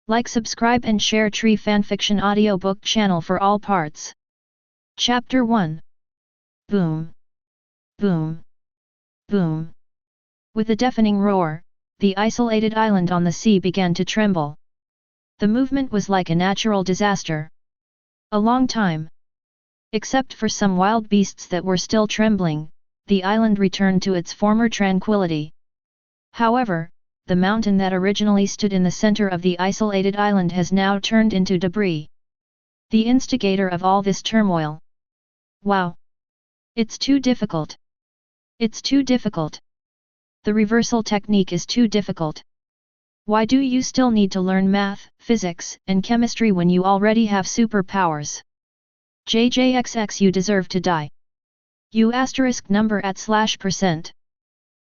Like, subscribe and share Tree Fanfiction audiobook channel for all parts. Chapter 1. Boom. Boom. Boom. With a deafening roar, the isolated island on the sea began to tremble. The movement was like a natural disaster. A long time. Except for some wild beasts that were still trembling, the island returned to its former tranquility. However, the mountain that originally stood in the center of the isolated island has now turned into debris. The instigator of all this turmoil. Wow! It's too difficult. It's too difficult. The reversal technique is too difficult. Why do you still need to learn math, physics, and chemistry when you already have superpowers? JJXX, you deserve to die. You asterisk number at /%.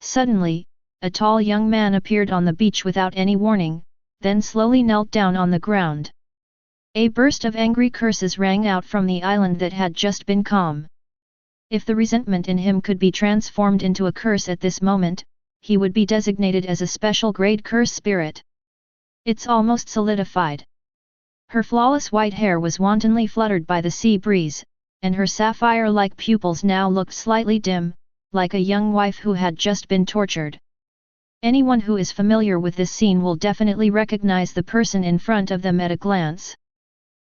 Suddenly, a tall young man appeared on the beach without any warning, then slowly knelt down on the ground. A burst of angry curses rang out from the island that had just been calm. If the resentment in him could be transformed into a curse at this moment, he would be designated as a special grade curse spirit. It's almost solidified. Her flawless white hair was wantonly fluttered by the sea breeze, and her sapphire-like pupils now looked slightly dim, like a young wife who had just been tortured. Anyone who is familiar with this scene will definitely recognize the person in front of them at a glance.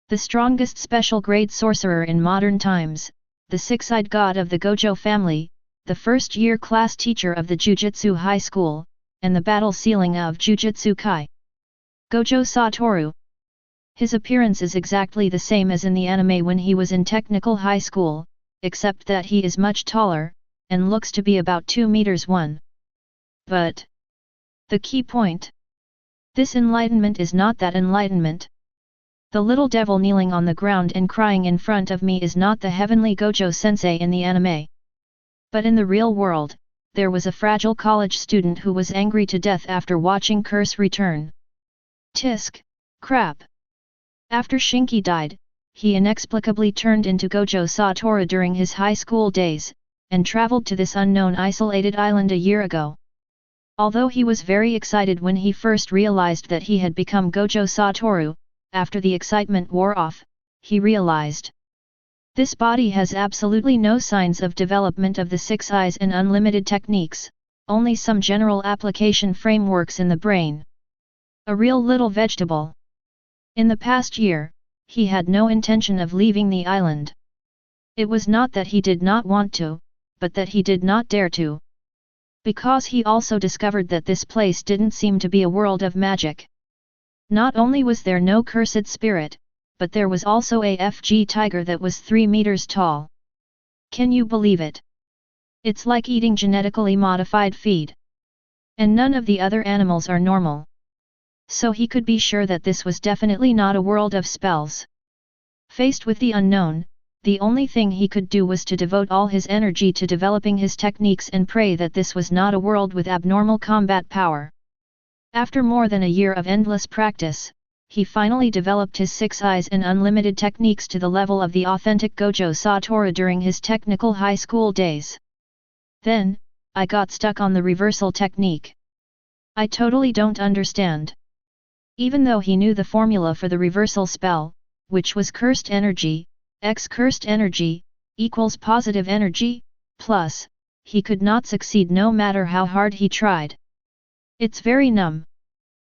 The strongest special grade sorcerer in modern times, the six-eyed god of the Gojo family, the first-year class teacher of the Jujutsu High School, and the battle ceiling of Jujutsu Kai. Gojo Toru. His appearance is exactly the same as in the anime when he was in technical high school, except that he is much taller, and looks to be about 2 meters 1. But the key point. This enlightenment is not that enlightenment. The little devil kneeling on the ground and crying in front of me is not the heavenly Gojo sensei in the anime. But in the real world, there was a fragile college student who was angry to death after watching Curse return. Tisk, crap. After Shiki died, he inexplicably turned into Gojo Toru during his high school days, and traveled to this unknown isolated island a year ago. Although he was very excited when he first realized that he had become Gojo Toru, after the excitement wore off, he realized. This body has absolutely no signs of development of the six eyes and unlimited techniques, only some general application frameworks in the brain. A real little vegetable. In the past year, he had no intention of leaving the island. It was not that he did not want to, but that he did not dare to. Because he also discovered that this place didn't seem to be a world of magic. Not only was there no cursed spirit, but there was also a FG tiger that was 3 meters tall. Can you believe it? It's like eating genetically modified feed. And none of the other animals are normal. So he could be sure that this was definitely not a world of spells. Faced with the unknown, the only thing he could do was to devote all his energy to developing his techniques and pray that this was not a world with abnormal combat power. After more than a year of endless practice, he finally developed his six eyes and unlimited techniques to the level of the authentic Gojo Toru during his technical high school days. Then, I got stuck on the reversal technique. I totally don't understand. Even though he knew the formula for the reversal spell, which was cursed energy, x cursed energy, equals positive energy, plus, he could not succeed no matter how hard he tried. It's very numb.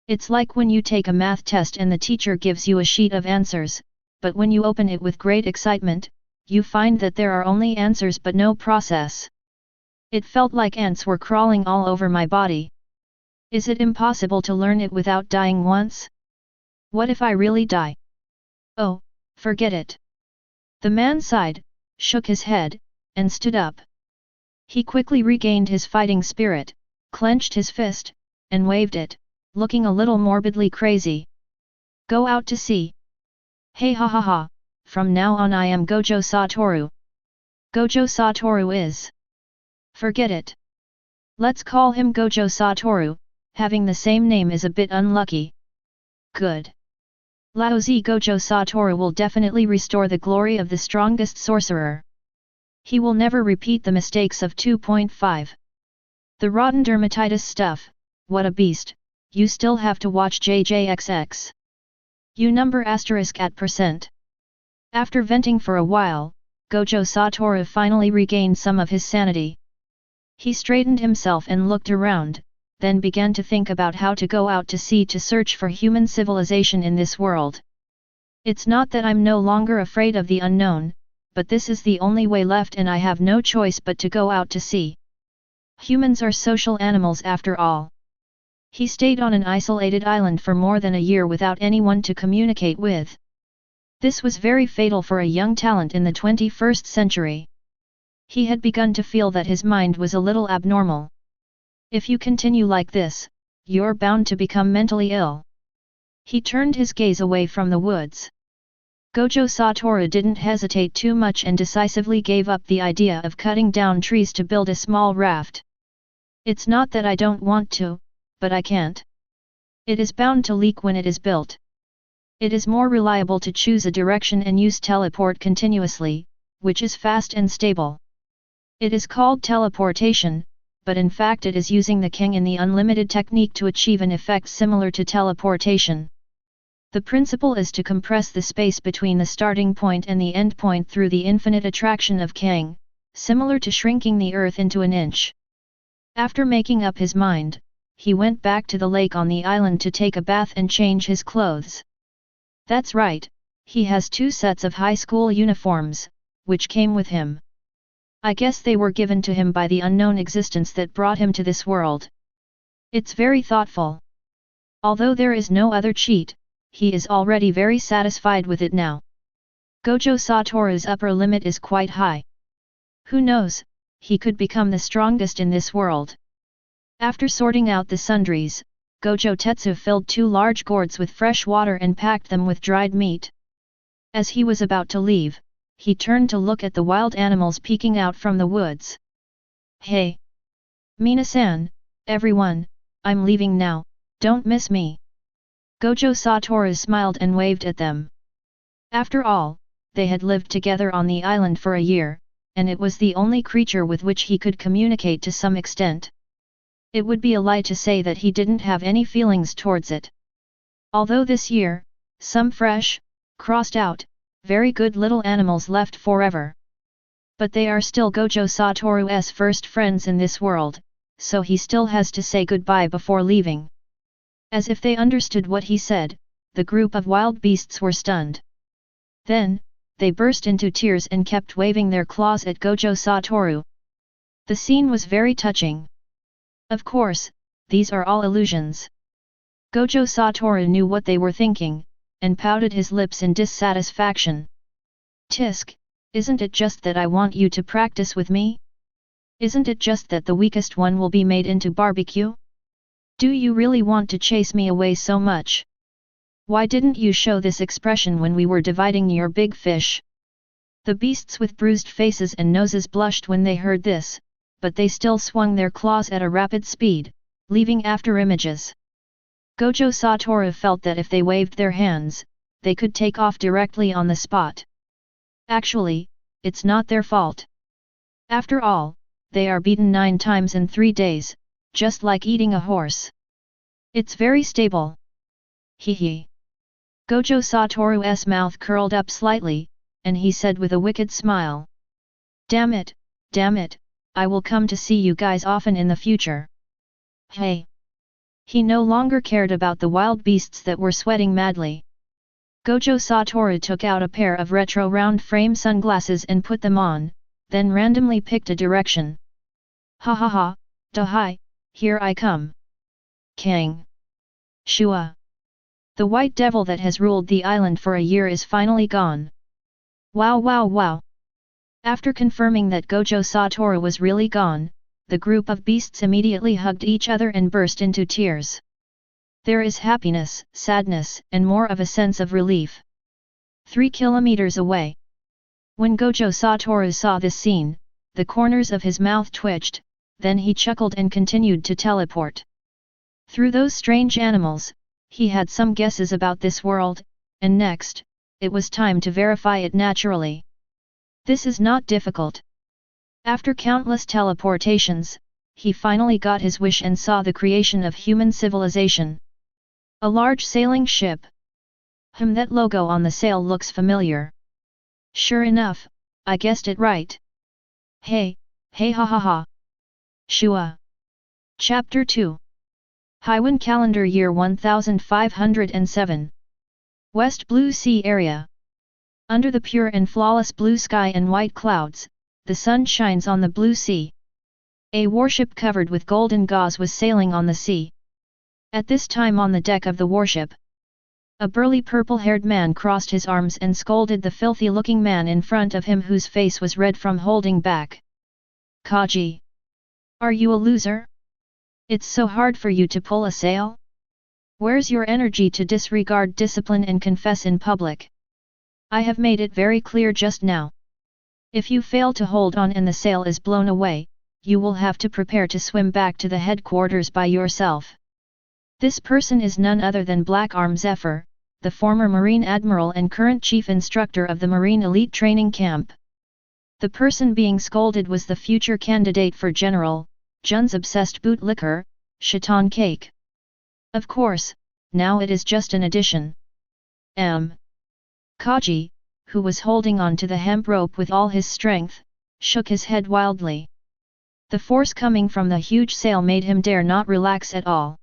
It's like when you take a math test and the teacher gives you a sheet of answers, but when you open it with great excitement, you find that there are only answers but no process. It felt like ants were crawling all over my body. Is it impossible to learn it without dying once? What if I really die? Oh, forget it. The man sighed, shook his head, and stood up. He quickly regained his fighting spirit, clenched his fist, and waved it, looking a little morbidly crazy. Go out to sea. Hey ha ha ha, from now on I am Gojo Toru. Gojo Toru is. Forget it. Let's call him Gojo Toru, having the same name is a bit unlucky. Good. Laozi Gojo Toru will definitely restore the glory of the strongest sorcerer. He will never repeat the mistakes of 2.5. The rotten dermatitis stuff, what a beast, you still have to watch JJXX. U number *@%. After venting for a while, Gojo Toru finally regained some of his sanity. He straightened himself and looked around, then began to think about how to go out to sea to search for human civilization in this world. It's not that I'm no longer afraid of the unknown, but this is the only way left and I have no choice but to go out to sea. Humans are social animals after all. He stayed on an isolated island for more than a year without anyone to communicate with. This was very fatal for a young talent in the 21st century. He had begun to feel that his mind was a little abnormal. If you continue like this, you're bound to become mentally ill. He turned his gaze away from the woods. Gojo Toru didn't hesitate too much and decisively gave up the idea of cutting down trees to build a small raft. It's not that I don't want to, but I can't. It is bound to leak when it is built. It is more reliable to choose a direction and use teleport continuously, which is fast and stable. It is called teleportation, but in fact it is using the king in the unlimited technique to achieve an effect similar to teleportation. The principle is to compress the space between the starting point and the end point through the infinite attraction of Kang, similar to shrinking the earth into an inch. After making up his mind, he went back to the lake on the island to take a bath and change his clothes. That's right, he has 2 sets of high school uniforms, which came with him. I guess they were given to him by the unknown existence that brought him to this world. It's very thoughtful. Although there is no other cheat, he is already very satisfied with it now. Gojo Toru's upper limit is quite high. Who knows, he could become the strongest in this world. After sorting out the sundries, Gojo Tetsu filled 2 large gourds with fresh water and packed them with dried meat. As he was about to leave, he turned to look at the wild animals peeking out from the woods. Hey! Mina-san, everyone, I'm leaving now, don't miss me. Gojo Toru smiled and waved at them. After all, they had lived together on the island for a year, and it was the only creature with which he could communicate to some extent. It would be a lie to say that he didn't have any feelings towards it. Although this year, some fresh, crossed out, very good little animals left forever. But they are still Gojo Toru's first friends in this world, so he still has to say goodbye before leaving. As if they understood what he said, the group of wild beasts were stunned. Then, they burst into tears and kept waving their claws at Gojo Toru. The scene was very touching. Of course, these are all illusions. Gojo Toru knew what they were thinking, and pouted his lips in dissatisfaction. Tisk, isn't it just that I want you to practice with me? Isn't it just that the weakest one will be made into barbecue? Do you really want to chase me away so much? Why didn't you show this expression when we were dividing your big fish? The beasts with bruised faces and noses blushed when they heard this, but they still swung their claws at a rapid speed, leaving after images. Gojo Toru felt that if they waved their hands, they could take off directly on the spot. Actually, it's not their fault. After all, they are beaten 9 times in 3 days, just like eating a horse. It's very stable. Hee. Gojo Toru's mouth curled up slightly, and he said with a wicked smile. Damn it, I will come to see you guys often in the future. Hey! He no longer cared about the wild beasts that were sweating madly. Gojo Toru took out a pair of retro round-frame sunglasses and put them on, then randomly picked a direction. Ha ha ha, da-hi, here I come. Kang. Shua. The white devil that has ruled the island for a year is finally gone. Wow. After confirming that Gojo Toru was really gone, the group of beasts immediately hugged each other and burst into tears. There is happiness, sadness, and more of a sense of relief. 3 kilometers away. When Gojo Toru saw this scene, the corners of his mouth twitched, then he chuckled and continued to teleport. Through those strange animals, he had some guesses about this world, and next, it was time to verify it naturally. This is not difficult. After countless teleportations, he finally got his wish and saw the creation of human civilization. A large sailing ship. That logo on the sail looks familiar. Sure enough, I guessed it right. Hey ha ha ha. Shua. Chapter 2. Haiwan Calendar Year 1507. West Blue Sea Area. Under the pure and flawless blue sky and white clouds, the sun shines on the blue sea. A warship covered with golden gauze was sailing on the sea. At this time on the deck of the warship, a burly purple-haired man crossed his arms and scolded the filthy-looking man in front of him whose face was red from holding back. Kaji! Are you a loser? It's so hard for you to pull a sail? Where's your energy to disregard discipline and confess in public? I have made it very clear just now. If you fail to hold on and the sail is blown away, you will have to prepare to swim back to the headquarters by yourself. This person is none other than Black Arm Zephyr, the former Marine Admiral and current Chief Instructor of the Marine Elite Training Camp. The person being scolded was the future candidate for General, Jun's obsessed bootlicker, Shaitan Cake. Of course, now it is just an addition. Kaji, who was holding on to the hemp rope with all his strength, shook his head wildly. The force coming from the huge sail made him dare not relax at all.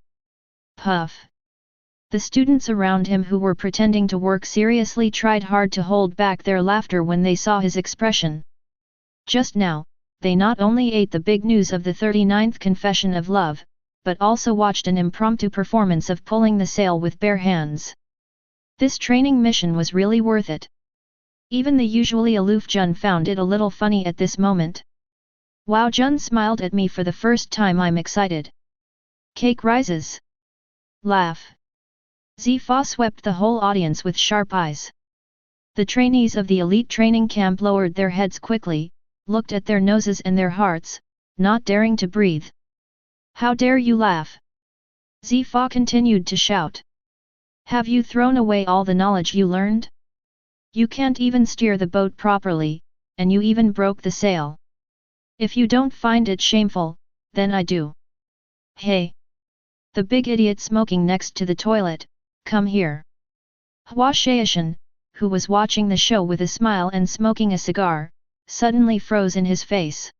Puff! The students around him who were pretending to work seriously tried hard to hold back their laughter when they saw his expression. Just now, they not only ate the big news of the 39th confession of love, but also watched an impromptu performance of pulling the sail with bare hands. This training mission was really worth it. Even the usually aloof Jun found it a little funny at this moment. Wow, Jun smiled at me for the first time. I'm excited. Cake rises. Laugh. Zifa swept the whole audience with sharp eyes. The trainees of the elite training camp lowered their heads quickly, looked at their noses and their hearts, not daring to breathe. How dare you laugh? Zifa continued to shout. Have you thrown away all the knowledge you learned? You can't even steer the boat properly, and you even broke the sail. If you don't find it shameful, then I do. Hey! The big idiot smoking next to the toilet, come here. Hua Shaishan, who was watching the show with a smile and smoking a cigar, suddenly froze in his face.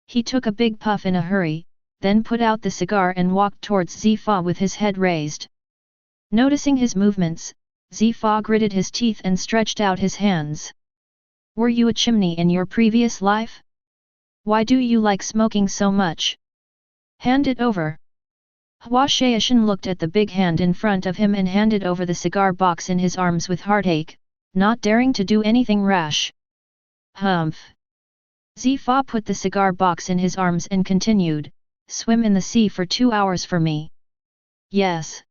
He took a big puff in a hurry, then put out the cigar and walked towards Zifa with his head raised. Noticing his movements, Zifa gritted his teeth and stretched out his hands. Were you a chimney in your previous life? Why do you like smoking so much? Hand it over. Hua Shaishan looked at the big hand in front of him and handed over the cigar box in his arms with heartache, not daring to do anything rash. Humph! Zifa put the cigar box in his arms and continued, swim in the sea for 2 hours for me. Yes.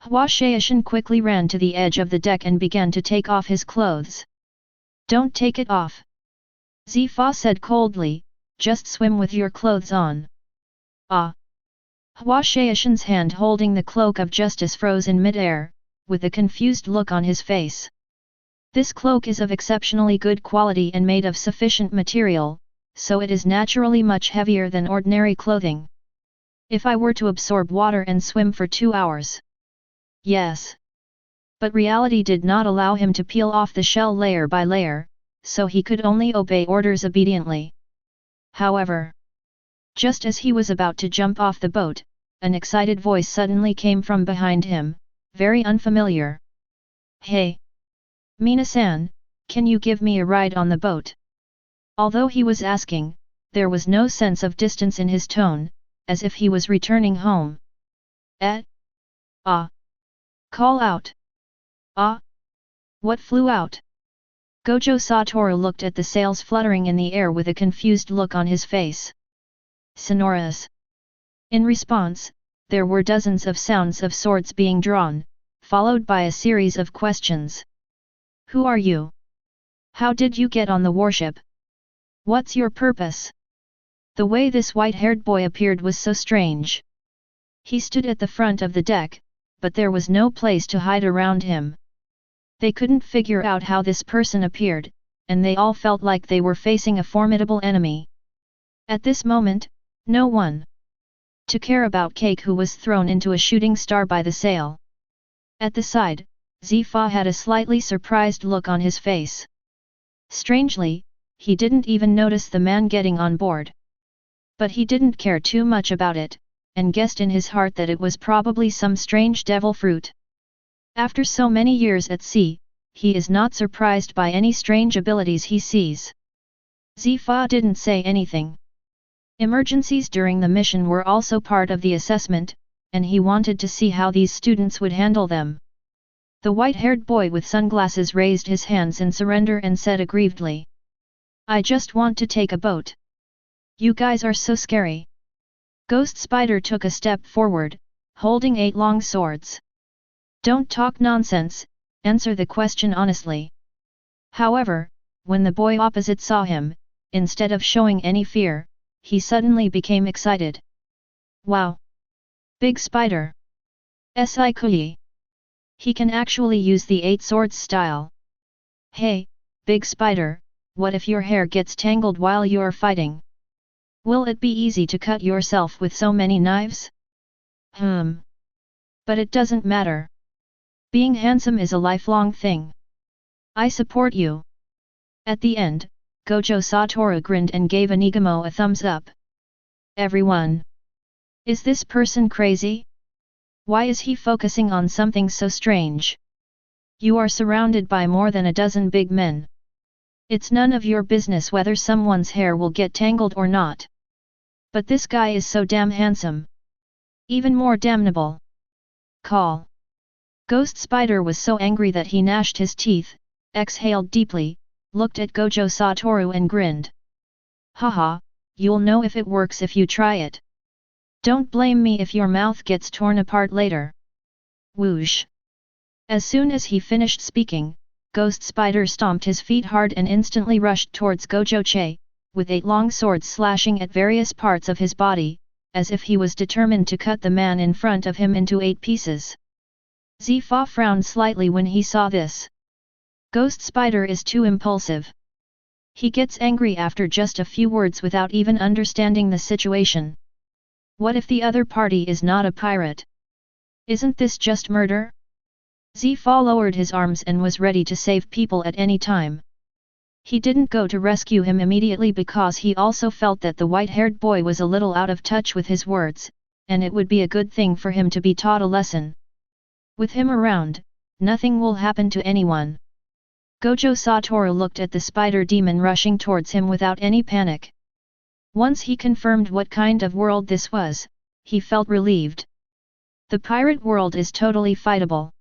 Hua Shaishan quickly ran to the edge of the deck and began to take off his clothes. Don't take it off. Zifa said coldly, just swim with your clothes on. Ah! Hua Shaishan's hand holding the cloak of justice froze in mid-air, with a confused look on his face. This cloak is of exceptionally good quality and made of sufficient material, so it is naturally much heavier than ordinary clothing. If I were to absorb water and swim for 2 hours. Yes. But reality did not allow him to peel off the shell layer by layer, so he could only obey orders obediently. However, just as he was about to jump off the boat, an excited voice suddenly came from behind him, very unfamiliar. Hey! Mina-san, can you give me a ride on the boat? Although he was asking, there was no sense of distance in his tone, as if he was returning home. Ah! Call out! Ah! What flew out? Gojo Toru looked at the sails fluttering in the air with a confused look on his face. Sonoras. In response, there were dozens of sounds of swords being drawn, followed by a series of questions. Who are you? How did you get on the warship? What's your purpose? The way this white-haired boy appeared was so strange. He stood at the front of the deck, but there was no place to hide around him. They couldn't figure out how this person appeared, and they all felt like they were facing a formidable enemy. At this moment, no one to care about Cake, who was thrown into a shooting star by the sail. At the side, Zifa had a slightly surprised look on his face. Strangely, he didn't even notice the man getting on board. But he didn't care too much about it, and guessed in his heart that it was probably some strange devil fruit. After so many years at sea, he is not surprised by any strange abilities he sees. Zifa didn't say anything. Emergencies during the mission were also part of the assessment, and he wanted to see how these students would handle them. The white-haired boy with sunglasses raised his hands in surrender and said aggrievedly, "I just want to take a boat. You guys are so scary." Ghost Spider took a step forward, holding 8 long swords. "Don't talk nonsense, answer the question honestly." However, when the boy opposite saw him, instead of showing any fear, he suddenly became excited. "Wow! Big Spider! Si Kui! He can actually use the 8 swords style. Hey, Big Spider, what if your hair gets tangled while you're fighting? Will it be easy to cut yourself with so many knives?" But it doesn't matter. Being handsome is a lifelong thing. I support you." At the end, Gojo Toru grinned and gave Anigamo a thumbs up. "Everyone! Is this person crazy? Why is he focusing on something so strange? You are surrounded by more than a dozen big men. It's none of your business whether someone's hair will get tangled or not. But this guy is so damn handsome. Even more damnable. Call." Ghost Spider was so angry that he gnashed his teeth, exhaled deeply, looked at Gojo Toru and grinned. "Haha, you'll know if it works if you try it. Don't blame me if your mouth gets torn apart later." Whoosh! As soon as he finished speaking, Ghost Spider stomped his feet hard and instantly rushed towards Gojo Che, with 8 long swords slashing at various parts of his body, as if he was determined to cut the man in front of him into 8 pieces. Zifa frowned slightly when he saw this. Ghost Spider is too impulsive. He gets angry after just a few words without even understanding the situation. What if the other party is not a pirate? Isn't this just murder? Zifa lowered his arms and was ready to save people at any time. He didn't go to rescue him immediately because he also felt that the white-haired boy was a little out of touch with his words, and it would be a good thing for him to be taught a lesson. With him around, nothing will happen to anyone. Gojo Toru looked at the spider demon rushing towards him without any panic. Once he confirmed what kind of world this was, he felt relieved. The pirate world is totally fightable.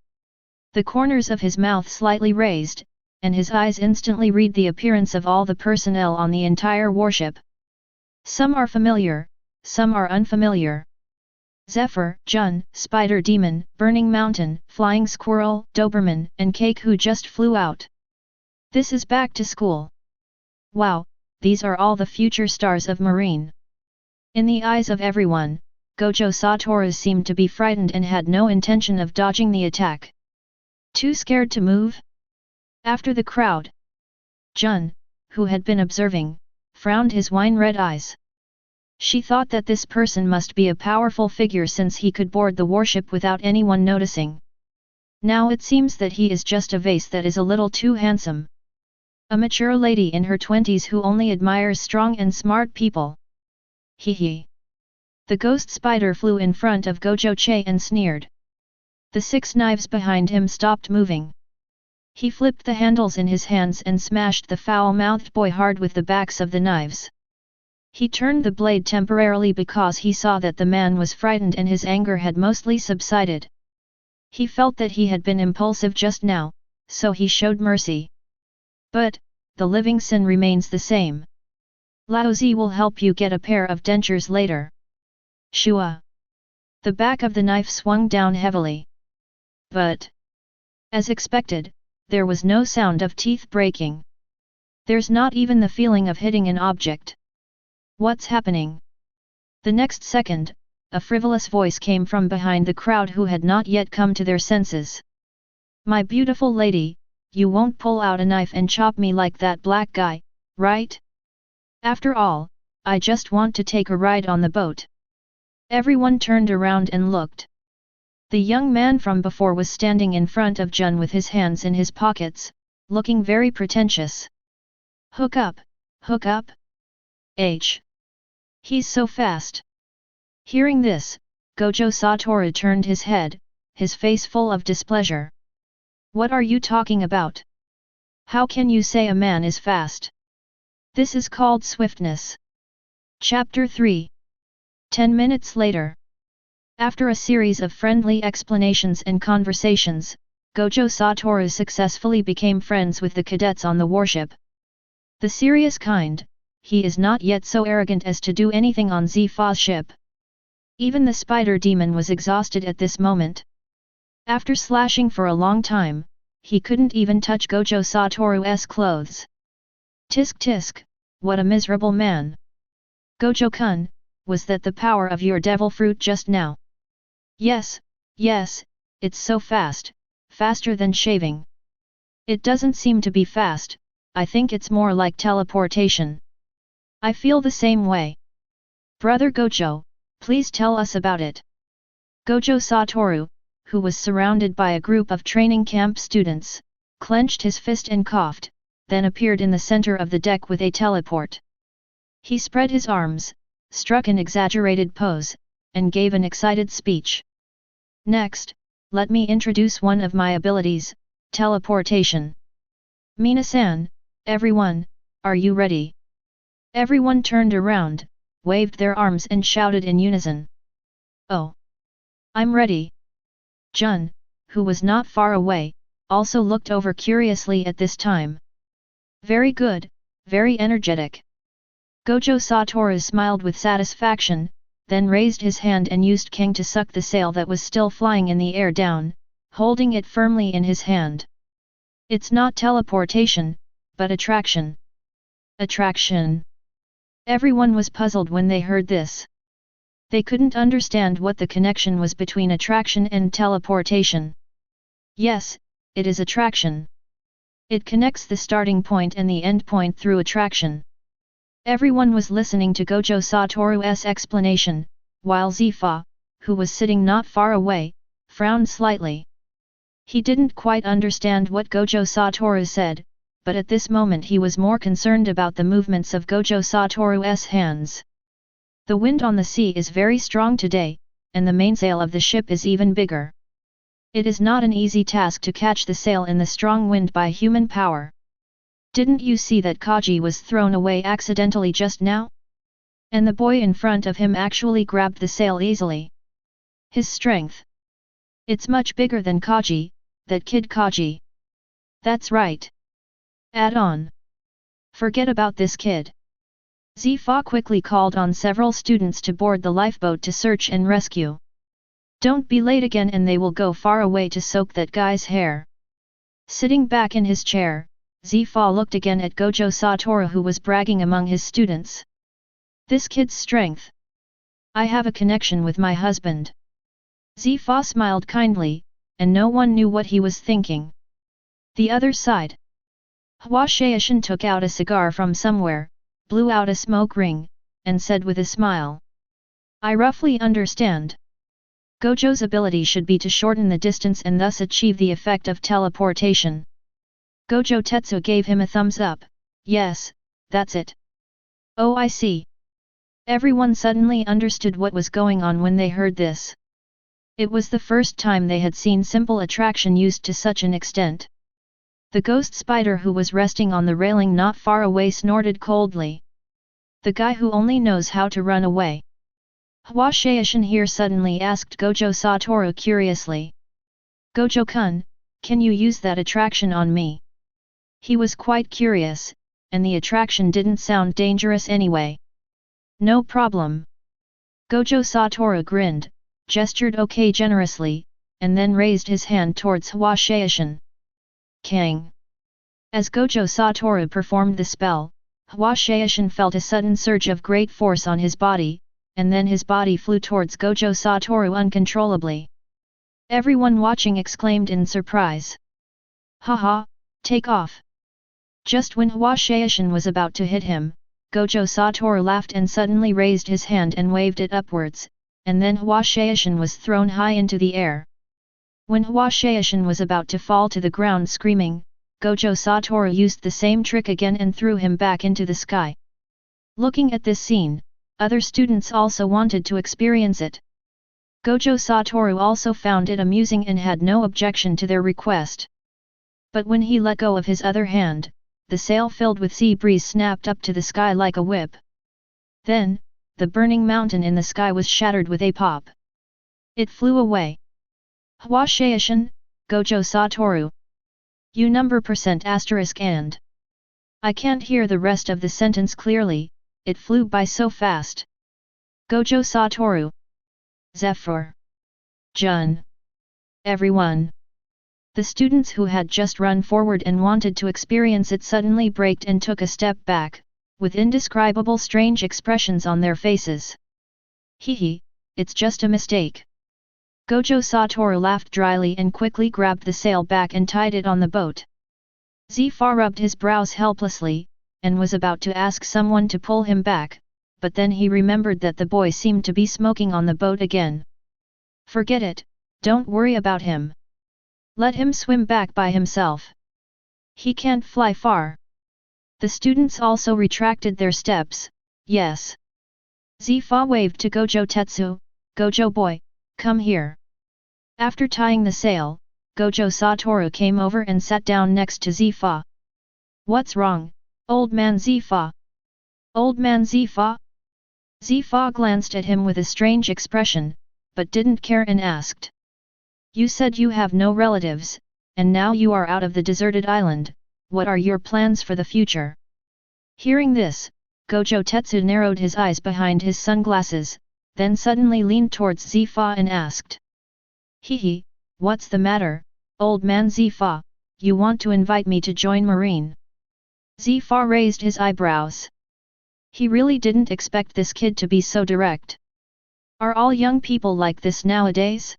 The corners of his mouth slightly raised, and his eyes instantly read the appearance of all the personnel on the entire warship. Some are familiar, some are unfamiliar. Zephyr, Jun, Spider Demon, Burning Mountain, Flying Squirrel, Doberman, and Cake who just flew out. This is back to school. Wow, these are all the future stars of Marine. In the eyes of everyone, Gojo Toru seemed to be frightened and had no intention of dodging the attack. Too scared to move? After the crowd. Jun, who had been observing, frowned his wine-red eyes. She thought that this person must be a powerful figure since he could board the warship without anyone noticing. Now it seems that he is just a vase that is a little too handsome. A mature lady in her 20s who only admires strong and smart people. Hee hee. The ghost spider flew in front of Gojo Che and sneered. The 6 knives behind him stopped moving. He flipped the handles in his hands and smashed the foul-mouthed boy hard with the backs of the knives. He turned the blade temporarily because he saw that the man was frightened and his anger had mostly subsided. He felt that he had been impulsive just now, so he showed mercy. But, the living sin remains the same. Laozi will help you get a pair of dentures later. Shua. The back of the knife swung down heavily. But, as expected, there was no sound of teeth breaking. There's not even the feeling of hitting an object. What's happening? The next second, a frivolous voice came from behind the crowd who had not yet come to their senses. My beautiful lady, you won't pull out a knife and chop me like that black guy, right? After all, I just want to take a ride on the boat. Everyone turned around and looked. The young man from before was standing in front of Jun with his hands in his pockets, looking very pretentious. Hook up, hook up? He's so fast. Hearing this, Gojo Toru turned his head, his face full of displeasure. What are you talking about? How can you say a man is fast? This is called swiftness. Chapter 3. 10 minutes later. After a series of friendly explanations and conversations, Gojo Toru successfully became friends with the cadets on the warship. The serious kind, he is not yet so arrogant as to do anything on Zifa's ship. Even the spider demon was exhausted at this moment. After slashing for a long time, he couldn't even touch Gojo Toru's clothes. Tisk tisk, what a miserable man. Gojo-kun, was that the power of your devil fruit just now? Yes, it's so fast, faster than shaving. It doesn't seem to be fast, I think it's more like teleportation. I feel the same way. Brother Gojo, please tell us about it. Gojo Toru, who was surrounded by a group of training camp students, clenched his fist and coughed, then appeared in the center of the deck with a teleport. He spread his arms, struck an exaggerated pose, and gave an excited speech. Next, let me introduce one of my abilities, teleportation. Mina-san, everyone, are you ready? Everyone turned around, waved their arms and shouted in unison. Oh! I'm ready. Jun, who was not far away, also looked over curiously at this time. Very good, very energetic. Gojo Toru smiled with satisfaction, then raised his hand and used King to suck the sail that was still flying in the air down, holding it firmly in his hand. It's not teleportation, but attraction. Attraction. Everyone was puzzled when they heard this. They couldn't understand what the connection was between attraction and teleportation. Yes, it is attraction. It connects the starting point and the end point through attraction. Everyone was listening to Gojo Toru's explanation, while Zifa, who was sitting not far away, frowned slightly. He didn't quite understand what Gojo Toru said, but at this moment he was more concerned about the movements of Gojo Toru's hands. The wind on the sea is very strong today, and the mainsail of the ship is even bigger. It is not an easy task to catch the sail in the strong wind by human power. Didn't you see that Kaji was thrown away accidentally just now? And the boy in front of him actually grabbed the sail easily. His strength. It's much bigger than Kaji, that kid Kaji. That's right. Add on. Forget about this kid. Zifa quickly called on several students to board the lifeboat to search and rescue. Don't be late again and they will go far away to soak that guy's hair. Sitting back in his chair, Zifa looked again at Gojo Toru who was bragging among his students. This kid's strength. I have a connection with my husband. Zifa smiled kindly, and no one knew what he was thinking. The other side. Hua Shaishan took out a cigar from somewhere, blew out a smoke ring, and said with a smile. I roughly understand. Gojo's ability should be to shorten the distance and thus achieve the effect of teleportation. Gojo Tetsu gave him a thumbs up. Yes, that's it. Oh, I see. Everyone suddenly understood what was going on when they heard this. It was the first time they had seen simple attraction used to such an extent. The ghost spider who was resting on the railing not far away snorted coldly. The guy who only knows how to run away. Hua Shaishan here suddenly asked Gojo Toru curiously. Gojo-kun, can you use that attraction on me? He was quite curious, and the attraction didn't sound dangerous anyway. No problem. Gojo Toru grinned, gestured okay generously, and then raised his hand towards Hua Shaishan. Kang. As Gojo Toru performed the spell, Hua Shaishan felt a sudden surge of great force on his body, and then his body flew towards Gojo Toru uncontrollably. Everyone watching exclaimed in surprise. Haha, take off. Just when Hua Shaishan was about to hit him, Gojo Toru laughed and suddenly raised his hand and waved it upwards, and then Hua Shaishan was thrown high into the air. When Huashaishan was about to fall to the ground screaming, Gojo Toru used the same trick again and threw him back into the sky. Looking at this scene, other students also wanted to experience it. Gojo Toru also found it amusing and had no objection to their request. But when he let go of his other hand, the sail filled with sea breeze snapped up to the sky like a whip. Then, the burning mountain in the sky was shattered with a pop. It flew away. Huashaishan, Gojo Toru. You number %* and. I can't hear the rest of the sentence clearly, it flew by so fast. Gojo Toru. Zephyr. Jun. Everyone. The students who had just run forward and wanted to experience it suddenly braked and took a step back, with indescribable strange expressions on their faces. Hehe, it's just a mistake. Gojo Toru laughed dryly and quickly grabbed the sail back and tied it on the boat. Zifa rubbed his brows helplessly, and was about to ask someone to pull him back, but then he remembered that the boy seemed to be smoking on the boat again. Forget it, don't worry about him. Let him swim back by himself. He can't fly far. The students also retracted their steps. Yes. Zifa waved to Gojo Tetsu, Gojo boy, come here. After tying the sail, Gojo Toru came over and sat down next to Zifa. What's wrong, old man Zifa? Old man Zifa? Zifa glanced at him with a strange expression, but didn't care and asked. You said you have no relatives, and now you are out of the deserted island, what are your plans for the future? Hearing this, Gojo Tetsu narrowed his eyes behind his sunglasses, then suddenly leaned towards Zifa and asked. Hehe, what's the matter, old man Zifa, you want to invite me to join Marine? Zifa raised his eyebrows. He really didn't expect this kid to be so direct. Are all young people like this nowadays?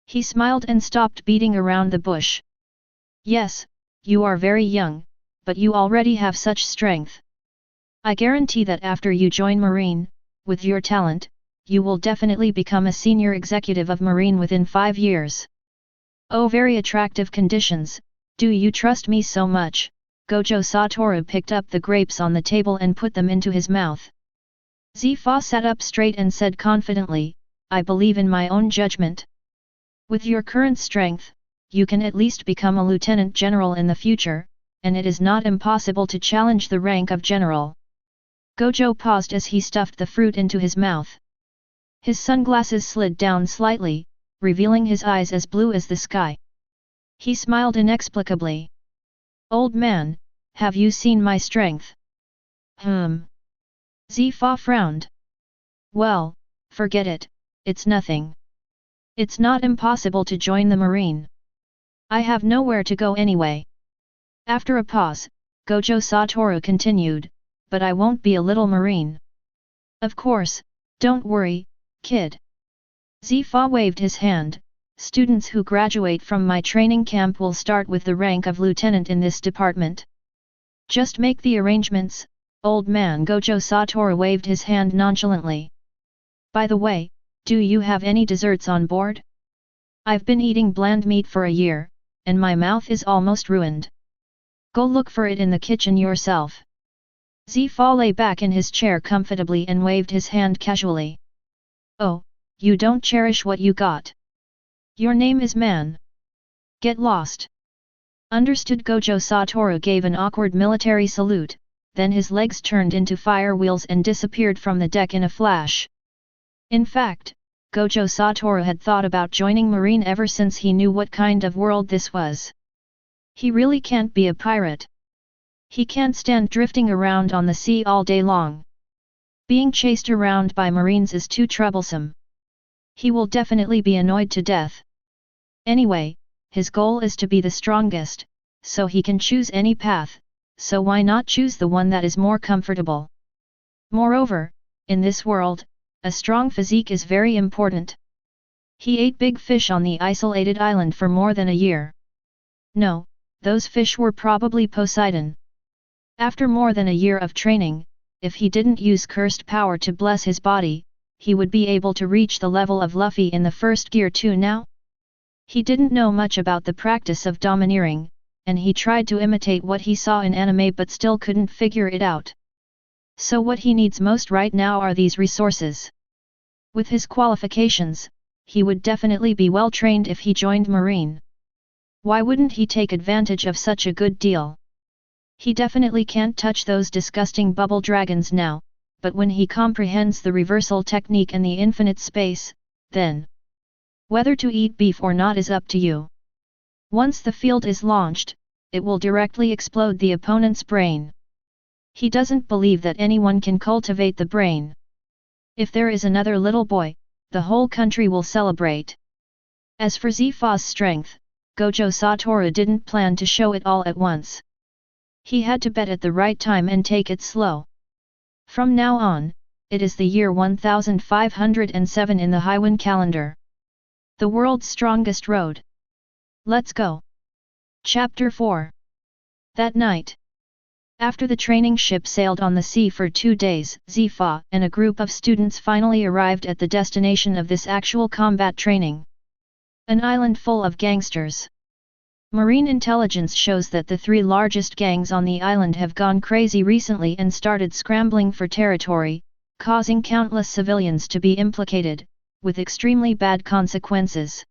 He smiled and stopped beating around the bush. Yes, you are very young, but you already have such strength. I guarantee that after you join Marine, with your talent, you will definitely become a senior executive of Marine within 5 years. Oh, very attractive conditions, do you trust me so much? Gojo Toru picked up the grapes on the table and put them into his mouth. Zifa sat up straight and said confidently, I believe in my own judgment. With your current strength, you can at least become a lieutenant general in the future, and it is not impossible to challenge the rank of general. Gojo paused as he stuffed the fruit into his mouth. His sunglasses slid down slightly, revealing his eyes as blue as the sky. He smiled inexplicably. Old man, have you seen my strength? Zifa frowned. Well, forget it, it's nothing. It's not impossible to join the Marine. I have nowhere to go anyway. After a pause, Gojo Toru continued, but I won't be a little Marine. Of course, don't worry, kid. Zifa waved his hand, students who graduate from my training camp will start with the rank of lieutenant in this department. Just make the arrangements, old man. Gojo Toru waved his hand nonchalantly. By the way, do you have any desserts on board? I've been eating bland meat for a year, and my mouth is almost ruined. Go look for it in the kitchen yourself. Zifa lay back in his chair comfortably and waved his hand casually. Oh, you don't cherish what you got. Your name is man. Get lost. Understood. Gojo Toru gave an awkward military salute, then his legs turned into fire wheels and disappeared from the deck in a flash. In fact, Gojo Toru had thought about joining Marine ever since he knew what kind of world this was. He really can't be a pirate. He can't stand drifting around on the sea all day long. Being chased around by Marines is too troublesome. He will definitely be annoyed to death. Anyway, his goal is to be the strongest, so he can choose any path, so why not choose the one that is more comfortable? Moreover, in this world, a strong physique is very important. He ate big fish on the isolated island for more than a year. No, those fish were probably Poseidon. After more than a year of training, if he didn't use cursed power to bless his body, he would be able to reach the level of Luffy in the first gear too now. He didn't know much about the practice of domineering, and he tried to imitate what he saw in anime but still couldn't figure it out. So what he needs most right now are these resources. With his qualifications, he would definitely be well trained if he joined Marine. Why wouldn't he take advantage of such a good deal? He definitely can't touch those disgusting bubble dragons now, but when he comprehends the reversal technique and the infinite space, then whether to eat beef or not is up to you. Once the field is launched, it will directly explode the opponent's brain. He doesn't believe that anyone can cultivate the brain. If there is another little boy, the whole country will celebrate. As for Zifa's strength, Gojo Toru didn't plan to show it all at once. He had to bet at the right time and take it slow. From now on, it is the year 1507 in the Haiwan calendar. The world's strongest road. Let's go. Chapter 4. That night, after the training ship sailed on the sea for 2 days, Zifa and a group of students finally arrived at the destination of this actual combat training. An island full of gangsters. Marine intelligence shows that the 3 largest gangs on the island have gone crazy recently and started scrambling for territory, causing countless civilians to be implicated, with extremely bad consequences.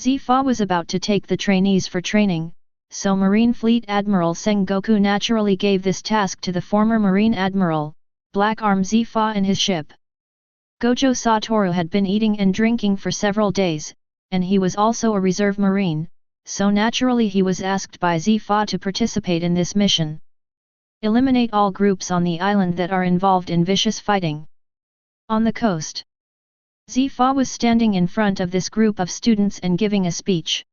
Zifa was about to take the trainees for training, so Marine Fleet Admiral Sengoku naturally gave this task to the former Marine Admiral, Black Arm Zifa and his ship. Gojo Toru had been eating and drinking for several days, and he was also a reserve Marine, so naturally he was asked by Zifa to participate in this mission. Eliminate all groups on the island that are involved in vicious fighting. On the coast, Zifa was standing in front of this group of students and giving a speech.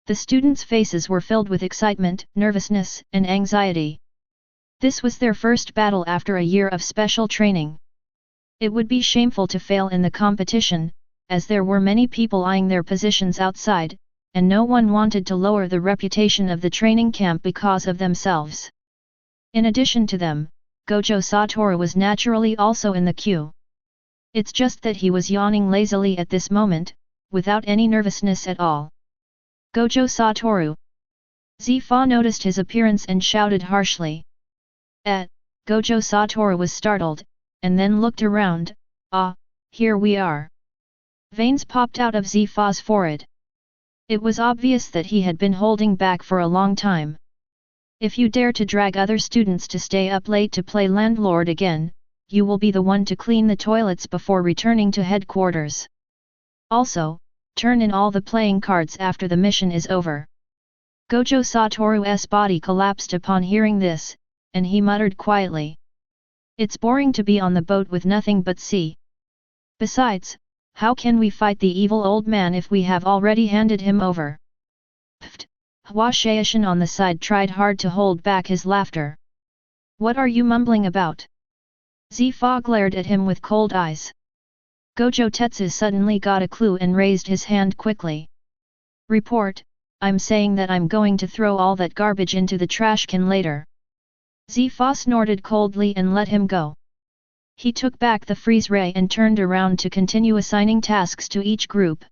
The students' faces were filled with excitement, nervousness, and anxiety. This was their first battle after a year of special training. It would be shameful to fail in the competition, as there were many people eyeing their positions outside, and no one wanted to lower the reputation of the training camp because of themselves. In addition to them, Gojo Toru was naturally also in the queue. It's just that he was yawning lazily at this moment, without any nervousness at all. Gojo Toru. Zifa noticed his appearance and shouted harshly. Gojo Toru was startled, and then looked around. Ah, here we are. Veins popped out of Zifa's forehead. It was obvious that he had been holding back for a long time. If you dare to drag other students to stay up late to play landlord again, you will be the one to clean the toilets before returning to headquarters. Also, turn in all the playing cards after the mission is over. Gojo Toru's body collapsed upon hearing this, and he muttered quietly. It's boring to be on the boat with nothing but sea. Besides, how can we fight the evil old man if we have already handed him over? Pfft! Hua Shaishan on the side tried hard to hold back his laughter. What are you mumbling about? Zifa glared at him with cold eyes. Gojo Tetsu suddenly got a clue and raised his hand quickly. Report, I'm saying that I'm going to throw all that garbage into the trash can later. Zifa snorted coldly and let him go. He took back the freeze ray and turned around to continue assigning tasks to each group.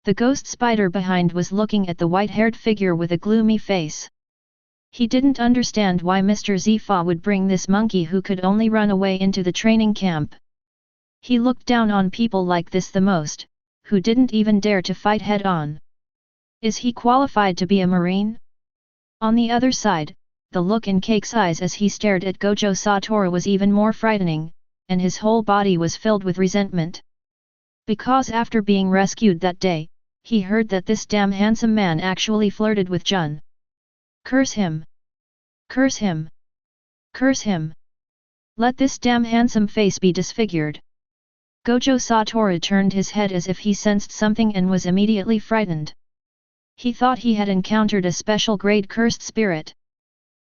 The ghost spider behind was looking at the white-haired figure with a gloomy face. He didn't understand why Mr. Zifa would bring this monkey who could only run away into the training camp. He looked down on people like this the most, who didn't even dare to fight head-on. Is he qualified to be a Marine? On the other side, the look in Cake's eyes as he stared at Gojo Toru was even more frightening, and his whole body was filled with resentment. Because after being rescued that day, he heard that this damn handsome man actually flirted with Jun. Curse him! Curse him! Curse him! Let this damn handsome face be disfigured! Gojo Toru turned his head as if he sensed something and was immediately frightened. He thought he had encountered a special grade cursed spirit.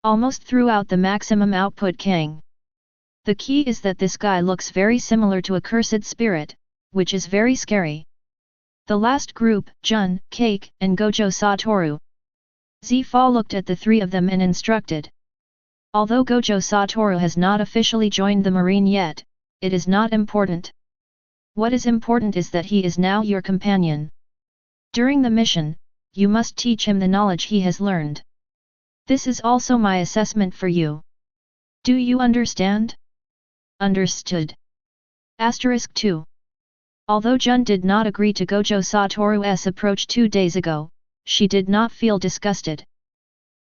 Almost throughout the maximum output Kang. The key is that this guy looks very similar to a cursed spirit, which is very scary. The last group, Jun, Cake, and Gojo Toru. Zifa looked at the 3 of them and instructed. Although Gojo Toru has not officially joined the Marine yet, it is not important. What is important is that he is now your companion. During the mission, you must teach him the knowledge he has learned. This is also my assessment for you. Do you understand? Understood. Asterisk 2. Although Jun did not agree to Gojo Satoru's approach 2 days ago, she did not feel disgusted.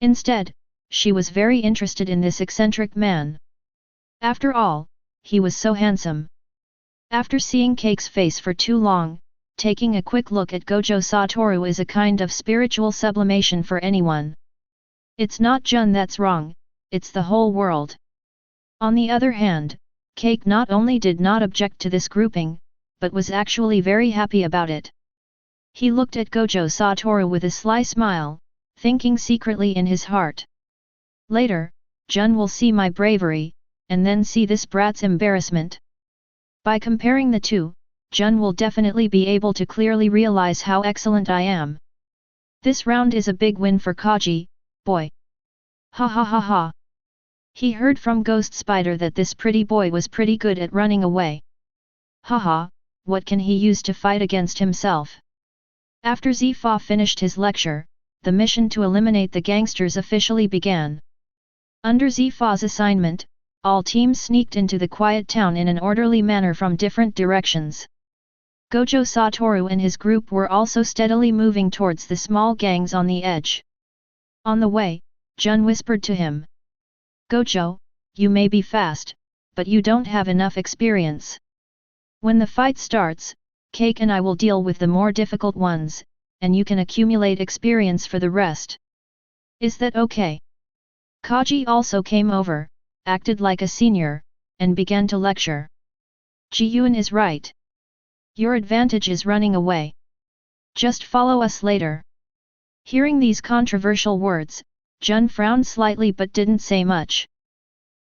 Instead, she was very interested in this eccentric man. After all, he was so handsome. After seeing Cake's face for too long, taking a quick look at Gojo Satoru is a kind of spiritual sublimation for anyone. It's not Jun that's wrong, it's the whole world. On the other hand, Cake not only did not object to this grouping, but was actually very happy about it. He looked at Gojo Satoru with a sly smile, thinking secretly in his heart. Later, Jun will see my bravery, and then see this brat's embarrassment. By comparing the two, Jun will definitely be able to clearly realize how excellent I am. This round is a big win for Kaji, boy. Ha ha ha ha. He heard from Ghost Spider that this pretty boy was pretty good at running away. Haha, what can he use to fight against himself? After Zifa finished his lecture, the mission to eliminate the gangsters officially began. Under Zifa's assignment, all teams sneaked into the quiet town in an orderly manner from different directions. Gojo Satoru and his group were also steadily moving towards the small gangs on the edge. On the way, Jun whispered to him. Gojo, you may be fast, but you don't have enough experience. When the fight starts, Cake and I will deal with the more difficult ones, and you can accumulate experience for the rest. Is that okay? Kaji also came over, acted like a senior, and began to lecture. Ji-Yun is right. Your advantage is running away. Just follow us later. Hearing these controversial words, Jun frowned slightly but didn't say much.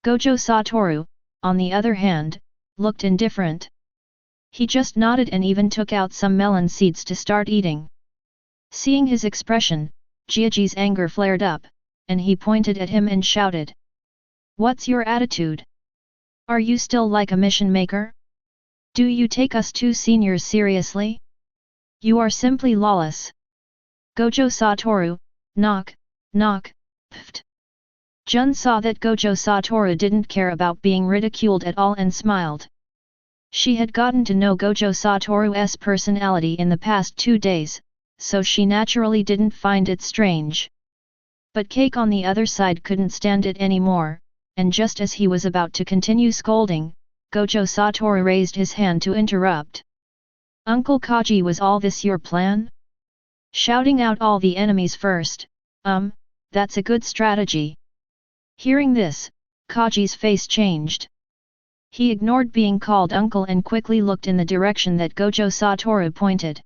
Gojo Satoru, on the other hand, looked indifferent. He just nodded and even took out some melon seeds to start eating. Seeing his expression, Jiaji's anger flared up, and he pointed at him and shouted. What's your attitude? Are you still like a mission maker? Do you take us two seniors seriously? You are simply lawless. Gojo Satoru, knock, knock, pft. Jun saw that Gojo Satoru didn't care about being ridiculed at all and smiled. She had gotten to know Gojo Satoru's personality in the past 2 days, so she naturally didn't find it strange. But Cake on the other side couldn't stand it anymore, and just as he was about to continue scolding, Gojo Satoru raised his hand to interrupt. Uncle Kaji, was all this your plan? Shouting out all the enemies first, that's a good strategy. Hearing this, Kaji's face changed. He ignored being called uncle and quickly looked in the direction that Gojo Satoru pointed.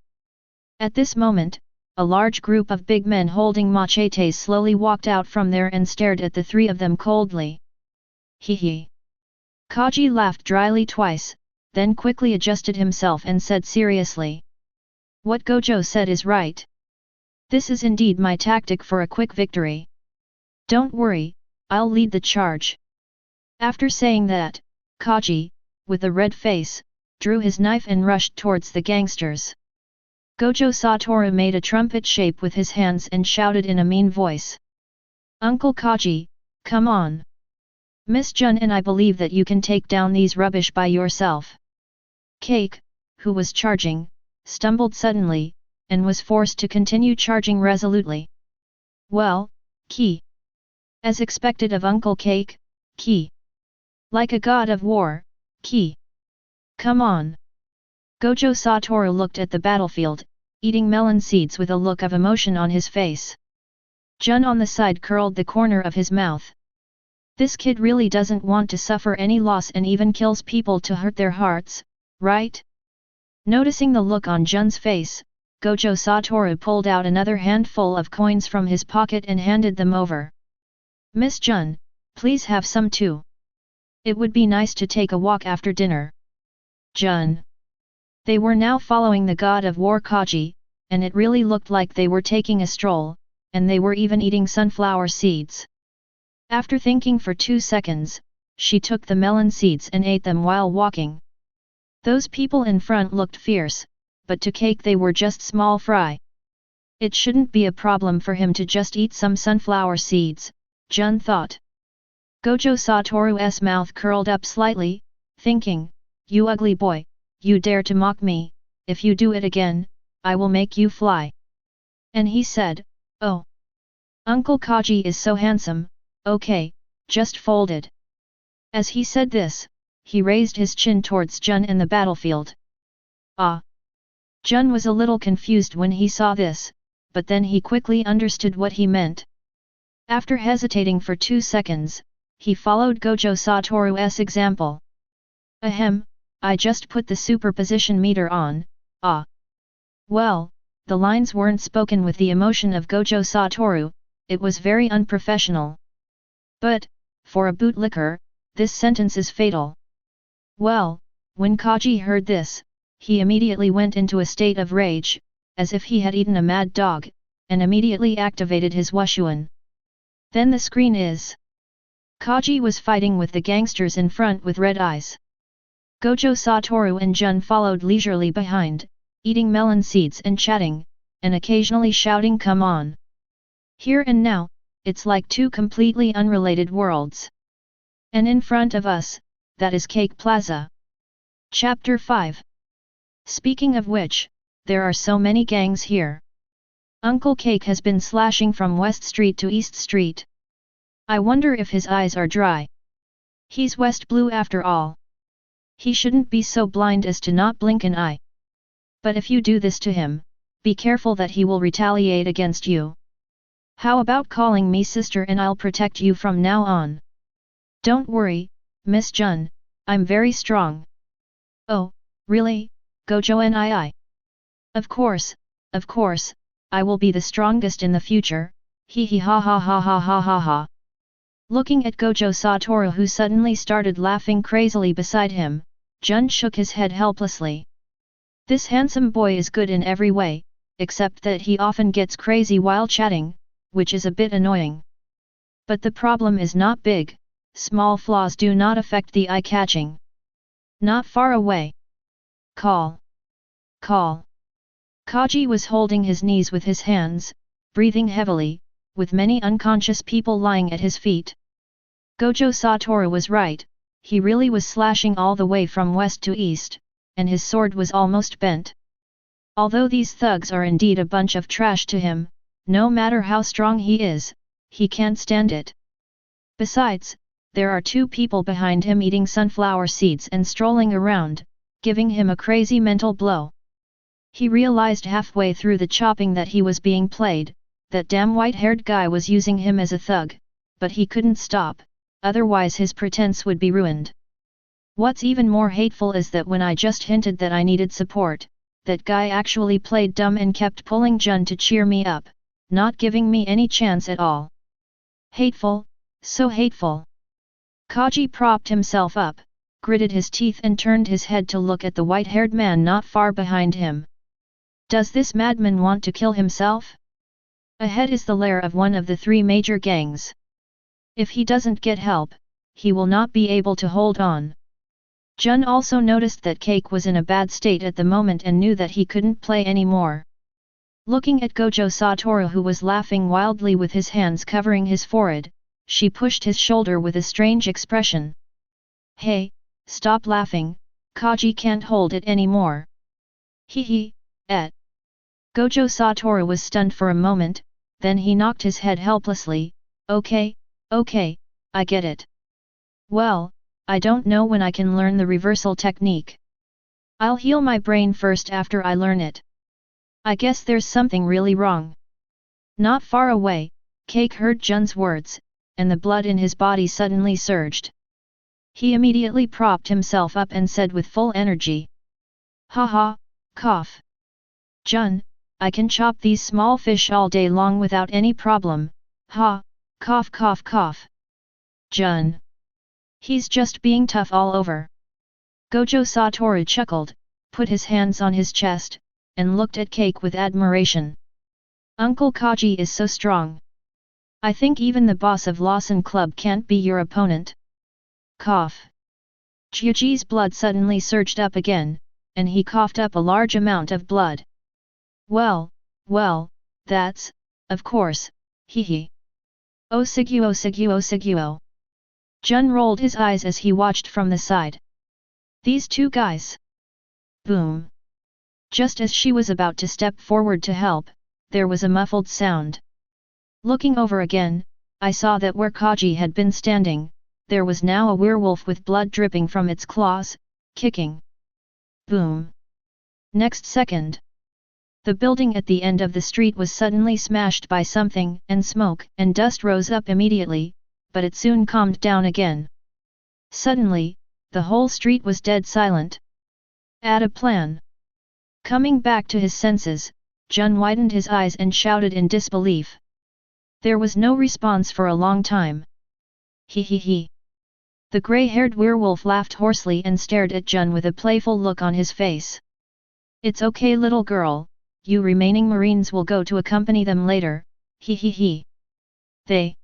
At this moment, a large group of big men holding machetes slowly walked out from there and stared at the three of them coldly. Hee hee. Kaji laughed dryly twice, then quickly adjusted himself and said seriously. What Gojo said is right. This is indeed my tactic for a quick victory. Don't worry, I'll lead the charge. After saying that, Kaji, with a red face, drew his knife and rushed towards the gangsters. Gojo Satoru made a trumpet shape with his hands and shouted in a mean voice. Uncle Kaji, come on. Miss Jun and I believe that you can take down these rubbish by yourself. Cake, who was charging, stumbled suddenly, and was forced to continue charging resolutely. Well, Ki. As expected of Uncle Cake, Ki. Like a god of war, Ki. Come on. Gojo Satoru looked at the battlefield, eating melon seeds with a look of emotion on his face. Jun on the side curled the corner of his mouth. This kid really doesn't want to suffer any loss and even kills people to hurt their hearts, right? Noticing the look on Jun's face, Gojo Satoru pulled out another handful of coins from his pocket and handed them over. Miss Jun, please have some too. It would be nice to take a walk after dinner. Jun. They were now following the god of war Kaji, and it really looked like they were taking a stroll, and they were even eating sunflower seeds. After thinking for 2 seconds, she took the melon seeds and ate them while walking. Those people in front looked fierce, but to Cake they were just small fry. It shouldn't be a problem for him to just eat some sunflower seeds, Jun thought. Gojo saw Toru's mouth curled up slightly, thinking, "You ugly boy, you dare to mock me, if you do it again, I will make you fly." And he said, "Oh, Uncle Kaji is so handsome, okay, just fold it." As he said this, he raised his chin towards Jun and the battlefield. Ah! Jun was a little confused when he saw this, but then he quickly understood what he meant. After hesitating for 2 seconds, he followed Gojo Toru's example. "Ahem, I just put the superposition meter on, ah." Well, the lines weren't spoken with the emotion of Gojo Toru, it was very unprofessional. But, for a bootlicker, this sentence is fatal. Well, when Kaji heard this, he immediately went into a state of rage, as if he had eaten a mad dog, and immediately activated his Wushuan. Then the screen is. Kaji was fighting with the gangsters in front with red eyes. Gojo Toru and Jun followed leisurely behind, eating melon seeds and chatting, and occasionally shouting "Come on!" Here and now, it's like two completely unrelated worlds. And in front of us, that is Cake Plaza. Chapter 5. Speaking of which, there are so many gangs here. Uncle Cake has been slashing from West Street to East Street. I wonder if his eyes are dry. He's West Blue after all. He shouldn't be so blind as to not blink an eye. But if you do this to him, be careful that he will retaliate against you. How about calling me sister and I'll protect you from now on? Don't worry, Miss Jun, I'm very strong. Oh, really, Gojo nii? Of course, I will be the strongest in the future, hee hee ha ha ha ha ha ha ha. Looking at Gojo Toru who suddenly started laughing crazily beside him, Jun shook his head helplessly. This handsome boy is good in every way, except that he often gets crazy while chatting, which is a bit annoying. But the problem is not big, small flaws do not affect the eye-catching. Not far away. Call. Call. Kaji was holding his knees with his hands, breathing heavily, with many unconscious people lying at his feet. Gojo Toru was right, he really was slashing all the way from west to east, and his sword was almost bent. Although these thugs are indeed a bunch of trash to him, no matter how strong he is, he can't stand it. Besides, there are two people behind him eating sunflower seeds and strolling around, giving him a crazy mental blow. He realized halfway through the chopping that he was being played, that damn white-haired guy was using him as a thug, but he couldn't stop, otherwise his pretense would be ruined. What's even more hateful is that when I just hinted that I needed support, that guy actually played dumb and kept pulling Jun to cheer me up, not giving me any chance at all. Hateful, so hateful. Kaji propped himself up, gritted his teeth and turned his head to look at the white-haired man not far behind him. Does this madman want to kill himself? Ahead is the lair of one of the three major gangs. If he doesn't get help, he will not be able to hold on. Jun also noticed that Cake was in a bad state at the moment and knew that he couldn't play anymore. Looking at Gojo Toru who was laughing wildly with his hands covering his forehead, she pushed his shoulder with a strange expression. Hey, stop laughing, Kaji can't hold it anymore. Hee hee, Gojo Toru was stunned for a moment, then he knocked his head helplessly. Okay, I get it. Well, I don't know when I can learn the reversal technique. I'll heal my brain first after I learn it. I guess there's something really wrong. Not far away, Cake heard Jun's words, and the blood in his body suddenly surged. He immediately propped himself up and said with full energy. Ha ha, cough. Jun, I can chop these small fish all day long without any problem, ha, cough cough cough. Jun. He's just being tough all over. Gojo Toru chuckled, put his hands on his chest, and looked at Cake with admiration. Uncle Kaji is so strong. I think even the boss of Lawson Club can't be your opponent. Cough. Gyuji's blood suddenly surged up again, and he coughed up a large amount of blood. Well, That's, of course, hee. Oh Siguo Siguo Siguo. Jun rolled his eyes as he watched from the side. These two guys. Boom. Just as she was about to step forward to help, there was a muffled sound. Looking over again, I saw that where Kaji had been standing, there was now a werewolf with blood dripping from its claws, kicking. Boom. Next second. The building at the end of the street was suddenly smashed by something, and smoke and dust rose up immediately, but it soon calmed down again. Suddenly, the whole street was dead silent. Add a plan. Coming back to his senses, Jun widened his eyes and shouted in disbelief. There was no response for a long time. He. The grey-haired werewolf laughed hoarsely and stared at Jun with a playful look on his face. It's okay little girl, you remaining Marines will go to accompany them later, he. They.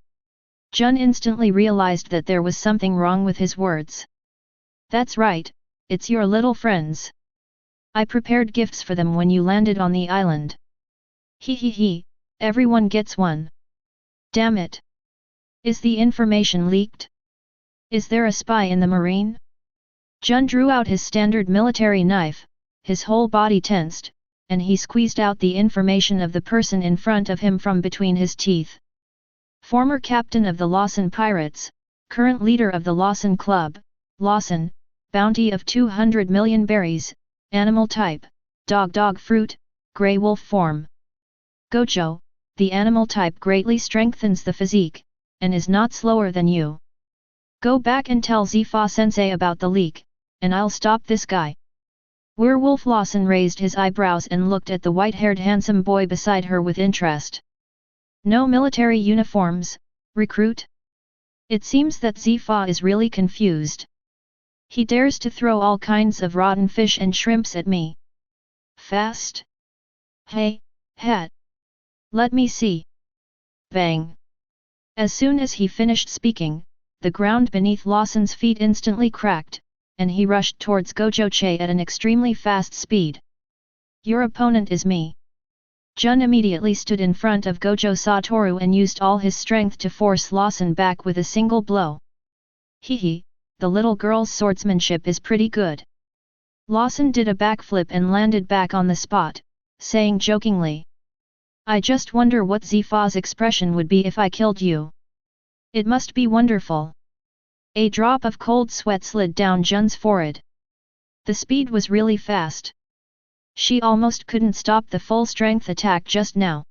Jun instantly realized that there was something wrong with his words. That's right, it's your little friends. I prepared gifts for them when you landed on the island. He, everyone gets one. Damn it. Is the information leaked? Is there a spy in the marine? Jun drew out his standard military knife, his whole body tensed, and he squeezed out the information of the person in front of him from between his teeth. Former captain of the Lawson Pirates, current leader of the Lawson Club, Lawson, bounty of 200 million berries, animal type, dog fruit, grey wolf form. Gojo, the animal type greatly strengthens the physique, and is not slower than you. Go back and tell Zifa-sensei about the leak, and I'll stop this guy. Werewolf Lawson raised his eyebrows and looked at the white-haired handsome boy beside her with interest. No military uniforms, recruit? It seems that Zifa is really confused. He dares to throw all kinds of rotten fish and shrimps at me. Fast? Hey, hat. Let me see. Bang. As soon as he finished speaking, the ground beneath Lawson's feet instantly cracked, and he rushed towards Gojo Che at an extremely fast speed. Your opponent is me. Jun immediately stood in front of Gojo Toru and used all his strength to force Lawson back with a single blow. Hehe, the little girl's swordsmanship is pretty good. Lawson did a backflip and landed back on the spot, saying jokingly. I just wonder what Zifa's expression would be if I killed you. It must be wonderful. A drop of cold sweat slid down Jun's forehead. The speed was really fast. She almost couldn't stop the full-strength attack just now.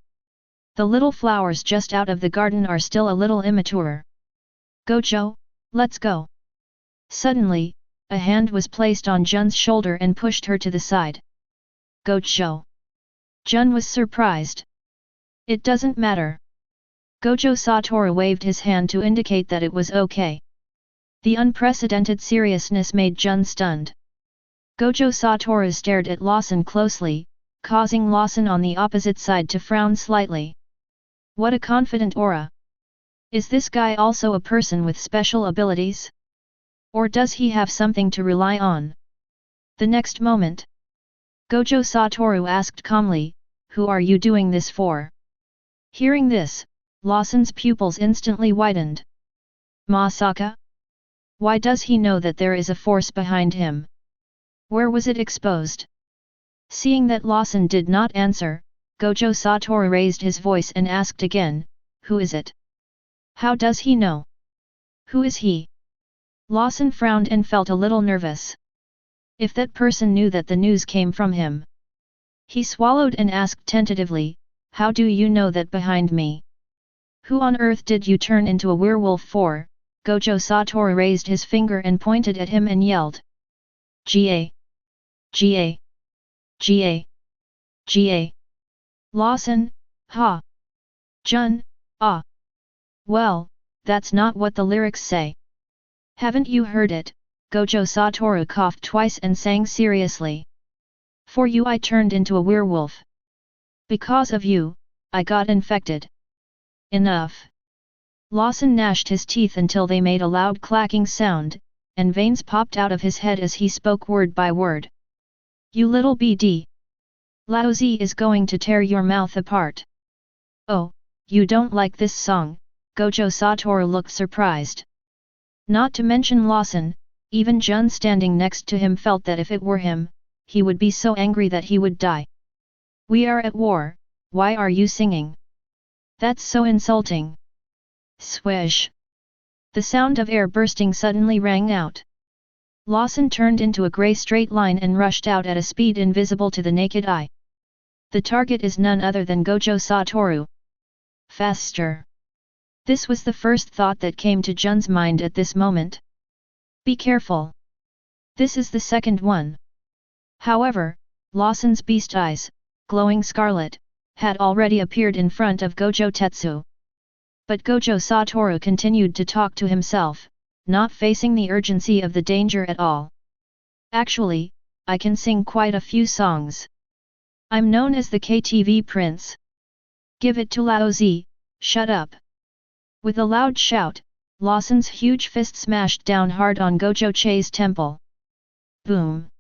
The little flowers just out of the garden are still a little immature. Gojo, let's go. Suddenly, a hand was placed on Jun's shoulder and pushed her to the side. Gojo. Jun was surprised. It doesn't matter. Gojo Toru waved his hand to indicate that it was okay. The unprecedented seriousness made Jun stunned. Gojo Toru stared at Lawson closely, causing Lawson on the opposite side to frown slightly. What a confident aura! Is this guy also a person with special abilities? Or does he have something to rely on? The next moment, Gojo Toru asked calmly, who are you doing this for? Hearing this, Lawson's pupils instantly widened. Masaka? Why does he know that there is a force behind him? Where was it exposed? Seeing that Lawson did not answer, Gojo Toru raised his voice and asked again, who is it? How does he know? Who is he? Lawson frowned and felt a little nervous. If that person knew that the news came from him. He swallowed and asked tentatively, how do you know that behind me? Who on earth did you turn into a werewolf for? Gojo Toru raised his finger and pointed at him and yelled. Ga. Ga. Ga. Ga. Lawson, ha. Jun, ah. Well, that's not what the lyrics say. Haven't you heard it? Gojo Toru coughed twice and sang seriously. For you I turned into a werewolf. Because of you, I got infected. Enough. Lawson gnashed his teeth until they made a loud clacking sound, and veins popped out of his head as he spoke word by word. You little BD. Laozi is going to tear your mouth apart. Oh, you don't like this song? Gojo Toru looked surprised. Not to mention Lawson, even Jun standing next to him felt that if it were him, he would be so angry that he would die. We are at war, why are you singing? That's so insulting. Swish! The sound of air bursting suddenly rang out. Lawson turned into a grey straight line and rushed out at a speed invisible to the naked eye. The target is none other than Gojo Toru. Faster! This was the first thought that came to Jun's mind at this moment. Be careful! This is the second one. However, Lawson's beast eyes, glowing scarlet, had already appeared in front of Gojo Tetsu. But Gojo Toru continued to talk to himself, not facing the urgency of the danger at all. Actually, I can sing quite a few songs. I'm known as the KTV Prince. Give it to Laozi, shut up. With a loud shout, Lawson's huge fist smashed down hard on Gojo Che's temple. Boom!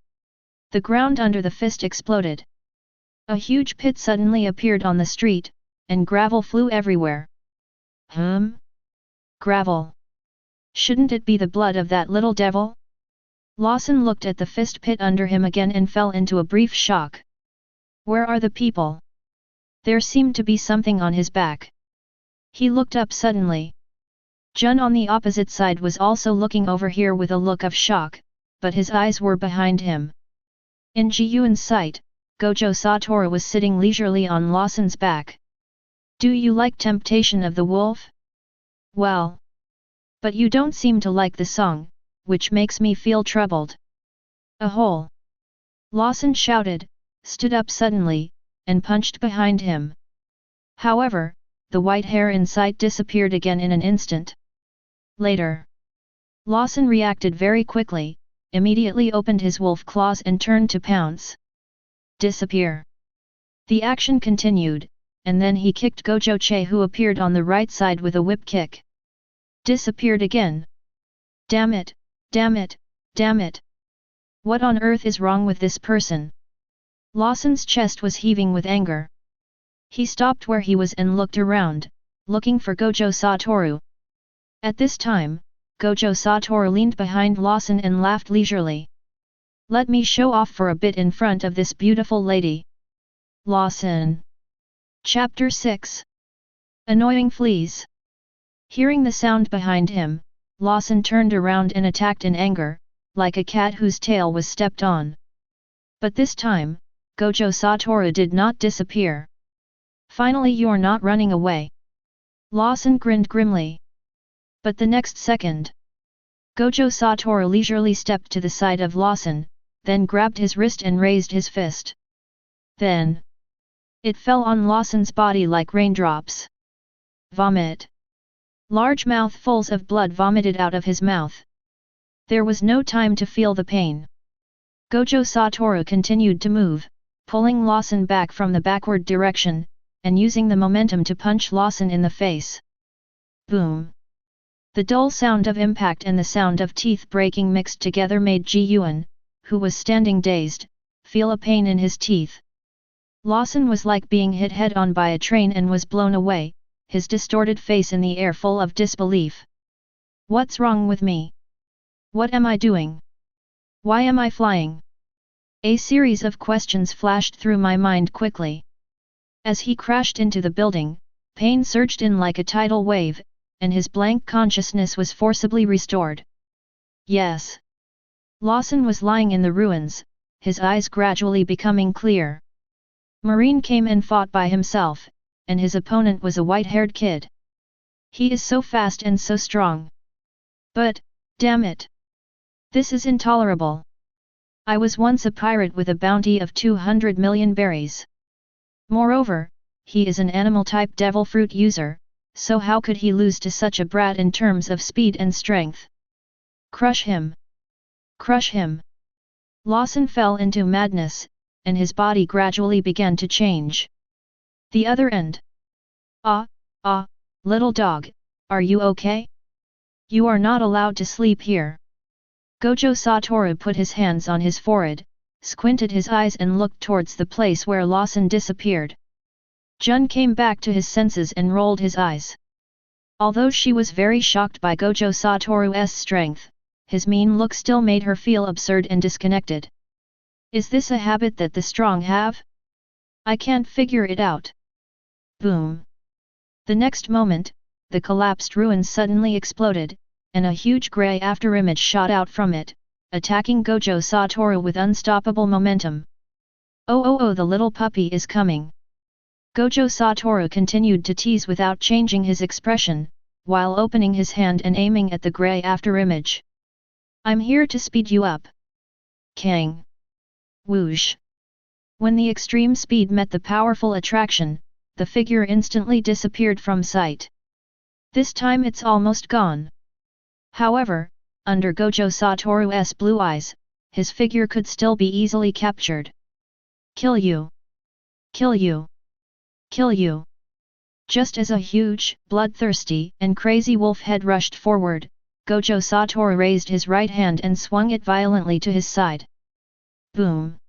The ground under the fist exploded. A huge pit suddenly appeared on the street, and gravel flew everywhere. Gravel. Shouldn't it be the blood of that little devil? Lawson looked at the fist pit under him again and fell into a brief shock. Where are the people? There seemed to be something on his back. He looked up suddenly. Jun on the opposite side was also looking over here with a look of shock, but his eyes were behind him. In Ji Yuan's sight, Gojo Toru was sitting leisurely on Lawson's back. Do you like Temptation of the Wolf? Well. But you don't seem to like the song, which makes me feel troubled. A hole! Lawson shouted, stood up suddenly, and punched behind him. However, the white hair in sight disappeared again in an instant. Later. Lawson reacted very quickly, immediately opened his wolf claws and turned to pounce. Disappear. The action continued, and then he kicked Gojo Che who appeared on the right side with a whip kick. Disappeared again. Damn it, damn it, damn it. What on earth is wrong with this person? Lawson's chest was heaving with anger. He stopped where he was and looked around, looking for Gojo Toru. At this time, Gojo Toru leaned behind Lawson and laughed leisurely. Let me show off for a bit in front of this beautiful lady. Lawson. Chapter 6. Annoying Fleas. Hearing the sound behind him, Lawson turned around and attacked in anger, like a cat whose tail was stepped on. But this time, Gojo Toru did not disappear. Finally, you're not running away. Lawson grinned grimly. But the next second, Gojo Toru leisurely stepped to the side of Lawson, then grabbed his wrist and raised his fist. Then, it fell on Lawson's body like raindrops. Vomit. Large mouthfuls of blood vomited out of his mouth. There was no time to feel the pain. Gojo Toru continued to move, pulling Lawson back from the backward direction, and using the momentum to punch Lawson in the face. Boom! The dull sound of impact and the sound of teeth breaking mixed together made Ji Yuan, who was standing dazed, feel a pain in his teeth. Lawson was like being hit head-on by a train and was blown away, his distorted face in the air full of disbelief. What's wrong with me? What am I doing? Why am I flying? A series of questions flashed through my mind quickly. As he crashed into the building, pain surged in like a tidal wave, and his blank consciousness was forcibly restored. Yes. Lawson was lying in the ruins, his eyes gradually becoming clear. Marine came and fought by himself, and his opponent was a white-haired kid. He is so fast and so strong. But, damn it! This is intolerable. I was once a pirate with a bounty of 200 million berries. Moreover, he is an animal-type devil fruit user, so how could he lose to such a brat in terms of speed and strength? Crush him! Crush him! Lawson fell into madness, and his body gradually began to change. The other end. Little dog, are you okay? You are not allowed to sleep here. Gojo Toru put his hands on his forehead, squinted his eyes and looked towards the place where Lawson disappeared. Jun came back to his senses and rolled his eyes. Although she was very shocked by Gojo Toru's strength, his mean look still made her feel absurd and disconnected. Is this a habit that the strong have? I can't figure it out. Boom. The next moment, the collapsed ruins suddenly exploded, and a huge grey afterimage shot out from it, attacking Gojo Toru with unstoppable momentum. Oh, the little puppy is coming. Gojo Toru continued to tease without changing his expression, while opening his hand and aiming at the grey afterimage. I'm here to speed you up. Kang. Whoosh. When the extreme speed met the powerful attraction, the figure instantly disappeared from sight. This time it's almost gone. However, under Gojo Toru's blue eyes, his figure could still be easily captured. Kill you! Kill you! Kill you! Just as a huge, bloodthirsty, and crazy wolf head rushed forward, Gojo Toru raised his right hand and swung it violently to his side. Boom!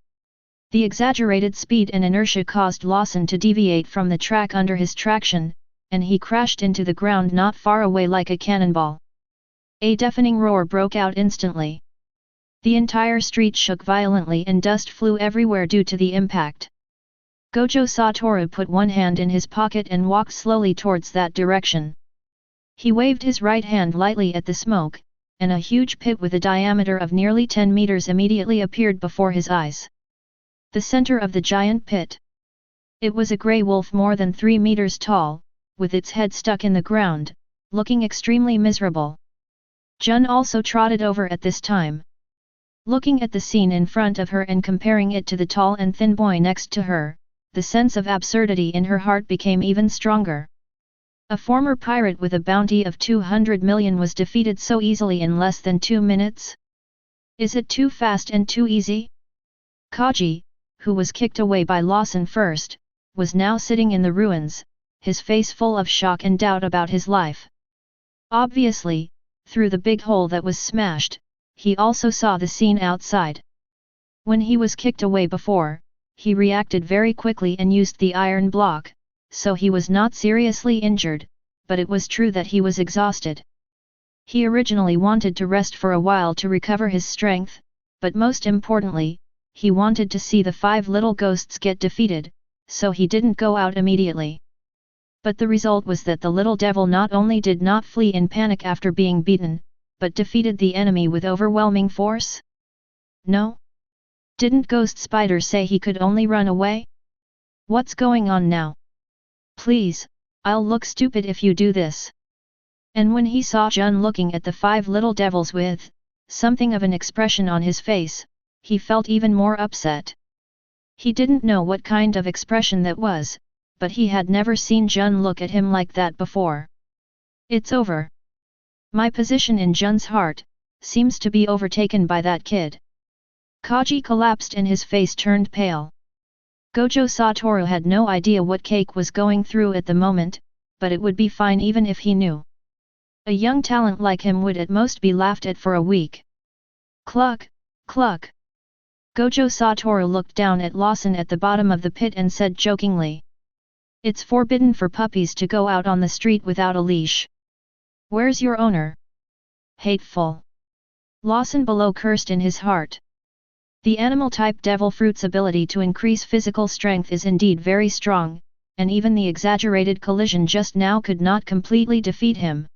The exaggerated speed and inertia caused Lawson to deviate from the track under his traction, and he crashed into the ground not far away like a cannonball. A deafening roar broke out instantly. The entire street shook violently and dust flew everywhere due to the impact. Gojo Toru put one hand in his pocket and walked slowly towards that direction. He waved his right hand lightly at the smoke, and a huge pit with a diameter of nearly 10 meters immediately appeared before his eyes. The center of the giant pit. It was a grey wolf more than 3 meters tall, with its head stuck in the ground, looking extremely miserable. Jun also trotted over at this time. Looking at the scene in front of her and comparing it to the tall and thin boy next to her, the sense of absurdity in her heart became even stronger. A former pirate with a bounty of 200 million was defeated so easily in less than 2 minutes? Is it too fast and too easy? Kaji, who was kicked away by Lawson first, was now sitting in the ruins, his face full of shock and doubt about his life. Obviously, through the big hole that was smashed, he also saw the scene outside. When he was kicked away before, he reacted very quickly and used the iron block, so he was not seriously injured, but it was true that he was exhausted. He originally wanted to rest for a while to recover his strength, but most importantly, he wanted to see the 5 little ghosts get defeated, so he didn't go out immediately. But the result was that the little devil not only did not flee in panic after being beaten, but defeated the enemy with overwhelming force? No? Didn't Ghost Spider say he could only run away? What's going on now? Please, I'll look stupid if you do this. And when he saw Jun looking at the 5 little devils with something of an expression on his face, he felt even more upset. He didn't know what kind of expression that was, but he had never seen Jun look at him like that before. It's over. My position in Jun's heart seems to be overtaken by that kid. Kaji collapsed and his face turned pale. Gojo Toru had no idea what Cake was going through at the moment, but it would be fine even if he knew. A young talent like him would at most be laughed at for a week. Cluck, cluck. Gojo Toru looked down at Lawson at the bottom of the pit and said jokingly. It's forbidden for puppies to go out on the street without a leash. Where's your owner? Hateful. Lawson below cursed in his heart. The animal-type devil fruit's ability to increase physical strength is indeed very strong, and even the exaggerated collision just now could not completely defeat him.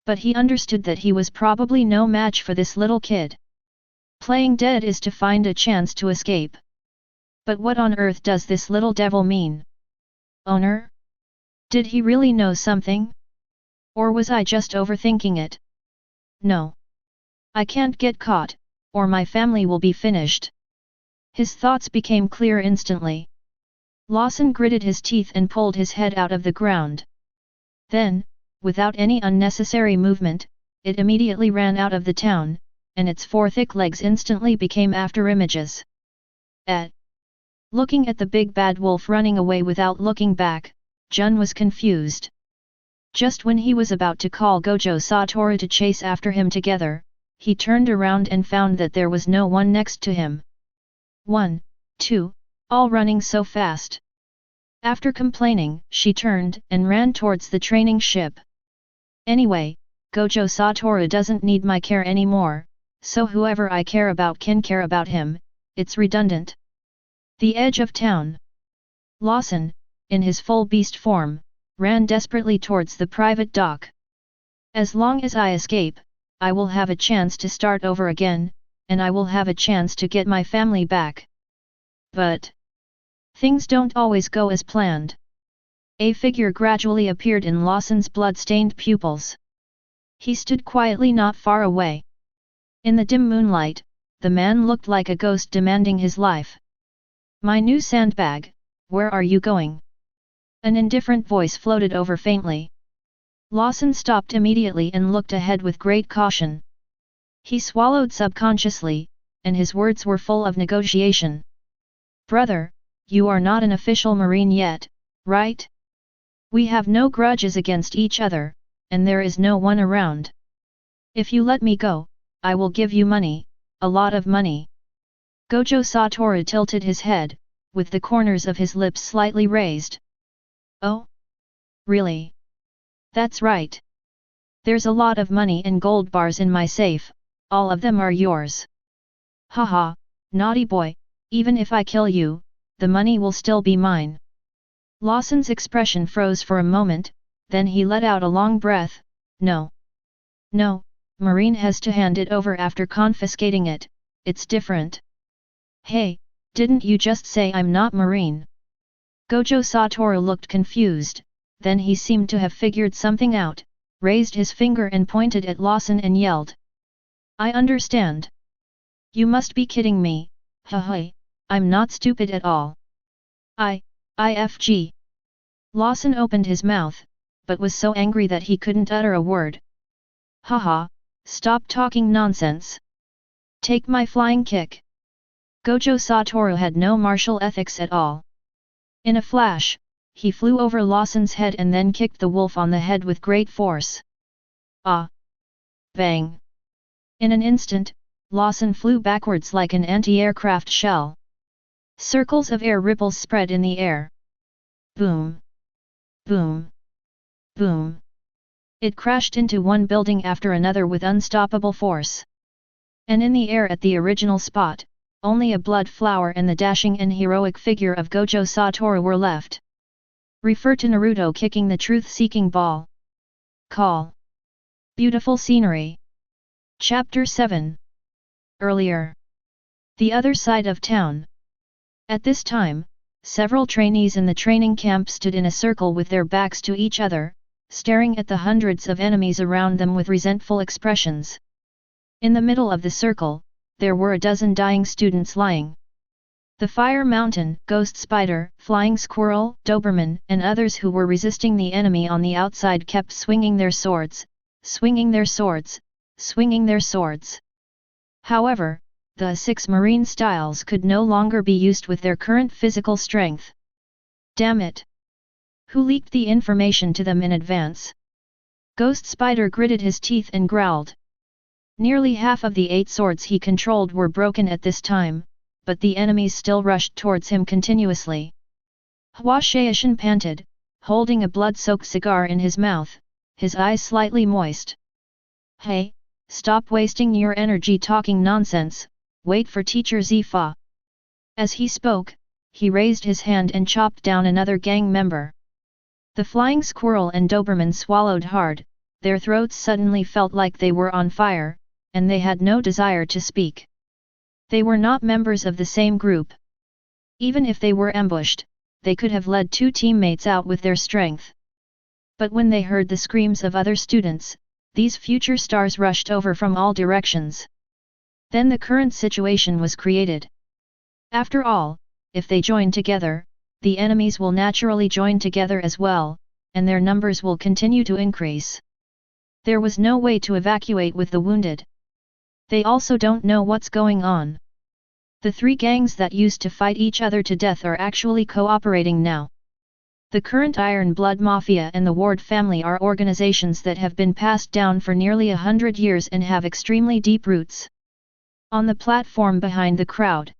But he understood that he was probably no match for this little kid. Playing dead is to find a chance to escape. But what on earth does this little devil mean? Owner? Did he really know something? Or was I just overthinking it? No. I can't get caught, or my family will be finished. His thoughts became clear instantly. Lawson gritted his teeth and pulled his head out of the ground. Then, without any unnecessary movement, it immediately ran out of the town, and its 4 thick legs instantly became afterimages. Looking at the big bad wolf running away without looking back, Jun was confused. Just when he was about to call Gojo Toru to chase after him together, he turned around and found that there was no one next to him. 1, 2, all running so fast. After complaining, she turned and ran towards the training ship. Anyway, Gojo Toru doesn't need my care anymore, so whoever I care about can care about him, it's redundant. The edge of town. Lawson, in his full beast form, ran desperately towards the private dock. As long as I escape, I will have a chance to start over again, and I will have a chance to get my family back. But things don't always go as planned. A figure gradually appeared in Lawson's blood-stained pupils. He stood quietly not far away. In the dim moonlight, the man looked like a ghost demanding his life. "My new sandbag, where are you going?" An indifferent voice floated over faintly. Lawson stopped immediately and looked ahead with great caution. He swallowed subconsciously, and his words were full of negotiation. "Brother, you are not an official Marine yet, right? We have no grudges against each other, and there is no one around. If you let me go, I will give you money, a lot of money." Gojo Toru tilted his head, with the corners of his lips slightly raised. "Oh? Really? That's right. There's a lot of money and gold bars in my safe, all of them are yours." "Haha, naughty boy, even if I kill you, the money will still be mine." Lawson's expression froze for a moment, then he let out a long breath. "No. No, Marine has to hand it over after confiscating it, it's different." "Hey, didn't you just say I'm not Marine?" Gojo Toru looked confused, then he seemed to have figured something out, raised his finger and pointed at Lawson and yelled. "I understand. You must be kidding me, haha, I'm not stupid at all. IFG. Lawson opened his mouth, but was so angry that he couldn't utter a word. "Haha, stop talking nonsense. Take my flying kick." Gojo Toru had no martial ethics at all. In a flash, he flew over Lawson's head and then kicked the wolf on the head with great force. Ah! Bang! In an instant, Lawson flew backwards like an anti-aircraft shell. Circles of air ripples spread in the air. Boom! Boom! Boom! It crashed into one building after another with unstoppable force. And in the air at the original spot, only a blood flower and the dashing and heroic figure of Gojo Toru were left. Refer to Naruto kicking the truth-seeking ball. Call. Beautiful scenery. Chapter 7. Earlier. The other side of town. At this time, several trainees in the training camp stood in a circle with their backs to each other, staring at the hundreds of enemies around them with resentful expressions. In the middle of the circle, there were a dozen dying students lying. The Fire Mountain, Ghost Spider, Flying Squirrel, Doberman, and others who were resisting the enemy on the outside kept swinging their swords, swinging their swords, swinging their swords. However, the 6 marine styles could no longer be used with their current physical strength. Damn it! Who leaked the information to them in advance? Ghost Spider gritted his teeth and growled. Nearly half of the 8 swords he controlled were broken at this time, but the enemies still rushed towards him continuously. Hua Shaishan panted, holding a blood-soaked cigar in his mouth, his eyes slightly moist. "Hey, stop wasting your energy talking nonsense, wait for Teacher Zifa." As he spoke, he raised his hand and chopped down another gang member. The Flying Squirrel and Doberman swallowed hard, their throats suddenly felt like they were on fire, and they had no desire to speak. They were not members of the same group. Even if they were ambushed, they could have led 2 teammates out with their strength. But when they heard the screams of other students, these future stars rushed over from all directions. Then the current situation was created. After all, if they join together, the enemies will naturally join together as well, and their numbers will continue to increase. There was no way to evacuate with the wounded. They also don't know what's going on. The 3 gangs that used to fight each other to death are actually cooperating now. The current Iron Blood Mafia and the Ward family are organizations that have been passed down for nearly 100 years and have extremely deep roots. On the platform behind the crowd,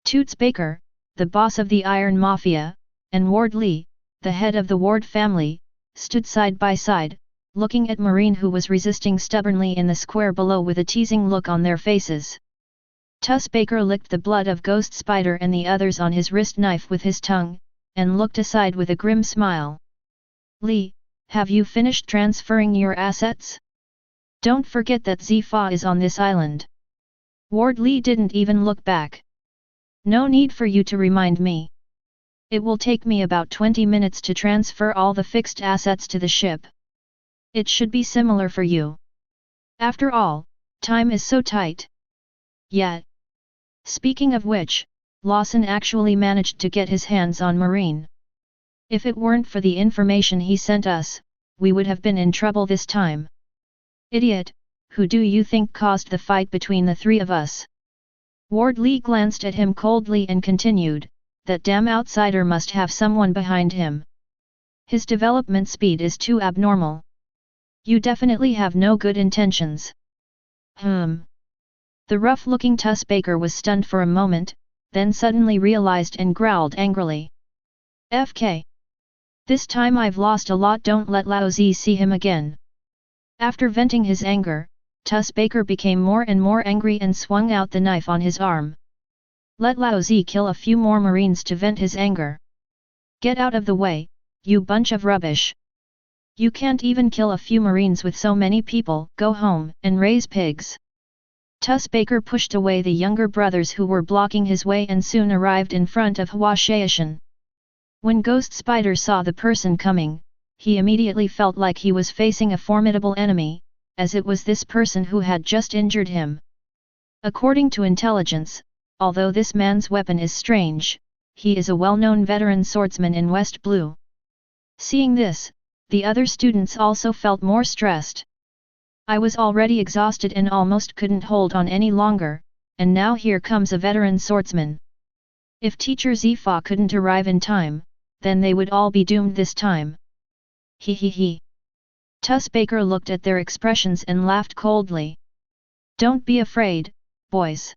Toots Baker, the boss of the Iron Mafia, and Ward Li, the head of the Ward family, stood side by side, looking at Marine, who was resisting stubbornly in the square below with a teasing look on their faces. Baker licked the blood of Ghost Spider and the others on his wrist knife with his tongue, and looked aside with a grim smile. Li, have you finished transferring your assets? Don't forget that Zifa is on this island. Ward Li didn't even look back. No need for you to remind me. It will take me about 20 minutes to transfer all the fixed assets to the ship. It should be similar for you. After all, time is so tight. Yet. Speaking of which, Lawson actually managed to get his hands on Marine. If it weren't for the information he sent us, we would have been in trouble this time. Idiot, who do you think caused the fight between the three of us? Ward Li glanced at him coldly and continued, that damn outsider must have someone behind him. His development speed is too abnormal. You definitely have no good intentions. The rough-looking Baker was stunned for a moment, then suddenly realized and growled angrily. FK. This time I've lost a lot, don't let Lao Zi see him again. After venting his anger, Baker became more and more angry and swung out the knife on his arm. Let Lao Zi kill a few more Marines to vent his anger. Get out of the way, you bunch of rubbish. You can't even kill a few Marines with so many people, go home and raise pigs. Baker pushed away the younger brothers who were blocking his way and soon arrived in front of Hua Shaishan. When Ghost Spider saw the person coming, he immediately felt like he was facing a formidable enemy, as it was this person who had just injured him. According to intelligence, although this man's weapon is strange, he is a well-known veteran swordsman in West Blue. Seeing this, the other students also felt more stressed. I was already exhausted and almost couldn't hold on any longer, and now here comes a veteran swordsman. If Teacher Zifa couldn't arrive in time, then they would all be doomed this time. He he he. Baker looked at their expressions and laughed coldly. Don't be afraid, boys.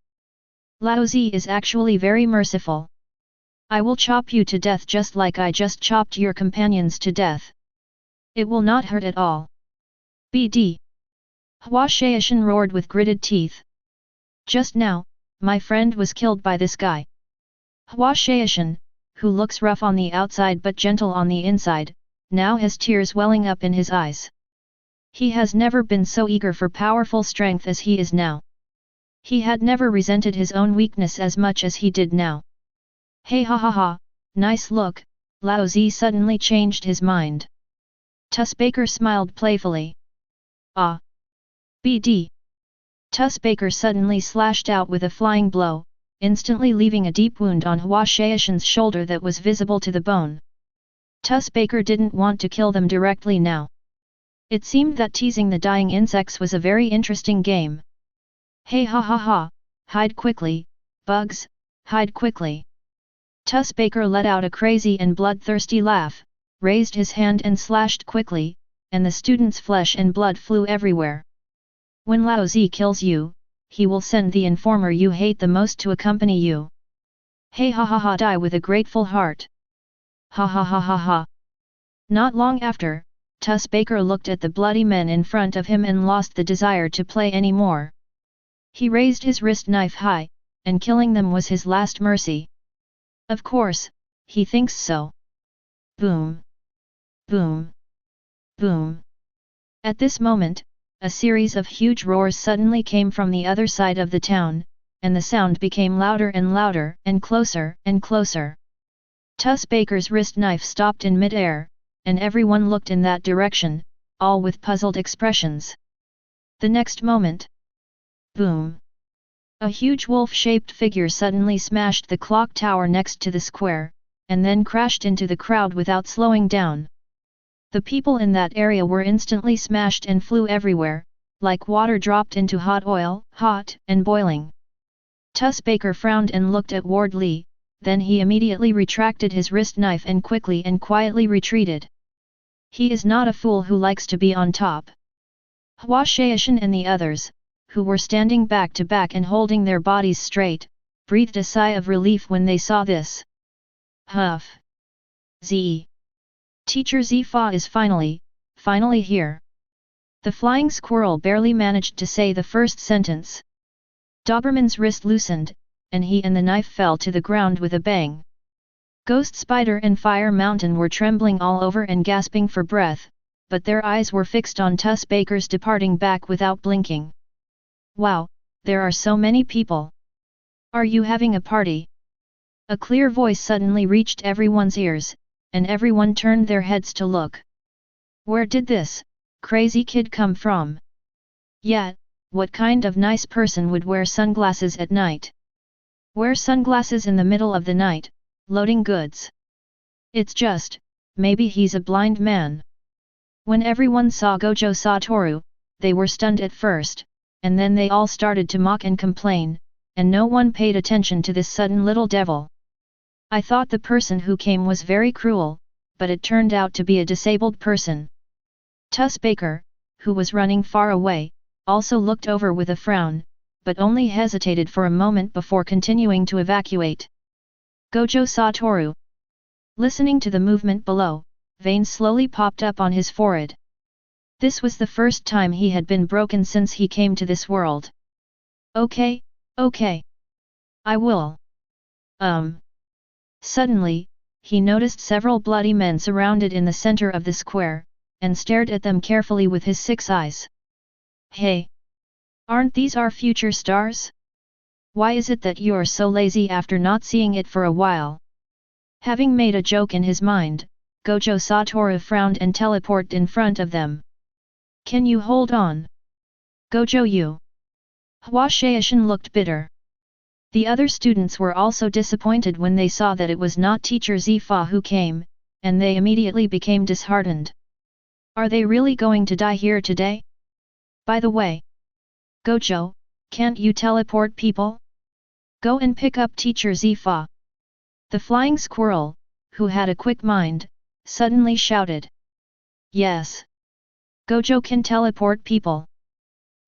Lao Zi is actually very merciful. I will chop you to death just like I just chopped your companions to death. It will not hurt at all. BD. Hua Shaishan roared with gritted teeth. Just now, my friend was killed by this guy. Hua Shaishan, who looks rough on the outside but gentle on the inside, now has tears welling up in his eyes. He has never been so eager for powerful strength as he is now. He had never resented his own weakness as much as he did now. Hey ha ha ha, nice look, Lao Zi suddenly changed his mind. Baker smiled playfully. Ah! BD. Baker suddenly slashed out with a flying blow, instantly leaving a deep wound on Hua Shaishan's shoulder that was visible to the bone. Baker didn't want to kill them directly now. It seemed that teasing the dying insects was a very interesting game. Hey ha ha ha, hide quickly, bugs, hide quickly. Baker let out a crazy and bloodthirsty laugh, raised his hand and slashed quickly, and the student's flesh and blood flew everywhere. When Lao Zi kills you, he will send the informer you hate the most to accompany you. Hey ha ha ha, die with a grateful heart. Ha ha ha ha ha. Not long after, Baker looked at the bloody men in front of him and lost the desire to play any more. He raised his wrist knife high, and killing them was his last mercy. Of course, he thinks so. Boom. Boom. Boom. At this moment, a series of huge roars suddenly came from the other side of the town, and the sound became louder and louder and closer and closer. Baker's wrist knife stopped in mid-air, and everyone looked in that direction, all with puzzled expressions. The next moment. Boom! A huge wolf-shaped figure suddenly smashed the clock tower next to the square, and then crashed into the crowd without slowing down. The people in that area were instantly smashed and flew everywhere, like water dropped into hot oil, hot and boiling. Baker frowned and looked at Ward Li, then he immediately retracted his wrist knife and quickly and quietly retreated. He is not a fool who likes to be on top. Hua Shaishan and the others, who were standing back to back and holding their bodies straight, breathed a sigh of relief when they saw this. Huff! Z. Teacher Zifa is finally here. The flying squirrel barely managed to say the first sentence. Doberman's wrist loosened, and he and the knife fell to the ground with a bang. Ghost Spider and Fire Mountain were trembling all over and gasping for breath, but their eyes were fixed on Tuss Baker's departing back without blinking. Wow, there are so many people. Are you having a party? A clear voice suddenly reached everyone's ears, and everyone turned their heads to look. Where did this crazy kid come from? Yeah, what kind of nice person would wear sunglasses at night? Wear sunglasses in the middle of the night, loading goods. It's just, maybe he's a blind man. When everyone saw Gojo Toru, they were stunned at first, and then they all started to mock and complain, and no one paid attention to this sudden little devil. I thought the person who came was very cruel, but it turned out to be a disabled person. Tuss Baker, who was running far away, also looked over with a frown, but only hesitated for a moment before continuing to evacuate. Gojo Toru. Listening to the movement below, veins slowly popped up on his forehead. This was the first time he had been broken since he came to this world. Okay. I will. Suddenly, he noticed several bloody men surrounded in the center of the square, and stared at them carefully with his 6 eyes. Hey! Aren't these our future stars? Why is it that you're so lazy after not seeing it for a while? Having made a joke in his mind, Gojo Toru frowned and teleported in front of them. Can you hold on? Gojo you. Hua Shaishan looked bitter. The other students were also disappointed when they saw that it was not Teacher Zifa who came, and they immediately became disheartened. Are they really going to die here today? By the way, Gojo, can't you teleport people? Go and pick up Teacher Zifa. The flying squirrel, who had a quick mind, suddenly shouted. Yes. Gojo can teleport people.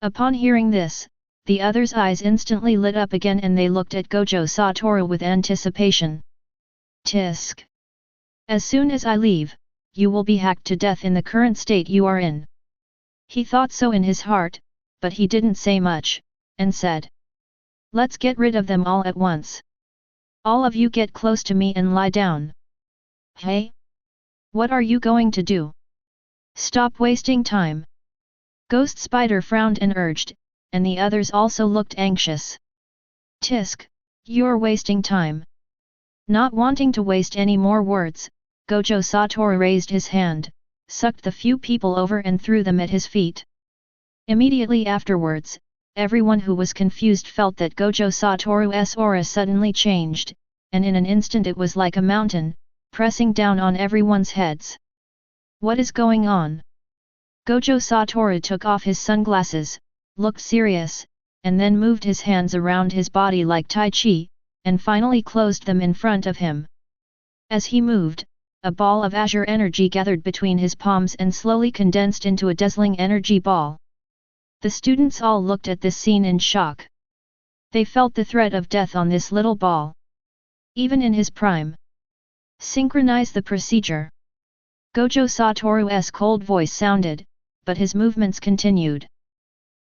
Upon hearing this, the others' eyes instantly lit up again and they looked at Gojo Toru with anticipation. Tisk. As soon as I leave, you will be hacked to death in the current state you are in. He thought so in his heart, but he didn't say much, and said. Let's get rid of them all at once. All of you get close to me and lie down. Hey? What are you going to do? Stop wasting time. Ghost Spider frowned and urged, and the others also looked anxious. Tisk, you're wasting time. Not wanting to waste any more words, Gojo Toru raised his hand, sucked the few people over and threw them at his feet. Immediately afterwards, everyone who was confused felt that Gojo Toru's aura suddenly changed, and in an instant it was like a mountain, pressing down on everyone's heads. What is going on? Gojo Toru took off his sunglasses, looked serious, and then moved his hands around his body like Tai Chi, and finally closed them in front of him. As he moved, a ball of azure energy gathered between his palms and slowly condensed into a dazzling energy ball. The students all looked at this scene in shock. They felt the threat of death on this little ball. Even in his prime. Synchronize the procedure. Gojo Toru's cold voice sounded, but his movements continued.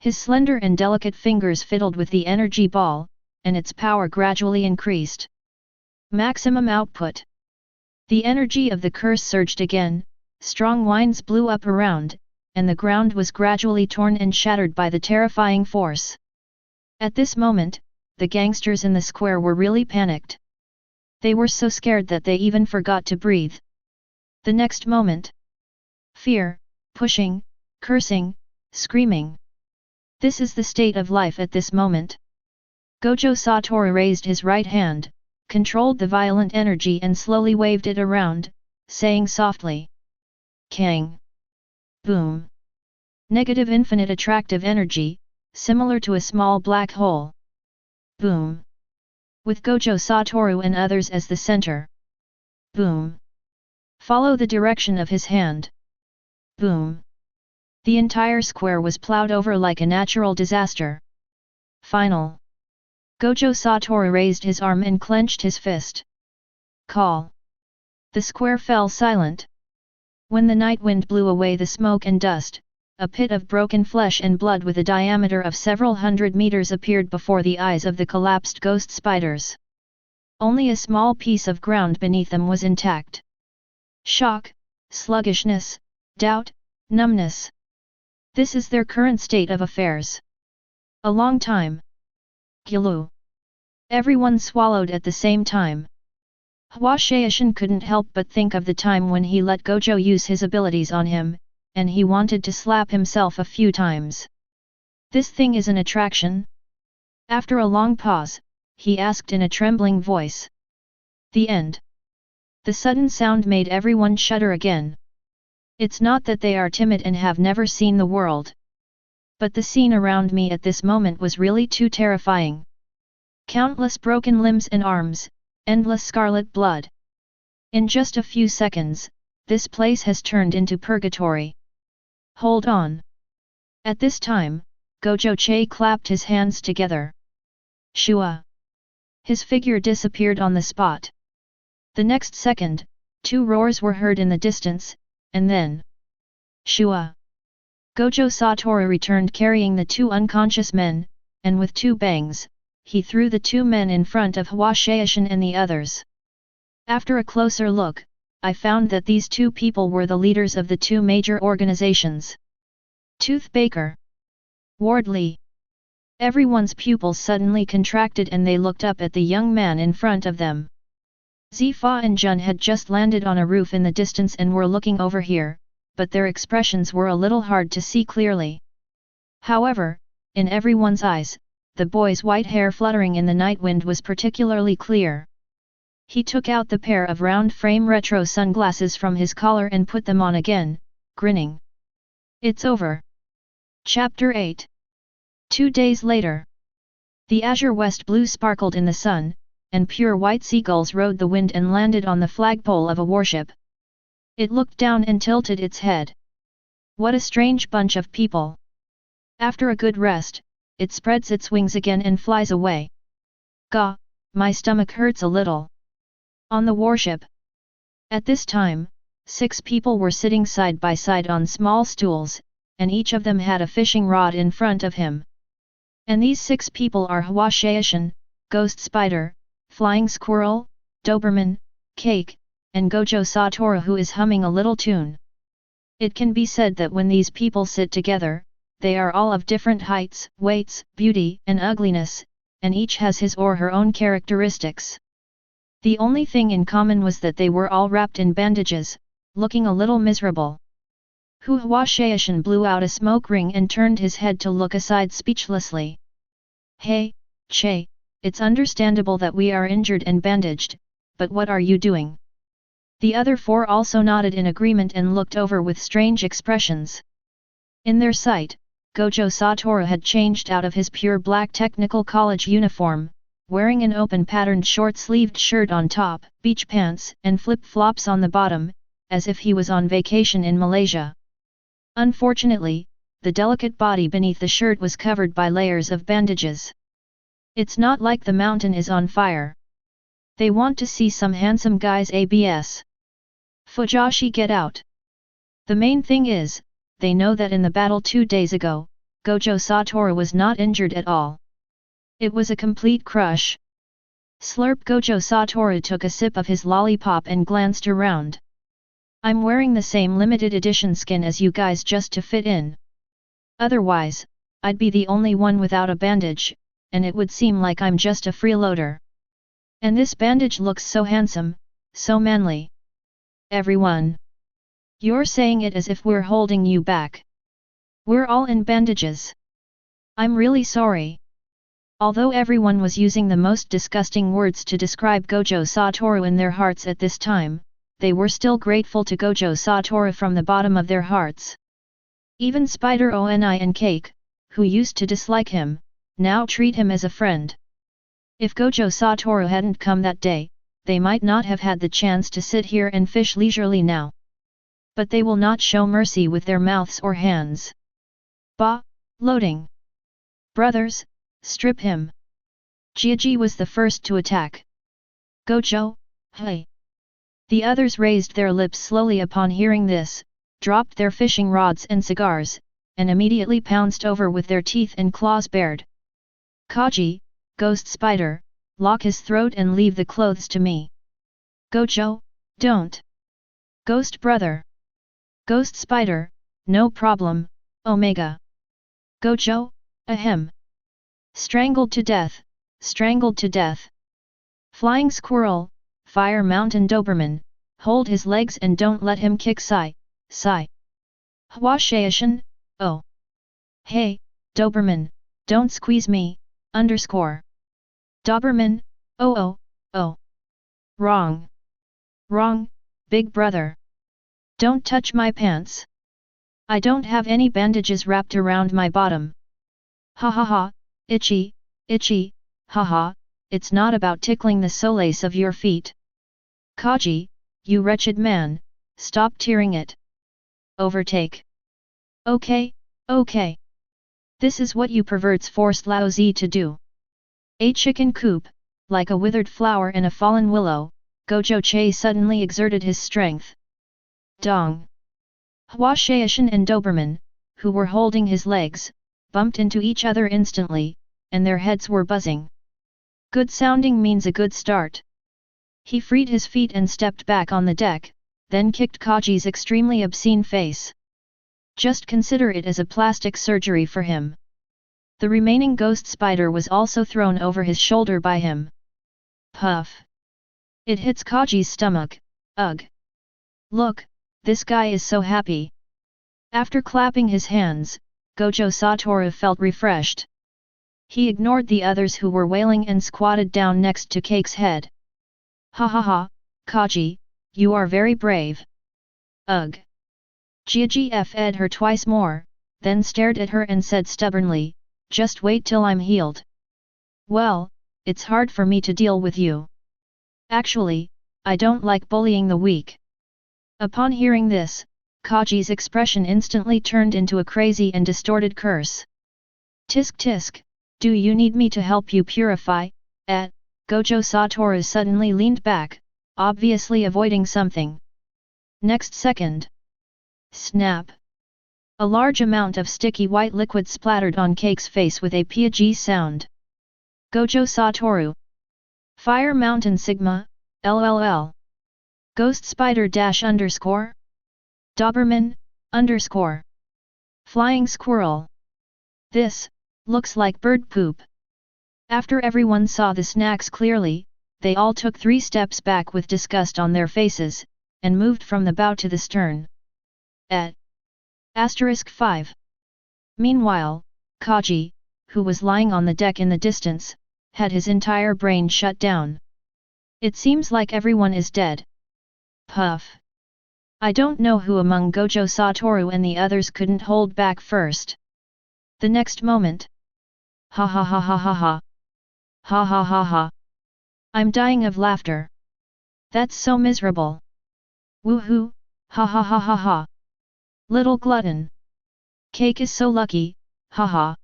His slender and delicate fingers fiddled with the energy ball, and its power gradually increased. Maximum output. The energy of the curse surged again, strong winds blew up around, and the ground was gradually torn and shattered by the terrifying force. At this moment, the gangsters in the square were really panicked. They were so scared that they even forgot to breathe. The next moment. Fear, pushing, cursing, screaming. This is the state of life at this moment. Gojo Toru raised his right hand, controlled the violent energy and slowly waved it around, saying softly. Kang. Boom. Negative infinite attractive energy, similar to a small black hole. Boom. With Gojo Toru and others as the center. Boom. Follow the direction of his hand. Boom. The entire square was plowed over like a natural disaster. Final. Gojo Toru raised his arm and clenched his fist. Call. The square fell silent. When the night wind blew away the smoke and dust, a pit of broken flesh and blood with a diameter of several hundred meters appeared before the eyes of the collapsed ghost spiders. Only a small piece of ground beneath them was intact. Shock, sluggishness, doubt, numbness. This is their current state of affairs. A long time. Gilu. Everyone swallowed at the same time. Hua Shaishan couldn't help but think of the time when he let Gojo use his abilities on him, and he wanted to slap himself a few times. This thing is an attraction? After a long pause, he asked in a trembling voice. The end. The sudden sound made everyone shudder again. It's not that they are timid and have never seen the world. But the scene around me at this moment was really too terrifying. Countless broken limbs and arms, endless scarlet blood. In just a few seconds, this place has turned into purgatory. Hold on. At this time, Gojo Che clapped his hands together. Shua. His figure disappeared on the spot. The next second, two roars were heard in the distance, and then... Shua. Gojo Toru returned carrying the two unconscious men, and with two bangs, he threw the two men in front of Hua Shaishan and the others. After a closer look, I found that these two people were the leaders of the two major organizations. Tooth Baker. Wardley. Everyone's pupils suddenly contracted and they looked up at the young man in front of them. Zifa and Jun had just landed on a roof in the distance and were looking over here, but their expressions were a little hard to see clearly. However, in everyone's eyes, the boy's white hair fluttering in the night wind was particularly clear. He took out the pair of round-frame retro sunglasses from his collar and put them on again, grinning. It's over. Chapter 8. 2 days later. The azure west blue sparkled in the sun, and pure white seagulls rode the wind and landed on the flagpole of a warship. It looked down and tilted its head. What a strange bunch of people. After a good rest, it spreads its wings again and flies away. Gah, my stomach hurts a little. On the warship. At this time, 6 people were sitting side by side on small stools, and each of them had a fishing rod in front of him. And these 6 people are Hua Shaishan, Ghost Spider, Flying Squirrel, Doberman, Cake, and Gojo Toru who is humming a little tune. It can be said that when these people sit together, they are all of different heights, weights, beauty, and ugliness, and each has his or her own characteristics. The only thing in common was that they were all wrapped in bandages, looking a little miserable. Hua Shaishan blew out a smoke ring and turned his head to look aside speechlessly. Hey, Che, it's understandable that we are injured and bandaged, but what are you doing? The other 4 also nodded in agreement and looked over with strange expressions. In their sight, Gojo Toru had changed out of his pure black technical college uniform, wearing an open patterned short-sleeved shirt on top, beach pants and flip-flops on the bottom, as if he was on vacation in Malaysia. Unfortunately, the delicate body beneath the shirt was covered by layers of bandages. It's not like the mountain is on fire. They want to see some handsome guys abs. Fujoshi, get out. The main thing is, they know that in the battle 2 days ago, Gojo Toru was not injured at all. It was a complete crush. Slurp. Gojo Toru took a sip of his lollipop and glanced around. I'm wearing the same limited edition skin as you guys just to fit in. Otherwise, I'd be the only one without a bandage, and it would seem like I'm just a freeloader. And this bandage looks so handsome, so manly. Everyone. You're saying it as if we're holding you back. We're all in bandages. I'm really sorry. Although everyone was using the most disgusting words to describe Gojo Toru in their hearts at this time, they were still grateful to Gojo Toru from the bottom of their hearts. Even Spider Oni and Cake, who used to dislike him, now treat him as a friend. If Gojo Toru hadn't come that day, they might not have had the chance to sit here and fish leisurely now. But they will not show mercy with their mouths or hands. Bah, loading. Brothers, strip him. Jiaji was the first to attack. Gojo, hey. The others raised their lips slowly upon hearing this, dropped their fishing rods and cigars, and immediately pounced over with their teeth and claws bared. Kaji, ghost spider, lock his throat and leave the clothes to me. Gojo, don't. Ghost brother. Ghost spider, no problem, Omega. Gojo, ahem. Strangled to death, strangled to death. Flying squirrel, fire mountain Doberman, hold his legs and don't let him kick Sai. Hwashaishan, oh. Hey, Doberman, don't squeeze me, underscore. Doberman, oh. Wrong. Wrong, big brother. Don't touch my pants. I don't have any bandages wrapped around my bottom. Ha ha ha, itchy, haha, it's not about tickling the soles of your feet. Kaji, you wretched man, stop tearing it. Overtake. Okay. This is what you perverts forced Lao Zi to do. A chicken coop, like a withered flower in a fallen willow, Gojo Che suddenly exerted his strength. Dong. Hwashaishan and Doberman, who were holding his legs, bumped into each other instantly, and their heads were buzzing. Good sounding means a good start. He freed his feet and stepped back on the deck, then kicked Kaji's extremely obscene face. Just consider it as a plastic surgery for him. The remaining ghost spider was also thrown over his shoulder by him. Puff. It hits Kaji's stomach, ugh. Look, this guy is so happy. After clapping his hands, Gojo Toru felt refreshed. He ignored the others who were wailing and squatted down next to Cake's head. Ha ha ha, Kaji, you are very brave. Ugh. Jiagf ed her twice more, then stared at her and said stubbornly, just wait till I'm healed. Well, it's hard for me to deal with you. Actually, I don't like bullying the weak. Upon hearing this, Kaji's expression instantly turned into a crazy and distorted curse. Tisk, do you need me to help you purify? Gojo Toru suddenly leaned back, obviously avoiding something. Next second. Snap. A large amount of sticky white liquid splattered on Cake's face with a PG sound. Gojo Toru. Fire Mountain Sigma, LLL. Ghost Spider _. Doberman, _. Flying Squirrel. This, looks like bird poop. After everyone saw the snacks clearly, they all took 3 steps back with disgust on their faces, and moved from the bow to the stern. *5. Meanwhile, Kaji, who was lying on the deck in the distance, had his entire brain shut down. It seems like everyone is dead. Puff. I don't know who among Gojo Toru and the others couldn't hold back first. The next moment. Ha ha ha ha ha ha. Ha ha ha ha. I'm dying of laughter. That's so miserable. Woohoo, ha ha ha ha ha. Little glutton. Cake is so lucky, haha.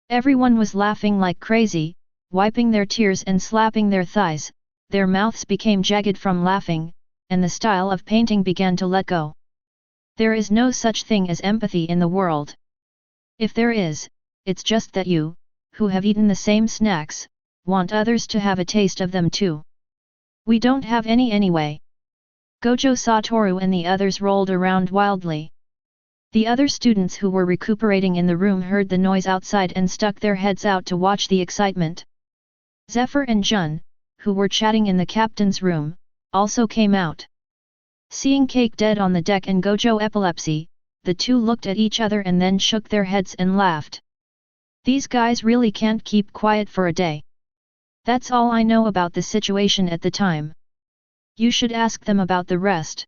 Everyone was laughing like crazy, wiping their tears and slapping their thighs, their mouths became jagged from laughing, and the style of painting began to let go. There is no such thing as empathy in the world. If there is, it's just that you, who have eaten the same snacks, want others to have a taste of them too. We don't have any anyway. Gojo Toru and the others rolled around wildly. The other students who were recuperating in the room heard the noise outside and stuck their heads out to watch the excitement. Zephyr and Jun, who were chatting in the captain's room, also came out. Seeing Cake dead on the deck and Gojo epilepsy, the two looked at each other and then shook their heads and laughed. These guys really can't keep quiet for a day. That's all I know about the situation at the time. You should ask them about the rest.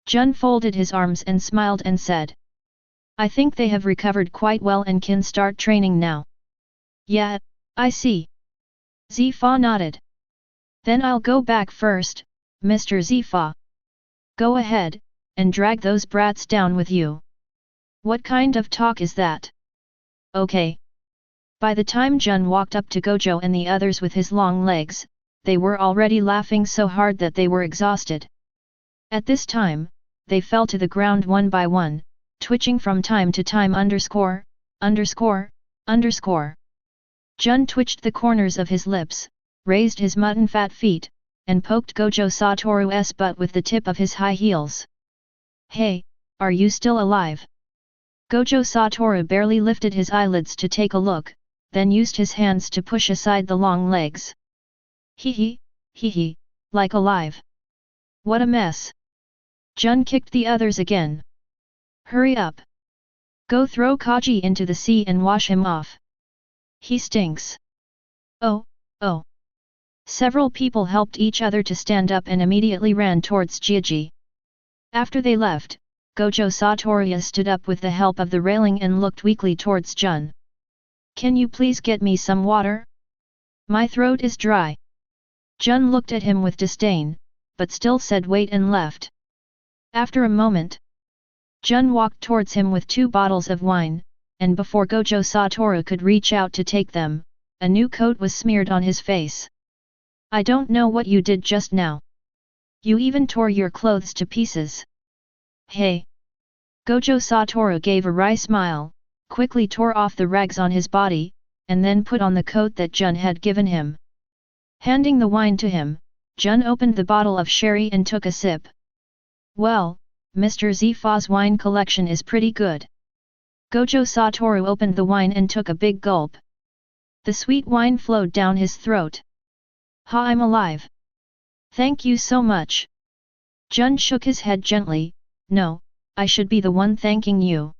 Jun folded his arms and smiled and said. I think they have recovered quite well and can start training now. Yeah, I see. Zifa nodded. Then I'll go back first, Mr. Zifa. Go ahead, and drag those brats down with you. What kind of talk is that? Okay. By the time Jun walked up to Gojo and the others with his long legs, they were already laughing so hard that they were exhausted. At this time, they fell to the ground one by one, twitching from time to time underscore. Jun twitched the corners of his lips, raised his mutton fat feet, and poked Gojo Toru's butt with the tip of his high heels. Hey, are you still alive? Gojo Toru barely lifted his eyelids to take a look, then used his hands to push aside the long legs. Hee hee, like alive. What a mess. Jun kicked the others again. Hurry up. Go throw Kaji into the sea and wash him off. He stinks. Oh. Several people helped each other to stand up and immediately ran towards Jiji. After they left, Gojo Toru stood up with the help of the railing and looked weakly towards Jun. Can you please get me some water? My throat is dry. Jun looked at him with disdain, but still said wait and left. After a moment, Jun walked towards him with 2 bottles of wine, and before Gojo Toru could reach out to take them, a new coat was smeared on his face. I don't know what you did just now. You even tore your clothes to pieces. Hey! Gojo Toru gave a wry smile, quickly tore off the rags on his body, and then put on the coat that Jun had given him. Handing the wine to him, Jun opened the bottle of sherry and took a sip. Well, Mr. Zifa's wine collection is pretty good. Gojo Toru opened the wine and took a big gulp. The sweet wine flowed down his throat. Ha, I'm alive. Thank you so much. Jun shook his head gently. No, I should be the one thanking you.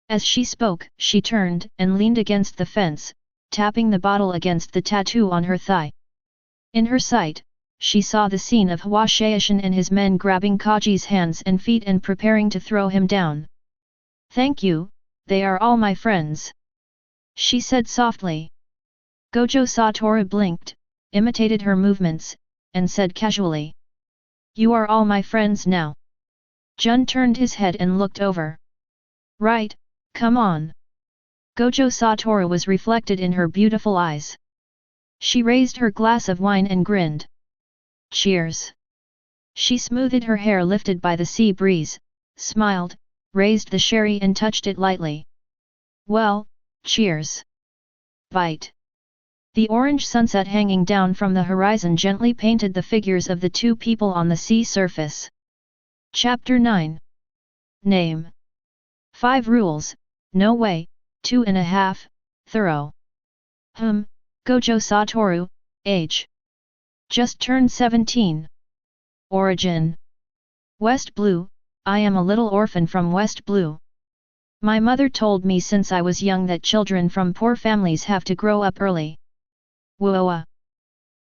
As she spoke, she turned and leaned against the fence, tapping the bottle against the tattoo on her thigh. In her sight, she saw the scene of Hua Shaishan and his men grabbing Kaji's hands and feet and preparing to throw him down. Thank you, they are all my friends. She said softly. Gojo Toru blinked, imitated her movements, and said casually. You are all my friends now. Jun turned his head and looked over. Right, come on. Gojo Toru was reflected in her beautiful eyes. She raised her glass of wine and grinned. Cheers. She smoothed her hair lifted by the sea breeze, smiled, raised the sherry and touched it lightly. Well, cheers. Bite. The orange sunset hanging down from the horizon gently painted the figures of the 2 people on the sea surface. Chapter 9. Name. 5 rules, no way, 2.5, thorough. Gojo Toru, age. Just turned 17. Origin. West Blue, I am a little orphan from West Blue. My mother told me since I was young that children from poor families have to grow up early. Whoa.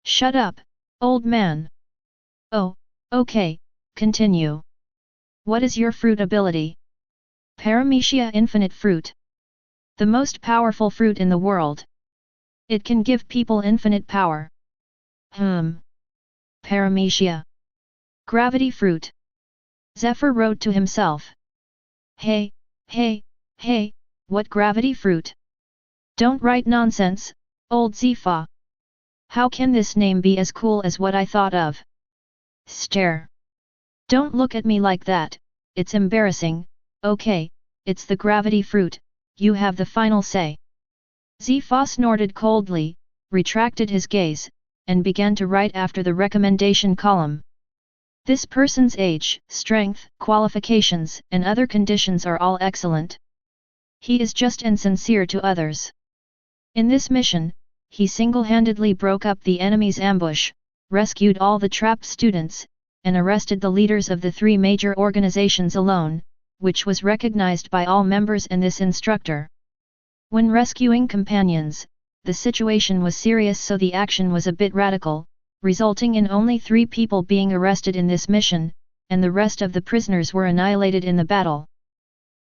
Shut up, old man. Oh, okay, continue. What is your fruit ability? Paramecia infinite fruit. The most powerful fruit in the world. It can give people infinite power. Paramecia. Gravity fruit. Zephyr wrote to himself. Hey, what gravity fruit? Don't write nonsense, old Zifa. How can this name be as cool as what I thought of? Stare. Don't look at me like that, it's embarrassing. Okay, it's the gravity fruit, you have the final say. Zifa snorted coldly, retracted his gaze, and began to write after the recommendation column. This person's age, strength, qualifications, and other conditions are all excellent. He is just and sincere to others. In this mission, he single-handedly broke up the enemy's ambush, rescued all the trapped students, and arrested the leaders of the 3 major organizations alone, which was recognized by all members and this instructor. When rescuing companions, the situation was serious, so the action was a bit radical, resulting in only 3 people being arrested in this mission, and the rest of the prisoners were annihilated in the battle.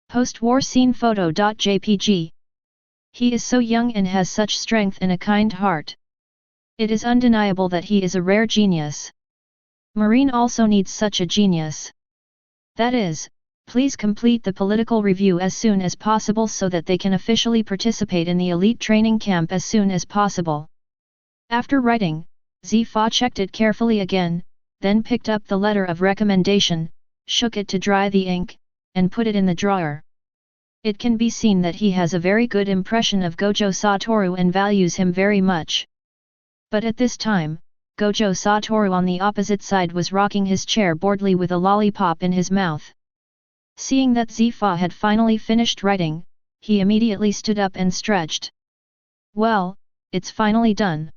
Post-war scene photo.jpg. He is so young and has such strength and a kind heart. It is undeniable that he is a rare genius. Marine also needs such a genius. That is, please complete the political review as soon as possible so that they can officially participate in the elite training camp as soon as possible. After writing, Zifa checked it carefully again, then picked up the letter of recommendation, shook it to dry the ink, and put it in the drawer. It can be seen that he has a very good impression of Gojo Toru and values him very much. But at this time, Gojo Toru on the opposite side was rocking his chair boredly with a lollipop in his mouth. Seeing that Zifa had finally finished writing, he immediately stood up and stretched. Well, it's finally done.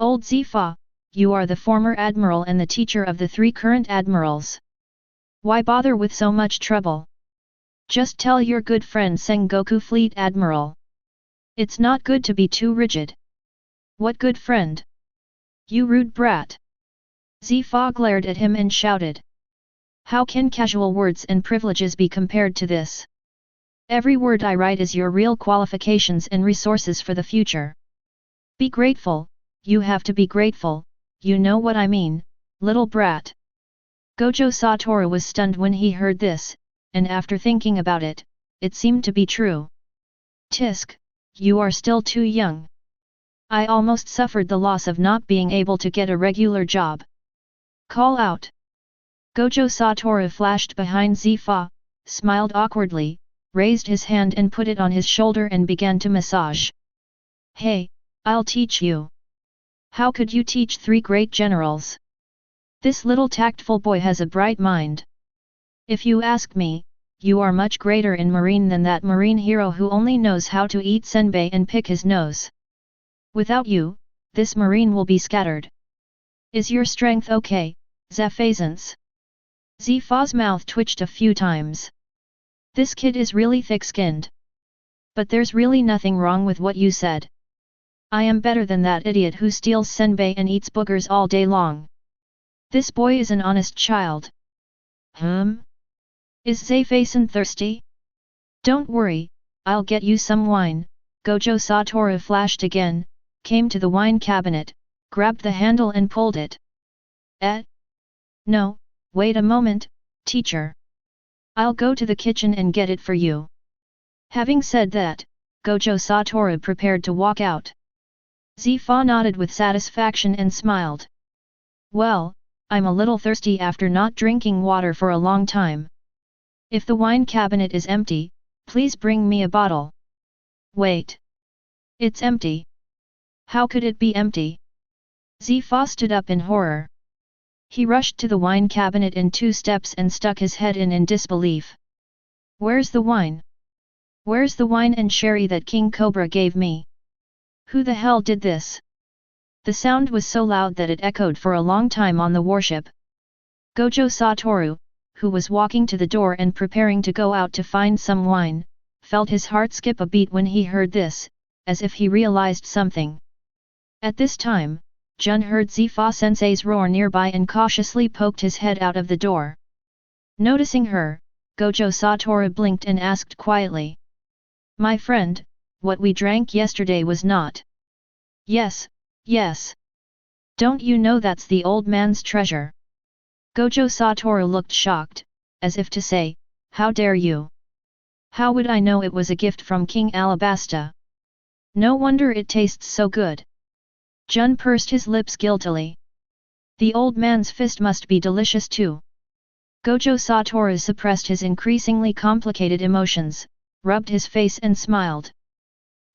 Old Zifa, you are the former admiral and the teacher of the 3 current admirals. Why bother with so much trouble? Just tell your good friend Sengoku Fleet Admiral. It's not good to be too rigid. What good friend? You rude brat! Zifa glared at him and shouted. How can casual words and privileges be compared to this? Every word I write is your real qualifications and resources for the future. Be grateful, you have to be grateful, you know what I mean, little brat. Gojo Toru was stunned when he heard this, and after thinking about it, it seemed to be true. Tisk, you are still too young. I almost suffered the loss of not being able to get a regular job. Call out. Gojo Toru flashed behind Zifa, smiled awkwardly, raised his hand and put it on his shoulder and began to massage. Hey, I'll teach you. How could you teach 3 great generals? This little tactful boy has a bright mind. If you ask me, you are much greater in marine than that marine hero who only knows how to eat senbei and pick his nose. Without you, this marine will be scattered. Is your strength okay, Zephazance? Zifa's mouth twitched a few times. This kid is really thick-skinned. But there's really nothing wrong with what you said. I am better than that idiot who steals senbei and eats boogers all day long. This boy is an honest child. Is Zephazan thirsty? Don't worry, I'll get you some wine. Gojo Toru flashed again, came to the wine cabinet, grabbed the handle and pulled it. No, wait a moment, teacher. I'll go to the kitchen and get it for you. Having said that, Gojo Toru prepared to walk out. Zifa nodded with satisfaction and smiled. Well, I'm a little thirsty after not drinking water for a long time. If the wine cabinet is empty, please bring me a bottle. Wait. It's empty. How could it be empty? Zifa stood up in horror. He rushed to the wine cabinet in 2 steps and stuck his head in disbelief. Where's the wine? Where's the wine and sherry that King Cobra gave me? Who the hell did this? The sound was so loud that it echoed for a long time on the warship. Gojo Toru, who was walking to the door and preparing to go out to find some wine, felt his heart skip a beat when he heard this, as if he realized something. At this time, Jun heard Zifa-sensei's roar nearby and cautiously poked his head out of the door. Noticing her, Gojo Toru blinked and asked quietly. My friend, what we drank yesterday was not. Yes, yes. Don't you know that's the old man's treasure? Gojo Toru looked shocked, as if to say, how dare you? How would I know it was a gift from King Alabasta? No wonder it tastes so good. Jun pursed his lips guiltily. The old man's fist must be delicious too. Gojo Toru suppressed his increasingly complicated emotions, rubbed his face and smiled.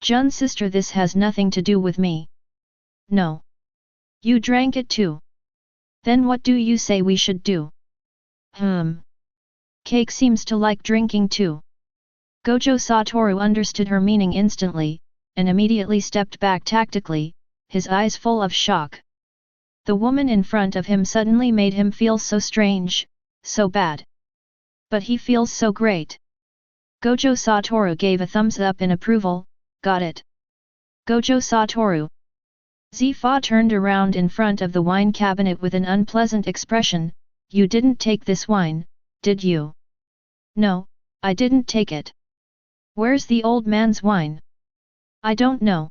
Jun's sister, this has nothing to do with me. No. You drank it too. Then what do you say we should do? Cake seems to like drinking too. Gojo Toru understood her meaning instantly, and immediately stepped back tactically, his eyes full of shock. The woman in front of him suddenly made him feel so strange, so bad. But he feels so great. Gojo Toru gave a thumbs up in approval, got it. Gojo Toru. Zifa turned around in front of the wine cabinet with an unpleasant expression. You didn't take this wine, did you? No, I didn't take it. Where's the old man's wine? I don't know.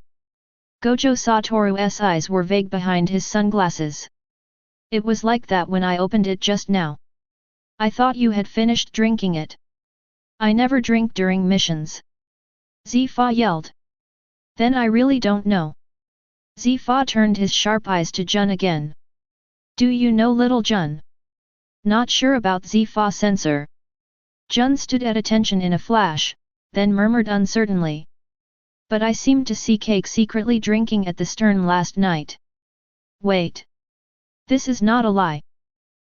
Gojo Toru's eyes were vague behind his sunglasses. It was like that when I opened it just now. I thought you had finished drinking it. I never drink during missions. Zifa yelled. Then I really don't know. Zifa turned his sharp eyes to Jun again. Do you know little Jun? Not sure about Zifa sensor. Jun stood at attention in a flash, then murmured uncertainly. But I seemed to see Cake secretly drinking at the stern last night. Wait. This is not a lie.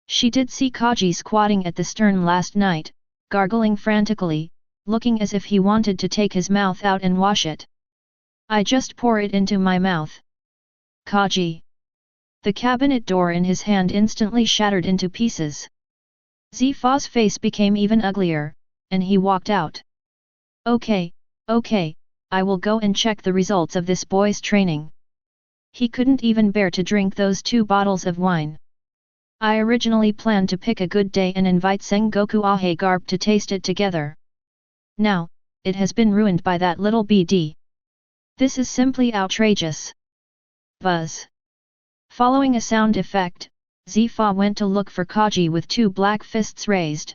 She did see Kaji squatting at the stern last night, gargling frantically, looking as if he wanted to take his mouth out and wash it. I just pour it into my mouth. Kaji. The cabinet door in his hand instantly shattered into pieces. Zifa's face became even uglier, and he walked out. Okay, I will go and check the results of this boy's training. He couldn't even bear to drink those 2 bottles of wine. I originally planned to pick a good day and invite Sengoku Ahe to taste it together. Now, it has been ruined by that little BD. This is simply outrageous. Buzz. Following a sound effect, Zifa went to look for Kaji with 2 black fists raised.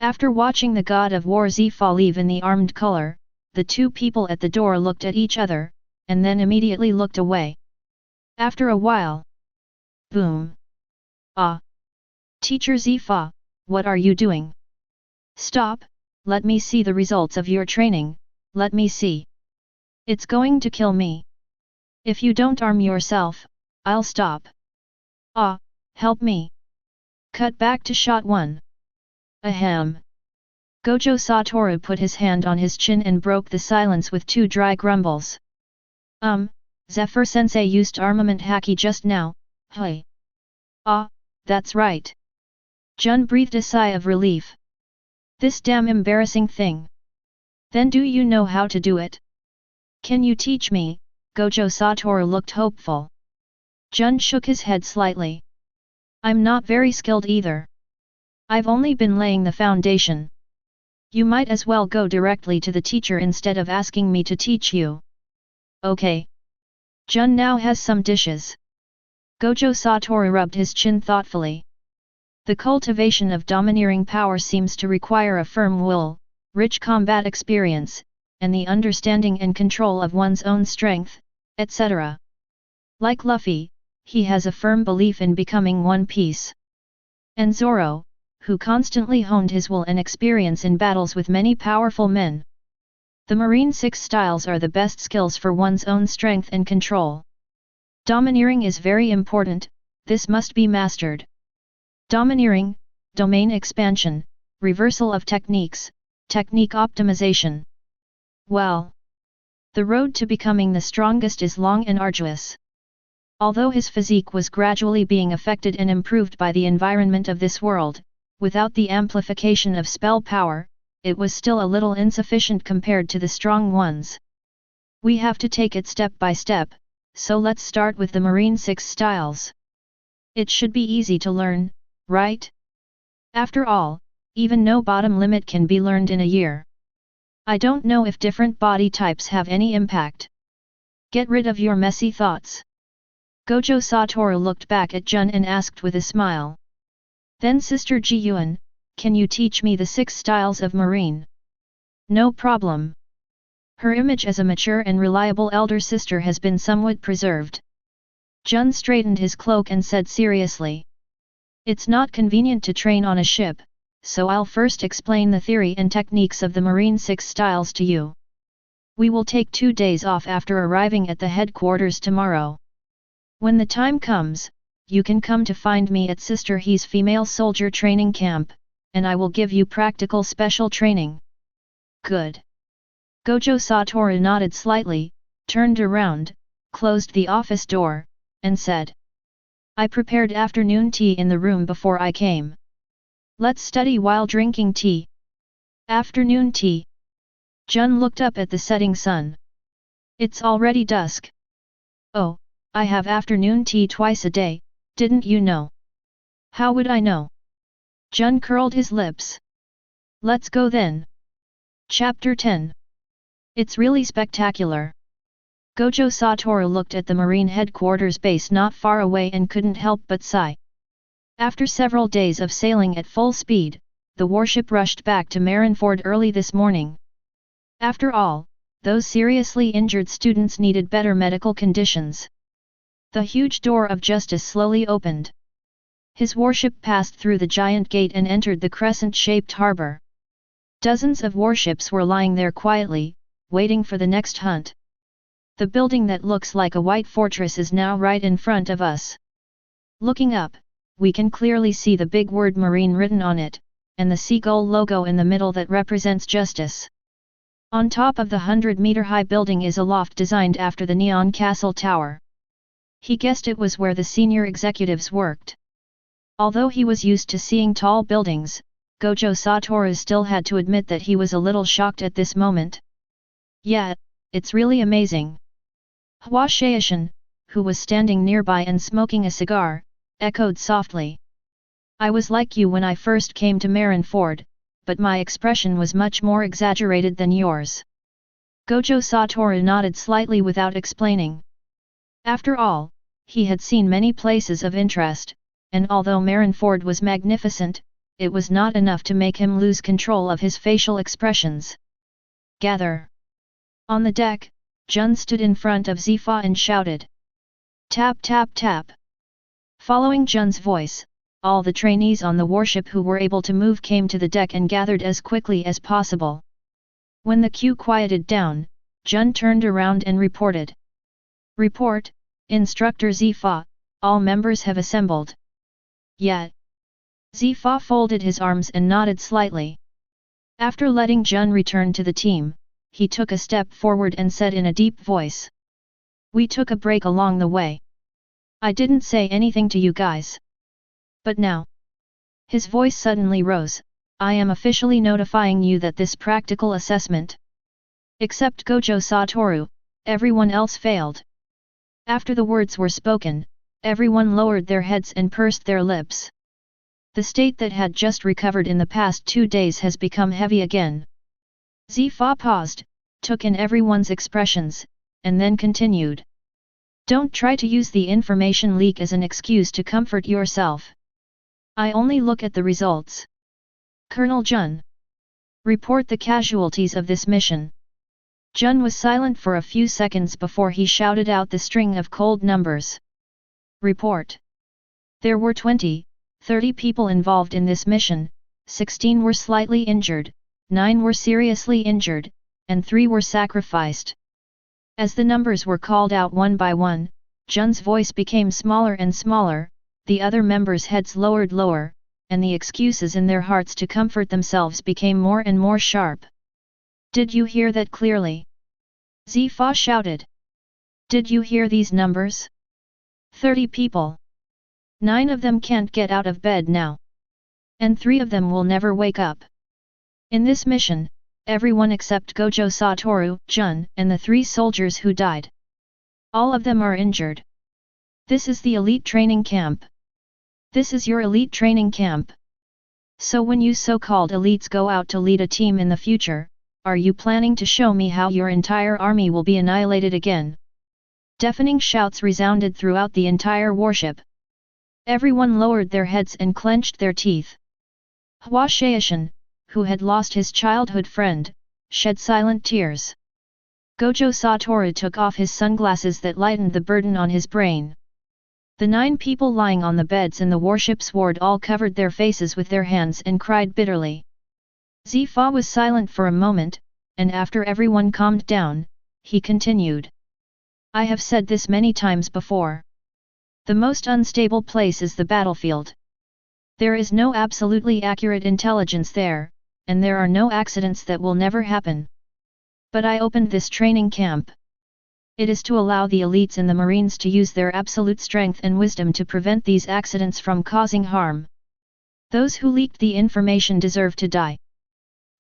After watching the god of war Zifa leave in the armed color, the 2 people at the door looked at each other, and then immediately looked away. After a while. Boom. Ah! Teacher Zifa, what are you doing? Stop, let me see the results of your training, let me see. It's going to kill me. If you don't arm yourself, I'll stop. Ah, help me. Cut back to shot 1. Ahem. Gojo Toru put his hand on his chin and broke the silence with 2 dry grumbles. Zephyr-sensei used armament haki just now, hey. Ah, that's right. Jun breathed a sigh of relief. This damn embarrassing thing. Then do you know how to do it? Can you teach me? Gojo Toru looked hopeful. Jun shook his head slightly. I'm not very skilled either. I've only been laying the foundation. You might as well go directly to the teacher instead of asking me to teach you. Okay. Jun now has some dishes. Gojo Toru rubbed his chin thoughtfully. The cultivation of domineering power seems to require a firm will, rich combat experience, and the understanding and control of one's own strength, etc. Like Luffy, he has a firm belief in becoming one piece. And Zoro, who constantly honed his will and experience in battles with many powerful men. The Marine 6 styles are the best skills for one's own strength and control. Domineering is very important, this must be mastered. Domineering, domain expansion, reversal of techniques, technique optimization. Well, the road to becoming the strongest is long and arduous. Although his physique was gradually being affected and improved by the environment of this world, without the amplification of spell power, it was still a little insufficient compared to the strong ones. We have to take it step by step, so let's start with the Marine 6 styles. It should be easy to learn, right? After all, even no bottom limit can be learned in a year. I don't know if different body types have any impact. Get rid of your messy thoughts. Gojo Toru looked back at Jun and asked with a smile. Then Sister Ji-Yuan, can you teach me the 6 styles of Marine? No problem. Her image as a mature and reliable elder sister has been somewhat preserved. Jun straightened his cloak and said seriously. It's not convenient to train on a ship, so I'll first explain the theory and techniques of the Marine 6 styles to you. We will take 2 days off after arriving at the headquarters tomorrow. When the time comes, you can come to find me at Sister He's female soldier training camp, and I will give you practical special training. Good. Gojo Toru nodded slightly, turned around, closed the office door, and said. I prepared afternoon tea in the room before I came. Let's study while drinking tea. Afternoon tea. Jun looked up at the setting sun. It's already dusk. Oh, I have afternoon tea twice a day, didn't you know? How would I know? Jun curled his lips. Let's go then. Chapter 10. It's really spectacular. Gojo Toru looked at the Marine headquarters base not far away and couldn't help but sigh. After several days of sailing at full speed, the warship rushed back to Marineford early this morning. After all, those seriously injured students needed better medical conditions. The huge door of justice slowly opened. His warship passed through the giant gate and entered the crescent-shaped harbor. Dozens of warships were lying there quietly, waiting for the next hunt. The building that looks like a white fortress is now right in front of us. Looking up, we can clearly see the big word Marine written on it, and the seagull logo in the middle that represents justice. On top of the 100-meter-high building is a loft designed after the Neon Castle Tower. He guessed it was where the senior executives worked. Although he was used to seeing tall buildings, Gojo Toru still had to admit that he was a little shocked at this moment. Yeah, it's really amazing. Hua Shaishan, who was standing nearby and smoking a cigar, echoed softly. I was like you when I first came to Marineford, but my expression was much more exaggerated than yours. Gojo Toru nodded slightly without explaining. After all, he had seen many places of interest, and although Marineford was magnificent, it was not enough to make him lose control of his facial expressions. Gather! On the deck, Jun stood in front of Zifa and shouted. Tap tap tap! Following Jun's voice, all the trainees on the warship who were able to move came to the deck and gathered as quickly as possible. When the queue quieted down, Jun turned around and reported. Report, Instructor Zifa, all members have assembled. Yeah. Zifa folded his arms and nodded slightly. After letting Jun return to the team, he took a step forward and said in a deep voice. We took a break along the way. I didn't say anything to you guys. But now. His voice suddenly rose, I am officially notifying you that this practical assessment. Except Gojo Toru, everyone else failed. After the words were spoken, everyone lowered their heads and pursed their lips. The state that had just recovered in the past 2 days has become heavy again. Zifa paused, took in everyone's expressions, and then continued. Don't try to use the information leak as an excuse to comfort yourself. I only look at the results. Colonel Jun. Report the casualties of this mission. Jun was silent for a few seconds before he shouted out the string of cold numbers. Report. There were 20, 30 people involved in this mission, 16 were slightly injured, 9 were seriously injured, and 3 were sacrificed. As the numbers were called out one by one, Jun's voice became smaller and smaller, the other members' heads lowered lower, and the excuses in their hearts to comfort themselves became more and more sharp. Did you hear that clearly? Zifa shouted. Did you hear these numbers? 30 people. 9 of them can't get out of bed now. And 3 of them will never wake up. In this mission, everyone except Gojo Toru, Jun, and the 3 soldiers who died. All of them are injured. This is the elite training camp. This is your elite training camp. So when you so-called elites go out to lead a team in the future, are you planning to show me how your entire army will be annihilated again? Deafening shouts resounded throughout the entire warship. Everyone lowered their heads and clenched their teeth. Hua Shaishan, who had lost his childhood friend, shed silent tears. Gojo Toru took off his sunglasses that lightened the burden on his brain. The 9 people lying on the beds in the warship's ward all covered their faces with their hands and cried bitterly. Zifa was silent for a moment, and after everyone calmed down, he continued. I have said this many times before. The most unstable place is the battlefield. There is no absolutely accurate intelligence there, and there are no accidents that will never happen. But I opened this training camp. It is to allow the elites in the Marines to use their absolute strength and wisdom to prevent these accidents from causing harm. Those who leaked the information deserve to die.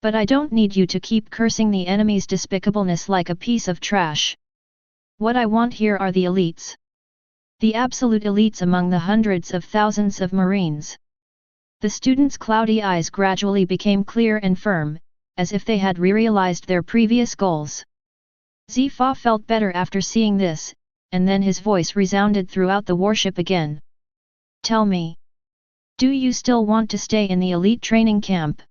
But I don't need you to keep cursing the enemy's despicableness like a piece of trash. What I want here are the elites. The absolute elites among the hundreds of thousands of Marines. The students' cloudy eyes gradually became clear and firm, as if they had realized their previous goals. Zifa felt better after seeing this, and then his voice resounded throughout the warship again. Tell me. Do you still want to stay in the elite training camp?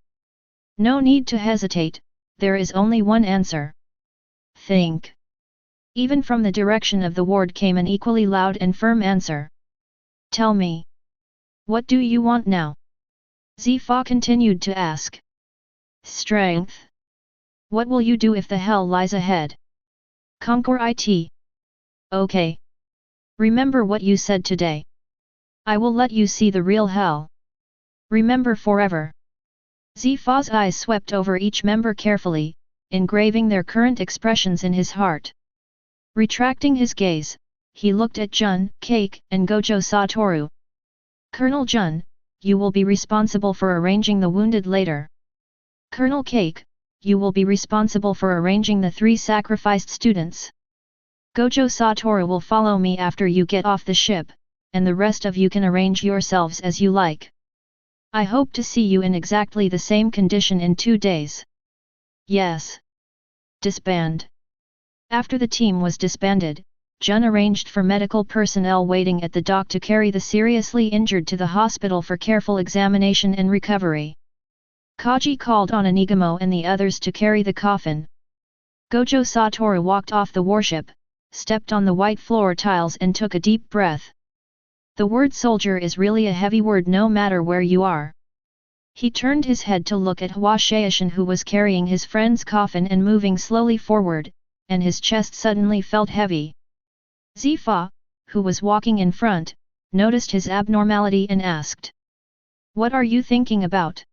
No need to hesitate, there is only one answer. Think. Even from the direction of the ward came an equally loud and firm answer. Tell me. What do you want now? Zifa continued to ask. Strength. What will you do if the hell lies ahead? Conquer it. Okay. Remember what you said today. I will let you see the real hell. Remember forever. Zifa's eyes swept over each member carefully, engraving their current expressions in his heart. Retracting his gaze, he looked at Jun, Cake, and Gojo Toru. Colonel Jun, you will be responsible for arranging the wounded later. Colonel Cake, you will be responsible for arranging the 3 sacrificed students. Gojo Toru will follow me after you get off the ship, and the rest of you can arrange yourselves as you like. I hope to see you in exactly the same condition in 2 days. Yes. Disband. After the team was disbanded, Jun arranged for medical personnel waiting at the dock to carry the seriously injured to the hospital for careful examination and recovery. Kaji called on Anigamo and the others to carry the coffin. Gojo Toru walked off the warship, stepped on the white floor tiles and took a deep breath. The word soldier is really a heavy word no matter where you are. He turned his head to look at Hua Shaishan who was carrying his friend's coffin and moving slowly forward, and his chest suddenly felt heavy. Zifa, who was walking in front, noticed his abnormality and asked. What are you thinking about?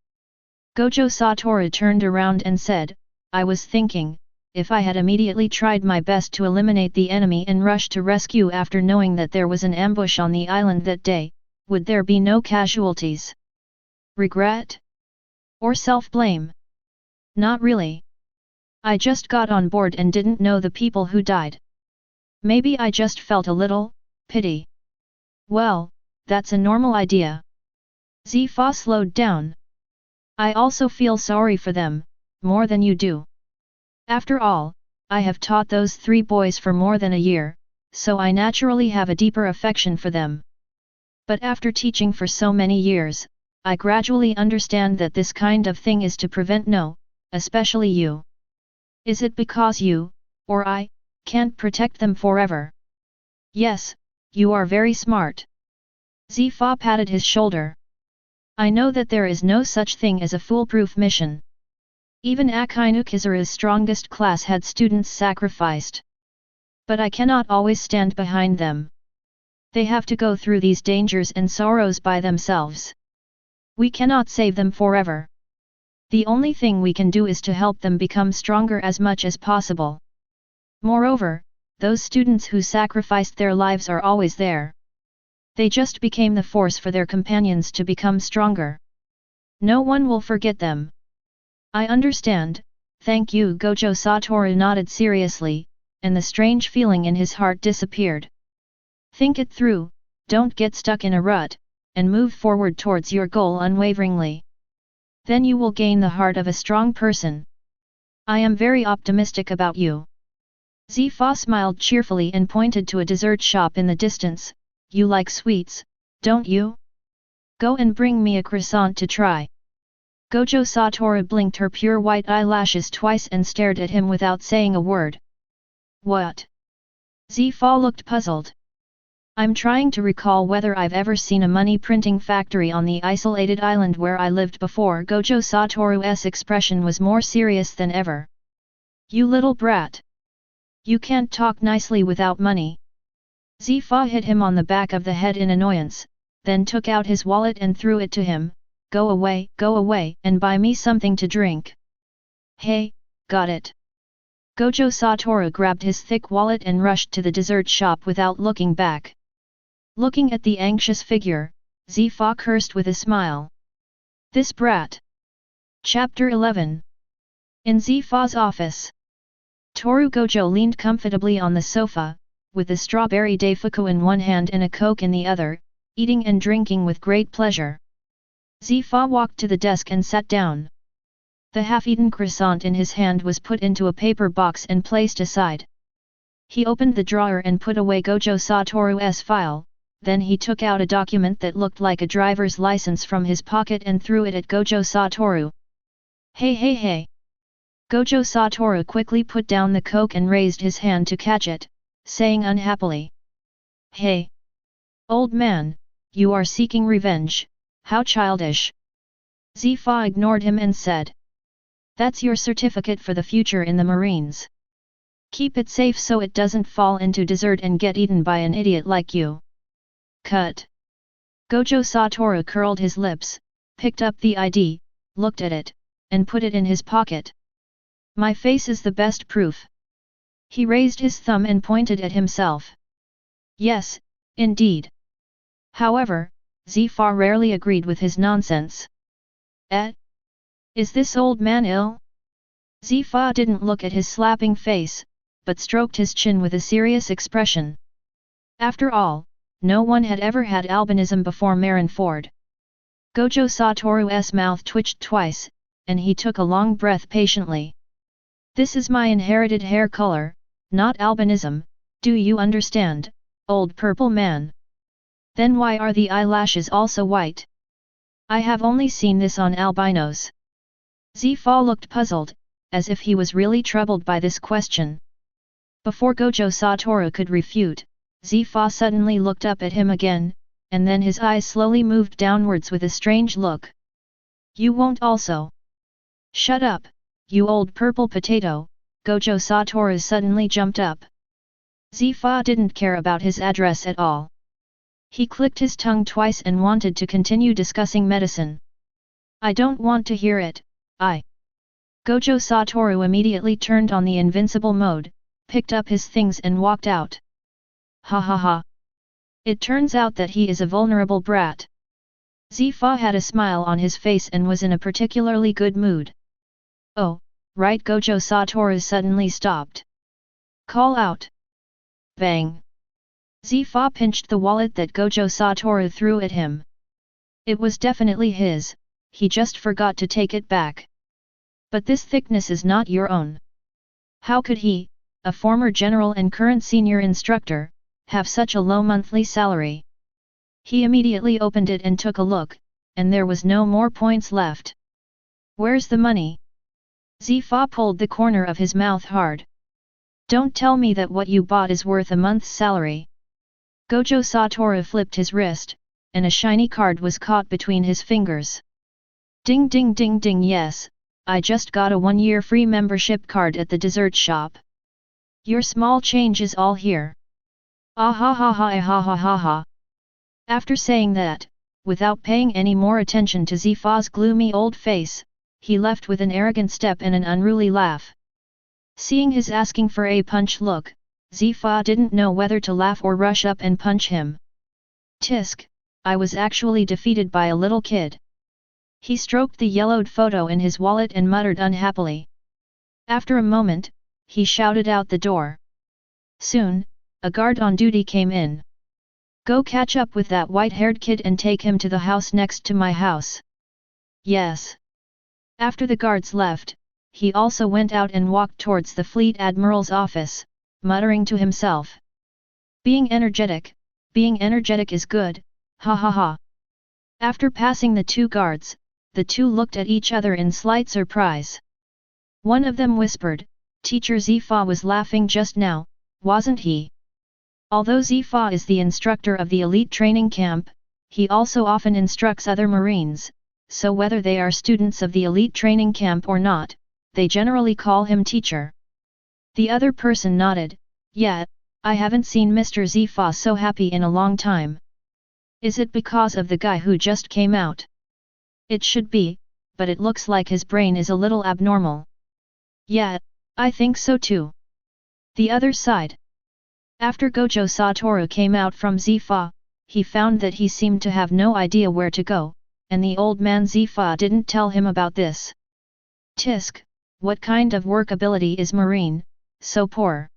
Gojo Toru turned around and said, I was thinking, if I had immediately tried my best to eliminate the enemy and rushed to rescue after knowing that there was an ambush on the island that day, would there be no casualties? Regret? Or self-blame? Not really. I just got on board and didn't know the people who died. Maybe I just felt a little pity. Well, that's a normal idea. Zifa slowed down. I also feel sorry for them, more than you do. After all, I have taught those 3 boys for more than a year, so I naturally have a deeper affection for them. But after teaching for so many years, I gradually understand that this kind of thing is to prevent especially you. Is it because you, or I, can't protect them forever? Yes, you are very smart. Zifa patted his shoulder. I know that there is no such thing as a foolproof mission. Even Akainu Kizaru's strongest class had students sacrificed. But I cannot always stand behind them. They have to go through these dangers and sorrows by themselves. We cannot save them forever. The only thing we can do is to help them become stronger as much as possible. Moreover, those students who sacrificed their lives are always there. They just became the force for their companions to become stronger. No one will forget them. I understand, thank you. Gojo Toru nodded seriously, and the strange feeling in his heart disappeared. Think it through, don't get stuck in a rut, and move forward towards your goal unwaveringly. Then you will gain the heart of a strong person. I am very optimistic about you. Zifa smiled cheerfully and pointed to a dessert shop in the distance. You like sweets, don't you? Go and bring me a croissant to try. Gojo Toru blinked her pure white eyelashes twice and stared at him without saying a word. What? Zifa looked puzzled. I'm trying to recall whether I've ever seen a money printing factory on the isolated island where I lived before. Gojo Satoru's expression was more serious than ever. You little brat! You can't talk nicely without money. Zifa hit him on the back of the head in annoyance, then took out his wallet and threw it to him. Go away, and buy me something to drink. Hey, got it. Gojo Satoru grabbed his thick wallet and rushed to the dessert shop without looking back. Looking at the anxious figure, Zifa cursed with a smile. This brat! Chapter 11. In Zifa's office. Toru Gojo leaned comfortably on the sofa, with a strawberry daifuku in one hand and a coke in the other, eating and drinking with great pleasure. Zifa walked to the desk and sat down. The half-eaten croissant in his hand was put into a paper box and placed aside. He opened the drawer and put away Gojo Satoru's file, then he took out a document that looked like a driver's license from his pocket and threw it at Gojo Satoru. Hey! Gojo Satoru quickly put down the coke and raised his hand to catch it, saying unhappily. Hey! Old man, you are seeking revenge, how childish. Zifa ignored him and said. That's your certificate for the future in the Marines. Keep it safe so it doesn't fall into desert and get eaten by an idiot like you. Cut. Gojo Toru curled his lips, picked up the ID, looked at it, and put it in his pocket. My face is the best proof. He raised his thumb and pointed at himself. Yes, indeed. However, Zifa rarely agreed with his nonsense. Is this old man ill? Zifa didn't look at his slapping face, but stroked his chin with a serious expression. After all, no one had ever had albinism before Marineford. Gojo Toru's mouth twitched twice, and he took a long breath patiently. This is my inherited hair color, not albinism, do you understand, old purple man? Then why are the eyelashes also white? I have only seen this on albinos. Zifa looked puzzled, as if he was really troubled by this question. Before Gojo Toru could refute, Zifa suddenly looked up at him again, and then his eyes slowly moved downwards with a strange look. You won't also? Shut up, you old purple potato, Gojo Toru suddenly jumped up. Zifa didn't care about his address at all. He clicked his tongue twice and wanted to continue discussing medicine. I don't want to hear it, Gojo Toru immediately turned on the invincible mode, picked up his things and walked out. Ha ha ha. It turns out that he is a vulnerable brat. Zifa had a smile on his face and was in a particularly good mood. Oh, right, Gojo Toru suddenly stopped. Call out. Bang. Zifa pinched the wallet that Gojo Toru threw at him. It was definitely his, he just forgot to take it back. But this thickness is not your own. How could he, a former general and current senior instructor, have such a low monthly salary? He immediately opened it and took a look, and there was no more points left. Where's the money? Zifa pulled the corner of his mouth hard. Don't tell me that what you bought is worth a month's salary. Gojo Toru flipped his wrist, and a shiny card was caught between his fingers. Ding ding ding ding, yes, I just got a 1-year free membership card at the dessert shop. Your small change is all here. Ah ha ha ha ha ha ha ha. After saying that, without paying any more attention to Zifa's gloomy old face, he left with an arrogant step and an unruly laugh. Seeing his asking for a punch look, Zifa didn't know whether to laugh or rush up and punch him. Tisk, I was actually defeated by a little kid. He stroked the yellowed photo in his wallet and muttered unhappily. After a moment, he shouted out the door. Soon, a guard on duty came in. Go catch up with that white-haired kid and take him to the house next to my house. Yes. After the guards left, he also went out and walked towards the Fleet Admiral's office, muttering to himself. Being energetic is good, ha ha ha. After passing the two guards, the two looked at each other in slight surprise. One of them whispered, Teacher Zifa was laughing just now, wasn't he? Although Zifa is the instructor of the elite training camp, he also often instructs other Marines, so whether they are students of the elite training camp or not, they generally call him teacher. The other person nodded, yeah, I haven't seen Mr. Zifa so happy in a long time. Is it because of the guy who just came out? It should be, but it looks like his brain is a little abnormal. Yeah, I think so too. The other side. After Gojo Toru came out from Zifa, he found that he seemed to have no idea where to go, and the old man Zifa didn't tell him about this. Tisk, what kind of workability is Marine, so poor?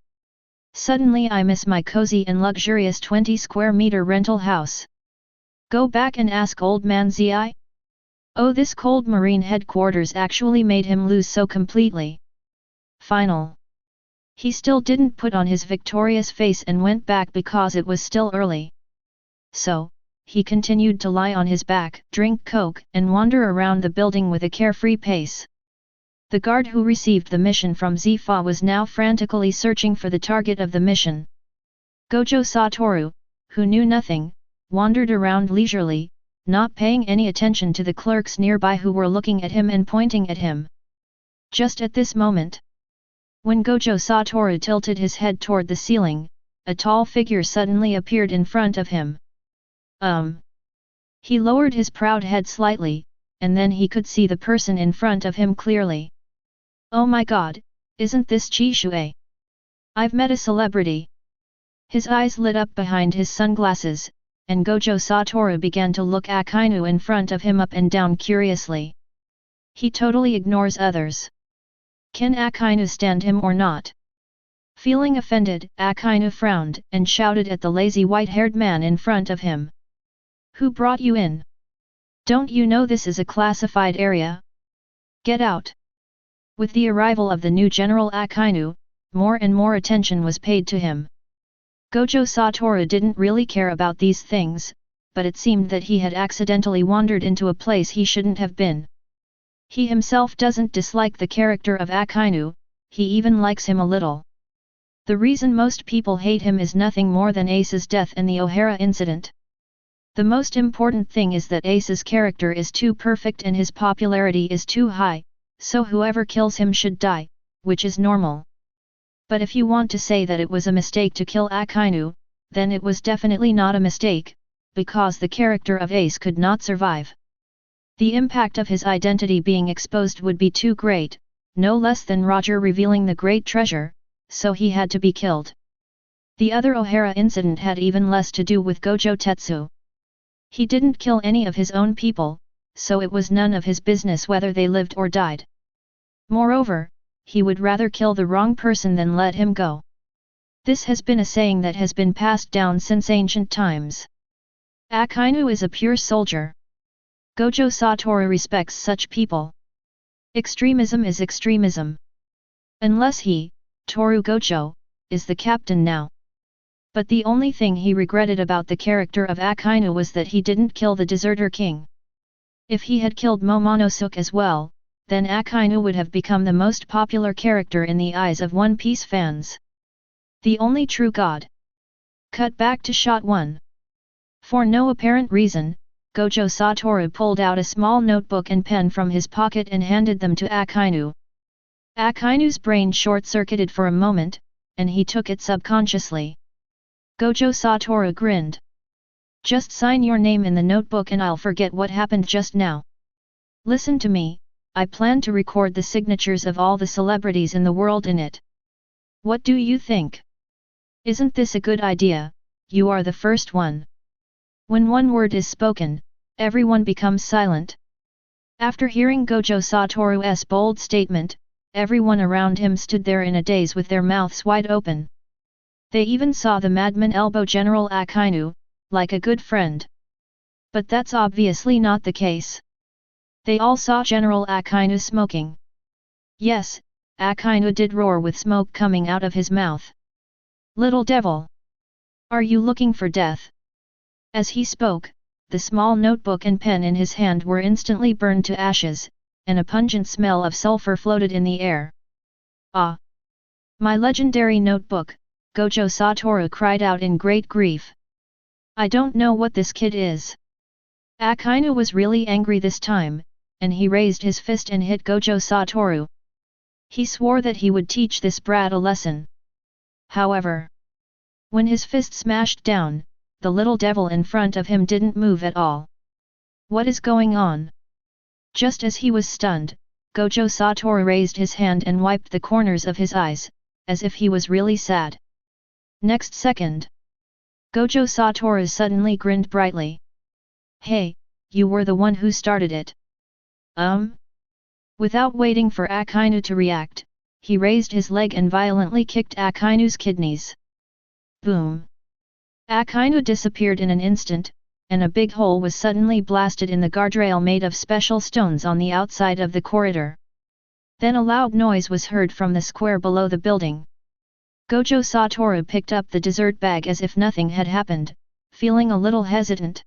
Suddenly I miss my cozy and luxurious 20 square meter rental house. Go back and ask old man Zi? Oh, this cold Marine headquarters actually made him lose so completely. Final. He still didn't put on his victorious face and went back because it was still early. So, he continued to lie on his back, drink coke, and wander around the building with a carefree pace. The guard who received the mission from Zifa was now frantically searching for the target of the mission. Gojo Toru, who knew nothing, wandered around leisurely, not paying any attention to the clerks nearby who were looking at him and pointing at him. Just at this moment, when Gojo Toru tilted his head toward the ceiling, a tall figure suddenly appeared in front of him. He lowered his proud head slightly, and then he could see the person in front of him clearly. Oh my god, isn't this Chisue? I've met a celebrity. His eyes lit up behind his sunglasses, and Gojo Toru began to look Akainu in front of him up and down curiously. He totally ignores others. Can Akainu stand him or not? Feeling offended, Akainu frowned and shouted at the lazy white-haired man in front of him. Who brought you in? Don't you know this is a classified area? Get out! With the arrival of the new General Akainu, more and more attention was paid to him. Gojo Toru didn't really care about these things, but it seemed that he had accidentally wandered into a place he shouldn't have been. He himself doesn't dislike the character of Akainu, he even likes him a little. The reason most people hate him is nothing more than Ace's death and the O'Hara incident. The most important thing is that Ace's character is too perfect and his popularity is too high, so whoever kills him should die, which is normal. But if you want to say that it was a mistake to kill Akainu, then it was definitely not a mistake, because the character of Ace could not survive. The impact of his identity being exposed would be too great, no less than Roger revealing the great treasure, so he had to be killed. The other O'Hara incident had even less to do with Gojo Tetsu. He didn't kill any of his own people, so it was none of his business whether they lived or died. Moreover, he would rather kill the wrong person than let him go. This has been a saying that has been passed down since ancient times. Akainu is a pure soldier. Gojo Toru respects such people. Extremism is extremism. Unless he, Toru Gojo, is the captain now. But the only thing he regretted about the character of Akainu was that he didn't kill the deserter king. If he had killed Momonosuke as well, then Akainu would have become the most popular character in the eyes of One Piece fans. The only true god. Cut back to shot 1. For no apparent reason, Gojo Toru pulled out a small notebook and pen from his pocket and handed them to Akainu. Akainu's brain short-circuited for a moment, and he took it subconsciously. Gojo Toru grinned. Just sign your name in the notebook and I'll forget what happened just now. Listen to me, I plan to record the signatures of all the celebrities in the world in it. What do you think? Isn't this a good idea? You are the first one. When one word is spoken, everyone becomes silent. After hearing Gojo Toru's bold statement, everyone around him stood there in a daze with their mouths wide open. They even saw the madman elbow General Akainu, like a good friend. But that's obviously not the case. They all saw General Akainu smoking. Yes, Akainu did roar with smoke coming out of his mouth. Little devil! Are you looking for death? As he spoke, the small notebook and pen in his hand were instantly burned to ashes, and a pungent smell of sulfur floated in the air. Ah! My legendary notebook, Gojo Toru cried out in great grief. I don't know what this kid is. Akainu was really angry this time, and he raised his fist and hit Gojo Toru. He swore that he would teach this brat a lesson. However, when his fist smashed down, the little devil in front of him didn't move at all. What is going on? Just as he was stunned, Gojo Toru raised his hand and wiped the corners of his eyes, as if he was really sad. Next second, Gojo Toru suddenly grinned brightly. Hey, you were the one who started it. Without waiting for Akainu to react, he raised his leg and violently kicked Akainu's kidneys. Boom! Akainu disappeared in an instant, and a big hole was suddenly blasted in the guardrail made of special stones on the outside of the corridor. Then a loud noise was heard from the square below the building. Gojo Toru picked up the dessert bag as if nothing had happened, feeling a little hesitant.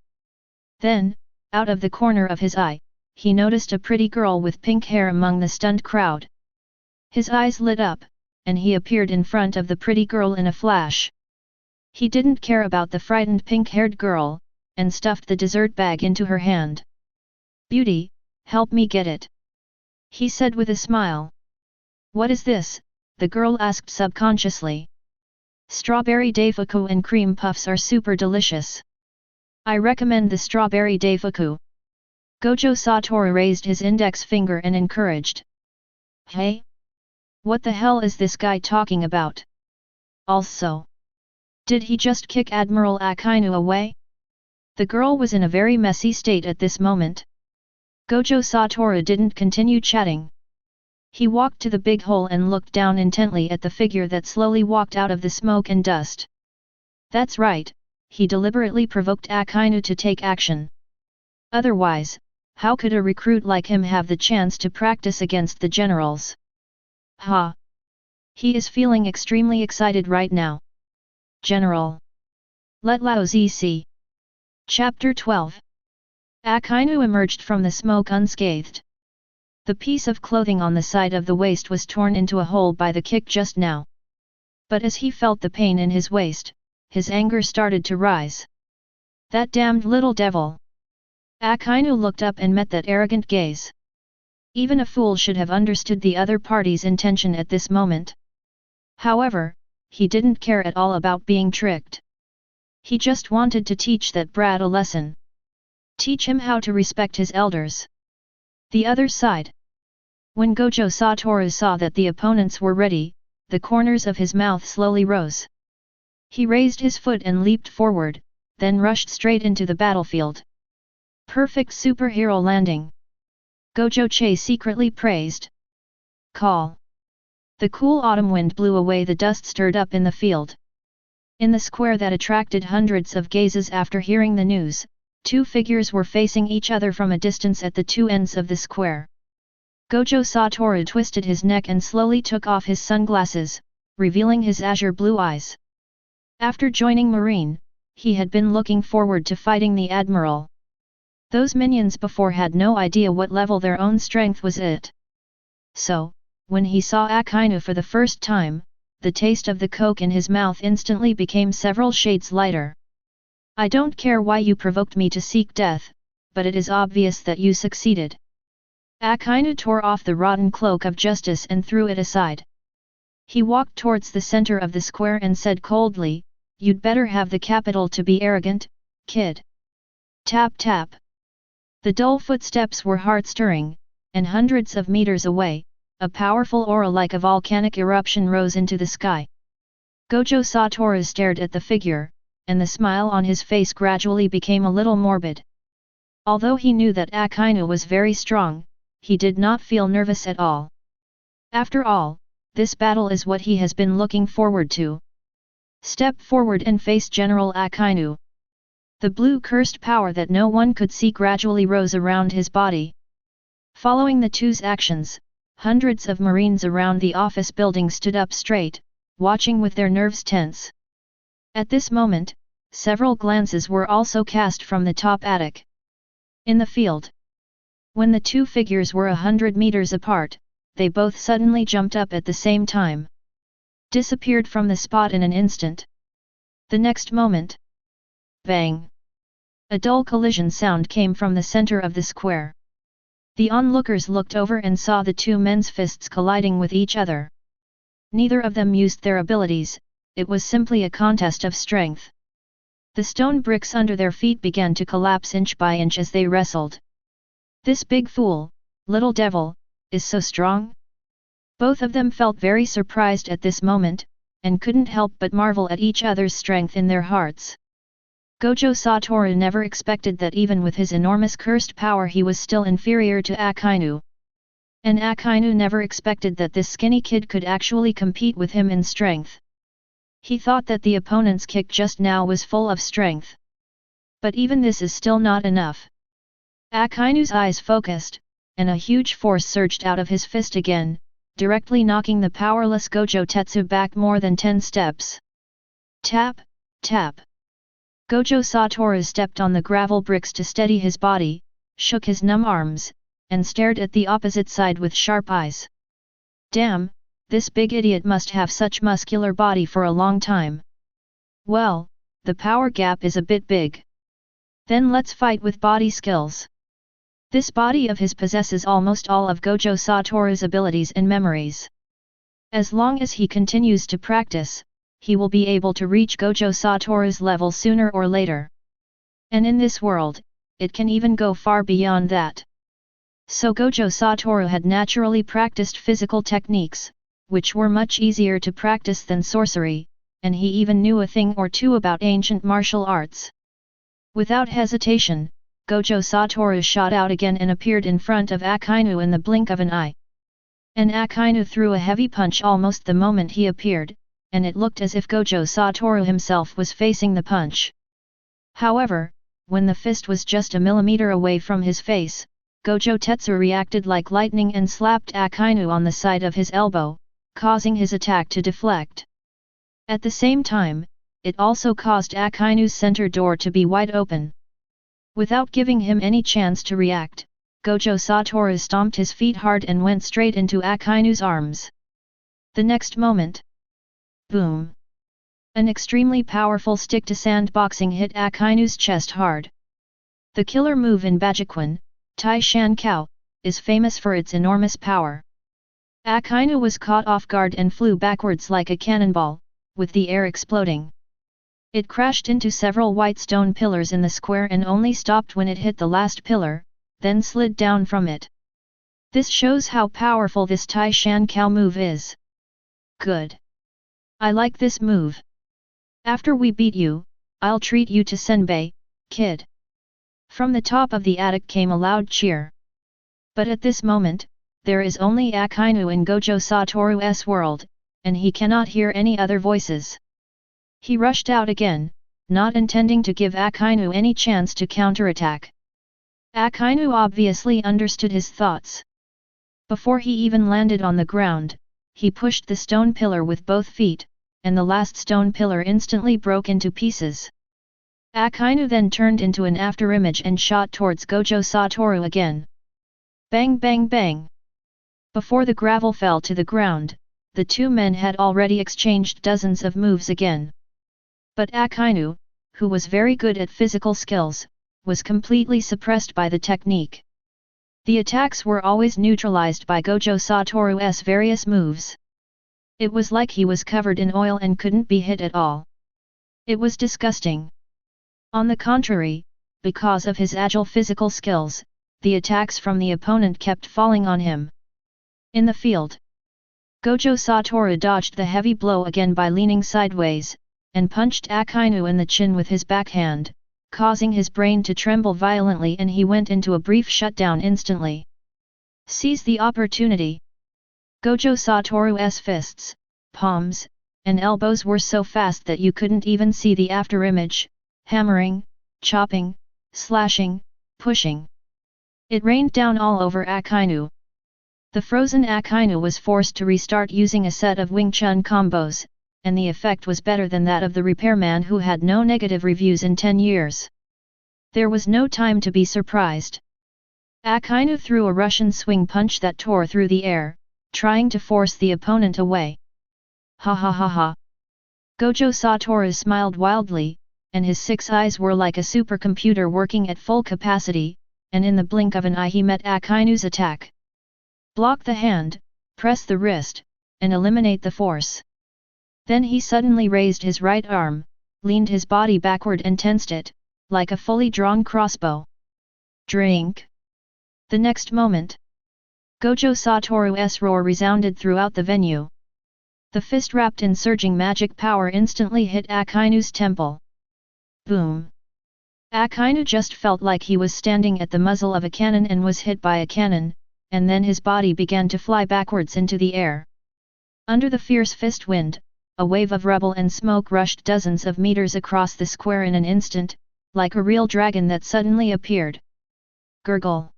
Then, out of the corner of his eye, he noticed a pretty girl with pink hair among the stunned crowd. His eyes lit up, and he appeared in front of the pretty girl in a flash. He didn't care about the frightened pink-haired girl, and stuffed the dessert bag into her hand. "Beauty, help me get it," he said with a smile. "What is this?" the girl asked subconsciously. "Strawberry daifuku and cream puffs are super delicious. I recommend the strawberry daifuku." Gojo Toru raised his index finger and encouraged. "Hey? What the hell is this guy talking about? Also, did he just kick Admiral Akainu away?" The girl was in a very messy state at this moment. Gojo Toru didn't continue chatting. He walked to the big hole and looked down intently at the figure that slowly walked out of the smoke and dust. That's right, he deliberately provoked Akainu to take action. Otherwise, how could a recruit like him have the chance to practice against the generals? Ha! He is feeling extremely excited right now. General. Let Lao Zi see. Chapter 12. Akainu emerged from the smoke unscathed. The piece of clothing on the side of the waist was torn into a hole by the kick just now. But as he felt the pain in his waist, his anger started to rise. That damned little devil! Akainu looked up and met that arrogant gaze. Even a fool should have understood the other party's intention at this moment. However, he didn't care at all about being tricked. He just wanted to teach that brat a lesson. Teach him how to respect his elders. The other side. When Gojo Toru saw that the opponents were ready, the corners of his mouth slowly rose. He raised his foot and leaped forward, then rushed straight into the battlefield. Perfect superhero landing. Gojo secretly praised. Call. The cool autumn wind blew away the dust stirred up in the field. In the square that attracted hundreds of gazes after hearing the news, two figures were facing each other from a distance at the two ends of the square. Gojo Toru twisted his neck and slowly took off his sunglasses, revealing his azure blue eyes. After joining Marine, he had been looking forward to fighting the Admiral. Those minions before had no idea what level their own strength was at. So, when he saw Akainu for the first time, the taste of the coke in his mouth instantly became several shades lighter. "I don't care why you provoked me to seek death, but it is obvious that you succeeded." Akainu tore off the rotten cloak of justice and threw it aside. He walked towards the center of the square and said coldly, "You'd better have the capital to be arrogant, kid." Tap tap. The dull footsteps were heart-stirring, and hundreds of meters away, a powerful aura like a volcanic eruption rose into the sky. Gojo Toru stared at the figure, and the smile on his face gradually became a little morbid. Although he knew that Akainu was very strong, he did not feel nervous at all. After all, this battle is what he has been looking forward to. Step forward and face General Akainu. The blue cursed power that no one could see gradually rose around his body. Following the two's actions, hundreds of Marines around the office building stood up straight, watching with their nerves tense. At this moment, several glances were also cast from the top attic. In the field. When the two figures were 100 meters apart, they both suddenly jumped up at the same time. Disappeared from the spot in an instant. The next moment. Bang! A dull collision sound came from the center of the square. The onlookers looked over and saw the two men's fists colliding with each other. Neither of them used their abilities, it was simply a contest of strength. The stone bricks under their feet began to collapse inch by inch as they wrestled. "This big fool, little devil, is so strong?" Both of them felt very surprised at this moment, and couldn't help but marvel at each other's strength in their hearts. Gojo Toru never expected that even with his enormous cursed power he was still inferior to Akainu. And Akainu never expected that this skinny kid could actually compete with him in strength. He thought that the opponent's kick just now was full of strength. But even this is still not enough. Akainu's eyes focused, and a huge force surged out of his fist again, directly knocking the powerless Gojo Tetsu back more than 10 steps. Tap, tap. Gojo Toru stepped on the gravel bricks to steady his body, shook his numb arms, and stared at the opposite side with sharp eyes. Damn, this big idiot must have such muscular body for a long time. Well, the power gap is a bit big. Then let's fight with body skills. This body of his possesses almost all of Gojo Satoru's abilities and memories. As long as he continues to practice, he will be able to reach Gojo Satoru's level sooner or later. And in this world, it can even go far beyond that. So Gojo Satoru had naturally practiced physical techniques, which were much easier to practice than sorcery, and he even knew a thing or two about ancient martial arts. Without hesitation, Gojo Satoru shot out again and appeared in front of Akainu in the blink of an eye. And Akainu threw a heavy punch almost the moment he appeared, and it looked as if Gojo Satoru himself was facing the punch. However, when the fist was just a millimeter away from his face, Gojo Tetsu reacted like lightning and slapped Akainu on the side of his elbow, causing his attack to deflect. At the same time, it also caused Akainu's center door to be wide open. Without giving him any chance to react, Gojo Satoru stomped his feet hard and went straight into Akainu's arms. The next moment, boom! An extremely powerful stick-to-sand boxing hit Akainu's chest hard. The killer move in Bajiquan, Tai Shan Kao, is famous for its enormous power. Akainu was caught off guard and flew backwards like a cannonball, with the air exploding. It crashed into several white stone pillars in the square and only stopped when it hit the last pillar, then slid down from it. This shows how powerful this Tai Shan Kao move is. Good. I like this move. After we beat you, I'll treat you to senbei, kid. From the top of the attic came a loud cheer. But at this moment, there is only Akainu in Gojo Satoru's world, and he cannot hear any other voices. He rushed out again, not intending to give Akainu any chance to counterattack. Akainu obviously understood his thoughts. Before he even landed on the ground, he pushed the stone pillar with both feet, and the last stone pillar instantly broke into pieces. Akainu then turned into an afterimage and shot towards Gojo Satoru again. Bang bang bang! Before the gravel fell to the ground, the two men had already exchanged dozens of moves again. But Akainu, who was very good at physical skills, was completely suppressed by the technique. The attacks were always neutralized by Gojo Satoru's various moves. It was like he was covered in oil and couldn't be hit at all. It was disgusting. On the contrary, because of his agile physical skills, the attacks from the opponent kept falling on him. In the field, Gojo Satoru dodged the heavy blow again by leaning sideways, and punched Akainu in the chin with his backhand, causing his brain to tremble violently, and he went into a brief shutdown instantly. Seize the opportunity! Gojo Satoru's fists, palms, and elbows were so fast that you couldn't even see the afterimage, hammering, chopping, slashing, pushing. It rained down all over Akainu. The frozen Akainu was forced to restart using a set of Wing Chun combos, and the effect was better than that of the repairman who had no negative reviews in 10 years. There was no time to be surprised. Akainu threw a Russian swing punch that tore through the air, trying to force the opponent away. Ha ha ha ha! Gojo Satoru smiled wildly, and his 6 eyes were like a supercomputer working at full capacity, and in the blink of an eye he met Akainu's attack. Block the hand, press the wrist, and eliminate the force. Then he suddenly raised his right arm, leaned his body backward and tensed it, like a fully drawn crossbow. Drink! The next moment, Gojo Satoru's roar resounded throughout the venue. The fist wrapped in surging magic power instantly hit Akainu's temple. Boom! Akainu just felt like he was standing at the muzzle of a cannon and was hit by a cannon, and then his body began to fly backwards into the air. Under the fierce fist wind, a wave of rubble and smoke rushed dozens of meters across the square in an instant, like a real dragon that suddenly appeared. Gurgle!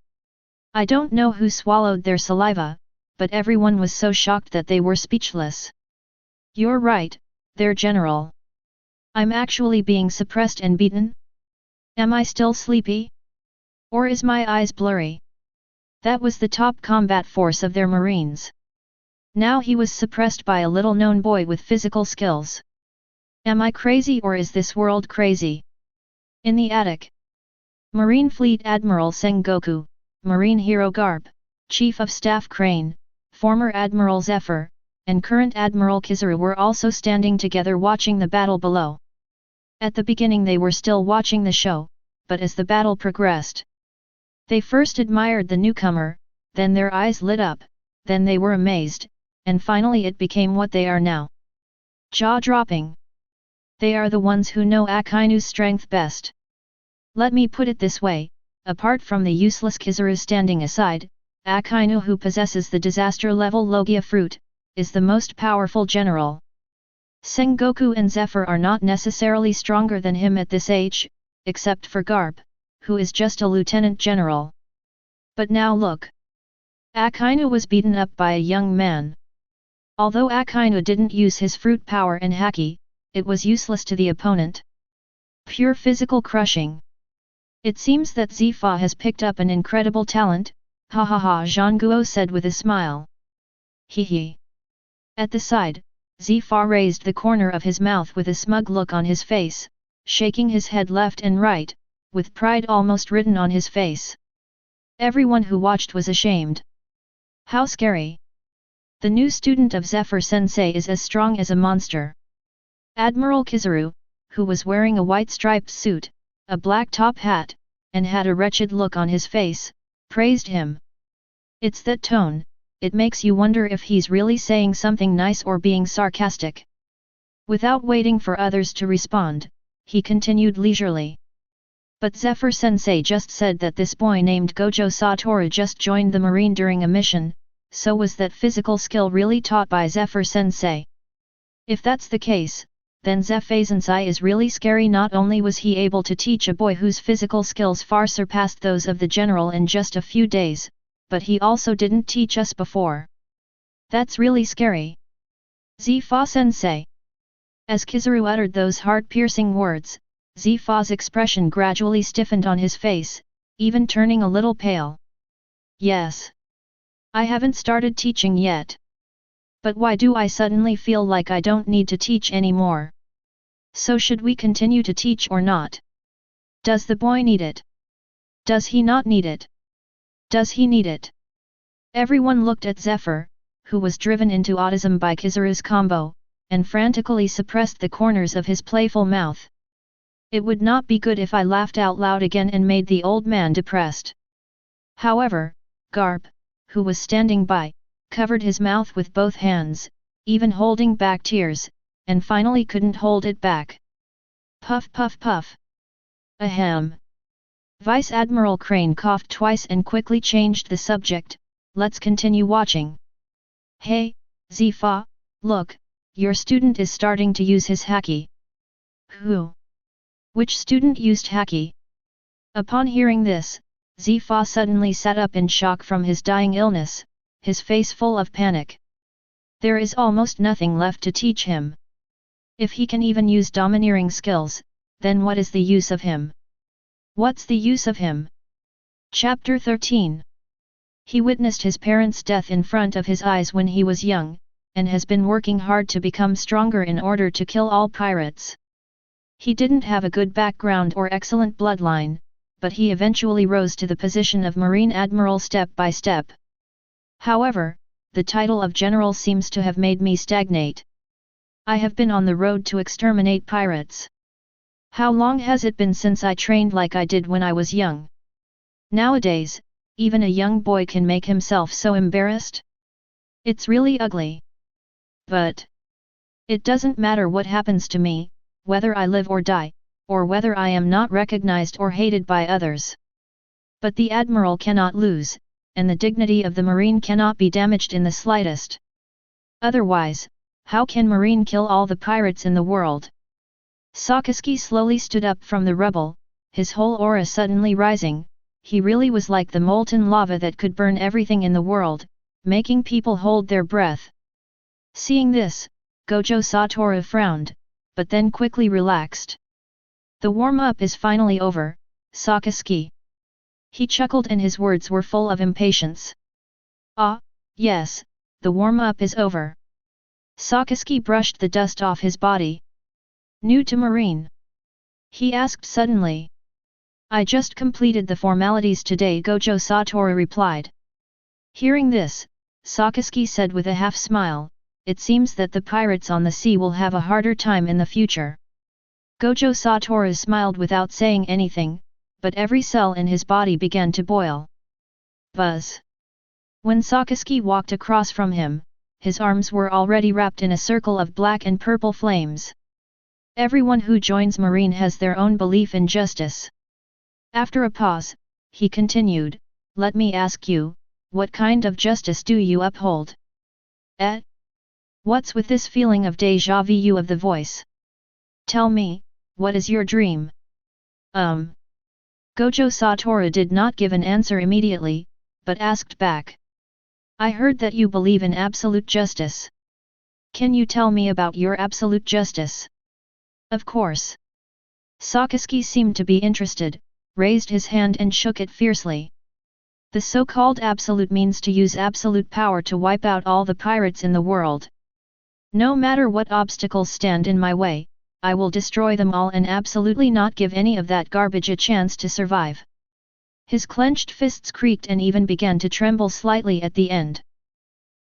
I don't know who swallowed their saliva, but everyone was so shocked that they were speechless. You're right, their general. I'm actually being suppressed and beaten? Am I still sleepy? Or is my eyes blurry? That was the top combat force of their marines. Now he was suppressed by a little-known boy with physical skills. Am I crazy or is this world crazy? In the attic, Marine Fleet Admiral Sengoku, Marine Hero Garp, Chief of Staff Crane, former Admiral Zephyr, and current Admiral Kizaru were also standing together watching the battle below. At the beginning they were still watching the show, but as the battle progressed, they first admired the newcomer, then their eyes lit up, then they were amazed, and finally it became what they are now. Jaw-dropping. They are the ones who know Akainu's strength best. Let me put it this way, apart from the useless Kizaru standing aside, Akainu, who possesses the disaster-level Logia fruit, is the most powerful general. Sengoku and Zephyr are not necessarily stronger than him at this age, except for Garp, who is just a lieutenant general. But now look. Akainu was beaten up by a young man. Although Akainu didn't use his fruit power and haki, it was useless to the opponent. Pure physical crushing. It seems that Zifa has picked up an incredible talent, ha ha ha, Zhangguo said with a smile. Hee hee. At the side, Zifa raised the corner of his mouth with a smug look on his face, shaking his head left and right, with pride almost written on his face. Everyone who watched was ashamed. How scary! The new student of Zephyr Sensei is as strong as a monster. Admiral Kizaru, who was wearing a white striped suit, a black top hat, and had a wretched look on his face, praised him. It's that tone, it makes you wonder if he's really saying something nice or being sarcastic. Without waiting for others to respond, he continued leisurely. But Zephyr Sensei just said that this boy named Gojo Toru just joined the marine during a mission, so was that physical skill really taught by Zephyr Sensei? If that's the case, then Zephyr Sensei is really scary. Not only was he able to teach a boy whose physical skills far surpassed those of the general in just a few days, but he also didn't teach us before. That's really scary. Zifa Sensei. As Kizaru uttered those heart-piercing words, Zifa's expression gradually stiffened on his face, even turning a little pale. Yes. I haven't started teaching yet. But why do I suddenly feel like I don't need to teach anymore? So should we continue to teach or not? Does the boy need it? Does he not need it? Does he need it? Everyone looked at Zephyr, who was driven into autism by Kizaru's combo, and frantically suppressed the corners of his playful mouth. It would not be good if I laughed out loud again and made the old man depressed. However, Garp, who was standing by, covered his mouth with both hands, even holding back tears, and finally couldn't hold it back. Puff puff puff. Ahem. Vice Admiral Crane coughed twice and quickly changed the subject. Let's continue watching. Hey, Zifa, look, your student is starting to use his haki. Who? Which student used haki? Upon hearing this, Zifa suddenly sat up in shock from his dying illness, his face full of panic. There is almost nothing left to teach him. If he can even use domineering skills, then what is the use of him? What's the use of him? Chapter 13. He witnessed his parents' death in front of his eyes when he was young, and has been working hard to become stronger in order to kill all pirates. He didn't have a good background or excellent bloodline, but he eventually rose to the position of Marine Admiral step by step. However, the title of general seems to have made me stagnate. I have been on the road to exterminate pirates. How long has it been since I trained like I did when I was young? Nowadays, even a young boy can make himself so embarrassed. It's really ugly. But it doesn't matter what happens to me, whether I live or die, or whether I am not recognized or hated by others. But the Admiral cannot lose, and the dignity of the Marine cannot be damaged in the slightest. Otherwise, how can Marine kill all the pirates in the world? Sakazuki slowly stood up from the rubble, his whole aura suddenly rising. He really was like the molten lava that could burn everything in the world, making people hold their breath. Seeing this, Gojo Toru frowned, but then quickly relaxed. The warm-up is finally over, Sakazuki. He chuckled and his words were full of impatience. Ah, yes, the warm-up is over. Sakazuki brushed the dust off his body. New to Marine? He asked suddenly. I just completed the formalities today, Gojo Toru replied. Hearing this, Sakazuki said with a half smile, it seems that the pirates on the sea will have a harder time in the future. Gojo Toru smiled without saying anything, but every cell in his body began to boil. Buzz. When Sakazuki walked across from him, his arms were already wrapped in a circle of black and purple flames. Everyone who joins Marine has their own belief in justice. After a pause, he continued, let me ask you, what kind of justice do you uphold? What's with this feeling of déjà vu of the voice? Tell me, what is your dream? Gojo Toru did not give an answer immediately, but asked back. I heard that you believe in absolute justice. Can you tell me about your absolute justice? Of course. Sakazuki seemed to be interested, raised his hand and shook it fiercely. The so-called absolute means to use absolute power to wipe out all the pirates in the world. No matter what obstacles stand in my way, I will destroy them all and absolutely not give any of that garbage a chance to survive. His clenched fists creaked and even began to tremble slightly at the end.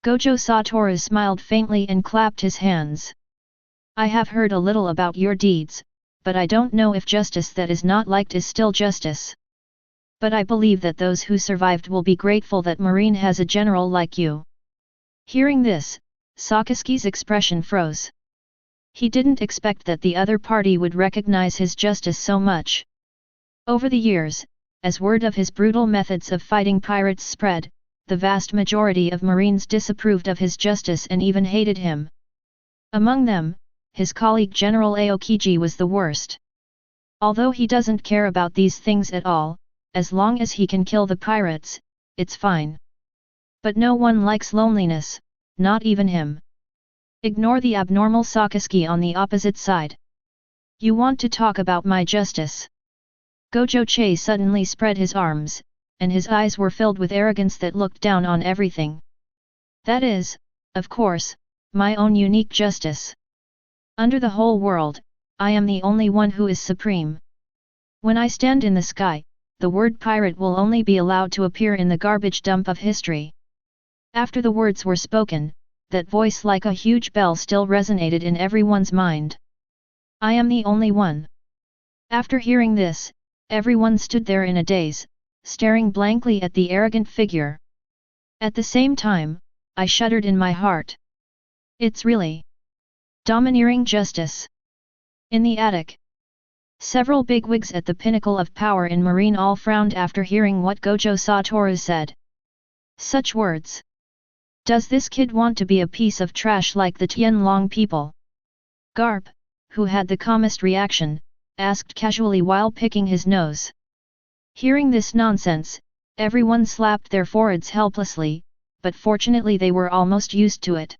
Gojo Toru smiled faintly and clapped his hands. I have heard a little about your deeds, but I don't know if justice that is not liked is still justice. But I believe that those who survived will be grateful that Marine has a general like you. Hearing this, Sakazuki's expression froze. He didn't expect that the other party would recognize his justice so much. Over the years, as word of his brutal methods of fighting pirates spread, the vast majority of Marines disapproved of his justice and even hated him. Among them, his colleague General Aokiji was the worst. Although he doesn't care about these things at all, as long as he can kill the pirates, it's fine. But no one likes loneliness, not even him. Ignore the abnormal Sakazuki on the opposite side. You want to talk about my justice? Gojo suddenly spread his arms, and his eyes were filled with arrogance that looked down on everything. That is, of course, my own unique justice. Under the whole world, I am the only one who is supreme. When I stand in the sky, the word pirate will only be allowed to appear in the garbage dump of history. After the words were spoken, that voice like a huge bell still resonated in everyone's mind. I am the only one. After hearing this, everyone stood there in a daze, staring blankly at the arrogant figure. At the same time, I shuddered in my heart. It's really domineering justice. In the attic, several bigwigs at the pinnacle of power in Marine all frowned after hearing what Gojo Toru said. Such words. Does this kid want to be a piece of trash like the Tianlong people? Garp, who had the calmest reaction, asked casually while picking his nose. Hearing this nonsense, everyone slapped their foreheads helplessly, but fortunately they were almost used to it.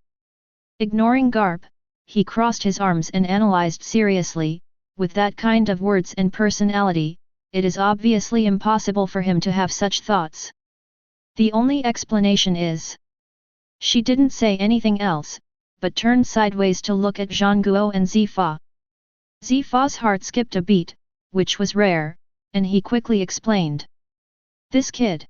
Ignoring Garp, he crossed his arms and analyzed seriously, with that kind of words and personality, it is obviously impossible for him to have such thoughts. The only explanation is... She didn't say anything else, but turned sideways to look at Zhangguo and Zifa. Zifa's heart skipped a beat, which was rare, and he quickly explained. This kid.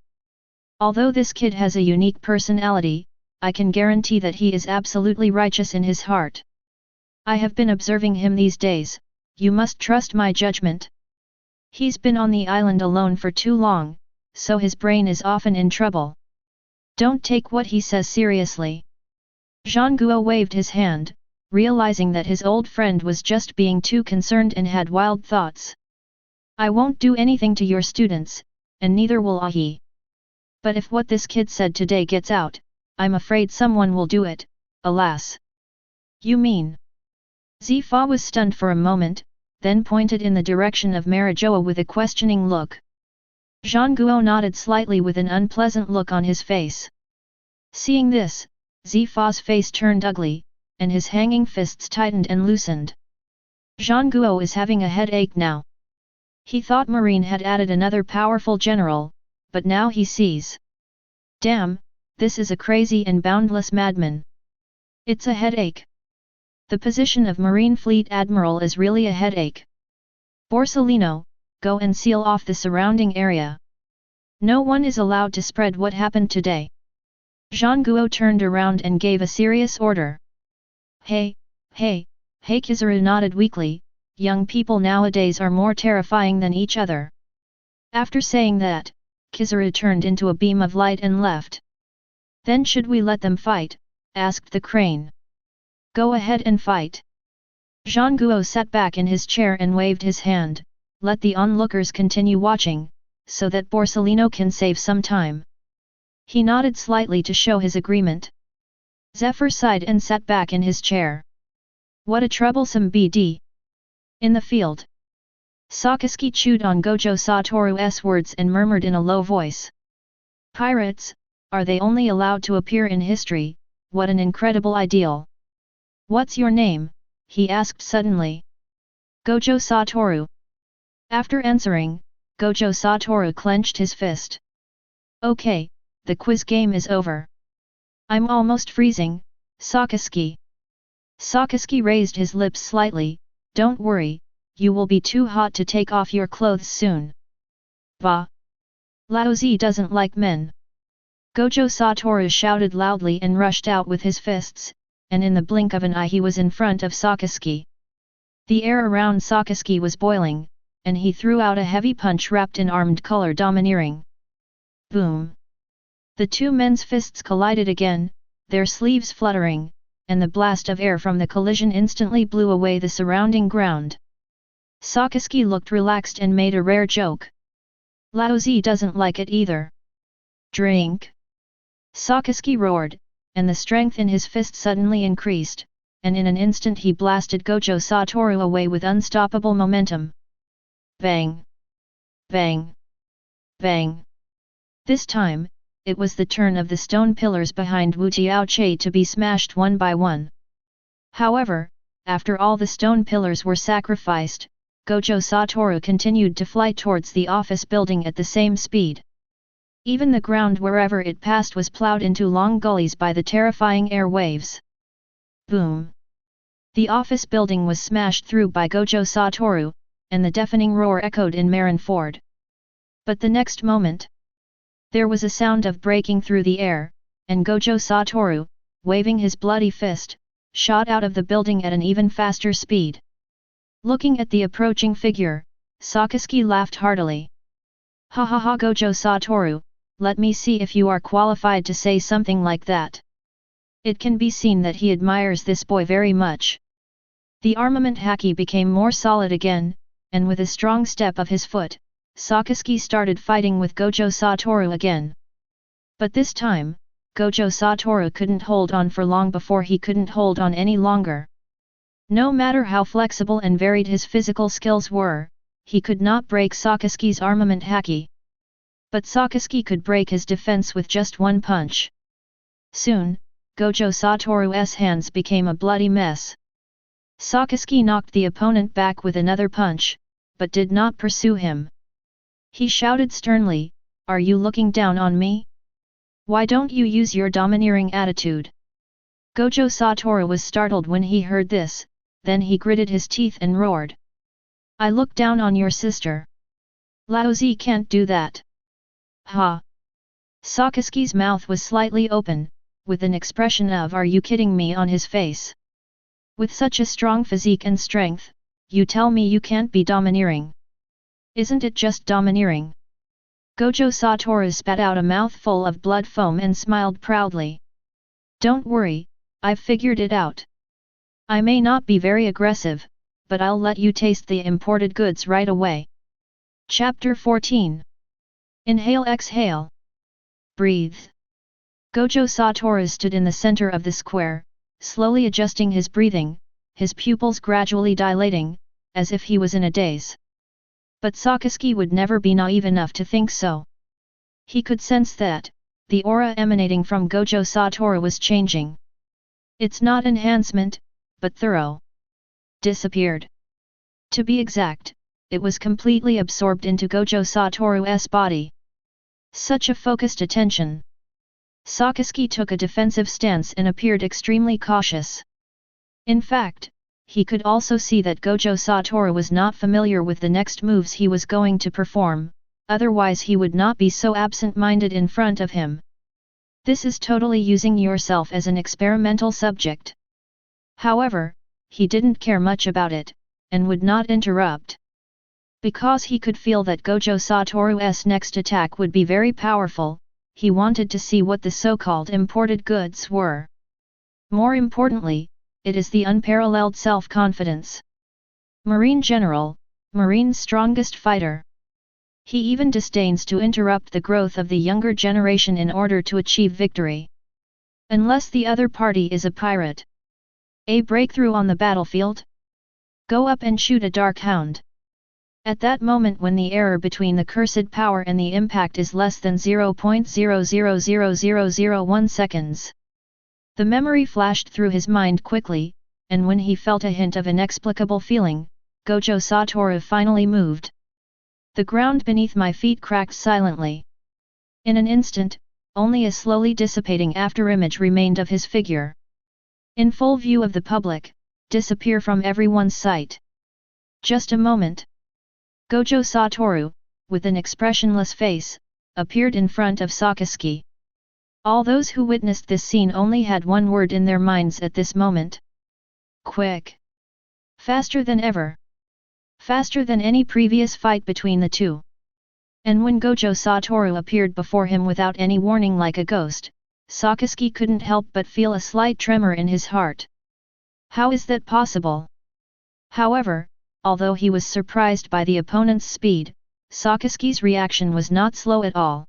Although this kid has a unique personality, I can guarantee that he is absolutely righteous in his heart. I have been observing him these days, you must trust my judgment. He's been on the island alone for too long, so his brain is often in trouble. Don't take what he says seriously. Zhangguo waved his hand, realizing that his old friend was just being too concerned and had wild thoughts. I won't do anything to your students, and neither will Ahi. But if what this kid said today gets out, I'm afraid someone will do it, alas. You mean? Zifa was stunned for a moment, then pointed in the direction of Marijoa with a questioning look. Zhangguo nodded slightly with an unpleasant look on his face. Seeing this, Zifa's face turned ugly, and his hanging fists tightened and loosened. Zhangguo is having a headache now. He thought Marine had added another powerful general, but now he sees. Damn, this is a crazy and boundless madman. It's a headache. The position of Marine Fleet Admiral is really a headache. Borsellino, go and seal off the surrounding area. No one is allowed to spread what happened today. Zhang Guo turned around and gave a serious order. Hey, Kizaru nodded weakly, young people nowadays are more terrifying than each other. After saying that, Kizaru turned into a beam of light and left. Then should we let them fight? Asked the crane. Go ahead and fight. Zhang Guo sat back in his chair and waved his hand, let the onlookers continue watching, so that Borsellino can save some time. He nodded slightly to show his agreement. Zephyr sighed and sat back in his chair. What a troublesome BD. In the field. Sakazuki chewed on Gojo Toru's words and murmured in a low voice. Pirates, are they only allowed to appear in history? What an incredible ideal. What's your name? He asked suddenly. Gojo Toru. After answering, Gojo Toru clenched his fist. Okay, the quiz game is over. I'm almost freezing, Sakazuki. Sakazuki raised his lips slightly, don't worry, you will be too hot to take off your clothes soon. Bah! Laozi doesn't like men. Gojo Toru shouted loudly and rushed out with his fists, and in the blink of an eye he was in front of Sakazuki. The air around Sakazuki was boiling, and he threw out a heavy punch wrapped in armed color domineering. Boom! The two men's fists collided again, their sleeves fluttering, and the blast of air from the collision instantly blew away the surrounding ground. Sakazuki looked relaxed and made a rare joke. Laozi doesn't like it either. Drink! Sakazuki roared, and the strength in his fist suddenly increased, and in an instant he blasted Gojo Toru away with unstoppable momentum. Bang! Bang! Bang! This time, it was the turn of the stone pillars behind Wu Tiaoche to be smashed one by one. However, after all the stone pillars were sacrificed, Gojo Toru continued to fly towards the office building at the same speed. Even the ground wherever it passed was plowed into long gullies by the terrifying air waves. Boom! The office building was smashed through by Gojo Toru, and the deafening roar echoed in Marineford. But the next moment, there was a sound of breaking through the air, and Gojo Toru, waving his bloody fist, shot out of the building at an even faster speed. Looking at the approaching figure, Sakazuki laughed heartily. Ha ha ha, Gojo Toru, let me see if you are qualified to say something like that. It can be seen that he admires this boy very much. The armament haki became more solid again, and with a strong step of his foot, Sakazuki started fighting with Gojo Toru again. But this time, Gojo Toru couldn't hold on for long before he couldn't hold on any longer. No matter how flexible and varied his physical skills were, he could not break Sakazuki's armament haki. But Sakazuki could break his defense with just one punch. Soon, Gojo Toru's hands became a bloody mess. Sakazuki knocked the opponent back with another punch, but did not pursue him. He shouted sternly, "Are you looking down on me? Why don't you use your domineering attitude?" Gojo Toru was startled when he heard this, then he gritted his teeth and roared. "I look down on your sister. Laozi can't do that." Ha! Sakazuki's mouth was slightly open, with an expression of "Are you kidding me?" on his face. With such a strong physique and strength, you tell me you can't be domineering? Isn't it just domineering? Gojo Toru spat out a mouthful of blood foam and smiled proudly. Don't worry, I've figured it out. I may not be very aggressive, but I'll let you taste the imported goods right away. Chapter 14. Inhale, exhale. Breathe. Gojo Toru stood in the center of the square, slowly adjusting his breathing, his pupils gradually dilating, as if he was in a daze. But Sakazuki would never be naive enough to think so. He could sense that the aura emanating from Gojo Toru was changing. It's not enhancement, but thorough. Disappeared. To be exact, it was completely absorbed into Gojo Toru's body. Such a focused attention. Sakazuki took a defensive stance and appeared extremely cautious. In fact, he could also see that Gojo Toru was not familiar with the next moves he was going to perform, otherwise he would not be so absent-minded in front of him. This is totally using yourself as an experimental subject. However, he didn't care much about it, and would not interrupt. Because he could feel that Gojo Toru's next attack would be very powerful, he wanted to see what the so-called imported goods were. More importantly, it is the unparalleled self-confidence. Marine General, Marine's strongest fighter. He even disdains to interrupt the growth of the younger generation in order to achieve victory. Unless the other party is a pirate. A breakthrough on the battlefield? Go up and shoot a dark hound. At that moment when the error between the cursed power and the impact is less than 0.000001 seconds. The memory flashed through his mind quickly, and when he felt a hint of inexplicable feeling, Gojo Toru finally moved. The ground beneath my feet cracked silently. In an instant, only a slowly dissipating afterimage remained of his figure. In full view of the public, disappear from everyone's sight. Just a moment. Gojo Toru, with an expressionless face, appeared in front of Sakisuke. All those who witnessed this scene only had one word in their minds at this moment. Quick. Faster than ever. Faster than any previous fight between the two. And when Gojo Toru appeared before him without any warning like a ghost, Sakisuke couldn't help but feel a slight tremor in his heart. How is that possible? However, although he was surprised by the opponent's speed, Sakisuke's reaction was not slow at all.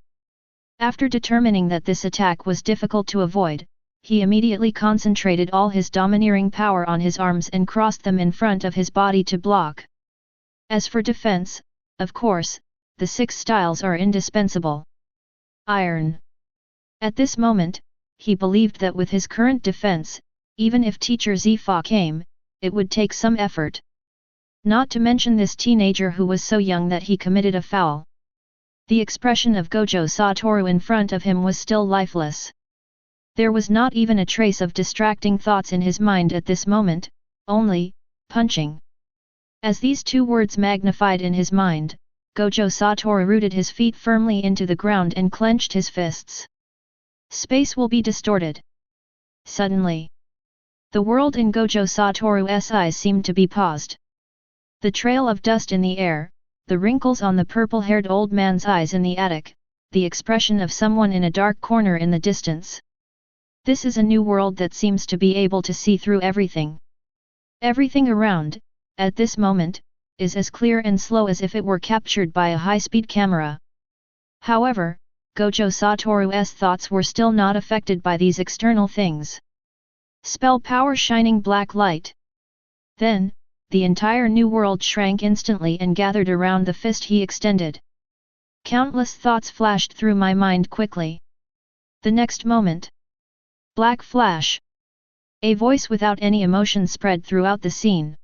After determining that this attack was difficult to avoid, he immediately concentrated all his domineering power on his arms and crossed them in front of his body to block. As for defense, of course, the 6 styles are indispensable. Iron. At this moment, he believed that with his current defense, even if Teacher Zifa came, it would take some effort. Not to mention this teenager who was so young that he committed a foul. The expression of Gojo Toru in front of him was still lifeless. There was not even a trace of distracting thoughts in his mind at this moment, only, punching. As these 2 words magnified in his mind, Gojo Toru rooted his feet firmly into the ground and clenched his fists. Space will be distorted. Suddenly, the world in Gojo Toru's eyes seemed to be paused. The trail of dust in the air, the wrinkles on the purple-haired old man's eyes in the attic, the expression of someone in a dark corner in the distance. This is a new world that seems to be able to see through everything. Everything around, at this moment, is as clear and slow as if it were captured by a high-speed camera. However, Gojo Toru's thoughts were still not affected by these external things. Spell power shining black light. Then, the entire new world shrank instantly and gathered around the fist he extended. Countless thoughts flashed through my mind quickly. The next moment. Black flash. A voice without any emotion spread throughout the scene.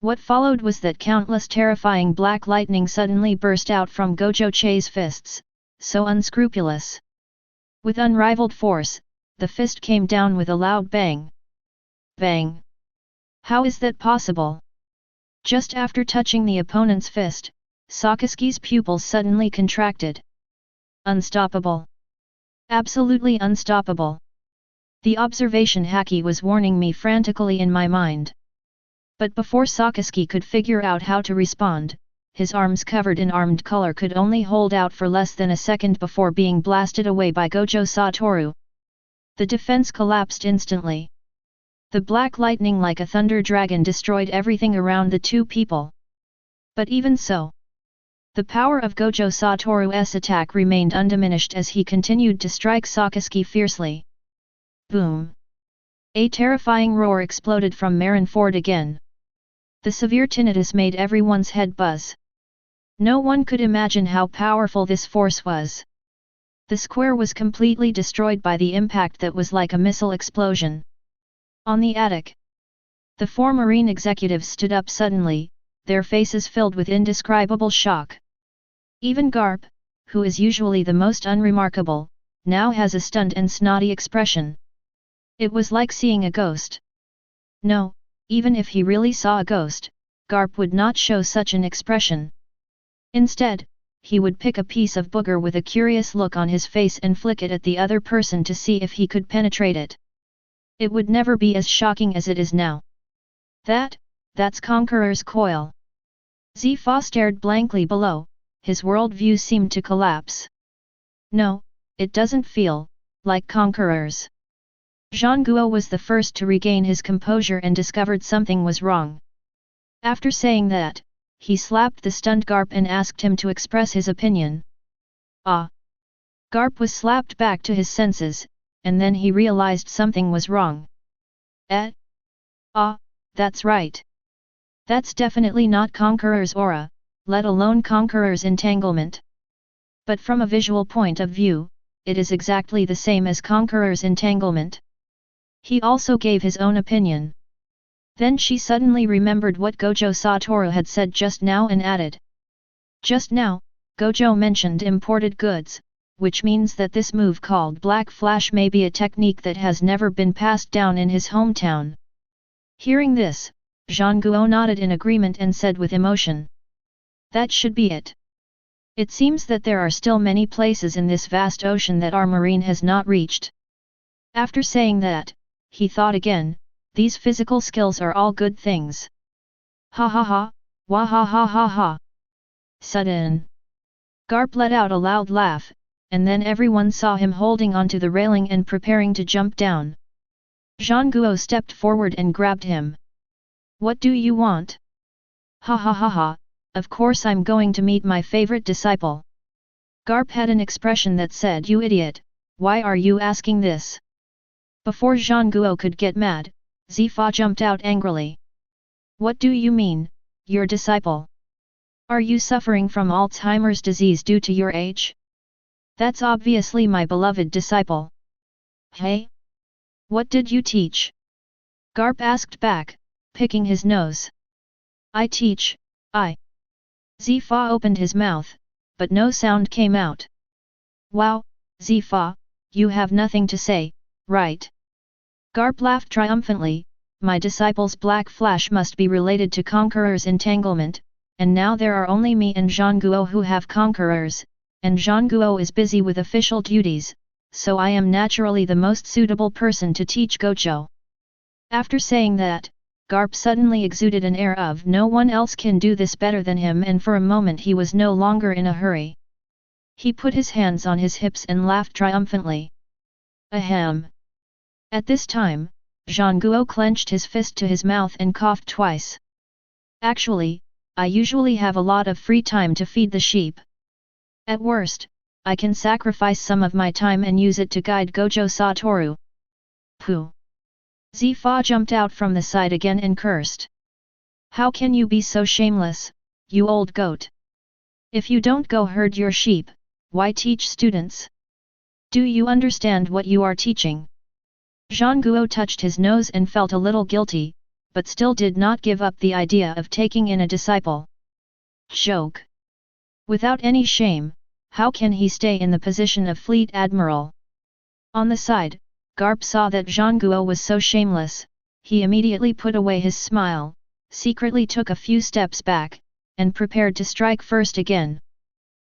What followed was that countless terrifying black lightning suddenly burst out from Gojo-che's fists, so unscrupulous. With unrivaled force, the fist came down with a loud bang. Bang! How is that possible? Just after touching the opponent's fist, Sakisuke's pupils suddenly contracted. Unstoppable. Absolutely unstoppable. The observation Haki was warning me frantically in my mind. But before Sakisuke could figure out how to respond, his arms covered in armed color could only hold out for less than a second before being blasted away by Gojo Toru. The defense collapsed instantly. The black lightning like a thunder dragon destroyed everything around the 2 people. But even so, the power of Gojo Toru's attack remained undiminished as he continued to strike Sakisuke fiercely. Boom! A terrifying roar exploded from Marineford again. The severe tinnitus made everyone's head buzz. No one could imagine how powerful this force was. The square was completely destroyed by the impact that was like a missile explosion. On the attic, the 4 marine executives stood up suddenly, their faces filled with indescribable shock. Even Garp, who is usually the most unremarkable, now has a stunned and snotty expression. It was like seeing a ghost. No, even if he really saw a ghost, Garp would not show such an expression. Instead, he would pick a piece of booger with a curious look on his face and flick it at the other person to see if he could penetrate it. It would never be as shocking as it is now. That's Conqueror's coil. Zifa stared blankly below, his worldview seemed to collapse. No, it doesn't feel like Conqueror's. Zhang Guo was the first to regain his composure and discovered something was wrong. After saying that, he slapped the stunned Garp and asked him to express his opinion. Ah! Garp was slapped back to his senses, and then he realized something was wrong. Ah, that's right. That's definitely not Conqueror's aura, let alone Conqueror's entanglement. But from a visual point of view, it is exactly the same as Conqueror's entanglement. He also gave his own opinion. Then she suddenly remembered what Gojo Toru had said just now and added. Just now, Gojo mentioned imported goods, which means that this move called Black Flash may be a technique that has never been passed down in his hometown. Hearing this, Zhang Guo nodded in agreement and said with emotion. That should be it. It seems that there are still many places in this vast ocean that our marine has not reached. After saying that, he thought again, these physical skills are all good things. Ha ha ha, wah ha ha ha ha. Sudden. Garp let out a loud laugh, and then everyone saw him holding onto the railing and preparing to jump down. Zhang Guo stepped forward and grabbed him. What do you want? Ha ha ha ha, of course I'm going to meet my favorite disciple. Garp had an expression that said, you idiot, why are you asking this? Before Zhang Guo could get mad, Zifa jumped out angrily. What do you mean, your disciple? Are you suffering from Alzheimer's disease due to your age? That's obviously my beloved disciple. Hey? What did you teach? Garp asked back, picking his nose. I teach, Zifa opened his mouth, but no sound came out. Wow, Zifa, you have nothing to say, right? Garp laughed triumphantly, my disciple's black flash must be related to Conqueror's entanglement, and now there are only me and Zhang Guo who have Conquerors, and Zhang Guo is busy with official duties, so I am naturally the most suitable person to teach Gojo. After saying that, Garp suddenly exuded an air of no one else can do this better than him, and for a moment he was no longer in a hurry. He put his hands on his hips and laughed triumphantly. Ahem! At this time, Zhang Guo clenched his fist to his mouth and coughed twice. Actually, I usually have a lot of free time to feed the sheep. At worst, I can sacrifice some of my time and use it to guide Gojo Toru. Pooh! Zifa jumped out from the side again and cursed. How can you be so shameless, you old goat? If you don't go herd your sheep, why teach students? Do you understand what you are teaching? Zhang Guo touched his nose and felt a little guilty, but still did not give up the idea of taking in a disciple. Joke! Without any shame, how can he stay in the position of fleet admiral? On the side, Garp saw that Zhang Guo was so shameless, he immediately put away his smile, secretly took a few steps back, and prepared to strike first again.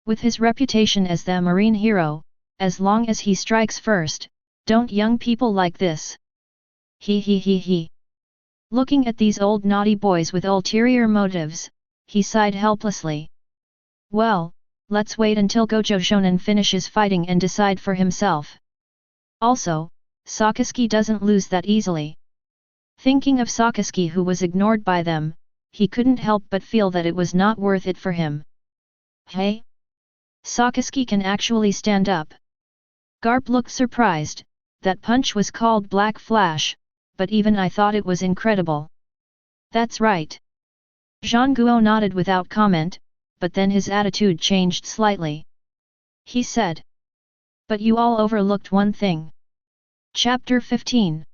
With his reputation as the marine hero, as long as he strikes first, don't young people like this? He. Looking at these old naughty boys with ulterior motives, he sighed helplessly. Well, let's wait until Gojo Shonen finishes fighting and decide for himself. Also, Sakazuki doesn't lose that easily. Thinking of Sakazuki who was ignored by them, he couldn't help but feel that it was not worth it for him. Hey? Sakazuki can actually stand up. Garp looked surprised. That punch was called Black Flash, but even I thought it was incredible. That's right. Zhang Guo nodded without comment, but then his attitude changed slightly. He said. But you all overlooked one thing. Chapter 15.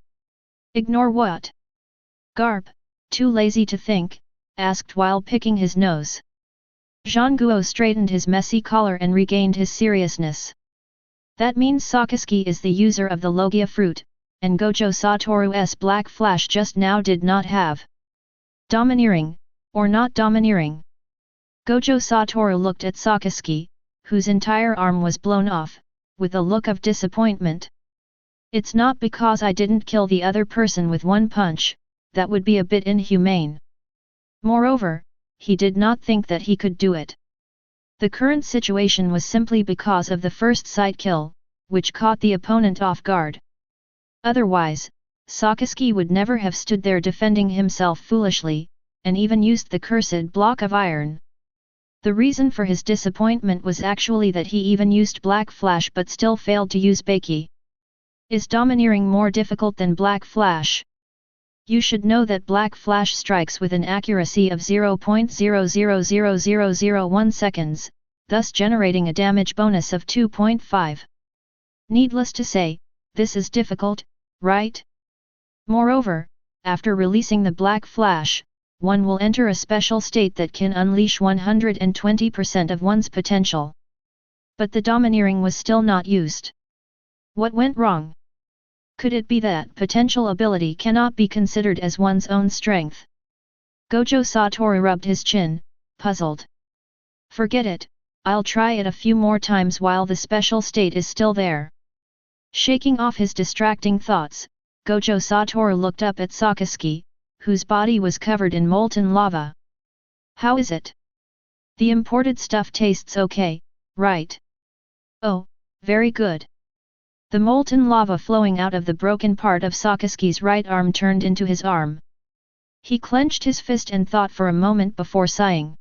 Ignore what? Garp, too lazy to think, asked while picking his nose. Zhang Guo straightened his messy collar and regained his seriousness. That means Sakazuki is the user of the Logia fruit, and Gojo Toru's Black Flash just now did not have. Domineering, or not domineering? Gojo Toru looked at Sakazuki, whose entire arm was blown off, with a look of disappointment. It's not because I didn't kill the other person with one punch, that would be a bit inhumane. Moreover, he did not think that he could do it. The current situation was simply because of the first sight kill, which caught the opponent off guard. Otherwise, Sakazuki would never have stood there defending himself foolishly, and even used the cursed block of iron. The reason for his disappointment was actually that he even used Black Flash but still failed to use Baki. Is domineering more difficult than Black Flash? You should know that Black Flash strikes with an accuracy of 0.000001 seconds, thus generating a damage bonus of 2.5. Needless to say, this is difficult, right? Moreover, after releasing the Black Flash, one will enter a special state that can unleash 120% of one's potential. But the domineering was still not used. What went wrong? Could it be that potential ability cannot be considered as one's own strength? Gojo Toru rubbed his chin, puzzled. Forget it, I'll try it a few more times while the special state is still there. Shaking off his distracting thoughts, Gojo Toru looked up at Sakazuki, whose body was covered in molten lava. How is it? The imported stuff tastes okay, right? Oh, very good. The molten lava flowing out of the broken part of Sakazuki's right arm turned into his arm. He clenched his fist and thought for a moment before sighing.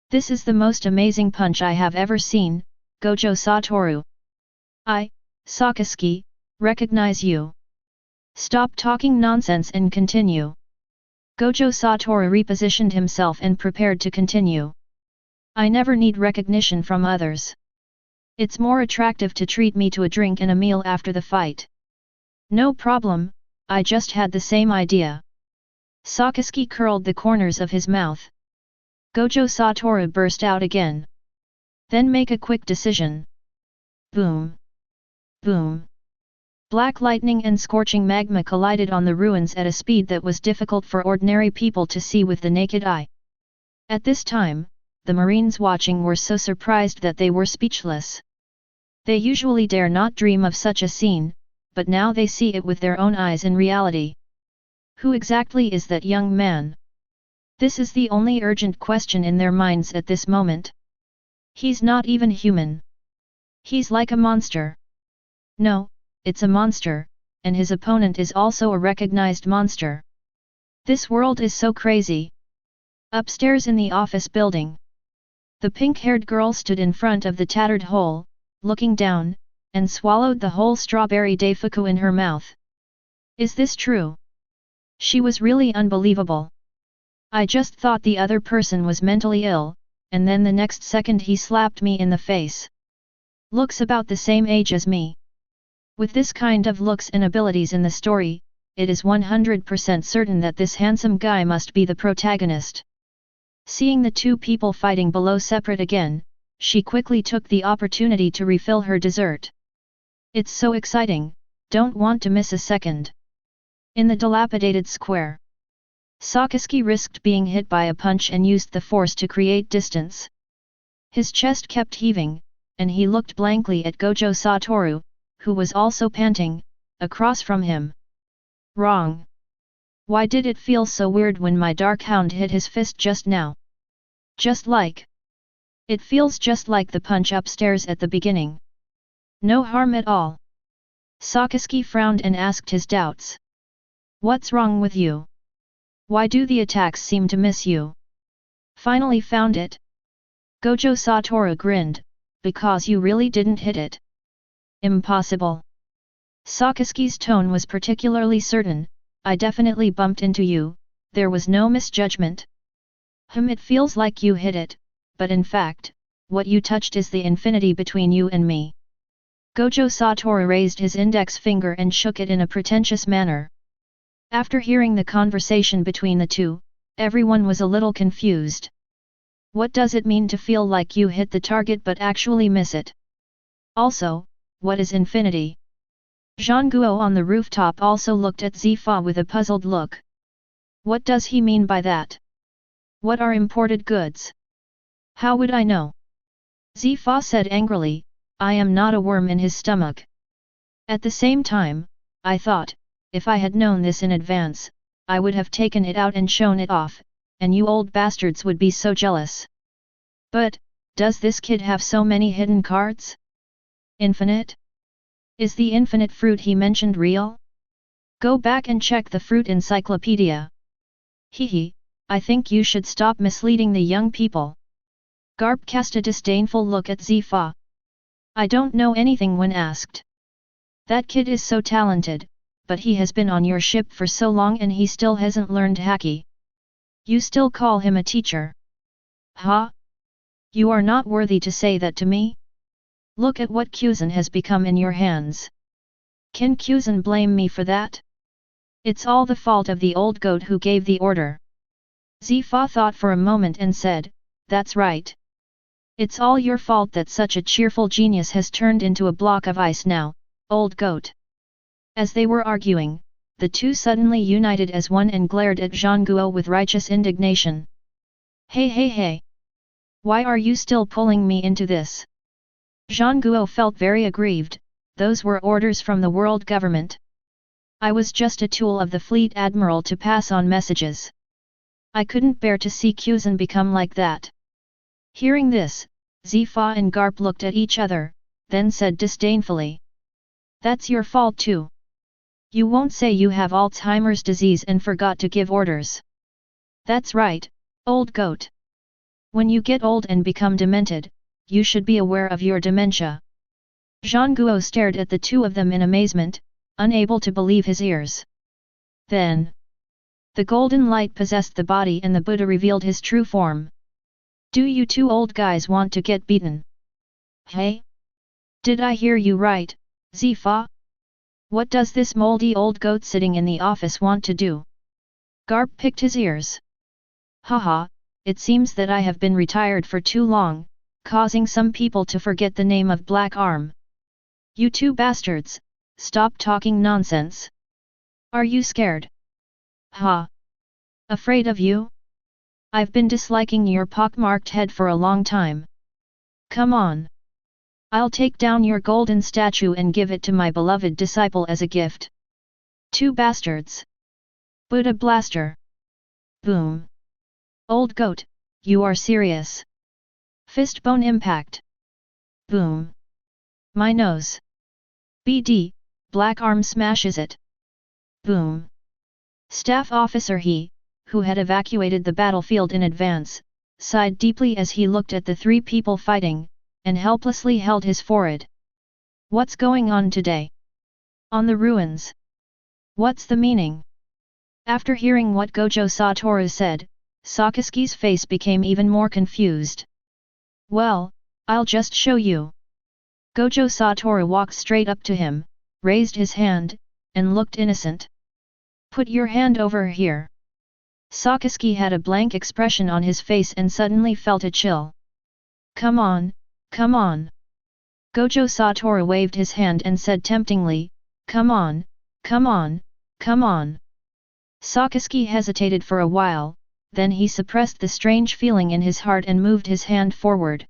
This is the most amazing punch I have ever seen, Gojo Toru. I, Sakazuki, recognize you. Stop talking nonsense and continue. Gojo Toru repositioned himself and prepared to continue. I never need recognition from others. It's more attractive to treat me to a drink and a meal after the fight. No problem, I just had the same idea. Sakazuki curled the corners of his mouth. Gojo Toru burst out again. Then make a quick decision. Boom. Boom. Black lightning and scorching magma collided on the ruins at a speed that was difficult for ordinary people to see with the naked eye. At this time, the Marines watching were so surprised that they were speechless. They usually dare not dream of such a scene, but now they see it with their own eyes in reality. Who exactly is that young man? This is the only urgent question in their minds at this moment. He's not even human. He's like a monster. No, it's a monster, and his opponent is also a recognized monster. This world is so crazy. Upstairs in the office building, the pink-haired girl stood in front of the tattered hole, looking down, and swallowed the whole strawberry daifuku in her mouth. Is this true? She was really unbelievable. I just thought the other person was mentally ill, and then the next second he slapped me in the face. Looks about the same age as me. With this kind of looks and abilities in the story, it is 100% certain that this handsome guy must be the protagonist. Seeing the two people fighting below separate again, she quickly took the opportunity to refill her dessert. It's so exciting, don't want to miss a second. In the dilapidated square, Sakazuki risked being hit by a punch and used the force to create distance. His chest kept heaving, and he looked blankly at Gojo Toru, who was also panting, across from him. Wrong. Why did it feel so weird when my dark hound hit his fist just now? Just like. It feels just like the punch upstairs at the beginning. No harm at all. Sakazuki frowned and asked his doubts. What's wrong with you? Why do the attacks seem to miss you? Finally found it. Gojo Toru grinned, because you really didn't hit it. Impossible. Sakazuki's tone was particularly certain. I definitely bumped into you, there was no misjudgment. It feels like you hit it, but in fact, what you touched is the infinity between you and me. Gojo Toru raised his index finger and shook it in a pretentious manner. After hearing the conversation between the two, everyone was a little confused. What does it mean to feel like you hit the target but actually miss it? Also, what is infinity? Zhang Guo on the rooftop also looked at Zifa with a puzzled look. What does he mean by that? What are imported goods? How would I know? Zifa said angrily, I am not a worm in his stomach. At the same time, I thought, if I had known this in advance, I would have taken it out and shown it off, and you old bastards would be so jealous. But, does this kid have so many hidden cards? Infinite? Is the infinite fruit he mentioned real? Go back and check the fruit encyclopedia. Hehe, I think you should stop misleading the young people. Garp cast a disdainful look at Zifa. I don't know anything when asked. That kid is so talented, but he has been on your ship for so long and he still hasn't learned haki. You still call him a teacher? Huh? You are not worthy to say that to me? Look at what Kuzan has become in your hands. Can Kuzan blame me for that? It's all the fault of the old goat who gave the order. Zifa thought for a moment and said, that's right. It's all your fault that such a cheerful genius has turned into a block of ice now, old goat. As they were arguing, the two suddenly united as one and glared at Zhangguo with righteous indignation. Hey hey hey! Why are you still pulling me into this? Zhangguo felt very aggrieved, those were orders from the world government. I was just a tool of the fleet admiral to pass on messages. I couldn't bear to see Kuzan become like that. Hearing this, Zifa and Garp looked at each other, then said disdainfully. That's your fault too. You won't say you have Alzheimer's disease and forgot to give orders. That's right, old goat. When you get old and become demented, you should be aware of your dementia. Zhangguo stared at the two of them in amazement, unable to believe his ears. Then, the golden light possessed the body and the Buddha revealed his true form. Do you two old guys want to get beaten? Hey? Did I hear you right, Zifa? What does this moldy old goat sitting in the office want to do? Garp picked his ears. Haha, it seems that I have been retired for too long, causing some people to forget the name of Black Arm. You two bastards, stop talking nonsense. Are you scared? Ha! Afraid of you? I've been disliking your pockmarked head for a long time. Come on. I'll take down your golden statue and give it to my beloved disciple as a gift. Two bastards. Buddha blaster. Boom. Old goat, you are serious. Fist bone impact. Boom. My nose. BD, Black Arm smashes it. Boom. Staff officer he, who had evacuated the battlefield in advance, sighed deeply as he looked at the three people fighting, and helplessly held his forehead. What's going on today? On the ruins. What's the meaning? After hearing what Gojo Toru said, Sakasuke's face became even more confused. Well, I'll just show you. Gojo Toru walked straight up to him, raised his hand, and looked innocent. Put your hand over here. Sakasuke had a blank expression on his face and suddenly felt a chill. Come on, come on. Gojo Toru waved his hand and said temptingly, come on, come on, come on. Sakasuke hesitated for a while, then he suppressed the strange feeling in his heart and moved his hand forward.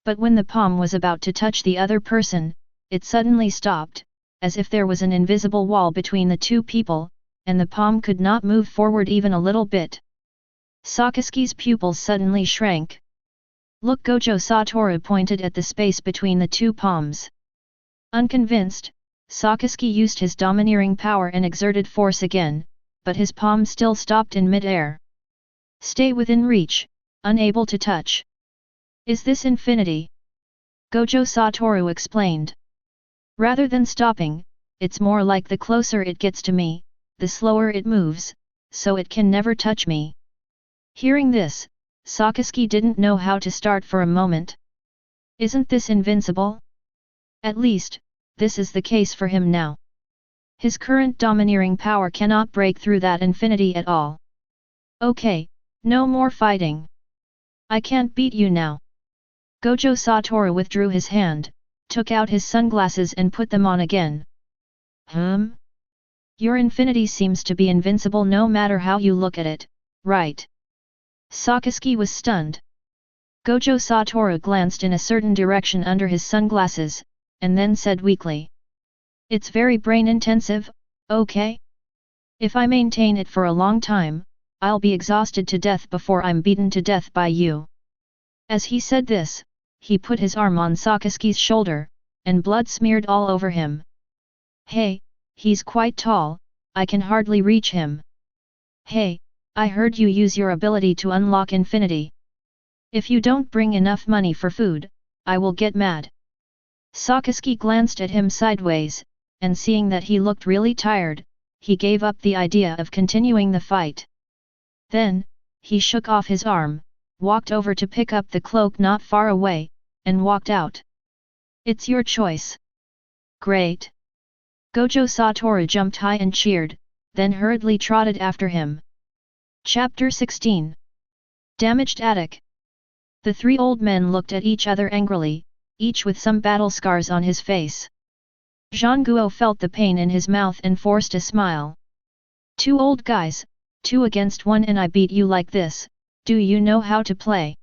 But when the palm was about to touch the other person, it suddenly stopped, as if there was an invisible wall between the two people, and the palm could not move forward even a little bit. Sakasuke's pupils suddenly shrank. Look, Gojo Toru pointed at the space between the two palms. Unconvinced, Sakasuke used his domineering power and exerted force again, but his palm still stopped in mid-air. Stay within reach, unable to touch. Is this infinity? Gojo Toru explained. Rather than stopping, it's more like the closer it gets to me, the slower it moves, so it can never touch me. Hearing this, Sakasuke didn't know how to start for a moment. Isn't this invincible? At least, this is the case for him now. His current domineering power cannot break through that infinity at all. Okay, no more fighting. I can't beat you now. Gojo Toru withdrew his hand, took out his sunglasses and put them on again. Your infinity seems to be invincible no matter how you look at it, right? Sakazuki was stunned. Gojo Toru glanced in a certain direction under his sunglasses, and then said weakly. It's very brain-intensive, okay? If I maintain it for a long time, I'll be exhausted to death before I'm beaten to death by you. As he said this, he put his arm on Sakazuki's shoulder, and blood smeared all over him. Hey, he's quite tall, I can hardly reach him. Hey, I heard you use your ability to unlock infinity. If you don't bring enough money for food, I will get mad. Sakazuki glanced at him sideways, and seeing that he looked really tired, he gave up the idea of continuing the fight. Then, he shook off his arm, walked over to pick up the cloak not far away, and walked out. It's your choice. Great. Gojo Toru jumped high and cheered, then hurriedly trotted after him. Chapter 16. Damaged Attic. The three old men looked at each other angrily, each with some battle scars on his face. Zhang Guo felt the pain in his mouth and forced a smile. Two old guys, 2 against 1 and I beat you like this, do you know how to play?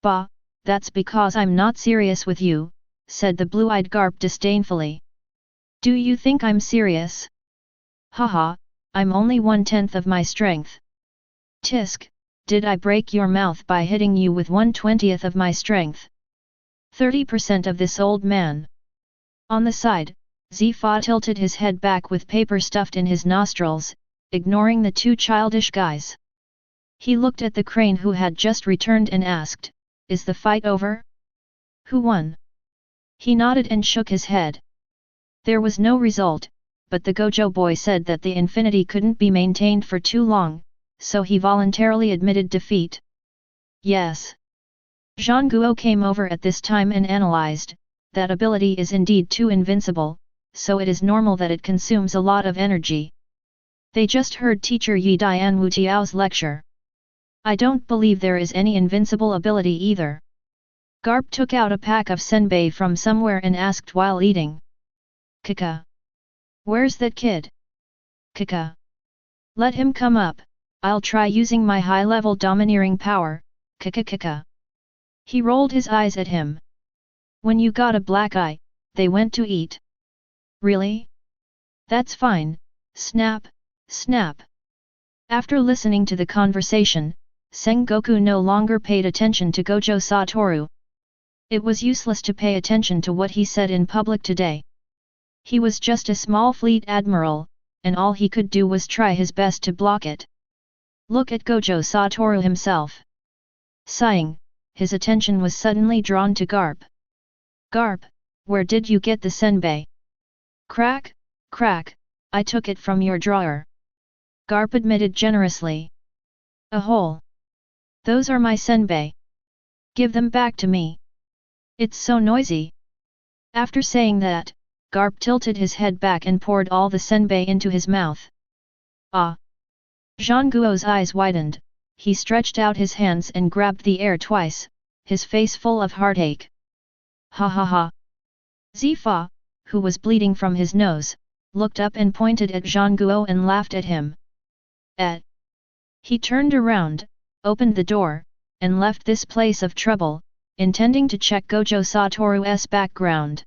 Bah, that's because I'm not serious with you, said the blue-eyed Garp disdainfully. Do you think I'm serious? Haha, I'm only 1/10 of my strength. Tisk, did I break your mouth by hitting you with 1/20 of my strength? 30% of this old man. On the side, Zifa tilted his head back with paper stuffed in his nostrils, ignoring the two childish guys. He looked at the crane who had just returned and asked, is the fight over? Who won? He nodded and shook his head. There was no result, but the Gojo boy said that the infinity couldn't be maintained for too long, so he voluntarily admitted defeat. Yes. Zhang Guo came over at this time and analyzed, that ability is indeed too invincible, so it is normal that it consumes a lot of energy. They just heard teacher Yi Dian Wu Tiao's lecture. I don't believe there is any invincible ability either. Garp took out a pack of senbei from somewhere and asked while eating. Kaka. Where's that kid? Kaka. Let him come up, I'll try using my high-level domineering power, kaka kaka. He rolled his eyes at him. When you got a black eye, they went to eat. Really? That's fine, snap, snap. After listening to the conversation, Sengoku no longer paid attention to Gojo Toru. It was useless to pay attention to what he said in public today. He was just a small fleet admiral, and all he could do was try his best to block it. Look at Gojo Toru himself. Sighing, his attention was suddenly drawn to Garp. Garp, where did you get the senbei? Crack, crack, I took it from your drawer. Garp admitted generously. A hole. Those are my senbei. Give them back to me. It's so noisy. After saying that, Garp tilted his head back and poured all the senbei into his mouth. Ah! Zhang Guo's eyes widened, he stretched out his hands and grabbed the air twice, his face full of heartache. Ha ha ha! Zifa, who was bleeding from his nose, looked up and pointed at Zhang Guo and laughed at him. He turned around, opened the door, and left this place of trouble, intending to check Gojo Toru's background.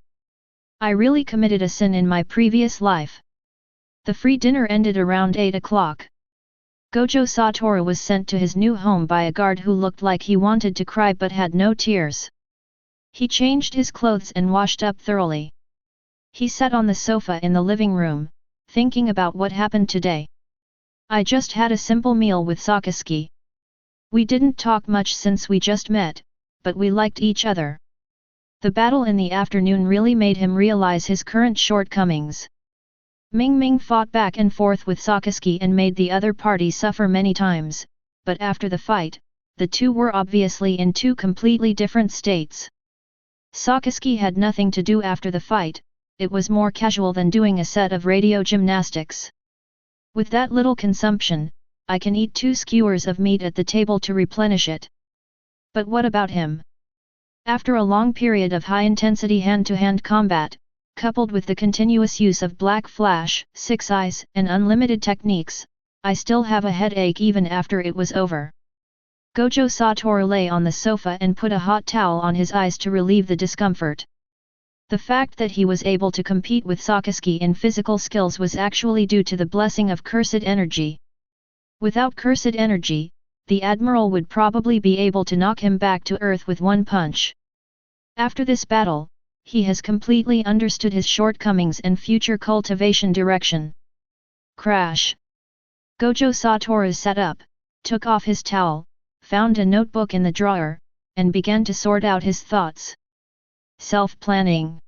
I really committed a sin in my previous life. The free dinner ended around 8 o'clock. Gojo Toru was sent to his new home by a guard who looked like he wanted to cry but had no tears. He changed his clothes and washed up thoroughly. He sat on the sofa in the living room, thinking about what happened today. I just had a simple meal with Sakazuki. We didn't talk much since we just met, but we liked each other. The battle in the afternoon really made him realize his current shortcomings. Ming Ming fought back and forth with Sakazuki and made the other party suffer many times, but after the fight, the two were obviously in two completely different states. Sakazuki had nothing to do after the fight, it was more casual than doing a set of radio gymnastics. With that little consumption, I can eat 2 skewers of meat at the table to replenish it. But what about him? After a long period of high-intensity hand-to-hand combat, coupled with the continuous use of black flash, 6 eyes, and unlimited techniques, I still have a headache even after it was over. Gojo Toru lay on the sofa and put a hot towel on his eyes to relieve the discomfort. The fact that he was able to compete with Sakazuki in physical skills was actually due to the blessing of cursed energy. Without cursed energy, the Admiral would probably be able to knock him back to earth with one punch. After this battle, he has completely understood his shortcomings and future cultivation direction. Crash! Gojo Toru sat up, took off his towel, found a notebook in the drawer, and began to sort out his thoughts. Self-planning.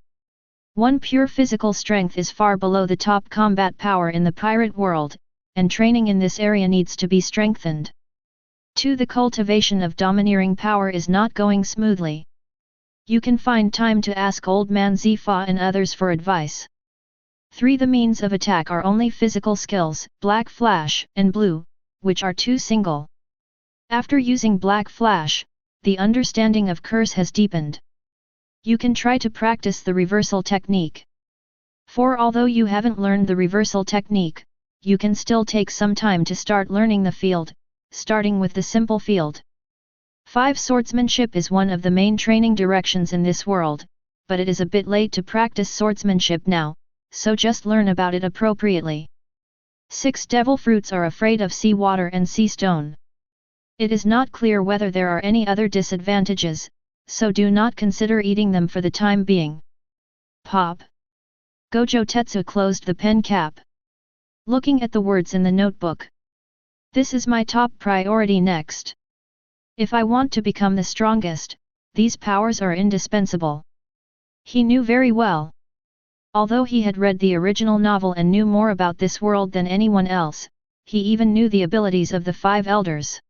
One pure physical strength is far below the top combat power in the pirate world, and training in this area needs to be strengthened. 2. The cultivation of domineering power is not going smoothly. You can find time to ask Old Man Zifa and others for advice. 3. The means of attack are only physical skills, Black Flash and Blue, which are 2 single. After using Black Flash, the understanding of curse has deepened. You can try to practice the reversal technique. 4. Although you haven't learned the reversal technique, you can still take some time to start learning the field, starting with the simple field. 5. Swordsmanship is one of the main training directions in this world, but it is a bit late to practice swordsmanship now, so just learn about it appropriately. 6. Devil fruits are afraid of sea water and sea stone. It is not clear whether there are any other disadvantages, so do not consider eating them for the time being. Pop! Gojo Tetsu closed the pen cap. Looking at the words in the notebook. This is my top priority next. If I want to become the strongest, these powers are indispensable. He knew very well. Although he had read the original novel and knew more about this world than anyone else, he even knew the abilities of the 5 elders.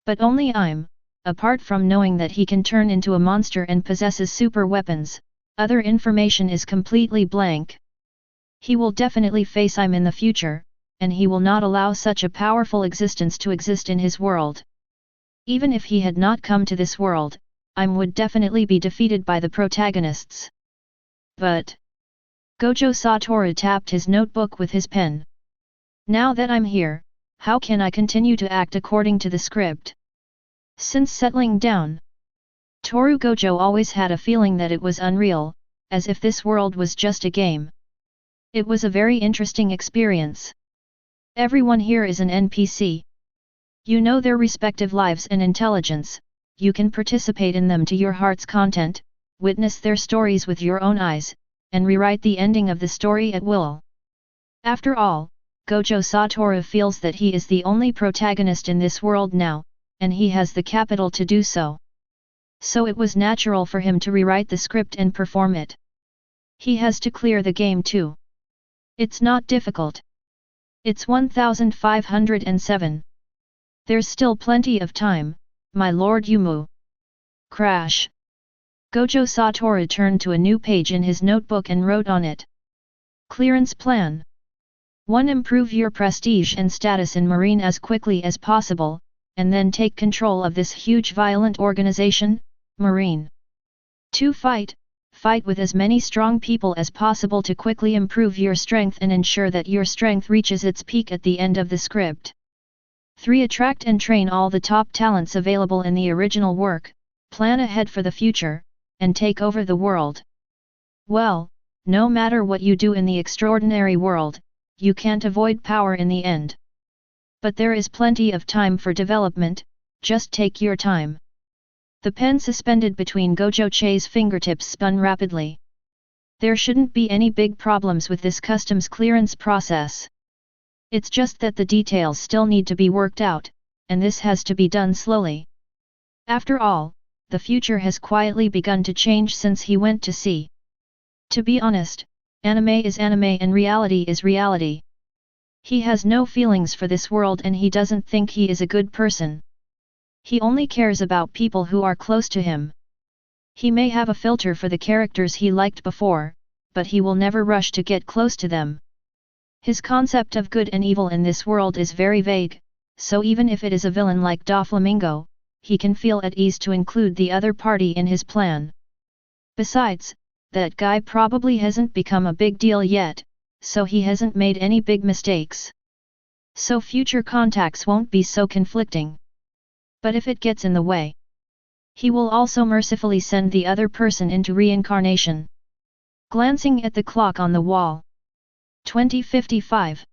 But only apart from knowing that he can turn into a monster and possesses super weapons, other information is completely blank. He will definitely face in the future, and he will not allow such a powerful existence to exist in his world. Even if he had not come to this world, would definitely be defeated by the protagonists. But Gojo Toru tapped his notebook with his pen. Now that I'm here, how can I continue to act according to the script? Since settling down, Toru Gojo always had a feeling that it was unreal, as if this world was just a game. It was a very interesting experience. Everyone here is an NPC. You know their respective lives and intelligence, you can participate in them to your heart's content, witness their stories with your own eyes, and rewrite the ending of the story at will. After all, Gojo Toru feels that he is the only protagonist in this world now, and he has the capital to do so. So it was natural for him to rewrite the script and perform it. He has to clear the game too. It's not difficult. It's 1507. There's still plenty of time, my lord Yumu. Crash. Gojo Toru turned to a new page in his notebook and wrote on it. Clearance plan. 1. Improve your prestige and status in Marine as quickly as possible, and then take control of this huge violent organization, Marine. 2. Fight with as many strong people as possible to quickly improve your strength and ensure that your strength reaches its peak at the end of the script. 3. Attract and train all the top talents available in the original work, plan ahead for the future, and take over the world. Well, no matter what you do in the extraordinary world, you can't avoid power in the end. But there is plenty of time for development, just take your time. The pen suspended between Gojo Che's fingertips spun rapidly. There shouldn't be any big problems with this customs clearance process. It's just that the details still need to be worked out, and this has to be done slowly. After all, the future has quietly begun to change since he went to sea. To be honest, anime is anime and reality is reality. He has no feelings for this world and he doesn't think he is a good person. He only cares about people who are close to him. He may have a filter for the characters he liked before, but he will never rush to get close to them. His concept of good and evil in this world is very vague, so even if it is a villain like Doflamingo, he can feel at ease to include the other party in his plan. Besides, that guy probably hasn't become a big deal yet, so he hasn't made any big mistakes. So future contacts won't be so conflicting. But if it gets in the way, he will also mercifully send the other person into reincarnation. Glancing at the clock on the wall. 20:55.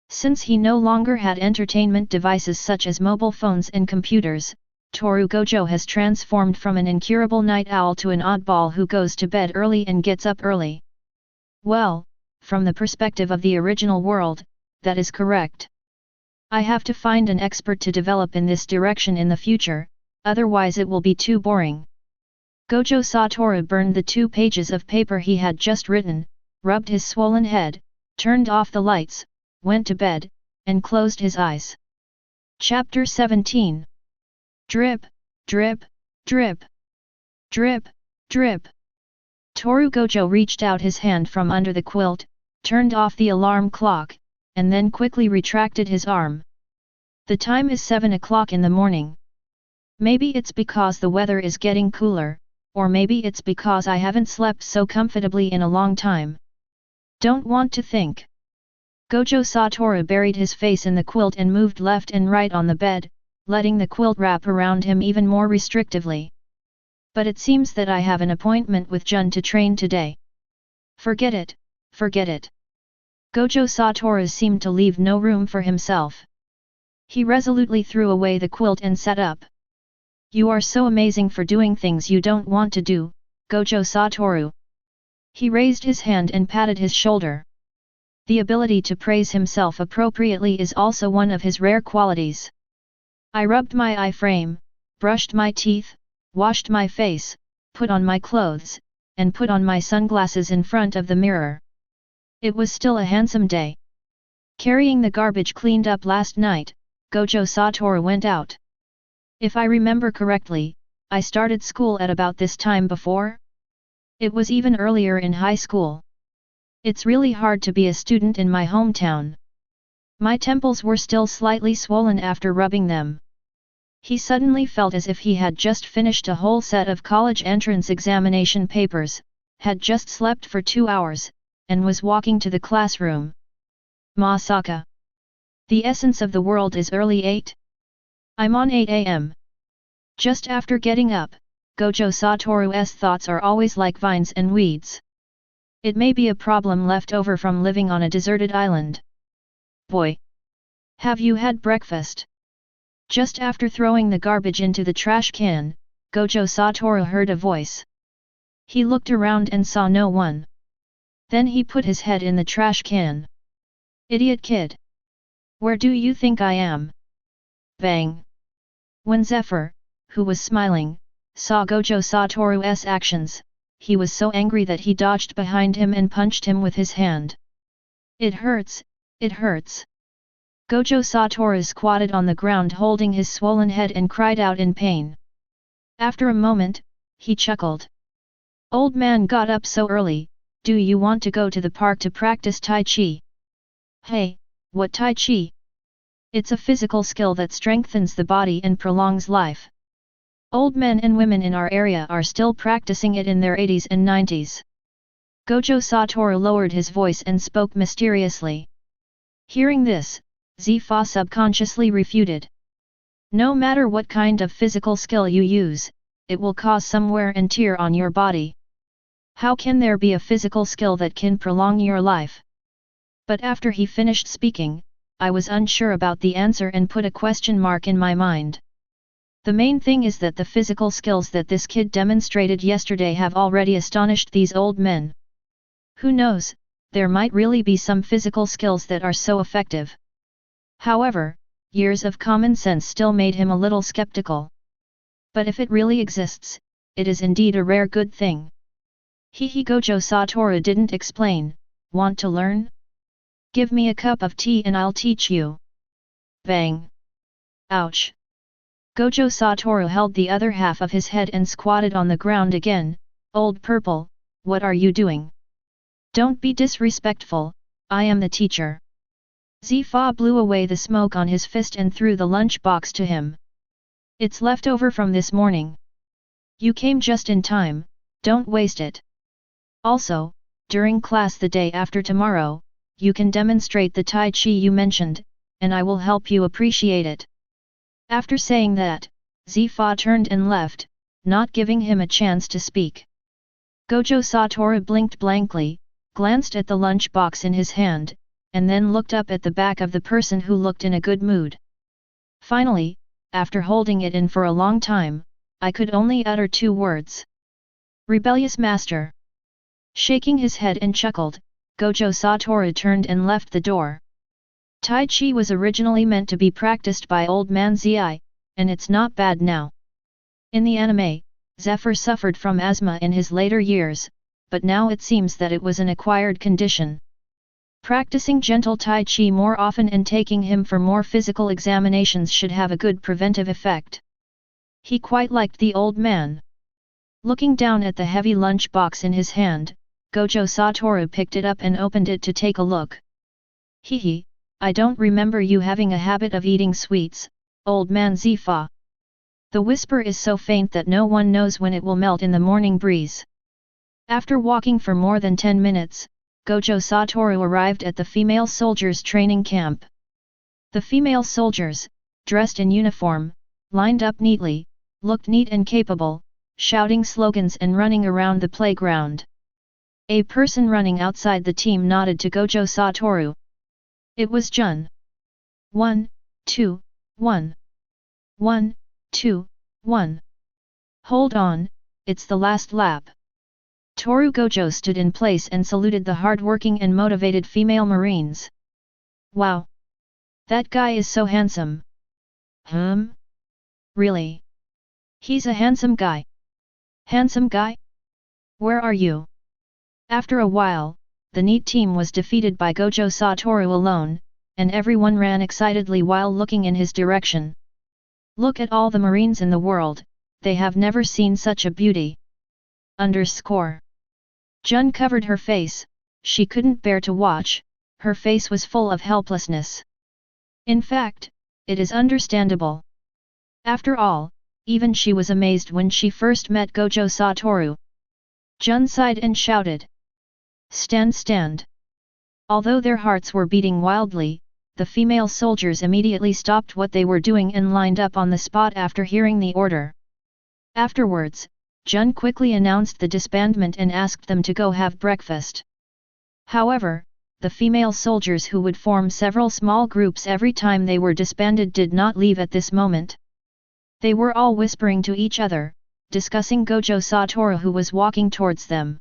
Since he no longer had entertainment devices such as mobile phones and computers, Toru Gojo has transformed from an incurable night owl to an oddball who goes to bed early and gets up early. Well, from the perspective of the original world, that is correct. I have to find an expert to develop in this direction in the future, otherwise it will be too boring. Gojo saw Toru burn the 2 pages of paper he had just written, rubbed his swollen head, turned off the lights, went to bed, and closed his eyes. Chapter 17. Drip, drip, drip. Drip, drip. Toru Gojo reached out his hand from under the quilt, turned off the alarm clock, and then quickly retracted his arm. The time is 7 o'clock in the morning. Maybe it's because the weather is getting cooler, or maybe it's because I haven't slept so comfortably in a long time. Don't want to think. Gojo saw Toru buried his face in the quilt and moved left and right on the bed, letting the quilt wrap around him even more restrictively. But it seems that I have an appointment with Jun to train today. Forget it, forget it. Gojo saw Toru seemed to leave no room for himself. He resolutely threw away the quilt and sat up. You are so amazing for doing things you don't want to do, Gojo saw Toru. He raised his hand and patted his shoulder. The ability to praise himself appropriately is also one of his rare qualities. I rubbed my eye frame, brushed my teeth, washed my face, put on my clothes, and put on my sunglasses in front of the mirror. It was still a handsome day. Carrying the garbage cleaned up last night, Gojo saw Toru went out. If I remember correctly, I started school at about this time before? It was even earlier in high school. It's really hard to be a student in my hometown. My temples were still slightly swollen after rubbing them. He suddenly felt as if he had just finished a whole set of college entrance examination papers, had just slept for 2 hours, and was walking to the classroom. Masaka. The essence of the world is early 8. I'm on 8 a.m. Just after getting up, Gojo saw Toru's thoughts are always like vines and weeds. It may be a problem left over from living on a deserted island. Boy! Have you had breakfast? Just after throwing the garbage into the trash can, Gojo saw Toru heard a voice. He looked around and saw no one. Then he put his head in the trash can. Idiot kid! Where do you think I am? Bang! When Zephyr, who was smiling, saw Gojo saw Toru's actions, he was so angry that he dodged behind him and punched him with his hand. It hurts, it hurts. Gojo saw Toru squatted on the ground holding his swollen head and cried out in pain. After a moment, he chuckled. Old man got up so early, do you want to go to the park to practice Tai Chi? Hey, what Tai Chi? It's a physical skill that strengthens the body and prolongs life. Old men and women in our area are still practicing it in their 80s and 90s. Gojo saw Toru lowered his voice and spoke mysteriously. Hearing this, Zifa subconsciously refuted. No matter what kind of physical skill you use, it will cause some wear and tear on your body. How can there be a physical skill that can prolong your life? But after he finished speaking, I was unsure about the answer and put a question mark in my mind. The main thing is that the physical skills that this kid demonstrated yesterday have already astonished these old men. Who knows, there might really be some physical skills that are so effective. However, years of common sense still made him a little skeptical. But if it really exists, it is indeed a rare good thing. Gojo saw Toru didn't explain. Want to learn? Give me a cup of tea and I'll teach you. Bang! Ouch! Gojo saw Toru held the other half of his head and squatted on the ground again. Old Purple, what are you doing? Don't be disrespectful, I am the teacher. Zifa blew away the smoke on his fist and threw the lunch box to him. It's left over from this morning. You came just in time, don't waste it. Also, during class the day after tomorrow, you can demonstrate the Tai Chi you mentioned, and I will help you appreciate it. After saying that, Zifa turned and left, not giving him a chance to speak. Gojo Toru blinked blankly, glanced at the lunch box in his hand, and then looked up at the back of the person who looked in a good mood. Finally, after holding it in for a long time, I could only utter 2 words. Rebellious master. Shaking his head and chuckled, Gojo Toru turned and left the door. Tai Chi was originally meant to be practiced by old man Zi, and it's not bad now. In the anime, Zephyr suffered from asthma in his later years, but now it seems that it was an acquired condition. Practicing gentle Tai Chi more often and taking him for more physical examinations should have a good preventive effect. He quite liked the old man. Looking down at the heavy lunch box in his hand, Gojo Toru picked it up and opened it to take a look. Hehe, I don't remember you having a habit of eating sweets, old man Zifa. The whisper is so faint that no one knows when it will melt in the morning breeze. After walking for more than 10 minutes, Gojo Toru arrived at the female soldiers' training camp. The female soldiers, dressed in uniform, lined up neatly, looked neat and capable, shouting slogans and running around the playground. A person running outside the team nodded to Gojo Toru. It was Jun. 1, 2, 1. 1, 2, 1. Hold on, it's the last lap. Toru Gojo stood in place and saluted the hard-working and motivated female Marines. Wow! That guy is so handsome. Really? He's a handsome guy. Handsome guy? Where are you? After a while, the neat team was defeated by Gojo Toru alone, and everyone ran excitedly while looking in his direction. Look at all the Marines in the world, they have never seen such a beauty. Jun covered her face, she couldn't bear to watch, her face was full of helplessness. In fact, it is understandable. After all, even she was amazed when she first met Gojo Toru. Jun sighed and shouted. Stand! Although their hearts were beating wildly, the female soldiers immediately stopped what they were doing and lined up on the spot after hearing the order. Afterwards, Jun quickly announced the disbandment and asked them to go have breakfast. However, the female soldiers who would form several small groups every time they were disbanded did not leave at this moment. They were all whispering to each other, discussing Gojo Toru who was walking towards them.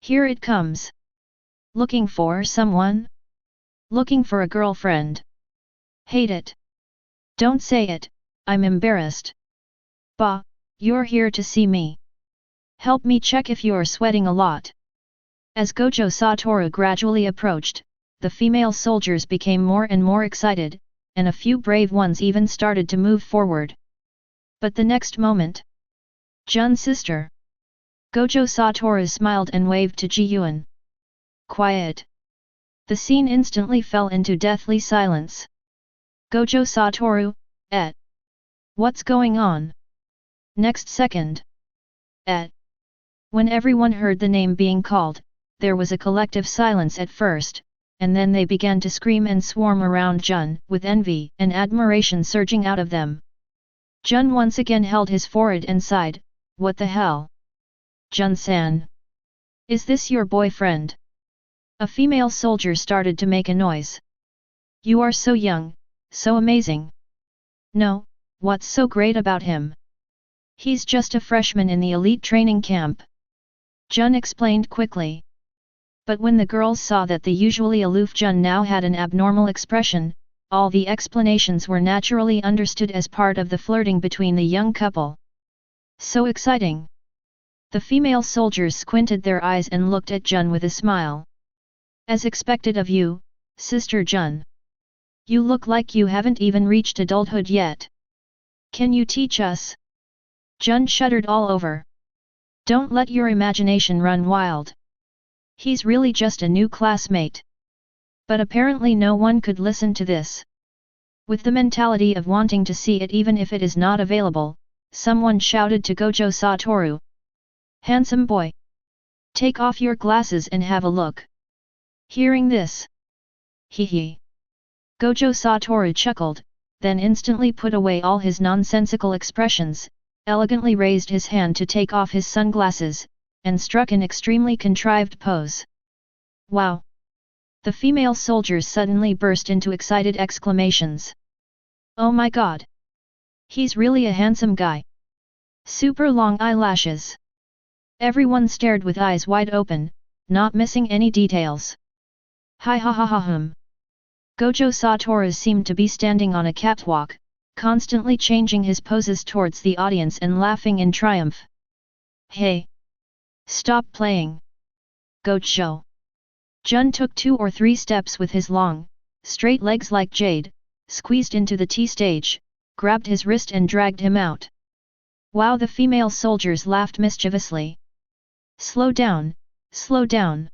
Here it comes. Looking for someone? Looking for a girlfriend. Hate it. Don't say it, I'm embarrassed. Bah, you're here to see me. Help me check if you're sweating a lot. As Gojo Toru gradually approached, the female soldiers became more and more excited, and a few brave ones even started to move forward. But the next moment... Jun's sister. Gojo Toru smiled and waved to Ji Yuan. Quiet. The scene instantly fell into deathly silence. Gojo Toru, What's going on? Next second. When everyone heard the name being called, there was a collective silence at first, and then they began to scream and swarm around Jun, with envy and admiration surging out of them. Jun once again held his forehead and sighed, what the hell? Jun-san. Is this your boyfriend? A female soldier started to make a noise. You are so young, so amazing. No, what's so great about him? He's just a freshman in the elite training camp. Jun explained quickly. But when the girls saw that the usually aloof Jun now had an abnormal expression, all the explanations were naturally understood as part of the flirting between the young couple. So exciting! The female soldiers squinted their eyes and looked at Jun with a smile. As expected of you, Sister Jun. You look like you haven't even reached adulthood yet. Can you teach us? Jun shuddered all over. Don't let your imagination run wild. He's really just a new classmate. But apparently no one could listen to this. With the mentality of wanting to see it even if it is not available, someone shouted to Gojo Toru. Handsome boy. Take off your glasses and have a look. Hearing this. Hee hee. Gojo Toru chuckled, then instantly put away all his nonsensical expressions, elegantly raised his hand to take off his sunglasses, and struck an extremely contrived pose. Wow! The female soldiers suddenly burst into excited exclamations. Oh my god! He's really a handsome guy! Super long eyelashes! Everyone stared with eyes wide open, not missing any details. Hi ha ha ha hum! Gojo Toru seemed to be standing on a catwalk, constantly changing his poses towards the audience and laughing in triumph. Hey! Stop playing! Gojo! Jun took 2 or 3 steps with his long, straight legs like jade, squeezed into the T-stage, grabbed his wrist and dragged him out. Wow! The female soldiers laughed mischievously. Slow down, slow down.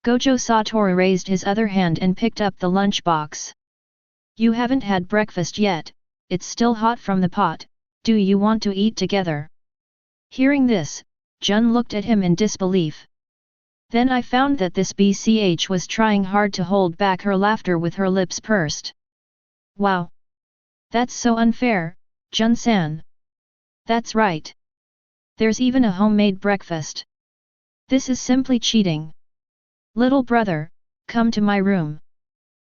Gojo Toru raised his other hand and picked up the lunchbox. You haven't had breakfast yet, it's still hot from the pot, do you want to eat together? Hearing this, Jun looked at him in disbelief. Then I found that this BCH was trying hard to hold back her laughter with her lips pursed. Wow! That's so unfair, Jun-san. That's right. There's even a homemade breakfast. This is simply cheating. Little brother, come to my room.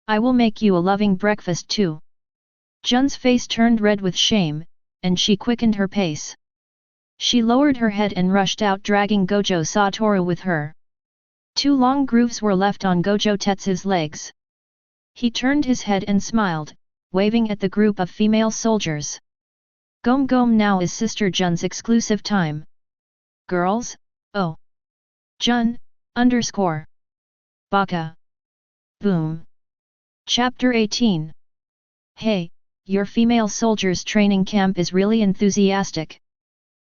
I will make you a loving breakfast too. Jun's face turned red with shame, and she quickened her pace. She lowered her head and rushed out, dragging Gojo Toru with her. 2 long grooves were left on Gojo Tetsu's legs. He turned his head and smiled, waving at the group of female soldiers. Gom gom, now is Sister Jun's exclusive time. Girls, oh. Jun, _ Baka. Boom. Chapter 18. Hey, your female soldiers training camp is really enthusiastic.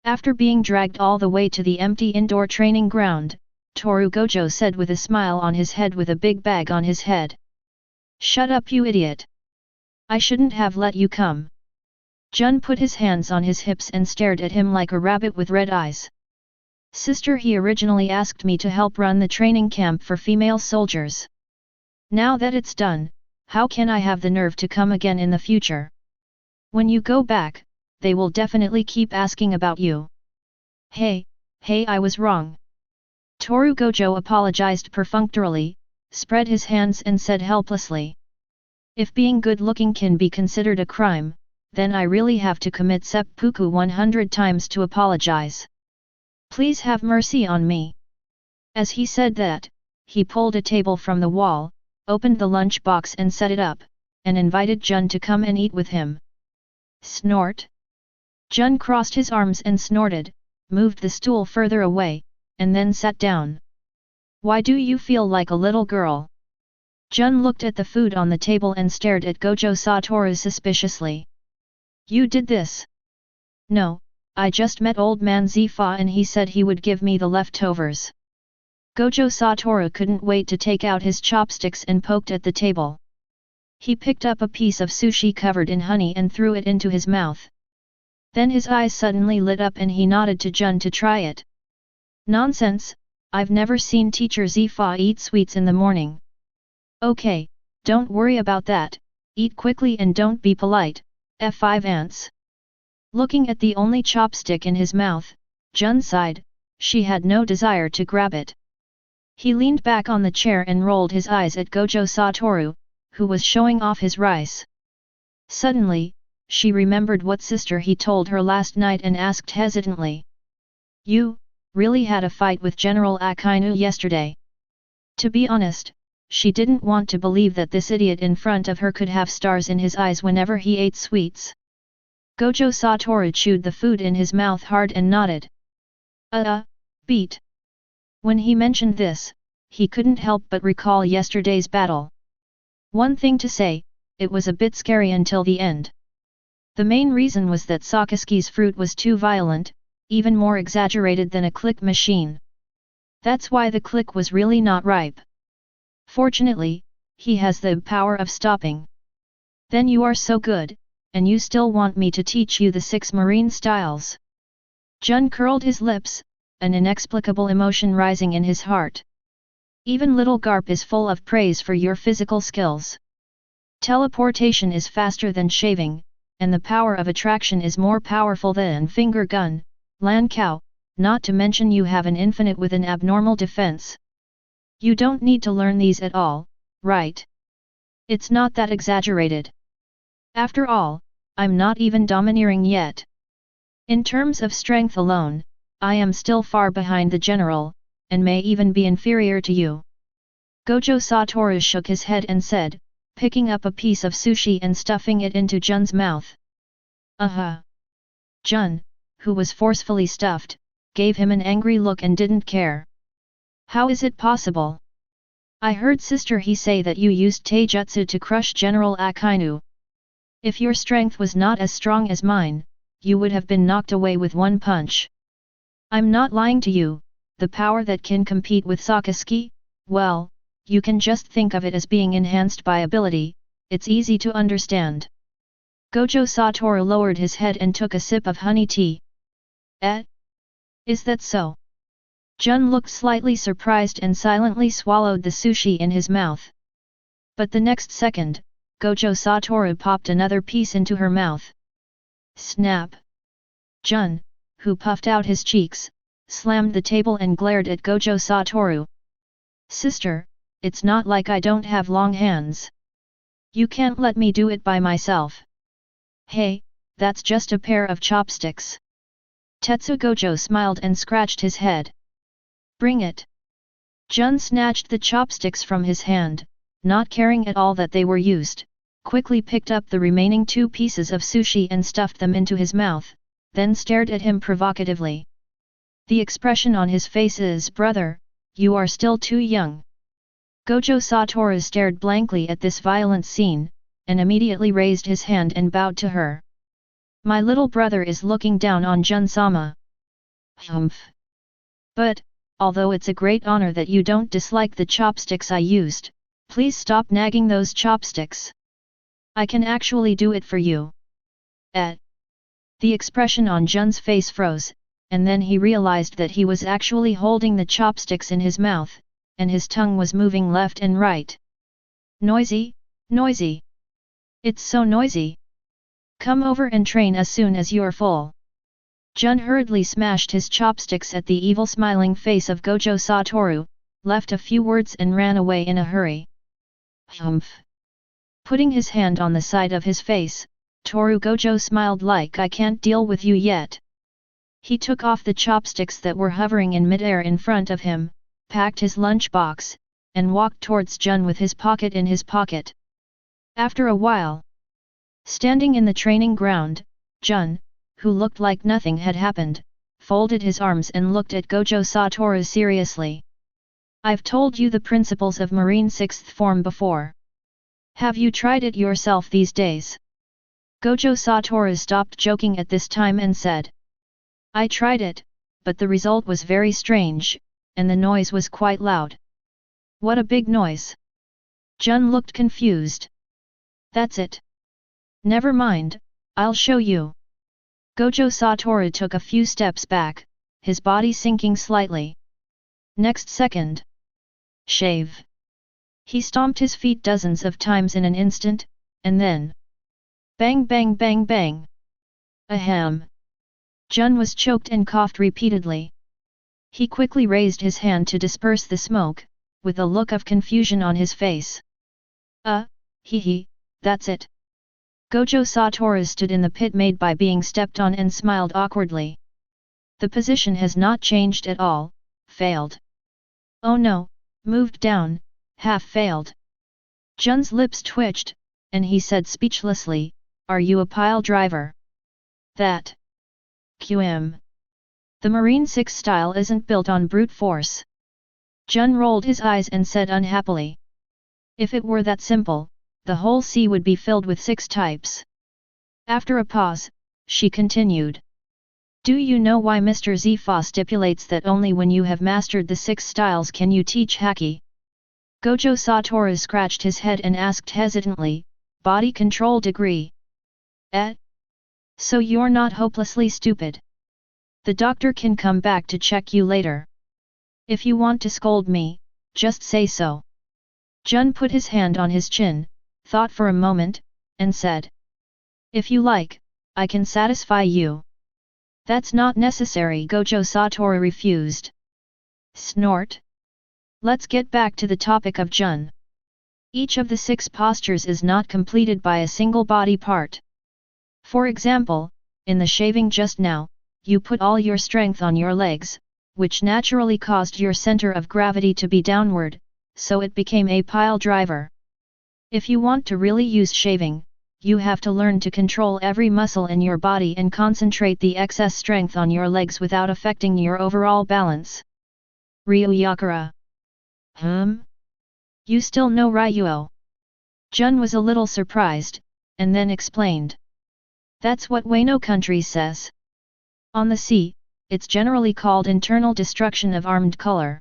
After being dragged all the way to the empty indoor training ground, Toru Gojo said with a smile on his head with a big bag on his head. Shut up, you idiot. I shouldn't have let you come. Jun put his hands on his hips and stared at him like a rabbit with red eyes. Sister, he originally asked me to help run the training camp for female soldiers. Now that it's done, how can I have the nerve to come again in the future? When you go back, they will definitely keep asking about you. Hey, I was wrong. Toru Gojo apologized perfunctorily, spread his hands and said helplessly. If being good-looking can be considered a crime, then I really have to commit seppuku 100 times to apologize. Please have mercy on me. As he said that, he pulled a table from the wall, opened the lunch box and set it up, and invited Jun to come and eat with him. Snort. Jun crossed his arms and snorted, moved the stool further away, and then sat down. Why do you feel like a little girl? Jun looked at the food on the table and stared at Gojo Toru suspiciously. You did this? No, I just met old man Zifa and he said he would give me the leftovers. Gojo Toru couldn't wait to take out his chopsticks and poked at the table. He picked up a piece of sushi covered in honey and threw it into his mouth. Then his eyes suddenly lit up and he nodded to Jun to try it. Nonsense, I've never seen teacher Zifa eat sweets in the morning. Okay, don't worry about that, eat quickly and don't be polite, F5 ants. Looking at the only chopstick in his mouth, Jun sighed, she had no desire to grab it. He leaned back on the chair and rolled his eyes at Gojo Toru, who was showing off his rice. Suddenly, she remembered what sister he told her last night and asked hesitantly. You, really had a fight with General Akainu yesterday? To be honest, she didn't want to believe that this idiot in front of her could have stars in his eyes whenever he ate sweets. Gojo Toru chewed the food in his mouth hard and nodded. Beat. When he mentioned this, he couldn't help but recall yesterday's battle. One thing to say, it was a bit scary until the end. The main reason was that Sakisuke's fruit was too violent, even more exaggerated than a click machine. That's why the click was really not ripe. Fortunately, he has the power of stopping. Then you are so good, and you still want me to teach you the 6 marine styles. Jun curled his lips, an inexplicable emotion rising in his heart. Even little Garp is full of praise for your physical skills. Teleportation is faster than shaving, and the power of attraction is more powerful than finger gun, Lan Kao, not to mention you have an infinite with an abnormal defense. You don't need to learn these at all, right? It's not that exaggerated. After all, I'm not even domineering yet. In terms of strength alone, I am still far behind the general, and may even be inferior to you. Gojo Toru shook his head and said, picking up a piece of sushi and stuffing it into Jun's mouth. Jun, who was forcefully stuffed, gave him an angry look and didn't care. How is it possible? I heard Sister He say that you used taijutsu to crush General Akainu. If your strength was not as strong as mine, you would have been knocked away with one punch. I'm not lying to you, the power that can compete with Sakazuki, well, you can just think of it as being enhanced by ability, it's easy to understand. Gojo Toru lowered his head and took a sip of honey tea. Is that so? Jun looked slightly surprised and silently swallowed the sushi in his mouth. But the next second, Gojo Toru popped another piece into her mouth. Snap! Jun, who puffed out his cheeks, slammed the table and glared at Gojo Toru. Sister, it's not like I don't have long hands. You can't let me do it by myself. Hey, that's just a pair of chopsticks. Tetsu Gojo smiled and scratched his head. Bring it. Jun snatched the chopsticks from his hand, not caring at all that they were used, quickly picked up the remaining 2 pieces of sushi and stuffed them into his mouth, then stared at him provocatively. The expression on his face is, brother, you are still too young. Gojo Toru stared blankly at this violent scene, and immediately raised his hand and bowed to her. My little brother is looking down on Jun-sama. Humph. But, although it's a great honor that you don't dislike the chopsticks I used, please stop nagging those chopsticks. I can actually do it for you. The expression on Jun's face froze, and then he realized that he was actually holding the chopsticks in his mouth, and his tongue was moving left and right. Noisy, noisy. It's so noisy. Come over and train as soon as you're full. Jun hurriedly smashed his chopsticks at the evil smiling face of Gojo Toru, left a few words and ran away in a hurry. Humph. Putting his hand on the side of his face, Toru Gojo smiled like I can't deal with you yet. He took off the chopsticks that were hovering in midair in front of him, packed his lunchbox, and walked towards Jun with his pocket in his pocket. After a while, standing in the training ground, Jun, who looked like nothing had happened, folded his arms and looked at Gojo Toru seriously. I've told you the principles of Marine 6th form before. Have you tried it yourself these days? Gojo Toru stopped joking at this time and said. I tried it, but the result was very strange, and the noise was quite loud. What a big noise! Jun looked confused. That's it. Never mind, I'll show you. Gojo Toru took a few steps back, his body sinking slightly. Next second. Shave. He stomped his feet dozens of times in an instant, and then. Bang bang bang bang. Ahem. Jun was choked and coughed repeatedly. He quickly raised his hand to disperse the smoke, with a look of confusion on his face. Hee, that's it. Gojo Toru stood in the pit made by being stepped on and smiled awkwardly. The position has not changed at all, failed. Oh no, moved down, half failed. Jun's lips twitched, and he said speechlessly, are you a pile driver? That. QM. The Marine 6 style isn't built on brute force. Jun rolled his eyes and said unhappily. If it were that simple, the whole sea would be filled with 6 types. After a pause, she continued. Do you know why Mr. Zifa stipulates that only when you have mastered the 6 styles can you teach Haki? Gojo Toru scratched his head and asked hesitantly, body control degree. So you're not hopelessly stupid? The doctor can come back to check you later. If you want to scold me, just say so. Jun put his hand on his chin, thought for a moment, and said. If you like, I can satisfy you. That's not necessary, Gojo Toru refused. Snort. Let's get back to the topic of Jun. Each of the 6 postures is not completed by a single body part. For example, in the shaving just now, you put all your strength on your legs, which naturally caused your center of gravity to be downward, so it became a pile driver. If you want to really use shaving, you have to learn to control every muscle in your body and concentrate the excess strength on your legs without affecting your overall balance. Ryuhyakura. You still know Ryuo? Jun was a little surprised, and then explained. That's what Wano country says. On the sea, it's generally called internal destruction of armed color.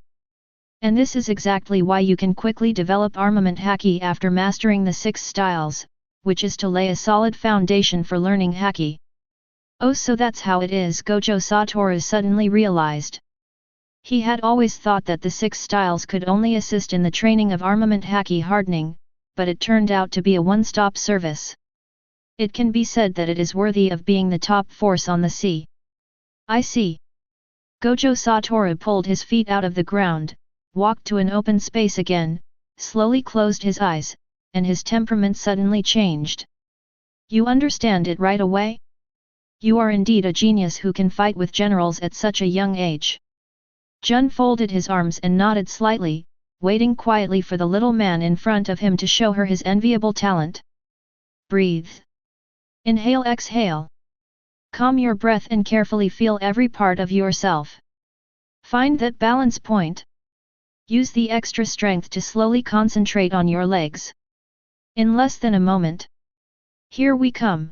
And this is exactly why you can quickly develop armament haki after mastering the 6 styles, which is to lay a solid foundation for learning haki. Oh, so that's how it is, Gojo Toru suddenly realized. He had always thought that the 6 styles could only assist in the training of armament haki hardening, but it turned out to be a one-stop service. It can be said that it is worthy of being the top force on the sea. I see. Gojo Toru pulled his feet out of the ground, walked to an open space again, slowly closed his eyes, and his temperament suddenly changed. You understand it right away? You are indeed a genius who can fight with generals at such a young age. Jun folded his arms and nodded slightly, waiting quietly for the little man in front of him to show her his enviable talent. Breathe. Inhale, exhale. Calm your breath and carefully feel every part of yourself. Find that balance point. Use the extra strength to slowly concentrate on your legs. In less than a moment. Here we come.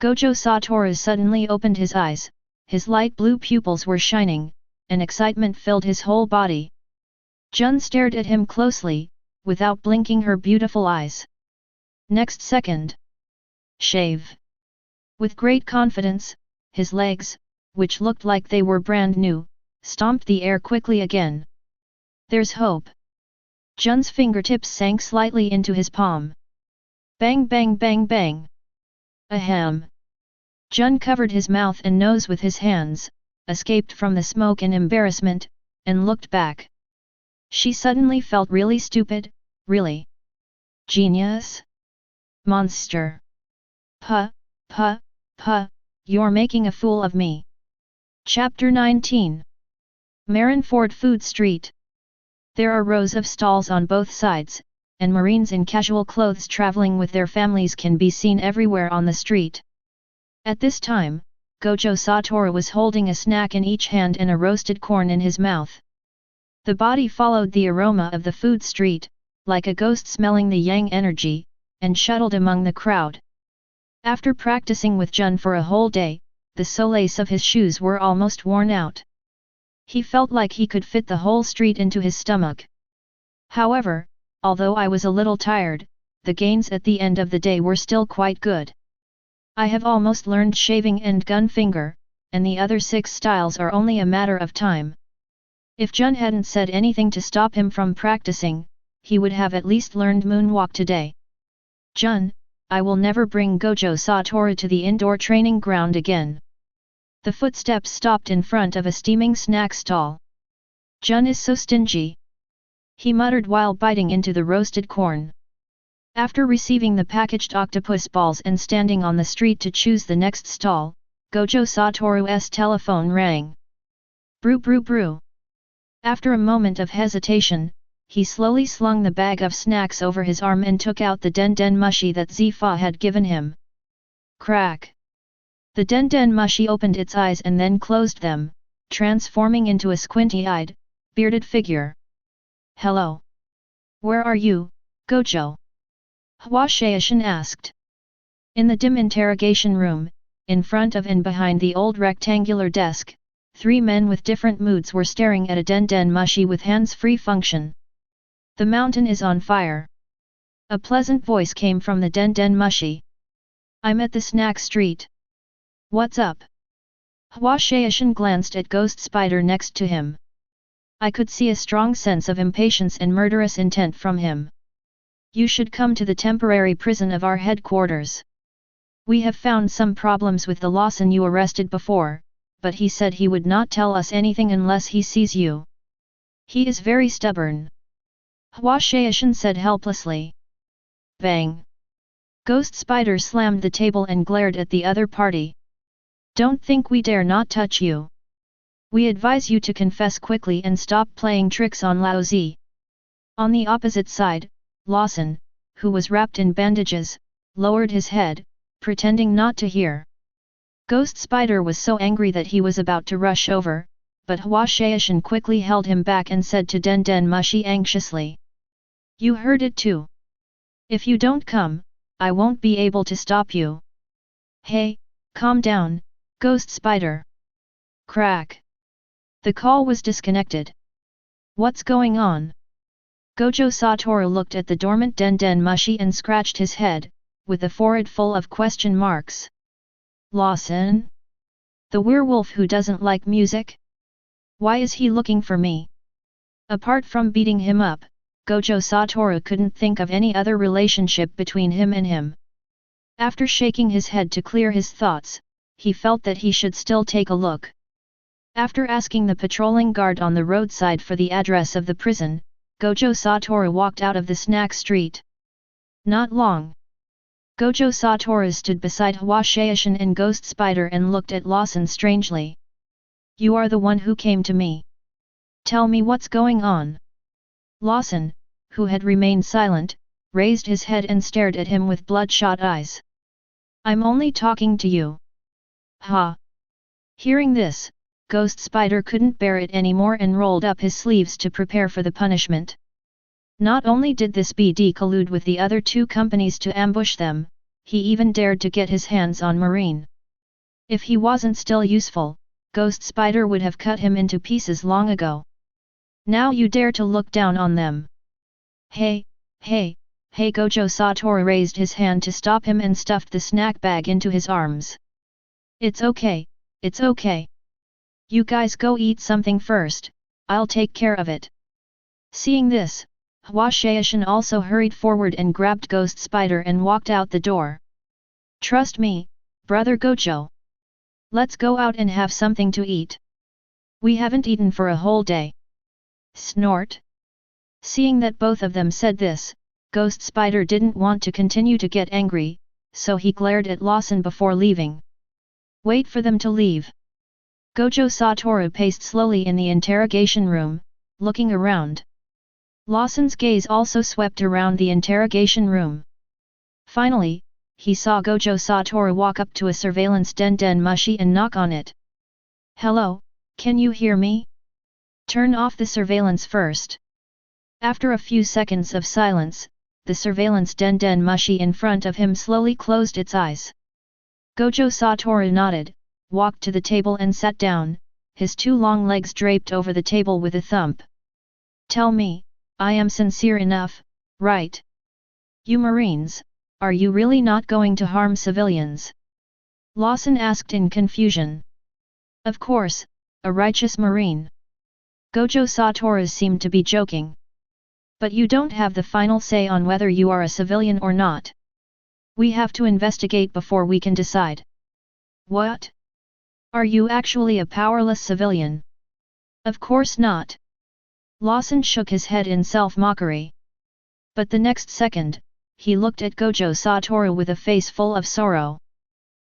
Gojo Toru suddenly opened his eyes, his light blue pupils were shining, and excitement filled his whole body. Jun stared at him closely, without blinking her beautiful eyes. Next second. Shave. With great confidence, his legs, which looked like they were brand new, stomped the air quickly again. There's hope. Jun's fingertips sank slightly into his palm. Bang bang bang bang. Ahem. Jun covered his mouth and nose with his hands, escaped from the smoke in embarrassment, and looked back. She suddenly felt really stupid, really. Genius? Monster. Puh, puh, puh, you're making a fool of me. Chapter 19. Marineford Food Street. There are rows of stalls on both sides, and Marines in casual clothes traveling with their families can be seen everywhere on the street. At this time, Gojo Toru was holding a snack in each hand and a roasted corn in his mouth. The body followed the aroma of the food street, like a ghost smelling the yang energy, and shuttled among the crowd. After practicing with Jun for a whole day, the soles of his shoes were almost worn out. He felt like he could fit the whole street into his stomach. However, although I was a little tired, the gains at the end of the day were still quite good. I have almost learned shaving and gun finger, and the other 6 styles are only a matter of time. If Jun hadn't said anything to stop him from practicing, he would have at least learned moonwalk today. Jun, I will never bring Gojo Toru to the indoor training ground again. The footsteps stopped in front of a steaming snack stall. Jun is so stingy. He muttered while biting into the roasted corn. After receiving the packaged octopus balls and standing on the street to choose the next stall, Gojo Toru's telephone rang. Brew brew brew. After a moment of hesitation, he slowly slung the bag of snacks over his arm and took out the den mushi that Zifa had given him. Crack! The den mushi opened its eyes and then closed them, transforming into a squinty-eyed, bearded figure. Hello. Where are you, Gojo? Hua Shaishan asked. In the dim interrogation room, in front of and behind the old rectangular desk, 3 men with different moods were staring at a den mushi with hands-free function. The mountain is on fire. A pleasant voice came from the den mushi. I'm at the snack street. What's up? Hua Shaishan glanced at Ghost Spider next to him. I could see a strong sense of impatience and murderous intent from him. You should come to the temporary prison of our headquarters. We have found some problems with the Lawson you arrested before, but he said he would not tell us anything unless he sees you. He is very stubborn. Hua Shaishan said helplessly. Bang! Ghost Spider slammed the table and glared at the other party. Don't think we dare not touch you. We advise you to confess quickly and stop playing tricks on Laozi. On the opposite side, Lawson, who was wrapped in bandages, lowered his head, pretending not to hear. Ghost Spider was so angry that he was about to rush over, but Hua Shaishan quickly held him back and said to Den Den Mushi anxiously. You heard it too. If you don't come, I won't be able to stop you. Hey, calm down, Ghost Spider. Crack. The call was disconnected. What's going on? Gojo Toru looked at the dormant Den Den Mushi and scratched his head, with a forehead full of question marks. Lawson? The werewolf who doesn't like music? Why is he looking for me? Apart from beating him up, Gojo Toru couldn't think of any other relationship between him and him. After shaking his head to clear his thoughts, he felt that he should still take a look. After asking the patrolling guard on the roadside for the address of the prison, Gojo Toru walked out of the snack street. Not long. Gojo Toru stood beside Hua Shaishan and Ghost Spider and looked at Lawson strangely. You are the one who came to me. Tell me what's going on. Lawson, who had remained silent, raised his head and stared at him with bloodshot eyes. I'm only talking to you. Ha! Hearing this, Ghost Spider couldn't bear it anymore and rolled up his sleeves to prepare for the punishment. Not only did this BD collude with the other two companies to ambush them, he even dared to get his hands on Marine. If he wasn't still useful, Ghost Spider would have cut him into pieces long ago. Now you dare to look down on them. Hey, hey, hey! Gojo Toru raised his hand to stop him and stuffed the snack bag into his arms. It's okay, it's okay. You guys go eat something first, I'll take care of it. Seeing this, Hua Shaishan also hurried forward and grabbed Ghost Spider and walked out the door. Trust me, brother Gojo. Let's go out and have something to eat. We haven't eaten for a whole day. Snort. Seeing that both of them said this, Ghost Spider didn't want to continue to get angry, so he glared at Lawson before leaving. Wait for them to leave. Gojo Toru paced slowly in the interrogation room, looking around. Lawson's gaze also swept around the interrogation room. Finally, he saw Gojo Toru walk up to a surveillance Den Den Mushi and knock on it. Hello, can you hear me? Turn off the surveillance first. After a few seconds of silence, the surveillance Den Den Mushi in front of him slowly closed its eyes. Gojo Toru nodded, walked to the table and sat down, his two long legs draped over the table with a thump. Tell me, I am sincere enough, right? You Marines, are you really not going to harm civilians? Lawson asked in confusion. Of course, a righteous Marine. Gojo Toru seemed to be joking. But you don't have the final say on whether you are a civilian or not. We have to investigate before we can decide. What? Are you actually a powerless civilian? Of course not. Lawson shook his head in self-mockery. But the next second, he looked at Gojo Toru with a face full of sorrow.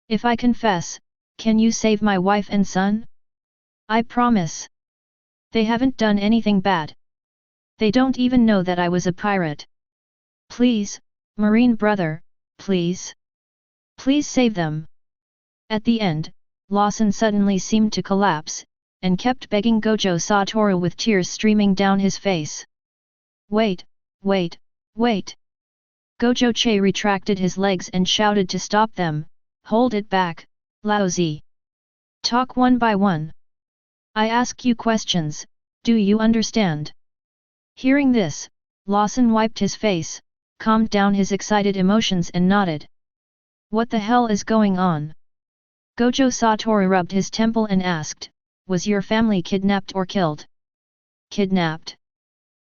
If I confess, can you save my wife and son? I promise. They haven't done anything bad. They don't even know that I was a pirate. Please, Marine brother, please. Please save them. At the end, Lawson suddenly seemed to collapse, and kept begging Gojo Toru with tears streaming down his face. Wait, wait, wait. Gojo Che retracted his legs and shouted to stop them, hold it back, Laozi. Talk one by one. I ask you questions, do you understand? Hearing this, Lawson wiped his face, calmed down his excited emotions and nodded. What the hell is going on? Gojo Toru rubbed his temple and asked, "Was your family kidnapped or killed?" "Kidnapped,"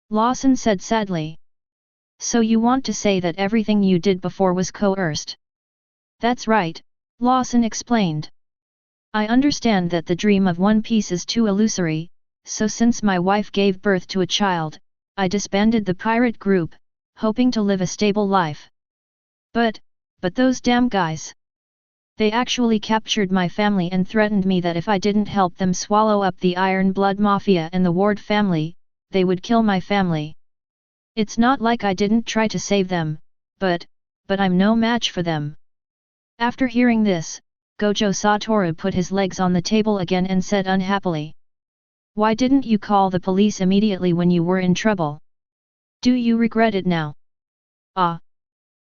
Lawson said sadly. "So you want to say that everything you did before was coerced?" "That's right," Lawson explained. "I understand that the dream of One Piece is too illusory, so since my wife gave birth to a child, I disbanded the pirate group, hoping to live a stable life. But those damn guys! They actually captured my family and threatened me that if I didn't help them swallow up the Iron Blood Mafia and the Ward family, they would kill my family. It's not like I didn't try to save them, but I'm no match for them." After hearing this, Gojo Toru put his legs on the table again and said unhappily, "Why didn't you call the police immediately when you were in trouble? Do you regret it now?" "Ah!"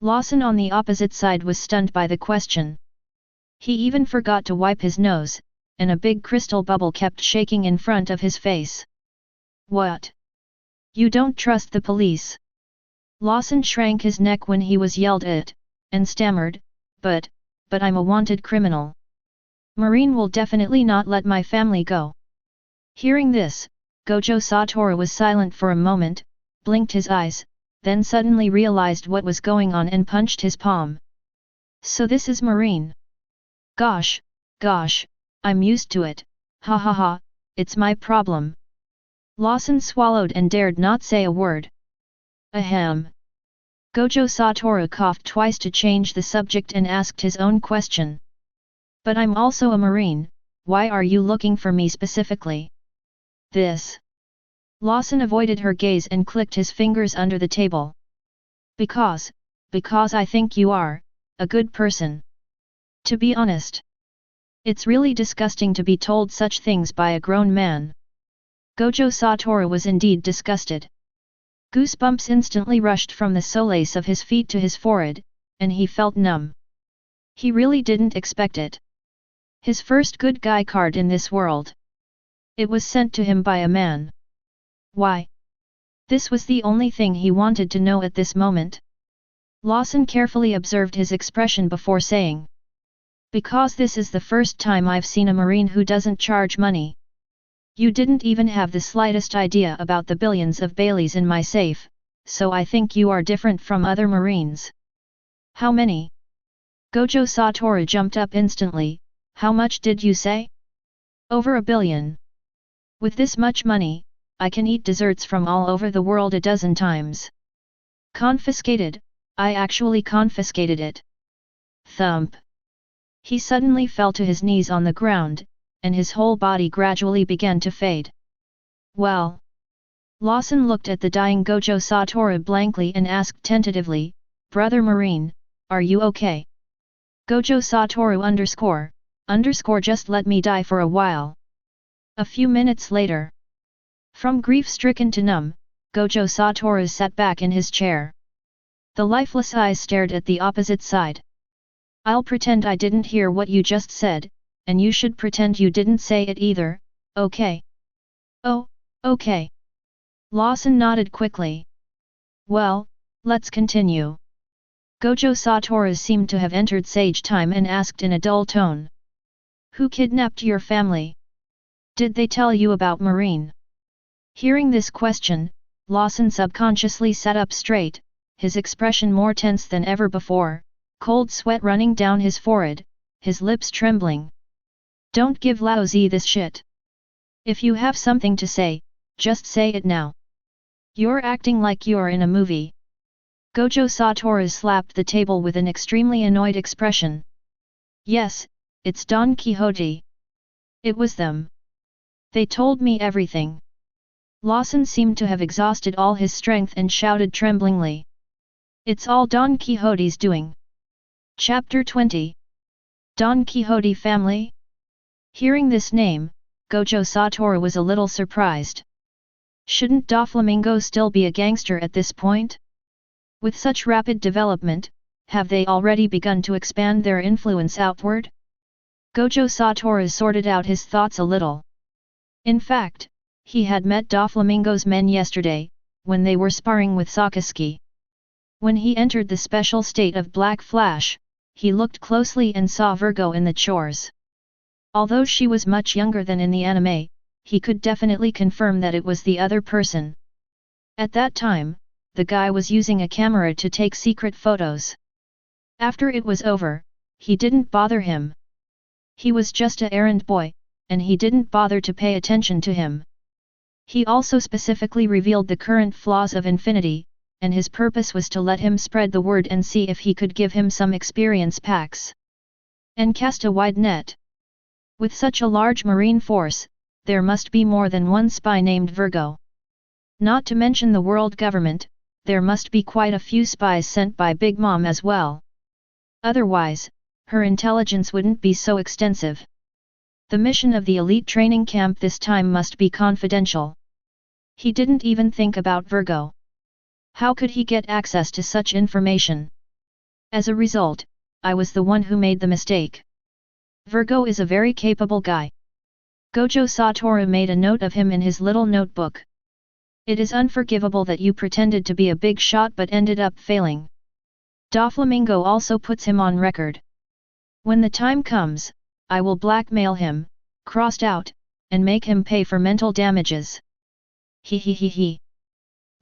Lawson on the opposite side was stunned by the question. He even forgot to wipe his nose, and a big crystal bubble kept shaking in front of his face. "What? You don't trust the police?" Lawson shrank his neck when he was yelled at, and stammered, But I'm a wanted criminal. Marine will definitely not let my family go." Hearing this, Gojo Toru was silent for a moment, blinked his eyes, then suddenly realized what was going on and punched his palm. "So this is Marine. Gosh, I'm used to it, ha ha ha, it's my problem." Lawson swallowed and dared not say a word. Ahem. Gojo Toru coughed twice to change the subject and asked his own question. "But I'm also a Marine, why are you looking for me specifically?" "This." Lawson avoided her gaze and clicked his fingers under the table. Because I think you are a good person. To be honest, it's really disgusting to be told such things by a grown man." Gojo Toru was indeed disgusted. Goosebumps instantly rushed from the solace of his feet to his forehead, and he felt numb. He really didn't expect it. His first good guy card in this world. It was sent to him by a man. Why? This was the only thing he wanted to know at this moment. Lawson carefully observed his expression before saying, "Because this is the first time I've seen a Marine who doesn't charge money. You didn't even have the slightest idea about the billions of Baileys in my safe, so I think you are different from other Marines." "How many?" Gojo Toru jumped up instantly. "How much did you say?" "Over 1 billion. With this much money, I can eat desserts from all over the world a dozen times." "Confiscated? I actually confiscated it." Thump. He suddenly fell to his knees on the ground, and his whole body gradually began to fade. "Well?" Lawson looked at the dying Gojo Toru blankly and asked tentatively, "Brother Marine, are you okay?" Gojo Toru _ just let me die for a while. A few minutes later. From grief-stricken to numb, Gojo Toru sat back in his chair. The lifeless eyes stared at the opposite side. "I'll pretend I didn't hear what you just said, and you should pretend you didn't say it either, okay?" "Oh, okay." Lawson nodded quickly. "Well, let's continue." Gojo Toru seemed to have entered sage time and asked in a dull tone. "Who kidnapped your family? Did they tell you about Marine?" Hearing this question, Lawson subconsciously sat up straight, his expression more tense than ever before, cold sweat running down his forehead, his lips trembling. "Don't give Lao Z this shit. If you have something to say, just say it now. You're acting like you're in a movie." Gojo Toru slapped the table with an extremely annoyed expression. "Yes, it's Don Quixote. It was them. They told me everything." Lawson seemed to have exhausted all his strength and shouted tremblingly. "It's all Don Quixote's doing." Chapter 20. Don Quixote family? Hearing this name, Gojo Toru was a little surprised. Shouldn't Doflamingo still be a gangster at this point? With such rapid development, have they already begun to expand their influence outward? Gojo Toru sorted out his thoughts a little. In fact, he had met Doflamingo's men yesterday, when they were sparring with Sakazuki. When he entered the special state of Black Flash, he looked closely and saw Virgo in the chores. Although she was much younger than in the anime, he could definitely confirm that it was the other person. At that time, the guy was using a camera to take secret photos. After it was over, he didn't bother him. He was just a errand boy, and he didn't bother to pay attention to him. He also specifically revealed the current flaws of Infinity, and his purpose was to let him spread the word and see if he could give him some experience packs. And cast a wide net. With such a large marine force, there must be more than one spy named Virgo. Not to mention the world government, there must be quite a few spies sent by Big Mom as well. Otherwise, her intelligence wouldn't be so extensive. The mission of the elite training camp this time must be confidential. He didn't even think about Virgo. How could he get access to such information? As a result, I was the one who made the mistake. Virgo is a very capable guy. Gojo Toru made a note of him in his little notebook. It is unforgivable that you pretended to be a big shot but ended up failing. Doflamingo also puts him on record. When the time comes, I will blackmail him, crossed out, and make him pay for mental damages. He.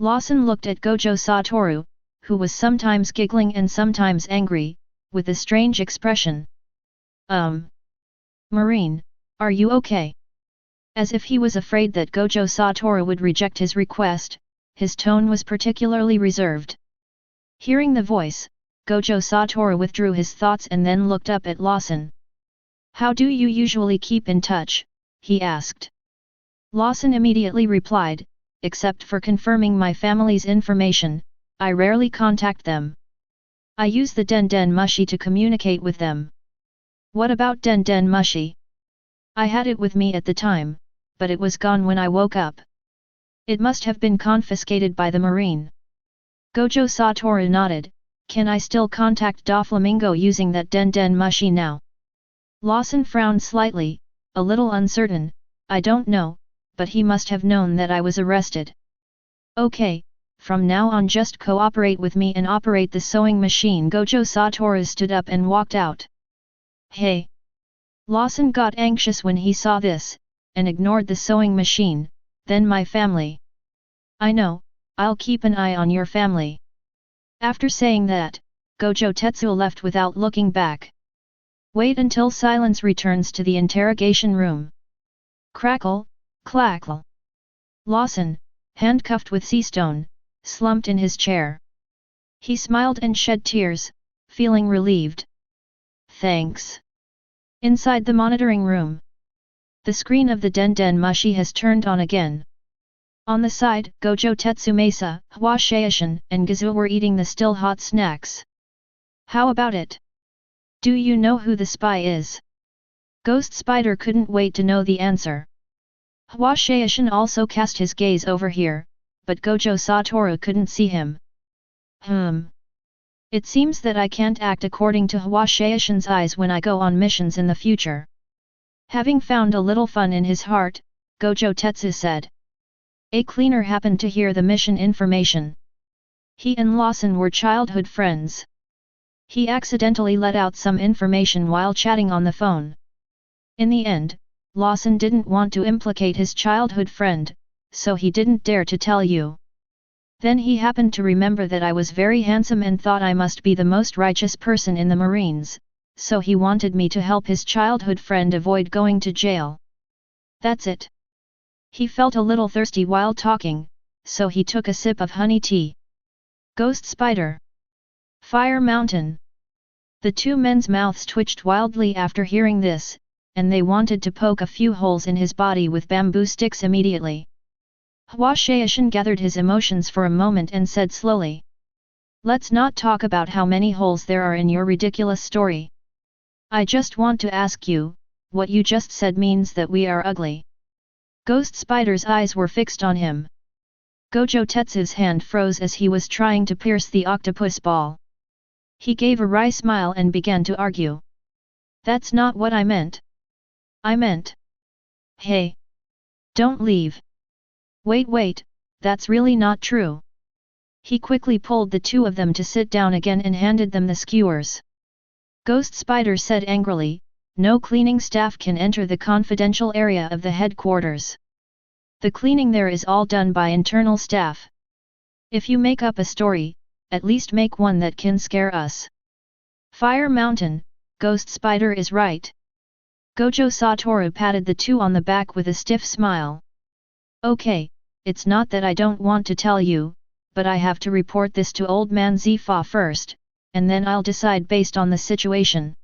Lawson looked at Gojo Toru, who was sometimes giggling and sometimes angry, with a strange expression. Marine, are you okay? As if he was afraid that Gojo Toru would reject his request, his tone was particularly reserved. Hearing the voice, Gojo Toru withdrew his thoughts and then looked up at Lawson. How do you usually keep in touch? He asked. Lawson immediately replied, except for confirming my family's information, I rarely contact them. I use the Den Mushi to communicate with them. What about Den Mushi? I had it with me at the time, but it was gone when I woke up. It must have been confiscated by the Marine. Gojo Toru nodded. Can I still contact Doflamingo using that Den Mushi now? Lawson frowned slightly, a little uncertain. I don't know, but he must have known that I was arrested. Okay, from now on just cooperate with me and operate the sewing machine. Gojo Toru stood up and walked out. Hey! Lawson got anxious when he saw this, and ignored the sewing machine. Then my family. I know, I'll keep an eye on your family. After saying that, Gojo Tetsuo left without looking back. Wait until silence returns to the interrogation room. Crackle, clackle. Lawson, handcuffed with seastone, slumped in his chair. He smiled and shed tears, feeling relieved. Thanks. Inside the monitoring room. The screen of the Den Mushi has turned on again. On the side, Gojo Tetsumasa, Hwashaishin, and Gazoo were eating the still hot snacks. How about it? Do you know who the spy is? Ghost Spider couldn't wait to know the answer. Hwashaishin also cast his gaze over here, but Gojo Toru couldn't see him. It seems that I can't act according to Hwashaishin's eyes when I go on missions in the future. Having found a little fun in his heart, Gojo Tetsu said. A cleaner happened to hear the mission information. He and Lawson were childhood friends. He accidentally let out some information while chatting on the phone. In the end, Lawson didn't want to implicate his childhood friend, so he didn't dare to tell you. Then he happened to remember that I was very handsome and thought I must be the most righteous person in the Marines, so he wanted me to help his childhood friend avoid going to jail. That's it. He felt a little thirsty while talking, so he took a sip of honey tea. Ghost Spider. Fire Mountain. The two men's mouths twitched wildly after hearing this, and they wanted to poke a few holes in his body with bamboo sticks immediately. Hwashaishin gathered his emotions for a moment and said slowly. Let's not talk about how many holes there are in your ridiculous story. I just want to ask you, what you just said means that we are ugly. Ghost Spider's eyes were fixed on him. Gojo Tetsu's hand froze as he was trying to pierce the octopus ball. He gave a wry smile and began to argue. That's not what I meant. I meant. Hey! Don't leave. Wait, that's really not true. He quickly pulled the two of them to sit down again and handed them the skewers. Ghost Spider said angrily, no cleaning staff can enter the confidential area of the headquarters. The cleaning there is all done by internal staff. If you make up a story, at least make one that can scare us. Fire Mountain, Ghost Spider is right. Gojo Toru patted the two on the back with a stiff smile. Okay, it's not that I don't want to tell you, but I have to report this to Old Man Zifa first, and then I'll decide based on the situation.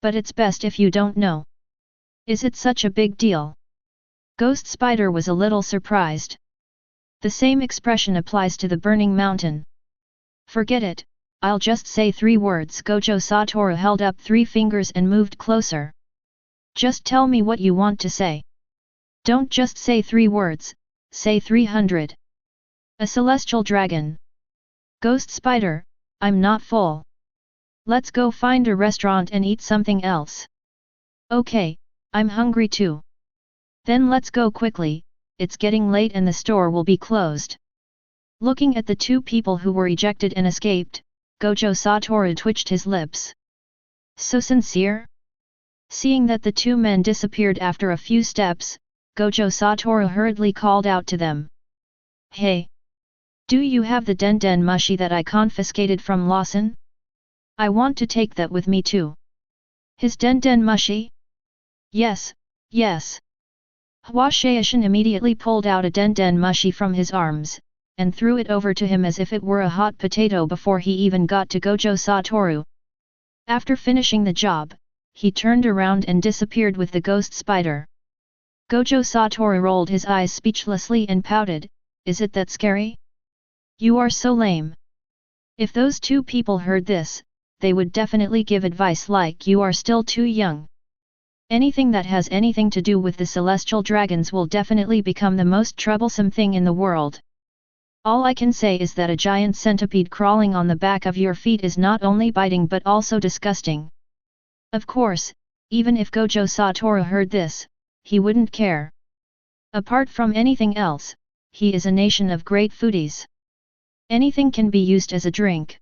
But it's best if you don't know. Is it such a big deal? Ghost Spider was a little surprised. The same expression applies to the Burning Mountain. Forget it, I'll just say 3 words. Gojo Toru held up 3 fingers and moved closer. Just tell me what you want to say. Don't just say 3 words, say 300. A celestial dragon. Ghost Spider, I'm not full. Let's go find a restaurant and eat something else. Okay, I'm hungry too. Then let's go quickly, it's getting late and the store will be closed. Looking at the 2 people who were ejected and escaped, Gojo Toru twitched his lips. So sincere? Seeing that the 2 men disappeared after a few steps, Gojo Toru hurriedly called out to them. Hey! Do you have the den mushi that I confiscated from Lawson? I want to take that with me too. His den mushi? Yes, yes. Hua Shaishan immediately pulled out a den mushi from his arms, and threw it over to him as if it were a hot potato before he even got to Gojo Toru. After finishing the job, he turned around and disappeared with the ghost spider. Gojo Toru rolled his eyes speechlessly and pouted, is it that scary? You are so lame. If those 2 people heard this, they would definitely give advice like you are still too young. Anything that has anything to do with the celestial dragons will definitely become the most troublesome thing in the world. All I can say is that a giant centipede crawling on the back of your feet is not only biting but also disgusting. Of course, even if Gojo Toru heard this, he wouldn't care. Apart from anything else, he is a nation of great foodies. Anything can be used as a drink.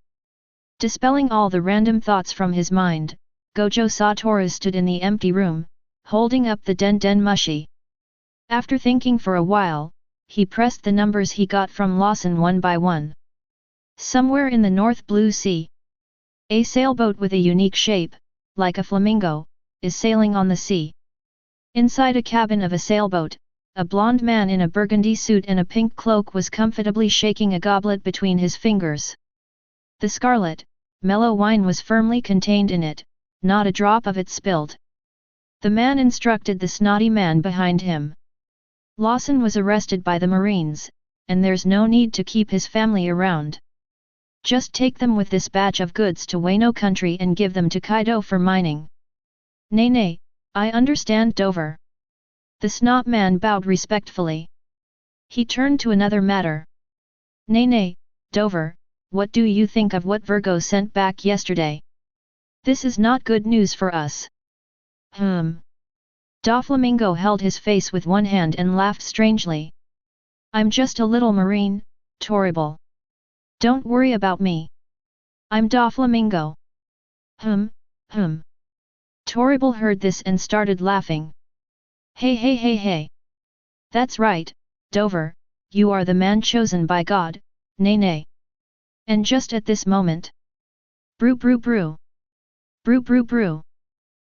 Dispelling all the random thoughts from his mind, Gojo Toru stood in the empty room, holding up the den mushi. After thinking for a while, he pressed the numbers he got from Lawson one by one. Somewhere in the North Blue Sea, a sailboat with a unique shape, like a flamingo, is sailing on the sea. Inside a cabin of a sailboat, a blond man in a burgundy suit and a pink cloak was comfortably shaking a goblet between his fingers. The scarlet, mellow wine was firmly contained in it, not a drop of it spilled. The man instructed the snotty man behind him. Lawson was arrested by the Marines, and there's no need to keep his family around. Just take them with this batch of goods to Wano country and give them to Kaido for mining. Nay, I understand Dover. The snot man bowed respectfully. He turned to another matter. Nay, Dover, what do you think of what Virgo sent back yesterday? This is not good news for us. Doflamingo held his face with one hand and laughed strangely. I'm just a little marine, Torrible. Don't worry about me. I'm Doflamingo. Torrible heard this and started laughing. Hey. That's right, Dover, you are the man chosen by God, nay. And just at this moment. Brew. Brew.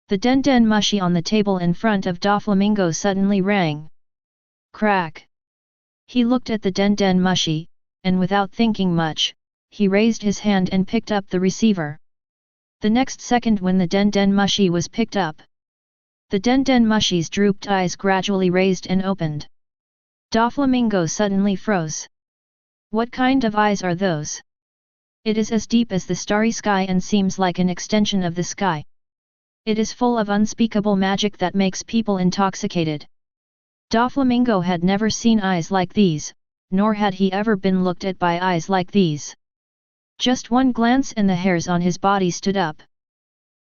The den mushi on the table in front of Doflamingo suddenly rang. Crack. He looked at the den mushi, and without thinking much, he raised his hand and picked up the receiver. The next second when the den mushi was picked up, the den mushi's drooped eyes gradually raised and opened. Doflamingo suddenly froze. What kind of eyes are those? It is as deep as the starry sky and seems like an extension of the sky. It is full of unspeakable magic that makes people intoxicated. Doflamingo had never seen eyes like these, nor had he ever been looked at by eyes like these. Just one glance and the hairs on his body stood up.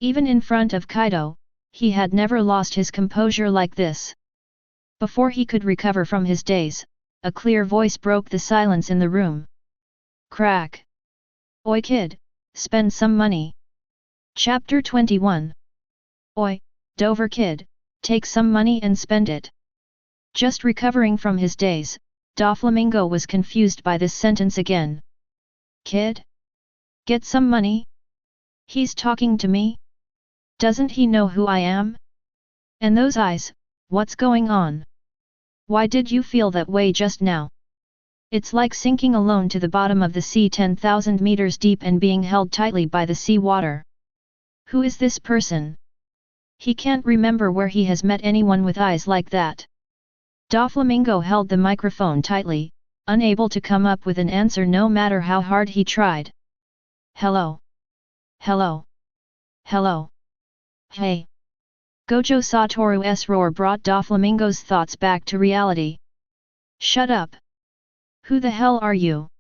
Even in front of Kaido, he had never lost his composure like this. Before he could recover from his daze, a clear voice broke the silence in the room. Crack! Oi kid, spend some money. Chapter 21. Oi, Dover kid, take some money and spend it. Just recovering from his daze, Doflamingo was confused by this sentence again. Kid? Get some money? He's talking to me? Doesn't he know who I am? And those eyes, what's going on? Why did you feel that way just now? It's like sinking alone to the bottom of the sea 10,000 meters deep and being held tightly by the sea water. Who is this person? He can't remember where he has met anyone with eyes like that. Doflamingo held the microphone tightly, unable to come up with an answer no matter how hard he tried. Hello? Hello? Hello? Hey! Gojo Toru's roar brought Doflamingo's thoughts back to reality. Shut up! Who the hell are you?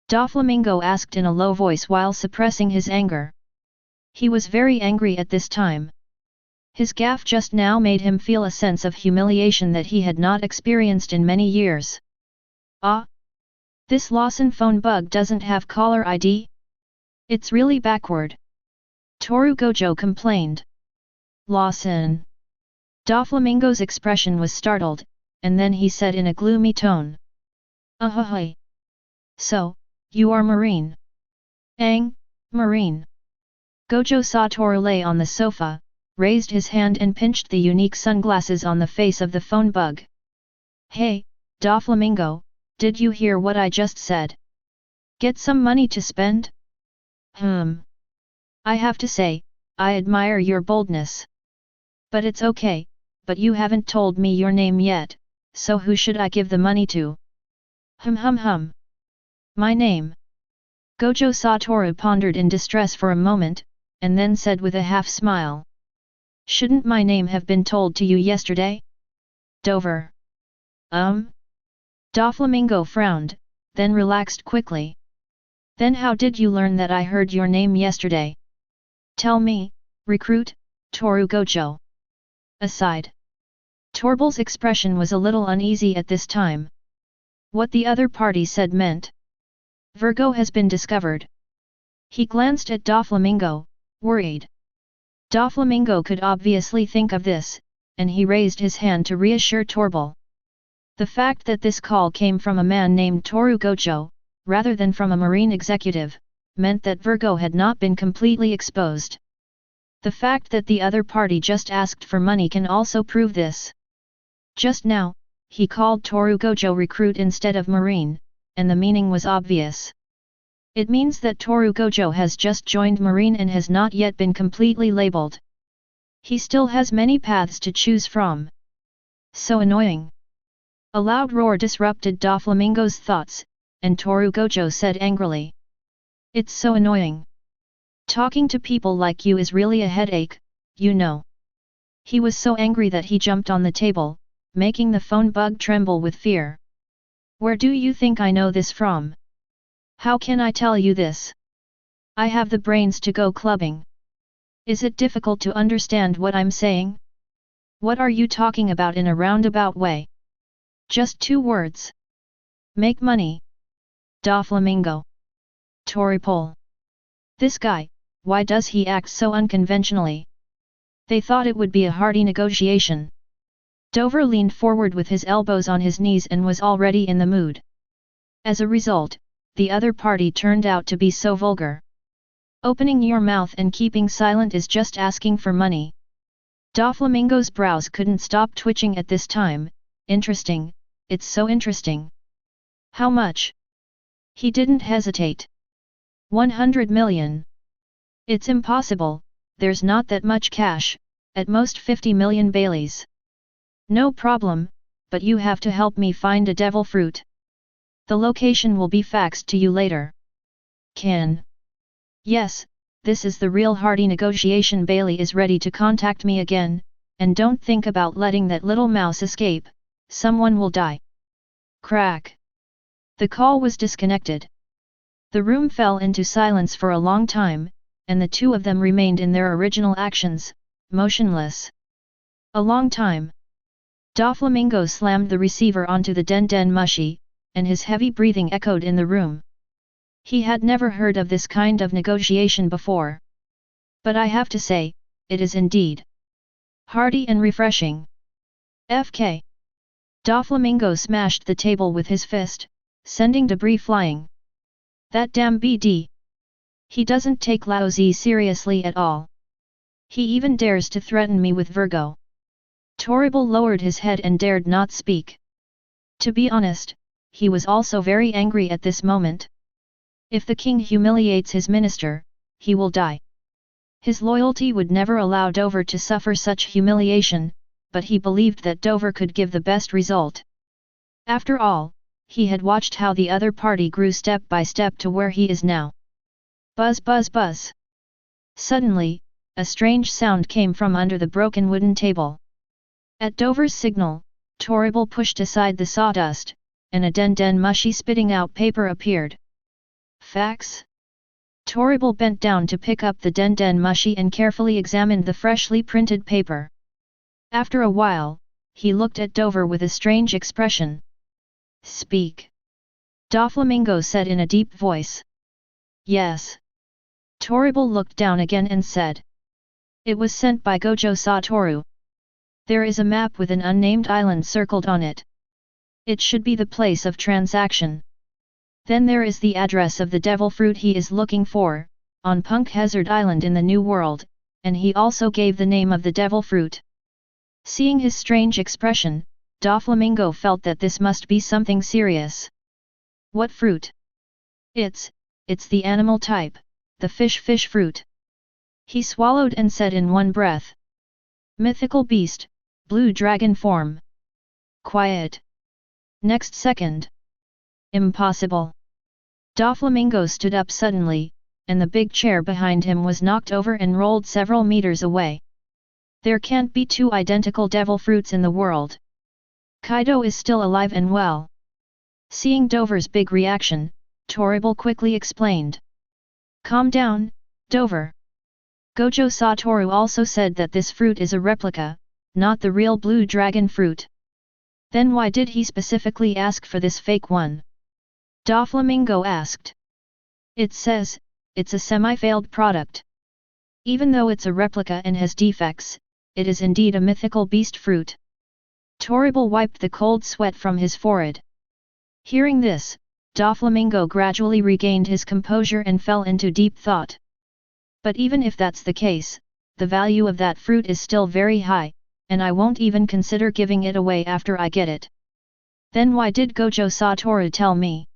Doflamingo asked in a low voice while suppressing his anger. He was very angry at this time. His gaffe just now made him feel a sense of humiliation that he had not experienced in many years. Ah! This Lawson phone bug doesn't have caller ID? It's really backward. Toru Gojo complained. Lawson. Doflamingo's expression was startled, and then he said in a gloomy tone. Ahoy! So, you are Marine? Marine. Gojo Toru lay on the sofa, raised his hand and pinched the unique sunglasses on the face of the phone bug. Hey, Doflamingo, did you hear what I just said? Get some money to spend? I have to say, I admire your boldness. But it's okay, but you haven't told me your name yet, so who should I give the money to? My name. Gojo Toru pondered in distress for a moment, and then said with a half-smile. Shouldn't my name have been told to you yesterday? Dover. Doflamingo frowned, then relaxed quickly. Then how did you learn that I heard your name yesterday? Tell me, recruit, Toru Gojo. Aside. Torbell's expression was a little uneasy at this time. What the other party said meant. Virgo has been discovered. He glanced at Doflamingo, worried. Doflamingo could obviously think of this, and he raised his hand to reassure Torbell. The fact that this call came from a man named Toru Gojo, rather than from a marine executive, meant that Virgo had not been completely exposed. The fact that the other party just asked for money can also prove this. Just now, he called Toru Gojo recruit instead of marine, and the meaning was obvious. It means that Toru Gojo has just joined marine and has not yet been completely labeled. He still has many paths to choose from. So annoying. A loud roar disrupted Doflamingo's thoughts, and Toru Gojo said angrily. It's so annoying. Talking to people like you is really a headache, you know. He was so angry that he jumped on the table, making the phone bug tremble with fear. Where do you think I know this from? How can I tell you this? I have the brains to go clubbing. Is it difficult to understand what I'm saying? What are you talking about in a roundabout way? Just 2 words. Make money. Doflamingo. Toripole. This guy, why does he act so unconventionally? They thought it would be a hearty negotiation. Dover leaned forward with his elbows on his knees and was already in the mood. As a result, the other party turned out to be so vulgar. Opening your mouth and keeping silent is just asking for money. Doflamingo's brows couldn't stop twitching at this time. Interesting, it's so interesting. How much? He didn't hesitate. 100 million. It's impossible, there's not that much cash, at most 50 million Baileys. No problem, but you have to help me find a devil fruit. The location will be faxed to you later. Can. Yes, this is the real hearty negotiation. Bailey is ready to contact me again, and don't think about letting that little mouse escape, someone will die. Crack. The call was disconnected. The room fell into silence for a long time, and the two of them remained in their original actions, motionless. A long time. Doflamingo slammed the receiver onto the den mushi, and his heavy breathing echoed in the room. He had never heard of this kind of negotiation before. But I have to say, it is indeed Hearty and refreshing. FK. Doflamingo smashed the table with his fist, sending debris flying. That damn BD. He doesn't take Laozi seriously at all. He even dares to threaten me with Virgo. Toribal lowered his head and dared not speak. To be honest, he was also very angry at this moment. If the king humiliates his minister, he will die. His loyalty would never allow Dover to suffer such humiliation, but he believed that Dover could give the best result. After all, he had watched how the other party grew step by step to where he is now. Buzz buzz buzz. Suddenly, a strange sound came from under the broken wooden table. At Dover's signal, Toribal pushed aside the sawdust, and a den mushy spitting out paper appeared. Fax? Toribal bent down to pick up the den mushy and carefully examined the freshly printed paper. After a while, he looked at Dover with a strange expression. Speak. Doflamingo said in a deep voice. Yes. Toribal looked down again and said. It was sent by Gojo Toru. There is a map with an unnamed island circled on it. It should be the place of transaction. Then there is the address of the devil fruit he is looking for, on Punk Hazard Island in the New World, and he also gave the name of the devil fruit. Seeing his strange expression, Doflamingo felt that this must be something serious. What fruit? It's the animal type, the fish fruit. He swallowed and said in one breath. Mythical beast, blue dragon form. Quiet. Next second. Impossible. Doflamingo stood up suddenly, and the big chair behind him was knocked over and rolled several meters away. There can't be two identical devil fruits in the world. Kaido is still alive and well. Seeing Dover's big reaction, Toribal quickly explained. Calm down, Dover. Gojo Toru also said that this fruit is a replica, not the real blue dragon fruit. Then why did he specifically ask for this fake one? Doflamingo asked. It says, it's a semi-failed product. Even though it's a replica and has defects, it is indeed a mythical beast fruit. Toribal wiped the cold sweat from his forehead. Hearing this, Doflamingo gradually regained his composure and fell into deep thought. But even if that's the case, the value of that fruit is still very high, and I won't even consider giving it away after I get it. Then why did Gojo Toru tell me?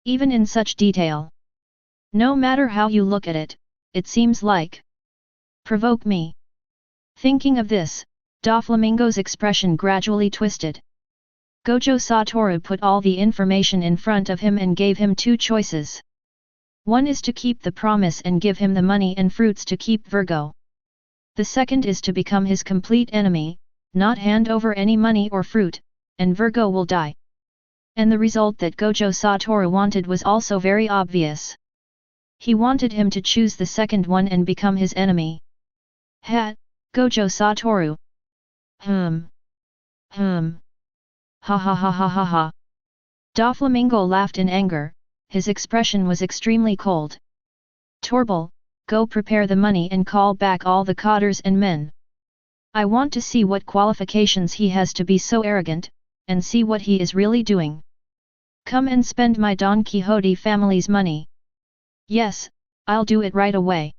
Even in such detail. No matter how you look at it, it seems like provoke me. Thinking of this, Doflamingo's expression gradually twisted. Gojo Toru put all the information in front of him and gave him two choices. One is to keep the promise and give him the money and fruits to keep Virgo. The second is to become his complete enemy, not hand over any money or fruit, and Virgo will die. And the result that Gojo Toru wanted was also very obvious. He wanted him to choose the second one and become his enemy. Gojo Toru. Ha ha ha ha ha ha. Doflamingo laughed in anger, his expression was extremely cold. Toribal, go prepare the money and call back all the cotters and men. I want to see what qualifications he has to be so arrogant, and see what he is really doing. Come and spend my Don Quixote family's money. Yes, I'll do it right away.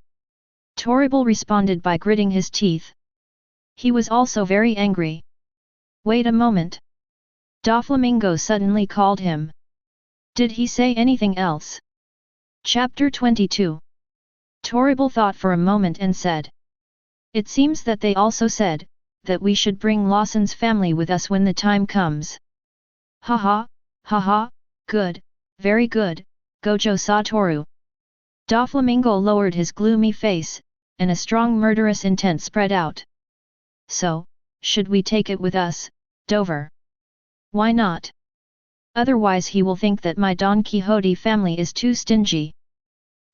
Toribal responded by gritting his teeth. He was also very angry. Wait a moment. Doflamingo suddenly called him. Did he say anything else? Chapter 22. Toribal thought for a moment and said. It seems that they also said, that we should bring Lawson's family with us when the time comes. Ha ha, good, very good, Gojo Toru. Doflamingo lowered his gloomy face, and a strong murderous intent spread out. So, should we take it with us, Dover? Why not? Otherwise he will think that my Don Quixote family is too stingy.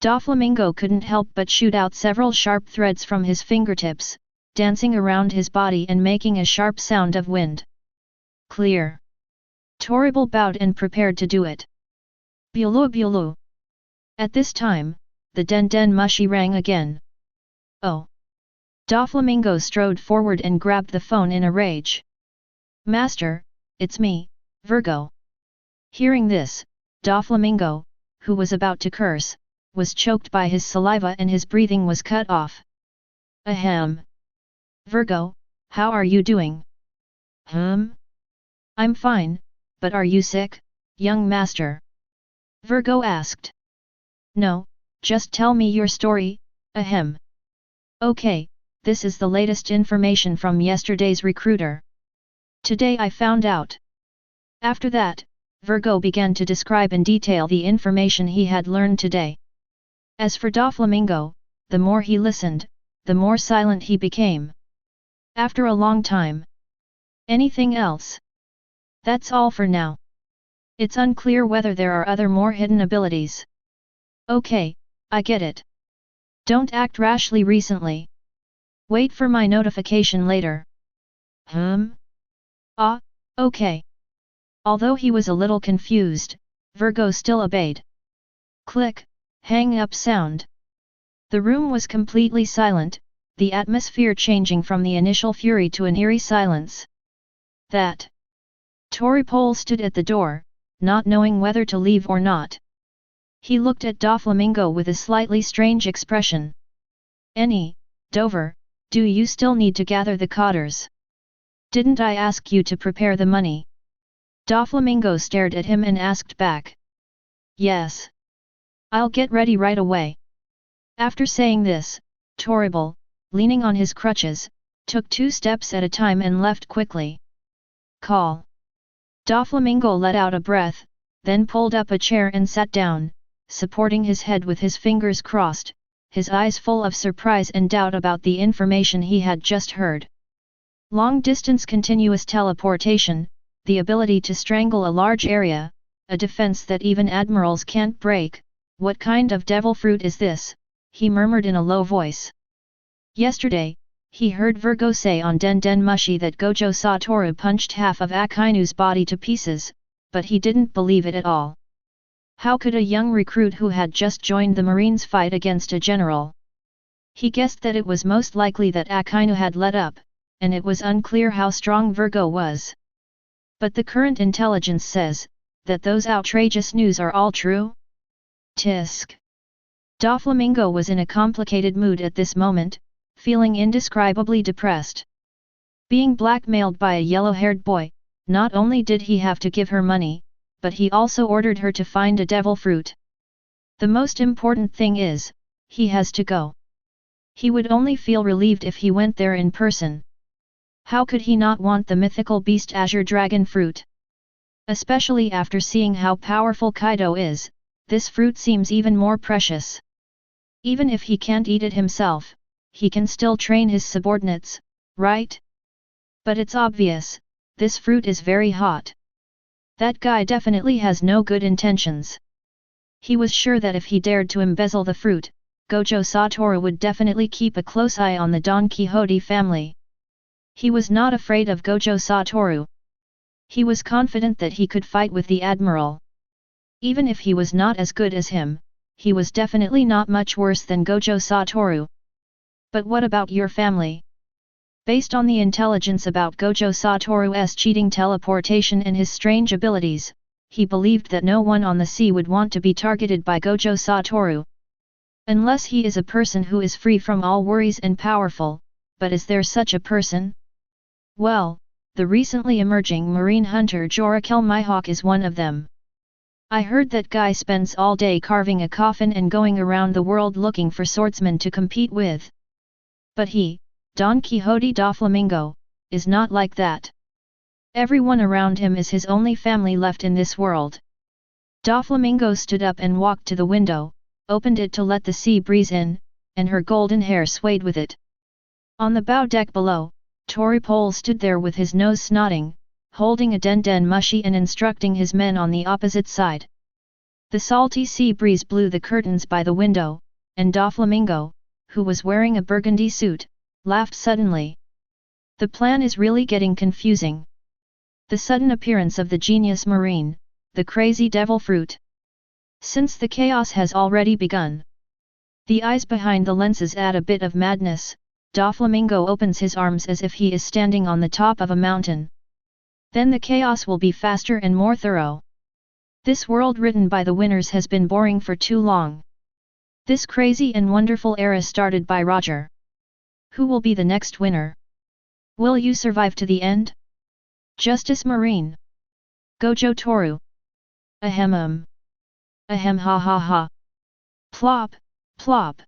Doflamingo couldn't help but shoot out several sharp threads from his fingertips, dancing around his body and making a sharp sound of wind. Clear. Toribal bowed and prepared to do it. Bulu. At this time, the den mushy rang again. Oh. Doflamingo strode forward and grabbed the phone in a rage. Master, it's me, Virgo. Hearing this, Doflamingo, who was about to curse, was choked by his saliva and his breathing was cut off. Ahem. Virgo, how are you doing? I'm fine, but are you sick, young master? Virgo asked. No, just tell me your story, ahem. Okay, this is the latest information from yesterday's recruiter. Today I found out. After that, Virgo began to describe in detail the information he had learned today. As for Doflamingo, the more he listened, the more silent he became. After a long time. Anything else? That's all for now. It's unclear whether there are other more hidden abilities. Okay, I get it. Don't act rashly recently. Wait for my notification later. Okay. Although he was a little confused, Virgo still obeyed. Click, hang up sound. The room was completely silent, the atmosphere changing from the initial fury to an eerie silence. That. Toripole stood at the door, not knowing whether to leave or not. He looked at Doflamingo with a slightly strange expression. Dover, do you still need to gather the cotters? Didn't I ask you to prepare the money? Doflamingo stared at him and asked back. Yes. I'll get ready right away. After saying this, Toribel, leaning on his crutches, took 2 steps at a time and left quickly. Call. Doflamingo let out a breath, then pulled up a chair and sat down, supporting his head with his fingers crossed, his eyes full of surprise and doubt about the information he had just heard. Long-distance continuous teleportation, the ability to strangle a large area, a defense that even admirals can't break. What kind of devil fruit is this? He murmured in a low voice. Yesterday, he heard Virgo say on Den Den Mushi that Gojo Toru punched half of Akainu's body to pieces, but he didn't believe it at all. How could a young recruit who had just joined the Marines fight against a general? He guessed that it was most likely that Akainu had let up, and it was unclear how strong Virgo was. But the current intelligence says that those outrageous news are all true? Tisk. Doflamingo was in a complicated mood at this moment, feeling indescribably depressed. Being blackmailed by a yellow-haired boy, not only did he have to give her money, but he also ordered her to find a devil fruit. The most important thing is, he has to go. He would only feel relieved if he went there in person. How could he not want the mythical beast Azure Dragon fruit? Especially after seeing how powerful Kaido is, this fruit seems even more precious. Even if he can't eat it himself, he can still train his subordinates, right? But it's obvious, this fruit is very hot. That guy definitely has no good intentions. He was sure that if he dared to embezzle the fruit, Gojo Toru would definitely keep a close eye on the Don Quixote family. He was not afraid of Gojo Toru. He was confident that he could fight with the admiral. Even if he was not as good as him, he was definitely not much worse than Gojo Toru. But what about your family? Based on the intelligence about Gojo Toru's cheating teleportation and his strange abilities, he believed that no one on the sea would want to be targeted by Gojo Toru. Unless he is a person who is free from all worries and powerful, but is there such a person? Well, the recently emerging marine hunter Jorakel Mihawk is one of them. I heard that guy spends all day carving a coffin and going around the world looking for swordsmen to compete with. But he, Don Quixote Doflamingo, is not like that. Everyone around him is his only family left in this world. Doflamingo stood up and walked to the window, opened it to let the sea breeze in, and her golden hair swayed with it. On the bow deck below, Toripole stood there with his nose snotting, holding a Den Den Mushi and instructing his men on the opposite side. The salty sea breeze blew the curtains by the window, and Doflamingo, who was wearing a burgundy suit, laughed suddenly. The plan is really getting confusing. The sudden appearance of the genius marine, the crazy devil fruit. Since the chaos has already begun. The eyes behind the lenses add a bit of madness, Doflamingo opens his arms as if he is standing on the top of a mountain. Then the chaos will be faster and more thorough. This world written by the winners has been boring for too long. This crazy and wonderful era started by Roger. Who will be the next winner? Will you survive to the end? Justice Marine. Gojo Toru. Ahem. Ahem ha ha ha. Plop, plop.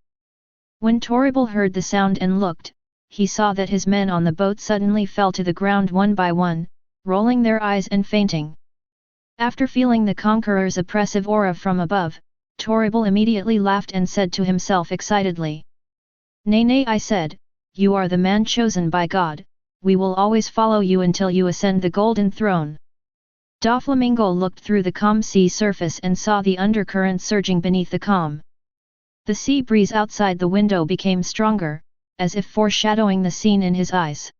When Toribal heard the sound and looked, he saw that his men on the boat suddenly fell to the ground one by one, rolling their eyes and fainting. After feeling the conqueror's oppressive aura from above, Toribal immediately laughed and said to himself excitedly. Nay nay, I said, you are the man chosen by God, we will always follow you until you ascend the golden throne. Doflamingo looked through the calm sea surface and saw the undercurrent surging beneath the calm. The sea breeze outside the window became stronger, as if foreshadowing the scene in his eyes.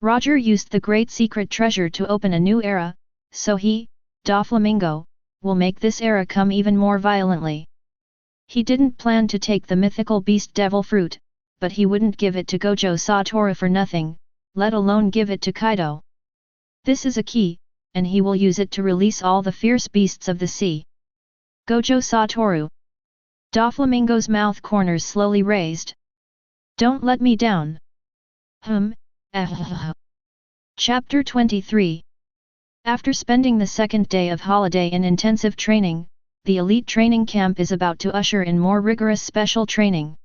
Roger used the great secret treasure to open a new era, so he, Doflamingo, will make this era come even more violently. He didn't plan to take the mythical beast devil fruit, but he wouldn't give it to Gojo Toru for nothing, let alone give it to Kaido. This is a key, and he will use it to release all the fierce beasts of the sea. Gojo Toru. Doflamingo's mouth corners slowly raised. Don't let me down. Chapter 23. After spending the second day of holiday in intensive training, the elite training camp is about to usher in more rigorous special training.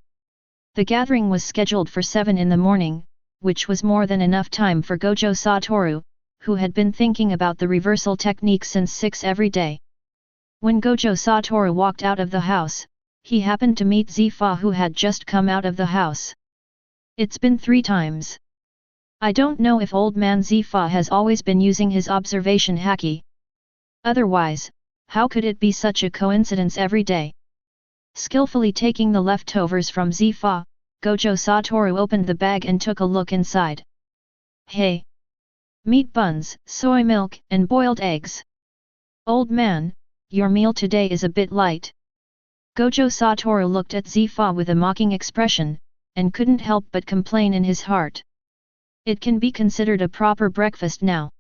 The gathering was scheduled for 7 in the morning, which was more than enough time for Gojo Toru, who had been thinking about the reversal technique since 6 every day. When Gojo Toru walked out of the house, he happened to meet Zifa, who had just come out of the house. It's been 3 times. I don't know if old man Zifa has always been using his observation haki. Otherwise, how could it be such a coincidence every day? Skillfully taking the leftovers from Zifa, Gojo Toru opened the bag and took a look inside. Hey! Meat buns, soy milk, and boiled eggs. Old man, your meal today is a bit light. Gojo Toru looked at Zifa with a mocking expression, and couldn't help but complain in his heart. It can be considered a proper breakfast now.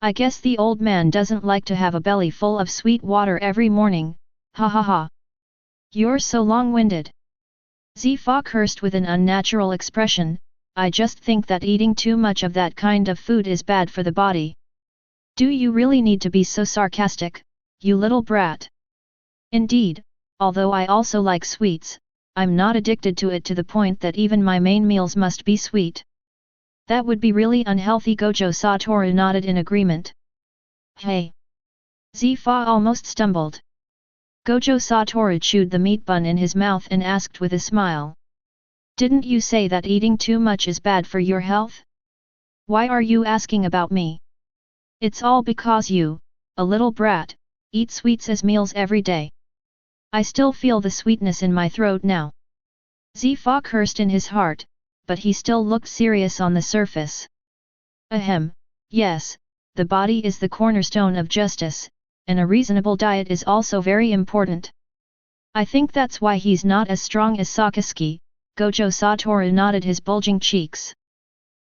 I guess the old man doesn't like to have a belly full of sweet water every morning, ha ha ha. You're so long-winded. Zifa cursed with an unnatural expression, I just think that eating too much of that kind of food is bad for the body. Do you really need to be so sarcastic, you little brat? Indeed, although I also like sweets, I'm not addicted to it to the point that even my main meals must be sweet. That would be really unhealthy. Gojo Toru nodded in agreement. Hey! Zifa almost stumbled. Gojo Toru chewed the meat bun in his mouth and asked with a smile. Didn't you say that eating too much is bad for your health? Why are you asking about me? It's all because you, a little brat, eat sweets as meals every day. I still feel the sweetness in my throat now. Zifa cursed in his heart, but he still looked serious on the surface. Ahem, yes, the body is the cornerstone of justice, and a reasonable diet is also very important. I think that's why he's not as strong as Sakisuke. Gojo Toru nodded his bulging cheeks.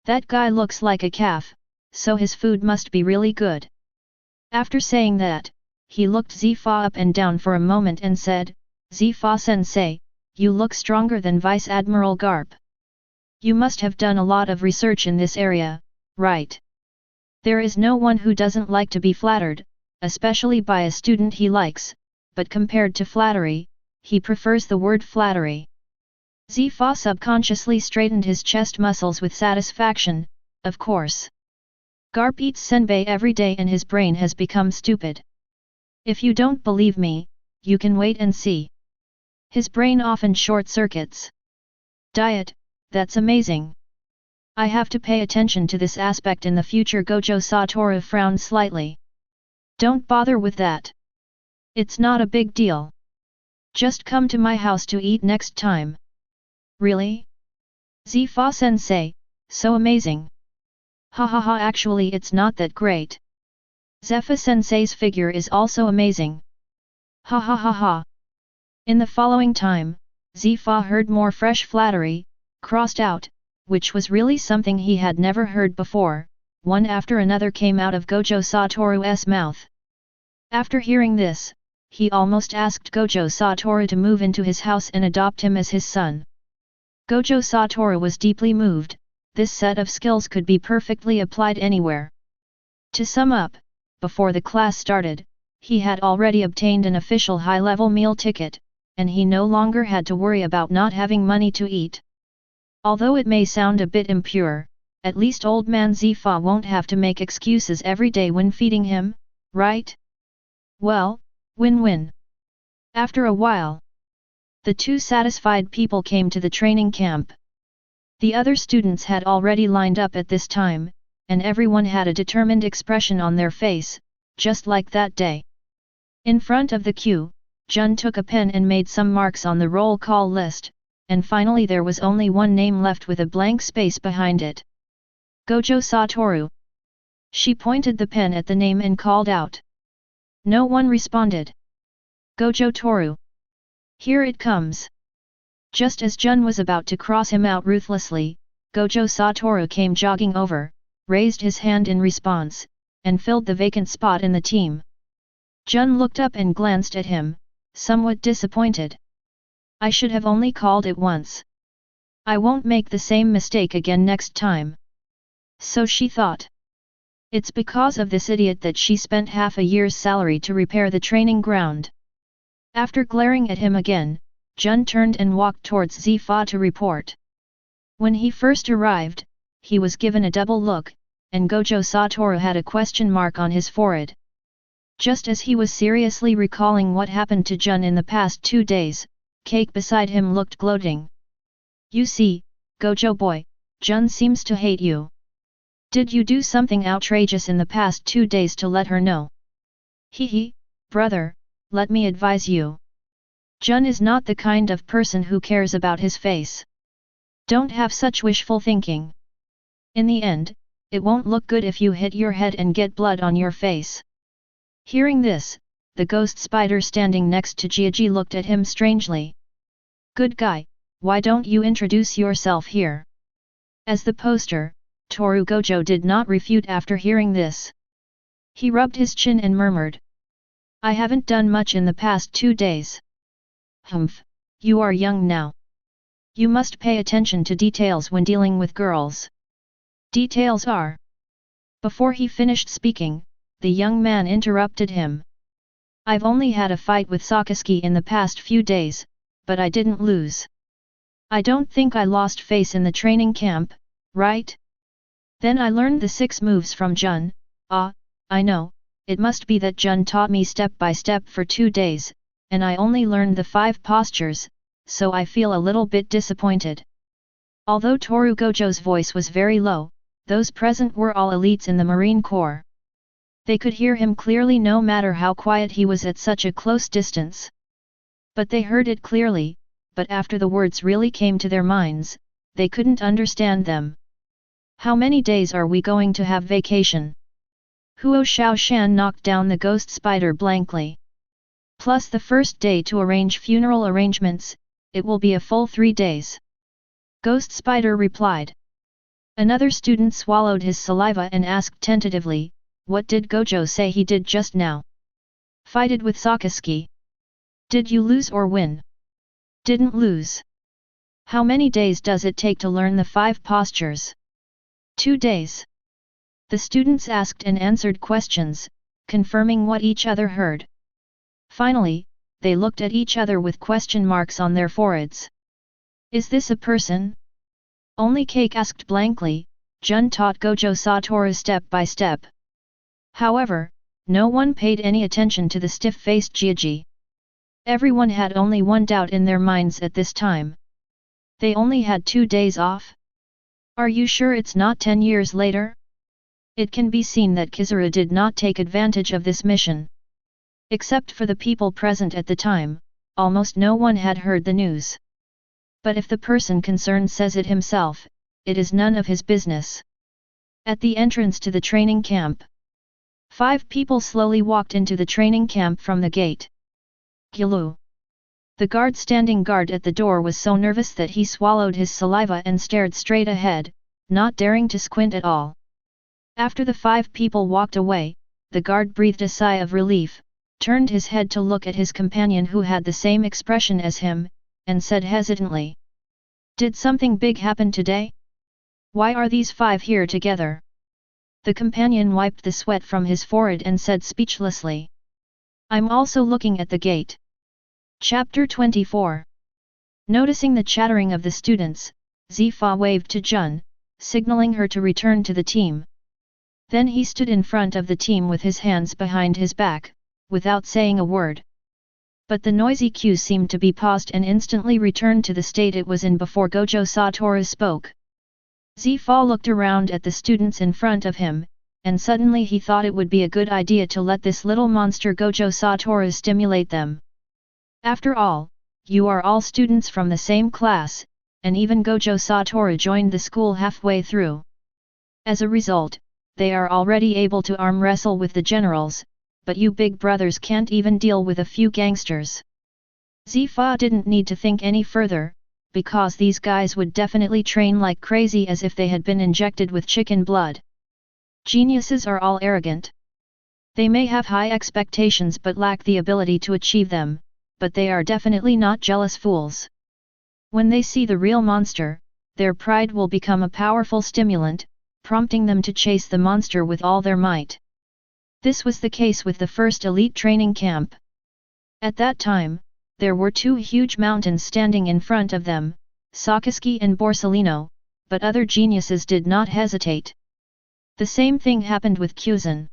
That guy looks like a calf, so his food must be really good. After saying that, he looked Zifa up and down for a moment and said, Zifa-sensei, you look stronger than Vice Admiral Garp. You must have done a lot of research in this area, right? There is no one who doesn't like to be flattered, especially by a student he likes, but compared to flattery, he prefers the word flattery. Zifa subconsciously straightened his chest muscles with satisfaction, of course. Garp eats senbei every day and his brain has become stupid. If you don't believe me, you can wait and see. His brain often short-circuits. Diet, that's amazing. I have to pay attention to this aspect in the future. Gojo Toru frowned slightly. Don't bother with that. It's not a big deal. Just come to my house to eat next time. Really? Zifa-sensei, so amazing. Ha ha ha, actually it's not that great. Zephyr-sensei's figure is also amazing. Ha ha ha ha. In the following time, Zifa heard more fresh flattery, crossed out, which was really something he had never heard before, one after another came out of Gojo Toru's mouth. After hearing this, he almost asked Gojo Toru to move into his house and adopt him as his son. Gojo Toru was deeply moved. This set of skills could be perfectly applied anywhere. To sum up, before the class started, he had already obtained an official high-level meal ticket, and he no longer had to worry about not having money to eat. Although it may sound a bit impure, at least old man Zifa won't have to make excuses every day when feeding him, right? Well, win-win. After a while, the two satisfied people came to the training camp. The other students had already lined up at this time, and everyone had a determined expression on their face, just like that day. In front of the queue, Jun took a pen and made some marks on the roll call list, and finally there was only one name left with a blank space behind it. Gojo Toru. She pointed the pen at the name and called out. No one responded. Gojo Toru. Here it comes. Just as Jun was about to cross him out ruthlessly, Gojo Toru came jogging over, raised his hand in response, and filled the vacant spot in the team. Jun looked up and glanced at him, somewhat disappointed. I should have only called it once. I won't make the same mistake again next time. So she thought. It's because of this idiot that she spent half a year's salary to repair the training ground. After glaring at him again, Jun turned and walked towards Zifa to report. When he first arrived, he was given a double look, and Gojo Toru had a question mark on his forehead. Just as he was seriously recalling what happened to Jun in the past 2 days, Cake beside him looked gloating. You see, Gojo boy, Jun seems to hate you. Did you do something outrageous in the past 2 days to let her know? Hee, brother, let me advise you. Jun is not the kind of person who cares about his face. Don't have such wishful thinking. In the end, it won't look good if you hit your head and get blood on your face. Hearing this, the ghost spider standing next to Gigi looked at him strangely. Good guy, why don't you introduce yourself here? As the poster, Toru Gojo did not refute after hearing this. He rubbed his chin and murmured. I haven't done much in the past 2 days. Humph, you are young now. You must pay attention to details when dealing with girls. Details are. Before he finished speaking, the young man interrupted him. I've only had a fight with Sakasuke in the past few days, but I didn't lose. I don't think I lost face in the training camp, right? Then I learned the 6 moves from Jun. I know, it must be that Jun taught me step by step for 2 days, and I only learned the 5 postures, so I feel a little bit disappointed. Although Toru Gojo's voice was very low, those present were all elites in the Marine Corps. They could hear him clearly no matter how quiet he was at such a close distance. But they heard it clearly, but after the words really came to their minds, they couldn't understand them. How many days are we going to have vacation? Huo Xiaoshan knocked down the ghost spider blankly. Plus the first day to arrange funeral arrangements, it will be a full 3 days. Ghost spider replied. Another student swallowed his saliva and asked tentatively, what did Gojo say he did just now? Fighted with Sakasuke. Did you lose or win? Didn't lose. How many days does it take to learn the 5 postures? 2 days. The students asked and answered questions, confirming what each other heard. Finally, they looked at each other with question marks on their foreheads. Is this a person? Only Cake asked blankly. Jun taught Gojo Toru step by step. However, no one paid any attention to the stiff-faced Gigi. Everyone had only one doubt in their minds at this time. They only had 2 days off? Are you sure it's not 10 years later? It can be seen that Kizuru did not take advantage of this mission. Except for the people present at the time, almost no one had heard the news. But if the person concerned says it himself, it is none of his business. At the entrance to the training camp, 5 people slowly walked into the training camp from the gate. Gilu. The guard standing guard at the door was so nervous that he swallowed his saliva and stared straight ahead, not daring to squint at all. After the 5 people walked away, the guard breathed a sigh of relief, turned his head to look at his companion who had the same expression as him, and said hesitantly, "Did something big happen today? Why are these 5 here together?" The companion wiped the sweat from his forehead and said speechlessly, "I'm also looking at the gate." Chapter 24. Noticing the chattering of the students, Zifa waved to Jun, signaling her to return to the team. Then he stood in front of the team with his hands behind his back, without saying a word. But the noisy queue seemed to be paused and instantly returned to the state it was in before Gojo Toru spoke. Zifa looked around at the students in front of him, and suddenly he thought it would be a good idea to let this little monster Gojo Toru stimulate them. After all, you are all students from the same class, and even Gojo Toru joined the school halfway through. As a result, they are already able to arm wrestle with the generals, but you big brothers can't even deal with a few gangsters. Zifa didn't need to think any further, because these guys would definitely train like crazy as if they had been injected with chicken blood. Geniuses are all arrogant. They may have high expectations but lack the ability to achieve them, but they are definitely not jealous fools. When they see the real monster, their pride will become a powerful stimulant, prompting them to chase the monster with all their might. This was the case with the first elite training camp. At that time, there were 2 huge mountains standing in front of them, Sakazuki and Borsellino, but other geniuses did not hesitate. The same thing happened with Kyuzan.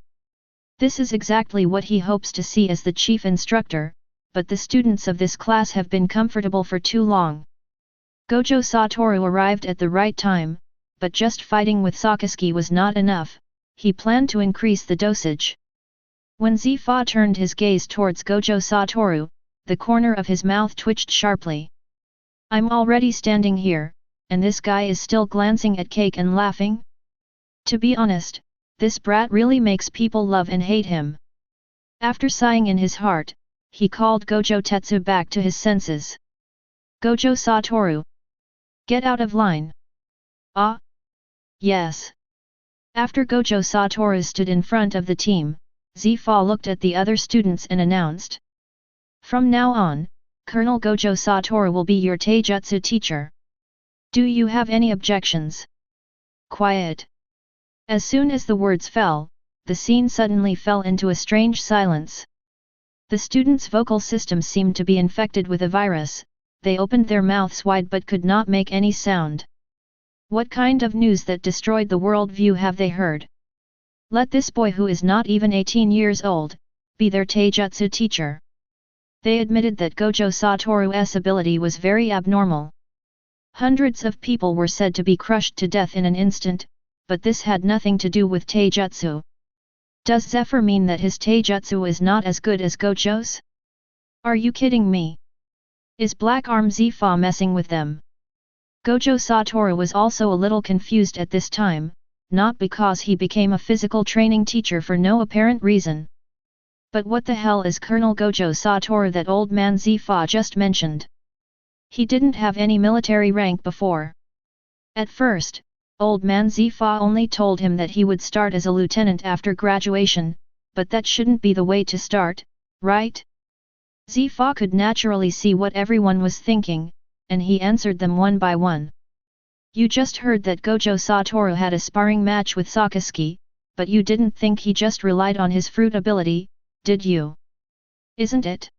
This is exactly what he hopes to see as the chief instructor, but the students of this class have been comfortable for too long. Gojo Toru arrived at the right time, but just fighting with Sakazuki was not enough, he planned to increase the dosage. When Zifa turned his gaze towards Gojo Toru, the corner of his mouth twitched sharply. "I'm already standing here, and this guy is still glancing at cake and laughing? To be honest, this brat really makes people love and hate him." After sighing in his heart, he called Gojo Tetsu back to his senses. "Gojo Toru! Get out of line!" "Ah? Yes." After Gojo Toru stood in front of the team, Zifa looked at the other students and announced, "From now on, Colonel Gojo Toru will be your taijutsu teacher. Do you have any objections?" Quiet. As soon as the words fell, the scene suddenly fell into a strange silence. The students' vocal systems seemed to be infected with a virus, they opened their mouths wide but could not make any sound. What kind of news that destroyed the world view have they heard? Let this boy who is not even 18 years old, be their taijutsu teacher. They admitted that Gojo Toru's ability was very abnormal. Hundreds of people were said to be crushed to death in an instant, but this had nothing to do with taijutsu. Does Zephyr mean that his taijutsu is not as good as Gojo's? Are you kidding me? Is Black Arm Zifa messing with them? Gojo Toru was also a little confused at this time, not because he became a physical training teacher for no apparent reason. But what the hell is Colonel Gojo Toru that old man Zifa just mentioned? He didn't have any military rank before. At first, old man Zifa only told him that he would start as a lieutenant after graduation, but that shouldn't be the way to start, right? Zifa could naturally see what everyone was thinking, and he answered them one by one. You just heard that Gojo Toru had a sparring match with Sakazuki, but you didn't think he just relied on his fruit ability, did you? Isn't it?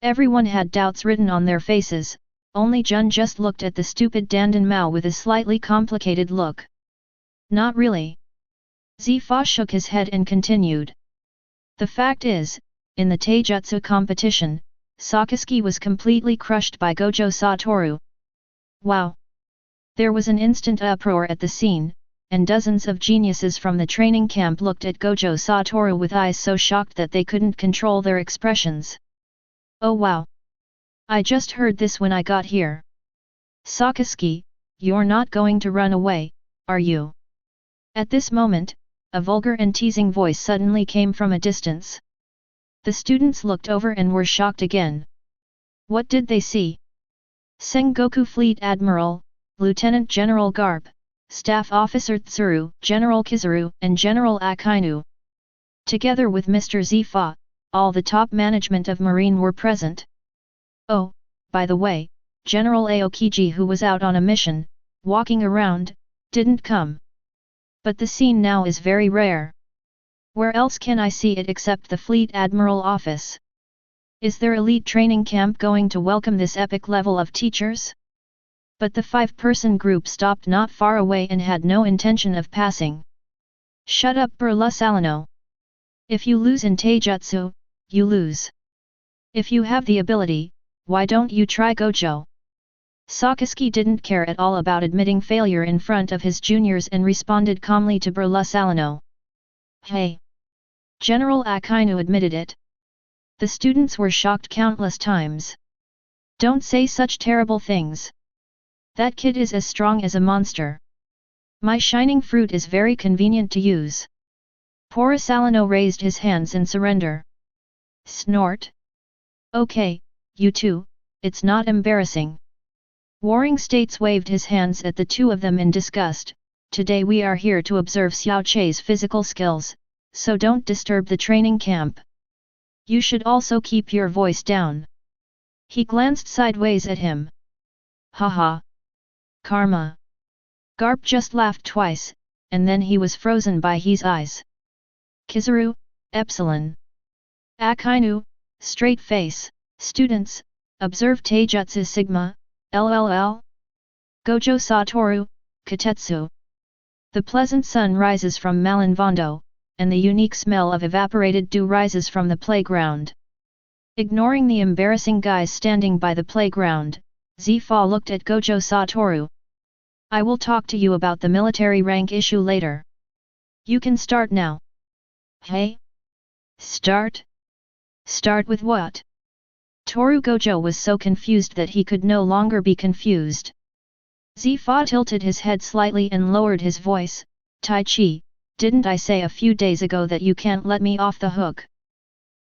Everyone had doubts written on their faces, only Jun just looked at the stupid Dandan Mao with a slightly complicated look. Not really. Zifa shook his head and continued. The fact is, in the taijutsu competition, Sakazuki was completely crushed by Gojo Toru. Wow! There was an instant uproar at the scene, and dozens of geniuses from the training camp looked at Gojo Toru with eyes so shocked that they couldn't control their expressions. Oh wow! I just heard this when I got here. Sakazuki, you're not going to run away, are you? At this moment, a vulgar and teasing voice suddenly came from a distance. The students looked over and were shocked again. What did they see? Sengoku Fleet Admiral, Lieutenant General Garp, Staff Officer Tsuru, General Kizaru, and General Akainu. Together with Mr. Zifa, all the top management of Marine were present. Oh, by the way, General Aokiji, who was out on a mission, walking around, didn't come. But the scene now is very rare. Where else can I see it except the Fleet Admiral office? Is there elite training camp going to welcome this epic level of teachers? But the 5-person group stopped not far away and had no intention of passing. Shut up, Burlusalano. If you lose in Taijutsu, you lose. If you have the ability, why don't you try Gojo? Sakazuki didn't care at all about admitting failure in front of his juniors and responded calmly to Burlusalano. Hey! General Akainu admitted it. The students were shocked countless times. Don't say such terrible things. That kid is as strong as a monster. My shining fruit is very convenient to use. Burlusalano raised his hands in surrender. Snort. Okay, you two, it's not embarrassing. Warring States waved his hands at the two of them in disgust. Today we are here to observe Xiao Chei's physical skills, so don't disturb the training camp. You should also keep your voice down. He glanced sideways at him. Haha. Karma. Garp just laughed twice, and then he was frozen by his eyes. Kizaru, Epsilon. Akainu, straight face. Students, observe Taijutsu Sigma, LLL. Gojo Toru, Katetsu. The pleasant sun rises from Malinvondo, and the unique smell of evaporated dew rises from the playground. Ignoring the embarrassing guys standing by the playground, Zifa looked at Gojo Toru. I will talk to you about the military rank issue later. You can start now. Hey? Start? Start with what? Toru Gojo was so confused that he could no longer be confused. Zifa tilted his head slightly and lowered his voice. Tai Chi, didn't I say a few days ago that you can't let me off the hook?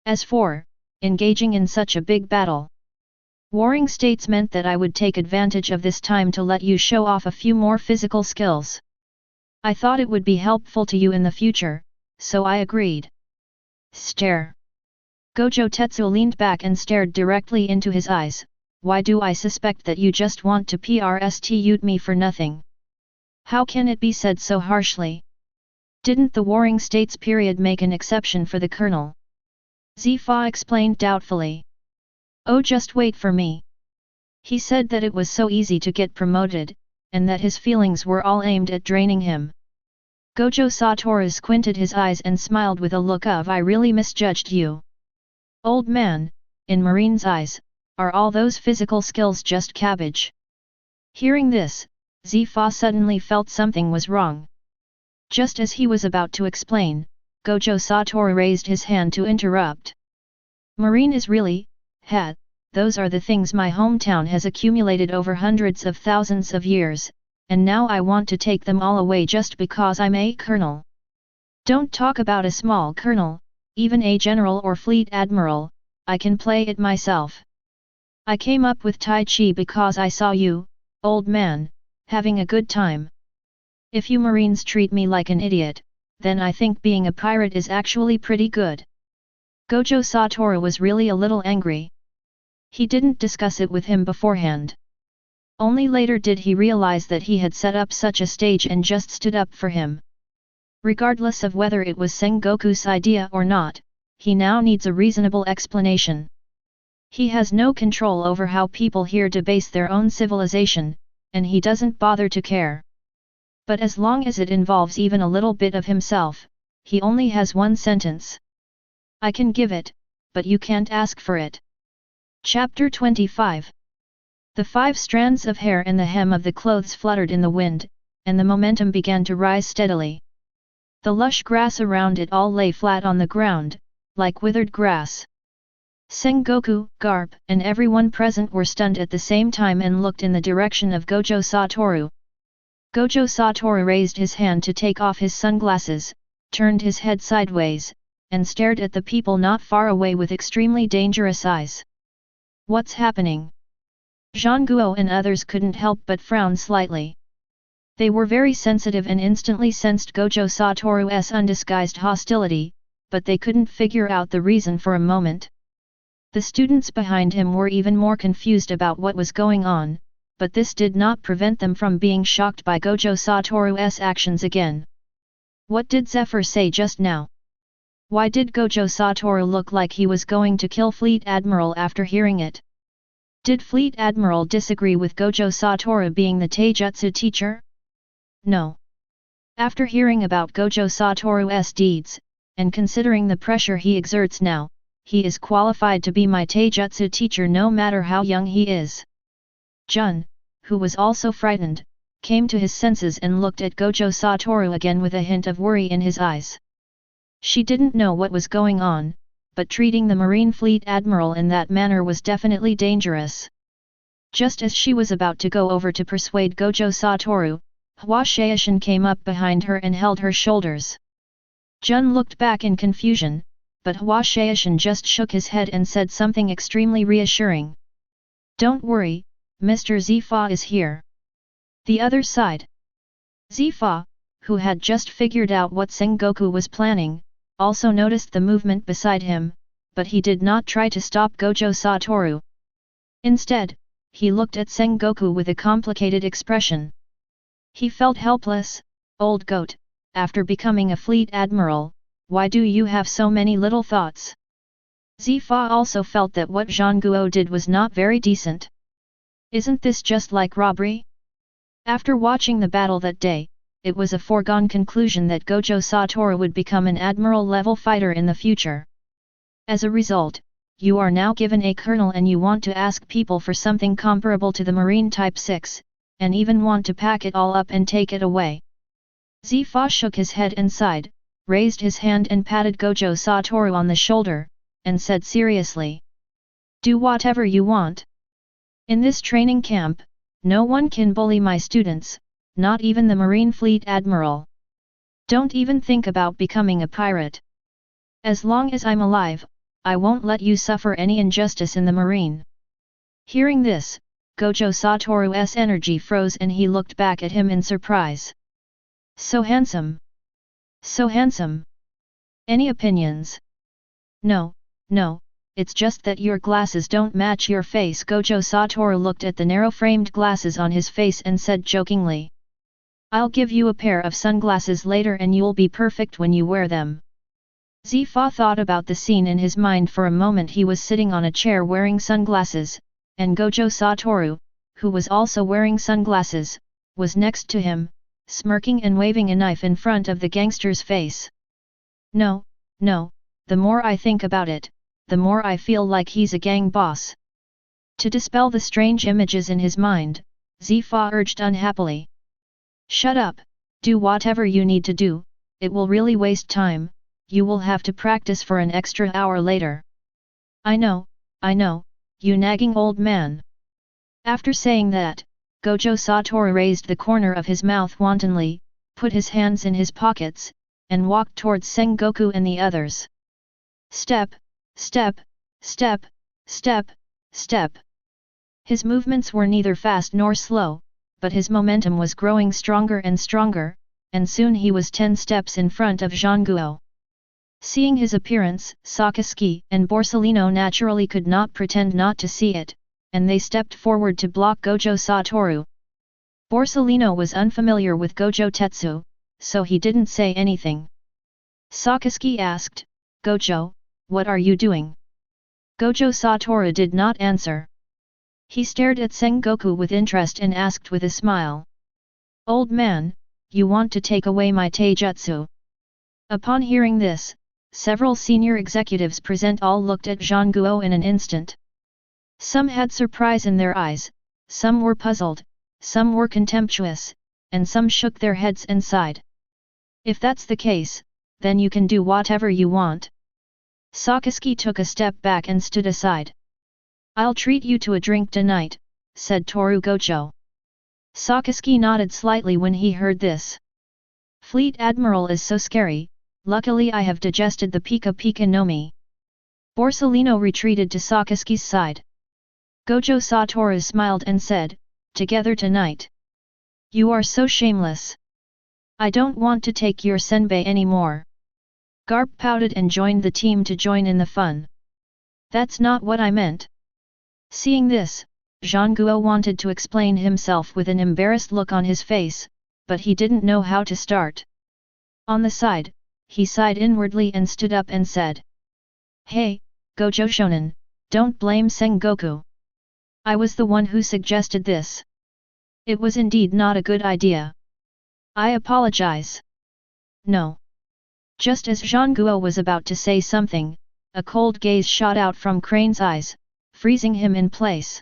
As for engaging in such a big battle, Warring States meant that I would take advantage of this time to let you show off a few more physical skills. I thought it would be helpful to you in the future, so I agreed. Stare. Gojo Tetsu leaned back and stared directly into his eyes. Why do I suspect that you just want to prstute me for nothing? How can it be said so harshly? Didn't the Warring States period make an exception for the colonel? Zifa explained doubtfully. Oh, just wait for me. He said that it was so easy to get promoted, and that his feelings were all aimed at draining him. Gojo Toru squinted his eyes and smiled with a look of I really misjudged you. Old man, in Marine's eyes, are all those physical skills just cabbage? Hearing this, Zifa suddenly felt something was wrong. Just as he was about to explain, Gojo Toru raised his hand to interrupt. Marine is really, those are the things my hometown has accumulated over hundreds of thousands of years, and now I want to take them all away just because I'm a colonel. Don't talk about a small colonel, even a general or fleet admiral, I can play it myself. I came up with Tai Chi because I saw you, old man, having a good time. If you Marines treat me like an idiot, then I think being a pirate is actually pretty good. Gojo Toru was really a little angry. He didn't discuss it with him beforehand. Only later did he realize that he had set up such a stage and just stood up for him. Regardless of whether it was Sengoku's idea or not, he now needs a reasonable explanation. He has no control over how people here debase their own civilization, and he doesn't bother to care. But as long as it involves even a little bit of himself, he only has one sentence. I can give it, but you can't ask for it. Chapter 25. The 5 strands of hair and the hem of the clothes fluttered in the wind, and the momentum began to rise steadily. The lush grass around it all lay flat on the ground, like withered grass. Sengoku, Garp, and everyone present were stunned at the same time and looked in the direction of Gojo Toru. Gojo Toru raised his hand to take off his sunglasses, turned his head sideways, and stared at the people not far away with extremely dangerous eyes. What's happening? Zhang Guo and others couldn't help but frown slightly. They were very sensitive and instantly sensed Gojo Toru's undisguised hostility, but they couldn't figure out the reason for a moment. The students behind him were even more confused about what was going on, but this did not prevent them from being shocked by Gojo Toru's actions again. What did Zephyr say just now? Why did Gojo Toru look like he was going to kill Fleet Admiral after hearing it? Did Fleet Admiral disagree with Gojo Toru being the taijutsu teacher? No. After hearing about Gojo Toru's deeds, and considering the pressure he exerts now, he is qualified to be my taijutsu teacher no matter how young he is. Jun, who was also frightened, came to his senses and looked at Gojo Toru again with a hint of worry in his eyes. She didn't know what was going on, but treating the Marine Fleet Admiral in that manner was definitely dangerous. Just as she was about to go over to persuade Gojo Toru, Hua Shaishan came up behind her and held her shoulders. Jun looked back in confusion, but Hua Shaishan just shook his head and said something extremely reassuring. Don't worry, Mr. Zifa is here. The other side. Zifa, who had just figured out what Sengoku was planning, also noticed the movement beside him, but he did not try to stop Gojo Toru. Instead, he looked at Sengoku with a complicated expression. He felt helpless. Old goat, after becoming a fleet admiral, why do you have so many little thoughts? Zifa also felt that what Zhang Guo did was not very decent. Isn't this just like robbery? After watching the battle that day, it was a foregone conclusion that Gojo Toru would become an admiral-level fighter in the future. As a result, you are now given a colonel and you want to ask people for something comparable to the Marine Type 6, and even want to pack it all up and take it away. Zifa shook his head and sighed, raised his hand and patted Gojo Toru on the shoulder, and said seriously. Do whatever you want. In this training camp, no one can bully my students, not even the Marine Fleet Admiral. Don't even think about becoming a pirate. As long as I'm alive, I won't let you suffer any injustice in the Marine. Hearing this, Gojo Toru's energy froze and he looked back at him in surprise. So handsome. So handsome. Any opinions? No, it's just that your glasses don't match your face. Gojo Toru looked at the narrow-framed glasses on his face and said jokingly. I'll give you a pair of sunglasses later and you'll be perfect when you wear them. Zifa thought about the scene in his mind for a moment. He was sitting on a chair wearing sunglasses, and Gojo Toru, who was also wearing sunglasses, was next to him, smirking and waving a knife in front of the gangster's face. No, the more I think about it, the more I feel like he's a gang boss. To dispel the strange images in his mind, Zifa urged unhappily. Shut up, do whatever you need to do, it will really waste time, you will have to practice for an extra hour later. I know, you nagging old man. After saying that, Gojo Toru raised the corner of his mouth wantonly, put his hands in his pockets, and walked towards Sengoku and the others. Step, step, step, step, step. His movements were neither fast nor slow, but his momentum was growing stronger and stronger, and soon he was 10 steps in front of Zhang Guo. Seeing his appearance, Sakasuke and Borsellino naturally could not pretend not to see it, and they stepped forward to block Gojo Toru. Borsellino was unfamiliar with Gojo Tetsu, so he didn't say anything. Sakasuke asked, Gojo, what are you doing? Gojo Toru did not answer. He stared at Sengoku with interest and asked with a smile. Old man, you want to take away my taijutsu? Upon hearing this, several senior executives present all looked at Zhang Guo in an instant. Some had surprise in their eyes, some were puzzled, some were contemptuous, and some shook their heads and sighed. If that's the case, then you can do whatever you want. Sakasuke took a step back and stood aside. I'll treat you to a drink tonight, said Toru Gojo. Sakasuke nodded slightly when he heard this. Fleet Admiral is so scary, luckily I have digested the Pika Pika no Mi. Borsellino retreated to Sakasuke's side. Gojo Toru smiled and said, "Together tonight. You are so shameless. I don't want to take your senbei anymore." Garp pouted and joined the team to join in the fun. "That's not what I meant." Seeing this, Zhangguo wanted to explain himself with an embarrassed look on his face, but he didn't know how to start. On the side, he sighed inwardly and stood up and said, "Hey, Gojo Shonen, don't blame Sengoku. I was the one who suggested this. It was indeed not a good idea. I apologize." "No." Just as Zhangguo was about to say something, a cold gaze shot out from Crane's eyes, freezing him in place.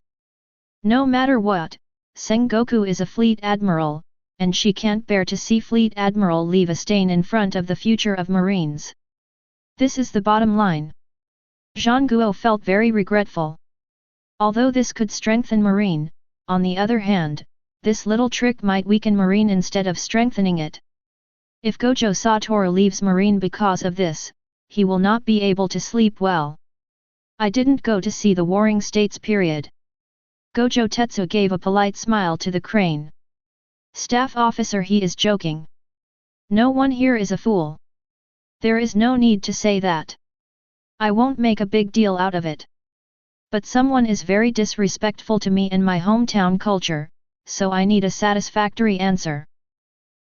"No matter what, Sengoku is a fleet admiral, and she can't bear to see fleet admiral leave a stain in front of the future of Marines. This is the bottom line." Zhangguo felt very regretful. Although this could strengthen Marine, on the other hand, this little trick might weaken Marine instead of strengthening it. If Gojo Toru leaves Marine because of this, he will not be able to sleep well. "I didn't go to see the Warring States period." Gojo Tetsu gave a polite smile to the Crane. "Staff officer, he is joking. No one here is a fool. There is no need to say that. I won't make a big deal out of it. But someone is very disrespectful to me and my hometown culture, so I need a satisfactory answer."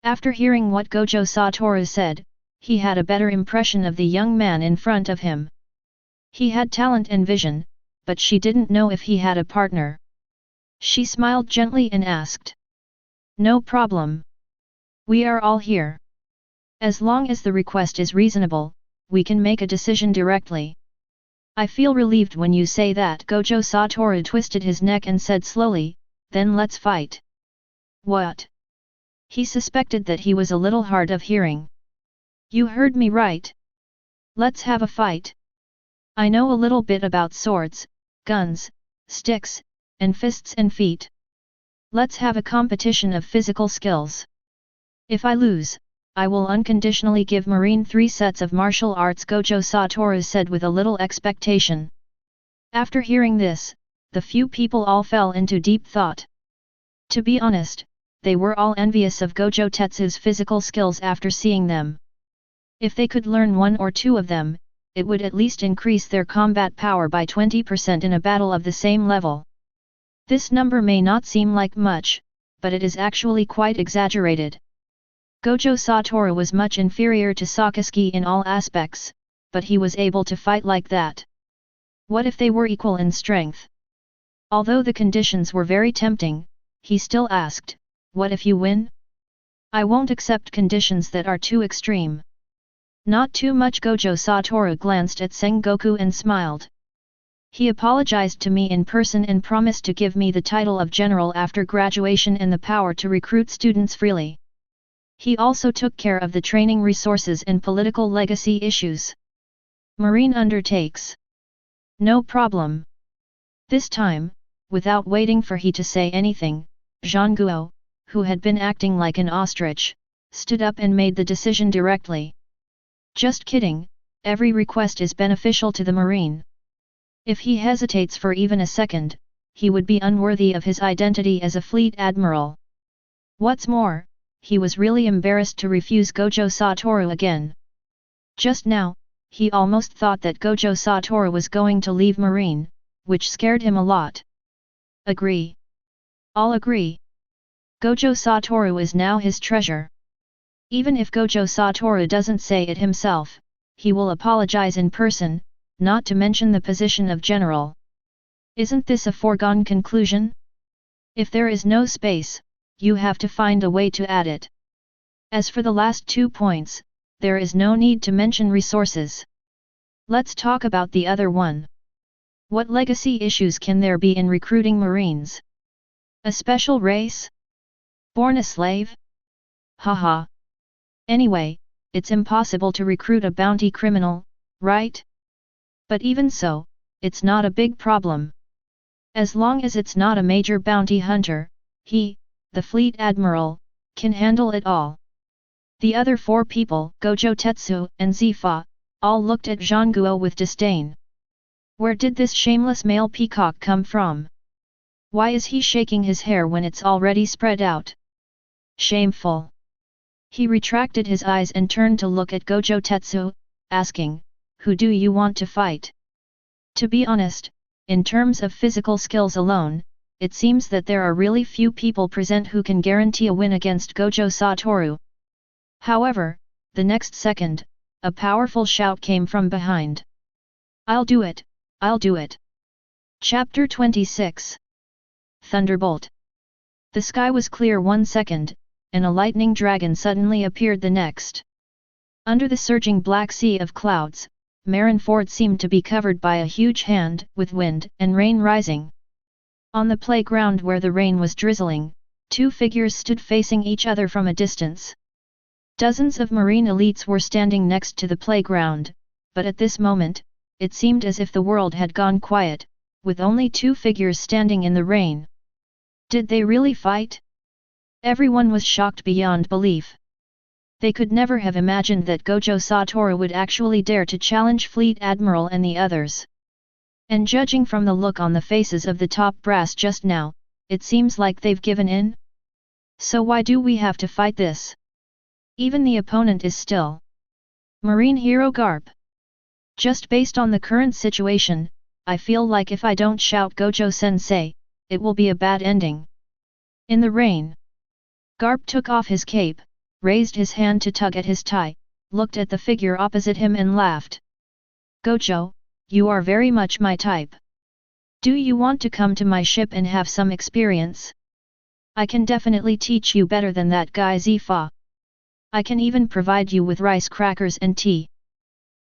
After hearing what Gojo Toru said, he had a better impression of the young man in front of him. He had talent and vision, but she didn't know if he had a partner. She smiled gently and asked, "No problem. We are all here. As long as the request is reasonable, we can make a decision directly." "I feel relieved when you say that." Gojo Toru twisted his neck and said slowly, "Then let's fight." "What?" He suspected that he was a little hard of hearing. "You heard me right. Let's have a fight. I know a little bit about swords, guns, sticks, and fists and feet. Let's have a competition of physical skills. If I lose, I will unconditionally give Marine 3 sets of martial arts," Gojo Toru said with a little expectation. After hearing this, the few people all fell into deep thought. To be honest, they were all envious of Gojo Tetsu's physical skills after seeing them. If they could learn 1 or 2 of them, it would at least increase their combat power by 20% in a battle of the same level. This number may not seem like much, but it is actually quite exaggerated. Gojo Toru was much inferior to Sakisuke in all aspects, but he was able to fight like that. What if they were equal in strength? Although the conditions were very tempting, he still asked, "What if you win?" "I won't accept conditions that are too extreme." "Not too much." Gojo Toru glanced at Sengoku and smiled. "He apologized to me in person and promised to give me the title of general after graduation and the power to recruit students freely. He also took care of the training resources and political legacy issues. Marine undertakes." "No problem." This time, without waiting for he to say anything, Zhangguo, who had been acting like an ostrich, stood up and made the decision directly. "Just kidding, every request is beneficial to the Marine. If he hesitates for even a second, he would be unworthy of his identity as a fleet admiral." What's more, he was really embarrassed to refuse Gojo Toru again. Just now, he almost thought that Gojo Toru was going to leave Marine, which scared him a lot. "Agree. I'll agree." Gojo Toru is now his treasure. Even if Gojo Toru doesn't say it himself, he will apologize in person, not to mention the position of general. Isn't this a foregone conclusion? If there is no space, you have to find a way to add it. As for the last 2 points, there is no need to mention resources. Let's talk about the other one. What legacy issues can there be in recruiting Marines? A special race? Born a slave? Haha. Anyway, it's impossible to recruit a bounty criminal, right? But even so, it's not a big problem. As long as it's not a major bounty hunter, he, the fleet admiral, can handle it all. The other 4 people, Gojo Tetsu and Zifa, all looked at Zhangguo with disdain. Where did this shameless male peacock come from? Why is he shaking his hair when it's already spread out? Shameful. He retracted his eyes and turned to look at Gojo Tetsu, asking, "Who do you want to fight?" To be honest, in terms of physical skills alone, it seems that there are really few people present who can guarantee a win against Gojo Toru. However, the next second, a powerful shout came from behind. "I'll do it, I'll do it." Chapter 26. Thunderbolt. The sky was clear 1 second, and a lightning dragon suddenly appeared the next. Under the surging black sea of clouds, Marineford seemed to be covered by a huge hand, with wind and rain rising. On the playground where the rain was drizzling, two figures stood facing each other from a distance. Dozens of marine elites were standing next to the playground, but at this moment, it seemed as if the world had gone quiet, with only two figures standing in the rain. Did they really fight? Everyone was shocked beyond belief. They could never have imagined that Gojo Toru would actually dare to challenge Fleet Admiral and the others. And judging from the look on the faces of the top brass just now, it seems like they've given in? So why do we have to fight this? Even the opponent is still Marine Hero Garp. Just based on the current situation, I feel like if I don't shout Gojo-sensei, it will be a bad ending. In the rain, Garp took off his cape, raised his hand to tug at his tie, looked at the figure opposite him and laughed. "Gojo, you are very much my type. Do you want to come to my ship and have some experience? I can definitely teach you better than that guy Zifa. I can even provide you with rice crackers and tea."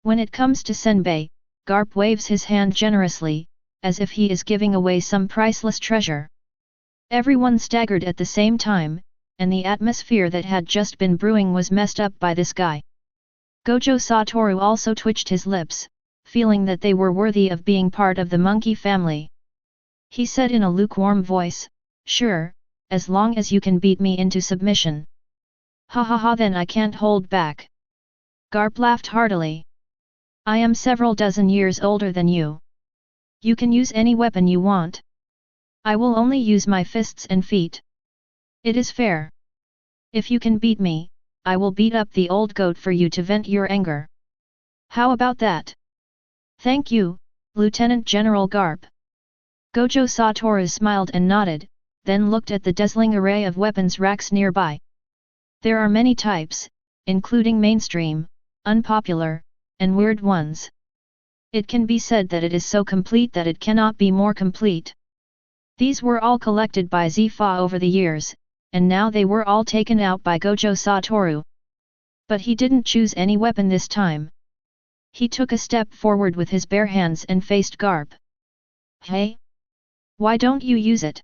When it comes to Senbei, Garp waves his hand generously, as if he is giving away some priceless treasure. Everyone staggered at the same time, and the atmosphere that had just been brewing was messed up by this guy. Gojo Toru also twitched his lips, feeling that they were worthy of being part of the monkey family. He said in a lukewarm voice, "Sure, as long as you can beat me into submission." "Ha ha ha, then I can't hold back." Garp laughed heartily. "I am several dozen years older than you. You can use any weapon you want. I will only use my fists and feet. It is fair. If you can beat me, I will beat up the old goat for you to vent your anger. How about that?" "Thank you, Lieutenant General Garp." Gojo Toru smiled and nodded, then looked at the dazzling array of weapons racks nearby. There are many types, including mainstream, unpopular, and weird ones. It can be said that it is so complete that it cannot be more complete. These were all collected by Zifa over the years, and now they were all taken out by Gojo Toru. But he didn't choose any weapon this time. He took a step forward with his bare hands and faced Garp. "Hey? Why don't you use it?"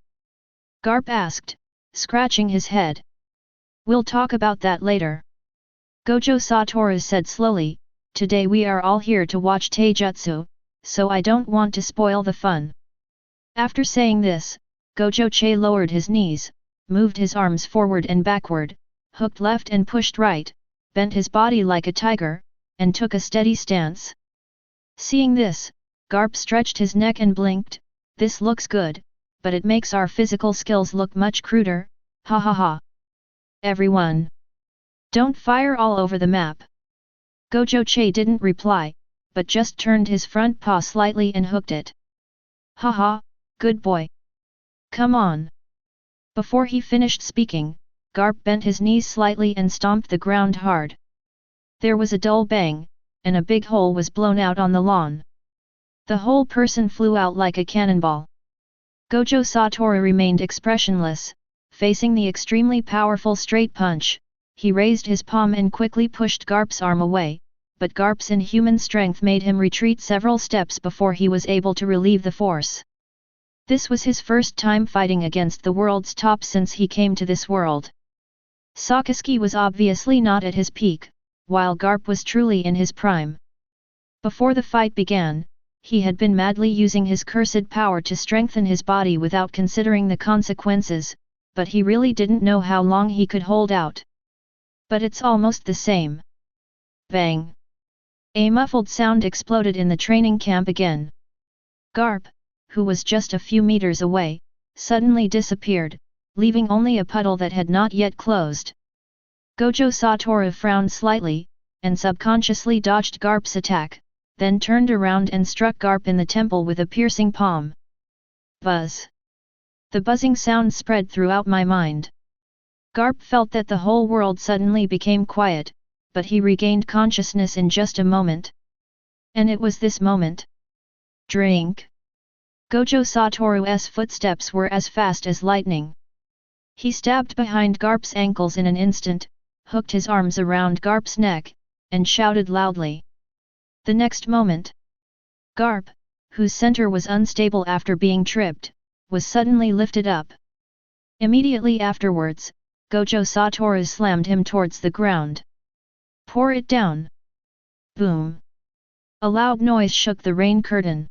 Garp asked, scratching his head. "We'll talk about that later." Gojo Toru said slowly, "Today we are all here to watch Taijutsu, so I don't want to spoil the fun." After saying this, Gojo lowered his knees, moved his arms forward and backward, hooked left and pushed right, bent his body like a tiger, and took a steady stance. Seeing this, Garp stretched his neck and blinked. "This looks good, but it makes our physical skills look much cruder, ha ha ha." "Everyone! Don't fire all over the map." Gojo didn't reply, but just turned his front paw slightly and hooked it. "Ha ha, good boy. Come on." Before he finished speaking, Garp bent his knees slightly and stomped the ground hard. There was a dull bang, and a big hole was blown out on the lawn. The whole person flew out like a cannonball. Gojo Toru remained expressionless, facing the extremely powerful straight punch. He raised his palm and quickly pushed Garp's arm away, but Garp's inhuman strength made him retreat several steps before he was able to relieve the force. This was his first time fighting against the world's top since he came to this world. Sakazuki was obviously not at his peak, while Garp was truly in his prime. Before the fight began, he had been madly using his cursed power to strengthen his body without considering the consequences, but he really didn't know how long he could hold out. But it's almost the same. Bang! A muffled sound exploded in the training camp again. Garp, who was just a few meters away, suddenly disappeared, leaving only a puddle that had not yet closed. Gojo Toru frowned slightly, and subconsciously dodged Garp's attack, then turned around and struck Garp in the temple with a piercing palm. Buzz! The buzzing sound spread throughout my mind. Garp felt that the whole world suddenly became quiet, but he regained consciousness in just a moment. And it was this moment. Drink! Gojo Toru's footsteps were as fast as lightning. He stabbed behind Garp's ankles in an instant, hooked his arms around Garp's neck, and shouted loudly. The next moment, Garp, whose center was unstable after being tripped, was suddenly lifted up. Immediately afterwards, Gojo Toru slammed him towards the ground. Pour it down! Boom! A loud noise shook the rain curtain.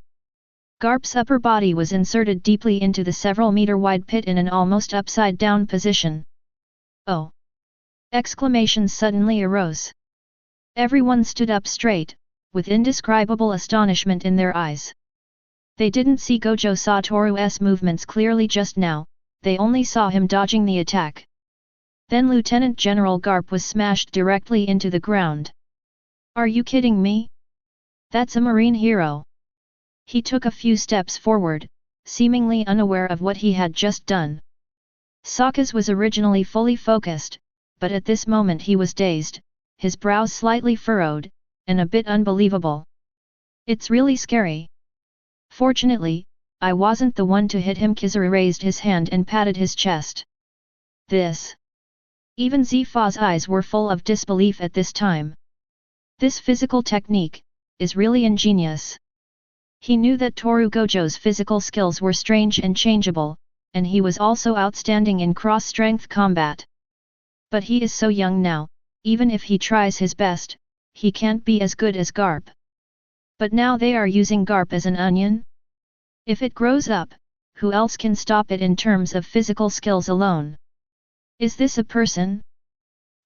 Garp's upper body was inserted deeply into the several-meter-wide pit in an almost upside-down position. Oh! Exclamations suddenly arose. Everyone stood up straight, with indescribable astonishment in their eyes. They didn't see Gojo Toru's movements clearly just now, they only saw him dodging the attack. Then Lieutenant General Garp was smashed directly into the ground. Are you kidding me? That's a marine hero. He took a few steps forward, seemingly unaware of what he had just done. Sokka's was originally fully focused, but at this moment he was dazed, his brows slightly furrowed, and a bit unbelievable. It's really scary. Fortunately, I wasn't the one to hit him. Kizaru raised his hand and patted his chest. This. Even Zifa's eyes were full of disbelief at this time. This physical technique is really ingenious. He knew that Toru Gojo's physical skills were strange and changeable, and he was also outstanding in cross-strength combat. But he is so young now, even if he tries his best, he can't be as good as Garp. But now they are using Garp as an onion? If it grows up, who else can stop it in terms of physical skills alone? Is this a person?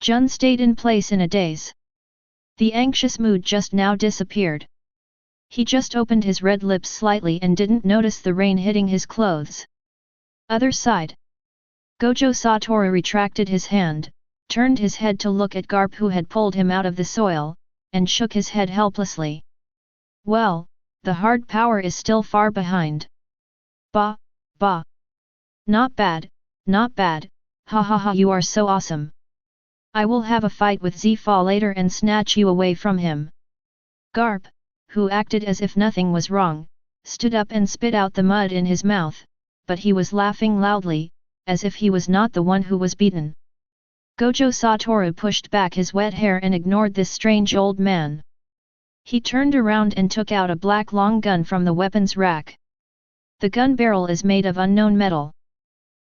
Jun stayed in place in a daze. The anxious mood just now disappeared. He just opened his red lips slightly and didn't notice the rain hitting his clothes. Other side. Gojo Toru retracted his hand, turned his head to look at Garp who had pulled him out of the soil, and shook his head helplessly. Well, the hard power is still far behind. Bah, bah. Not bad, ha ha ha, you are so awesome. I will have a fight with Zifa later and snatch you away from him. Garp, who acted as if nothing was wrong, stood up and spit out the mud in his mouth, but he was laughing loudly, as if he was not the one who was beaten. Gojo Toru pushed back his wet hair and ignored this strange old man. He turned around and took out a black long gun from the weapons rack. The gun barrel is made of unknown metal.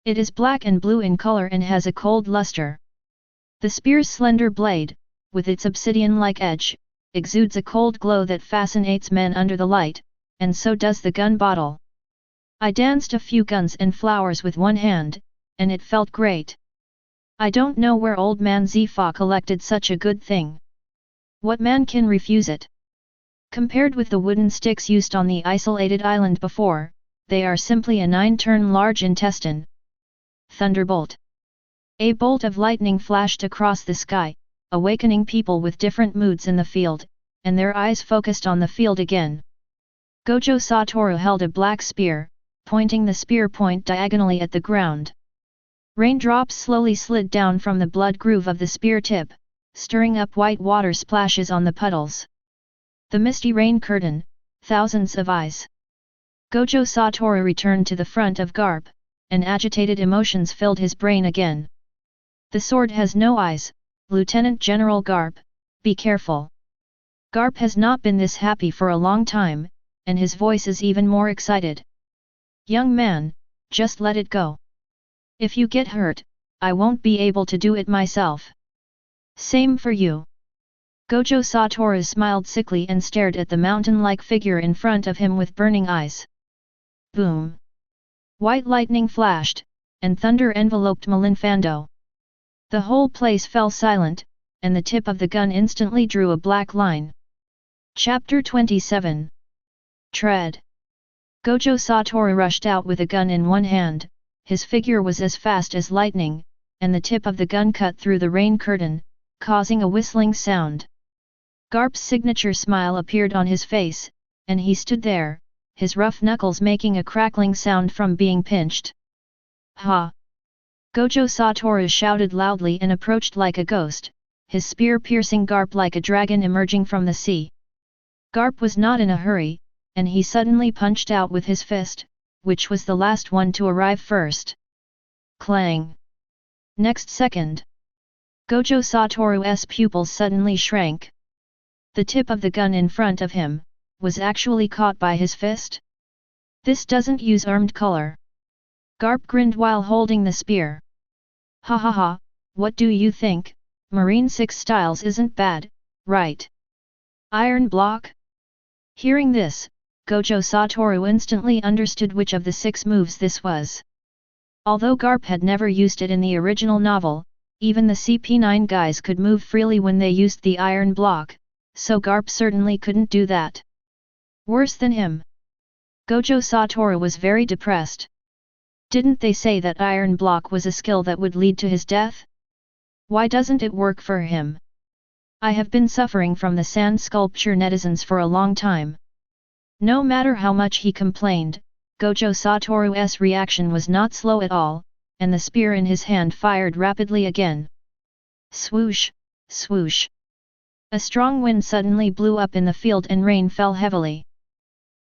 It is black and blue in color and has a cold luster. The spear's slender blade, with its obsidian-like edge, exudes a cold glow that fascinates men under the light, and so does the gun bottle. I danced a few guns and flowers with one hand, and it felt great. I don't know where old man Zifa collected such a good thing. What man can refuse it? Compared with the wooden sticks used on the isolated island before, they are simply a 9-turn large intestine. Thunderbolt. A bolt of lightning flashed across the sky, awakening people with different moods in the field, and their eyes focused on the field again. Gojo Toru held a black spear, pointing the spear point diagonally at the ground. Raindrops slowly slid down from the blood groove of the spear tip, stirring up white water splashes on the puddles. The misty rain curtain, thousands of eyes. Gojo Toru returned to the front of Garp, and agitated emotions filled his brain again. The sword has no eyes, Lieutenant General Garp, be careful. Garp has not been this happy for a long time, and his voice is even more excited. Young man, just let it go. If you get hurt, I won't be able to do it myself. Same for you. Gojo Toru smiled sickly and stared at the mountain-like figure in front of him with burning eyes. Boom! White lightning flashed, and thunder enveloped Malinfando. The whole place fell silent, and the tip of the gun instantly drew a black line. Chapter 27. Tread. Gojo Toru rushed out with a gun in one hand, his figure was as fast as lightning, and the tip of the gun cut through the rain curtain, causing a whistling sound. Garp's signature smile appeared on his face, and he stood there, his rough knuckles making a crackling sound from being pinched. Ha! Gojo Toru shouted loudly and approached like a ghost, his spear piercing Garp like a dragon emerging from the sea. Garp was not in a hurry, and he suddenly punched out with his fist, which was the last one to arrive first. Clang! Next second, Gojo Toru's pupils suddenly shrank. The tip of the gun in front of him was actually caught by his fist. This doesn't use armed color. Garp grinned while holding the spear. Ha ha ha, what do you think? Marine 6 styles isn't bad, right? Iron block? Hearing this, Gojo Toru instantly understood which of the 6 moves this was. Although Garp had never used it in the original novel, even the CP9 guys could move freely when they used the iron block, so Garp certainly couldn't do that. Worse than him. Gojo Toru was very depressed. Didn't they say that iron block was a skill that would lead to his death? Why doesn't it work for him? I have been suffering from the sand sculpture netizens for a long time. No matter how much he complained, Gojo Toru's reaction was not slow at all, and the spear in his hand fired rapidly again. Swoosh, swoosh. A strong wind suddenly blew up in the field and rain fell heavily.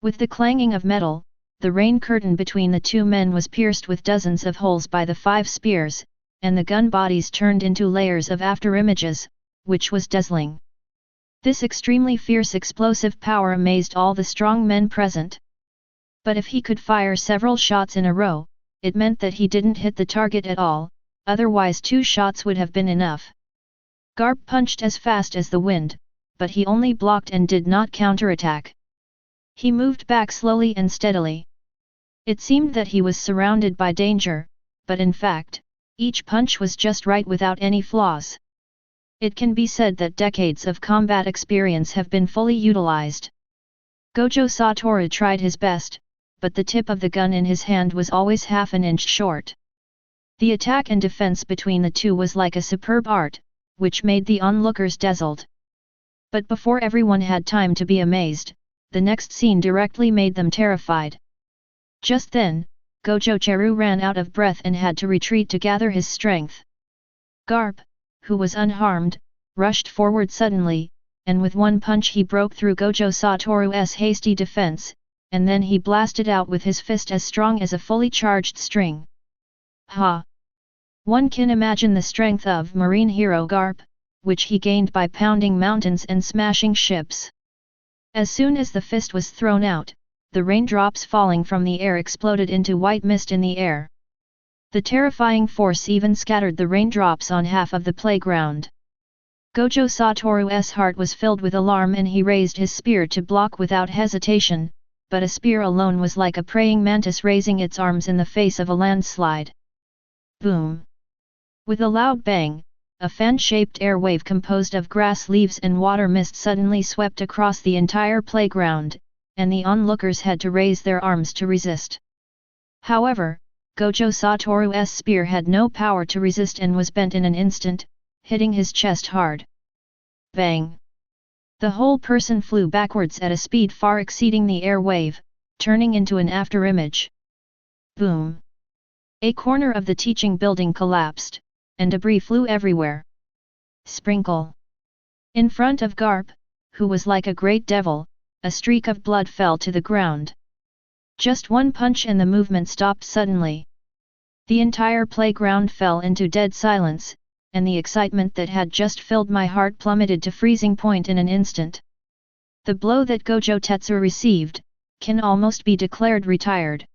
With the clanging of metal, the rain curtain between the two men was pierced with dozens of holes by the 5 spears, and the gun bodies turned into layers of afterimages, which was dazzling. This extremely fierce explosive power amazed all the strong men present. But if he could fire several shots in a row, it meant that he didn't hit the target at all, otherwise 2 shots would have been enough. Garp punched as fast as the wind, but he only blocked and did not counterattack. He moved back slowly and steadily. It seemed that he was surrounded by danger, but in fact, each punch was just right without any flaws. It can be said that decades of combat experience have been fully utilized. Gojo Toru tried his best, but the tip of the gun in his hand was always half an inch short. The attack and defense between the two was like a superb art, which made the onlookers dazzled. But before everyone had time to be amazed, the next scene directly made them terrified. Just then, Gojo Toru ran out of breath and had to retreat to gather his strength. Garp, who was unharmed, rushed forward suddenly, and with one punch he broke through Gojo Toru's hasty defense, and then he blasted out with his fist as strong as a fully charged string. Ha! One can imagine the strength of marine hero Garp, which he gained by pounding mountains and smashing ships. As soon as the fist was thrown out, the raindrops falling from the air exploded into white mist in the air. The terrifying force even scattered the raindrops on half of the playground. Gojo Toru's heart was filled with alarm and he raised his spear to block without hesitation, but a spear alone was like a praying mantis raising its arms in the face of a landslide. Boom! With a loud bang, a fan-shaped air wave composed of grass leaves and water mist suddenly swept across the entire playground, and the onlookers had to raise their arms to resist. However, Gojo Toru's spear had no power to resist and was bent in an instant, hitting his chest hard. Bang! The whole person flew backwards at a speed far exceeding the air wave, turning into an afterimage. Boom! A corner of the teaching building collapsed, and debris flew everywhere. Sprinkle! In front of Garp, who was like a great devil, a streak of blood fell to the ground. Just one punch and the movement stopped suddenly. The entire playground fell into dead silence, and the excitement that had just filled my heart plummeted to freezing point in an instant. The blow that Gojo Tetsu received can almost be declared retired.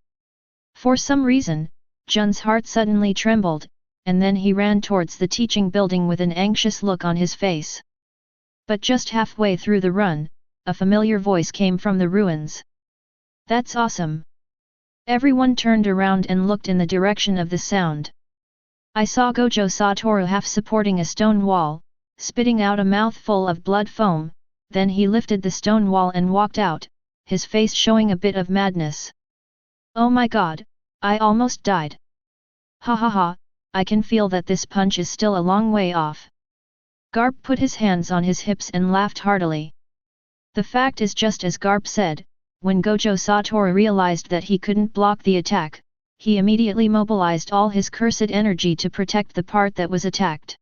For some reason, Jun's heart suddenly trembled, and then he ran towards the teaching building with an anxious look on his face. But just halfway through the run, a familiar voice came from the ruins. That's awesome! Everyone turned around and looked in the direction of the sound. I saw Gojo Toru half supporting a stone wall, spitting out a mouthful of blood foam, then he lifted the stone wall and walked out, his face showing a bit of madness. Oh my god, I almost died. Ha ha ha, I can feel that this punch is still a long way off. Garp put his hands on his hips and laughed heartily. The fact is just as Garp said, when Gojo Toru realized that he couldn't block the attack, he immediately mobilized all his cursed energy to protect the part that was attacked.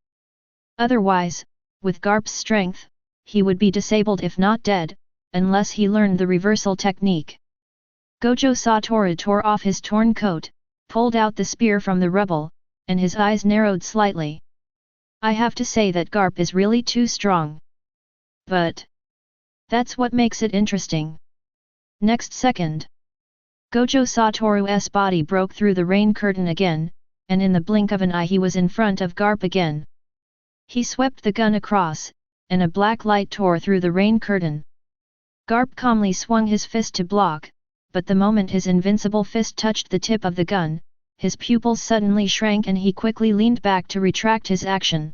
Otherwise, with Garp's strength, he would be disabled if not dead, unless he learned the reversal technique. Gojo Toru tore off his torn coat, pulled out the spear from the rubble, and his eyes narrowed slightly. I have to say that Garp is really too strong. But that's what makes it interesting. Next second, Gojo Toru's body broke through the rain curtain again, and in the blink of an eye he was in front of Garp again. He swept the gun across, and a black light tore through the rain curtain. Garp calmly swung his fist to block, but the moment his invincible fist touched the tip of the gun, his pupils suddenly shrank and he quickly leaned back to retract his action.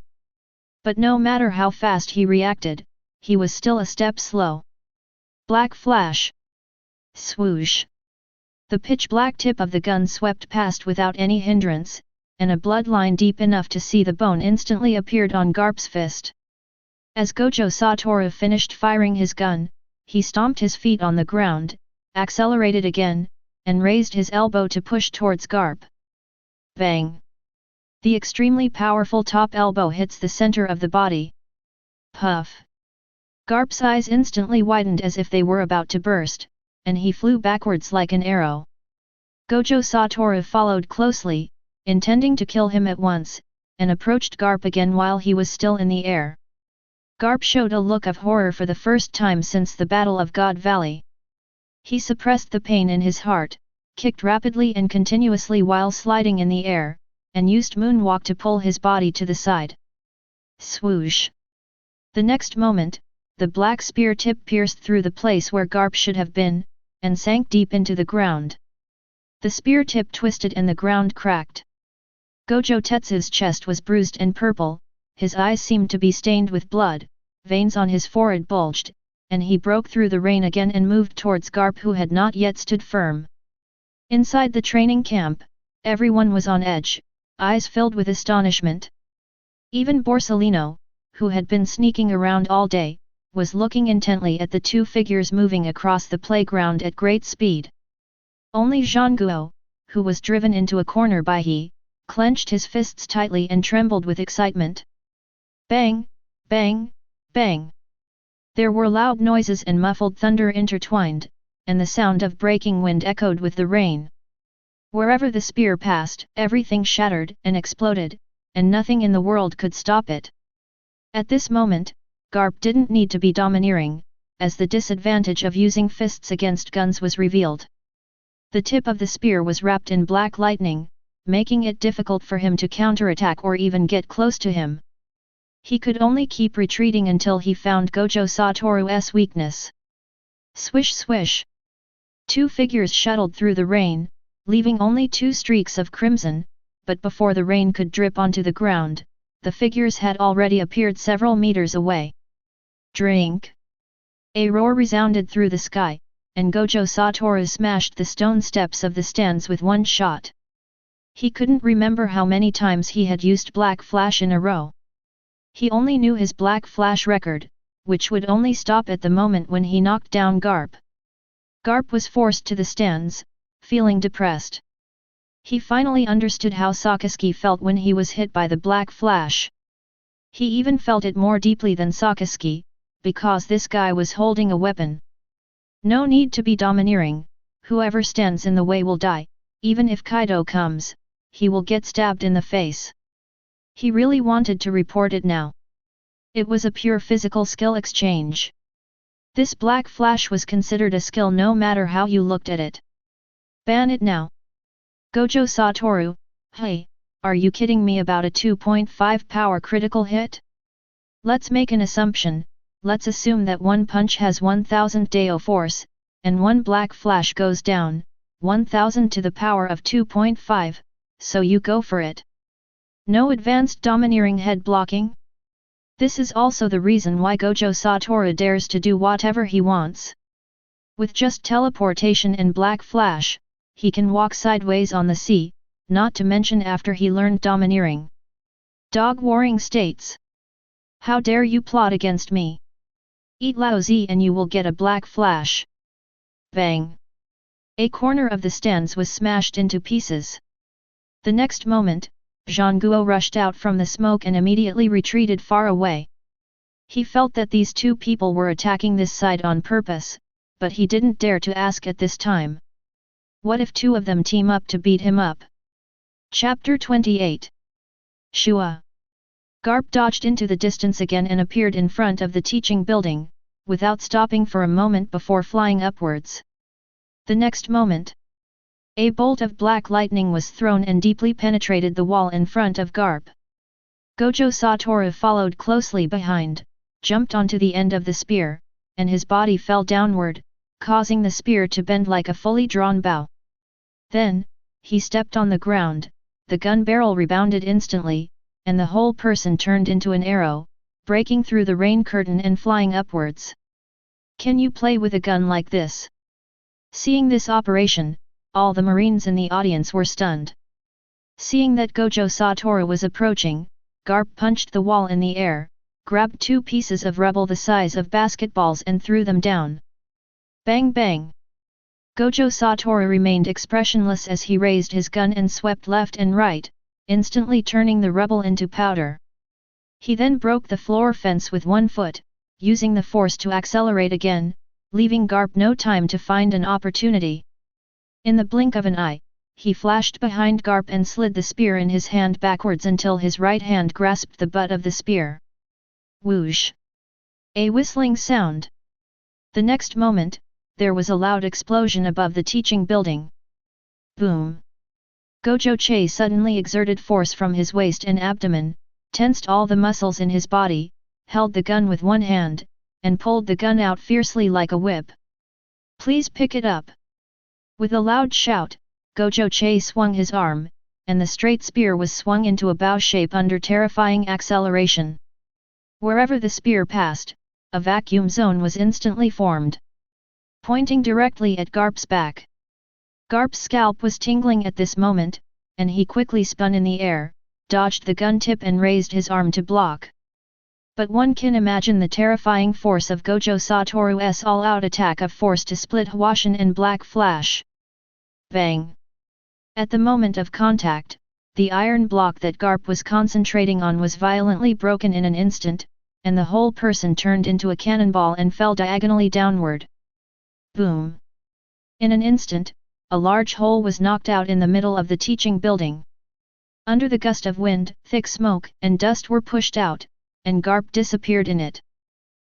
But no matter how fast he reacted, he was still a step slow. Black flash. Swoosh. The pitch-black tip of the gun swept past without any hindrance, and a bloodline deep enough to see the bone instantly appeared on Garp's fist. As Gojo Toru finished firing his gun, he stomped his feet on the ground, accelerated again, and raised his elbow to push towards Garp. Bang! The extremely powerful top elbow hits the center of the body. Puff! Garp's eyes instantly widened as if they were about to burst, and he flew backwards like an arrow. Gojo Toru followed closely, intending to kill him at once, and approached Garp again while he was still in the air. Garp showed a look of horror for the first time since the Battle of God Valley. He suppressed the pain in his heart, kicked rapidly and continuously while sliding in the air, and used moonwalk to pull his body to the side. Swoosh! The next moment, the black spear tip pierced through the place where Garp should have been, and sank deep into the ground. The spear tip twisted and the ground cracked. Gojo Tetsu's chest was bruised and purple, his eyes seemed to be stained with blood, veins on his forehead bulged, and he broke through the rain again and moved towards Garp who had not yet stood firm. Inside the training camp, everyone was on edge, eyes filled with astonishment. Even Borsellino, who had been sneaking around all day, was looking intently at the two figures moving across the playground at great speed. Only Zhangguo, who was driven into a corner by he, clenched his fists tightly and trembled with excitement. Bang! Bang! Bang! There were loud noises and muffled thunder intertwined, and the sound of breaking wind echoed with the rain. Wherever the spear passed, everything shattered and exploded, and nothing in the world could stop it. At this moment, Garp didn't need to be domineering, as the disadvantage of using fists against guns was revealed. The tip of the spear was wrapped in black lightning, making it difficult for him to counterattack or even get close to him. He could only keep retreating until he found Gojo Toru's weakness. Swish swish! Two figures shuttled through the rain, leaving only two streaks of crimson, but before the rain could drip onto the ground, the figures had already appeared several meters away. Drink! A roar resounded through the sky, and Gojo Toru smashed the stone steps of the stands with one shot. He couldn't remember how many times he had used Black Flash in a row. He only knew his Black Flash record, which would only stop at the moment when he knocked down Garp. Garp was forced to the stands, feeling depressed. He finally understood how Sakazuki felt when he was hit by the Black Flash. He even felt it more deeply than Sakazuki, because this guy was holding a weapon. No need to be domineering, whoever stands in the way will die, even if Kaido comes, he will get stabbed in the face. He really wanted to report it now. It was a pure physical skill exchange. This Black Flash was considered a skill no matter how you looked at it. Ban it now. Gojo Toru, hey, are you kidding me about a 2.5 power critical hit? Let's make an assumption. Let's assume that one punch has 1000 Dao force, and one Black Flash goes down, 1000 to the power of 2.5, so you go for it. No advanced domineering head blocking? This is also the reason why Gojo Toru dares to do whatever he wants. With just teleportation and Black Flash, he can walk sideways on the sea, not to mention after he learned domineering. Dog warring states. How dare you plot against me? Eat lousy and you will get a black flash. Bang! A corner of the stands was smashed into pieces. The next moment, Zhang Guo rushed out from the smoke and immediately retreated far away. He felt that these two people were attacking this side on purpose, but he didn't dare to ask at this time. What if two of them team up to beat him up? Chapter 28. Shua. Garp dodged into the distance again and appeared in front of the teaching building, without stopping for a moment before flying upwards. The next moment, a bolt of black lightning was thrown and deeply penetrated the wall in front of Garp. Gojo Toru followed closely behind, jumped onto the end of the spear, and his body fell downward, causing the spear to bend like a fully drawn bow. Then, he stepped on the ground, the gun barrel rebounded instantly, and the whole person turned into an arrow, breaking through the rain curtain and flying upwards. Can you play with a gun like this? Seeing this operation, all the marines in the audience were stunned. Seeing that Gojo Toru was approaching, Garp punched the wall in the air, grabbed two pieces of rubble the size of basketballs and threw them down. Bang bang! Gojo Toru remained expressionless as he raised his gun and swept left and right, instantly turning the rubble into powder. He then broke the floor fence with one foot, using the force to accelerate again, leaving Garp no time to find an opportunity. In the blink of an eye, he flashed behind Garp and slid the spear in his hand backwards until his right hand grasped the butt of the spear. Whoosh! A whistling sound. The next moment, there was a loud explosion above the teaching building. Boom! Gojo suddenly exerted force from his waist and abdomen, tensed all the muscles in his body, held the gun with one hand, and pulled the gun out fiercely like a whip. Please pick it up! With a loud shout, Gojo swung his arm, and the straight spear was swung into a bow shape under terrifying acceleration. Wherever the spear passed, a vacuum zone was instantly formed, pointing directly at Garp's back. Garp's scalp was tingling at this moment, and he quickly spun in the air, dodged the gun tip and raised his arm to block. But one can imagine the terrifying force of Gojo Toru's all-out attack of force to split Hwashin and Black Flash. Bang! At the moment of contact, the iron block that Garp was concentrating on was violently broken in an instant, and the whole person turned into a cannonball and fell diagonally downward. Boom! In an instant, a large hole was knocked out in the middle of the teaching building. Under the gust of wind, thick smoke and dust were pushed out, and Garp disappeared in it.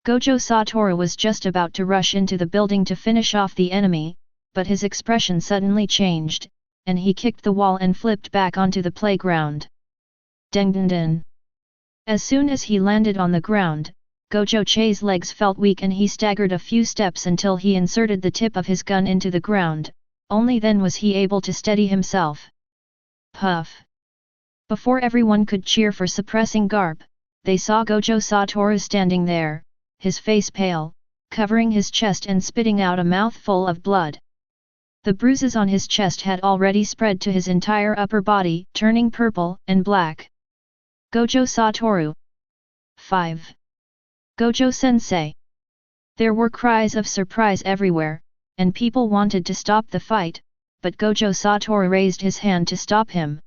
Gojo Toru was just about to rush into the building to finish off the enemy, but his expression suddenly changed, and he kicked the wall and flipped back onto the playground. Deng. As soon as he landed on the ground, Gojo's legs felt weak and he staggered a few steps until he inserted the tip of his gun into the ground, only then was he able to steady himself. Puff! Before everyone could cheer for suppressing Garp, they saw Gojo Toru standing there, his face pale, covering his chest and spitting out a mouthful of blood. The bruises on his chest had already spread to his entire upper body, turning purple and black. Gojo Toru. 5. Gojo-sensei. There were cries of surprise everywhere, and people wanted to stop the fight, but Gojo Toru raised his hand to stop him.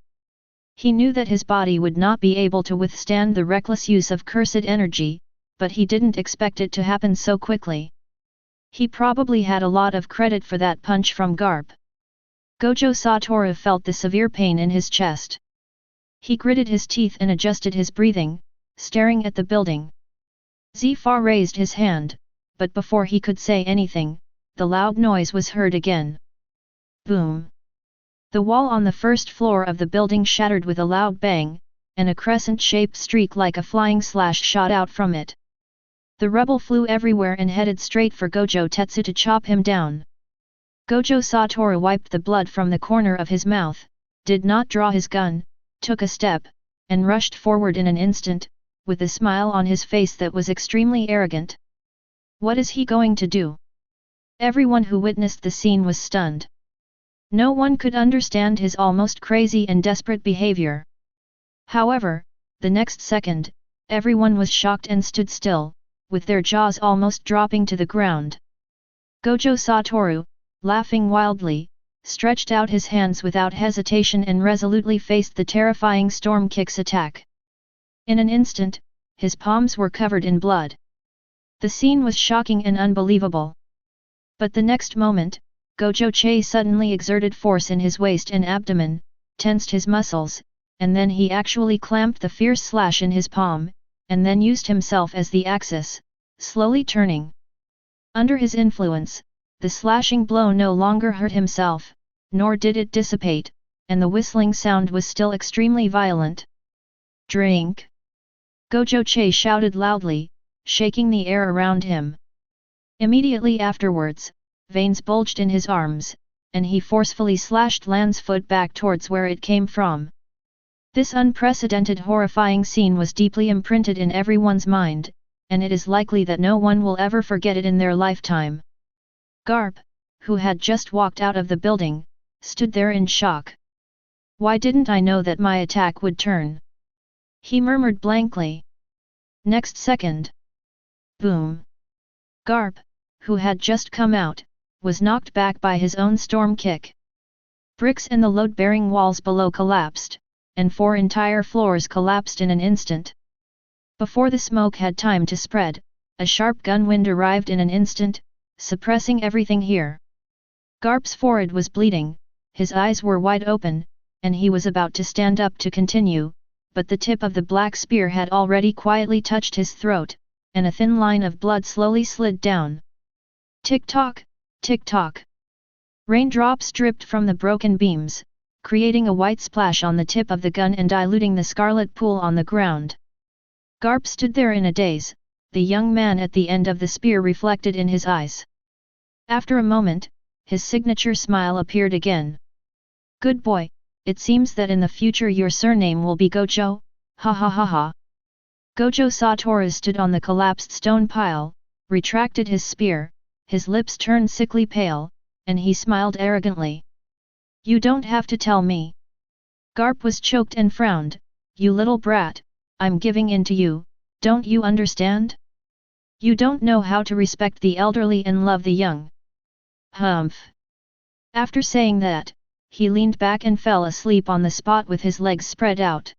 He knew that his body would not be able to withstand the reckless use of cursed energy, but he didn't expect it to happen so quickly. He probably had a lot of credit for that punch from Garp. Gojo Toru felt the severe pain in his chest. He gritted his teeth and adjusted his breathing, staring at the building. Zifar raised his hand, but before he could say anything, the loud noise was heard again. Boom! The wall on the first floor of the building shattered with a loud bang, and a crescent-shaped streak like a flying slash shot out from it. The rubble flew everywhere and headed straight for Gojo Tetsu to chop him down. Gojo Toru wiped the blood from the corner of his mouth, did not draw his gun, took a step, and rushed forward in an instant, with a smile on his face that was extremely arrogant. What is he going to do? Everyone who witnessed the scene was stunned. No one could understand his almost crazy and desperate behavior. However, the next second, everyone was shocked and stood still, with their jaws almost dropping to the ground. Gojo Toru, laughing wildly, stretched out his hands without hesitation and resolutely faced the terrifying Storm Kick's attack. In an instant, his palms were covered in blood. The scene was shocking and unbelievable. But the next moment, Gojo suddenly exerted force in his waist and abdomen, tensed his muscles, and then he actually clamped the fierce slash in his palm, and then used himself as the axis, slowly turning. Under his influence, the slashing blow no longer hurt himself, nor did it dissipate, and the whistling sound was still extremely violent. "Drink!" Gojo shouted loudly, shaking the air around him. Immediately afterwards, veins bulged in his arms, and he forcefully slashed Lan's foot back towards where it came from. This unprecedented horrifying scene was deeply imprinted in everyone's mind, and it is likely that no one will ever forget it in their lifetime. Garp, who had just walked out of the building, stood there in shock. "Why didn't I know that my attack would turn?" he murmured blankly. Next second. Boom! Garp, who had just come out, was knocked back by his own storm kick. Bricks and the load-bearing walls below collapsed, and 4 entire floors collapsed in an instant. Before the smoke had time to spread, a sharp gun wind arrived in an instant, suppressing everything here. Garp's forehead was bleeding, his eyes were wide open, and he was about to stand up to continue, but the tip of the black spear had already quietly touched his throat, and a thin line of blood slowly slid down. Tick-tock, tick-tock. Raindrops dripped from the broken beams, creating a white splash on the tip of the gun and diluting the scarlet pool on the ground. Garp stood there in a daze, the young man at the end of the spear reflected in his eyes. After a moment, his signature smile appeared again. "Good boy, it seems that in the future your surname will be Gojo, ha ha ha ha." Gojo Toru stood on the collapsed stone pile, retracted his spear, his lips turned sickly pale, and he smiled arrogantly. "You don't have to tell me." Garp was choked and frowned. "You little brat, I'm giving in to you, don't you understand? You don't know how to respect the elderly and love the young." Humph! After saying that, he leaned back and fell asleep on the spot with his legs spread out.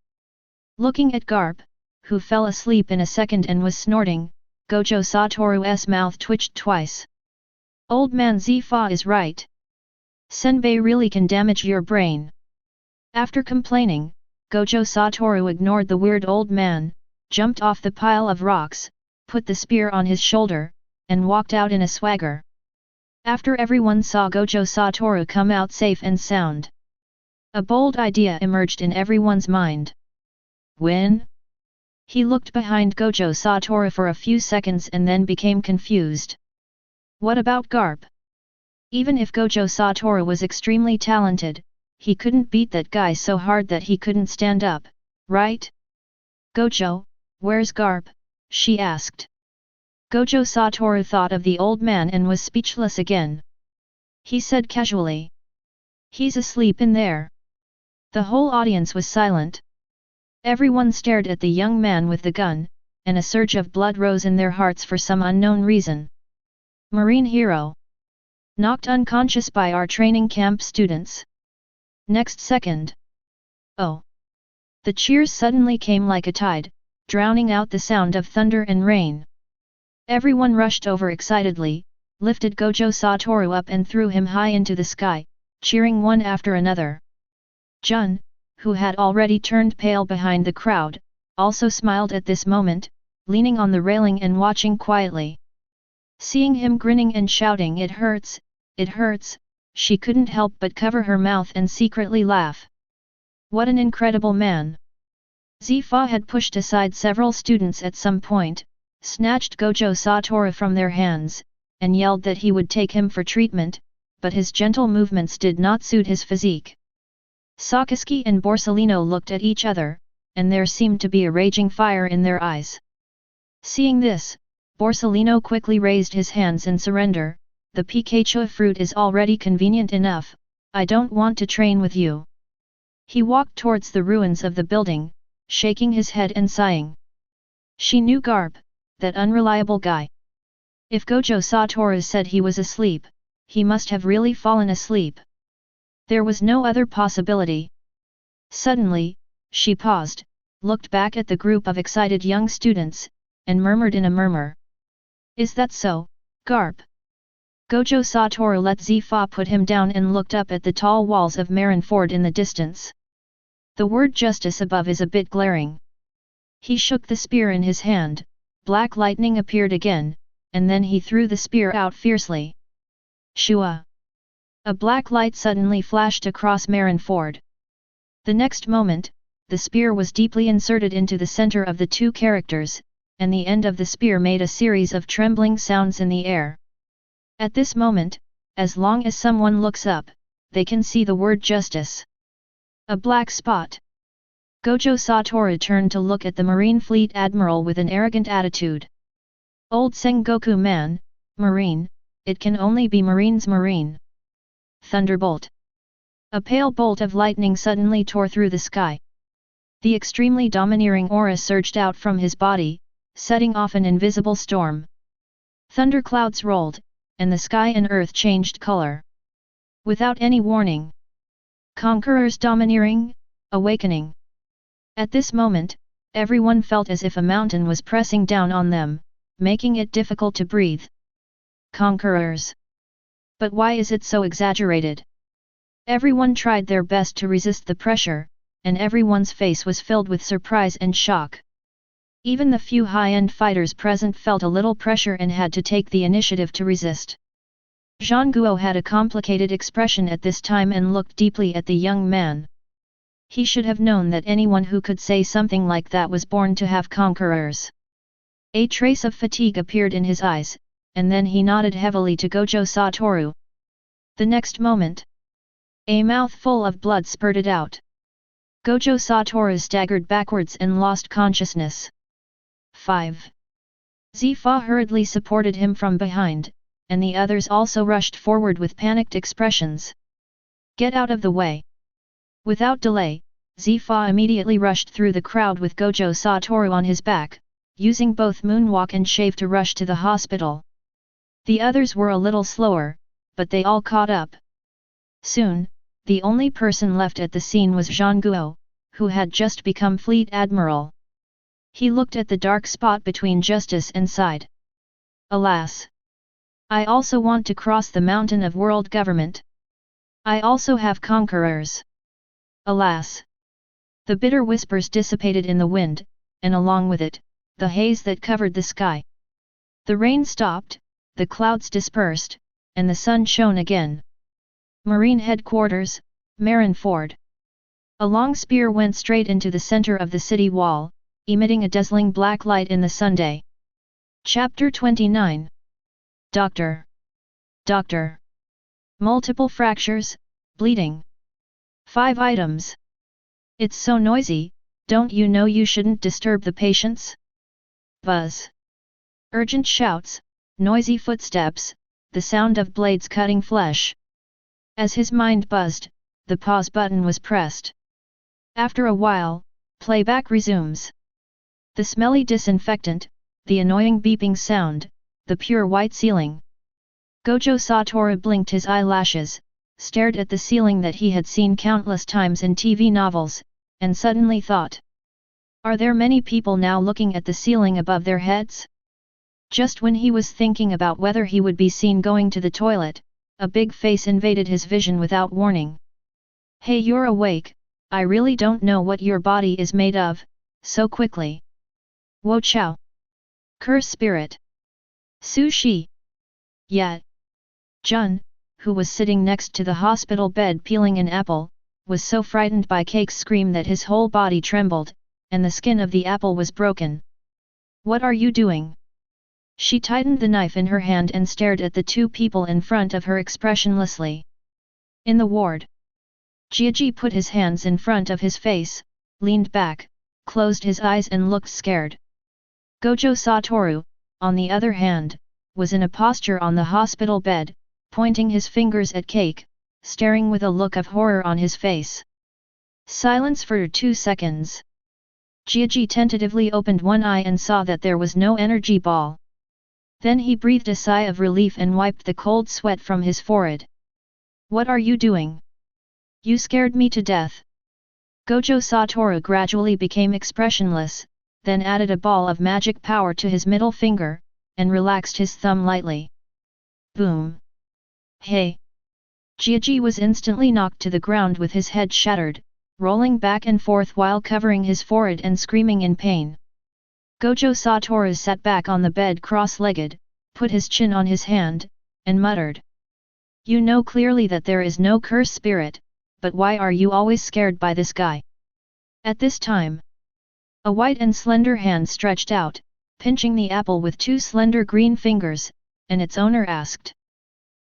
Looking at Garp, who fell asleep in a second and was snorting, Gojo Toru's mouth twitched twice. "Old man Zifa is right. Senbei really can damage your brain." After complaining, Gojo Toru ignored the weird old man, jumped off the pile of rocks, put the spear on his shoulder, and walked out in a swagger. After everyone saw Gojo Toru come out safe and sound, a bold idea emerged in everyone's mind. "Win?" He looked behind Gojo Toru for a few seconds and then became confused. What about Garp? Even if Gojo Toru was extremely talented, he couldn't beat that guy so hard that he couldn't stand up, right? "Gojo, where's Garp?" she asked. Gojo Toru thought of the old man and was speechless again. He said casually, "He's asleep in there." The whole audience was silent. Everyone stared at the young man with the gun, and a surge of blood rose in their hearts for some unknown reason. "Marine hero. Knocked unconscious by our training camp students." Next second. Oh! The cheers suddenly came like a tide, drowning out the sound of thunder and rain. Everyone rushed over excitedly, lifted Gojo Toru up and threw him high into the sky, cheering one after another. Jun, who had already turned pale behind the crowd, also smiled at this moment, leaning on the railing and watching quietly. Seeing him grinning and shouting "It hurts, she couldn't help but cover her mouth and secretly laugh. What an incredible man! Zifa had pushed aside several students at some point, snatched Gojo Toru from their hands, and yelled that he would take him for treatment, but his gentle movements did not suit his physique. Sakazuki and Borsellino looked at each other, and there seemed to be a raging fire in their eyes. Seeing this, Borsellino quickly raised his hands in surrender. "The Pikachu fruit is already convenient enough, I don't want to train with you. He walked towards the ruins of the building, shaking his head and sighing. She knew Garp, that unreliable guy. If Gojo Toru said he was asleep, he must have really fallen asleep. There was no other possibility. Suddenly, she paused, looked back at the group of excited young students, and murmured in a murmur. Is that so, Garp? Gojo Toru let Zifa put him down and looked up at the tall walls of Marineford in the distance. The word justice above is a bit glaring. He shook the spear in his hand, black lightning appeared again, and then he threw the spear out fiercely. Shua! A black light suddenly flashed across Marineford. The next moment, the spear was deeply inserted into the center of the two characters, and the end of the spear made a series of trembling sounds in the air. At this moment, as long as someone looks up, they can see the word justice. A black spot. Gojo Toru turned to look at the Marine Fleet Admiral with an arrogant attitude. Old Sengoku man, Marine, it can only be Marine's Marine. Thunderbolt. A pale bolt of lightning suddenly tore through the sky. The extremely domineering aura surged out from his body, setting off an invisible storm. Thunderclouds rolled, and the sky and earth changed color. Without any warning. Conqueror's domineering, awakening. At this moment, everyone felt as if a mountain was pressing down on them, making it difficult to breathe. Conquerors. But why is it so exaggerated? Everyone tried their best to resist the pressure, and everyone's face was filled with surprise and shock. Even the few high-end fighters present felt a little pressure and had to take the initiative to resist. Zhang Guo had a complicated expression at this time and looked deeply at the young man. He should have known that anyone who could say something like that was born to have conquerors. A trace of fatigue appeared in his eyes, and then he nodded heavily to Gojo Toru. The next moment, a mouthful of blood spurted out. Gojo Toru staggered backwards and lost consciousness. 5. Zifa hurriedly supported him from behind, and the others also rushed forward with panicked expressions. Get out of the way! Without delay, Zifa immediately rushed through the crowd with Gojo Toru on his back, using both moonwalk and shave to rush to the hospital. The others were a little slower, but they all caught up. Soon, the only person left at the scene was Zhang Guo, who had just become Fleet Admiral. He looked at the dark spot between justice and sighed. Alas! I also want to cross the mountain of world government. I also have conquerors. Alas! The bitter whispers dissipated in the wind, and along with it, the haze that covered the sky. The rain stopped, the clouds dispersed, and the sun shone again. Marine Headquarters, Marineford. A long spear went straight into the center of the city wall, emitting a dazzling black light in the Sunday. Chapter 29. Doctor. Doctor. Multiple fractures, bleeding. 5 items. It's so noisy, don't you know you shouldn't disturb the patients? Buzz. Urgent shouts, noisy footsteps, the sound of blades cutting flesh. As his mind buzzed, the pause button was pressed. After a while, playback resumes. The smelly disinfectant, the annoying beeping sound, the pure white ceiling. Gojo Toru blinked his eyelashes, stared at the ceiling that he had seen countless times in TV novels, and suddenly thought. Are there many people now looking at the ceiling above their heads? Just when he was thinking about whether he would be seen going to the toilet, a big face invaded his vision without warning. Hey, you're awake, I really don't know what your body is made of, so quickly. Wo Chao. Curse spirit. Sushi. Yeah. Jun, who was sitting next to the hospital bed peeling an apple, was so frightened by Cake's scream that his whole body trembled, and the skin of the apple was broken. What are you doing? She tightened the knife in her hand and stared at the two people in front of her expressionlessly. In the ward. Jiaji put his hands in front of his face, leaned back, closed his eyes and looked scared. Gojo Toru, on the other hand, was in a posture on the hospital bed, pointing his fingers at Cake, staring with a look of horror on his face. Silence for 2 seconds. Gigi tentatively opened one eye and saw that there was no energy ball. Then he breathed a sigh of relief and wiped the cold sweat from his forehead. What are you doing? You scared me to death. Gojo Toru gradually became expressionless, then added a ball of magic power to his middle finger, and relaxed his thumb lightly. Boom! Hey! Gigi was instantly knocked to the ground with his head shattered, rolling back and forth while covering his forehead and screaming in pain. Gojo Toru sat back on the bed cross-legged, put his chin on his hand, and muttered. You know clearly that there is no curse spirit, but why are you always scared by this guy? At this time, a white and slender hand stretched out, pinching the apple with 2 slender green fingers, and its owner asked.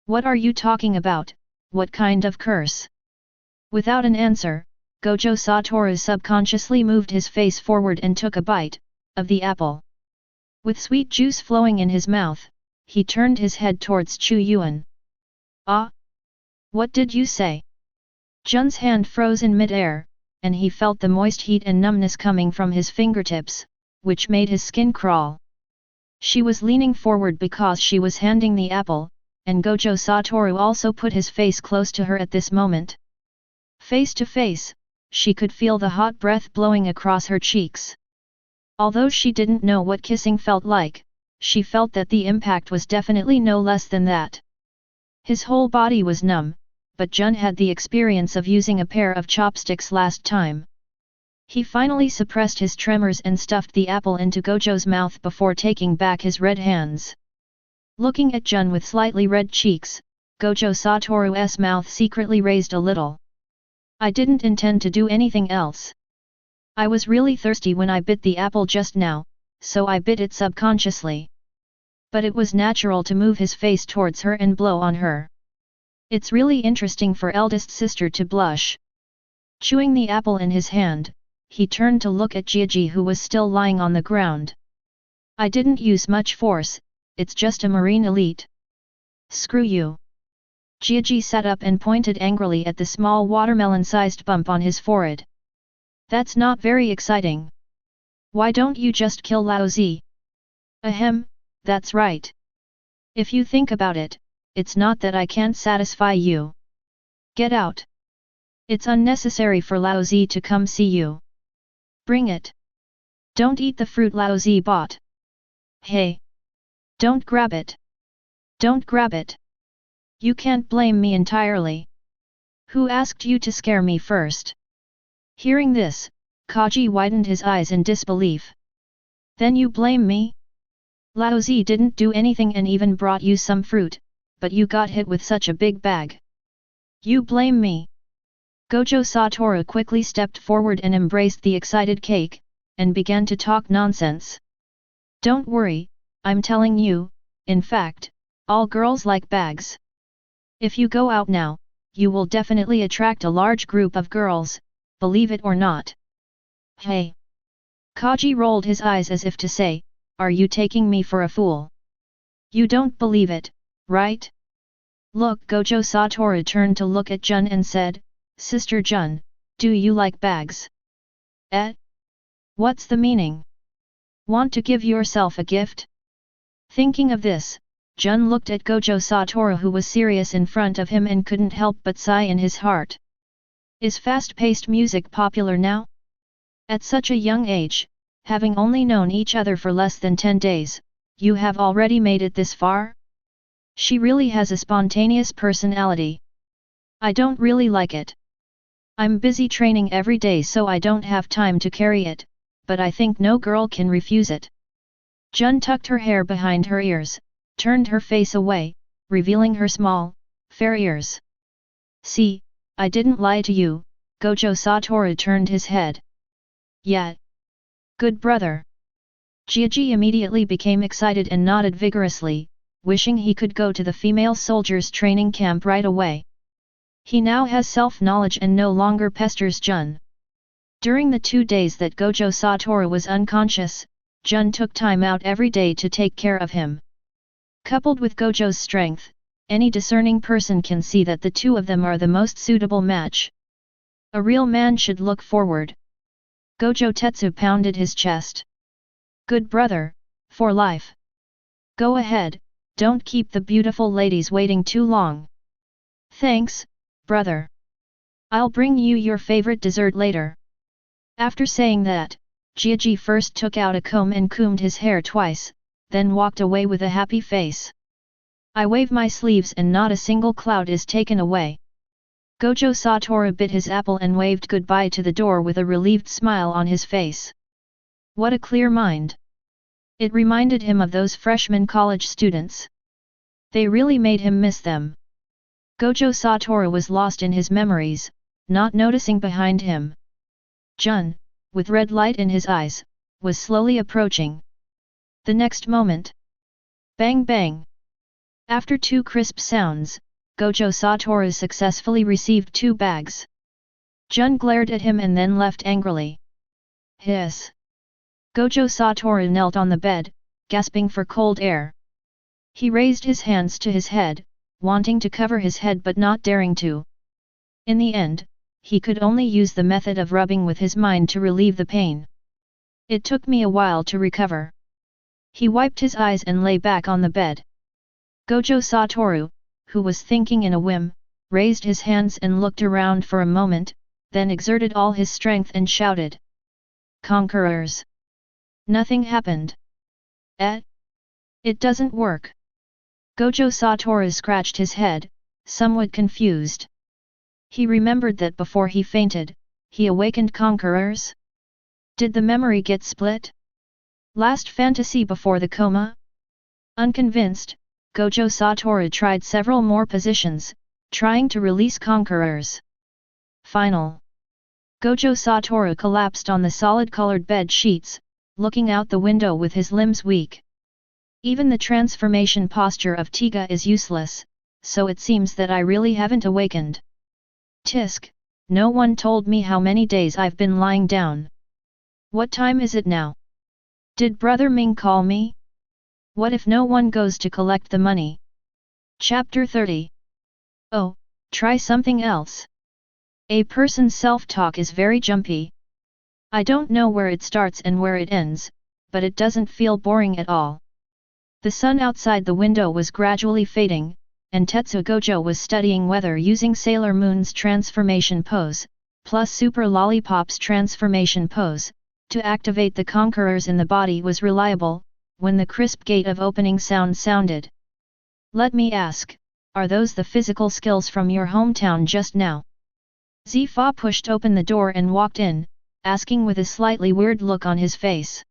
What are you talking about, what kind of curse? Without an answer, Gojo Toru subconsciously moved his face forward and took a bite of the apple. With sweet juice flowing in his mouth, he turned his head towards Chu Yuan. Ah! What did you say? Jun's hand froze in mid-air, and he felt the moist heat and numbness coming from his fingertips, which made his skin crawl. She was leaning forward because she was handing the apple, and Gojo Toru also put his face close to her at this moment. Face to face, she could feel the hot breath blowing across her cheeks. Although she didn't know what kissing felt like, she felt that the impact was definitely no less than that. His whole body was numb, but Jun had the experience of using a pair of chopsticks last time. He finally suppressed his tremors and stuffed the apple into Gojo's mouth before taking back his red hands. Looking at Jun with slightly red cheeks, Gojo Toru's mouth secretly raised a little. I didn't intend to do anything else. I was really thirsty when I bit the apple just now, so I bit it subconsciously. But it was natural to move his face towards her and blow on her. It's really interesting for eldest sister to blush. Chewing the apple in his hand, he turned to look at Gigi who was still lying on the ground. I didn't use much force, it's just a marine elite. Screw you. Gigi sat up and pointed angrily at the small watermelon-sized bump on his forehead. That's not very exciting. Why don't you just kill Lao Zi? Ahem, that's right. If you think about it, it's not that I can't satisfy you. Get out. It's unnecessary for Lao Zi to come see you. Bring it. Don't eat the fruit Lao Zi bought. Hey. Don't grab it. Don't grab it. You can't blame me entirely. Who asked you to scare me first? Hearing this, Kaji widened his eyes in disbelief. Then you blame me? Lao Zi didn't do anything and even brought you some fruit, but you got hit with such a big bag. You blame me? Gojo Toru quickly stepped forward and embraced the excited cake, and began to talk nonsense. Don't worry, I'm telling you, in fact, all girls like bags. If you go out now, you will definitely attract a large group of girls, believe it or not. Hey! Kaji rolled his eyes as if to say, are you taking me for a fool? You don't believe it, right? Look, Gojo Toru turned to look at Jun and said, Sister Jun, do you like bags? What's the meaning? Want to give yourself a gift? Thinking of this, Jun looked at Gojo Toru who was serious in front of him and couldn't help but sigh in his heart. Is fast-paced music popular now? At such a young age, having only known each other for less than 10 days, you have already made it this far? She really has a spontaneous personality. I don't really like it. I'm busy training every day so I don't have time to carry it, but I think no girl can refuse it. Jun tucked her hair behind her ears, turned her face away, revealing her small, fair ears. See, I didn't lie to you, Gojo Toru turned his head. Yeah. Good brother. Gigi immediately became excited and nodded vigorously, wishing he could go to the female soldiers training camp right away. He now has self-knowledge and no longer pesters Jun. During the 2 days that Gojo Toru was unconscious, Jun took time out every day to take care of him. Coupled with Gojo's strength, any discerning person can see that the two of them are the most suitable match. A real man should look forward. Gojo Tetsu pounded his chest. Good brother, for life. Go ahead, don't keep the beautiful ladies waiting too long. Thanks, brother. I'll bring you your favorite dessert later. After saying that, Jiaji first took out a comb and combed his hair twice, then walked away with a happy face. I wave my sleeves and not a single cloud is taken away. Gojo Toru bit his apple and waved goodbye to the door with a relieved smile on his face. What a clear mind. It reminded him of those freshman college students. They really made him miss them. Gojo Toru was lost in his memories, not noticing behind him. Jun, with red light in his eyes, was slowly approaching. The next moment. Bang bang. After 2 crisp sounds, Gojo Toru successfully received 2 bags. Jun glared at him and then left angrily. Hiss. Gojo Toru knelt on the bed, gasping for cold air. He raised his hands to his head, wanting to cover his head but not daring to. In the end, he could only use the method of rubbing with his mind to relieve the pain. It took me a while to recover. He wiped his eyes and lay back on the bed. Gojo Toru, who was thinking in a whim, raised his hands and looked around for a moment, then exerted all his strength and shouted. Conquerors! Nothing happened. It doesn't work. Gojo Toru scratched his head, somewhat confused. He remembered that before he fainted, he awakened conquerors. Did the memory get split? Last fantasy before the coma? Unconvinced, Gojo Toru tried several more positions, trying to release conquerors. Final. Gojo Toru collapsed on the solid-colored bed sheets, looking out the window with his limbs weak. Even the transformation posture of Tiga is useless, so it seems that I really haven't awakened. Tisk, no one told me how many days I've been lying down. What time is it now? Did Brother Ming call me? What if no one goes to collect the money? Chapter 30. Oh, try something else. A person's self-talk is very jumpy. I don't know where it starts and where it ends, but it doesn't feel boring at all. The sun outside the window was gradually fading, and Tetsu Gojo was studying whether using Sailor Moon's transformation pose, plus Super Lollipop's transformation pose, to activate the conquerors in the body was reliable, when the crisp gate of opening sound sounded. Let me ask, are those the physical skills from your hometown just now? Zifa pushed open the door and walked in, asking with a slightly weird look on his face.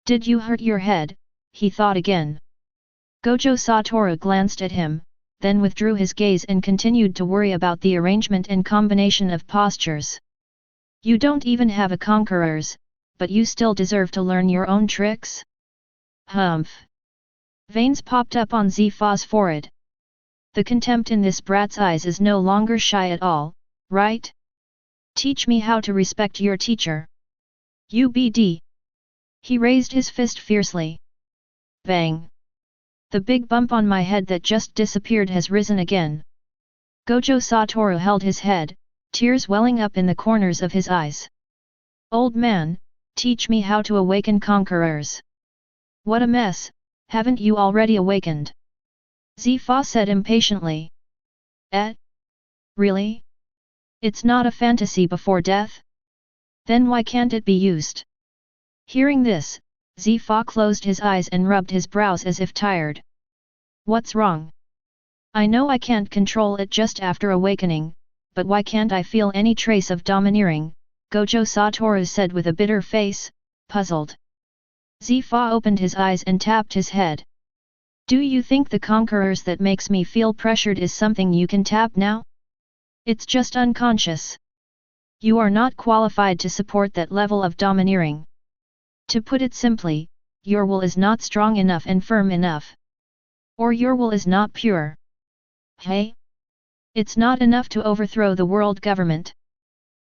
Did you hurt your head? He thought again. Gojo Toru glanced at him, then withdrew his gaze and continued to worry about the arrangement and combination of postures. You don't even have a conquerors, but you still deserve to learn your own tricks? Humph. Veins popped up on Zifa's forehead. The contempt in this brat's eyes is no longer shy at all, right? Teach me how to respect your teacher. UBD. He raised his fist fiercely. Bang. The big bump on my head that just disappeared has risen again. Gojo Toru held his head, tears welling up in the corners of his eyes. Old man, teach me how to awaken conquerors. What a mess, haven't you already awakened? Zifa said impatiently. Really? It's not a fantasy before death? Then why can't it be used? Hearing this, Zifa closed his eyes and rubbed his brows as if tired. What's wrong? I know I can't control it just after awakening, but why can't I feel any trace of domineering? Gojo Toru said with a bitter face, puzzled. Zifa opened his eyes and tapped his head. Do you think the conquerors that makes me feel pressured is something you can tap now? It's just unconscious. You are not qualified to support that level of domineering. To put it simply, your will is not strong enough and firm enough. Or your will is not pure. Hey? It's not enough to overthrow the world government.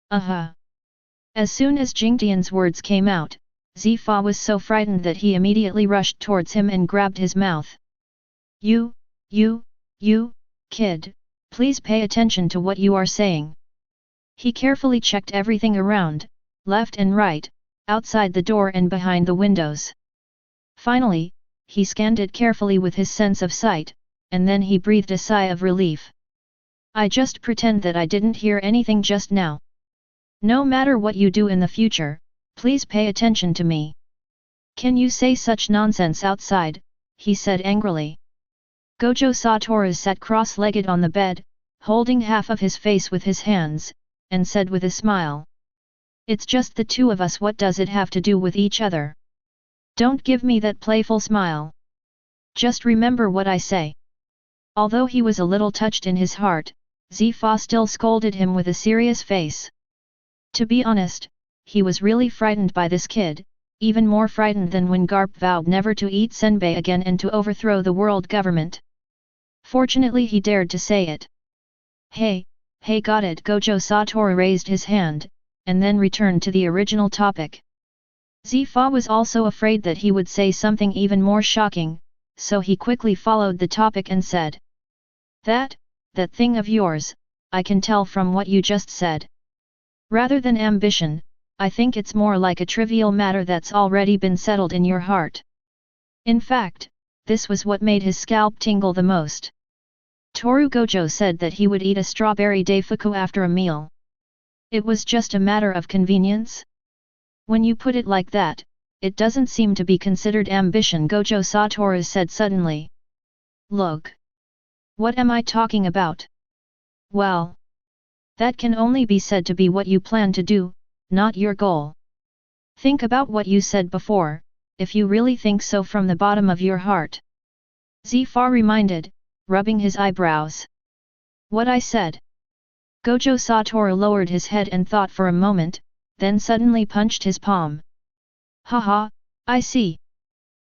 As soon as Jingtian's words came out, Zifa was so frightened that he immediately rushed towards him and grabbed his mouth. You You, kid, please pay attention to what you are saying. He carefully checked everything around, left and right, outside the door and behind the windows. Finally, he scanned it carefully with his sense of sight, and then he breathed a sigh of relief. I just pretend that I didn't hear anything just now. No matter what you do in the future, please pay attention to me. Can you say such nonsense outside? He said angrily. Gojo Toru sat cross-legged on the bed, holding half of his face with his hands, and said with a smile. It's just the two of us, what does it have to do with each other? Don't give me that playful smile. Just remember what I say. Although he was a little touched in his heart, Zifa still scolded him with a serious face. To be honest, he was really frightened by this kid, even more frightened than when Garp vowed never to eat senbei again and to overthrow the world government. Fortunately he dared to say it. Hey, got it. Gojo Toru raised his hand, and then returned to the original topic. Zifa was also afraid that he would say something even more shocking, so he quickly followed the topic and said. That thing of yours, I can tell from what you just said. Rather than ambition, I think it's more like a trivial matter that's already been settled in your heart. In fact, this was what made his scalp tingle the most. Toru Gojo said that he would eat a strawberry daifuku after a meal. It was just a matter of convenience? When you put it like that, it doesn't seem to be considered ambition, Gojo Toru said suddenly. Look. What am I talking about? Well. That can only be said to be what you plan to do, not your goal. Think about what you said before, if you really think so from the bottom of your heart. Zifa reminded, rubbing his eyebrows. What I said? Gojo Toru lowered his head and thought for a moment, then suddenly punched his palm. Haha, I see.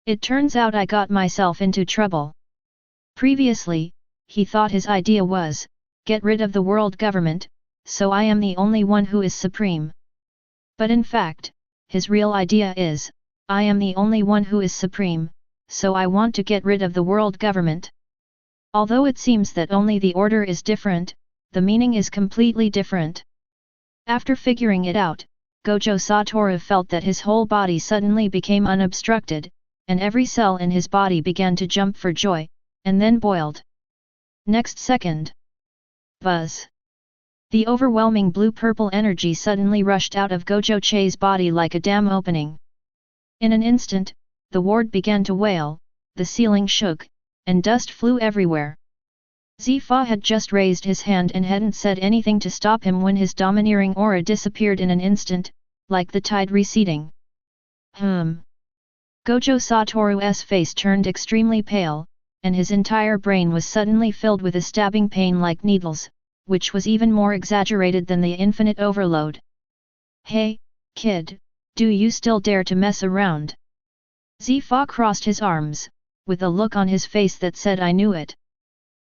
It turns out I got myself into trouble. Previously, he thought his idea was, get rid of the world government, so I am the only one who is supreme. But in fact, his real idea is, I am the only one who is supreme, so I want to get rid of the world government. Although it seems that only the order is different, the meaning is completely different. After figuring it out, Gojo Toru felt that his whole body suddenly became unobstructed, and every cell in his body began to jump for joy, and then boiled. Next second. Buzz. The overwhelming blue-purple energy suddenly rushed out of Gojo Che's body like a dam opening. In an instant, the ward began to wail, the ceiling shook, and dust flew everywhere. Zifa had just raised his hand and hadn't said anything to stop him when his domineering aura disappeared in an instant, like the tide receding. Gojo Toru's face turned extremely pale, and his entire brain was suddenly filled with a stabbing pain like needles, which was even more exaggerated than the infinite overload. Hey, kid, do you still dare to mess around? Zifa crossed his arms, with a look on his face that said I knew it.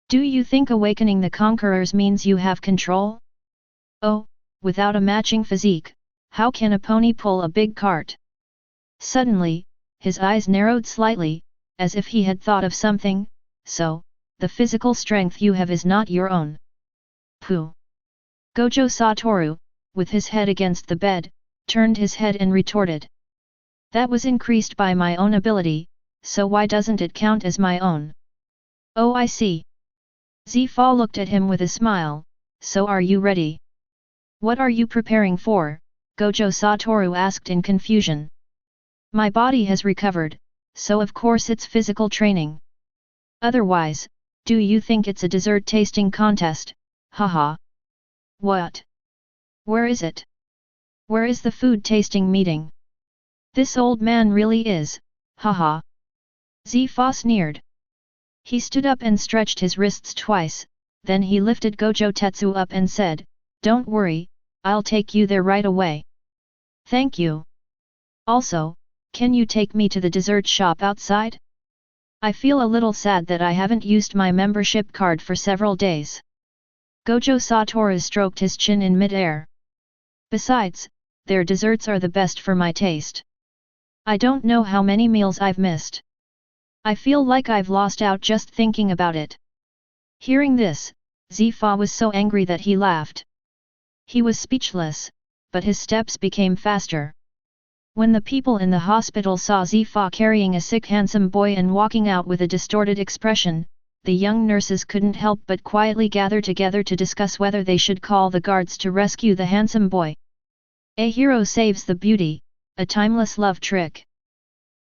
Do you think awakening the conquerors means you have control? Oh, without a matching physique, how can a pony pull a big cart? Suddenly, his eyes narrowed slightly, as if he had thought of something. So, the physical strength you have is not your own. Pooh. Gojo Toru, with his head against the bed, turned his head and retorted. That was increased by my own ability, so why doesn't it count as my own? Oh, I see. Zifa looked at him with a smile. So are you ready? What are you preparing for? Gojo Toru asked in confusion. My body has recovered, so of course it's physical training. Otherwise, do you think it's a dessert tasting contest? Haha. What? Where is it? Where is the food tasting meeting? This old man really is, haha. Zifa sneered. He stood up and stretched his wrists twice, then he lifted Gojo Tetsu up and said, Don't worry, I'll take you there right away. Thank you. Also, can you take me to the dessert shop outside? I feel a little sad that I haven't used my membership card for several days. Gojo Toru stroked his chin in mid-air. Besides, their desserts are the best for my taste. I don't know how many meals I've missed. I feel like I've lost out just thinking about it. Hearing this, Zifa was so angry that he laughed. He was speechless, but his steps became faster. When the people in the hospital saw Zifa carrying a sick handsome boy and walking out with a distorted expression, the young nurses couldn't help but quietly gather together to discuss whether they should call the guards to rescue the handsome boy. A hero saves the beauty, a timeless love trick.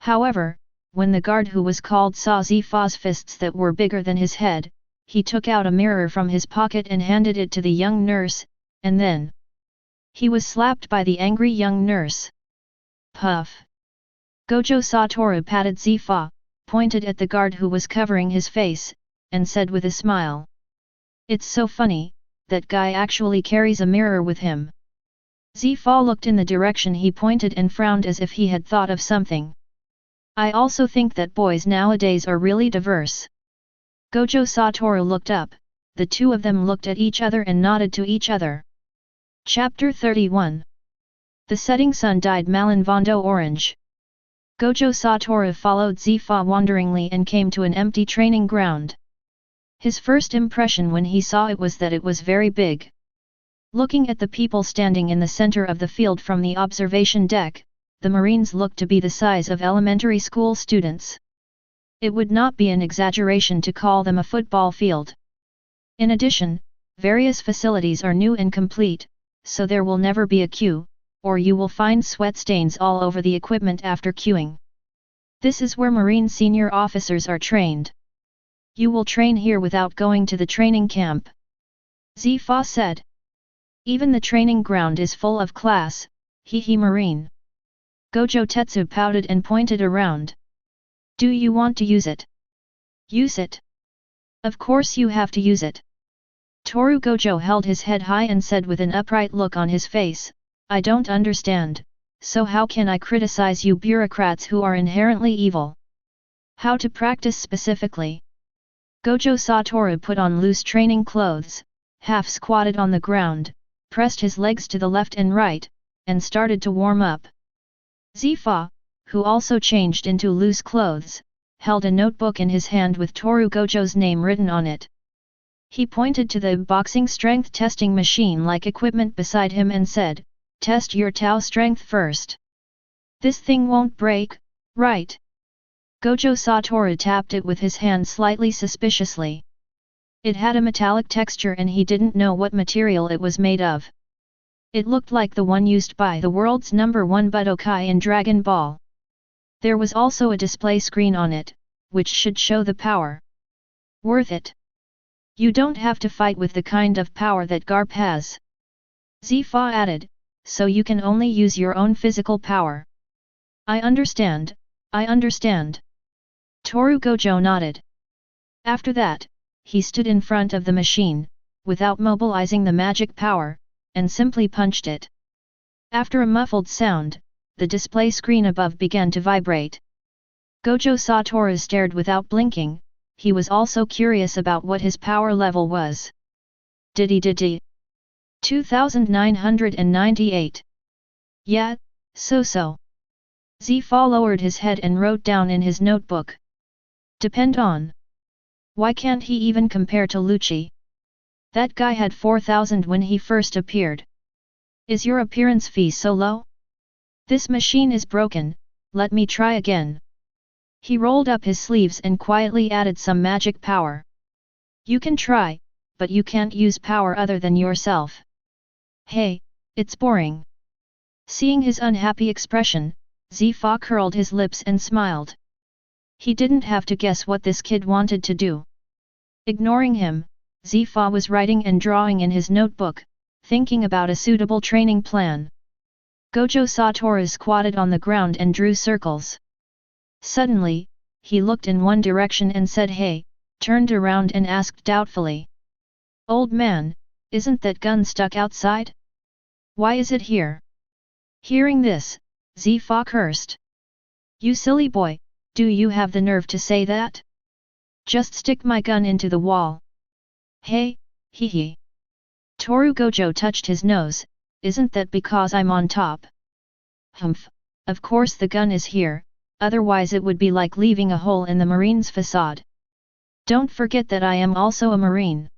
However, when the guard who was called saw Zifa's fists that were bigger than his head, he took out a mirror from his pocket and handed it to the young nurse, and then he was slapped by the angry young nurse. Puff! Gojo Toru patted Zifa, pointed at the guard who was covering his face, and said with a smile. It's so funny, that guy actually carries a mirror with him. Zifa looked in the direction he pointed and frowned as if he had thought of something. I also think that boys nowadays are really diverse. Gojo Toru looked up, the two of them looked at each other and nodded to each other. Chapter 31. The setting sun dyed Malinvondo orange. Gojo Toru followed Zifa wanderingly and came to an empty training ground. His first impression when he saw it was that it was very big. Looking at the people standing in the center of the field from the observation deck, the Marines looked to be the size of elementary school students. It would not be an exaggeration to call them a football field. In addition, various facilities are new and complete, so there will never be a queue, or you will find sweat stains all over the equipment after queuing. This is where Marine senior officers are trained. You will train here without going to the training camp. Zifa said. Even the training ground is full of class, he Marine. Gojo Tetsu pouted and pointed around. Do you want to use it? Use it. Of course you have to use it. Toru Gojo held his head high and said with an upright look on his face, I don't understand, so how can I criticize you bureaucrats who are inherently evil? How to practice specifically? Gojo Toru put on loose training clothes, half squatted on the ground, pressed his legs to the left and right, and started to warm up. Zifa, who also changed into loose clothes, held a notebook in his hand with Toru Gojo's name written on it. He pointed to the boxing strength testing machine-like equipment beside him and said, Test your Tao strength first. This thing won't break, right? Gojo Toru tapped it with his hand slightly suspiciously. It had a metallic texture and he didn't know what material it was made of. It looked like the one used by the world's #1 Budokai in Dragon Ball. There was also a display screen on it, which should show the power. Worth it. You don't have to fight with the kind of power that Garp has. Zifa added, so you can only use your own physical power. I understand, I understand. Toru Gojo nodded. After that, he stood in front of the machine, without mobilizing the magic power, and simply punched it. After a muffled sound, the display screen above began to vibrate. Gojo Toru stared without blinking, he was also curious about what his power level was. Diddy. 2998. Yeah, so. Zifa lowered his head and wrote down in his notebook. Depend on. Why can't he even compare to Lucci? That guy had 4,000 when he first appeared. Is your appearance fee so low? This machine is broken, let me try again. He rolled up his sleeves and quietly added some magic power. You can try, but you can't use power other than yourself. Hey, it's boring. Seeing his unhappy expression, Zifa curled his lips and smiled. He didn't have to guess what this kid wanted to do. Ignoring him, Zifa was writing and drawing in his notebook, thinking about a suitable training plan. Gojo Toru squatted on the ground and drew circles. Suddenly, he looked in one direction and said hey, turned around and asked doubtfully. Old man, isn't that gun stuck outside? Why is it here? Hearing this, Zifa cursed. You silly boy, do you have the nerve to say that? Just stick my gun into the wall. Hey, hee. Toru Gojo touched his nose, isn't that because I'm on top? Humph, of course the gun is here, otherwise it would be like leaving a hole in the Marine's facade. Don't forget that I am also a marine.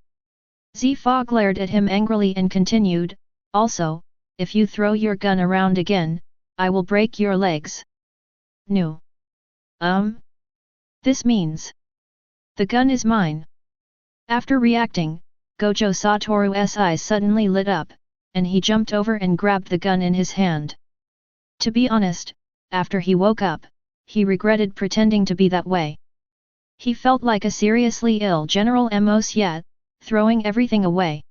Zifa glared at him angrily and continued, also, if you throw your gun around again, I will break your legs. No. This means. The gun is mine. After reacting, Gojo Toru's eyes suddenly lit up, and he jumped over and grabbed the gun in his hand. To be honest, after he woke up, he regretted pretending to be that way. He felt like a seriously ill General Mos yet, throwing everything away.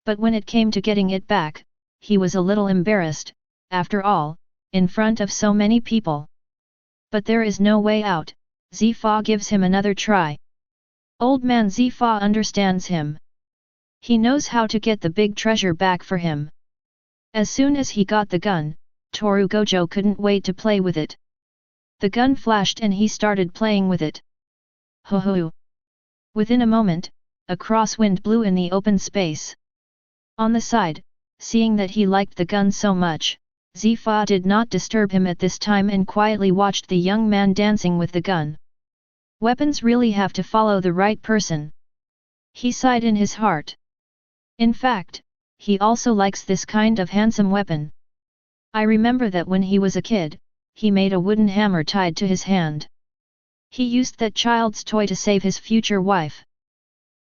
But when it came to getting it back, he was a little embarrassed, after all, in front of so many people. But there is no way out, Zifa gives him another try. Old man Zifa understands him. He knows how to get the big treasure back for him. As soon as he got the gun, Toru Gojo couldn't wait to play with it. The gun flashed and he started playing with it. Ho ho! Within a moment, a crosswind blew in the open space. On the side, seeing that he liked the gun so much, Zifa did not disturb him at this time and quietly watched the young man dancing with the gun. Weapons really have to follow the right person. He sighed in his heart. In fact, he also likes this kind of handsome weapon. I remember that when he was a kid, he made a wooden hammer tied to his hand. He used that child's toy to save his future wife.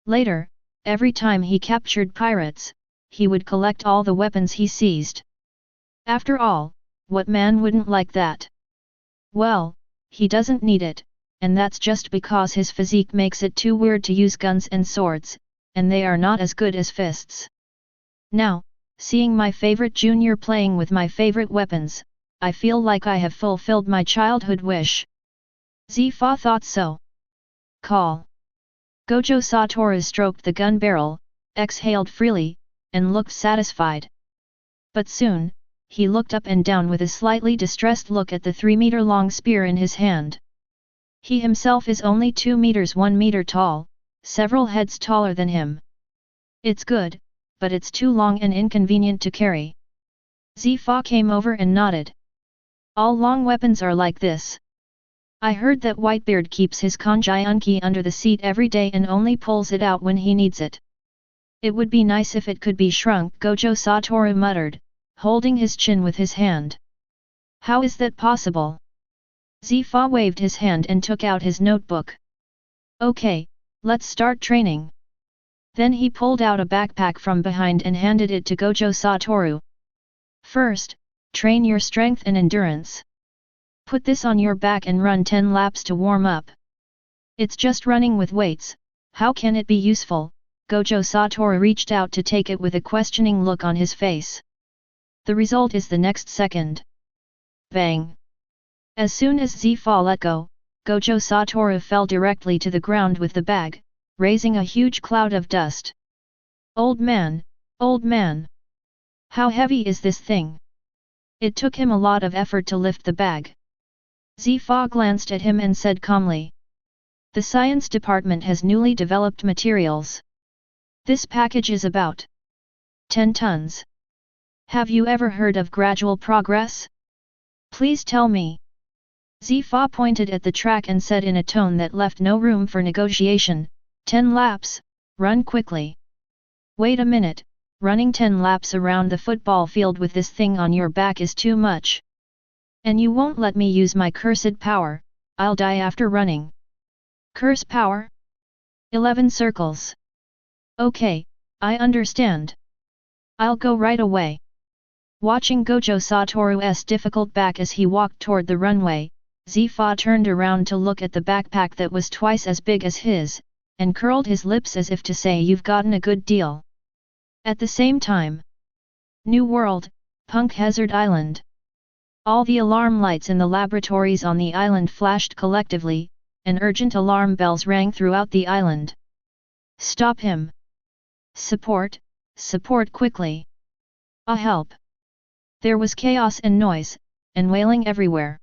Later, every time he captured pirates, he would collect all the weapons he seized. After all, what man wouldn't like that? Well, he doesn't need it, and that's just because his physique makes it too weird to use guns and swords, and they are not as good as fists. Now, seeing my favorite junior playing with my favorite weapons, I feel like I have fulfilled my childhood wish. Zifa thought so. Call. Gojo Toru stroked the gun barrel, exhaled freely, and looked satisfied. But soon, he looked up and down with a slightly distressed look at the 3-meter-long spear in his hand. He himself is only 2 meters 1 meter tall, several heads taller than him. It's good, but it's too long and inconvenient to carry. Zifa came over and nodded. All long weapons are like this. I heard that Whitebeard keeps his kanjyunki under the seat every day and only pulls it out when he needs it. It would be nice if it could be shrunk, Gojo Toru muttered, holding his chin with his hand. How is that possible? Zifa waved his hand and took out his notebook. Okay, let's start training. Then he pulled out a backpack from behind and handed it to Gojo Toru. First, train your strength and endurance. Put this on your back and run 10 laps to warm up. It's just running with weights, how can it be useful? Gojo Toru reached out to take it with a questioning look on his face. The result is the next second. Bang! As soon as Zifa let go, Gojo Toru fell directly to the ground with the bag, raising a huge cloud of dust. Old man! Old man! How heavy is this thing? It took him a lot of effort to lift the bag. Zifa glanced at him and said calmly. The science department has newly developed materials. This package is about 10 tons. Have you ever heard of gradual progress? Please tell me. Zifa pointed at the track and said in a tone that left no room for negotiation, 10 laps, run quickly. Wait a minute, running 10 laps around the football field with this thing on your back is too much. And you won't let me use my cursed power, I'll die after running. Curse power? 11 circles. Okay, I understand. I'll go right away. Watching Gojo Toru's difficult back as he walked toward the runway, Zifa turned around to look at the backpack that was twice as big as his, and curled his lips as if to say you've gotten a good deal. At the same time. New World, Punk Hazard Island. All the alarm lights in the laboratories on the island flashed collectively, and urgent alarm bells rang throughout the island. Stop him! Support, support quickly! Help! There was chaos and noise, and wailing everywhere.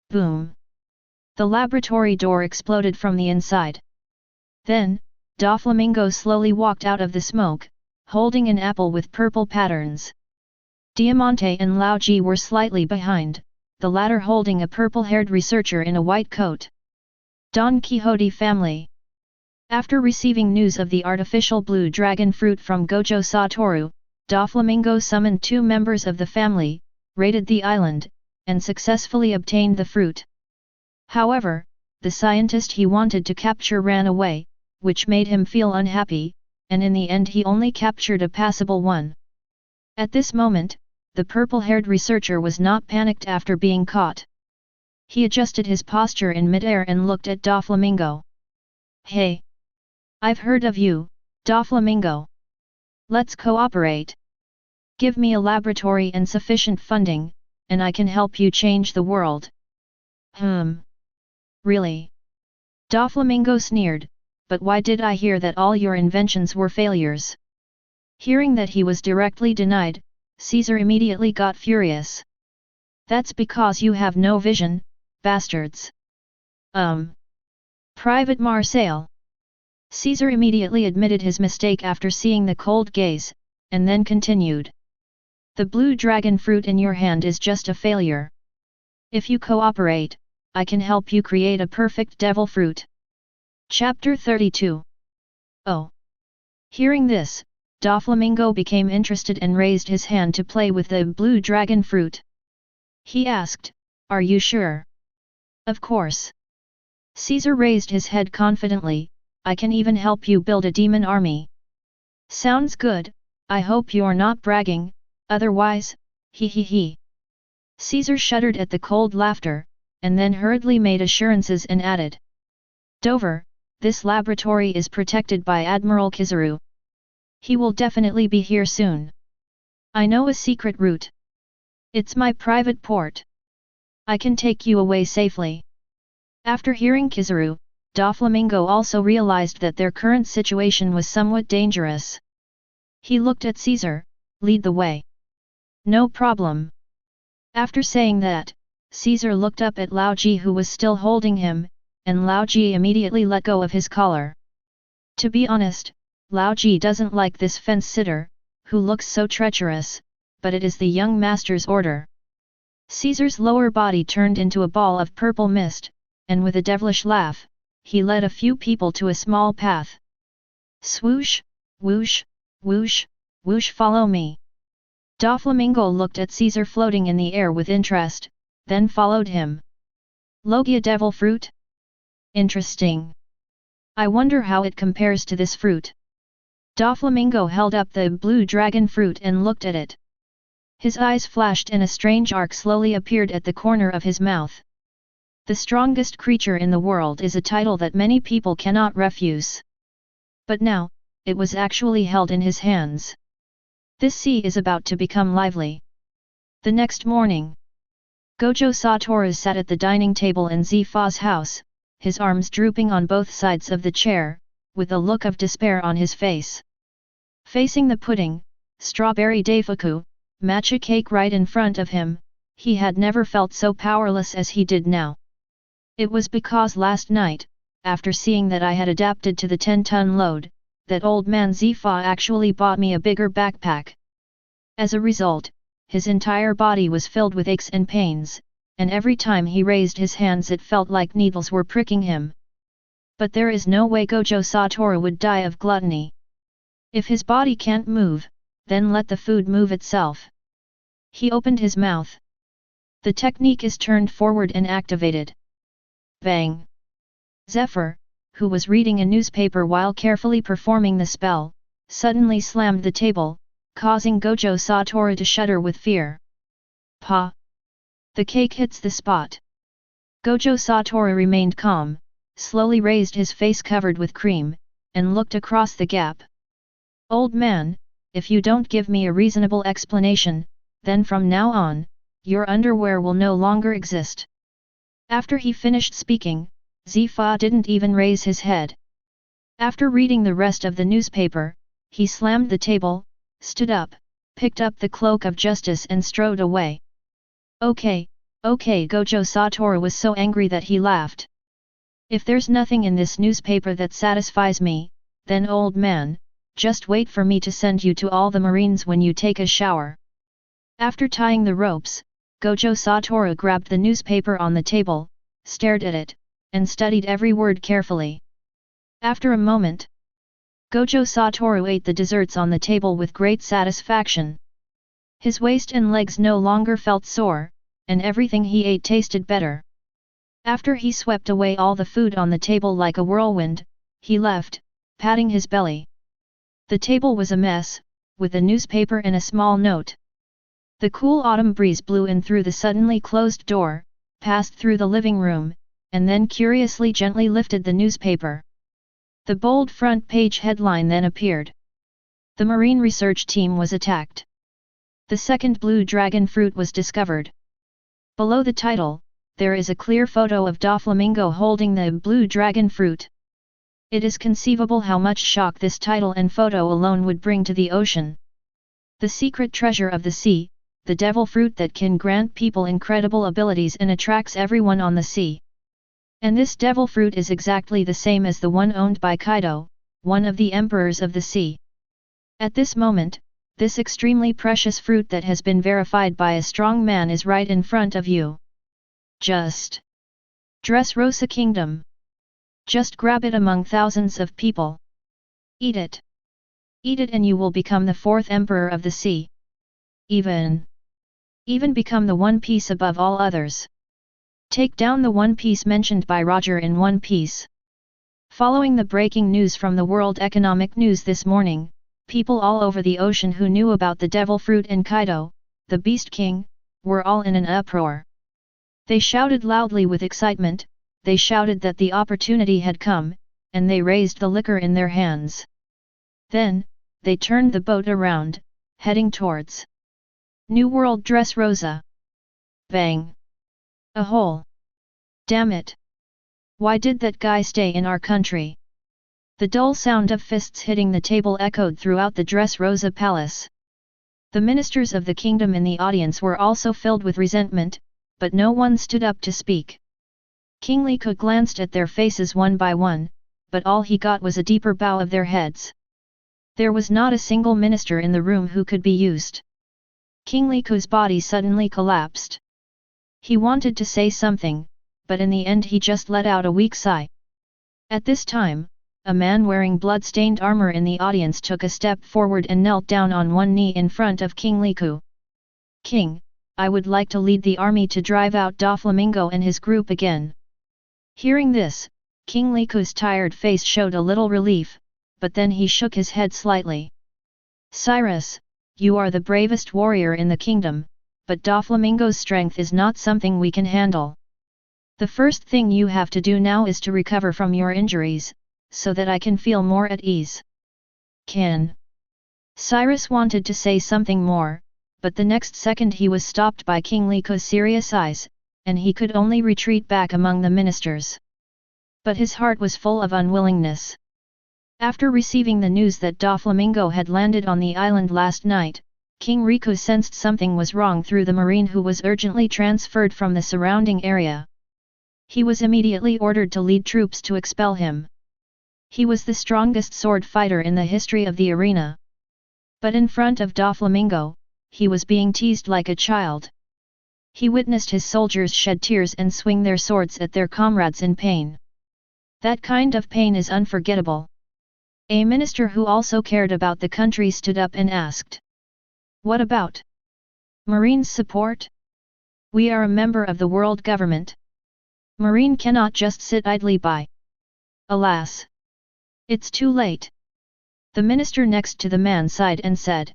Boom! The laboratory door exploded from the inside. Then, Doflamingo slowly walked out of the smoke, holding an apple with purple patterns. Diamante and Laoji were slightly behind, the latter holding a purple-haired researcher in a white coat. Don Quixote family. After receiving news of the artificial blue dragon fruit from Gojo Toru, Doflamingo summoned 2 members of the family, raided the island, and successfully obtained the fruit. However, the scientist he wanted to capture ran away, which made him feel unhappy, and in the end he only captured a passable one. At this moment, the purple-haired researcher was not panicked after being caught. He adjusted his posture in midair and looked at Doflamingo. "Hey! I've heard of you, Doflamingo. Let's cooperate. Give me a laboratory and sufficient funding, and I can help you change the world." Really? Doflamingo sneered, "But why did I hear that all your inventions were failures?" Hearing that he was directly denied, Caesar immediately got furious. "That's because you have no vision, bastards." Private Marseille. Caesar immediately admitted his mistake after seeing the cold gaze, and then continued. "The blue dragon fruit in your hand is just a failure. If you cooperate, I can help you create a perfect devil fruit." Chapter 32. Oh! Hearing this, Doflamingo became interested and raised his hand to play with the blue dragon fruit. He asked, "Are you sure?" "Of course." Caesar raised his head confidently, "I can even help you build a demon army." "Sounds good, I hope you're not bragging, otherwise, he. Caesar shuddered at the cold laughter, and then hurriedly made assurances and added. "Dover, this laboratory is protected by Admiral Kizaru. He will definitely be here soon. I know a secret route. It's my private port. I can take you away safely." After hearing Kizaru, Doflamingo also realized that their current situation was somewhat dangerous. He looked at Caesar, "Lead the way." "No problem." After saying that, Caesar looked up at Lao Ji who was still holding him, and Lao Ji immediately let go of his collar. To be honest, Lao Ji doesn't like this fence-sitter, who looks so treacherous, but it is the young master's order. Caesar's lower body turned into a ball of purple mist, and with a devilish laugh, he led a few people to a small path. Swoosh, whoosh, whoosh, whoosh, follow me. Doflamingo looked at Caesar floating in the air with interest, then followed him. Logia devil fruit? Interesting. I wonder how it compares to this fruit. Doflamingo held up the blue dragon fruit and looked at it. His eyes flashed and a strange arc slowly appeared at the corner of his mouth. The strongest creature in the world is a title that many people cannot refuse. But now, it was actually held in his hands. This sea is about to become lively. The next morning, Gojo Toru sat at the dining table in Zifa's house, his arms drooping on both sides of the chair, with a look of despair on his face. Facing the pudding, strawberry daifuku, matcha cake right in front of him, he had never felt so powerless as he did now. It was because last night, after seeing that I had adapted to the 10-ton load, that old man Zifa actually bought me a bigger backpack. As a result, his entire body was filled with aches and pains, and every time he raised his hands it felt like needles were pricking him. But there is no way Gojo Toru would die of gluttony. If his body can't move, then let the food move itself. He opened his mouth. The technique is turned forward and activated. Bang! Zephyr, who was reading a newspaper while carefully performing the spell, suddenly slammed the table, causing Gojo Toru to shudder with fear. Pa! The cake hits the spot. Gojo Toru remained calm, slowly raised his face covered with cream, and looked across the gap. Old man, if you don't give me a reasonable explanation, then from now on, your underwear will no longer exist. After he finished speaking, Zifa didn't even raise his head. After reading the rest of the newspaper, he slammed the table, stood up, picked up the cloak of justice and strode away. Okay, Gojo Toru was so angry that he laughed. If there's nothing in this newspaper that satisfies me, then old man, just wait for me to send you to all the Marines when you take a shower. After tying the ropes, Gojo Toru grabbed the newspaper on the table, stared at it, and studied every word carefully. After a moment, Gojo Toru ate the desserts on the table with great satisfaction. His waist and legs no longer felt sore, and everything he ate tasted better. After he swept away all the food on the table like a whirlwind, he left, patting his belly. The table was a mess, with a newspaper and a small note. The cool autumn breeze blew in through the suddenly closed door, passed through the living room, and then curiously gently lifted the newspaper. The bold front page headline then appeared. The Marine research team was attacked. The second blue dragon fruit was discovered. Below the title, there is a clear photo of Doflamingo holding the blue dragon fruit. It is conceivable how much shock this title and photo alone would bring to the ocean. The secret treasure of the sea, the devil fruit that can grant people incredible abilities and attracts everyone on the sea. And this devil fruit is exactly the same as the one owned by Kaido, one of the emperors of the sea. At this moment, this extremely precious fruit that has been verified by a strong man is right in front of you. Just Dressrosa Kingdom. Just grab it among thousands of people. Eat it. Eat it and you will become the fourth emperor of the sea. Even become the One Piece above all others. Take down the One Piece mentioned by Roger in One Piece. Following the breaking news from the World Economic News this morning, people all over the ocean who knew about the devil fruit and Kaido, the Beast King, were all in an uproar. They shouted loudly with excitement, they shouted that the opportunity had come, and they raised the liquor in their hands. Then, they turned the boat around, heading towards New World Dressrosa. Bang! A hole! Damn it! Why did that guy stay in our country? The dull sound of fists hitting the table echoed throughout the Dressrosa palace. The ministers of the kingdom in the audience were also filled with resentment, but no one stood up to speak. King Liko glanced at their faces one by one, but all he got was a deeper bow of their heads. There was not a single minister in the room who could be used. King Liko's body suddenly collapsed. He wanted to say something, but in the end he just let out a weak sigh. At this time, a man wearing blood-stained armor in the audience took a step forward and knelt down on one knee in front of King Liko. King, I would like to lead the army to drive out Doflamingo and his group again. Hearing this, King Liko's tired face showed a little relief, but then he shook his head slightly. Cyrus, you are the bravest warrior in the kingdom, but Doflamingo's strength is not something we can handle. The first thing you have to do now is to recover from your injuries, so that I can feel more at ease. Can. Cyrus wanted to say something more, but the next second he was stopped by King Liko's serious eyes, and he could only retreat back among the ministers. But his heart was full of unwillingness. After receiving the news that Doflamingo had landed on the island last night, King Riku sensed something was wrong through the marine who was urgently transferred from the surrounding area. He was immediately ordered to lead troops to expel him. He was the strongest sword fighter in the history of the arena. But in front of Doflamingo, he was being teased like a child. He witnessed his soldiers shed tears and swing their swords at their comrades in pain. That kind of pain is unforgettable. A minister who also cared about the country stood up and asked. What about Marine's support? We are a member of the world government. Marine cannot just sit idly by. Alas! It's too late. The minister next to the man sighed and said.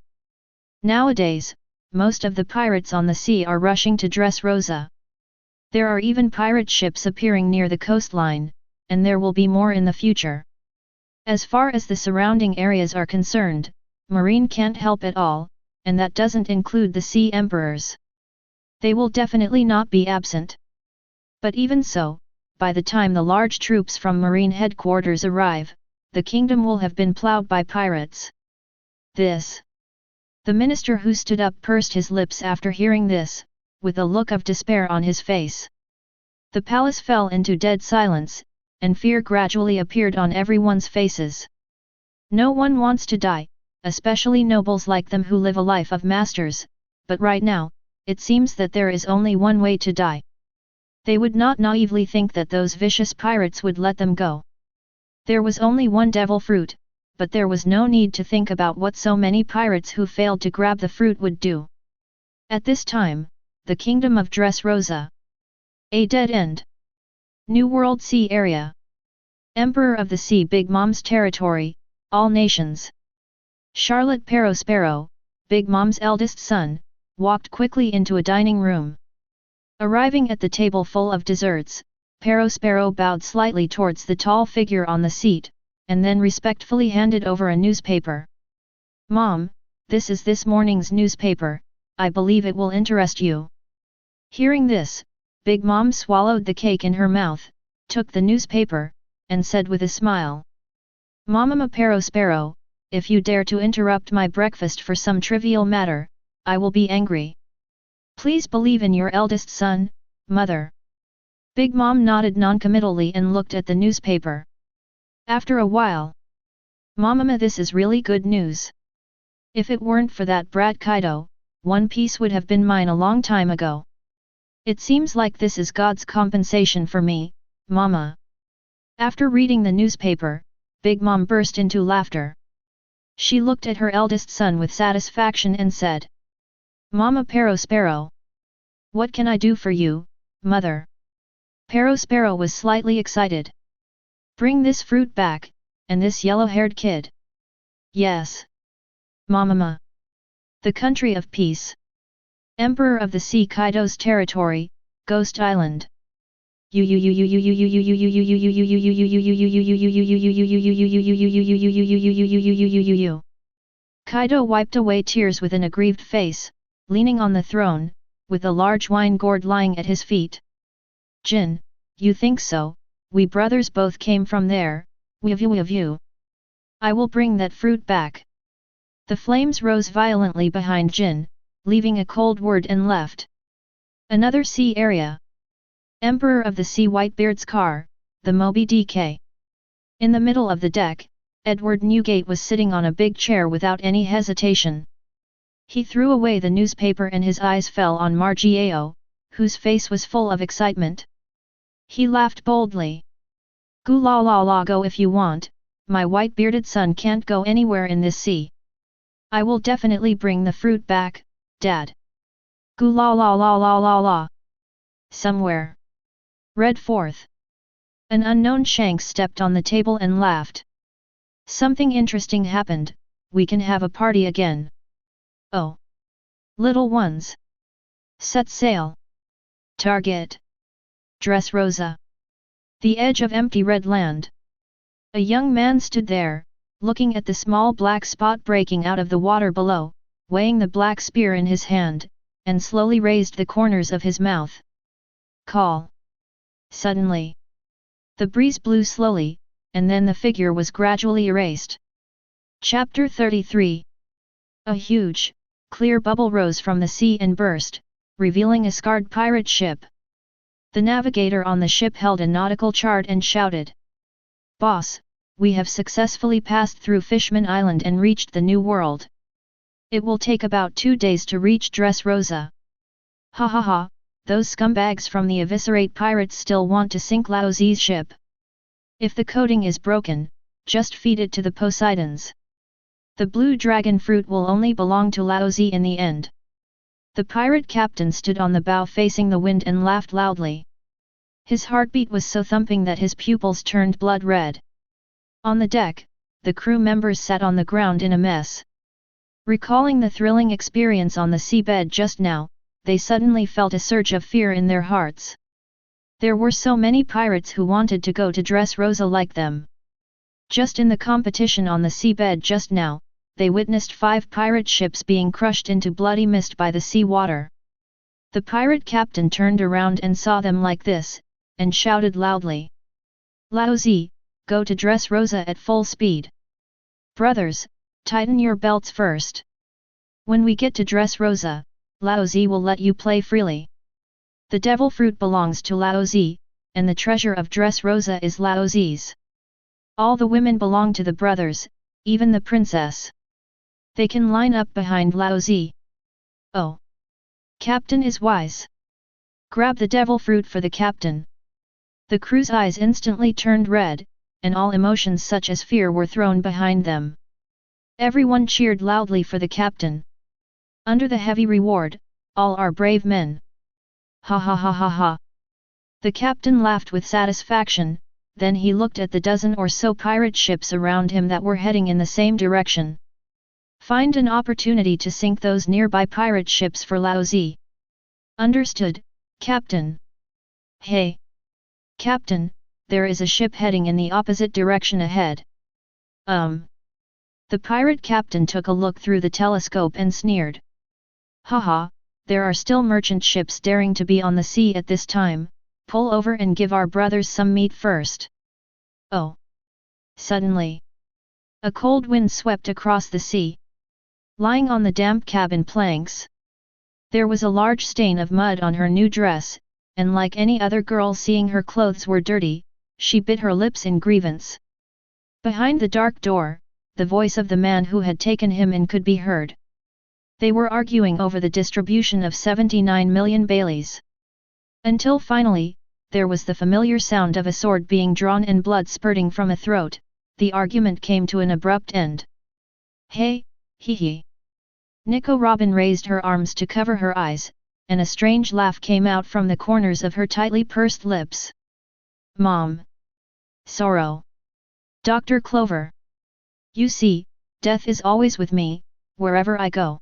Nowadays, most of the pirates on the sea are rushing to Dressrosa. There are even pirate ships appearing near the coastline, and there will be more in the future. As far as the surrounding areas are concerned, Marine can't help at all, and that doesn't include the sea emperors. They will definitely not be absent. But even so, by the time the large troops from Marine headquarters arrive, the kingdom will have been plowed by pirates. This. The minister who stood up pursed his lips after hearing this, with a look of despair on his face. The palace fell into dead silence, and fear gradually appeared on everyone's faces. No one wants to die, especially nobles like them who live a life of masters, but right now, it seems that there is only one way to die. They would not naively think that those vicious pirates would let them go. There was only one devil fruit, but there was no need to think about what so many pirates who failed to grab the fruit would do. At this time, the kingdom of Dressrosa. A dead end. New World Sea Area. Emperor of the Sea Big Mom's territory, all nations. Charlotte Sparrow, Big Mom's eldest son, walked quickly into a dining room. Arriving at the table full of desserts, Sparrow bowed slightly towards the tall figure on the seat, and then respectfully handed over a newspaper. "Mom, this is this morning's newspaper, I believe it will interest you." Hearing this, Big Mom swallowed the cake in her mouth, took the newspaper, and said with a smile. "Mama Sparrow, if you dare to interrupt my breakfast for some trivial matter, I will be angry. Please believe in your eldest son, Mother." Big Mom nodded noncommittally and looked at the newspaper. After a while, "Mama, this is really good news. If it weren't for that brat Kaido, One Piece would have been mine a long time ago. It seems like this is God's compensation for me, Mama." After reading the newspaper, Big Mom burst into laughter. She looked at her eldest son with satisfaction and said, "Mama Sparrow. What can I do for you, Mother?" Sparrow was slightly excited. "Bring this fruit back, and this yellow-haired kid." "Yes. Mama." The country of peace. Emperor of the Sea Kaido's territory, Ghost Island. Kaido wiped away tears with an aggrieved face, leaning on the throne, with a large wine gourd lying at his feet. "Jin, you think so? We brothers both came from there, we. I will bring that fruit back." The flames rose violently behind Jin, leaving a cold word and left. Another sea area. Emperor of the Sea Whitebeard's car, the Moby DK. In the middle of the deck, Edward Newgate was sitting on a big chair without any hesitation. He threw away the newspaper and his eyes fell on Margiao, whose face was full of excitement. He laughed boldly. "Gu la la la, go if you want, my white-bearded son can't go anywhere in this sea. I will definitely bring the fruit back, Dad. Gu la la la la la la." Somewhere. Read forth. An unknown Shanks stepped on the table and laughed. "Something interesting happened, we can have a party again. Oh. Little ones. Set sail. Target. Dressrosa. The edge of empty red land. A young man stood there, looking at the small black spot breaking out of the water below, weighing the black spear in his hand, and slowly raised the corners of his mouth. Call. Suddenly. The breeze blew slowly, and then the figure was gradually erased. Chapter 33. A huge, clear bubble rose from the sea and burst, revealing a scarred pirate ship. The navigator on the ship held a nautical chart and shouted, "Boss, we have successfully passed through Fishman Island and reached the New World. It will take about 2 days to reach Dressrosa." "Ha ha ha, those scumbags from the Eviscerate Pirates still want to sink Lao Zi's ship. If the coating is broken, just feed it to the Poseidons. The blue dragon fruit will only belong to Lao Zi in the end." The pirate captain stood on the bow facing the wind and laughed loudly. His heartbeat was so thumping that his pupils turned blood red. On the deck, the crew members sat on the ground in a mess. Recalling the thrilling experience on the seabed just now, they suddenly felt a surge of fear in their hearts. There were so many pirates who wanted to go to Dressrosa like them. Just in the competition on the seabed just now, they witnessed 5 pirate ships being crushed into bloody mist by the sea water. The pirate captain turned around and saw them like this, and shouted loudly, "Lao Zi, go to Dressrosa at full speed. Brothers, tighten your belts first. When we get to Dressrosa, Lao Zi will let you play freely. The devil fruit belongs to Lao Zi, and the treasure of Dressrosa is Lao Zi's. All the women belong to the brothers, even the princess. They can line up behind Lao Zi. Oh! Captain is wise. Grab the devil fruit for the captain." The crew's eyes instantly turned red, and all emotions such as fear were thrown behind them. Everyone cheered loudly for the captain. Under the heavy reward, all are brave men. Ha ha ha ha ha. The captain laughed with satisfaction, then he looked at the dozen or so pirate ships around him that were heading in the same direction. Find an opportunity to sink those nearby pirate ships for Laozi. Understood, Captain. Hey! Captain, there is a ship heading in the opposite direction ahead. The pirate captain took a look through the telescope and sneered. Haha, there are still merchant ships daring to be on the sea at this time, pull over and give our brothers some meat first. Oh! Suddenly, a cold wind swept across the sea. Lying on the damp cabin planks, there was a large stain of mud on her new dress, and like any other girl seeing her clothes were dirty, she bit her lips in grievance. Behind the dark door, the voice of the man who had taken him in could be heard. They were arguing over the distribution of 79 million baileys. Until finally, there was the familiar sound of a sword being drawn and blood spurting from a throat. The argument came to an abrupt end. Hey, hee hee. Nico Robin raised her arms to cover her eyes, and a strange laugh came out from the corners of her tightly pursed lips. Mom! Sorrow! Dr. Clover! You see, death is always with me, wherever I go.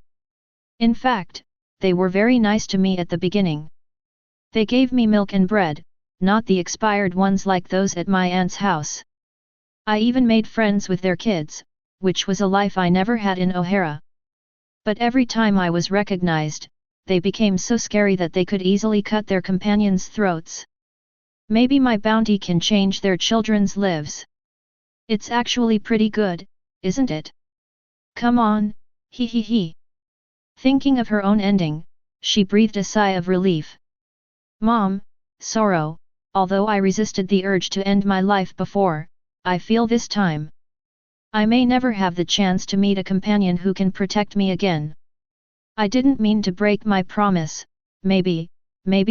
In fact, they were very nice to me at the beginning. They gave me milk and bread, not the expired ones like those at my aunt's house. I even made friends with their kids, which was a life I never had in O'Hara. But every time I was recognized, they became so scary that they could easily cut their companions' throats. Maybe my bounty can change their children's lives. It's actually pretty good, isn't it? Come on, hee hee hee. Thinking of her own ending, she breathed a sigh of relief. Mom, sorrow, although I resisted the urge to end my life before, I feel this time I may never have the chance to meet a companion who can protect me again. I didn't mean to break my promise, maybe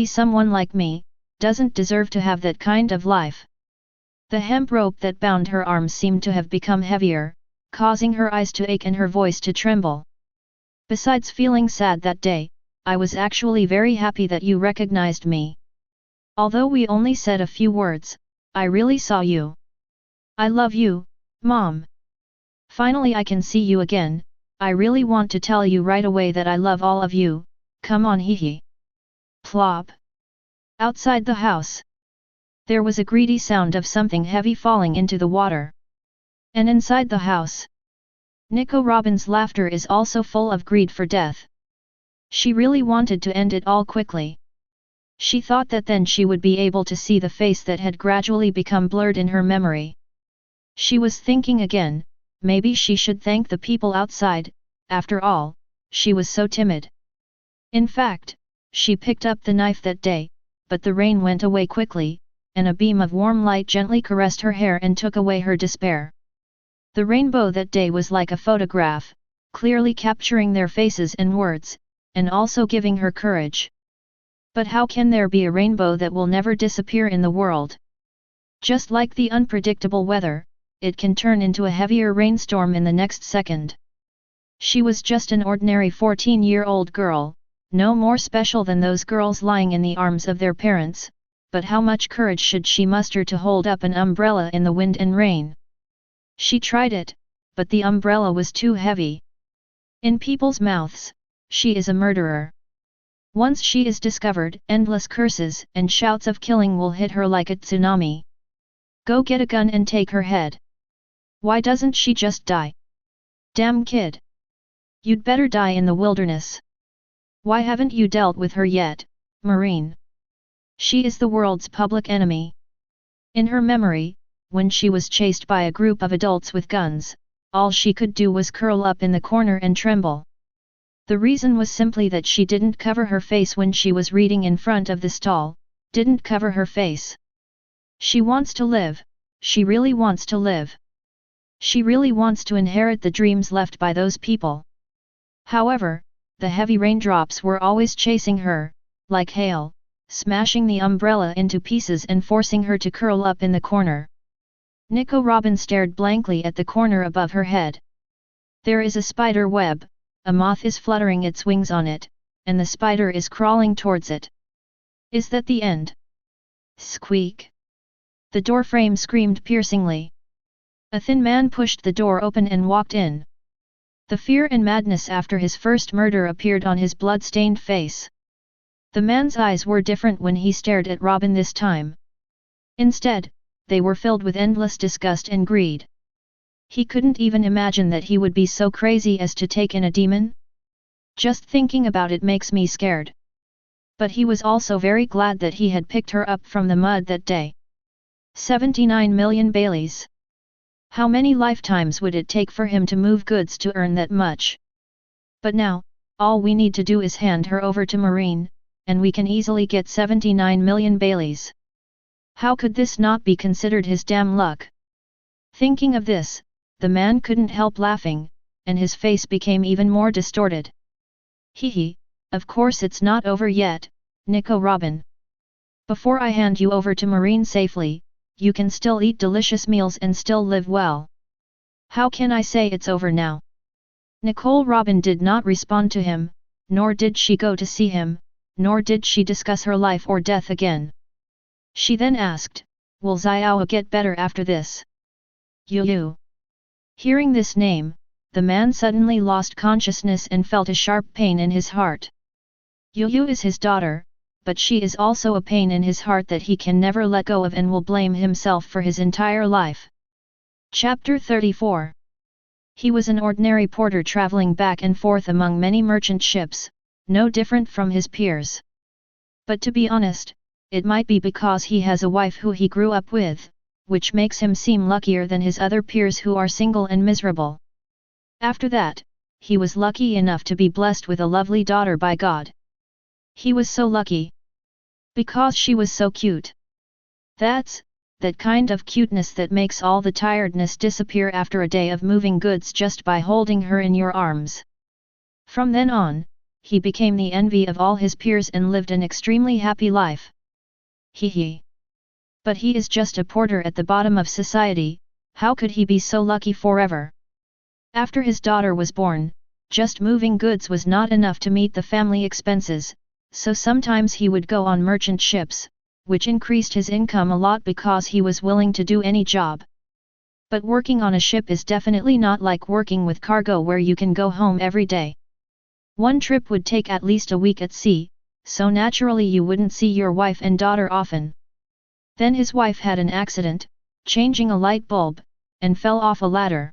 someone like me, doesn't deserve to have that kind of life. The hemp rope that bound her arms seemed to have become heavier, causing her eyes to ache and her voice to tremble. Besides feeling sad that day, I was actually very happy that you recognized me. Although we only said a few words, I really saw you. I love you, Mom. Finally I can see you again. I really want to tell you right away that I love all of you, come on hee hee. Plop. Outside the house, there was a greedy sound of something heavy falling into the water. And inside the house, Nico Robin's laughter is also full of greed for death. She really wanted to end it all quickly. She thought that then she would be able to see the face that had gradually become blurred in her memory. She was thinking again, maybe she should thank the people outside, after all, she was so timid. In fact, she picked up the knife that day, but the rain went away quickly, and a beam of warm light gently caressed her hair and took away her despair. The rainbow that day was like a photograph, clearly capturing their faces and words, and also giving her courage. But how can there be a rainbow that will never disappear in the world? Just like the unpredictable weather, it can turn into a heavier rainstorm in the next second. She was just an ordinary 14-year-old girl, no more special than those girls lying in the arms of their parents, but how much courage should she muster to hold up an umbrella in the wind and rain? She tried it, but the umbrella was too heavy. In people's mouths, she is a murderer. Once she is discovered, endless curses and shouts of killing will hit her like a tsunami. Go get a gun and take her head. Why doesn't she just die? Damn kid! You'd better die in the wilderness. Why haven't you dealt with her yet, Marine? She is the world's public enemy. In her memory, when she was chased by a group of adults with guns, all she could do was curl up in the corner and tremble. The reason was simply that she didn't cover her face when she was reading in front of the stall, didn't cover her face. She wants to live, she really wants to live. She really wants to inherit the dreams left by those people. However, the heavy raindrops were always chasing her, like hail, smashing the umbrella into pieces and forcing her to curl up in the corner. Nico Robin stared blankly at the corner above her head. There is a spider web, a moth is fluttering its wings on it, and the spider is crawling towards it. Is that the end? Squeak! The door frame screamed piercingly. A thin man pushed the door open and walked in. The fear and madness after his first murder appeared on his blood-stained face. The man's eyes were different when he stared at Robin this time. Instead, they were filled with endless disgust and greed. He couldn't even imagine that he would be so crazy as to take in a demon. Just thinking about it makes me scared. But he was also very glad that he had picked her up from the mud that day. 79 million Baileys. How many lifetimes would it take for him to move goods to earn that much? But now, all we need to do is hand her over to Marine, and we can easily get 79 million Baileys. How could this not be considered his damn luck? Thinking of this, the man couldn't help laughing, and his face became even more distorted. Hee, of course it's not over yet, Nico Robin. Before I hand you over to Marine safely, you can still eat delicious meals and still live well. How can I say it's over now? Nicole Robin did not respond to him, nor did she go to see him, nor did she discuss her life or death again. She then asked, will Xiao get better after this? Yu. Hearing this name, the man suddenly lost consciousness and felt a sharp pain in his heart. Yu is his daughter, but she is also a pain in his heart that he can never let go of and will blame himself for his entire life. Chapter 34. He was an ordinary porter traveling back and forth among many merchant ships, no different from his peers. But to be honest, it might be because he has a wife who he grew up with, which makes him seem luckier than his other peers who are single and miserable. After that, he was lucky enough to be blessed with a lovely daughter by God. He was so lucky. Because she was so cute. That's that kind of cuteness that makes all the tiredness disappear after a day of moving goods just by holding her in your arms. From then on, he became the envy of all his peers and lived an extremely happy life. Hee. But he is just a porter at the bottom of society, how could he be so lucky forever? After his daughter was born, just moving goods was not enough to meet the family expenses, so sometimes he would go on merchant ships, which increased his income a lot because he was willing to do any job. But working on a ship is definitely not like working with cargo where you can go home every day. One trip would take at least a week at sea, so naturally you wouldn't see your wife and daughter often. Then his wife had an accident, changing a light bulb, and fell off a ladder.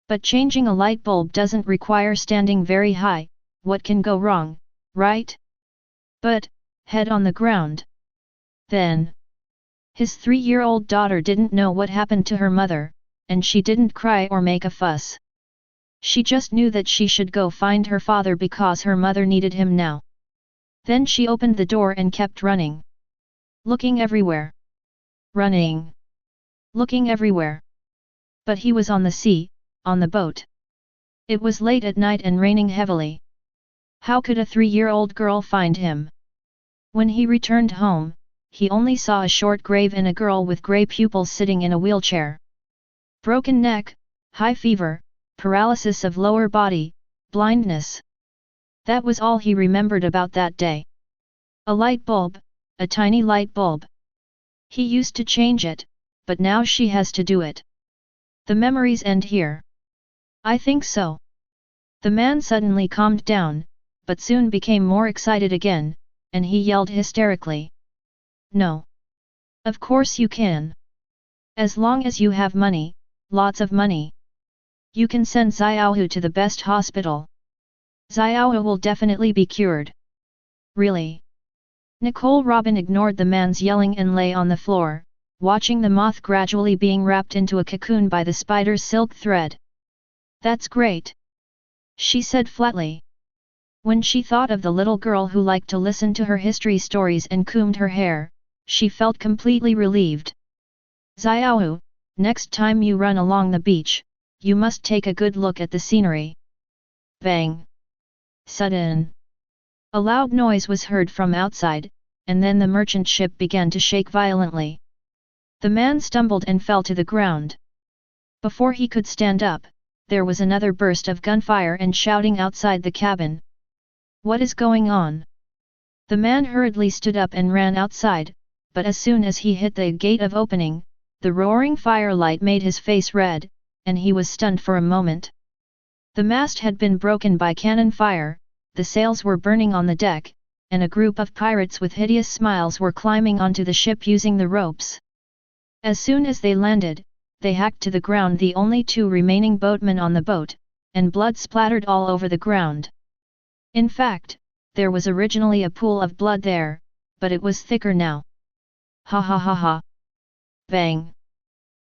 But changing a light bulb doesn't require standing very high, what can go wrong, right? But, head on the ground. Then, his 3-year-old daughter didn't know what happened to her mother, and she didn't cry or make a fuss. She just knew that she should go find her father because her mother needed him now. Then she opened the door and kept running. Looking everywhere. Running. Looking everywhere. But he was on the sea, on the boat. It was late at night and raining heavily. How could a 3-year-old girl find him? When he returned home, he only saw a short grave and a girl with grey pupils sitting in a wheelchair. Broken neck, high fever, paralysis of lower body, blindness. That was all he remembered about that day. A light bulb, a tiny light bulb. He used to change it, but now she has to do it. The memories end here. I think so. The man suddenly calmed down, but soon became more excited again, and he yelled hysterically. No. Of course you can. As long as you have money, lots of money. You can send Xiaohu to the best hospital. Xiaohu will definitely be cured. Really? Nicole Robin ignored the man's yelling and lay on the floor, watching the moth gradually being wrapped into a cocoon by the spider's silk thread. That's great. She said flatly. When she thought of the little girl who liked to listen to her history stories and combed her hair, she felt completely relieved. Xiaohu, next time you run along the beach, you must take a good look at the scenery. Bang! Sudden! A loud noise was heard from outside, and then the merchant ship began to shake violently. The man stumbled and fell to the ground. Before he could stand up, there was another burst of gunfire and shouting outside the cabin. What is going on? The man hurriedly stood up and ran outside, but as soon as he hit the gate of opening, the roaring firelight made his face red, and he was stunned for a moment. The mast had been broken by cannon fire, the sails were burning on the deck, and a group of pirates with hideous smiles were climbing onto the ship using the ropes. As soon as they landed, they hacked to the ground the only two remaining boatmen on the boat, and blood splattered all over the ground. In fact, there was originally a pool of blood there, but it was thicker now. Ha ha ha ha! Bang!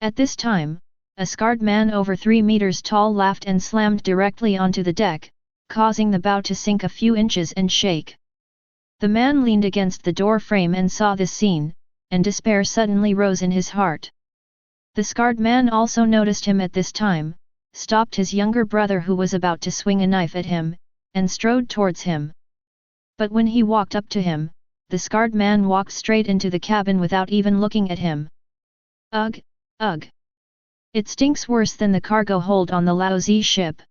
At this time, a scarred man over 3 meters tall laughed and slammed directly onto the deck, causing the bow to sink a few inches and shake. The man leaned against the door frame and saw this scene, and despair suddenly rose in his heart. The scarred man also noticed him at this time, stopped his younger brother who was about to swing a knife at him, and strode towards him. But when he walked up to him, the scarred man walked straight into the cabin without even looking at him. Ugh, ugh! It stinks worse than the cargo hold on the Laozi ship.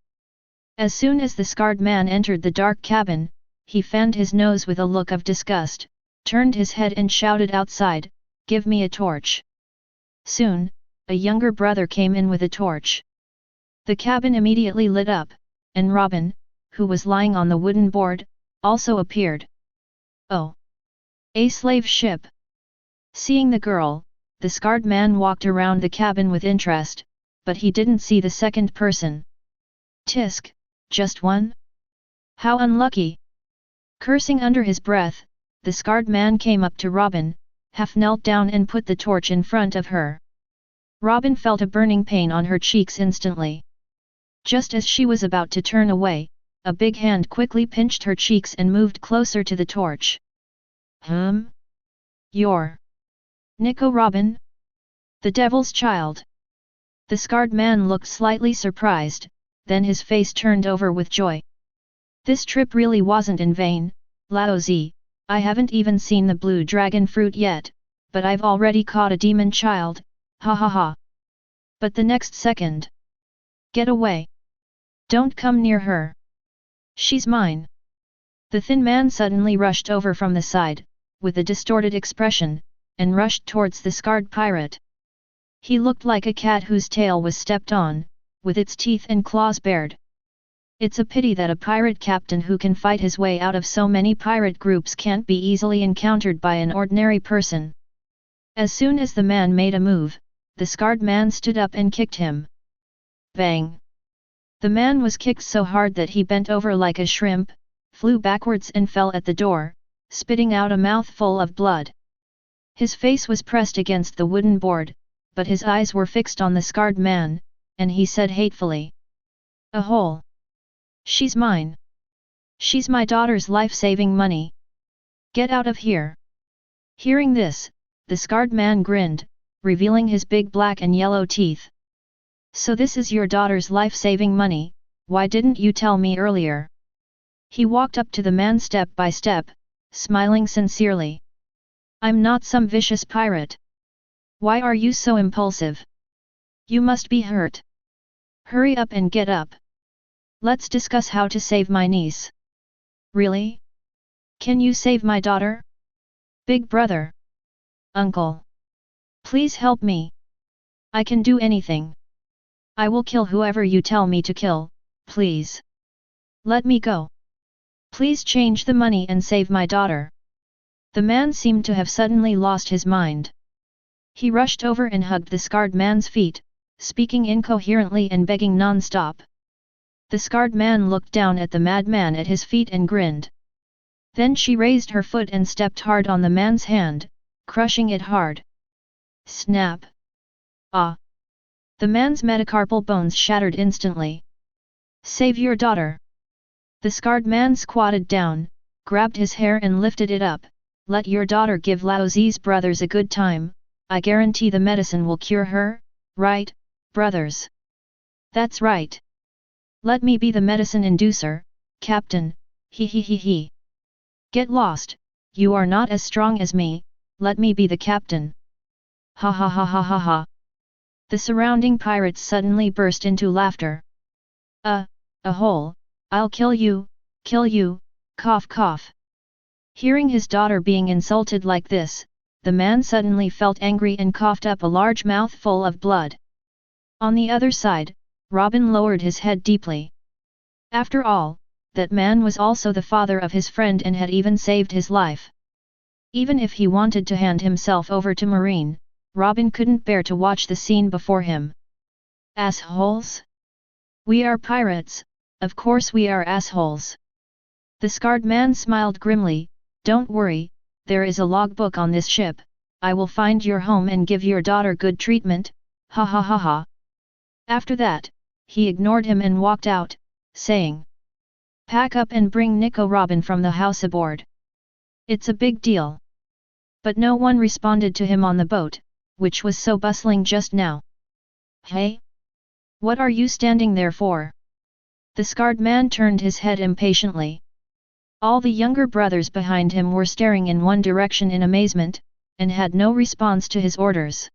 As soon as the scarred man entered the dark cabin, he fanned his nose with a look of disgust, turned his head and shouted outside, "Give me a torch." Soon, a younger brother came in with a torch. The cabin immediately lit up, and Robin, who was lying on the wooden board, also appeared. Oh! A slave ship! Seeing the girl, the scarred man walked around the cabin with interest, but he didn't see the second person. Tisk, just one? How unlucky! Cursing under his breath, the scarred man came up to Robin, half knelt down and put the torch in front of her. Robin felt a burning pain on her cheeks instantly. Just as she was about to turn away, a big hand quickly pinched her cheeks and moved closer to the torch. You're Nico Robin? The devil's child? The scarred man looked slightly surprised, then his face turned over with joy. This trip really wasn't in vain, Laozi. I haven't even seen the blue dragon fruit yet, but I've already caught a demon child, ha ha ha. But the next second. Get away! Don't come near her! She's mine! The thin man suddenly rushed over from the side, with a distorted expression, and rushed towards the scarred pirate. He looked like a cat whose tail was stepped on, with its teeth and claws bared. It's a pity that a pirate captain who can fight his way out of so many pirate groups can't be easily encountered by an ordinary person. As soon as the man made a move, the scarred man stood up and kicked him. Bang! The man was kicked so hard that he bent over like a shrimp, flew backwards and fell at the door, spitting out a mouthful of blood. His face was pressed against the wooden board, but his eyes were fixed on the scarred man, and he said hatefully. A hole! She's mine! She's my daughter's life-saving money! Get out of here! Hearing this, the scarred man grinned, revealing his big black and yellow teeth. So this is your daughter's life-saving money, why didn't you tell me earlier? He walked up to the man step by step, smiling sincerely. I'm not some vicious pirate. Why are you so impulsive? You must be hurt. Hurry up and get up. Let's discuss how to save my niece. Really? Can you save my daughter? Big brother. Uncle. Please help me. I can do anything. I will kill whoever you tell me to kill, please. Let me go. Please change the money and save my daughter. The man seemed to have suddenly lost his mind. He rushed over and hugged the scarred man's feet, speaking incoherently and begging non-stop. The scarred man looked down at the madman at his feet and grinned. Then she raised her foot and stepped hard on the man's hand, crushing it hard. Snap! Ah! The man's metacarpal bones shattered instantly. Save your daughter! The scarred man squatted down, grabbed his hair and lifted it up. Let your daughter give Laozi's brothers a good time, I guarantee the medicine will cure her, right, brothers? That's right. Let me be the medicine inducer, Captain, he he he he. Get lost, you are not as strong as me, let me be the captain. Ha ha ha ha ha ha. The surrounding pirates suddenly burst into laughter. A hole, I'll kill you, cough cough. Hearing his daughter being insulted like this, the man suddenly felt angry and coughed up a large mouthful of blood. On the other side, Robin lowered his head deeply. After all, that man was also the father of his friend and had even saved his life. Even if he wanted to hand himself over to Marine, Robin couldn't bear to watch the scene before him. Assholes? We are pirates, of course we are assholes. The scarred man smiled grimly. Don't worry, there is a logbook on this ship, I will find your home and give your daughter good treatment, ha ha ha ha. After that, he ignored him and walked out, saying, Pack up and bring Nico Robin from the house aboard. It's a big deal. But no one responded to him on the boat, which was so bustling just now. Hey? What are you standing there for? The scarred man turned his head impatiently. All the younger brothers behind him were staring in one direction in amazement, and had no response to his orders.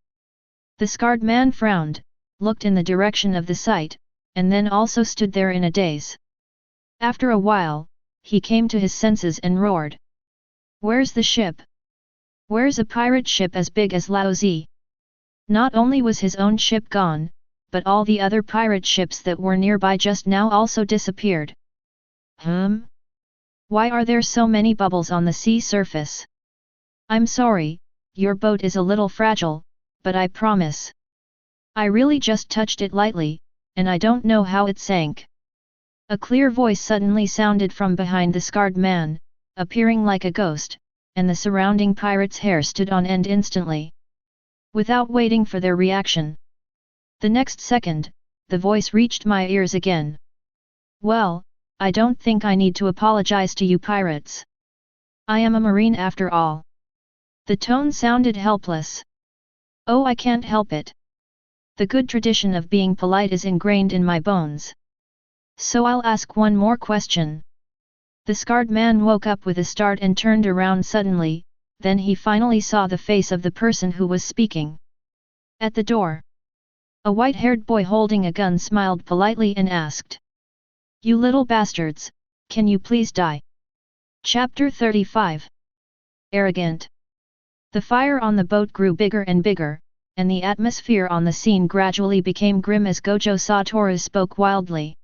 The scarred man frowned, looked in the direction of the sight, and then also stood there in a daze. After a while, he came to his senses and roared. Where's the ship? Where's a pirate ship as big as Laozi? Not only was his own ship gone, but all the other pirate ships that were nearby just now also disappeared. Why are there so many bubbles on the sea surface? I'm sorry, your boat is a little fragile, but I promise. I really just touched it lightly, and I don't know how it sank. A clear voice suddenly sounded from behind the scarred man, appearing like a ghost, and the surrounding pirates' hair stood on end instantly. Without waiting for their reaction. The next second, the voice reached my ears again. Well, I don't think I need to apologize to you pirates. I am a marine after all. The tone sounded helpless. Oh, I can't help it. The good tradition of being polite is ingrained in my bones. So I'll ask one more question. The scarred man woke up with a start and turned around suddenly, then he finally saw the face of the person who was speaking. At the door, a white-haired boy holding a gun smiled politely and asked, You little bastards, can you please die? Chapter 35. Arrogant. The fire on the boat grew bigger and bigger, and the atmosphere on the scene gradually became grim as Gojo Toru spoke wildly.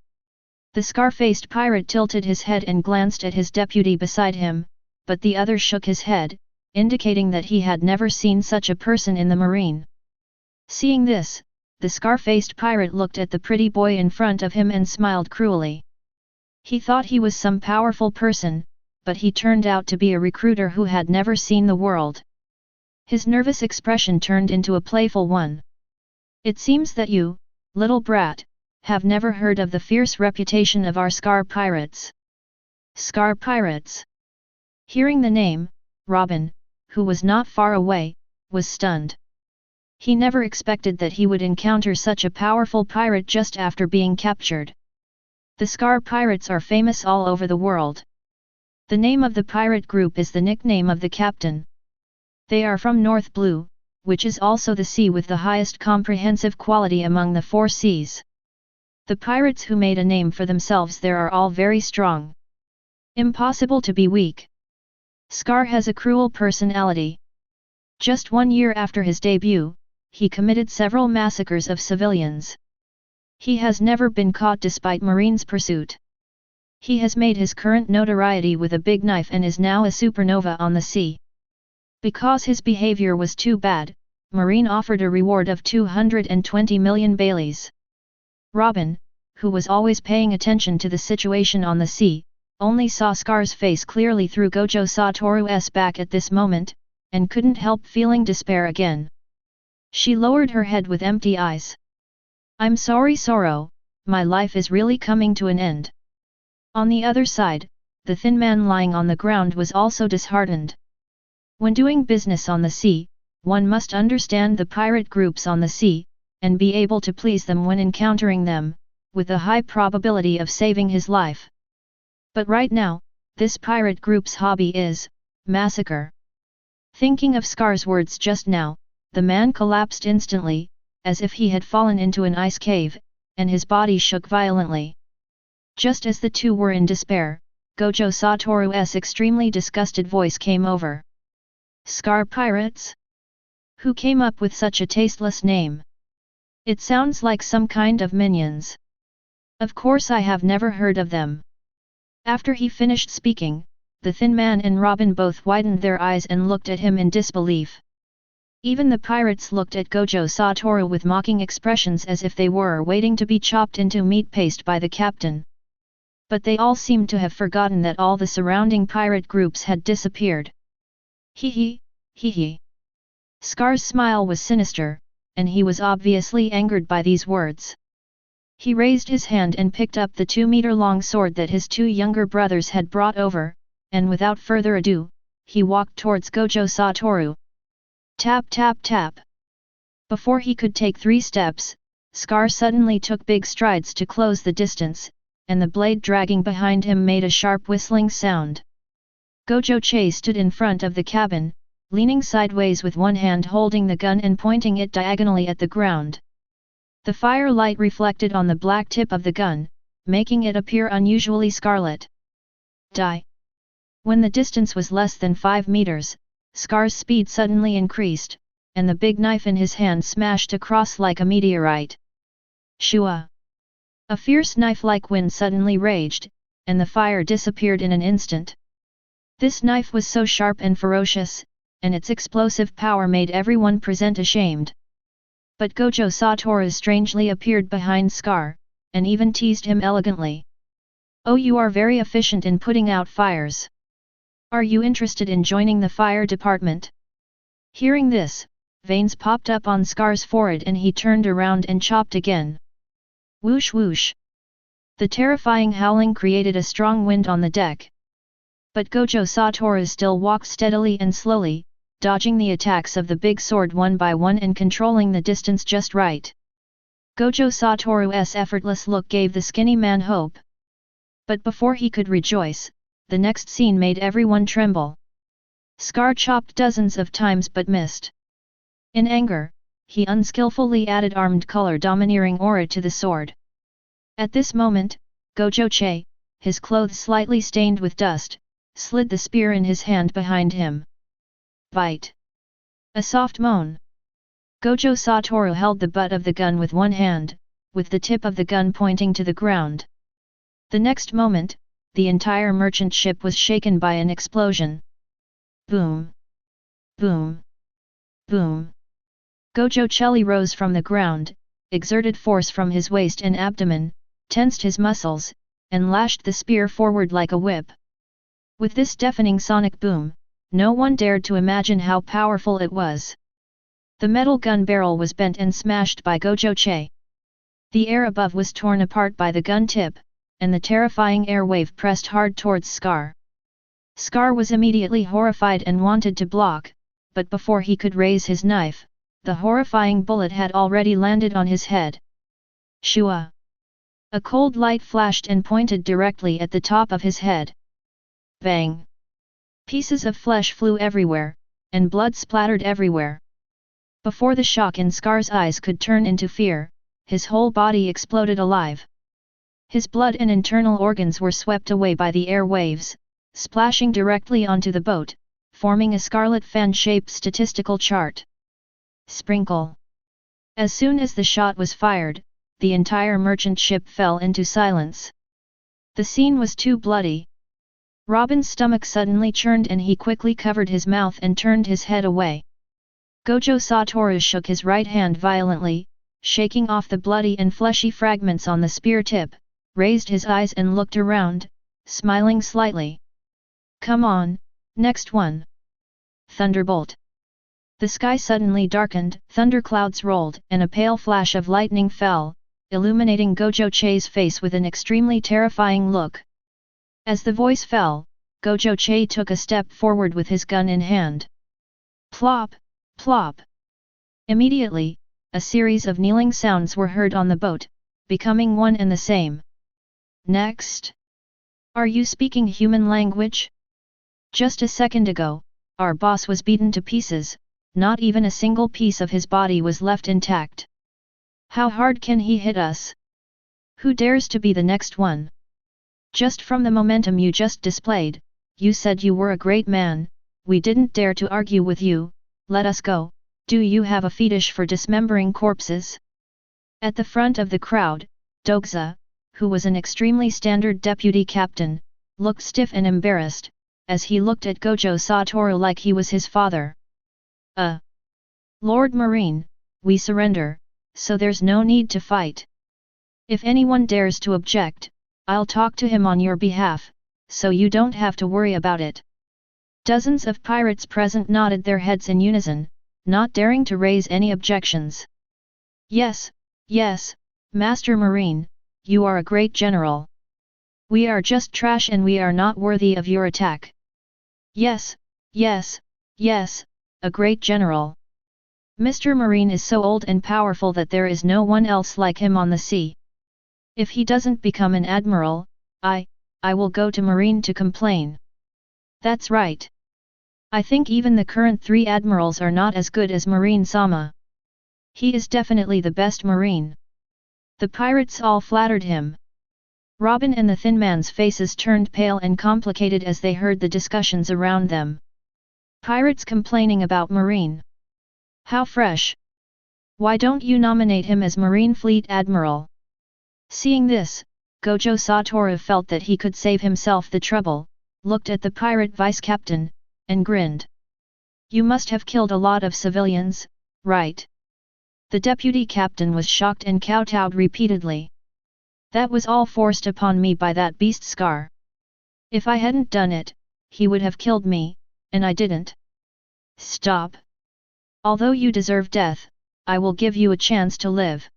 The scar-faced pirate tilted his head and glanced at his deputy beside him, but the other shook his head, indicating that he had never seen such a person in the marine. Seeing this, the scar-faced pirate looked at the pretty boy in front of him and smiled cruelly. He thought he was some powerful person, but he turned out to be a recruiter who had never seen the world. His nervous expression turned into a playful one. It seems that you, little brat, have never heard of the fierce reputation of our Scar Pirates. Scar Pirates. Hearing the name, Robin, who was not far away, was stunned. He never expected that he would encounter such a powerful pirate just after being captured. The Scar Pirates are famous all over the world. The name of the pirate group is the nickname of the captain. They are from North Blue, which is also the sea with the highest comprehensive quality among the 4 seas. The pirates who made a name for themselves there are all very strong. Impossible to be weak. Scar has a cruel personality. Just 1 year after his debut, he committed several massacres of civilians. He has never been caught despite Marine's pursuit. He has made his current notoriety with a big knife and is now a supernova on the sea. Because his behavior was too bad, Marine offered a reward of 220 million Baileys. Robin, who was always paying attention to the situation on the sea, only saw Scar's face clearly through Gojo Toru's back at this moment, and couldn't help feeling despair again. She lowered her head with empty eyes. I'm sorry Sorrow, my life is really coming to an end. On the other side, the thin man lying on the ground was also disheartened. When doing business on the sea, one must understand the pirate groups on the sea, and be able to please them when encountering them, with a high probability of saving his life. But right now, this pirate group's hobby is massacre. Thinking of Scar's words just now, the man collapsed instantly, as if he had fallen into an ice cave, and his body shook violently. Just as the two were in despair, Gojo Toru's extremely disgusted voice came over. Scar pirates? Who came up with such a tasteless name? It sounds like some kind of minions. Of course I have never heard of them. After he finished speaking, the thin man and Robin both widened their eyes and looked at him in disbelief. Even the pirates looked at Gojo Toru with mocking expressions as if they were waiting to be chopped into meat paste by the captain. But they all seemed to have forgotten that all the surrounding pirate groups had disappeared. Hee hee. Scar's smile was sinister, and he was obviously angered by these words. He raised his hand and picked up the 2-meter-long sword that his two younger brothers had brought over, and without further ado, he walked towards Gojo Toru. Tap tap tap. Before he could take 3 steps, Scar suddenly took big strides to close the distance, and the blade dragging behind him made a sharp whistling sound. Gojo stood in front of the cabin, leaning sideways with one hand holding the gun and pointing it diagonally at the ground. The firelight reflected on the black tip of the gun, making it appear unusually scarlet. Die! When the distance was less than 5 meters, Scar's speed suddenly increased, and the big knife in his hand smashed across like a meteorite. Shua! A fierce knife-like wind suddenly raged, and the fire disappeared in an instant. This knife was so sharp and ferocious, and its explosive power made everyone present ashamed. But Gojo Toru strangely appeared behind Scar, and even teased him elegantly. Oh, you are very efficient in putting out fires. Are you interested in joining the fire department? Hearing this, veins popped up on Scar's forehead and he turned around and chopped again. Whoosh whoosh. The terrifying howling created a strong wind on the deck. But Gojo Toru still walked steadily and slowly, dodging the attacks of the big sword one by one and controlling the distance just right. Gojo Toru's effortless look gave the skinny man hope. But before he could rejoice, the next scene made everyone tremble. Scar chopped dozens of times but missed. In anger, he unskillfully added armed color domineering aura to the sword. At this moment, Gojo, his clothes slightly stained with dust, slid the spear in his hand behind him. Bite! A soft moan. Gojo Toru held the butt of the gun with one hand, with the tip of the gun pointing to the ground. The next moment, the entire merchant ship was shaken by an explosion. Boom! Boom! Boom! Gojo rose from the ground, exerted force from his waist and abdomen, tensed his muscles, and lashed the spear forward like a whip. With this deafening sonic boom, no one dared to imagine how powerful it was. The metal gun barrel was bent and smashed by Gojo. The air above was torn apart by the gun tip, and the terrifying air wave pressed hard towards Scar. Scar was immediately horrified and wanted to block, but before he could raise his knife, the horrifying bullet had already landed on his head. Shua! A cold light flashed and pointed directly at the top of his head. Bang! Pieces of flesh flew everywhere, and blood splattered everywhere. Before the shock in Scar's eyes could turn into fear, his whole body exploded alive. His blood and internal organs were swept away by the air waves, splashing directly onto the boat, forming a scarlet fan-shaped statistical chart. Sprinkle! As soon as the shot was fired, the entire merchant ship fell into silence. The scene was too bloody. Robin's stomach suddenly churned and he quickly covered his mouth and turned his head away. Gojo Toru shook his right hand violently, shaking off the bloody and fleshy fragments on the spear tip, raised his eyes and looked around, smiling slightly. Come on, next one. Thunderbolt! The sky suddenly darkened, thunderclouds rolled, and a pale flash of lightning fell, illuminating Gojo's face with an extremely terrifying look. As the voice fell, Gojo took a step forward with his gun in hand. Plop! Plop! Immediately, a series of kneeling sounds were heard on the boat, becoming one and the same. Next! Are you speaking human language? Just a second ago, our boss was beaten to pieces, not even a single piece of his body was left intact. How hard can he hit us? Who dares to be the next one? Just from the momentum you just displayed, you said you were a great man, we didn't dare to argue with you, let us go, do you have a fetish for dismembering corpses? At the front of the crowd, Dogza, who was an extremely standard deputy captain, looked stiff and embarrassed, as he looked at Gojo Toru like he was his father. Lord Marine, we surrender, so there's no need to fight. If anyone dares to object, I'll talk to him on your behalf, so you don't have to worry about it. Dozens of pirates present nodded their heads in unison, not daring to raise any objections. Yes, yes, Master Marine, you are a great general. We are just trash and we are not worthy of your attack. Yes, yes, yes, a great general. Mr. Marine is so old and powerful that there is no one else like him on the sea. If he doesn't become an admiral, I will go to Marine to complain. That's right. I think even the current 3 admirals are not as good as Marine-sama. He is definitely the best Marine. The pirates all flattered him. Robin and the Thin Man's faces turned pale and complicated as they heard the discussions around them. Pirates complaining about Marine. How fresh! Why don't you nominate him as Marine Fleet Admiral? Seeing this, Gojo Toru felt that he could save himself the trouble, looked at the pirate vice-captain, and grinned. You must have killed a lot of civilians, right? The deputy captain was shocked and kowtowed repeatedly. That was all forced upon me by that beast Scar. If I hadn't done it, he would have killed me, and I didn't. Stop. Although you deserve death, I will give you a chance to live.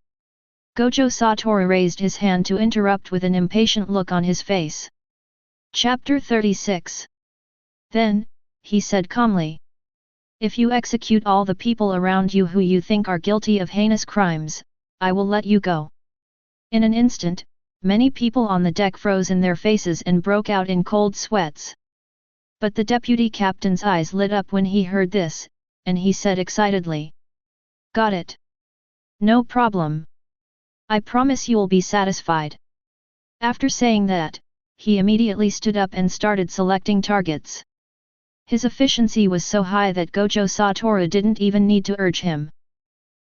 Gojo Toru raised his hand to interrupt with an impatient look on his face. Chapter 36. Then, he said calmly. If you execute all the people around you who you think are guilty of heinous crimes, I will let you go. In an instant, many people on the deck froze in their faces and broke out in cold sweats. But the deputy captain's eyes lit up when he heard this, and he said excitedly. Got it. No problem. I promise you'll be satisfied. After saying that, he immediately stood up and started selecting targets. His efficiency was so high that Gojo Toru didn't even need to urge him.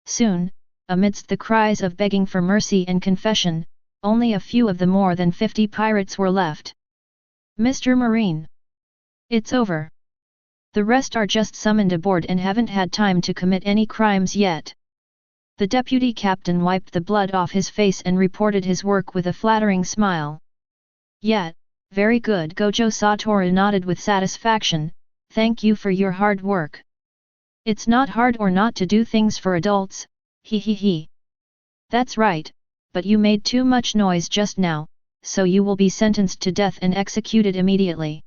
Soon, amidst the cries of begging for mercy and confession, only a few of the more than 50 pirates were left. Mr. Marine. It's over. The rest are just summoned aboard and haven't had time to commit any crimes yet. The deputy captain wiped the blood off his face and reported his work with a flattering smile. Yeah, very good. Gojo Toru nodded with satisfaction, thank you for your hard work. It's not hard or not to do things for adults, he. That's right, but you made too much noise just now, so you will be sentenced to death and executed immediately.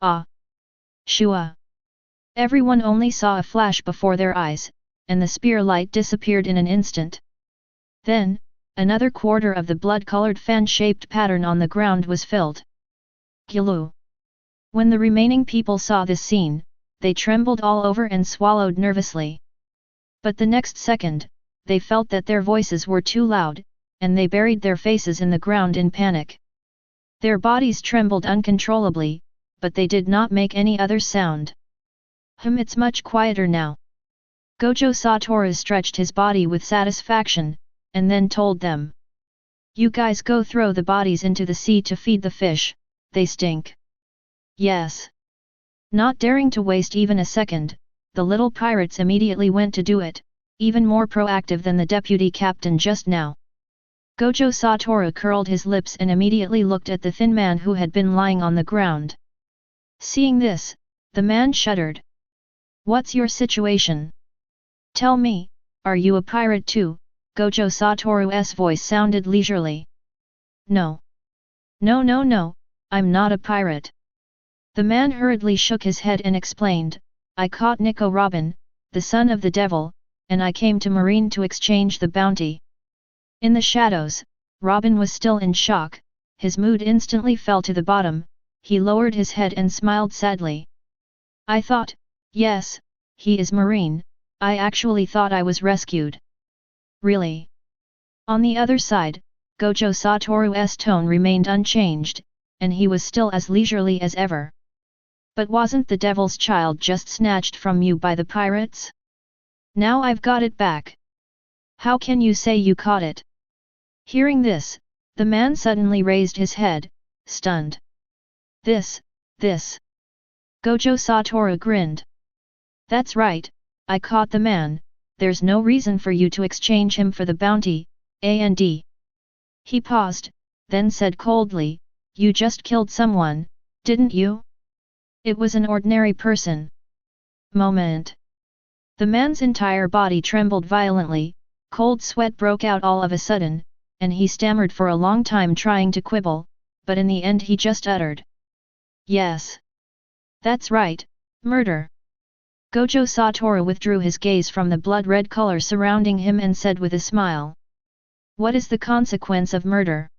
Ah! Shua! Everyone only saw a flash before their eyes, and the spear light disappeared in an instant. Then, another quarter of the blood-colored fan-shaped pattern on the ground was filled. Gilu! When the remaining people saw this scene, they trembled all over and swallowed nervously. But the next second, they felt that their voices were too loud, and they buried their faces in the ground in panic. Their bodies trembled uncontrollably, but they did not make any other sound. It's much quieter now. Gojo Toru stretched his body with satisfaction, and then told them. You guys go throw the bodies into the sea to feed the fish, they stink. Yes. Not daring to waste even a second, the little pirates immediately went to do it, even more proactive than the deputy captain just now. Gojo Toru curled his lips and immediately looked at the thin man who had been lying on the ground. Seeing this, the man shuddered. What's your situation? Tell me, are you a pirate too? Gojo Toru's voice sounded leisurely. No. No, I'm not a pirate. The man hurriedly shook his head and explained, I caught Nico Robin, the son of the devil, and I came to Marine to exchange the bounty. In the shadows, Robin was still in shock, his mood instantly fell to the bottom, he lowered his head and smiled sadly. I thought, yes, he is Marine, I actually thought I was rescued. Really? On the other side, Gojo Toru's tone remained unchanged, and he was still as leisurely as ever. But wasn't the devil's child just snatched from you by the pirates? Now I've got it back. How can you say you caught it? Hearing this, the man suddenly raised his head, stunned. This. Gojo Toru grinned. That's right, I caught the man, there's no reason for you to exchange him for the bounty, and. He paused, then said coldly, you just killed someone, didn't you? It was an ordinary person. Moment. The man's entire body trembled violently, cold sweat broke out all of a sudden, and he stammered for a long time trying to quibble, but in the end he just uttered. Yes. That's right, murder. Gojo Toru withdrew his gaze from the blood-red color surrounding him and said with a smile. What is the consequence of murder?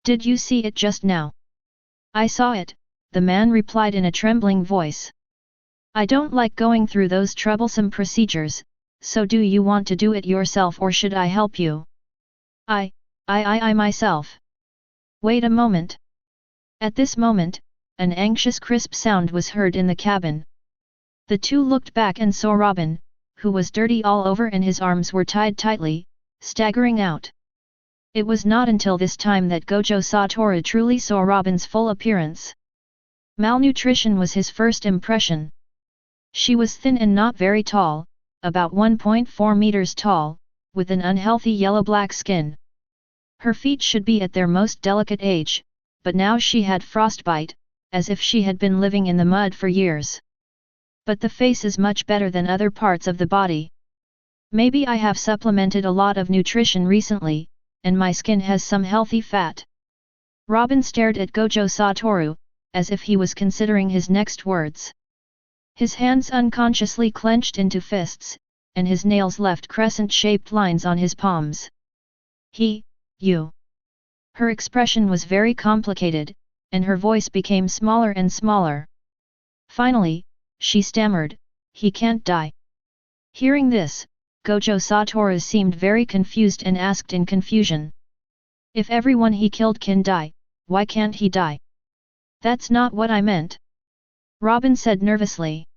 Did you see it just now? I saw it, the man replied in a trembling voice. I don't like going through those troublesome procedures, so do you want to do it yourself or should I help you? I myself. Wait a moment. At this moment, an anxious crisp sound was heard in the cabin. The two looked back and saw Robin, who was dirty all over and his arms were tied tightly, staggering out. It was not until this time that Gojo Toru truly saw Robin's full appearance. Malnutrition was his first impression. She was thin and not very tall, about 1.4 meters tall, with an unhealthy yellow-black skin. Her feet should be at their most delicate age, but now she had frostbite, as if she had been living in the mud for years. But the face is much better than other parts of the body. Maybe I have supplemented a lot of nutrition recently, and my skin has some healthy fat. Robin stared at Gojo Toru, as if he was considering his next words. His hands unconsciously clenched into fists, and his nails left crescent-shaped lines on his palms. You. Her expression was very complicated, and her voice became smaller and smaller. Finally, she stammered, he can't die. Hearing this, Gojo Toru seemed very confused and asked in confusion. If everyone he killed can die, why can't he die? That's not what I meant. Robin said nervously.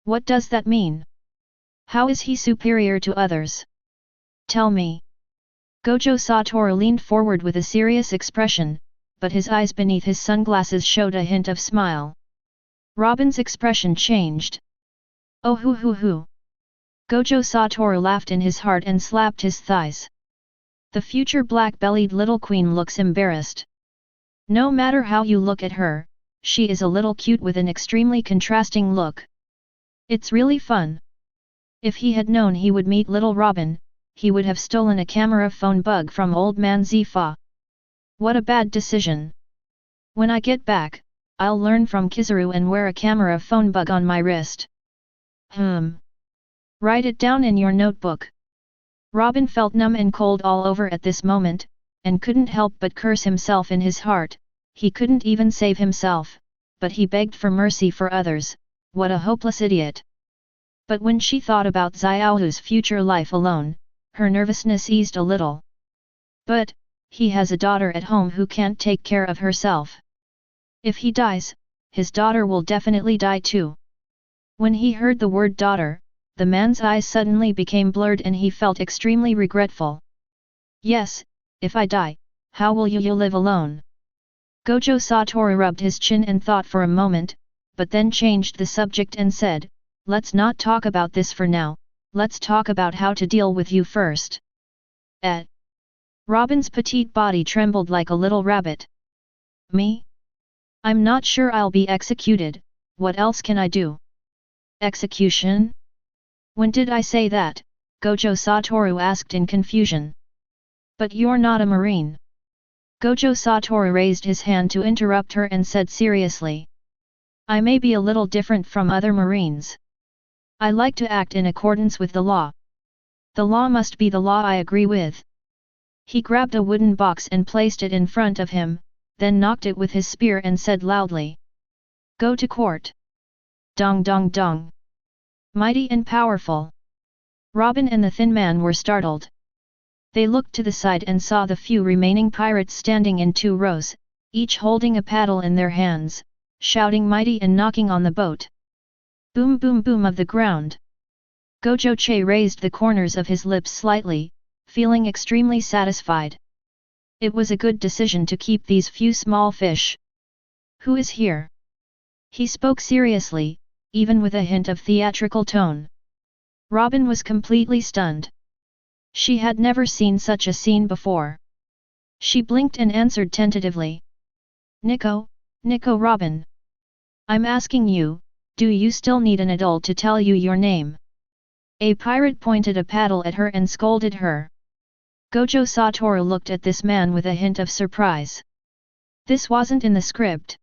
What does that mean? How is he superior to others? Tell me. Gojo Toru leaned forward with a serious expression, but his eyes beneath his sunglasses showed a hint of smile. Robin's expression changed. Oh hoo. Gojo Toru laughed in his heart and slapped his thighs. The future black-bellied little queen looks embarrassed. No matter how you look at her, she is a little cute with an extremely contrasting look. It's really fun. If he had known he would meet little Robin, he would have stolen a camera phone bug from old man Zifa. What a bad decision. When I get back, I'll learn from Kizaru and wear a camera phone bug on my wrist. Write it down in your notebook. Robin felt numb and cold all over at this moment, and couldn't help but curse himself in his heart. He couldn't even save himself, but he begged for mercy for others. What a hopeless idiot. But when she thought about Xiaohu's future life alone, her nervousness eased a little. But, he has a daughter at home who can't take care of herself. If he dies, his daughter will definitely die too. When he heard the word daughter, the man's eyes suddenly became blurred and he felt extremely regretful. Yes, if I die, how will you live alone? Gojo Toru rubbed his chin and thought for a moment, but then changed the subject and said, let's not talk about this for now, let's talk about how to deal with you first. Robin's petite body trembled like a little rabbit. Me? I'm not sure I'll be executed, what else can I do? Execution? When did I say that? Gojo Toru asked in confusion. But you're not a marine. Gojo Toru raised his hand to interrupt her and said seriously. I may be a little different from other marines. I like to act in accordance with the law. The law must be the law I agree with. He grabbed a wooden box and placed it in front of him, then knocked it with his spear and said loudly. Go to court. Dong dong dong. Mighty and powerful. Robin and the thin man were startled. They looked to the side and saw the few remaining pirates standing in 2 rows, each holding a paddle in their hands, shouting mighty and knocking on the boat. Boom boom boom of the ground. Gojo Che raised the corners of his lips slightly, feeling extremely satisfied. It was a good decision to keep these few small fish. Who is here? He spoke seriously, even with a hint of theatrical tone. Robin was completely stunned. She had never seen such a scene before. She blinked and answered tentatively. Nico Robin. I'm asking you, do you still need an adult to tell you your name? A pirate pointed a paddle at her and scolded her. Gojo Toru looked at this man with a hint of surprise. This wasn't in the script.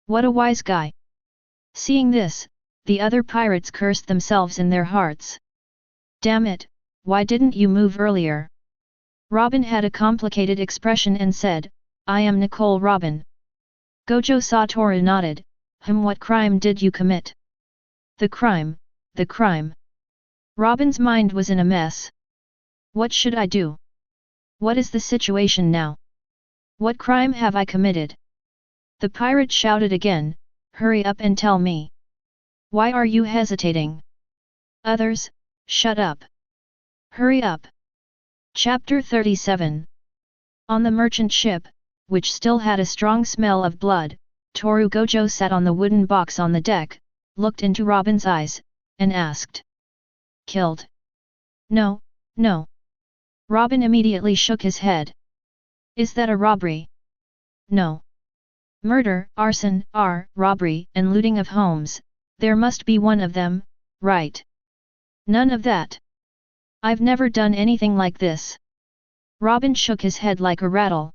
What a wise guy. Seeing this, the other pirates cursed themselves in their hearts. Damn it, why didn't you move earlier? Robin had a complicated expression and said, I am Nicole Robin. Gojo Toru nodded. What crime did you commit? The crime. Robin's mind was in a mess. What should I do? What is the situation now? What crime have I committed? The pirate shouted again, hurry up and tell me. Why are you hesitating? Others, shut up. Hurry up. Chapter 37. On the merchant ship, which still had a strong smell of blood, Toru Gojo sat on the wooden box on the deck, looked into Robin's eyes, and asked. Killed? No. Robin immediately shook his head. Is that a robbery? No. Murder, arson, robbery, and looting of homes, there must be one of them, right? None of that. I've never done anything like this. Robin shook his head like a rattle.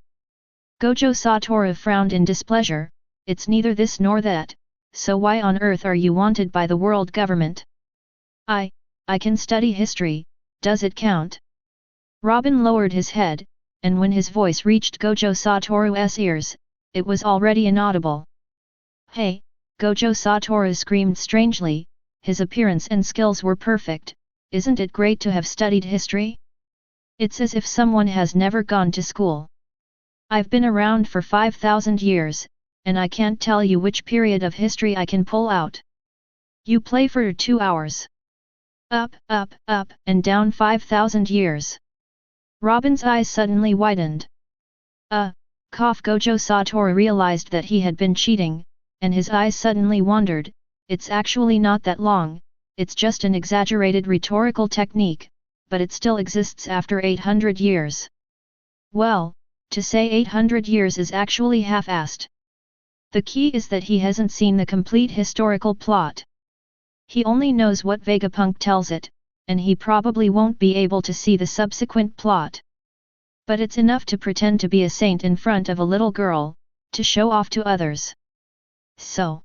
Gojo Toru frowned in displeasure, it's neither this nor that, so why on earth are you wanted by the world government? I can study history, does it count? Robin lowered his head, and when his voice reached Gojo Toru's ears, it was already inaudible. Hey, Gojo Toru screamed strangely, his appearance and skills were perfect, isn't it great to have studied history? It's as if someone has never gone to school. I've been around for 5,000 years, and I can't tell you which period of history I can pull out. You play for 2 hours. Up, and down 5,000 years. Robin's eyes suddenly widened. Gojo Toru realized that he had been cheating, and his eyes suddenly wandered. It's actually not that long, it's just an exaggerated rhetorical technique, but it still exists after 800 years. Well, to say 800 years is actually half-assed. The key is that he hasn't seen the complete historical plot. He only knows what Vegapunk tells it, and he probably won't be able to see the subsequent plot. But it's enough to pretend to be a saint in front of a little girl, to show off to others. So,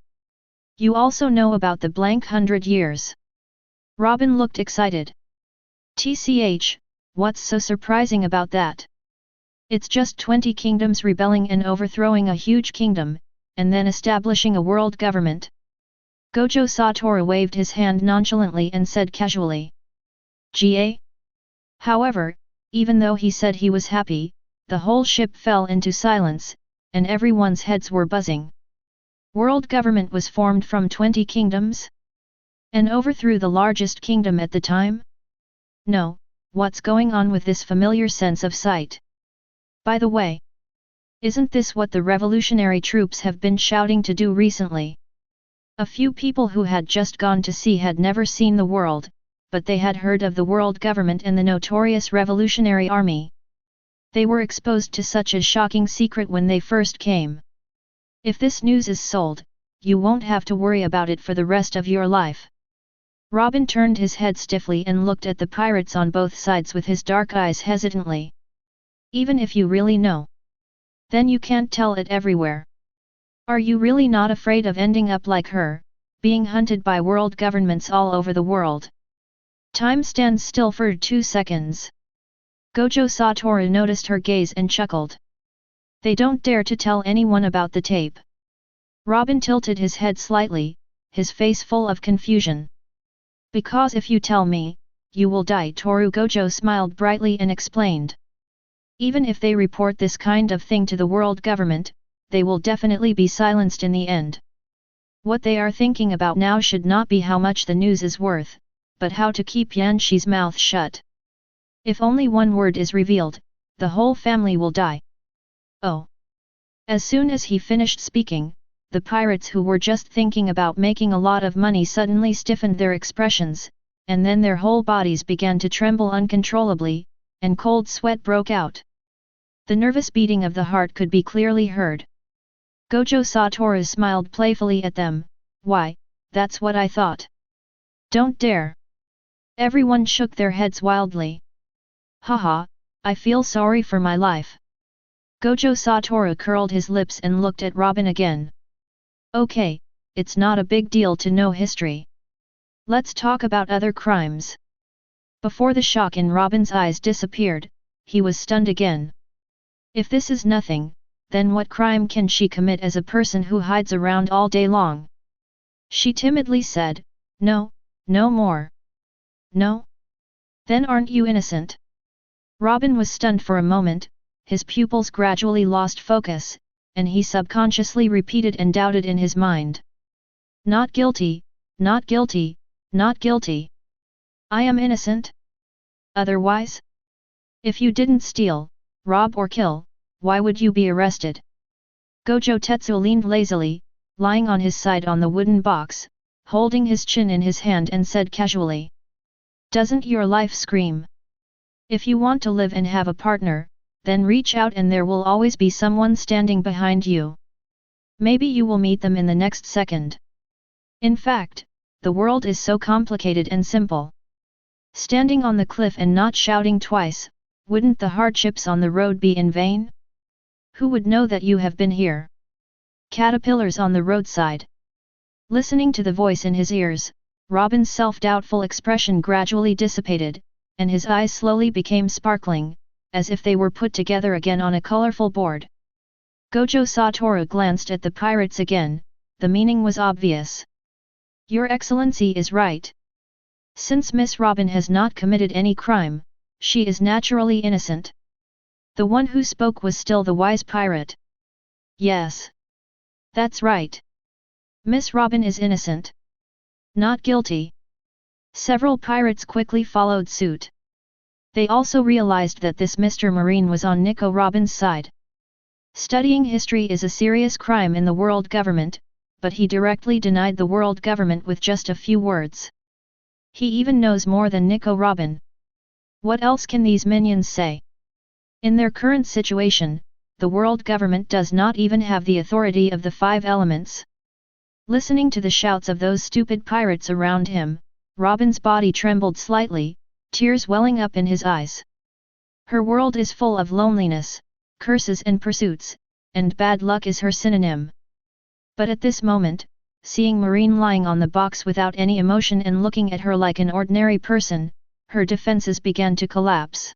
you also know about the blank 100 years. Robin looked excited. TCH, what's so surprising about that? It's just 20 kingdoms rebelling and overthrowing a huge kingdom, and then establishing a world government. Gojo Toru waved his hand nonchalantly and said casually. Ga? However, even though he said he was happy, the whole ship fell into silence, and everyone's heads were buzzing. World government was formed from 20 kingdoms? And overthrew the largest kingdom at the time? No, what's going on with this familiar sense of sight? By the way, isn't this what the revolutionary troops have been shouting to do recently? A few people who had just gone to sea had never seen the world, but they had heard of the world government and the notorious revolutionary army. They were exposed to such a shocking secret when they first came. If this news is sold, you won't have to worry about it for the rest of your life. Robin turned his head stiffly and looked at the pirates on both sides with his dark eyes hesitantly. Even if you really know, then you can't tell it everywhere. Are you really not afraid of ending up like her, being hunted by world governments all over the world? Time stands still for 2 seconds. Gojo Toru noticed her gaze and chuckled. They don't dare to tell anyone about the tape. Robin tilted his head slightly, his face full of confusion. Because if you tell me, you will die. Toru Gojo smiled brightly and explained. Even if they report this kind of thing to the world government, they will definitely be silenced in the end. What they are thinking about now should not be how much the news is worth, but how to keep Yan Shi's mouth shut. If only one word is revealed, the whole family will die. Oh! As soon as he finished speaking, the pirates who were just thinking about making a lot of money suddenly stiffened their expressions, and then their whole bodies began to tremble uncontrollably, and cold sweat broke out. The nervous beating of the heart could be clearly heard. Gojo Toru smiled playfully at them. Why, that's what I thought. Don't dare. Everyone shook their heads wildly. Haha, I feel sorry for my life. Gojo Toru curled his lips and looked at Robin again. Okay, it's not a big deal to know history. Let's talk about other crimes. Before the shock in Robin's eyes disappeared, he was stunned again. If this is nothing, then what crime can she commit as a person who hides around all day long? She timidly said, No, no more. No? Then aren't you innocent? Robin was stunned for a moment, his pupils gradually lost focus, and he subconsciously repeated and doubted in his mind. Not guilty, not guilty, not guilty. I am innocent? Otherwise? If you didn't steal, rob or kill, why would you be arrested? Gojo Tetsu leaned lazily, lying on his side on the wooden box, holding his chin in his hand and said casually. Doesn't your life scream? If you want to live and have a partner, then reach out and there will always be someone standing behind you. Maybe you will meet them in the next second. In fact, the world is so complicated and simple. Standing on the cliff and not shouting twice, wouldn't the hardships on the road be in vain? Who would know that you have been here? Caterpillars on the roadside. Listening to the voice in his ears, Robin's self-doubtful expression gradually dissipated, and his eyes slowly became sparkling, as if they were put together again on a colorful board. Gojo Toru glanced at the pirates again, the meaning was obvious. Your Excellency is right. Since Miss Robin has not committed any crime, she is naturally innocent. The one who spoke was still the wise pirate. Yes. That's right. Miss Robin is innocent. Not guilty. Several pirates quickly followed suit. They also realized that this Mr. Marine was on Nico Robin's side. Studying history is a serious crime in the world government, but he directly denied the world government with just a few words. He even knows more than Nico Robin. What else can these minions say? In their current situation, the world government does not even have the authority of the 5 elements. Listening to the shouts of those stupid pirates around him, Robin's body trembled slightly, tears welling up in his eyes. Her world is full of loneliness, curses and pursuits, and bad luck is her synonym. But at this moment, seeing Marine lying on the box without any emotion and looking at her like an ordinary person, her defenses began to collapse.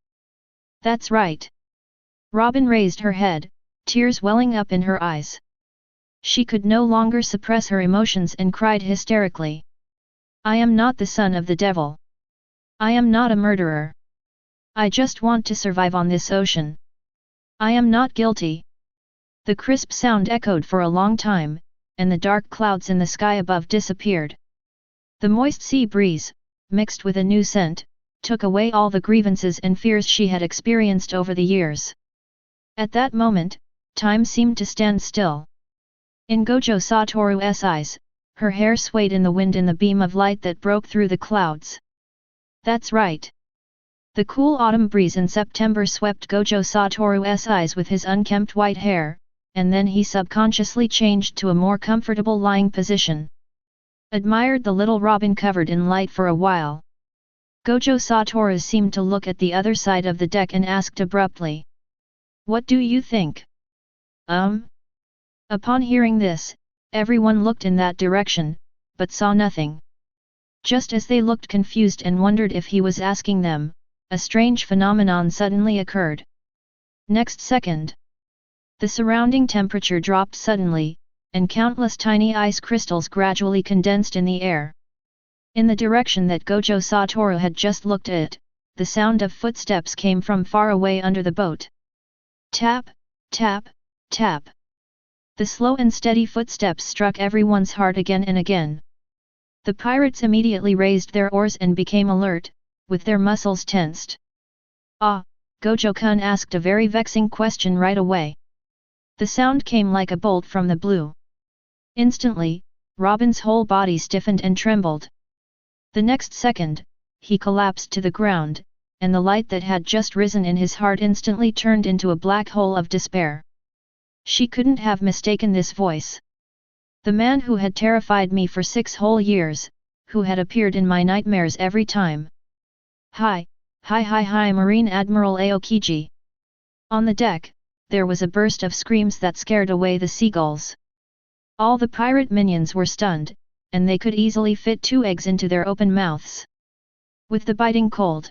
That's right. Robin raised her head, tears welling up in her eyes. She could no longer suppress her emotions and cried hysterically. I am not the son of the devil. I am not a murderer. I just want to survive on this ocean. I am not guilty. The crisp sound echoed for a long time, and the dark clouds in the sky above disappeared. The moist sea breeze, mixed with a new scent, took away all the grievances and fears she had experienced over the years. At that moment, time seemed to stand still. In Gojo Toru's eyes, her hair swayed in the wind in the beam of light that broke through the clouds. That's right. The cool autumn breeze in September swept Gojo Toru's eyes with his unkempt white hair, and then he subconsciously changed to a more comfortable lying position. Admired the little Robin covered in light for a while. Gojo Toru seemed to look at the other side of the deck and asked abruptly. What do you think? Upon hearing this, everyone looked in that direction, but saw nothing. Just as they looked confused and wondered if he was asking them, a strange phenomenon suddenly occurred. Next second, the surrounding temperature dropped suddenly, and countless tiny ice crystals gradually condensed in the air. In the direction that Gojo Toru had just looked at, the sound of footsteps came from far away under the boat. Tap, tap, tap. The slow and steady footsteps struck everyone's heart again and again. The pirates immediately raised their oars and became alert, with their muscles tensed. Ah, Gojo-kun asked a very vexing question right away. The sound came like a bolt from the blue. Instantly, Robin's whole body stiffened and trembled. The next second, he collapsed to the ground, and the light that had just risen in his heart instantly turned into a black hole of despair. She couldn't have mistaken this voice. The man who had terrified me for 6 whole years, who had appeared in my nightmares every time. Hi, Marine Admiral Aokiji. On the deck, there was a burst of screams that scared away the seagulls. All the pirate minions were stunned, and they could easily fit 2 eggs into their open mouths. With the biting cold,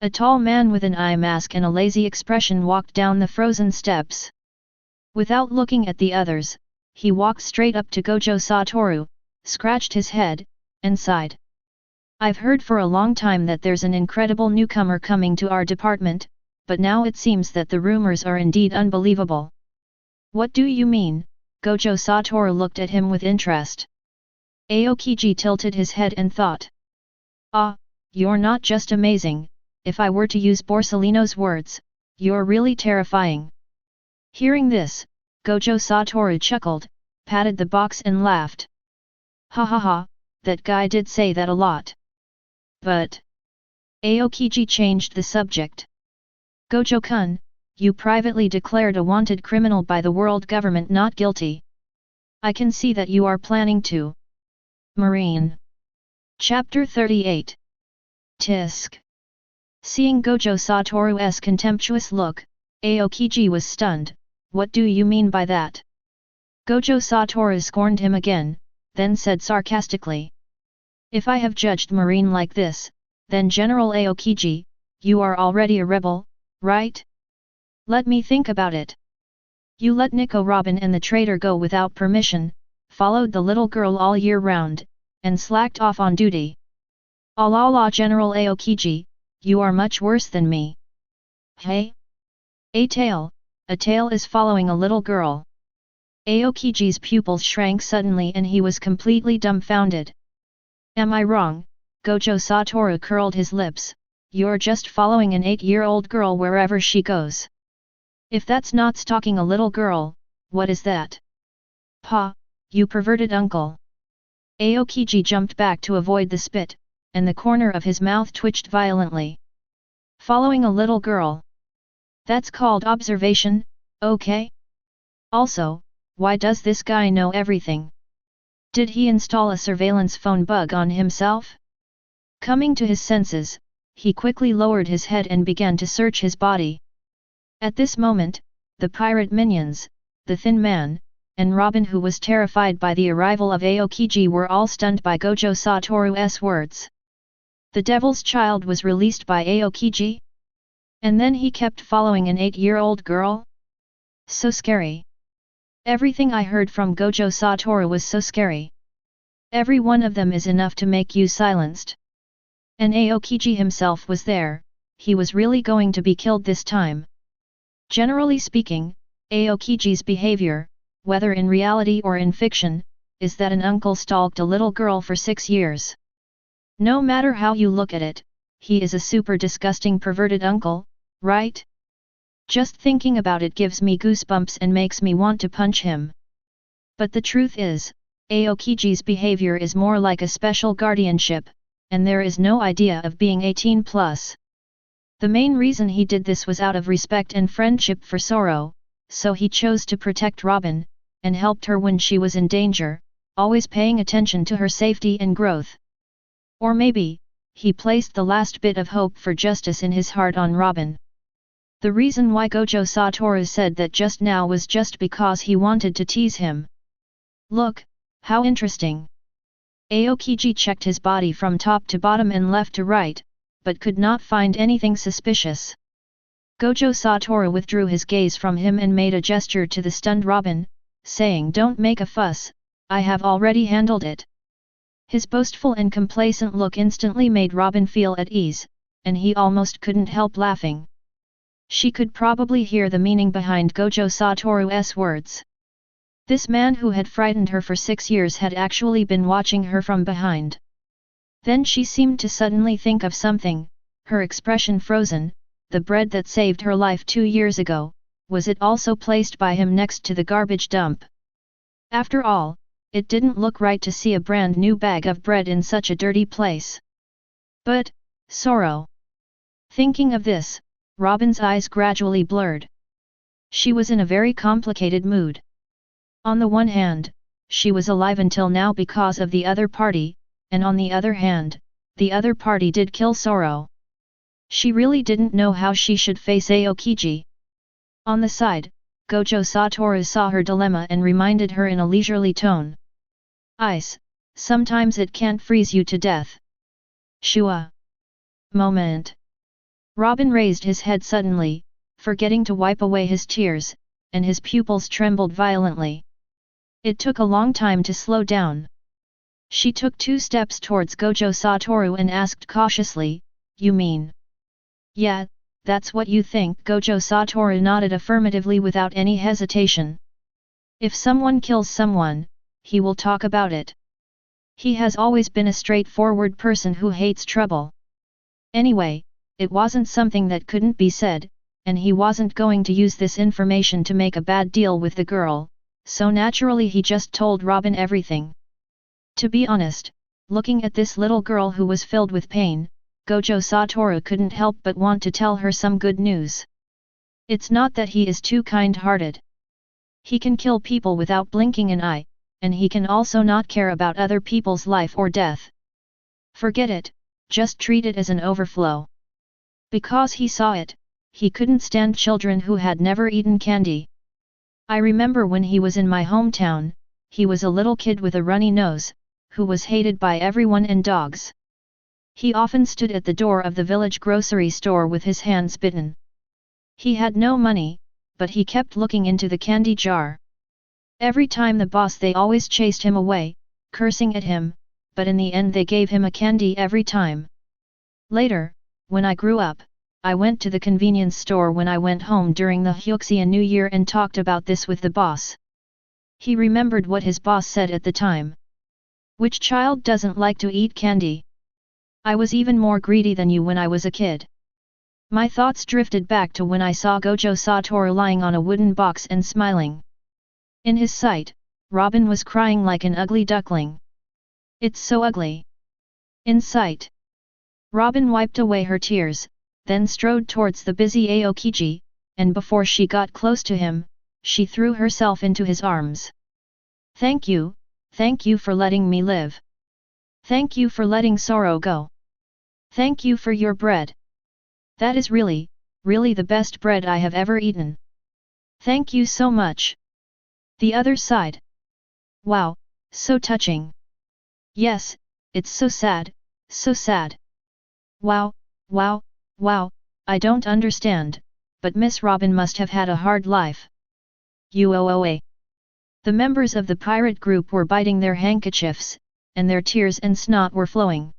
a tall man with an eye mask and a lazy expression walked down the frozen steps. Without looking at the others, he walked straight up to Gojo Toru, scratched his head, and sighed. I've heard for a long time that there's an incredible newcomer coming to our department, but now it seems that the rumors are indeed unbelievable. What do you mean? Gojo Toru looked at him with interest. Aokiji tilted his head and thought. Ah, you're not just amazing, if I were to use Borsellino's words, you're really terrifying. Hearing this, Gojo Toru chuckled, patted the box and laughed. Ha ha ha, that guy did say that a lot. But Aokiji changed the subject. Gojo-kun, you privately declared a wanted criminal by the world government not guilty. I can see that you are planning to. Marine. Chapter 38. Tisk. Seeing Gojo Toru's contemptuous look, Aokiji was stunned. What do you mean by that? Gojo Toru scorned him again, then said sarcastically. If I have judged Marine like this, then General Aokiji, you are already a rebel, right? Let me think about it. You let Nico Robin and the traitor go without permission, followed the little girl all year round, and slacked off on duty. La General Aokiji, you are much worse than me. Hey? A tail is following a little girl. Aokiji's pupils shrank suddenly and he was completely dumbfounded. Am I wrong? Gojo Toru curled his lips. You're just following an 8-year-old girl wherever she goes. If that's not stalking a little girl, what is that? Pa, you perverted uncle. Aokiji jumped back to avoid the spit, and the corner of his mouth twitched violently. Following a little girl. That's called observation, okay? Also, why does this guy know everything? Did he install a surveillance phone bug on himself? Coming to his senses, he quickly lowered his head and began to search his body. At this moment, the pirate minions, the thin man, and Robin, who was terrified by the arrival of Aokiji, were all stunned by Gojo Toru's words. The devil's child was released by Aokiji? And then he kept following an 8-year-old girl? So scary. Everything I heard from Gojo Toru was so scary. Every one of them is enough to make you silenced. And Aokiji himself was there, he was really going to be killed this time. Generally speaking, Aokiji's behavior, whether in reality or in fiction, is that an uncle stalked a little girl for 6 years. No matter how you look at it, he is a super disgusting perverted uncle, right? Just thinking about it gives me goosebumps and makes me want to punch him. But the truth is, Aokiji's behavior is more like a special guardianship, and there is no idea of being 18+. The main reason he did this was out of respect and friendship for Soro, so he chose to protect Robin, and helped her when she was in danger, always paying attention to her safety and growth. Or maybe, he placed the last bit of hope for justice in his heart on Robin. The reason why Gojo Toru said that just now was just because he wanted to tease him. Look, how interesting. Aokiji checked his body from top to bottom and left to right, but could not find anything suspicious. Gojo Toru withdrew his gaze from him and made a gesture to the stunned Robin, saying, "Don't make a fuss, I have already handled it." His boastful and complacent look instantly made Robin feel at ease, and he almost couldn't help laughing. She could probably hear the meaning behind Gojo Toru's words. This man who had frightened her for 6 years had actually been watching her from behind. Then she seemed to suddenly think of something, her expression frozen. The bread that saved her life 2 years ago, was it also placed by him next to the garbage dump? After all, it didn't look right to see a brand new bag of bread in such a dirty place. But, sorrow. Thinking of this, Robin's eyes gradually blurred. She was in a very complicated mood. On the one hand, she was alive until now because of the other party, and on the other hand, the other party did kill Sorrow. She really didn't know how she should face Aokiji. On the side, Gojo Toru saw her dilemma and reminded her in a leisurely tone. Ice, sometimes it can't freeze you to death. Shua. Moment. Robin raised his head suddenly, forgetting to wipe away his tears, and his pupils trembled violently. It took a long time to slow down. She took 2 steps towards Gojo Toru and asked cautiously, "You mean?" "Yeah, that's what you think." Gojo Toru nodded affirmatively without any hesitation. "If someone kills someone, he will talk about it. He has always been a straightforward person who hates trouble. Anyway, it wasn't something that couldn't be said, and he wasn't going to use this information to make a bad deal with the girl, so naturally he just told Robin everything." To be honest, looking at this little girl who was filled with pain, Gojo Toru couldn't help but want to tell her some good news. It's not that he is too kind-hearted. He can kill people without blinking an eye, and he can also not care about other people's life or death. Forget it, just treat it as an overflow. Because he saw it, he couldn't stand children who had never eaten candy. I remember when he was in my hometown, he was a little kid with a runny nose, who was hated by everyone and dogs. He often stood at the door of the village grocery store with his hands bitten. He had no money, but he kept looking into the candy jar. Every time the boss they always chased him away, cursing at him, but in the end they gave him a candy every time. Later, when I grew up, I went to the convenience store when I went home during the Hyuxia New Year and talked about this with the boss. He remembered what his boss said at the time. Which child doesn't like to eat candy? I was even more greedy than you when I was a kid. My thoughts drifted back to when I saw Gojo Toru lying on a wooden box and smiling. In his sight, Robin was crying like an ugly duckling. It's so ugly. In sight. Robin wiped away her tears, then strode towards the busy Aokiji, and before she got close to him, she threw herself into his arms. Thank you for letting me live. Thank you for letting sorrow go. Thank you for your bread. That is really, really the best bread I have ever eaten. Thank you so much. The other side. Wow, so touching. Yes, it's so sad, so sad. Wow, I don't understand, but Miss Robin must have had a hard life. Uoa. The members of the pirate group were biting their handkerchiefs, and their tears and snot were flowing.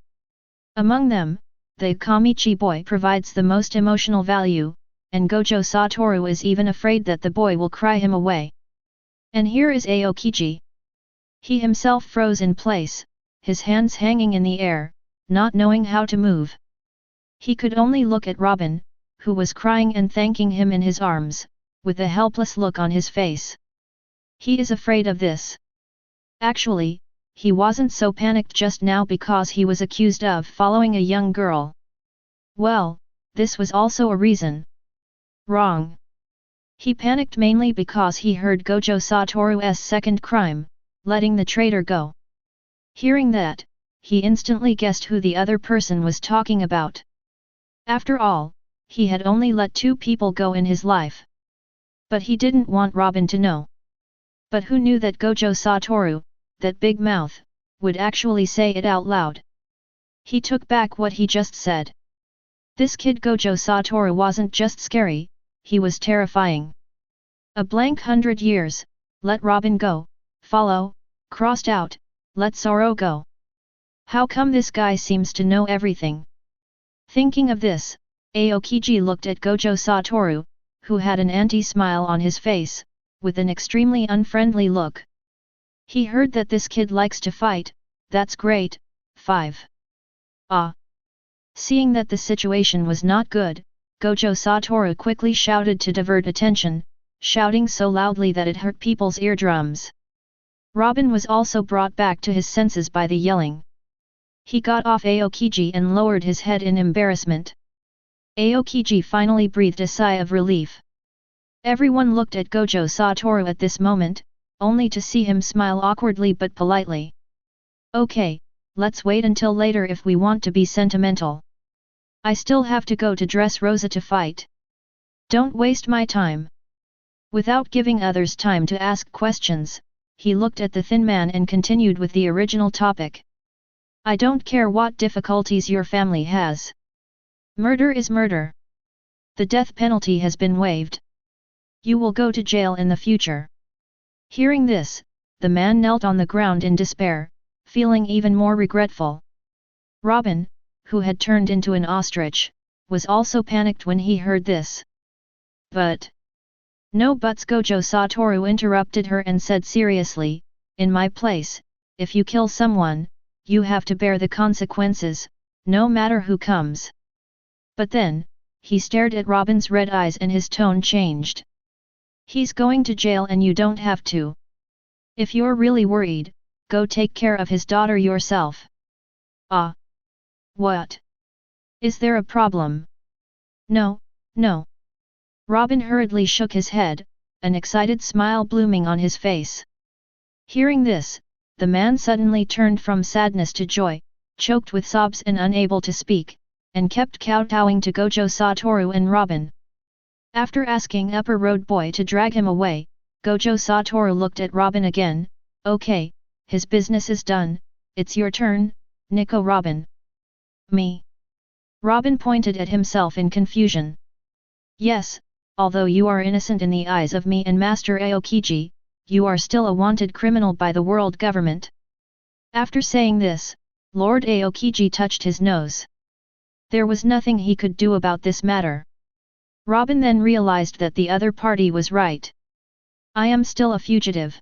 Among them, the Kamichi boy provides the most emotional value, and Gojo Toru is even afraid that the boy will cry him away. And here is Aokiji. He himself froze in place, his hands hanging in the air, not knowing how to move. He could only look at Robin, who was crying and thanking him in his arms, with a helpless look on his face. He is afraid of this. Actually, he wasn't so panicked just now because he was accused of following a young girl. Well, this was also a reason. Wrong. He panicked mainly because he heard Gojo Toru's second crime, letting the traitor go. Hearing that, he instantly guessed who the other person was talking about. After all, he had only let 2 people go in his life. But he didn't want Robin to know. But who knew that Gojo Toru, that big mouth, would actually say it out loud? He took back what he just said. This kid Gojo Toru wasn't just scary, he was terrifying. A blank 100 years, let Robin go, follow, crossed out, let sorrow go. How come this guy seems to know everything? Thinking of this, Aokiji looked at Gojo Toru, who had an anti-smile on his face, with an extremely unfriendly look. He heard that this kid likes to fight, that's great. 5. Ah! Seeing that the situation was not good, Gojo Toru quickly shouted to divert attention, shouting so loudly that it hurt people's eardrums. Robin was also brought back to his senses by the yelling. He got off Aokiji and lowered his head in embarrassment. Aokiji finally breathed a sigh of relief. Everyone looked at Gojo Toru at this moment, only to see him smile awkwardly but politely. Okay, let's wait until later if we want to be sentimental. I still have to go to Dressrosa to fight. Don't waste my time. Without giving others time to ask questions, he looked at the thin man and continued with the original topic. I don't care what difficulties your family has. Murder is murder. The death penalty has been waived. You will go to jail in the future. Hearing this, the man knelt on the ground in despair, feeling even more regretful. Robin, who had turned into an ostrich, was also panicked when he heard this. But... No buts. Gojo Toru interrupted her and said seriously, in my place, if you kill someone, you have to bear the consequences, no matter who comes. But then, he stared at Robin's red eyes and his tone changed. He's going to jail and you don't have to. If you're really worried, go take care of his daughter yourself. Ah. What? Is there a problem? No, no. Robin hurriedly shook his head, an excited smile blooming on his face. Hearing this, the man suddenly turned from sadness to joy, choked with sobs and unable to speak, and kept kowtowing to Gojo Toru and Robin. After asking Upper Road Boy to drag him away, Gojo Toru looked at Robin again. Okay, his business is done, it's your turn, Nico. Robin. Me? Robin pointed at himself in confusion. Yes, although you are innocent in the eyes of me and Master Aokiji, you are still a wanted criminal by the world government. After saying this, Lord Aokiji touched his nose. There was nothing he could do about this matter. Robin then realized that the other party was right. I am still a fugitive.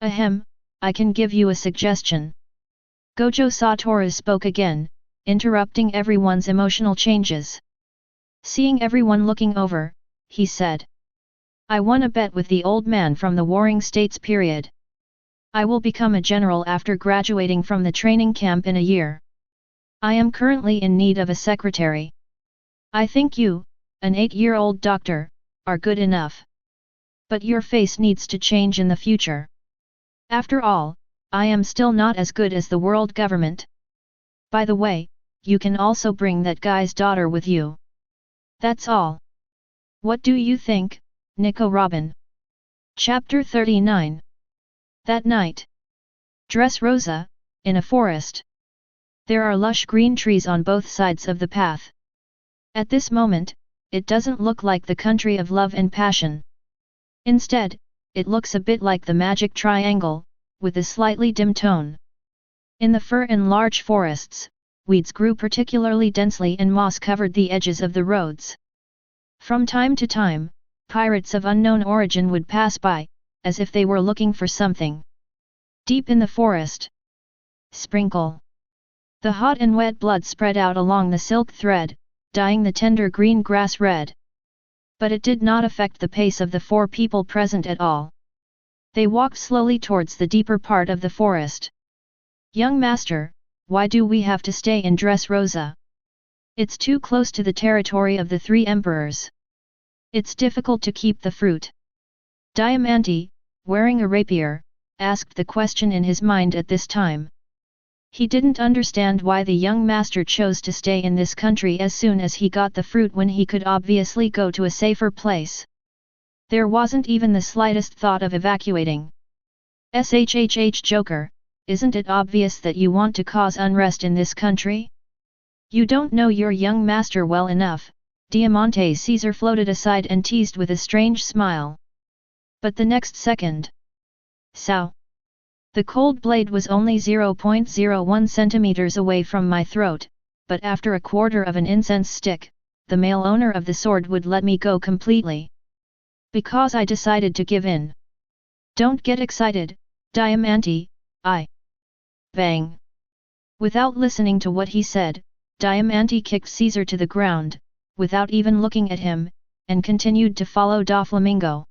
Ahem, I can give you a suggestion. Gojo Toru spoke again, interrupting everyone's emotional changes. Seeing everyone looking over, he said. I won a bet with the old man from the Warring States period. I will become a general after graduating from the training camp in a year. I am currently in need of a secretary. I think you, an 8-year-old doctor, are good enough. But your face needs to change in the future. After all, I am still not as good as the world government. By the way, you can also bring that guy's daughter with you. That's all. What do you think, Nico? Robin. Chapter 39. That night. Dressrosa, in a forest. There are lush green trees on both sides of the path. At this moment, it doesn't look like the country of love and passion. Instead, it looks a bit like the magic triangle, with a slightly dim tone. In the fir and large forests, weeds grew particularly densely and moss covered the edges of the roads. From time to time, pirates of unknown origin would pass by, as if they were looking for something. Deep in the forest. Sprinkle. The hot and wet blood spread out along the silk thread, dyeing the tender green grass red. But it did not affect the pace of the 4 people present at all. They walked slowly towards the deeper part of the forest. Young master, why do we have to stay in Dressrosa? It's too close to the territory of the 3 emperors. It's difficult to keep the fruit. Diamante, wearing a rapier, asked the question in his mind at this time. He didn't understand why the young master chose to stay in this country as soon as he got the fruit when he could obviously go to a safer place. There wasn't even the slightest thought of evacuating. SHHH Joker, isn't it obvious that you want to cause unrest in this country? You don't know your young master well enough, Diamante Caesar floated aside and teased with a strange smile. But the next second. Sao! The cold blade was only 0.01 centimeters away from my throat, but after a quarter of an incense stick, the male owner of the sword would let me go completely. Because I decided to give in. Don't get excited, Diamante, Bang! Without listening to what he said, Diamante kicked Caesar to the ground, without even looking at him, and continued to follow Doflamingo.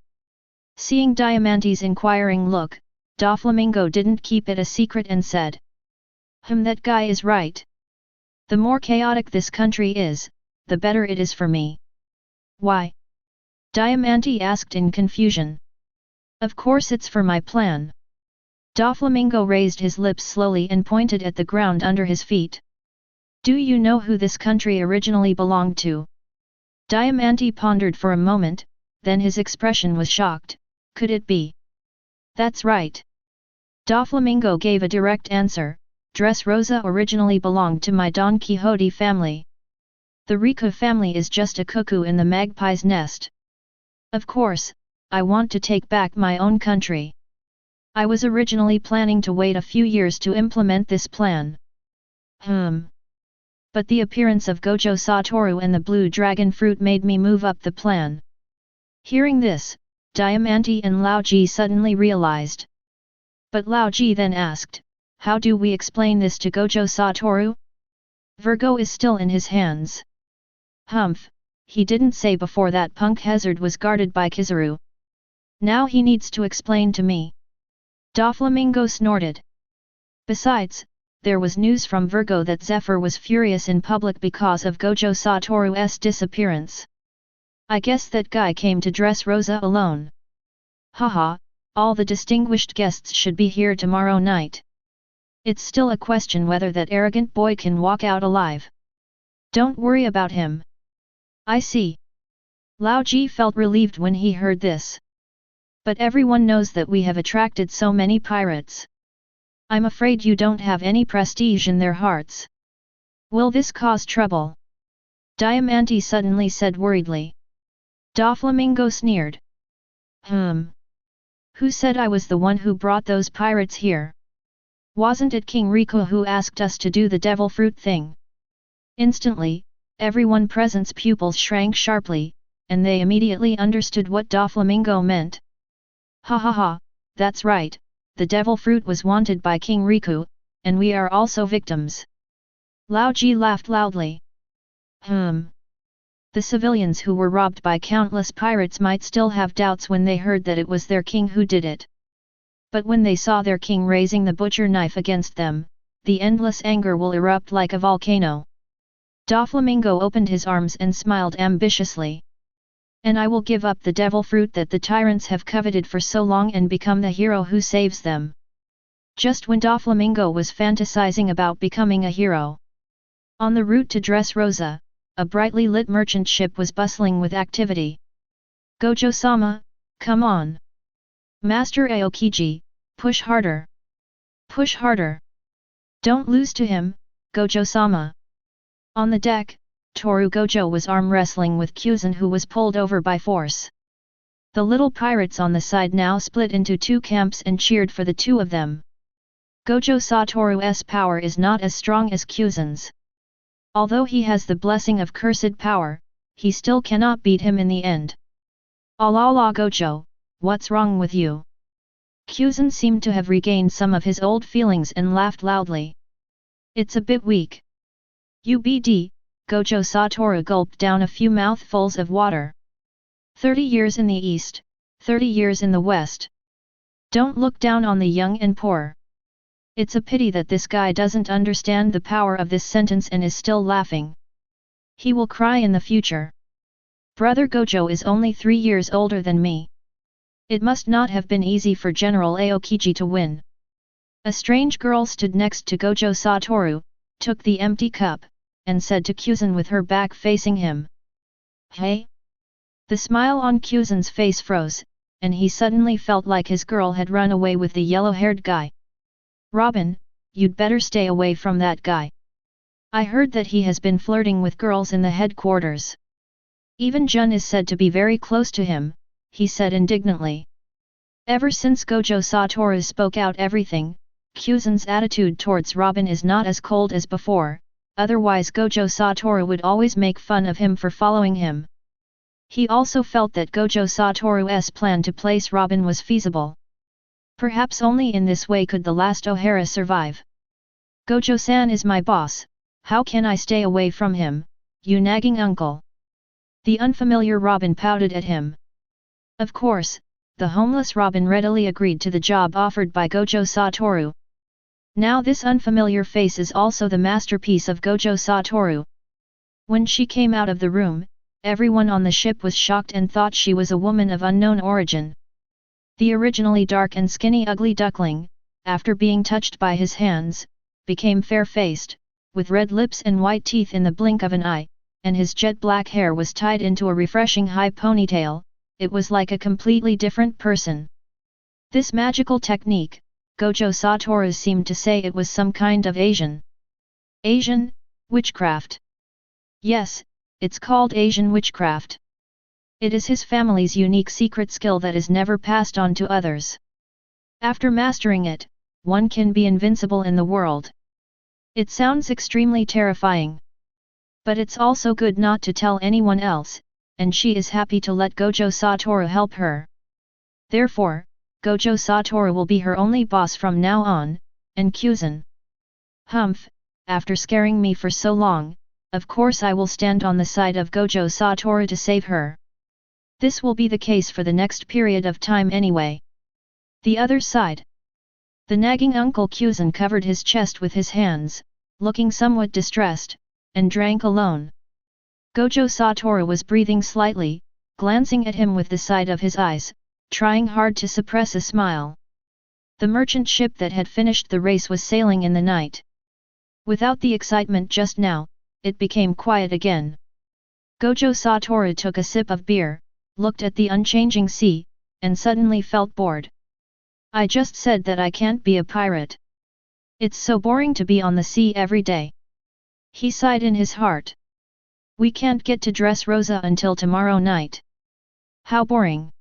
Seeing Diamante's inquiring look, Doflamingo didn't keep it a secret and said, That guy is right. The more chaotic this country is, the better it is for me. Why? Diamante asked in confusion. Of course it's for my plan. Doflamingo raised his lips slowly and pointed at the ground under his feet. Do you know who this country originally belonged to? Diamante pondered for a moment, then his expression was shocked. Could it be? That's right. Doflamingo gave a direct answer. Dressrosa originally belonged to my Don Quixote family. The Rico family is just a cuckoo in the magpie's nest. Of course, I want to take back my own country. I was originally planning to wait a few years to implement this plan. But the appearance of Gojo Toru and the blue dragon fruit made me move up the plan. Hearing this, Diamante and Lao Ji suddenly realized. But Lao Ji then asked, how do we explain this to Gojo Toru? Virgo is still in his hands. He didn't say before that Punk Hazard was guarded by Kizaru. Now he needs to explain to me. Doflamingo snorted. Besides, there was news from Virgo that Zephyr was furious in public because of Gojo Toru's disappearance. I guess that guy came to Dressrosa alone. Haha, all the distinguished guests should be here tomorrow night. It's still a question whether that arrogant boy can walk out alive. Don't worry about him. I see. Lao Ji felt relieved when he heard this. But everyone knows that we have attracted so many pirates. I'm afraid you don't have any prestige in their hearts. Will this cause trouble? Diamante suddenly said worriedly. Doflamingo sneered. Who said I was the one who brought those pirates here? Wasn't it King Riku who asked us to do the devil fruit thing? Instantly, everyone present's pupils shrank sharply, and they immediately understood what Doflamingo meant. Ha, that's right, the devil fruit was wanted by King Riku, and we are also victims. Lao Ji laughed loudly. The civilians who were robbed by countless pirates might still have doubts when they heard that it was their king who did it. But when they saw their king raising the butcher knife against them, the endless anger will erupt like a volcano. Doflamingo opened his arms and smiled ambitiously. And I will give up the devil fruit that the tyrants have coveted for so long and become the hero who saves them. Just when Doflamingo was fantasizing about becoming a hero. On the route to Dressrosa, a brightly lit merchant ship was bustling with activity. Gojo-sama, come on! Master Aokiji, push harder! Push harder! Don't lose to him, Gojo-sama! On the deck, Toru Gojo was arm wrestling with Kyuzan, who was pulled over by force. The little pirates on the side now split into two camps and cheered for the two of them. Gojo Toru's power is not as strong as Kyuzan's. Although he has the blessing of cursed power, he still cannot beat him in the end. La Gojo, what's wrong with you? Kyuzan seemed to have regained some of his old feelings and laughed loudly. It's a bit weak. UBD, Gojo Toru gulped down a few mouthfuls of water. 30 years in the east, 30 years in the west. Don't look down on the young and poor. It's a pity that this guy doesn't understand the power of this sentence and is still laughing. He will cry in the future. Brother Gojo is only 3 years older than me. It must not have been easy for General Aokiji to win. A strange girl stood next to Gojo Toru, took the empty cup, and said to Kyuzan with her back facing him. Hey? The smile on Kyuzan's face froze, and he suddenly felt like his girl had run away with the yellow-haired guy. Robin, you'd better stay away from that guy. I heard that he has been flirting with girls in the headquarters. Even Jun is said to be very close to him, he said indignantly. Ever since Gojo Toru spoke out everything, Kuzen's attitude towards Robin is not as cold as before, otherwise Gojo Toru would always make fun of him for following him. He also felt that Gojo Toru's plan to place Robin was feasible. Perhaps only in this way could the last O'Hara survive. Gojo-san is my boss, how can I stay away from him, you nagging uncle? The unfamiliar Robin pouted at him. Of course, the homeless Robin readily agreed to the job offered by Gojo Toru. Now this unfamiliar face is also the masterpiece of Gojo Toru. When she came out of the room, everyone on the ship was shocked and thought she was a woman of unknown origin. The originally dark and skinny ugly duckling, after being touched by his hands, became fair-faced, with red lips and white teeth in the blink of an eye, and his jet black hair was tied into a refreshing high ponytail. It was like a completely different person. This magical technique, Gojo Toru seemed to say it was some kind of Asian witchcraft. Yes, it's called Asian witchcraft. It is his family's unique secret skill that is never passed on to others. After mastering it, one can be invincible in the world. It sounds extremely terrifying. But it's also good not to tell anyone else, and she is happy to let Gojo Toru help her. Therefore, Gojo Toru will be her only boss from now on, and Kuzen. Humph, after scaring me for so long, of course I will stand on the side of Gojo Toru to save her. This will be the case for the next period of time anyway. The other side. The nagging Uncle Kuzen covered his chest with his hands, looking somewhat distressed, and drank alone. Gojo Toru was breathing slightly, glancing at him with the side of his eyes, trying hard to suppress a smile. The merchant ship that had finished the race was sailing in the night. Without the excitement just now, it became quiet again. Gojo Toru took a sip of beer, looked at the unchanging sea, and suddenly felt bored. I just said that I can't be a pirate. It's so boring to be on the sea every day. He sighed in his heart. We can't get to Dressrosa until tomorrow night. How boring.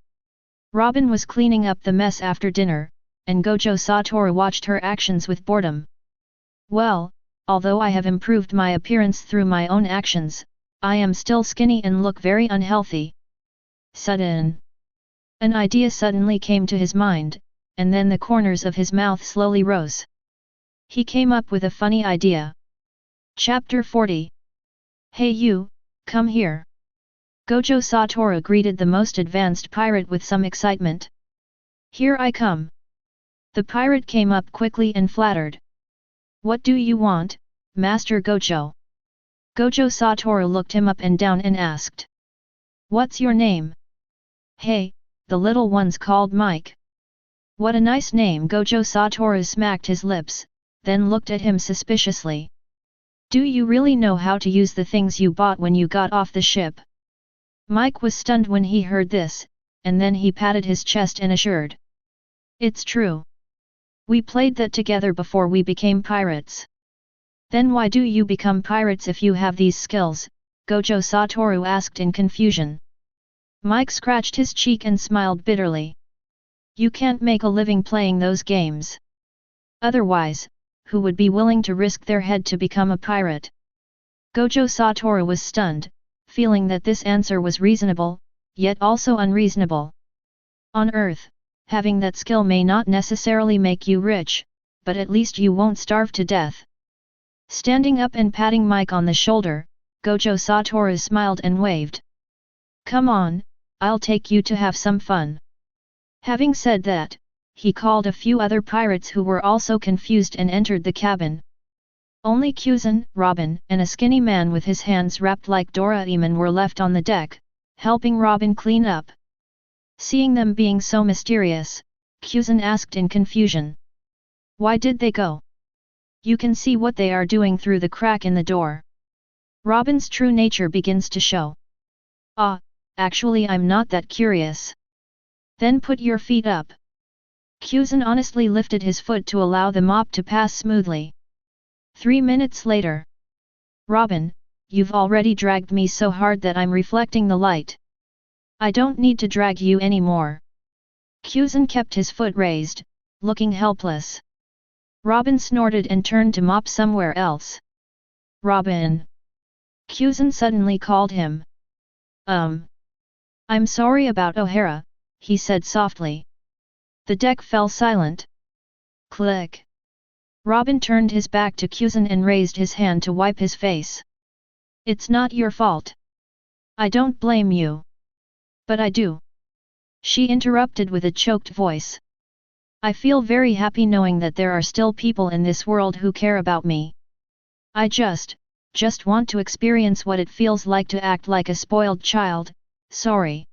Robin was cleaning up the mess after dinner, and Gojo Toru watched her actions with boredom. Well, although I have improved my appearance through my own actions, I am still skinny and look very unhealthy. Sudden. An idea suddenly came to his mind, and then the corners of his mouth slowly rose. He came up with a funny idea. Chapter 40. Hey you, come here. Gojo Toru greeted the most advanced pirate with some excitement. Here I come. The pirate came up quickly and flattered. What do you want, Master Gojo? Gojo Toru looked him up and down and asked. What's your name? Hey, the little one's called Mike. What a nice name. Gojo Toru smacked his lips, then looked at him suspiciously. Do you really know how to use the things you bought when you got off the ship? Mike was stunned when he heard this, and then he patted his chest and assured. It's true. We played that together before we became pirates. Then why do you become pirates if you have these skills? Gojo Toru asked in confusion. Mike scratched his cheek and smiled bitterly. You can't make a living playing those games. Otherwise, who would be willing to risk their head to become a pirate? Gojo Toru was stunned, feeling that this answer was reasonable, yet also unreasonable. On Earth, having that skill may not necessarily make you rich, but at least you won't starve to death. Standing up and patting Mike on the shoulder, Gojo Toru smiled and waved. Come on, I'll take you to have some fun. Having said that, he called a few other pirates who were also confused and entered the cabin. Only Kuzen, Robin, and a skinny man with his hands wrapped like Doraemon were left on the deck, helping Robin clean up. Seeing them being so mysterious, Kuzen asked in confusion. Why did they go? You can see what they are doing through the crack in the door. Robin's true nature begins to show. Ah, actually I'm not that curious. Then put your feet up. Kuzen honestly lifted his foot to allow the mop to pass smoothly. 3 minutes later. Robin, you've already dragged me so hard that I'm reflecting the light. I don't need to drag you anymore. Kyuzen kept his foot raised, looking helpless. Robin snorted and turned to mop somewhere else. Robin! Kyuzen suddenly called him. I'm sorry about O'Hara, he said softly. The deck fell silent. Click. Robin turned his back to Kyuzen and raised his hand to wipe his face. It's not your fault. I don't blame you. But I do. She interrupted with a choked voice. I feel very happy knowing that there are still people in this world who care about me. I just want to experience what it feels like to act like a spoiled child, sorry.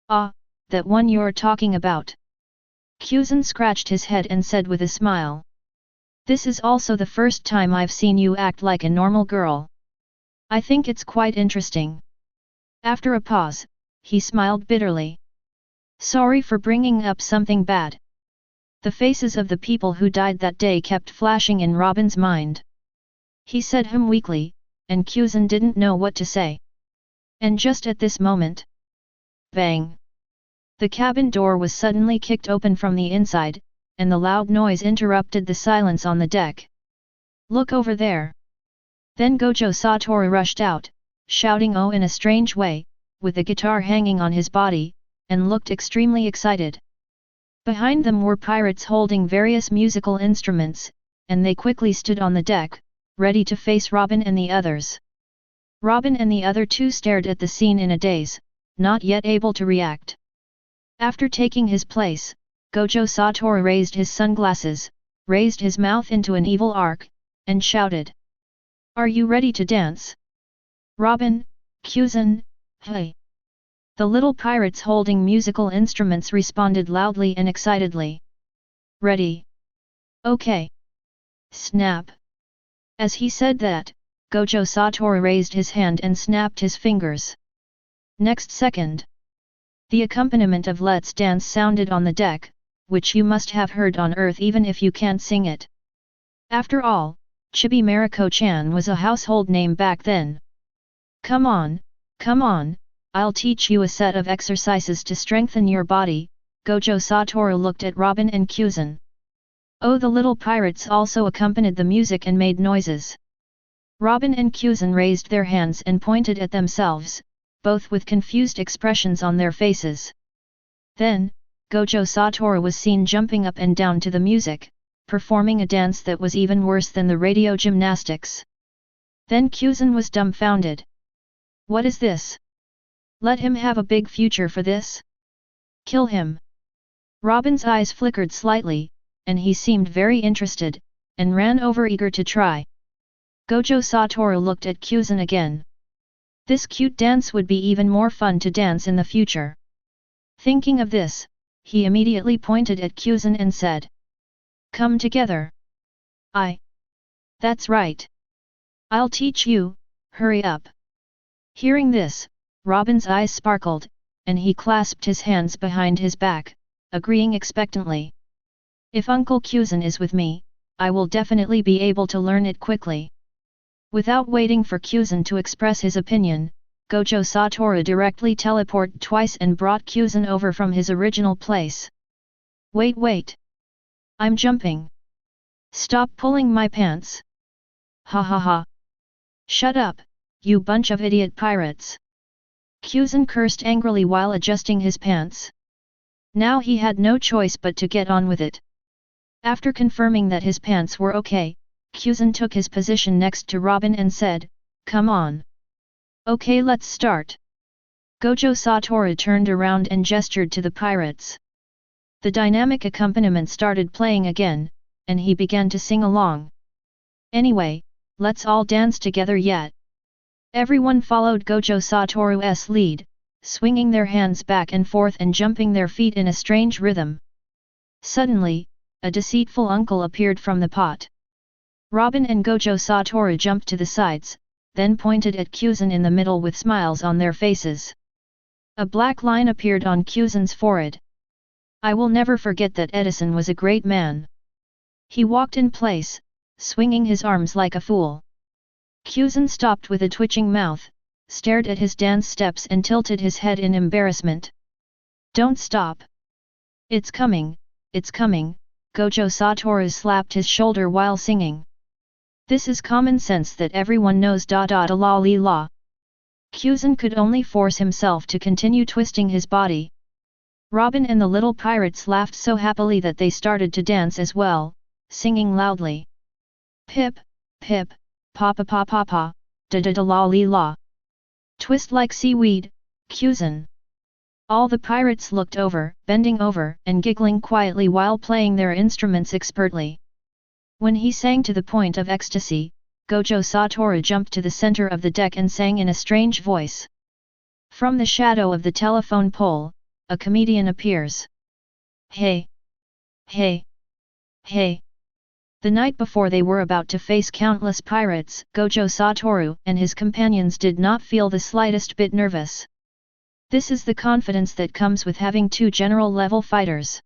Ah, that one you're talking about. Kyuzen scratched his head and said with a smile. This is also the first time I've seen you act like a normal girl. I think it's quite interesting. After a pause, he smiled bitterly. Sorry for bringing up something bad. The faces of the people who died that day kept flashing in Robin's mind. He said weakly, and Kyuzen didn't know what to say. And just at this moment... Bang! The cabin door was suddenly kicked open from the inside, and the loud noise interrupted the silence on the deck. Look over there! Then Gojo Toru rushed out, shouting oh in a strange way, with the guitar hanging on his body, and looked extremely excited. Behind them were pirates holding various musical instruments, and they quickly stood on the deck, ready to face Robin and the others. Robin and the other two stared at the scene in a daze, not yet able to react. After taking his place, Gojo Toru raised his sunglasses, raised his mouth into an evil arc, and shouted. Are you ready to dance? Robin, Kyuzen, hey! The little pirates holding musical instruments responded loudly and excitedly. Ready? Okay. Snap! As he said that, Gojo Toru raised his hand and snapped his fingers. Next second. The accompaniment of Let's Dance sounded on the deck, which you must have heard on Earth even if you can't sing it. After all, Chibi Mariko-chan was a household name back then. Come on, I'll teach you a set of exercises to strengthen your body, Gojo Toru looked at Robin and Kyuzen. Oh, the little pirates also accompanied the music and made noises. Robin and Kyuzen raised their hands and pointed at themselves, both with confused expressions on their faces. Then, Gojo Toru was seen jumping up and down to the music, performing a dance that was even worse than the radio gymnastics. Then Kyuzen was dumbfounded. What is this? Let him have a big future for this? Kill him! Robin's eyes flickered slightly, and he seemed very interested, and ran over eager to try. Gojo Toru looked at Kyuzen again. This cute dance would be even more fun to dance in the future. Thinking of this, he immediately pointed at Kyuzen and said. Come together. That's right. I'll teach you, hurry up. Hearing this, Robin's eyes sparkled, and he clasped his hands behind his back, agreeing expectantly. If Uncle Kyuzen is with me, I will definitely be able to learn it quickly. Without waiting for Kyuzen to express his opinion, Gojo Toru directly teleported twice and brought Kyuzen over from his original place. Wait! I'm jumping! Stop pulling my pants! Ha ha ha! Shut up, you bunch of idiot pirates! Kyuzen cursed angrily while adjusting his pants. Now he had no choice but to get on with it. After confirming that his pants were okay, Kyuzen took his position next to Robin and said, Come on. Okay, let's start. Gojo Toru turned around and gestured to the pirates. The dynamic accompaniment started playing again, and he began to sing along. Anyway, let's all dance together yet. Everyone followed Gojo Toru's lead, swinging their hands back and forth and jumping their feet in a strange rhythm. Suddenly, a deceitful uncle appeared from the pot. Robin and Gojo Toru jumped to the sides, then pointed at Kyuzen in the middle with smiles on their faces. A black line appeared on Kyuzen's forehead. I will never forget that Edison was a great man. He walked in place, swinging his arms like a fool. Kyuzen stopped with a twitching mouth, stared at his dance steps and tilted his head in embarrassment. Don't stop! It's coming, Gojo Toru slapped his shoulder while singing. This is common sense that everyone knows la li la. Kyuzen could only force himself to continue twisting his body. Robin and the little pirates laughed so happily that they started to dance as well, singing loudly. Pip, pip, papa pa pa pa, da la li la. Twist like seaweed, Kyuzen. All the pirates looked over, bending over and giggling quietly while playing their instruments expertly. When he sang to the point of ecstasy, Gojo Toru jumped to the center of the deck and sang in a strange voice. From the shadow of the telephone pole, a comedian appears. Hey! Hey! Hey! The night before they were about to face countless pirates, Gojo Toru and his companions did not feel the slightest bit nervous. This is the confidence that comes with having two general-level fighters.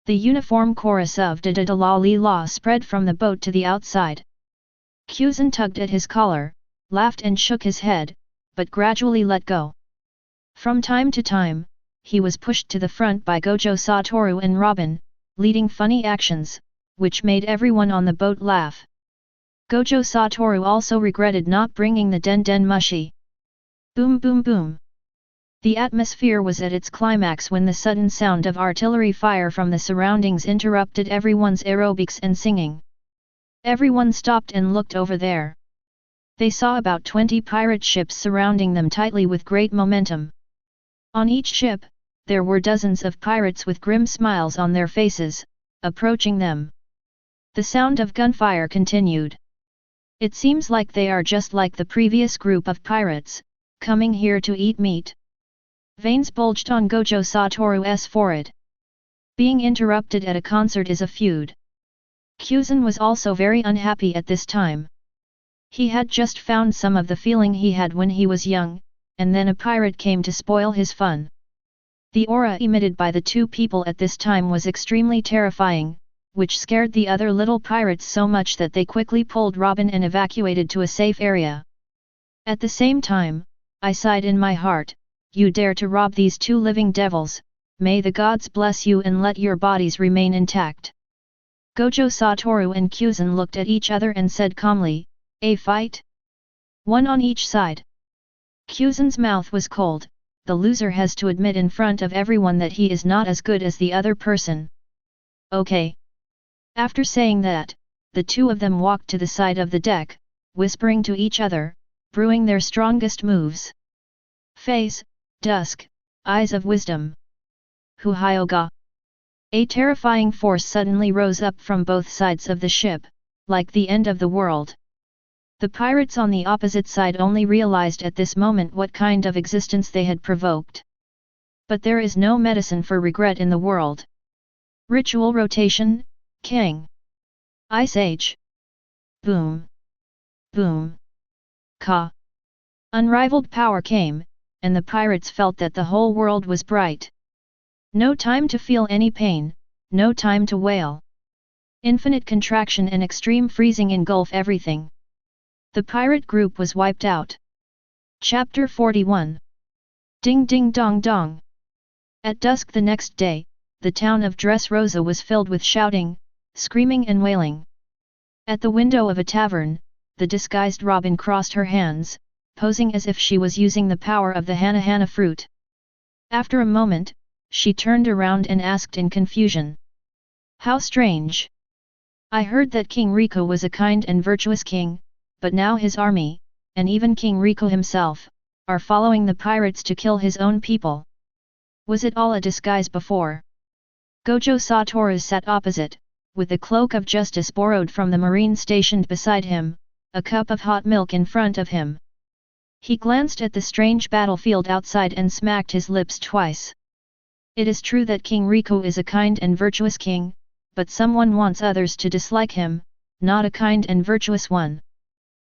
The uniform chorus of da la li la spread from the boat to the outside. Kyuzen tugged at his collar, laughed and shook his head, but gradually let go. From time to time, he was pushed to the front by Gojo Toru and Robin, leading funny actions, which made everyone on the boat laugh. Gojo Toru also regretted not bringing the den mushi. Boom boom boom. The atmosphere was at its climax when the sudden sound of artillery fire from the surroundings interrupted everyone's aerobics and singing. Everyone stopped and looked over there. They saw about 20 pirate ships surrounding them tightly with great momentum. On each ship, there were dozens of pirates with grim smiles on their faces, approaching them. The sound of gunfire continued. It seems like they are just like the previous group of pirates, coming here to eat meat. Veins bulged on Gojo Toru's forehead. Being interrupted at a concert is a feud. Kyuzen was also very unhappy at this time. He had just found some of the feeling he had when he was young, and then a pirate came to spoil his fun. The aura emitted by the two people at this time was extremely terrifying, which scared the other little pirates so much that they quickly pulled Robin and evacuated to a safe area. At the same time, I sighed in my heart, you dare to rob these two living devils, may the gods bless you and let your bodies remain intact. Gojo Toru and Kyuzen looked at each other and said calmly, a fight? One on each side. Kyuzen's mouth was cold, the loser has to admit in front of everyone that he is not as good as the other person. Okay. After saying that, the two of them walked to the side of the deck, whispering to each other, brewing their strongest moves. Face, dusk, eyes of wisdom. Hu-hyoga. A terrifying force suddenly rose up from both sides of the ship, like the end of the world. The pirates on the opposite side only realized at this moment what kind of existence they had provoked. But there is no medicine for regret in the world. Ritual rotation, King. Ice Age. Boom. Boom. Ka. Unrivaled power came, and the pirates felt that the whole world was bright. No time to feel any pain, no time to wail. Infinite contraction and extreme freezing engulf everything. The pirate group was wiped out. Chapter 41. Ding ding dong dong. At dusk the next day, the town of Dressrosa was filled with shouting, screaming and wailing. At the window of a tavern, the disguised Robin crossed her hands, posing as if she was using the power of the hana fruit. After a moment, she turned around and asked in confusion. How strange! I heard that King Rico was a kind and virtuous king, but now his army, and even King Rico himself, are following the pirates to kill his own people. Was it all a disguise before? Gojo Toru sat opposite, with the cloak of justice borrowed from the marine stationed beside him, a cup of hot milk in front of him. He glanced at the strange battlefield outside and smacked his lips twice. It is true that King Rico is a kind and virtuous king, but someone wants others to dislike him, not a kind and virtuous one.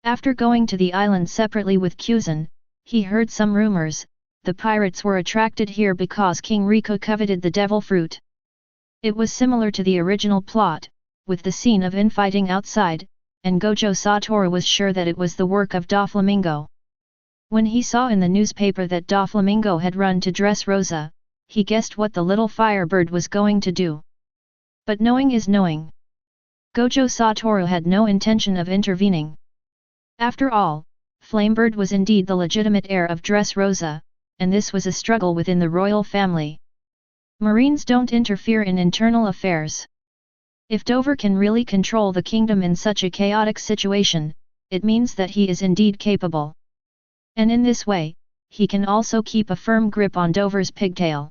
After going to the island separately with Kyuzen, he heard some rumors. The pirates were attracted here because King Rico coveted the devil fruit. It was similar to the original plot, with the scene of infighting outside, and Gojo Toru was sure that it was the work of Doflamingo. When he saw in the newspaper that Doflamingo had run to Dressrosa, he guessed what the little firebird was going to do. But knowing is knowing. Gojo Toru had no intention of intervening. After all, Flamebird was indeed the legitimate heir of Dressrosa, and this was a struggle within the royal family. Marines don't interfere in internal affairs. If Dover can really control the kingdom in such a chaotic situation, it means that he is indeed capable. And in this way, he can also keep a firm grip on Dover's pigtail.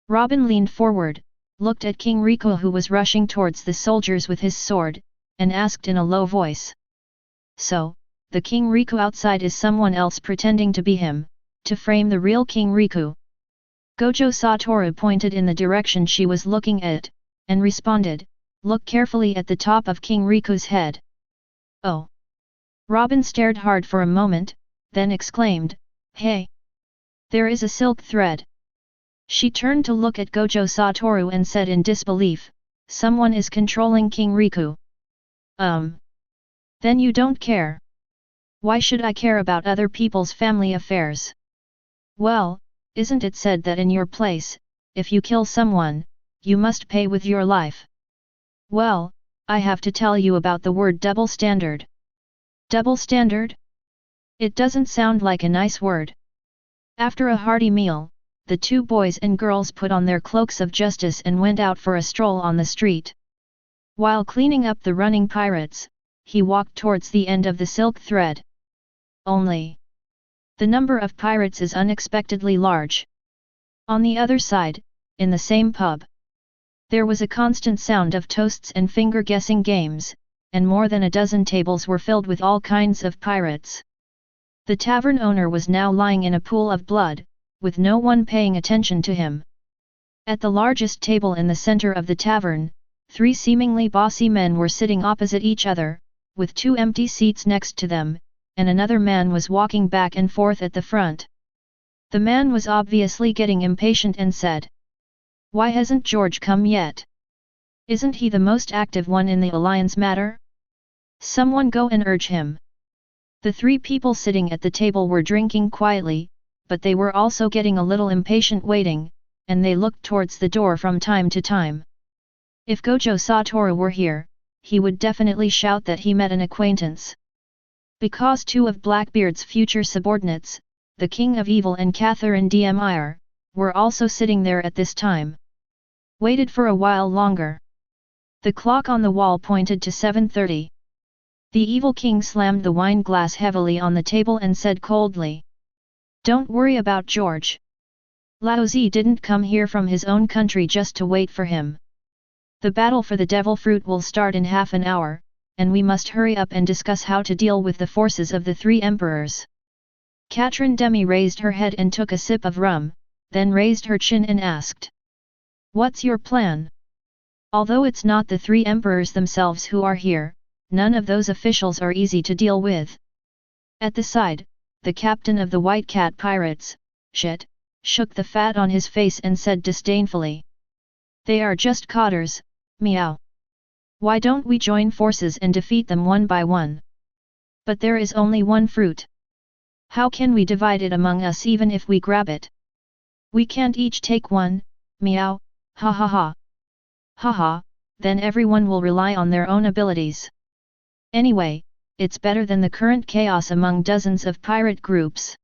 Robin leaned forward, looked at King Riku who was rushing towards the soldiers with his sword, and asked in a low voice. So, the King Riku outside is someone else pretending to be him, to frame the real King Riku. Gojo Toru pointed in the direction she was looking at, and responded, look carefully at the top of King Riku's head. Oh! Robin stared hard for a moment, then exclaimed, hey! There is a silk thread. She turned to look at Gojo Toru and said in disbelief, someone is controlling King Riku. Then you don't care. Why should I care about other people's family affairs? Well, isn't it said that in your place, if you kill someone, you must pay with your life? Well, I have to tell you about the word double standard. Double standard? It doesn't sound like a nice word. After a hearty meal, the two boys and girls put on their cloaks of justice and went out for a stroll on the street. While cleaning up the running pirates, he walked towards the end of the silk thread. Only the number of pirates is unexpectedly large. On the other side, in the same pub, there was a constant sound of toasts and finger-guessing games, and more than a dozen tables were filled with all kinds of pirates. The tavern owner was now lying in a pool of blood, with no one paying attention to him. At the largest table in the center of the tavern, 3 seemingly bossy men were sitting opposite each other, with 2 empty seats next to them, and another man was walking back and forth at the front. The man was obviously getting impatient and said, why hasn't George come yet? Isn't he the most active one in the alliance matter? Someone go and urge him. The 3 people sitting at the table were drinking quietly, but they were also getting a little impatient waiting, and they looked towards the door from time to time. If Gojo Toru were here, he would definitely shout that he met an acquaintance. Because 2 of Blackbeard's future subordinates, the King of Evil and Catherine Dmir, were also sitting there at this time. Waited for a while longer. The clock on the wall pointed to 7:30. The Evil King slammed the wine glass heavily on the table and said coldly, don't worry about George. Lao Zi didn't come here from his own country just to wait for him. The battle for the devil fruit will start in half an hour, and we must hurry up and discuss how to deal with the forces of the 3 emperors. Catherine Demi raised her head and took a sip of rum, then raised her chin and asked, what's your plan? Although it's not the 3 emperors themselves who are here, none of those officials are easy to deal with. At the side, the captain of the White Cat Pirates, Shit, shook the fat on his face and said disdainfully, they are just cotters, meow. Why don't we join forces and defeat them one by one? But there is only one fruit. How can we divide it among us even if we grab it? We can't each take one, meow, ha ha ha. Ha ha, then everyone will rely on their own abilities. Anyway, it's better than the current chaos among dozens of pirate groups.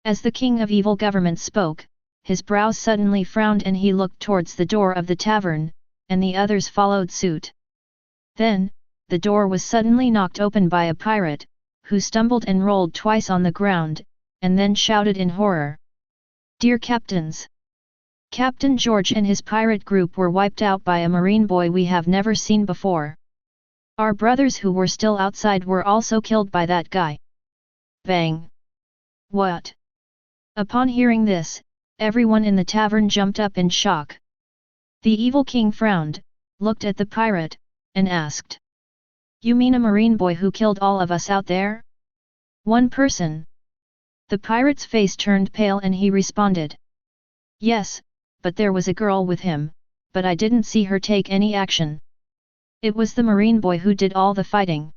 As the King of Evil government spoke, his brows suddenly frowned and he looked towards the door of the tavern, and the others followed suit. Then, the door was suddenly knocked open by a pirate, who stumbled and rolled twice on the ground, and then shouted in horror. Dear captains! Captain George and his pirate group were wiped out by a marine boy we have never seen before. Our brothers who were still outside were also killed by that guy. Bang! What? Upon hearing this, everyone in the tavern jumped up in shock. The evil king frowned, looked at the pirate, and asked. You mean a marine boy who killed all of us out there? One person. The pirate's face turned pale and he responded. Yes, but there was a girl with him, but I didn't see her take any action. It was the marine boy who did all the fighting.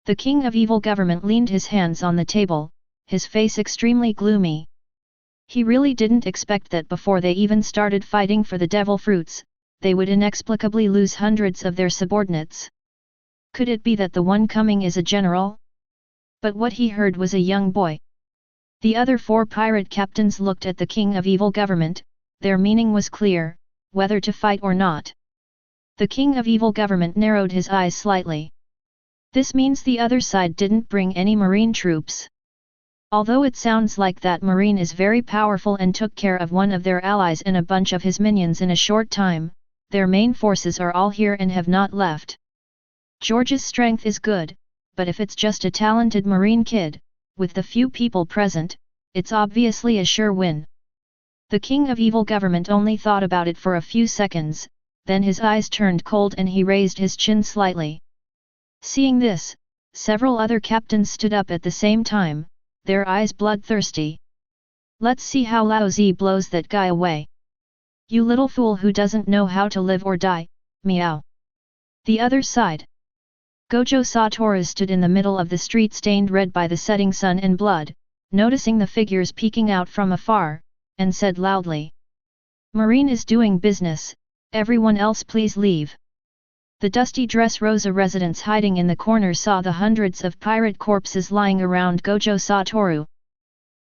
The King of Evil government leaned his hands on the table, his face extremely gloomy. He really didn't expect that before they even started fighting for the devil fruits, they would inexplicably lose hundreds of their subordinates. Could it be that the one coming is a general? But what he heard was a young boy. The other 4 pirate captains looked at the king of evil government, their meaning was clear, whether to fight or not. The king of evil government narrowed his eyes slightly. This means the other side didn't bring any marine troops. Although it sounds like that marine is very powerful and took care of one of their allies and a bunch of his minions in a short time, their main forces are all here and have not left. George's strength is good, but if it's just a talented marine kid, with the few people present, it's obviously a sure win. The king of evil government only thought about it for a few seconds, then his eyes turned cold and he raised his chin slightly. Seeing this, several other captains stood up at the same time, their eyes bloodthirsty. Let's see how Lao Zi blows that guy away. You little fool who doesn't know how to live or die, meow. The other side. Gojo Toru stood in the middle of the street stained red by the setting sun and blood, noticing the figures peeking out from afar, and said loudly. Marine is doing business, everyone else please leave. The dusty Dressrosa residents hiding in the corner saw the hundreds of pirate corpses lying around Gojo Toru.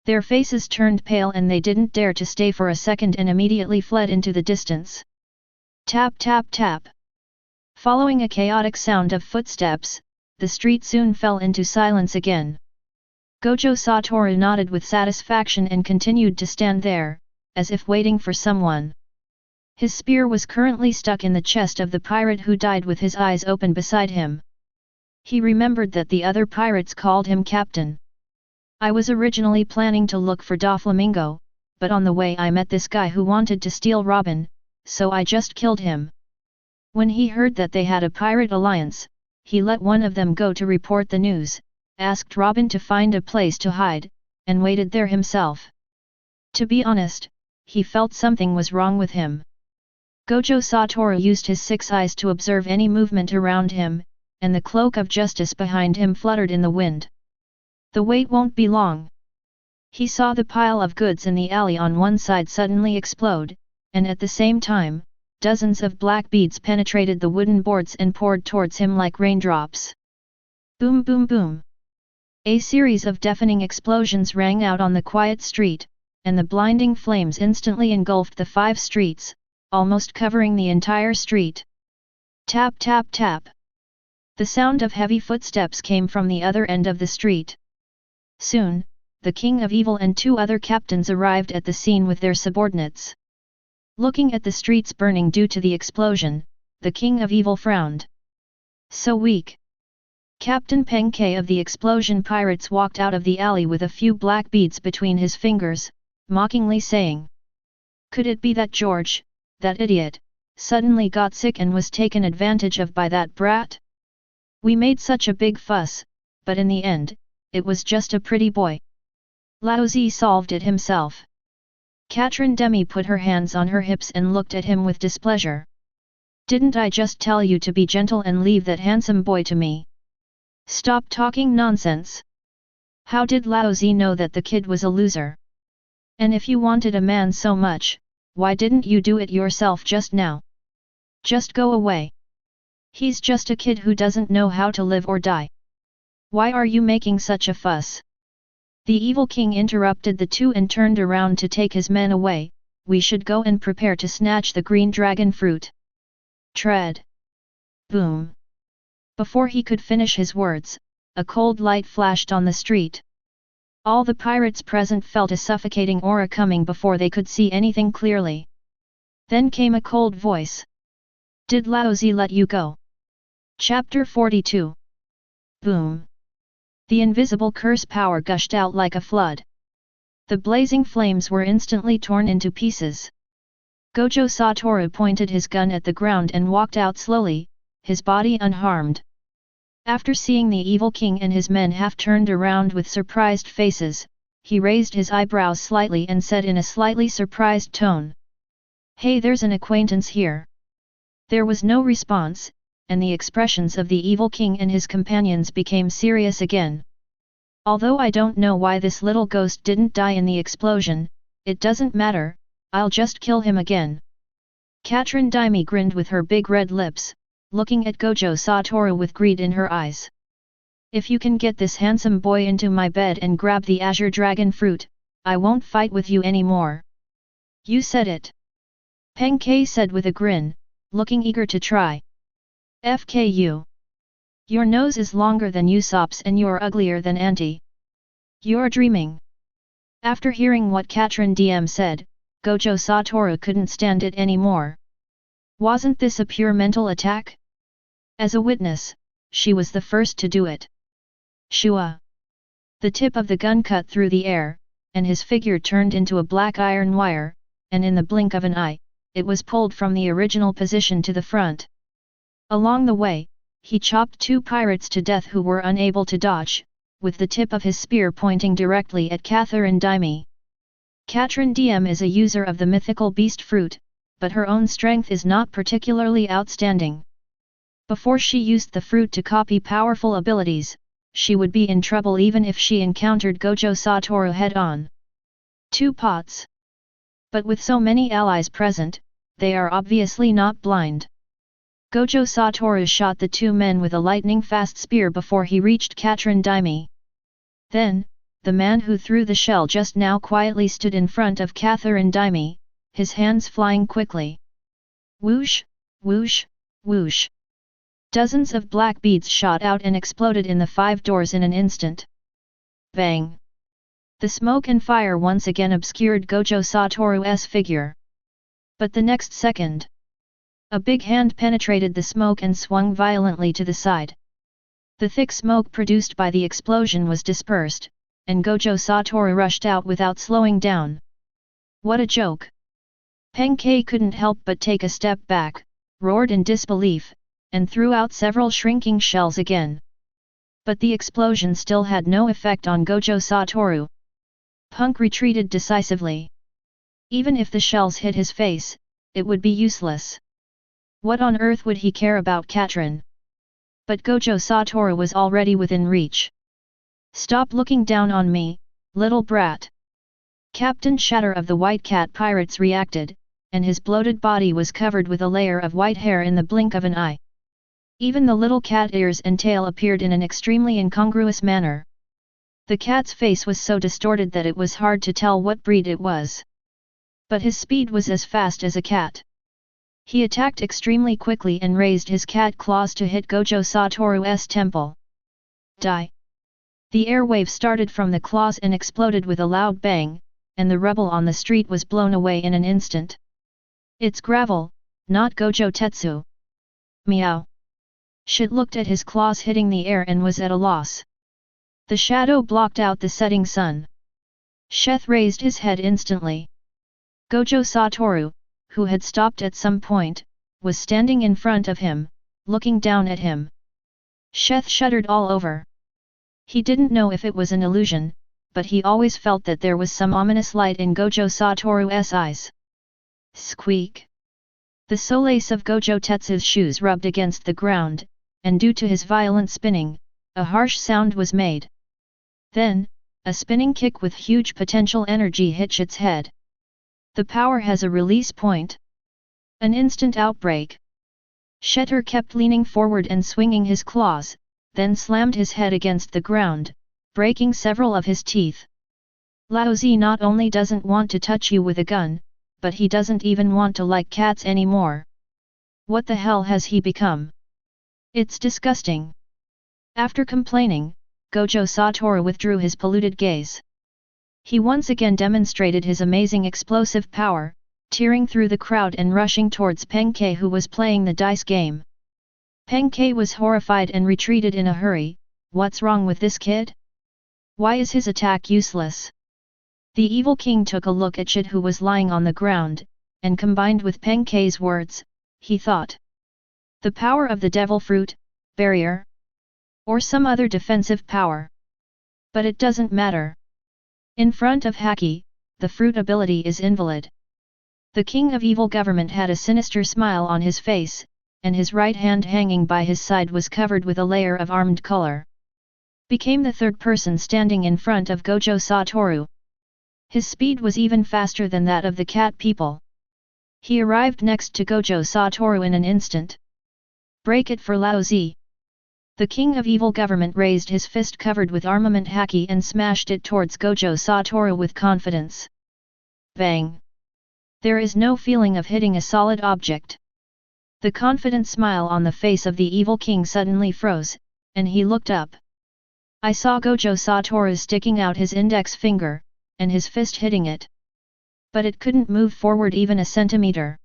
Their faces turned pale and they didn't dare to stay for a second and immediately fled into the distance. Tap tap tap. Following a chaotic sound of footsteps, the street soon fell into silence again. Gojo Toru nodded with satisfaction and continued to stand there, as if waiting for someone. His spear was currently stuck in the chest of the pirate who died with his eyes open beside him. He remembered that the other pirates called him captain. I was originally planning to look for Doflamingo, but on the way I met this guy who wanted to steal Robin, so I just killed him. When he heard that they had a pirate alliance, he let one of them go to report the news, asked Robin to find a place to hide, and waited there himself. To be honest, he felt something was wrong with him. Gojo Toru used his 6 eyes to observe any movement around him, and the cloak of justice behind him fluttered in the wind. The wait won't be long. He saw the pile of goods in the alley on one side suddenly explode, and at the same time, dozens of black beads penetrated the wooden boards and poured towards him like raindrops. Boom boom boom. A series of deafening explosions rang out on the quiet street, and the blinding flames instantly engulfed the 5 streets, almost covering the entire street. Tap tap tap. The sound of heavy footsteps came from the other end of the street. Soon, the king of evil and 2 other captains arrived at the scene with their subordinates. Looking at the streets burning due to the explosion, the king of evil frowned. So weak. Captain Peng Ke of the explosion pirates walked out of the alley with a few black beads between his fingers, mockingly saying. Could it be that George, that idiot, suddenly got sick and was taken advantage of by that brat? We made such a big fuss, but in the end, it was just a pretty boy. Lao Zi solved it himself. Katrin Demi put her hands on her hips and looked at him with displeasure. Didn't I just tell you to be gentle and leave that handsome boy to me? Stop talking nonsense. How did Lao Zi know that the kid was a loser? And if you wanted a man so much, why didn't you do it yourself just now? Just go away. He's just a kid who doesn't know how to live or die. Why are you making such a fuss? The evil king interrupted the 2 and turned around to take his men away. We should go and prepare to snatch the green dragon fruit. Tread. Boom. Before he could finish his words, a cold light flashed on the street. All the pirates present felt a suffocating aura coming before they could see anything clearly. Then came a cold voice. Did Lao Zi let you go? Chapter 42. Boom. The invisible curse power gushed out like a flood. The blazing flames were instantly torn into pieces. Gojo Toru pointed his gun at the ground and walked out slowly, his body unharmed. After seeing the evil king and his men half turned around with surprised faces, he raised his eyebrows slightly and said in a slightly surprised tone. Hey, there's an acquaintance here. There was no response, and the expressions of the evil king and his companions became serious again. Although I don't know why this little ghost didn't die in the explosion, it doesn't matter, I'll just kill him again. Katrin Daime grinned with her big red lips, looking at Gojo Toru with greed in her eyes. If you can get this handsome boy into my bed and grab the azure dragon fruit, I won't fight with you anymore. You said it. Peng Ke said with a grin, looking eager to try. FKU. Your nose is longer than Usopp's and you're uglier than Auntie. You're dreaming. After hearing what Katrin DM said, Gojo Toru couldn't stand it anymore. Wasn't this a pure mental attack? As a witness, she was the first to do it. Shua. The tip of the gun cut through the air, and his figure turned into a black iron wire, and in the blink of an eye, it was pulled from the original position to the front. Along the way, he chopped 2 pirates to death who were unable to dodge, with the tip of his spear pointing directly at Katrin Daime. Katrin DM is a user of the mythical beast fruit, but her own strength is not particularly outstanding. Before she used the fruit to copy powerful abilities, she would be in trouble even if she encountered Gojo Toru head-on. 2 pots. But with so many allies present, they are obviously not blind. Gojo Toru shot the 2 men with a lightning-fast spear before he reached Katrin Daime. Then, the man who threw the shell just now quietly stood in front of Katrin Daime, his hands flying quickly. Whoosh, whoosh, whoosh. Dozens of black beads shot out and exploded in the 5 doors in an instant. Bang! The smoke and fire once again obscured Gojo Toru's figure. But the next second, a big hand penetrated the smoke and swung violently to the side. The thick smoke produced by the explosion was dispersed, and Gojo Toru rushed out without slowing down. What a joke! Peng Ke couldn't help but take a step back, roared in disbelief, and threw out several shrinking shells again. But the explosion still had no effect on Gojo Toru. Punk retreated decisively. Even if the shells hit his face, it would be useless. What on earth would he care about Katrin? But Gojo Toru was already within reach. Stop looking down on me, little brat. Captain Shatter of the White Cat Pirates reacted, and his bloated body was covered with a layer of white hair in the blink of an eye. Even the little cat ears and tail appeared in an extremely incongruous manner. The cat's face was so distorted that it was hard to tell what breed it was. But his speed was as fast as a cat. He attacked extremely quickly and raised his cat claws to hit Gojo Toru's temple. Die! The airwave started from the claws and exploded with a loud bang, and the rubble on the street was blown away in an instant. It's gravel, not Gojo Tetsu. Meow. Shit looked at his claws hitting the air and was at a loss. The shadow blocked out the setting sun. Sheth raised his head instantly. Gojo Toru, who had stopped at some point, was standing in front of him, looking down at him. Sheth shuddered all over. He didn't know if it was an illusion, but he always felt that there was some ominous light in Gojo Toru's eyes. Squeak! The solace of Gojo Tetsu's shoes rubbed against the ground, and due to his violent spinning, a harsh sound was made. Then, a spinning kick with huge potential energy hit Shit's head. The power has a release point. An instant outbreak. Shetter kept leaning forward and swinging his claws, then slammed his head against the ground, breaking several of his teeth. Laozi not only doesn't want to touch you with a gun, but he doesn't even want to like cats anymore. What the hell has he become? It's disgusting. After complaining, Gojo Toru withdrew his polluted gaze. He once again demonstrated his amazing explosive power, tearing through the crowd and rushing towards Peng Ke, who was playing the dice game. Peng Ke was horrified and retreated in a hurry. What's wrong with this kid? Why is his attack useless? The evil king took a look at Shit, who was lying on the ground, and combined with Peng Ke's words, he thought. The power of the devil fruit, barrier? Or some other defensive power? But it doesn't matter. In front of Haki, the fruit ability is invalid. The king of evil government had a sinister smile on his face, and his right hand hanging by his side was covered with a layer of armed color. Became the third person standing in front of Gojo Toru. His speed was even faster than that of the cat people. He arrived next to Gojo Toru in an instant. Break it for Lao Zi. The king of evil government raised his fist covered with armament haki and smashed it towards Gojo Toru with confidence. Bang! There is no feeling of hitting a solid object. The confident smile on the face of the evil king suddenly froze, and he looked up. I saw Gojo Toru sticking out his index finger, and his fist hitting it. But it couldn't move forward even a centimeter.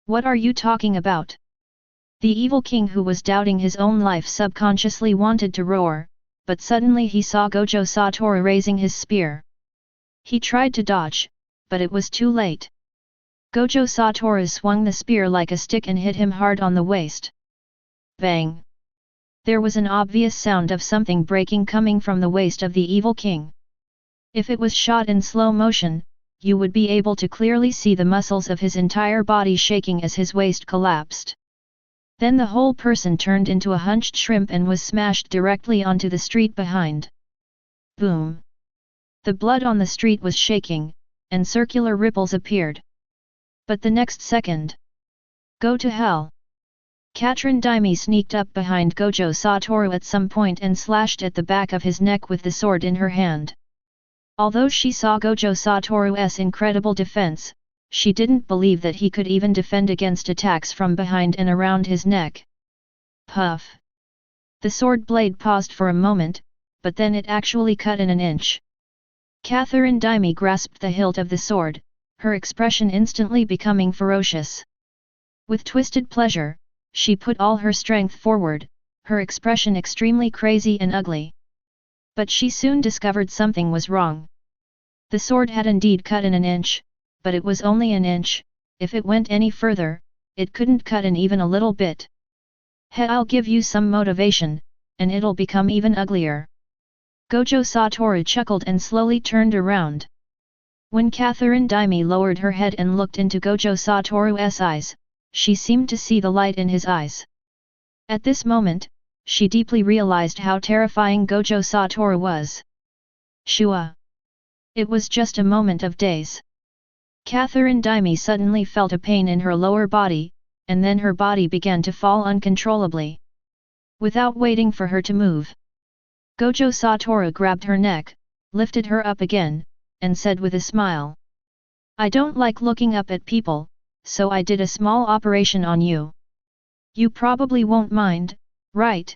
What are you talking about? The evil king, who was doubting his own life, subconsciously wanted to roar, but suddenly he saw Gojo Toru raising his spear. He tried to dodge, but it was too late. Gojo Toru swung the spear like a stick and hit him hard on the waist. Bang! There was an obvious sound of something breaking coming from the waist of the evil king. If it was shot in slow motion, you would be able to clearly see the muscles of his entire body shaking as his waist collapsed. Then the whole person turned into a hunched shrimp and was smashed directly onto the street behind. Boom! The blood on the street was shaking, and circular ripples appeared. But the next second... Go to hell! Katrin Daimi sneaked up behind Gojo Toru at some point and slashed at the back of his neck with the sword in her hand. Although she saw Gojo Toru's incredible defense, she didn't believe that he could even defend against attacks from behind and around his neck. Puff! The sword blade paused for a moment, but then it actually cut in an inch. Katrin Daimi grasped the hilt of the sword, her expression instantly becoming ferocious. With twisted pleasure, she put all her strength forward, her expression extremely crazy and ugly. But she soon discovered something was wrong. The sword had indeed cut in an inch, but it was only an inch. If it went any further, it couldn't cut in even a little bit. Hey, I'll give you some motivation, and it'll become even uglier. Gojo Toru chuckled and slowly turned around. When Katrin Daimi lowered her head and looked into Gojo Toru's eyes, she seemed to see the light in his eyes. At this moment, she deeply realized how terrifying Gojo Toru was. Shua! It was just a moment of daze. Katrin Daimi suddenly felt a pain in her lower body, and then her body began to fall uncontrollably. Without waiting for her to move, Gojo Toru grabbed her neck, lifted her up again, and said with a smile. I don't like looking up at people, so I did a small operation on you. You probably won't mind, right?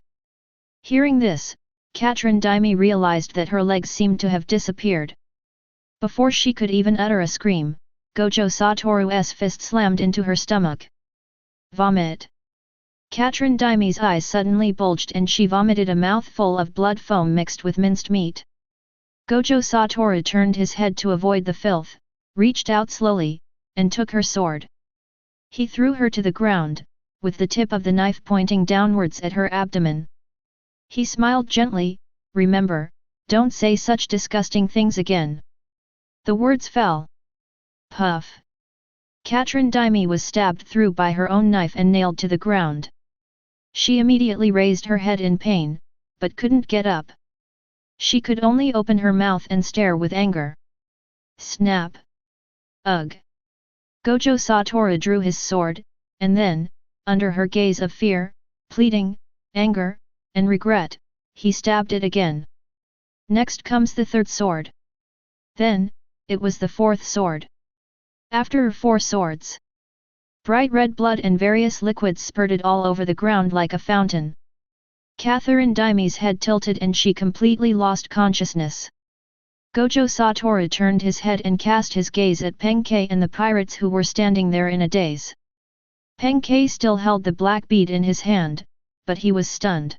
Hearing this, Katrin Daimi realized that her legs seemed to have disappeared. Before she could even utter a scream, Gojo Toru's fist slammed into her stomach. Vomit! Katrin Daimi's eyes suddenly bulged and she vomited a mouthful of blood foam mixed with minced meat. Gojo Toru turned his head to avoid the filth, reached out slowly, and took her sword. He threw her to the ground, with the tip of the knife pointing downwards at her abdomen. He smiled gently, remember, don't say such disgusting things again. The words fell. Puff! Katrin Daimi was stabbed through by her own knife and nailed to the ground. She immediately raised her head in pain, but couldn't get up. She could only open her mouth and stare with anger. Snap! Ugh! Gojo Toru drew his sword, and then, under her gaze of fear, pleading, anger, and regret, he stabbed it again. Next comes the third sword. Then, it was the fourth sword. After 4 swords, bright red blood and various liquids spurted all over the ground like a fountain. Katrin Daimi's head tilted and she completely lost consciousness. Gojo Toru turned his head and cast his gaze at Peng Ke and the pirates who were standing there in a daze. Peng Ke still held the black bead in his hand, but he was stunned.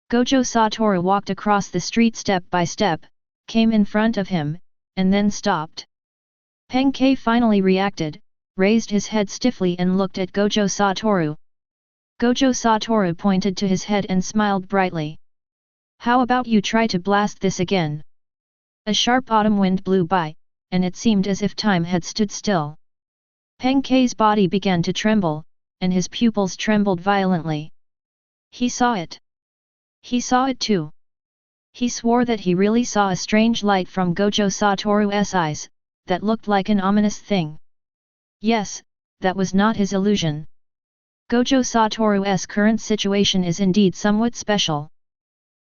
Gojo Toru walked across the street step by step, came in front of him, and then stopped. Peng Ke finally reacted, raised his head stiffly and looked at Gojo Toru. Gojo Toru pointed to his head and smiled brightly. How about you try to blast this again? A sharp autumn wind blew by, and it seemed as if time had stood still. Peng Ke's body began to tremble, and his pupils trembled violently. He saw it. He saw it too. He swore that he really saw a strange light from Gojo Toru's eyes, that looked like an ominous thing. Yes, that was not his illusion. Gojo Toru's current situation is indeed somewhat special.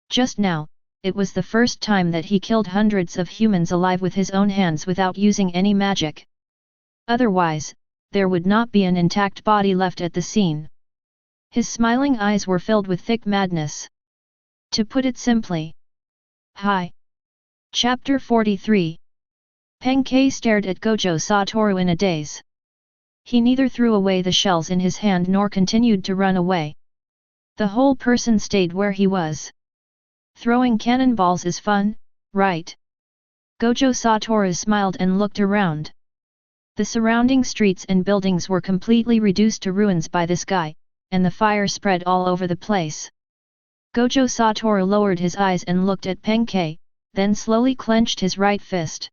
Just now, it was the first time that he killed hundreds of humans alive with his own hands without using any magic. Otherwise, there would not be an intact body left at the scene. His smiling eyes were filled with thick madness. To put it simply. Hi. Chapter 43. Peng Ke stared at Gojo Toru in a daze. He neither threw away the shells in his hand nor continued to run away. The whole person stayed where he was. Throwing cannonballs is fun, right? Gojo Toru smiled and looked around. The surrounding streets and buildings were completely reduced to ruins by this guy, and the fire spread all over the place. Gojo Toru lowered his eyes and looked at Peng Ke, then slowly clenched his right fist.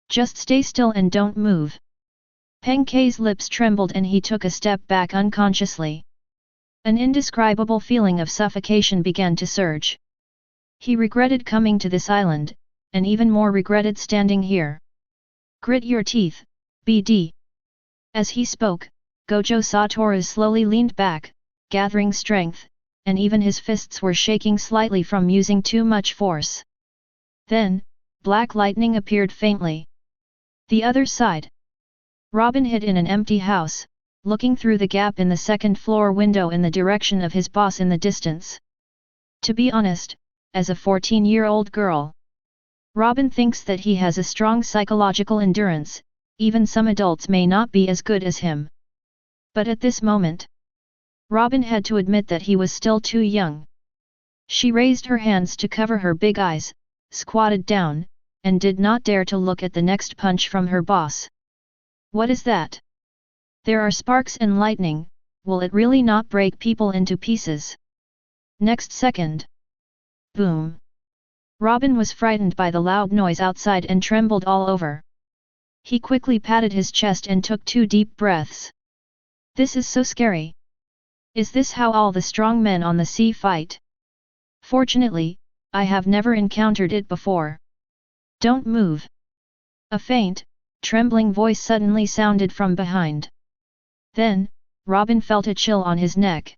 Just stay still and don't move. Peng Ke's lips trembled and he took a step back unconsciously. An indescribable feeling of suffocation began to surge. He regretted coming to this island, and even more regretted standing here. Grit your teeth, BD. As he spoke, Gojo Toru slowly leaned back, gathering strength, and even his fists were shaking slightly from using too much force. Then, black lightning appeared faintly. The other side. Robin hid in an empty house, looking through the gap in the second-floor window in the direction of his boss in the distance. To be honest, as a 14-year-old girl, Robin thinks that he has a strong psychological endurance, even some adults may not be as good as him. But at this moment, Robin had to admit that he was still too young. She raised her hands to cover her big eyes, squatted down, and did not dare to look at the next punch from her boss. What is that? There are sparks and lightning, will it really not break people into pieces? Next second. Boom. Robin was frightened by the loud noise outside and trembled all over. He quickly patted his chest and took 2 deep breaths. This is so scary. Is this how all the strong men on the sea fight? Fortunately, I have never encountered it before. Don't move. A faint, trembling voice suddenly sounded from behind. Then, Robin felt a chill on his neck.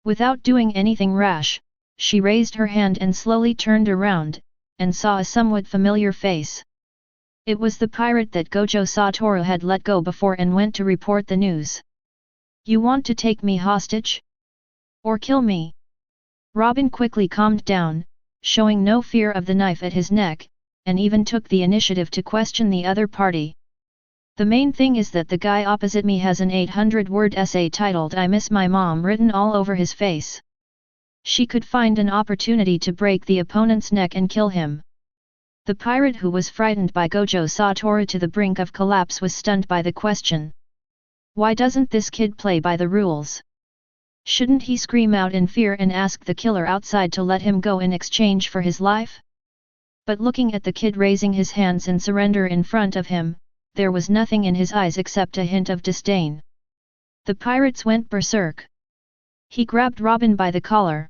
Without doing anything rash, she raised her hand and slowly turned around, and saw a somewhat familiar face. It was the pirate that Gojo Toru had let go before and went to report the news. You want to take me hostage? Or kill me? Robin quickly calmed down, showing no fear of the knife at his neck, and even took the initiative to question the other party. The main thing is that the guy opposite me has an 800-word essay titled "I Miss My Mom" written all over his face. She could find an opportunity to break the opponent's neck and kill him. The pirate, who was frightened by Gojo Toru to the brink of collapse, was stunned by the question. Why doesn't this kid play by the rules? Shouldn't he scream out in fear and ask the killer outside to let him go in exchange for his life? But looking at the kid raising his hands in surrender in front of him, there was nothing in his eyes except a hint of disdain. The pirates went berserk. He grabbed Robin by the collar.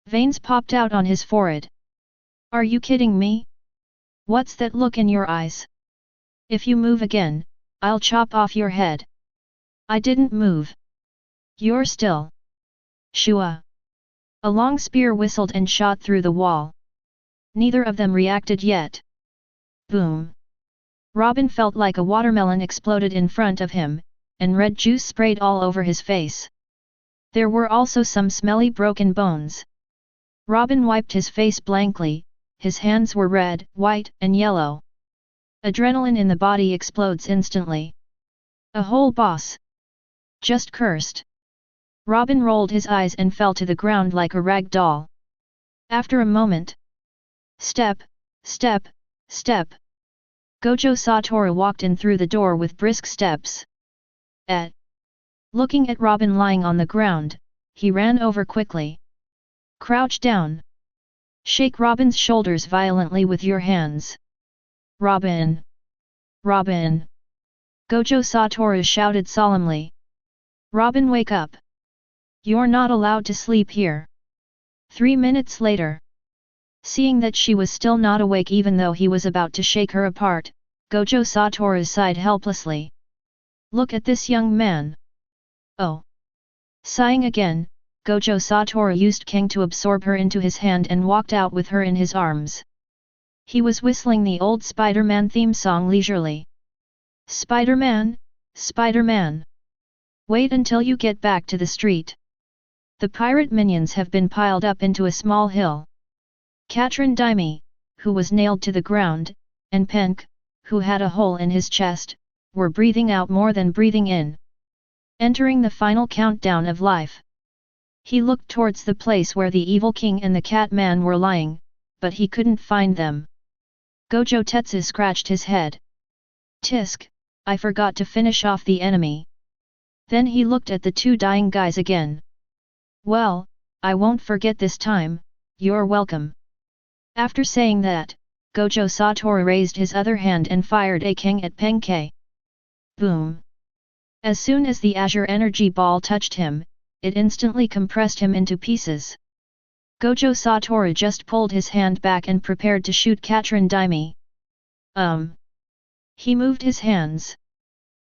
Veins popped out on his forehead. Are you kidding me? What's that look in your eyes? If you move again, I'll chop off your head. I didn't move. You're still. Shua. A long spear whistled and shot through the wall. Neither of them reacted yet. Boom. Robin felt like a watermelon exploded in front of him, and red juice sprayed all over his face. There were also some smelly broken bones. Robin wiped his face blankly, his hands were red, white, and yellow. Adrenaline in the body explodes instantly. A whole boss. Just cursed. Robin rolled his eyes and fell to the ground like a rag doll. After a moment. Step, step, step. Gojo Toru walked in through the door with brisk steps. Looking at Robin lying on the ground, he ran over quickly. Crouch down. Shake Robin's shoulders violently with your hands. Robin! Robin! Gojo Toru shouted solemnly. Robin, wake up! You're not allowed to sleep here. 3 minutes later. Seeing that she was still not awake even though he was about to shake her apart, Gojo Toru sighed helplessly. Look at this young man. Oh. Sighing again, Gojo Toru used King to absorb her into his hand and walked out with her in his arms. He was whistling the old Spider-Man theme song leisurely. Spider-Man, Spider-Man. Wait until you get back to the street. The pirate minions have been piled up into a small hill. Katrin Daime, who was nailed to the ground, and Penk, who had a hole in his chest, were breathing out more than breathing in. Entering the final countdown of life. He looked towards the place where the evil king and the cat man were lying, but he couldn't find them. Gojo Tetsu scratched his head. Tisk, I forgot to finish off the enemy. Then he looked at the two dying guys again. Well, I won't forget this time, you're welcome. After saying that, Gojo Toru raised his other hand and fired a king at Penk. Boom! As soon as the azure energy ball touched him, it instantly compressed him into pieces. Gojo Toru just pulled his hand back and prepared to shoot Katrin Daime. He moved his hands.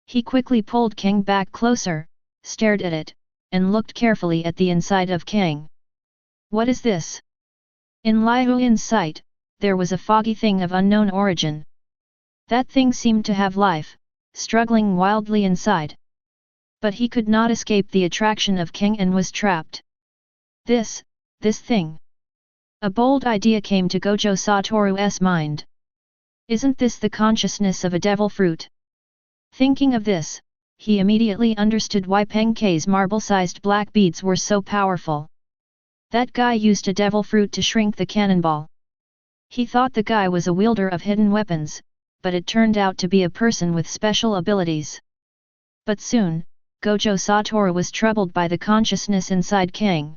He quickly pulled King back closer, stared at it, and looked carefully at the inside of King. What is this? In Liu Yin's sight, there was a foggy thing of unknown origin. That thing seemed to have life, struggling wildly inside. But he could not escape the attraction of King and was trapped. This thing. A bold idea came to Gojo Toru's mind. Isn't this the consciousness of a devil fruit? Thinking of this, he immediately understood why Penk's marble-sized black beads were so powerful. That guy used a devil fruit to shrink the cannonball. He thought the guy was a wielder of hidden weapons, but it turned out to be a person with special abilities. But soon, Gojo Toru was troubled by the consciousness inside King.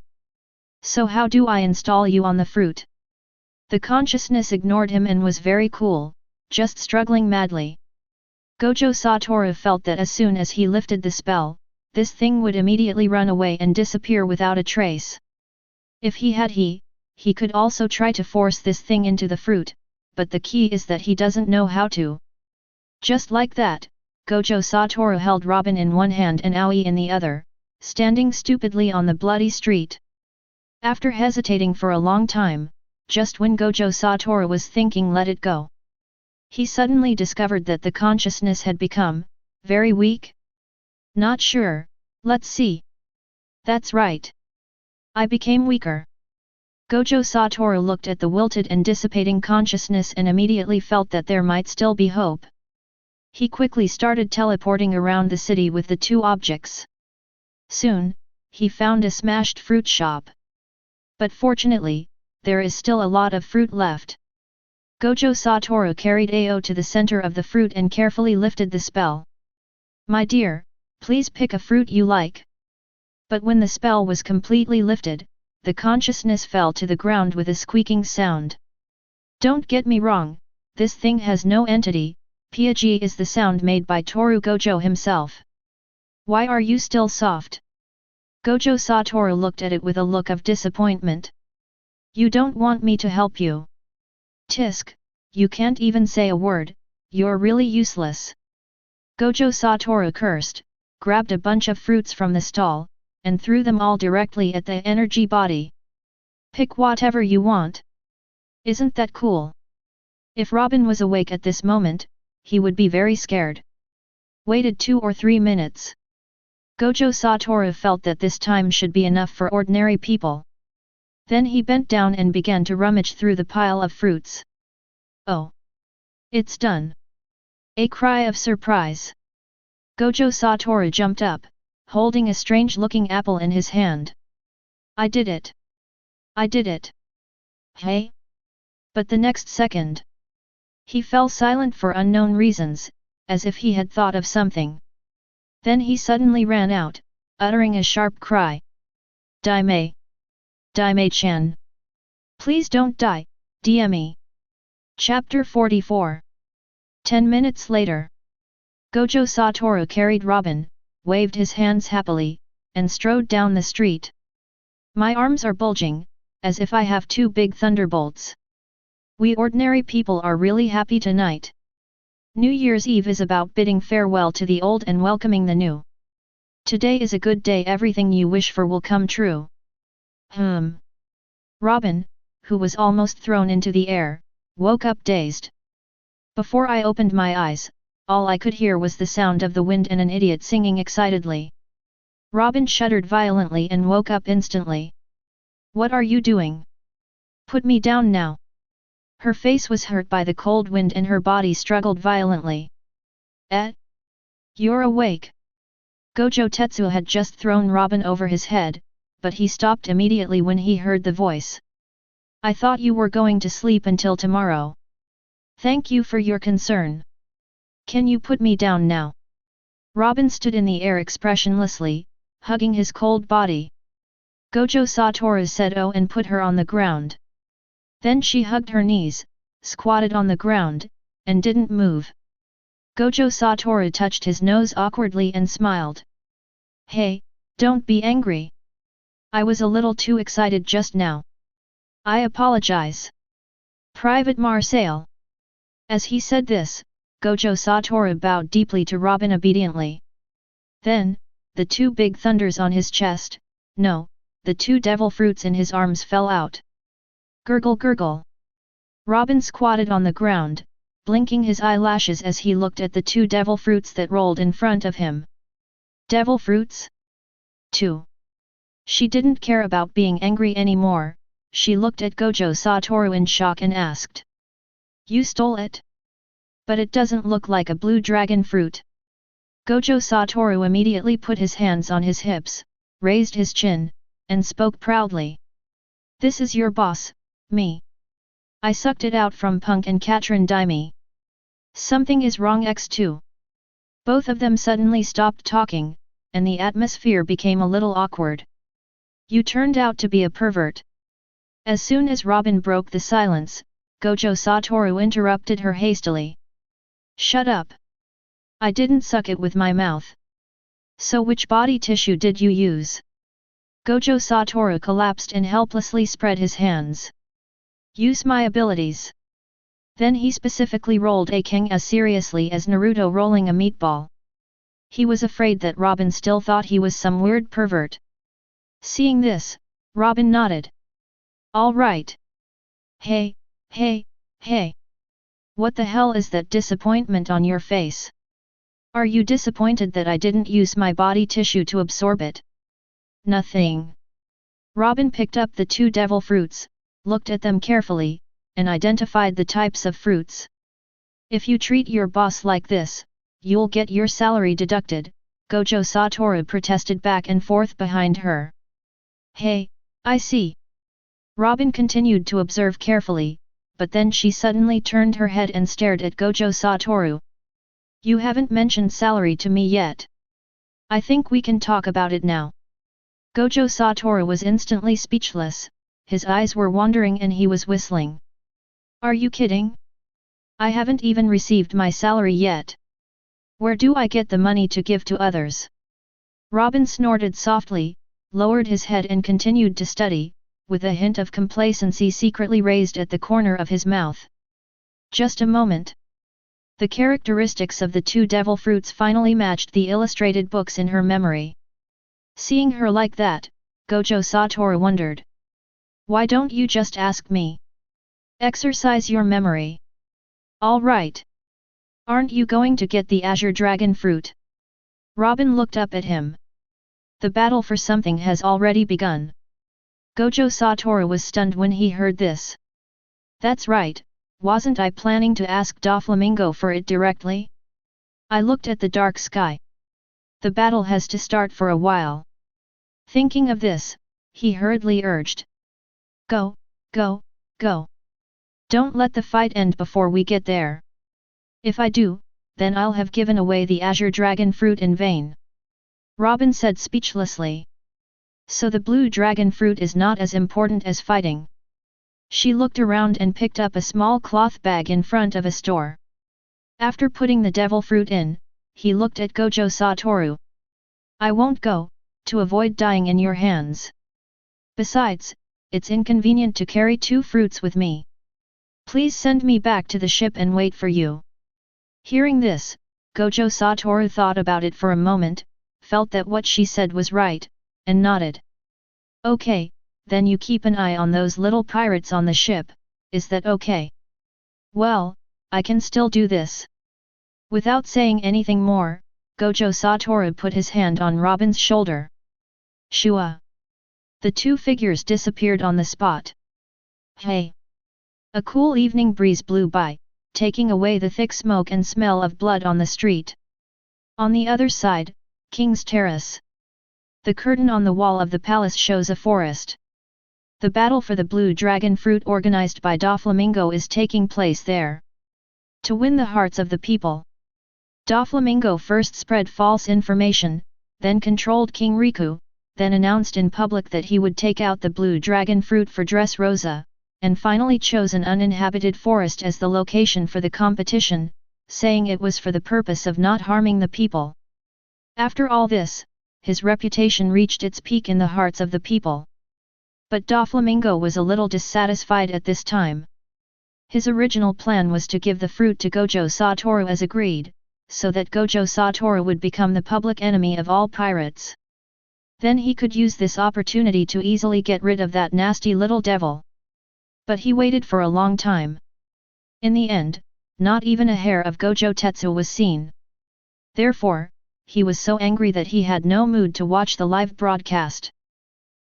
So how do I install you on the fruit? The consciousness ignored him and was very cool, just struggling madly. Gojo Toru felt that as soon as he lifted the spell, this thing would immediately run away and disappear without a trace. If he could also try to force this thing into the fruit, but the key is that he doesn't know how to. Just like that, Gojo Toru held Robin in one hand and Aoi in the other, standing stupidly on the bloody street. After hesitating for a long time, just when Gojo Toru was thinking let it go, he suddenly discovered that the consciousness had become very weak. Not sure, let's see. That's right. I became weaker. Gojo Toru looked at the wilted and dissipating consciousness and immediately felt that there might still be hope. He quickly started teleporting around the city with the two objects. Soon, he found a smashed fruit shop. But fortunately, there is still a lot of fruit left. Gojo Toru carried Ao to the center of the fruit and carefully lifted the spell. My dear, please pick a fruit you like. But when the spell was completely lifted, the consciousness fell to the ground with a squeaking sound. Don't get me wrong, this thing has no entity, Piaji is the sound made by Toru Gojo himself. Why are you still soft? Gojo Toru looked at it with a look of disappointment. You don't want me to help you. Tisk, you can't even say a word, you're really useless. Gojo Toru cursed, grabbed a bunch of fruits from the stall, and threw them all directly at the energy body. Pick whatever you want. Isn't that cool? If Robin was awake at this moment, he would be very scared. Waited 2 or 3 minutes. Gojo Toru felt that this time should be enough for ordinary people. Then he bent down and began to rummage through the pile of fruits. Oh! It's done! A cry of surprise. Gojo Toru jumped up, holding a strange-looking apple in his hand. I did it! I did it! Hey! But the next second, he fell silent for unknown reasons, as if he had thought of something. Then he suddenly ran out, uttering a sharp cry. Daime! Daime-chan! Please don't die, DME! Chapter 44. 10 minutes later. Gojo Toru carried Robin, waved his hands happily, and strode down the street. My arms are bulging, as if I have 2 big thunderbolts. We ordinary people are really happy tonight. New Year's Eve is about bidding farewell to the old and welcoming the new. Today is a good day, everything you wish for will come true. Robin, who was almost thrown into the air, woke up dazed. Before I opened my eyes, all I could hear was the sound of the wind and an idiot singing excitedly. Robin shuddered violently and woke up instantly. What are you doing? Put me down now. Her face was hurt by the cold wind and her body struggled violently. You're awake. Gojo Toru had just thrown Robin over his head, but he stopped immediately when he heard the voice. I thought you were going to sleep until tomorrow. Thank you for your concern. Can you put me down now? Robin stood in the air expressionlessly, hugging his cold body. Gojo Toru said oh and put her on the ground. Then she hugged her knees, squatted on the ground, and didn't move. Gojo Toru touched his nose awkwardly and smiled. Hey, don't be angry. I was a little too excited just now. I apologize. Private Marseille. As he said this, Gojo Toru bowed deeply to Robin obediently. Then, the two big thunders on his chest, no, the two devil fruits in his arms fell out. Gurgle gurgle. Robin squatted on the ground, blinking his eyelashes as he looked at the two devil fruits that rolled in front of him. Devil fruits? 2. She didn't care about being angry anymore, she looked at Gojo Toru in shock and asked. You stole it? But it doesn't look like a blue dragon fruit. Gojo Toru immediately put his hands on his hips, raised his chin, and spoke proudly. This is your boss, me. I sucked it out from Punk and Katrin Daime. Something is wrong X2. Both of them suddenly stopped talking, and the atmosphere became a little awkward. You turned out to be a pervert. As soon as Robin broke the silence, Gojo Toru interrupted her hastily. Shut up. I didn't suck it with my mouth. So which body tissue did you use? Gojo Toru collapsed and helplessly spread his hands. Use my abilities. Then he specifically rolled a king as seriously as Naruto rolling a meatball. He was afraid that Robin still thought he was some weird pervert. Seeing this, Robin nodded. All right. Hey. What the hell is that disappointment on your face? Are you disappointed that I didn't use my body tissue to absorb it? Nothing. Robin picked up the two devil fruits, looked at them carefully, and identified the types of fruits. If you treat your boss like this, you'll get your salary deducted, Gojo Toru protested back and forth behind her. Hey, I see. Robin continued to observe carefully, but then she suddenly turned her head and stared at Gojo Toru. You haven't mentioned salary to me yet. I think we can talk about it now. Gojo Toru was instantly speechless, his eyes were wandering and he was whistling. Are you kidding? I haven't even received my salary yet. Where do I get the money to give to others? Robin snorted softly, lowered his head and continued to study, with a hint of complacency secretly raised at the corner of his mouth. Just a moment. The characteristics of the two devil fruits finally matched the illustrated books in her memory. Seeing her like that, Gojo Toru wondered. Why don't you just ask me? Exercise your memory. All right. Aren't you going to get the Azure Dragon fruit? Robin looked up at him. The battle for something has already begun. Gojo Toru was stunned when he heard this. That's right, wasn't I planning to ask Doflamingo for it directly? I looked at the dark sky. The battle has to start for a while. Thinking of this, he hurriedly urged. Go. Don't let the fight end before we get there. If I do, then I'll have given away the Azure Dragon fruit in vain. Robin said speechlessly. So the blue dragon fruit is not as important as fighting. She looked around and picked up a small cloth bag in front of a store. After putting the devil fruit in, he looked at Gojo Toru. I won't go, to avoid dying in your hands. Besides, it's inconvenient to carry two fruits with me. Please send me back to the ship and wait for you. Hearing this, Gojo Toru thought about it for a moment, felt that what she said was right, and nodded. Okay, then you keep an eye on those little pirates on the ship, is that okay? Well, I can still do this. Without saying anything more, Gojo Toru put his hand on Robin's shoulder. Shua! The two figures disappeared on the spot. Hey! A cool evening breeze blew by, taking away the thick smoke and smell of blood on the street. On the other side, King's Terrace. The curtain on the wall of the palace shows a forest. The battle for the blue dragon fruit organized by Doflamingo is taking place there. To win the hearts of the people, Doflamingo first spread false information, then controlled King Riku, then announced in public that he would take out the blue dragon fruit for Dressrosa, and finally chose an uninhabited forest as the location for the competition, saying it was for the purpose of not harming the people. After all this, his reputation reached its peak in the hearts of the people. But Doflamingo was a little dissatisfied at this time. His original plan was to give the fruit to Gojo Toru as agreed, so that Gojo Toru would become the public enemy of all pirates. Then he could use this opportunity to easily get rid of that nasty little devil. But he waited for a long time. In the end, not even a hair of Gojo Tetsu was seen. Therefore, he was so angry that he had no mood to watch the live broadcast.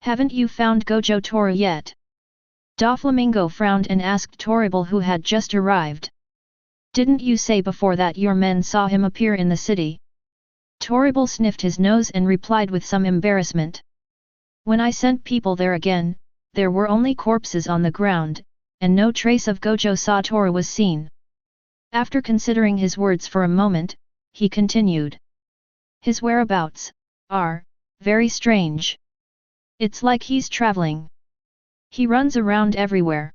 Haven't you found Gojo Toru yet? Doflamingo frowned and asked Toribal, who had just arrived. Didn't you say before that your men saw him appear in the city? Toribal sniffed his nose and replied with some embarrassment. When I sent people there again, there were only corpses on the ground, and no trace of Gojo Toru was seen. After considering his words for a moment, he continued. His whereabouts are very strange. It's like he's traveling. He runs around everywhere.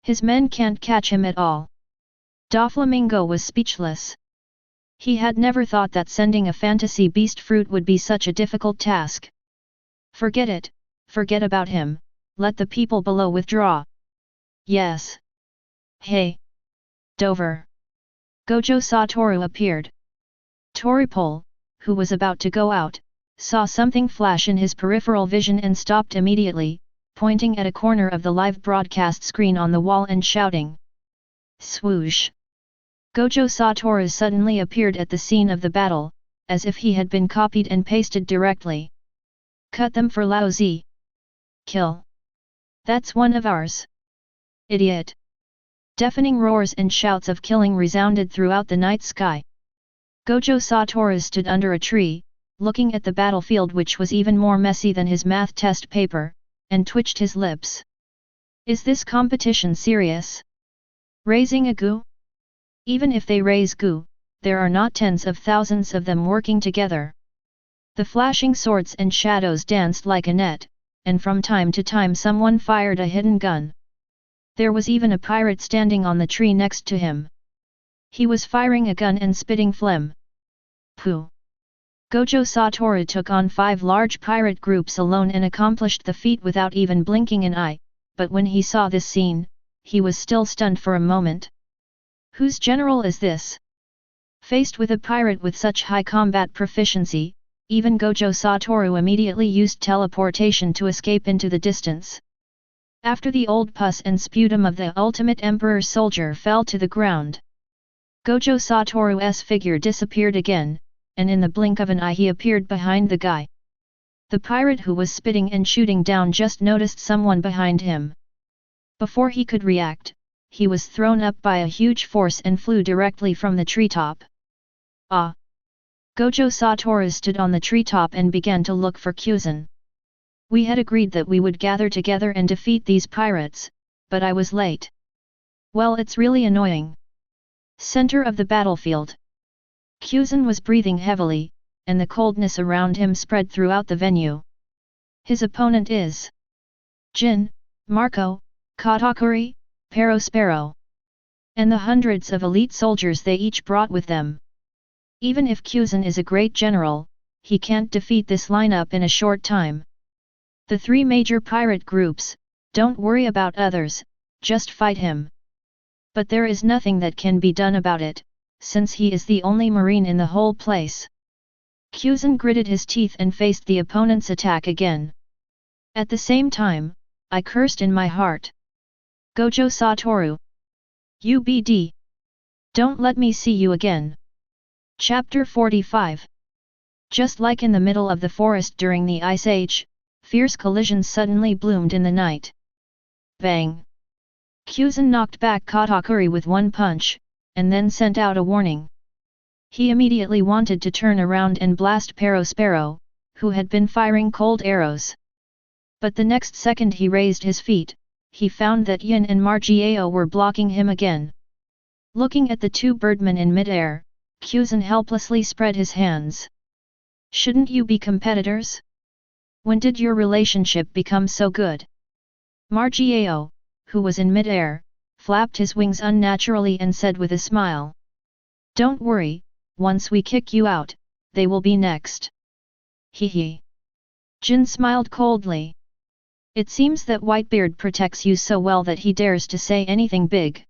His men can't catch him at all. Doflamingo was speechless. He had never thought that sending a fantasy beast fruit would be such a difficult task. Forget it, forget about him, let the people below withdraw. Yes. Hey! Dover! Gojo Toru appeared. Toripol, who was about to go out, saw something flash in his peripheral vision and stopped immediately, pointing at a corner of the live broadcast screen on the wall and shouting. Swoosh! Gojo Toru suddenly appeared at the scene of the battle, as if he had been copied and pasted directly. Cut them for Laozi. Kill. That's one of ours. Idiot. Deafening roars and shouts of killing resounded throughout the night sky. Gojo Toru stood under a tree, looking at the battlefield, which was even more messy than his math test paper, and twitched his lips. Is this competition serious? Raising a goo? Even if they raise goo, there are not tens of thousands of them working together. The flashing swords and shadows danced like a net, and from time to time someone fired a hidden gun. There was even a pirate standing on the tree next to him. He was firing a gun and spitting phlegm. Pooh! Gojo Toru took on 5 large pirate groups alone and accomplished the feat without even blinking an eye, but when he saw this scene, he was still stunned for a moment. Whose general is this? Faced with a pirate with such high combat proficiency, even Gojo Toru immediately used teleportation to escape into the distance. After the old pus and sputum of the ultimate emperor soldier fell to the ground, Gojo Toru's figure disappeared again, and in the blink of an eye he appeared behind the guy. The pirate who was spitting and shooting down just noticed someone behind him. Before he could react, he was thrown up by a huge force and flew directly from the treetop. Ah! Gojo Toru stood on the treetop and began to look for Kyuzan. We had agreed that we would gather together and defeat these pirates, but I was late. Well, it's really annoying. Center of the battlefield. Kyuzan was breathing heavily, and the coldness around him spread throughout the venue. His opponent is Jin, Marco, Katakuri, Perospero, and the hundreds of elite soldiers they each brought with them. Even if Kyuzan is a great general, he can't defeat this lineup in a short time. The 3 major pirate groups, don't worry about others, just fight him. But there is nothing that can be done about it, since he is the only marine in the whole place. Kyuzen gritted his teeth and faced the opponent's attack again. At the same time, I cursed in my heart. Gojo Toru. UBD. Don't let me see you again. Chapter 45. Just like in the middle of the forest during the Ice Age, fierce collisions suddenly bloomed in the night. Bang! Kyuzen knocked back Katakuri with one punch, and then sent out a warning. He immediately wanted to turn around and blast Sparrow, who had been firing cold arrows. But the next second he raised his feet, he found that Yin and Margiao were blocking him again. Looking at the two birdmen in midair, Kyuzen helplessly spread his hands. Shouldn't you be competitors? When did your relationship become so good? Margiao, who was in midair, flapped his wings unnaturally and said with a smile. Don't worry, once we kick you out, they will be next. Hee. Jin smiled coldly. It seems that Whitebeard protects you so well that he dares to say anything big.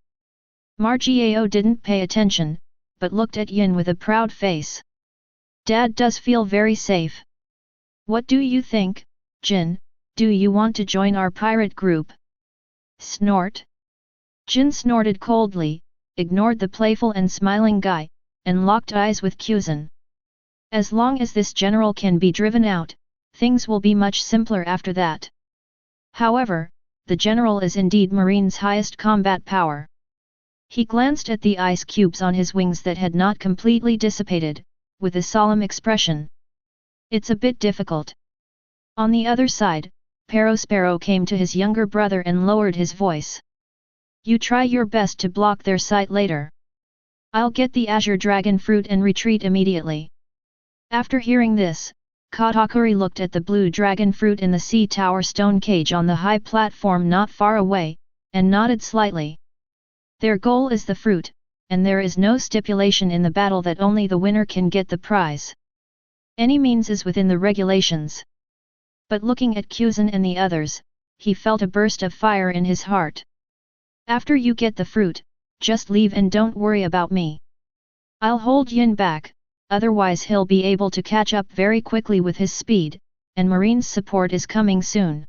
Margiao didn't pay attention, but looked at Yin with a proud face. Dad does feel very safe. What do you think, Jin? Do you want to join our pirate group? Snort. Jin snorted coldly, ignored the playful and smiling guy, and locked eyes with Kyuzen. As long as this general can be driven out, things will be much simpler after that. However, the general is indeed Marine's highest combat power. He glanced at the ice cubes on his wings that had not completely dissipated, with a solemn expression. It's a bit difficult. On the other side, Sparrow came to his younger brother and lowered his voice. You try your best to block their sight later. I'll get the azure dragon fruit and retreat immediately. After hearing this, Katakuri looked at the blue dragon fruit in the sea tower stone cage on the high platform not far away, and nodded slightly. Their goal is the fruit, and there is no stipulation in the battle that only the winner can get the prize. Any means is within the regulations. But looking at Kyuzen and the others, he felt a burst of fire in his heart. After you get the fruit, just leave and don't worry about me. I'll hold Yin back. Otherwise he'll be able to catch up very quickly with his speed, and Marine's support is coming soon.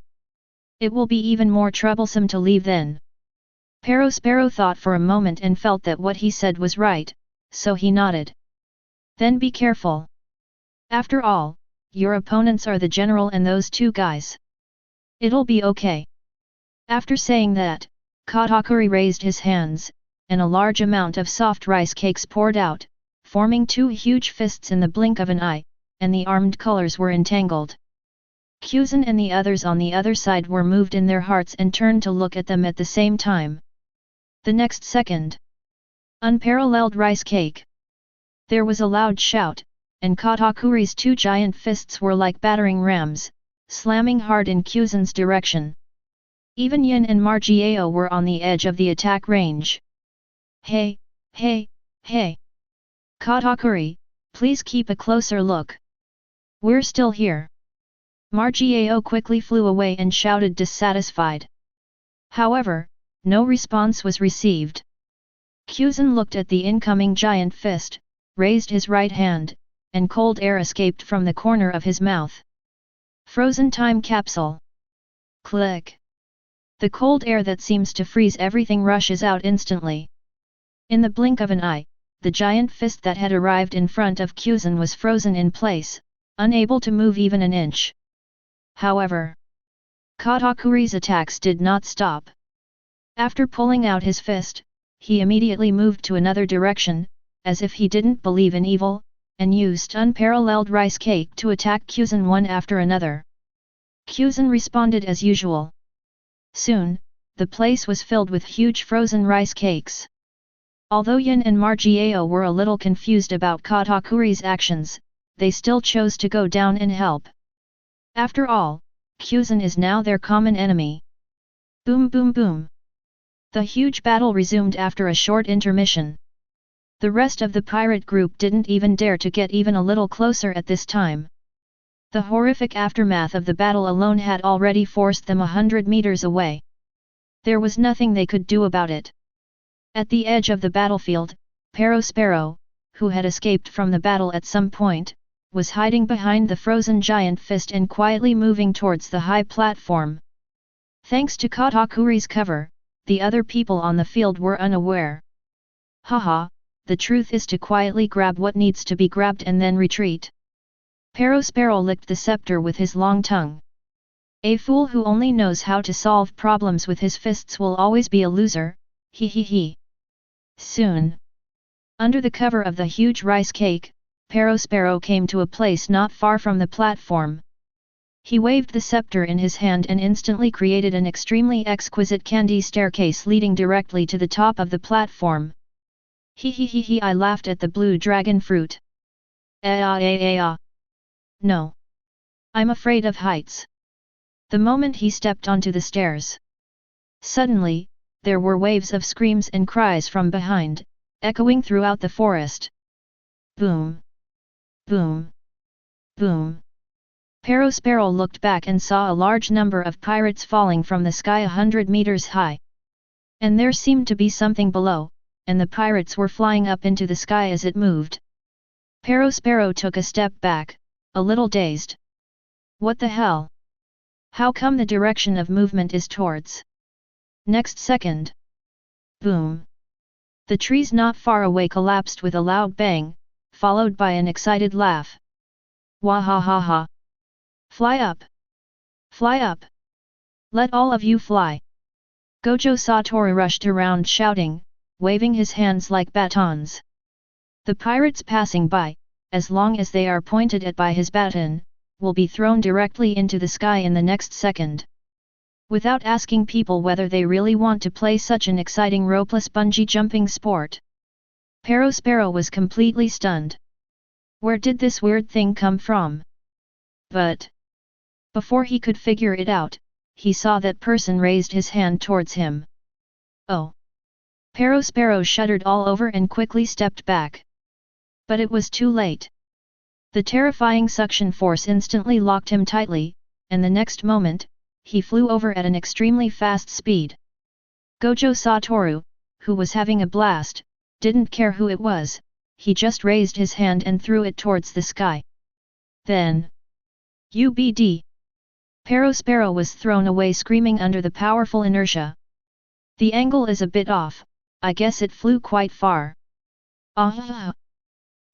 It will be even more troublesome to leave then. Sparrow thought for a moment and felt that what he said was right, so he nodded. Then be careful. After all, your opponents are the general and those two guys. It'll be okay. After saying that, Katakuri raised his hands, and a large amount of soft rice cakes poured out, forming two huge fists in the blink of an eye, and the armed colors were entangled. Kyuzen and the others on the other side were moved in their hearts and turned to look at them at the same time. The next second. Unparalleled rice cake. There was a loud shout, and Katakuri's two giant fists were like battering rams, slamming hard in Kyuzen's direction. Even Yin and Margiao were on the edge of the attack range. Hey! Katakuri, please keep a closer look. We're still here. Margiao quickly flew away and shouted dissatisfied. However, no response was received. Kyuzen looked at the incoming giant fist, raised his right hand, and cold air escaped from the corner of his mouth. Frozen time capsule. Click. The cold air that seems to freeze everything rushes out instantly. In the blink of an eye, the giant fist that had arrived in front of Kyuzen was frozen in place, unable to move even an inch. However, Katakuri's attacks did not stop. After pulling out his fist, he immediately moved to another direction, as if he didn't believe in evil, and used unparalleled rice cake to attack Kyuzen one after another. Kyuzen responded as usual. Soon, the place was filled with huge frozen rice cakes. Although Yin and Margiao were a little confused about Katakuri's actions, they still chose to go down and help. After all, Kyuzen is now their common enemy. Boom boom boom. The huge battle resumed after a short intermission. The rest of the pirate group didn't even dare to get even a little closer at this time. The horrific aftermath of the battle alone had already forced them 100 meters away. There was nothing they could do about it. At the edge of the battlefield, Sparrow, who had escaped from the battle at some point, was hiding behind the frozen giant fist and quietly moving towards the high platform. Thanks to Katakuri's cover, the other people on the field were unaware. Haha, the truth is to quietly grab what needs to be grabbed and then retreat. Sparrow licked the scepter with his long tongue. A fool who only knows how to solve problems with his fists will always be a loser, he. Soon. Under the cover of the huge rice cake, Sparrow came to a place not far from the platform. He waved the scepter in his hand and instantly created an extremely exquisite candy staircase leading directly to the top of the platform. I laughed at the blue dragon fruit. No. I'm afraid of heights. The moment he stepped onto the stairs. Suddenly, there were waves of screams and cries from behind, echoing throughout the forest. Boom! Boom! Boom! Sparrow looked back and saw a large number of pirates falling from the sky 100 meters high. And there seemed to be something below, and the pirates were flying up into the sky as it moved. Sparrow took a step back, a little dazed. What the hell? How come the direction of movement is towards? Next second. Boom! The trees not far away collapsed with a loud bang, followed by an excited laugh. Wahahaha! Fly up! Fly up! Let all of you fly! Gojo Toru rushed around shouting, waving his hands like batons. The pirates passing by, as long as they are pointed at by his baton, will be thrown directly into the sky in the next second. Without asking people whether they really want to play such an exciting ropeless bungee jumping sport. Sparrow was completely stunned. Where did this weird thing come from? But before he could figure it out, he saw that person raised his hand towards him. Oh! Sparrow shuddered all over and quickly stepped back. But it was too late. The terrifying suction force instantly locked him tightly, and the next moment, he flew over at an extremely fast speed. Gojo Toru, who was having a blast, didn't care who it was, he just raised his hand and threw it towards the sky. Then, UBD! Sparrow was thrown away screaming under the powerful inertia. The angle is a bit off, I guess it flew quite far. Ah!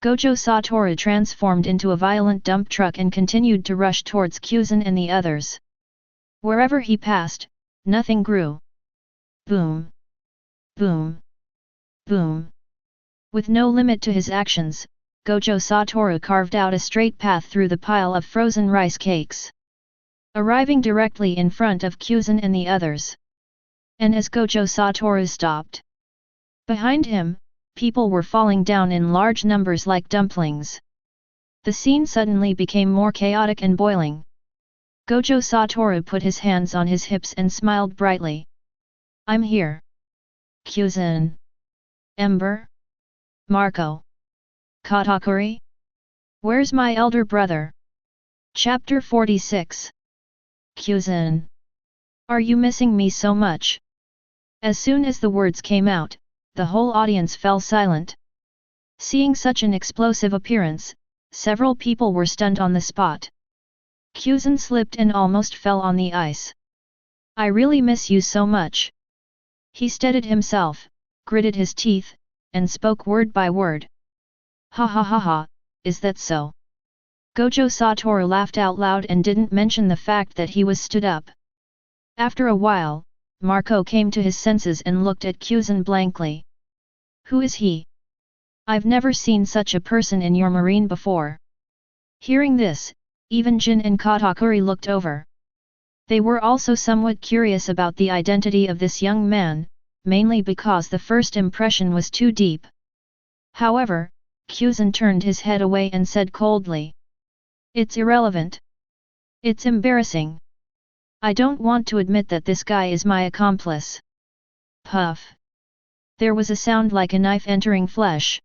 Gojo Toru transformed into a violent dump truck and continued to rush towards Kuzan and the others. Wherever he passed, nothing grew. Boom! Boom! Boom! With no limit to his actions, Gojo Toru carved out a straight path through the pile of frozen rice cakes, arriving directly in front of Kuzan and the others. And as Gojo Toru stopped, behind him, people were falling down in large numbers like dumplings. The scene suddenly became more chaotic and boiling. Gojo Toru put his hands on his hips and smiled brightly. I'm here. Kuzan. Ember? Marco. Katakuri? Where's my elder brother? Chapter 46. Kuzan. Are you missing me so much? As soon as the words came out, the whole audience fell silent. Seeing such an explosive appearance, several people were stunned on the spot. Kuzan slipped and almost fell on the ice. I really miss you so much. He steadied himself, gritted his teeth, and spoke word by word. Ha ha ha ha, is that so? Gojo Toru laughed out loud and didn't mention the fact that he was stood up. After a while, Marco came to his senses and looked at Kuzan blankly. Who is he? I've never seen such a person in your marine before. Hearing this, even Jin and Katakuri looked over. They were also somewhat curious about the identity of this young man, mainly because the first impression was too deep. However, Kuzan turned his head away and said coldly. It's irrelevant. It's embarrassing. I don't want to admit that this guy is my accomplice. Puff. There was a sound like a knife entering flesh.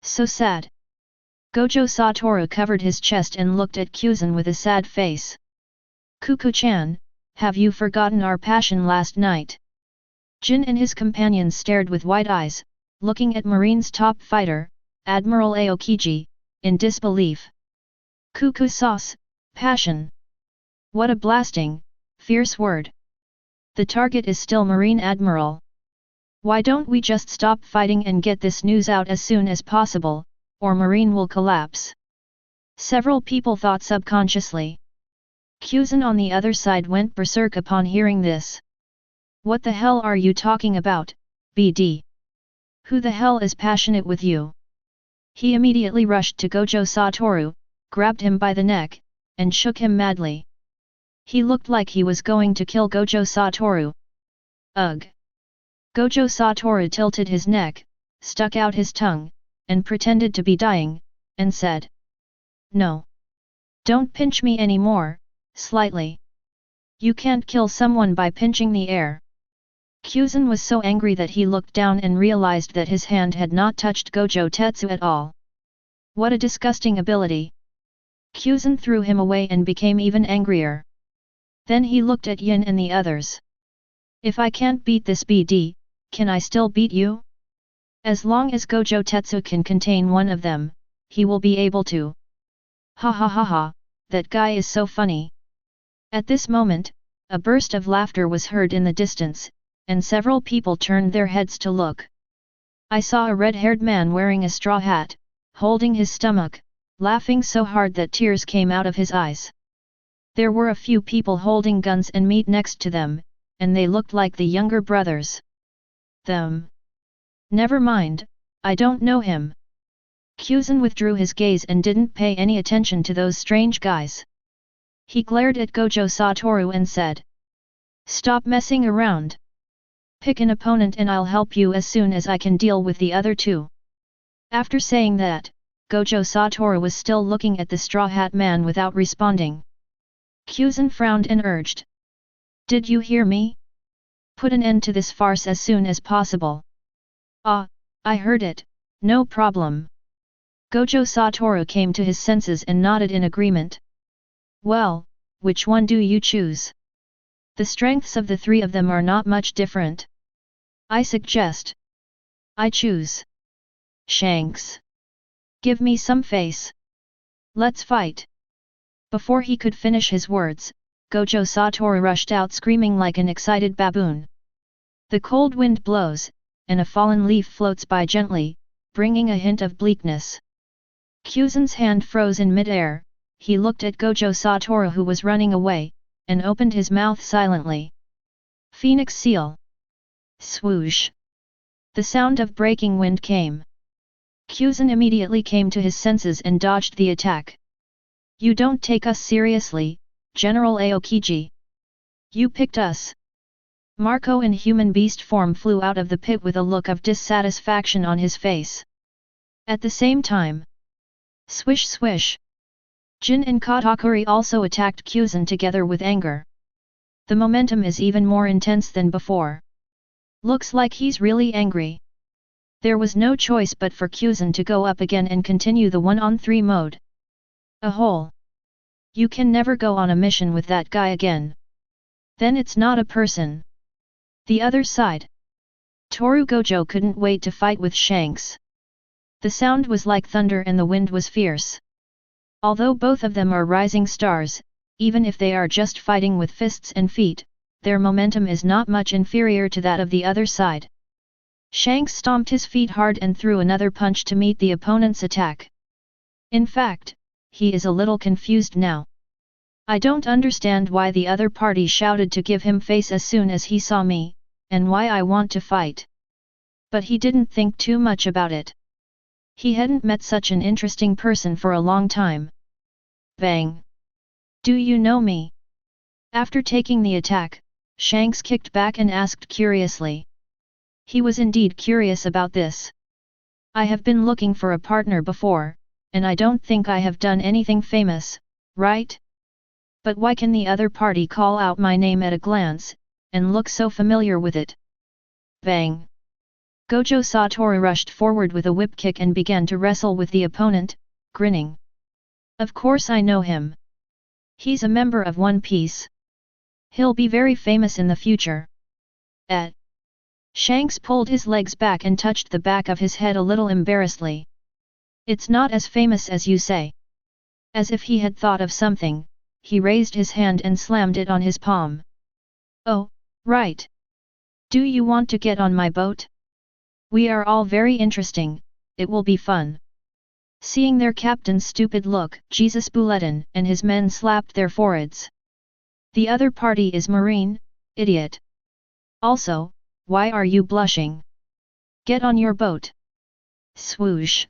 So sad. Gojo Toru covered his chest and looked at Kuzan with a sad face. Kuku-chan, have you forgotten our passion last night? Jin and his companions stared with wide eyes, looking at Marine's top fighter, Admiral Aokiji, in disbelief. Cuckoo sauce, passion. What a blasting, fierce word. The target is still Marine Admiral. Why don't we just stop fighting and get this news out as soon as possible, or Marine will collapse? Several people thought subconsciously. Kuzan on the other side went berserk upon hearing this. What the hell are you talking about, BD? Who the hell is passionate with you? He immediately rushed to Gojo Toru, grabbed him by the neck, and shook him madly. He looked like he was going to kill Gojo Toru. Ugh! Gojo Toru tilted his neck, stuck out his tongue, and pretended to be dying, and said, "No. Don't pinch me anymore, slightly. You can't kill someone by pinching the air." Kuzan was so angry that he looked down and realized that his hand had not touched Gojo Tetsu at all. What a disgusting ability! Kuzan threw him away and became even angrier. Then he looked at Yin and the others. If I can't beat this BD, can I still beat you? As long as Gojo Tetsu can contain one of them, he will be able to. Ha ha ha ha, that guy is so funny. At this moment, a burst of laughter was heard in the distance, and several people turned their heads to look. I saw a red-haired man wearing a straw hat, holding his stomach, laughing so hard that tears came out of his eyes. There were a few people holding guns and meat next to them, and they looked like the younger brothers. Them. Never mind, I don't know him. Kuzan withdrew his gaze and didn't pay any attention to those strange guys. He glared at Gojo Toru and said, "Stop messing around. Pick an opponent and I'll help you as soon as I can deal with the other two." After saying that, Gojo Toru was still looking at the straw hat man without responding. Kuzan frowned and urged, "Did you hear me? Put an end to this farce as soon as possible." "Ah, I heard it, no problem." Gojo Toru came to his senses and nodded in agreement. "Well, which one do you choose? The strengths of the three of them are not much different. I suggest I choose Shanks. Give me some face. Let's fight." Before he could finish his words, Gojo Toru rushed out screaming like an excited baboon. The cold wind blows, and a fallen leaf floats by gently, bringing a hint of bleakness. Kuzan's hand froze in mid-air. He looked at Gojo Toru who was running away, and opened his mouth silently. Phoenix Seal. Swoosh! The sound of breaking wind came. Kuzan immediately came to his senses and dodged the attack. "You don't take us seriously, General Aokiji. You picked us." Marco in human beast form flew out of the pit with a look of dissatisfaction on his face. At the same time, swish swish! Jin and Katakuri also attacked Kuzan together with anger. The momentum is even more intense than before. Looks like he's really angry. There was no choice but for Kuzan to go up again and continue the 1-on-3 mode. A hole. You can never go on a mission with that guy again. Then it's not a person. The other side. Toru Gojo couldn't wait to fight with Shanks. The sound was like thunder and the wind was fierce. Although both of them are rising stars, even if they are just fighting with fists and feet, their momentum is not much inferior to that of the other side. Shanks stomped his feet hard and threw another punch to meet the opponent's attack. In fact, he is a little confused now. I don't understand why the other party shouted to give him face as soon as he saw me, and why I want to fight. But he didn't think too much about it. He hadn't met such an interesting person for a long time. Bang! Do you know me? After taking the attack, Shanks kicked back and asked curiously. He was indeed curious about this. I have been looking for a partner before, and I don't think I have done anything famous, right? But why can the other party call out my name at a glance, and look so familiar with it? Bang! Gojo Toru rushed forward with a whip kick and began to wrestle with the opponent, grinning. Of course I know him. He's a member of One Piece. He'll be very famous in the future. Shanks pulled his legs back and touched the back of his head a little embarrassedly. It's not as famous as you say. As if he had thought of something, he raised his hand and slammed it on his palm. Oh, right. Do you want to get on my boat? We are all very interesting, it will be fun. Seeing their captain's stupid look, Jesus Bulletin and his men slapped their foreheads. The other party is marine, idiot. Also, why are you blushing? Get on your boat. Swoosh.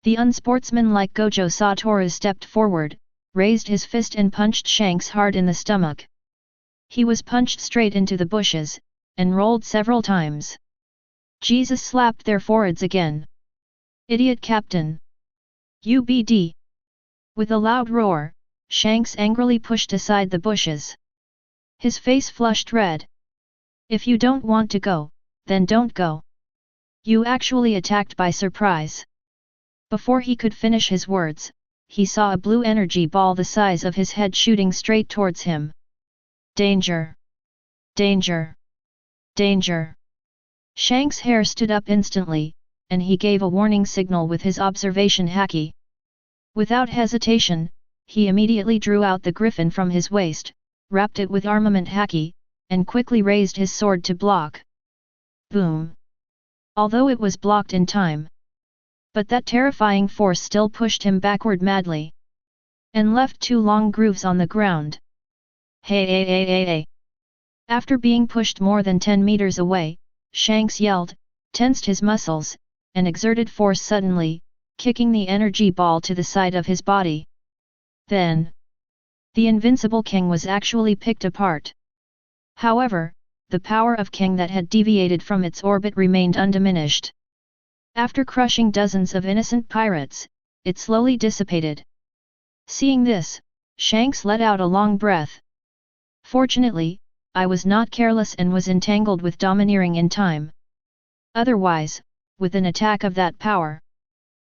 The unsportsmanlike Gojo Toru stepped forward, raised his fist and punched Shanks hard in the stomach. He was punched straight into the bushes, and rolled several times. Jesus slapped their foreheads again. Idiot captain! UBD! With a loud roar, Shanks angrily pushed aside the bushes. His face flushed red. If you don't want to go, then don't go. You actually attacked by surprise. Before he could finish his words, he saw a blue energy ball the size of his head shooting straight towards him. Danger! Danger! Danger! Shanks' hair stood up instantly, and he gave a warning signal with his observation haki. Without hesitation, he immediately drew out the griffin from his waist, wrapped it with armament haki, and quickly raised his sword to block. Boom! Although it was blocked in time. But that terrifying force still pushed him backward madly. And left 2 long grooves on the ground. Hey hey hey hey hey! After being pushed more than 10 meters away, Shanks yelled, tensed his muscles, and exerted force suddenly, kicking the energy ball to the side of his body. Then, the invincible king was actually picked apart. However, the power of King that had deviated from its orbit remained undiminished. After crushing dozens of innocent pirates, it slowly dissipated. Seeing this, Shanks let out a long breath. Fortunately, I was not careless and was entangled with domineering in time. Otherwise, with an attack of that power,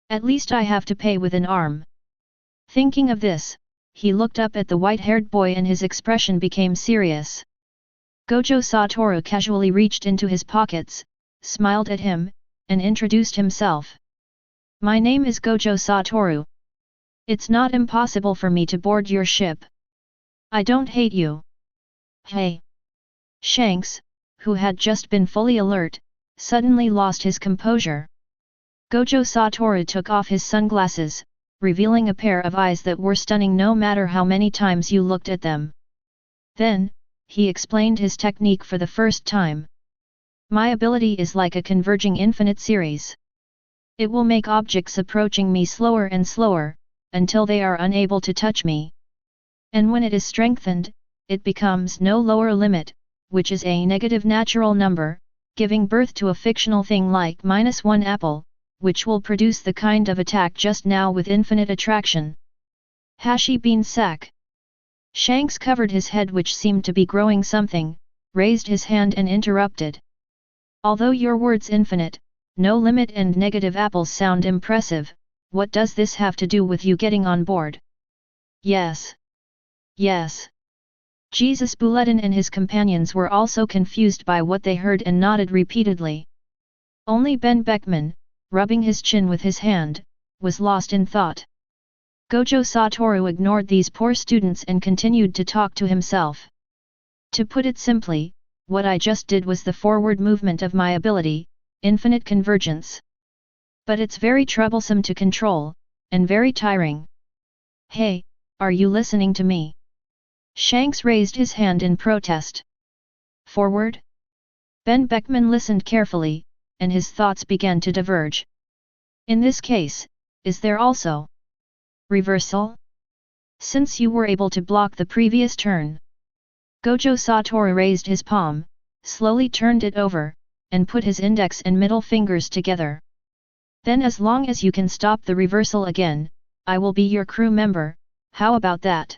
at least I have to pay with an arm. Thinking of this, he looked up at the white-haired boy and his expression became serious. Gojo Toru casually reached into his pockets, smiled at him, and introduced himself. My name is Gojo Toru. It's not impossible for me to board your ship. I don't hate you. Hey! Shanks, who had just been fully alert, suddenly lost his composure. Gojo Toru took off his sunglasses, revealing a pair of eyes that were stunning no matter how many times you looked at them. Then, he explained his technique for the first time. My ability is like a converging infinite series. It will make objects approaching me slower and slower, until they are unable to touch me. And when it is strengthened, it becomes no lower limit, which is a negative natural number, giving birth to a fictional thing like -1 apple, which will produce the kind of attack just now with infinite attraction. Hashi bean sack. Shanks covered his head, which seemed to be growing something, raised his hand and interrupted. Although your words infinite, no limit and negative apples sound impressive, what does this have to do with you getting on board? Yes. Yes. Jesus Bulletin and his companions were also confused by what they heard and nodded repeatedly. Only Ben Beckman, rubbing his chin with his hand, was lost in thought. Gojo Toru ignored these poor students and continued to talk to himself. To put it simply, what I just did was the forward movement of my ability, infinite convergence. But it's very troublesome to control, and very tiring. Hey, are you listening to me? Shanks raised his hand in protest. Forward? Ben Beckman listened carefully, and his thoughts began to diverge. In this case, is there also reversal? Since you were able to block the previous turn. Gojo Toru raised his palm, slowly turned it over, and put his index and middle fingers together. Then as long as you can stop the reversal again, I will be your crew member, how about that?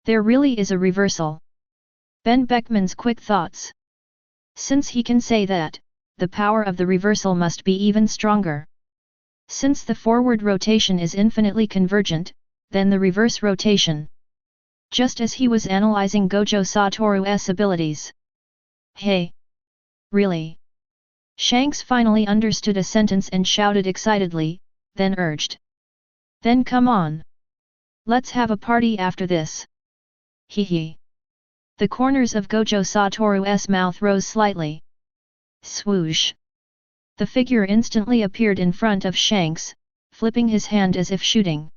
There really is a reversal. Ben Beckman's quick thoughts. Since he can say that, the power of the reversal must be even stronger. Since the forward rotation is infinitely convergent, then the reverse rotation. Just as he was analyzing Gojo Toru's abilities. Hey! Really? Shanks finally understood a sentence and shouted excitedly, then urged. Then come on. Let's have a party after this. Hee hee. The corners of Gojo Toru's mouth rose slightly. Swoosh. The figure instantly appeared in front of Shanks, flipping his hand as if shooting.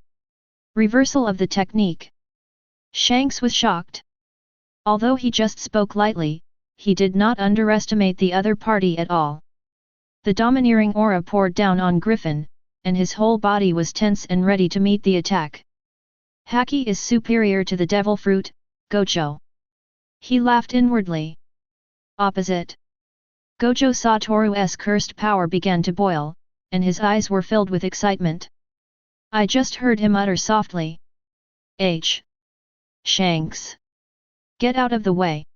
Reversal of the technique. Shanks was shocked. Although he just spoke lightly, he did not underestimate the other party at all. The domineering aura poured down on Griffin, and his whole body was tense and ready to meet the attack. Haki is superior to the devil fruit, Gojo. He laughed inwardly. Opposite. Gojo Toru's cursed power began to boil, and his eyes were filled with excitement. I just heard him utter softly. Shanks. Get out of the way.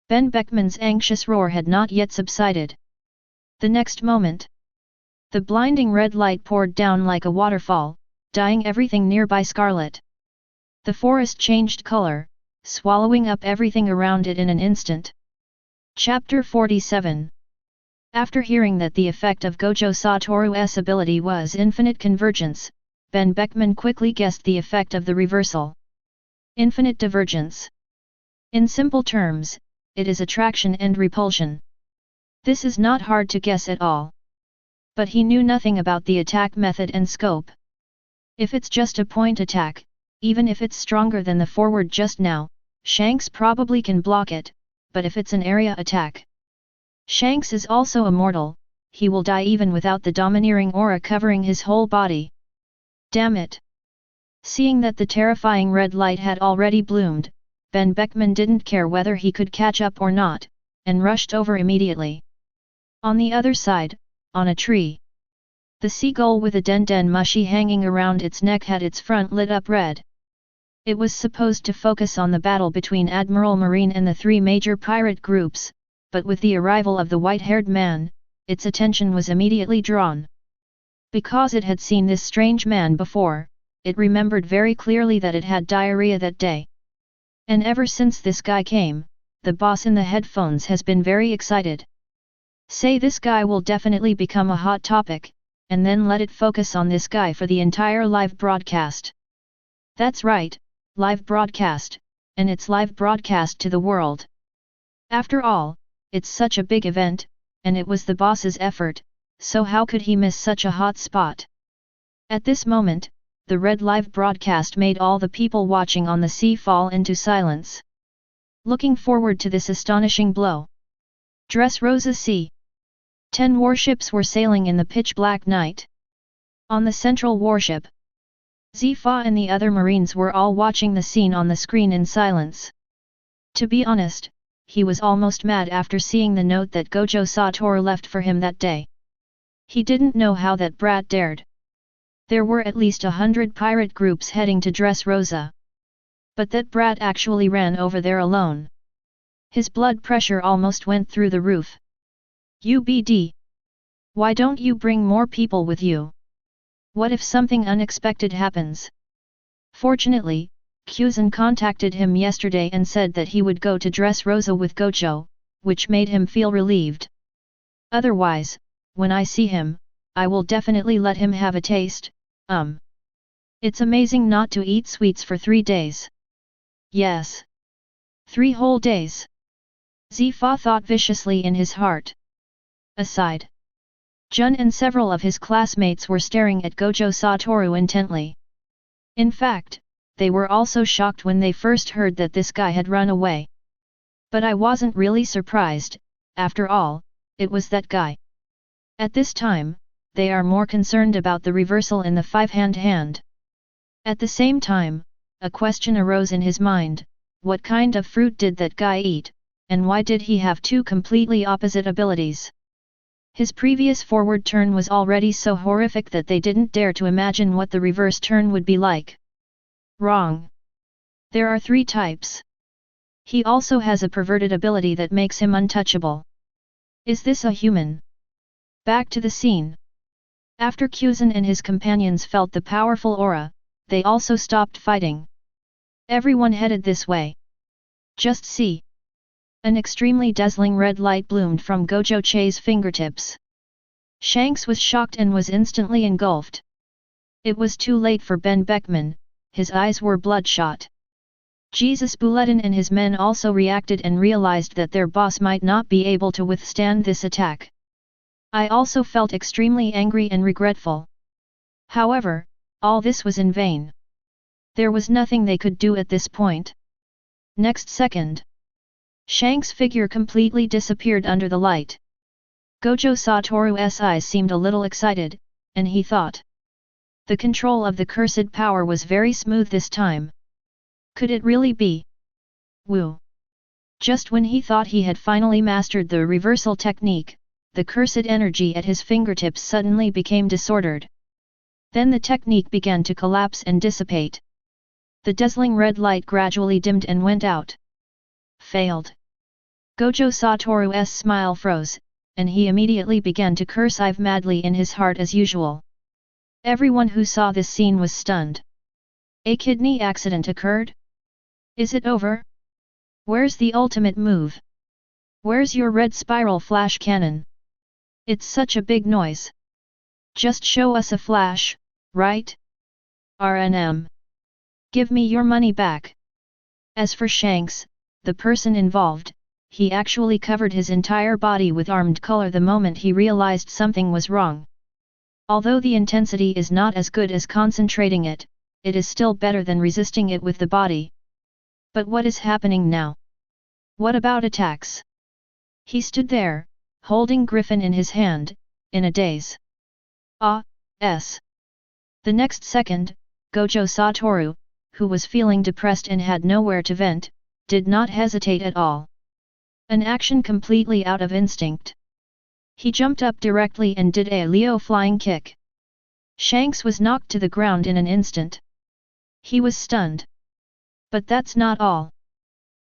Ben Beckman's anxious roar had not yet subsided. The next moment, the blinding red light poured down like a waterfall, dyeing everything nearby scarlet. The forest changed color, swallowing up everything around it in an instant. Chapter 47. After hearing that the effect of Gojo Toru's ability was infinite convergence, Ben Beckman quickly guessed the effect of the reversal. Infinite divergence. In simple terms, it is attraction and repulsion. This is not hard to guess at all. But he knew nothing about the attack method and scope. If it's just a point attack, even if it's stronger than the forward just now, Shanks probably can block it, but if it's an area attack, Shanks is also immortal, he will die even without the domineering aura covering his whole body. Damn it! Seeing that the terrifying red light had already bloomed, Ben Beckman didn't care whether he could catch up or not, and rushed over immediately. On the other side, on a tree, the seagull with a den mushy hanging around its neck had its front lit up red. It was supposed to focus on the battle between Admiral Marine and the three major pirate groups, but with the arrival of the white-haired man, its attention was immediately drawn. Because it had seen this strange man before, it remembered very clearly that it had diarrhea that day. And ever since this guy came, the boss in the headphones has been very excited. Say this guy will definitely become a hot topic, and then let it focus on this guy for the entire live broadcast. That's right, live broadcast, and it's live broadcast to the world. After all, it's such a big event, and it was the boss's effort, so how could he miss such a hot spot? At this moment, the red live broadcast made all the people watching on the sea fall into silence. Looking forward to this astonishing blow. Dressrosa Sea. 10 warships were sailing in the pitch-black night. On the central warship, Zifa and the other marines were all watching the scene on the screen in silence. To be honest, he was almost mad after seeing the note that Gojo Toru left for him that day. He didn't know how that brat dared. There were at least 100 pirate groups heading to Dressrosa. But that brat actually ran over there alone. His blood pressure almost went through the roof. UBD. Why don't you bring more people with you? What if something unexpected happens? Fortunately, Kuzan contacted him yesterday and said that he would go to Dressrosa with Gojo, which made him feel relieved. Otherwise, when I see him, I will definitely let him have a taste. It's amazing not to eat sweets for 3 days. Yes. 3 whole days. Zifa thought viciously in his heart. Aside, Jun and several of his classmates were staring at Gojo Toru intently. In fact, they were also shocked when they first heard that this guy had run away. But I wasn't really surprised, after all, it was that guy. At this time, they are more concerned about the reversal in the 5-hand. At the same time, a question arose in his mind: what kind of fruit did that guy eat, and why did he have 2 completely opposite abilities? His previous forward turn was already so horrific that they didn't dare to imagine what the reverse turn would be like. Wrong. There are 3 types. He also has a perverted ability that makes him untouchable. Is this a human? Back to the scene. After Kuzan and his companions felt the powerful aura, they also stopped fighting. Everyone headed this way. Just see. An extremely dazzling red light bloomed from Gojo Che's fingertips. Shanks was shocked and was instantly engulfed. It was too late for Ben Beckman, his eyes were bloodshot. Jesus Bulletin and his men also reacted and realized that their boss might not be able to withstand this attack. I also felt extremely angry and regretful. However, all this was in vain. There was nothing they could do at this point. Next second, Shanks' figure completely disappeared under the light. Gojo Toru's eyes seemed a little excited, and he thought. The control of the cursed power was very smooth this time. Could it really be? Woo! Just when he thought he had finally mastered the reversal technique, the cursed energy at his fingertips suddenly became disordered. Then the technique began to collapse and dissipate. The dazzling red light gradually dimmed and went out. Failed. Gojo Toru's smile froze, and he immediately began to curse madly in his heart as usual. Everyone who saw this scene was stunned. A kidney accident occurred? Is it over? Where's the ultimate move? Where's your red spiral flash cannon? It's such a big noise. Just show us a flash, right? RNM. Give me your money back. As for Shanks, the person involved, he actually covered his entire body with armed color the moment he realized something was wrong. Although the intensity is not as good as concentrating it, it is still better than resisting it with the body. But what is happening now? What about attacks? He stood there, holding Griffin in his hand, in a daze. The next second, Gojo Toru, who was feeling depressed and had nowhere to vent, did not hesitate at all. An action completely out of instinct. He jumped up directly and did a Leo flying kick. Shanks was knocked to the ground in an instant. He was stunned. But that's not all.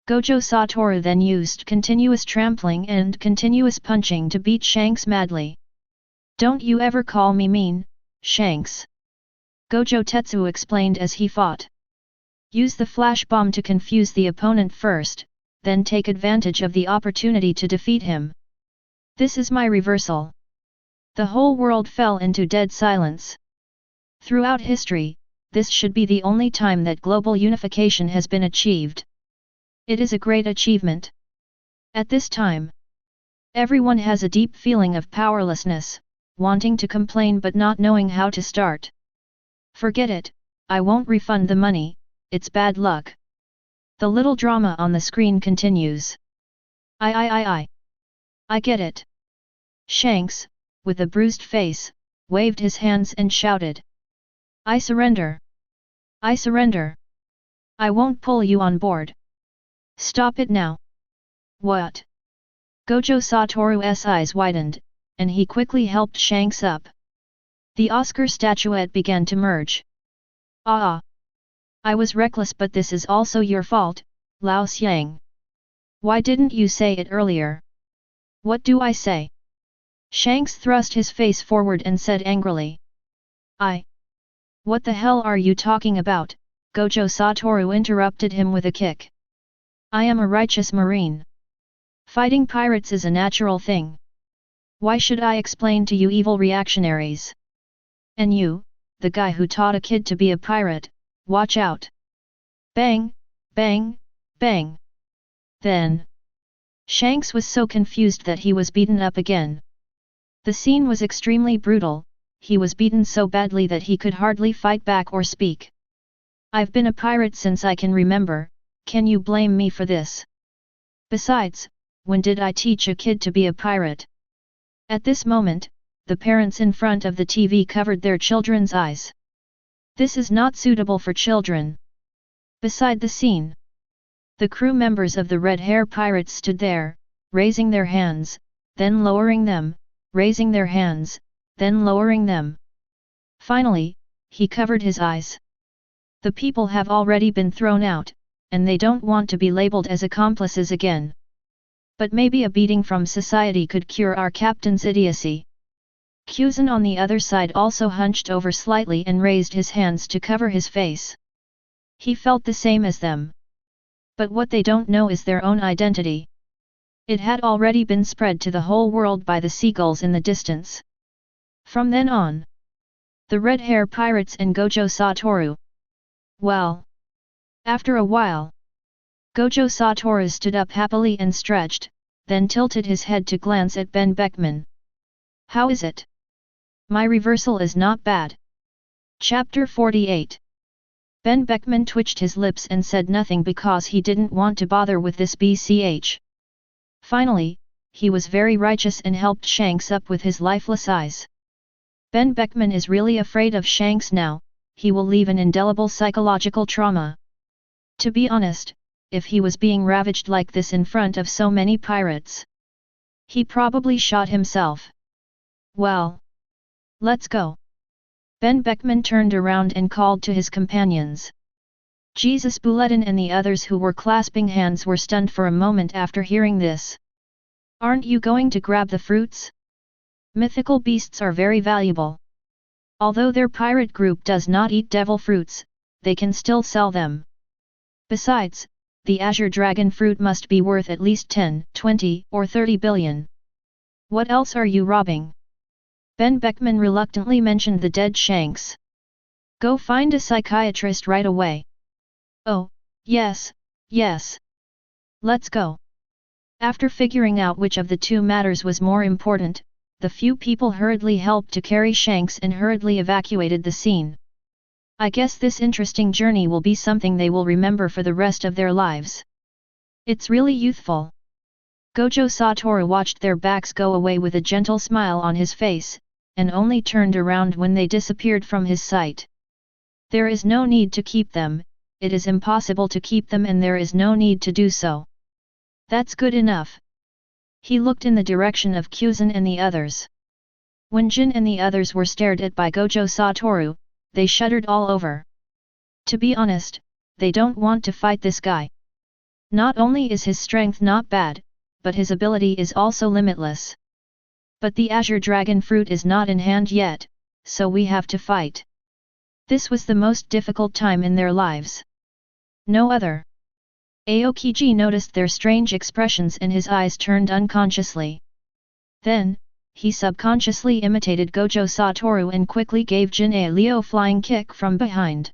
Gojo Toru then used continuous trampling and continuous punching to beat Shanks madly. Don't you ever call me mean, Shanks. Gojo Tetsu explained as he fought. Use the flash bomb to confuse the opponent first, then take advantage of the opportunity to defeat him. This is my reversal. The whole world fell into dead silence. Throughout history, this should be the only time that global unification has been achieved. It is a great achievement. At this time, everyone has a deep feeling of powerlessness, wanting to complain but not knowing how to start. Forget it, I won't refund the money, it's bad luck. The little drama on the screen continues. I get it. Shanks, with a bruised face, waved his hands and shouted. I surrender. I surrender. I won't pull you on board. Stop it now. What? Gojo Toru's eyes widened, and he quickly helped Shanks up. The Oscar statuette began to merge. I was reckless, but this is also your fault, Lao Xiang. Why didn't you say it earlier? What do I say? Shanks thrust his face forward and said angrily. What the hell are you talking about? Gojo Toru interrupted him with a kick. I am a righteous marine. Fighting pirates is a natural thing. Why should I explain to you evil reactionaries? And you, the guy who taught a kid to be a pirate, watch out. Bang, bang, bang. Then, Shanks was so confused that he was beaten up again. The scene was extremely brutal, he was beaten so badly that he could hardly fight back or speak. I've been a pirate since I can remember, can you blame me for this? Besides, when did I teach a kid to be a pirate? At this moment, the parents in front of the TV covered their children's eyes. This is not suitable for children. Beside the scene, the crew members of the Red Hair Pirates stood there, raising their hands, then lowering them, raising their hands, then lowering them. Finally, he covered his eyes. The people have already been thrown out, and they don't want to be labeled as accomplices again. But maybe a beating from society could cure our captain's idiocy. Kuzan on the other side also hunched over slightly and raised his hands to cover his face. He felt the same as them. But what they don't know is their own identity. It had already been spread to the whole world by the seagulls in the distance. From then on, the red hair pirates and Gojo Toru. Well, after a while, Gojo Toru stood up happily and stretched, then tilted his head to glance at Ben Beckman. How is it? My reversal is not bad. Chapter 48. Ben Beckman twitched his lips and said nothing because he didn't want to bother with this BCH. Finally, he was very righteous and helped Shanks up with his lifeless eyes. Ben Beckman is really afraid of Shanks now, he will leave an indelible psychological trauma. To be honest, if he was being ravaged like this in front of so many pirates, he probably shot himself. Well, let's go. Ben Beckman turned around and called to his companions. Jesus Bulletin and the others who were clasping hands were stunned for a moment after hearing this. Aren't you going to grab the fruits? Mythical beasts are very valuable. Although their pirate group does not eat devil fruits, they can still sell them. Besides, the azure dragon fruit must be worth at least 10, 20, or 30 billion. What else are you robbing? Ben Beckman reluctantly mentioned the dead Shanks. Go find a psychiatrist right away. Oh, yes, yes. Let's go. After figuring out which of the two matters was more important, the few people hurriedly helped to carry Shanks and hurriedly evacuated the scene. I guess this interesting journey will be something they will remember for the rest of their lives. It's really youthful. Gojo Toru watched their backs go away with a gentle smile on his face, and only turned around when they disappeared from his sight. There is no need to keep them, it is impossible to keep them and there is no need to do so. That's good enough. He looked in the direction of Kuzan and the others. When Jin and the others were stared at by Gojo Toru, they shuddered all over. To be honest, they don't want to fight this guy. Not only is his strength not bad, but his ability is also limitless. But the azure dragon fruit is not in hand yet, so we have to fight. This was the most difficult time in their lives. No other. Aokiji noticed their strange expressions and his eyes turned unconsciously. Then, he subconsciously imitated Gojo Toru and quickly gave Jin a Leo flying kick from behind.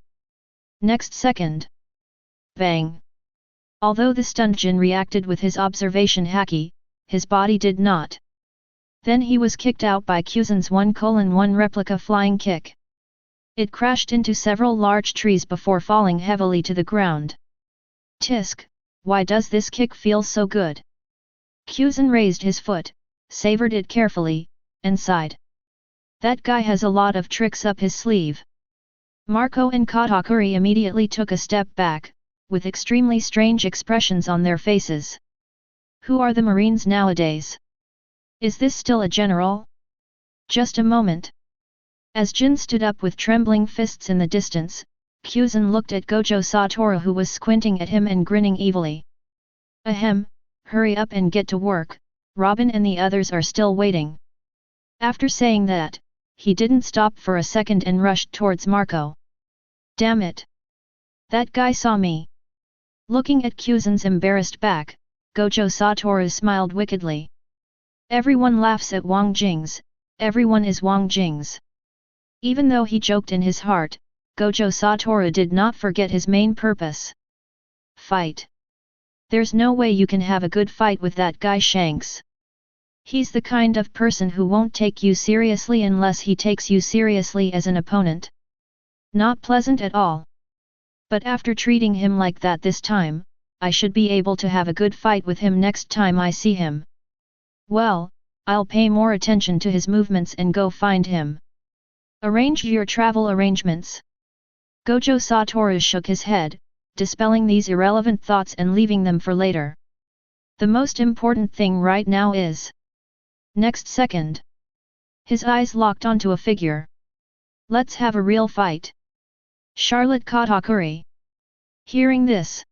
Next second. Bang! Although the stunned Jin reacted with his observation haki, his body did not. Then he was kicked out by Kuzan's 1:1 replica flying kick. It crashed into several large trees before falling heavily to the ground. Tisk, why does this kick feel so good? Kuzan raised his foot, savored it carefully, and sighed. That guy has a lot of tricks up his sleeve. Marco and Katakuri immediately took a step back, with extremely strange expressions on their faces. Who are the Marines nowadays? Is this still a general? Just a moment. As Jin stood up with trembling fists in the distance, Kuzan looked at Gojo Toru who was squinting at him and grinning evilly. Ahem, hurry up and get to work, Robin and the others are still waiting. After saying that, he didn't stop for a second and rushed towards Marco. Damn it! That guy saw me. Looking at Kuzan's embarrassed back, Gojo Toru smiled wickedly. Everyone laughs at Wang Jing's, everyone is Wang Jing's. Even though he joked in his heart, Gojo Toru did not forget his main purpose. Fight. There's no way you can have a good fight with that guy Shanks. He's the kind of person who won't take you seriously unless he takes you seriously as an opponent. Not pleasant at all. But after treating him like that this time, I should be able to have a good fight with him next time I see him. Well, I'll pay more attention to his movements and go find him. Arrange your travel arrangements. Gojo Toru shook his head, dispelling these irrelevant thoughts and leaving them for later. The most important thing right now is... Next second. His eyes locked onto a figure. Let's have a real fight. Charlotte Katakuri. Hearing this,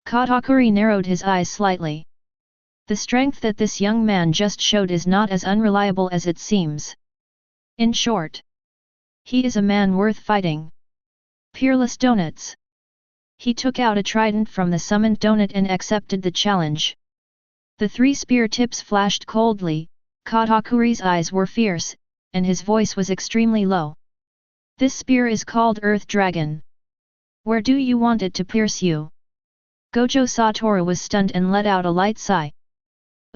Katakuri narrowed his eyes slightly. The strength that this young man just showed is not as unreliable as it seems. In short, he is a man worth fighting. Peerless Donuts. He took out a trident from the summoned donut and accepted the challenge. The 3 spear tips flashed coldly, Katakuri's eyes were fierce, and his voice was extremely low. This spear is called Earth Dragon. Where do you want it to pierce you? Gojo Toru was stunned and let out a light sigh.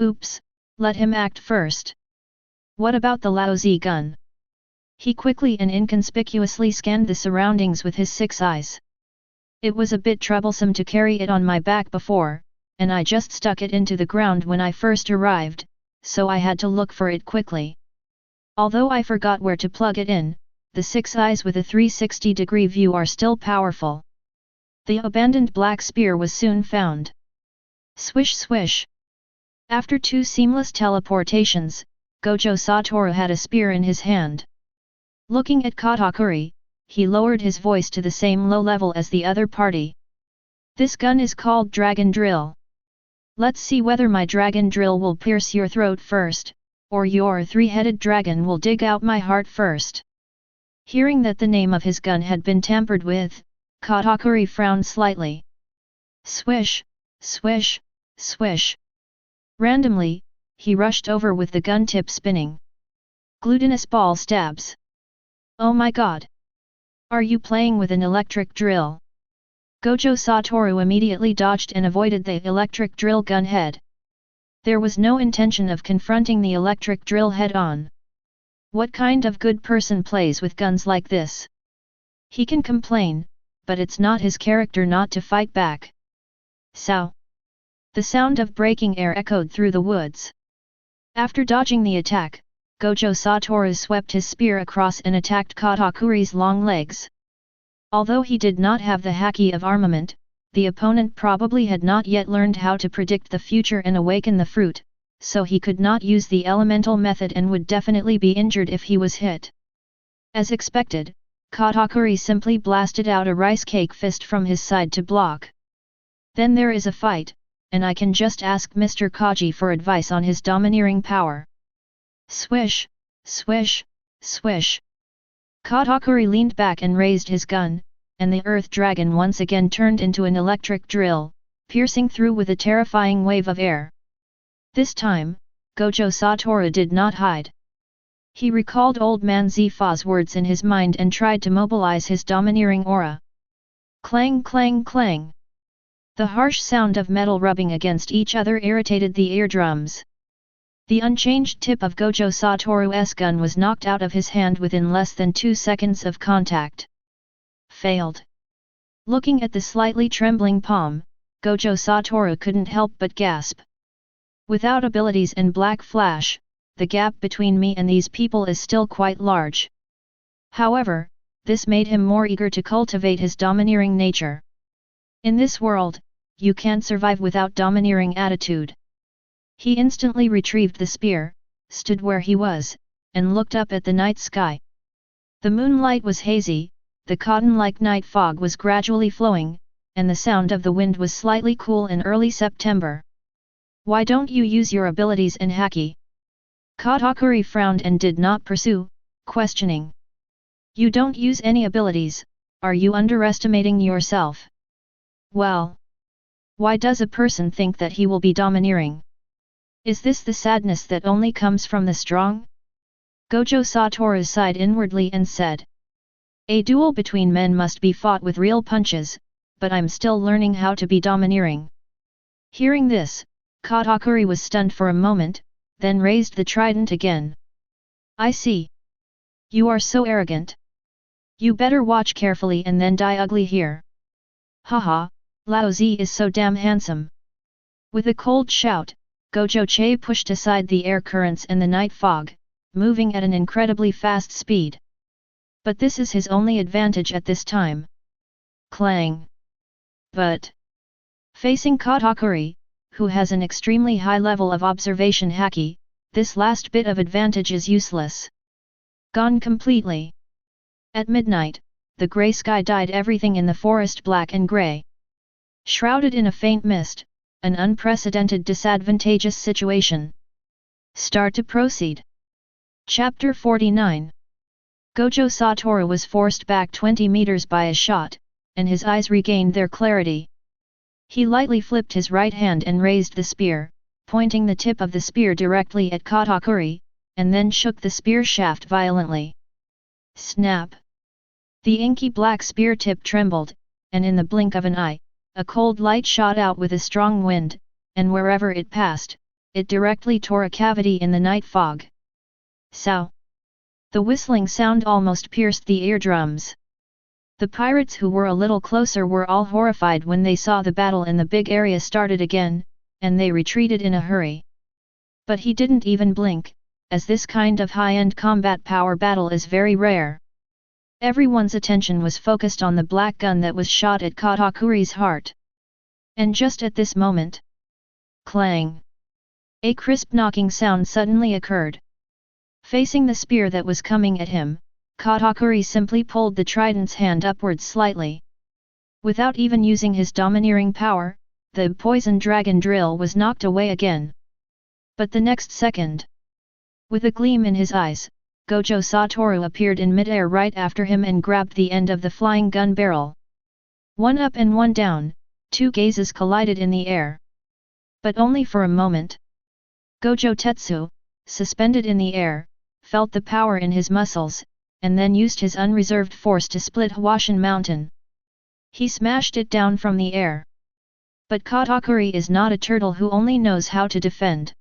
Oops, let him act first. What about the lousy gun? He quickly and inconspicuously scanned the surroundings with his 6 eyes. It was a bit troublesome to carry it on my back before, and I just stuck it into the ground when I first arrived, so I had to look for it quickly. Although I forgot where to plug it in, the 6 eyes with a 360-degree view are still powerful. The abandoned black spear was soon found. Swish swish. After 2 seamless teleportations, Gojo Toru had a spear in his hand. Looking at Katakuri, he lowered his voice to the same low level as the other party. This gun is called Dragon Drill. Let's see whether my Dragon Drill will pierce your throat first, or your 3-headed dragon will dig out my heart first. Hearing that the name of his gun had been tampered with, Katakuri frowned slightly. Swish, swish, swish. Randomly, he rushed over with the gun tip spinning. Glutinous ball stabs. Oh my god! Are you playing with an electric drill? Gojo Toru immediately dodged and avoided the electric drill gun head. There was no intention of confronting the electric drill head-on. What kind of good person plays with guns like this? He can complain, but it's not his character not to fight back. Sow! The sound of breaking air echoed through the woods. After dodging the attack, Gojo Toru swept his spear across and attacked Katakuri's long legs. Although he did not have the haki of armament, the opponent probably had not yet learned how to predict the future and awaken the fruit, so he could not use the elemental method and would definitely be injured if he was hit. As expected, Katakuri simply blasted out a rice cake fist from his side to block. Then there is a fight, and I can just ask Mr. Kaji for advice on his domineering power. Swish, swish, swish. Katakuri leaned back and raised his gun, and the earth dragon once again turned into an electric drill, piercing through with a terrifying wave of air. This time, Gojo Toru did not hide. He recalled old man Zifa's words in his mind and tried to mobilize his domineering aura. Clang clang clang. The harsh sound of metal rubbing against each other irritated the eardrums. The unchanged tip of Gojo Toru's gun was knocked out of his hand within less than 2 seconds of contact. Failed. Looking at the slightly trembling palm, Gojo Toru couldn't help but gasp. Without abilities and Black Flash, the gap between me and these people is still quite large. However, this made him more eager to cultivate his domineering nature. In this world, you can't survive without domineering attitude. He instantly retrieved the spear, stood where he was, and looked up at the night sky. The moonlight was hazy, the cotton-like night fog was gradually flowing, and the sound of the wind was slightly cool in early September. Why don't you use your abilities and haki? Katakuri frowned and did not pursue, questioning. You don't use any abilities, are you underestimating yourself? Well, why does a person think that he will be domineering? Is this the sadness that only comes from the strong? Gojo Toru sighed inwardly and said. A duel between men must be fought with real punches, but I'm still learning how to be domineering. Hearing this, Katakuri was stunned for a moment, then raised the trident again. I see. You are so arrogant. You better watch carefully and then die ugly here. Haha, Lao Zi is so damn handsome. With a cold shout, Gojo Che pushed aside the air currents and the night fog, moving at an incredibly fast speed. But this is his only advantage at this time. Clang. But facing Katakuri, who has an extremely high level of observation haki, this last bit of advantage is useless. Gone completely. At midnight, the grey sky dyed everything in the forest black and grey. Shrouded in a faint mist, an unprecedented disadvantageous situation. Start to proceed. Chapter 49. Gojo Toru was forced back 20 meters by a shot, and his eyes regained their clarity. He lightly flipped his right hand and raised the spear, pointing the tip of the spear directly at Katakuri, and then shook the spear shaft violently. Snap! The inky black spear tip trembled, and in the blink of an eye, a cold light shot out with a strong wind, and wherever it passed, it directly tore a cavity in the night fog. Sow! The whistling sound almost pierced the eardrums. The pirates who were a little closer were all horrified when they saw the battle in the big area started again, and they retreated in a hurry. But he didn't even blink, as this kind of high-end combat power battle is very rare. Everyone's attention was focused on the black gun that was shot at Katakuri's heart. And just at this moment, clang! A crisp knocking sound suddenly occurred. Facing the spear that was coming at him, Katakuri simply pulled the trident's hand upwards slightly. Without even using his domineering power, the poison dragon drill was knocked away again. But the next second, with a gleam in his eyes, Gojo Toru appeared in midair right after him and grabbed the end of the flying gun barrel. One up and one down, two gazes collided in the air. But only for a moment. Gojo Tetsu, suspended in the air, felt the power in his muscles, and then used his unreserved force to split Huashan Mountain. He smashed it down from the air. But Katakuri is not a turtle who only knows how to defend.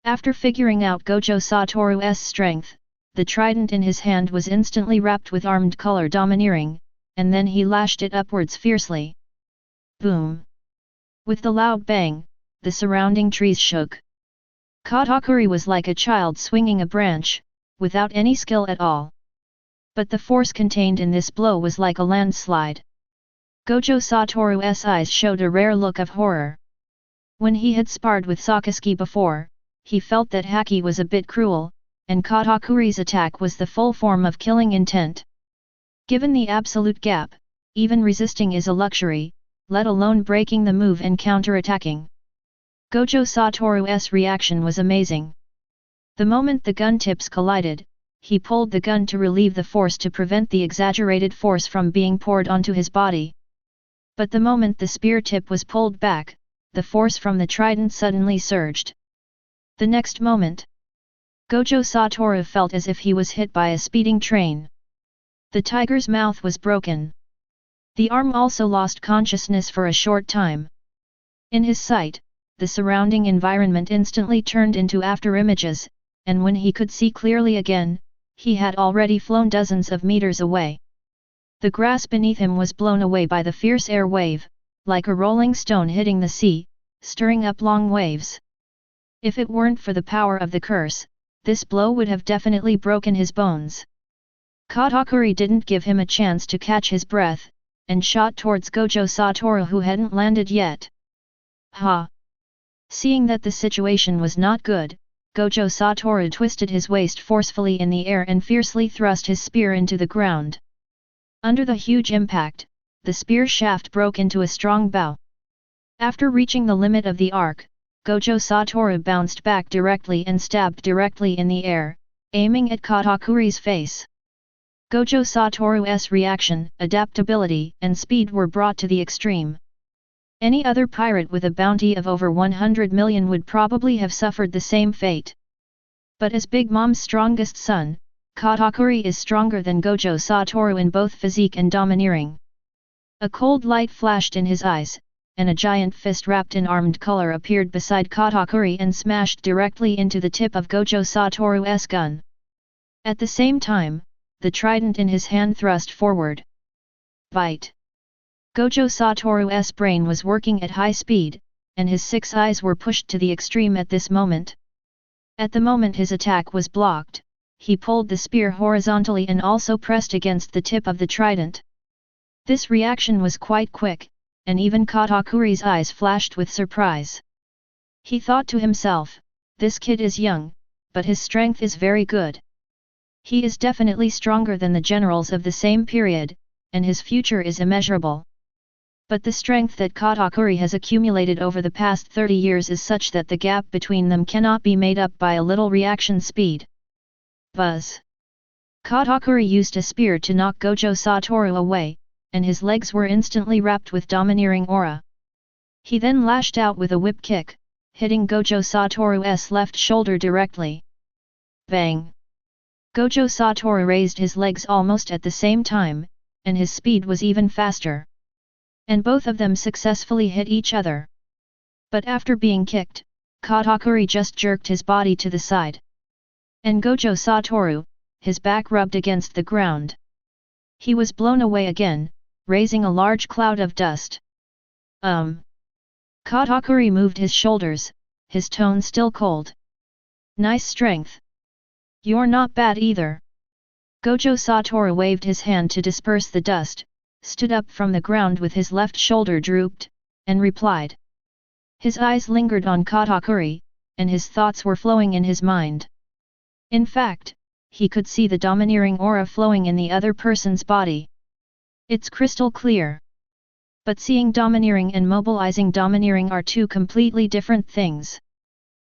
After figuring out Gojo Toru's strength, the trident in his hand was instantly wrapped with armed color domineering, and then he lashed it upwards fiercely. Boom! With the loud bang, the surrounding trees shook. Katakuri was like a child swinging a branch, without any skill at all. But the force contained in this blow was like a landslide. Gojo Toru's eyes showed a rare look of horror. When he had sparred with Sakazuki before, he felt that Haki was a bit cruel, and Katakuri's attack was the full form of killing intent. Given the absolute gap, even resisting is a luxury, let alone breaking the move and counter-attacking. Gojo Toru's reaction was amazing. The moment the gun tips collided, he pulled the gun to relieve the force to prevent the exaggerated force from being poured onto his body. But the moment the spear tip was pulled back, the force from the trident suddenly surged. The next moment, Gojo Toru felt as if he was hit by a speeding train. The tiger's mouth was broken. The arm also lost consciousness for a short time. In his sight, the surrounding environment instantly turned into afterimages, and when he could see clearly again, he had already flown dozens of meters away. The grass beneath him was blown away by the fierce air wave, like a rolling stone hitting the sea, stirring up long waves. If it weren't for the power of the curse, this blow would have definitely broken his bones. Katakuri didn't give him a chance to catch his breath, and shot towards Gojo Toru who hadn't landed yet. Ha! Seeing that the situation was not good, Gojo Toru twisted his waist forcefully in the air and fiercely thrust his spear into the ground. Under the huge impact, the spear shaft broke into a strong bow. After reaching the limit of the arc, Gojo Toru bounced back directly and stabbed directly in the air, aiming at Katakuri's face. Gojo Toru's reaction, adaptability, and speed were brought to the extreme. Any other pirate with a bounty of over 100 million would probably have suffered the same fate. But as Big Mom's strongest son, Katakuri is stronger than Gojo Toru in both physique and domineering. A cold light flashed in his eyes, and a giant fist wrapped in armed color appeared beside Katakuri and smashed directly into the tip of Gojo Toru's gun. At the same time, the trident in his hand thrust forward. Bite! Gojo Toru's brain was working at high speed, and his 6 eyes were pushed to the extreme at this moment. At the moment his attack was blocked, he pulled the spear horizontally and also pressed against the tip of the trident. This reaction was quite quick, and even Katakuri's eyes flashed with surprise. He thought to himself, this kid is young, but his strength is very good. He is definitely stronger than the generals of the same period, and his future is immeasurable. But the strength that Katakuri has accumulated over the past 30 years is such that the gap between them cannot be made up by a little reaction speed. Buzz! Katakuri used a spear to knock Gojo Toru away, and his legs were instantly wrapped with domineering aura. He then lashed out with a whip kick, hitting Gojo Satoru's left shoulder directly. Bang! Gojo Satoru raised his legs almost at the same time, and his speed was even faster. And both of them successfully hit each other. But after being kicked, Katakuri just jerked his body to the side. And Gojo Satoru, his back rubbed against the ground. He was blown away again, raising a large cloud of dust. Katakuri moved his shoulders, his tone still cold. Nice strength. You're not bad either. Gojo Satoru waved his hand to disperse the dust, stood up from the ground with his left shoulder drooped, and replied. His eyes lingered on Katakuri, and his thoughts were flowing in his mind. In fact, he could see the domineering aura flowing in the other person's body. It's crystal clear. But seeing domineering and mobilizing domineering are two completely different things.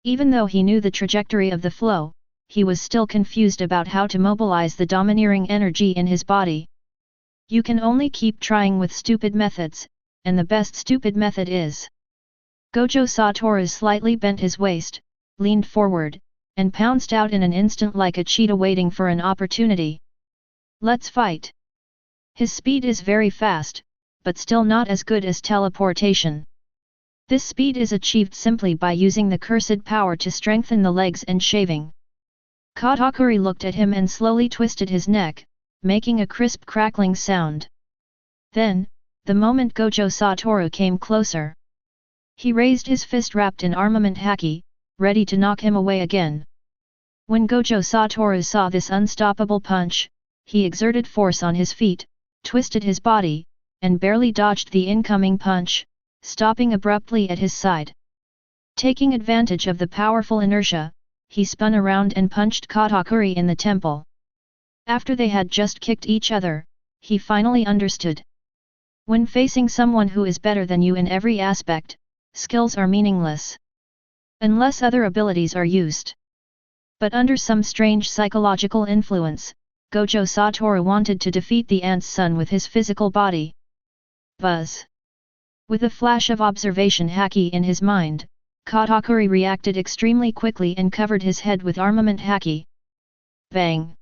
Even though he knew the trajectory of the flow, he was still confused about how to mobilize the domineering energy in his body. You can only keep trying with stupid methods, and the best stupid method is. Gojo Satoru slightly bent his waist, leaned forward, and pounced out in an instant like a cheetah waiting for an opportunity. Let's fight! His speed is very fast, but still not as good as teleportation. This speed is achieved simply by using the cursed power to strengthen the legs and shaving. Katakuri looked at him and slowly twisted his neck, making a crisp crackling sound. Then, the moment Gojo Satoru came closer, he raised his fist wrapped in armament haki, ready to knock him away again. When Gojo Satoru saw this unstoppable punch, he exerted force on his feet, twisted his body, and barely dodged the incoming punch, stopping abruptly at his side. Taking advantage of the powerful inertia, he spun around and punched Katakuri in the temple. After they had just kicked each other, he finally understood. When facing someone who is better than you in every aspect, skills are meaningless. Unless other abilities are used. But under some strange psychological influence, Gojo Satoru wanted to defeat the ant's son with his physical body. Buzz! With a flash of observation haki in his mind, Katakuri reacted extremely quickly and covered his head with armament haki. Bang!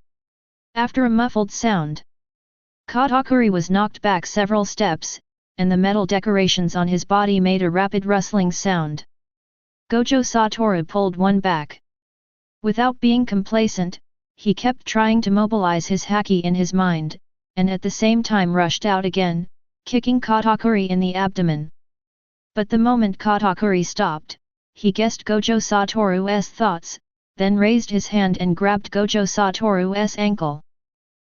After a muffled sound, Katakuri was knocked back several steps, and the metal decorations on his body made a rapid rustling sound. Gojo Satoru pulled one back. Without being complacent, he kept trying to mobilize his haki in his mind, and at the same time rushed out again, kicking Katakuri in the abdomen. But the moment Katakuri stopped, he guessed Gojo Satoru's thoughts, then raised his hand and grabbed Gojo Satoru's ankle.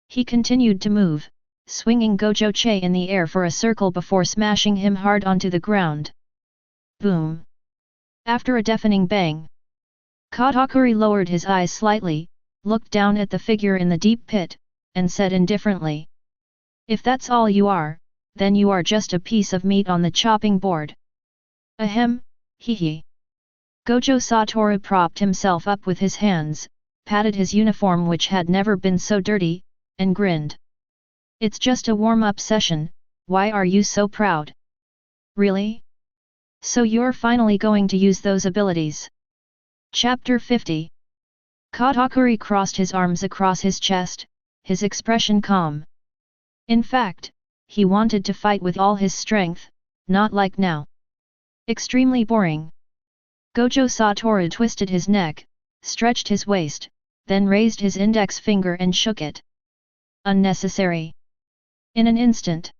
He continued to move, swinging Gojo Che in the air for a circle before smashing him hard onto the ground. Boom! After a deafening bang, Katakuri lowered his eyes slightly, looked down at the figure in the deep pit, and said indifferently. If that's all you are, then you are just a piece of meat on the chopping board. Ahem, hee hee. Gojo Satoru propped himself up with his hands, patted his uniform which had never been so dirty, and grinned. It's just a warm-up session, why are you so proud? Really? So you're finally going to use those abilities? Chapter 50. Katakuri crossed his arms across his chest, his expression calm. In fact, he wanted to fight with all his strength, not like now. Extremely boring. Gojo Satoru twisted his neck, stretched his waist, then raised his index finger and shook it. Unnecessary. In an instant,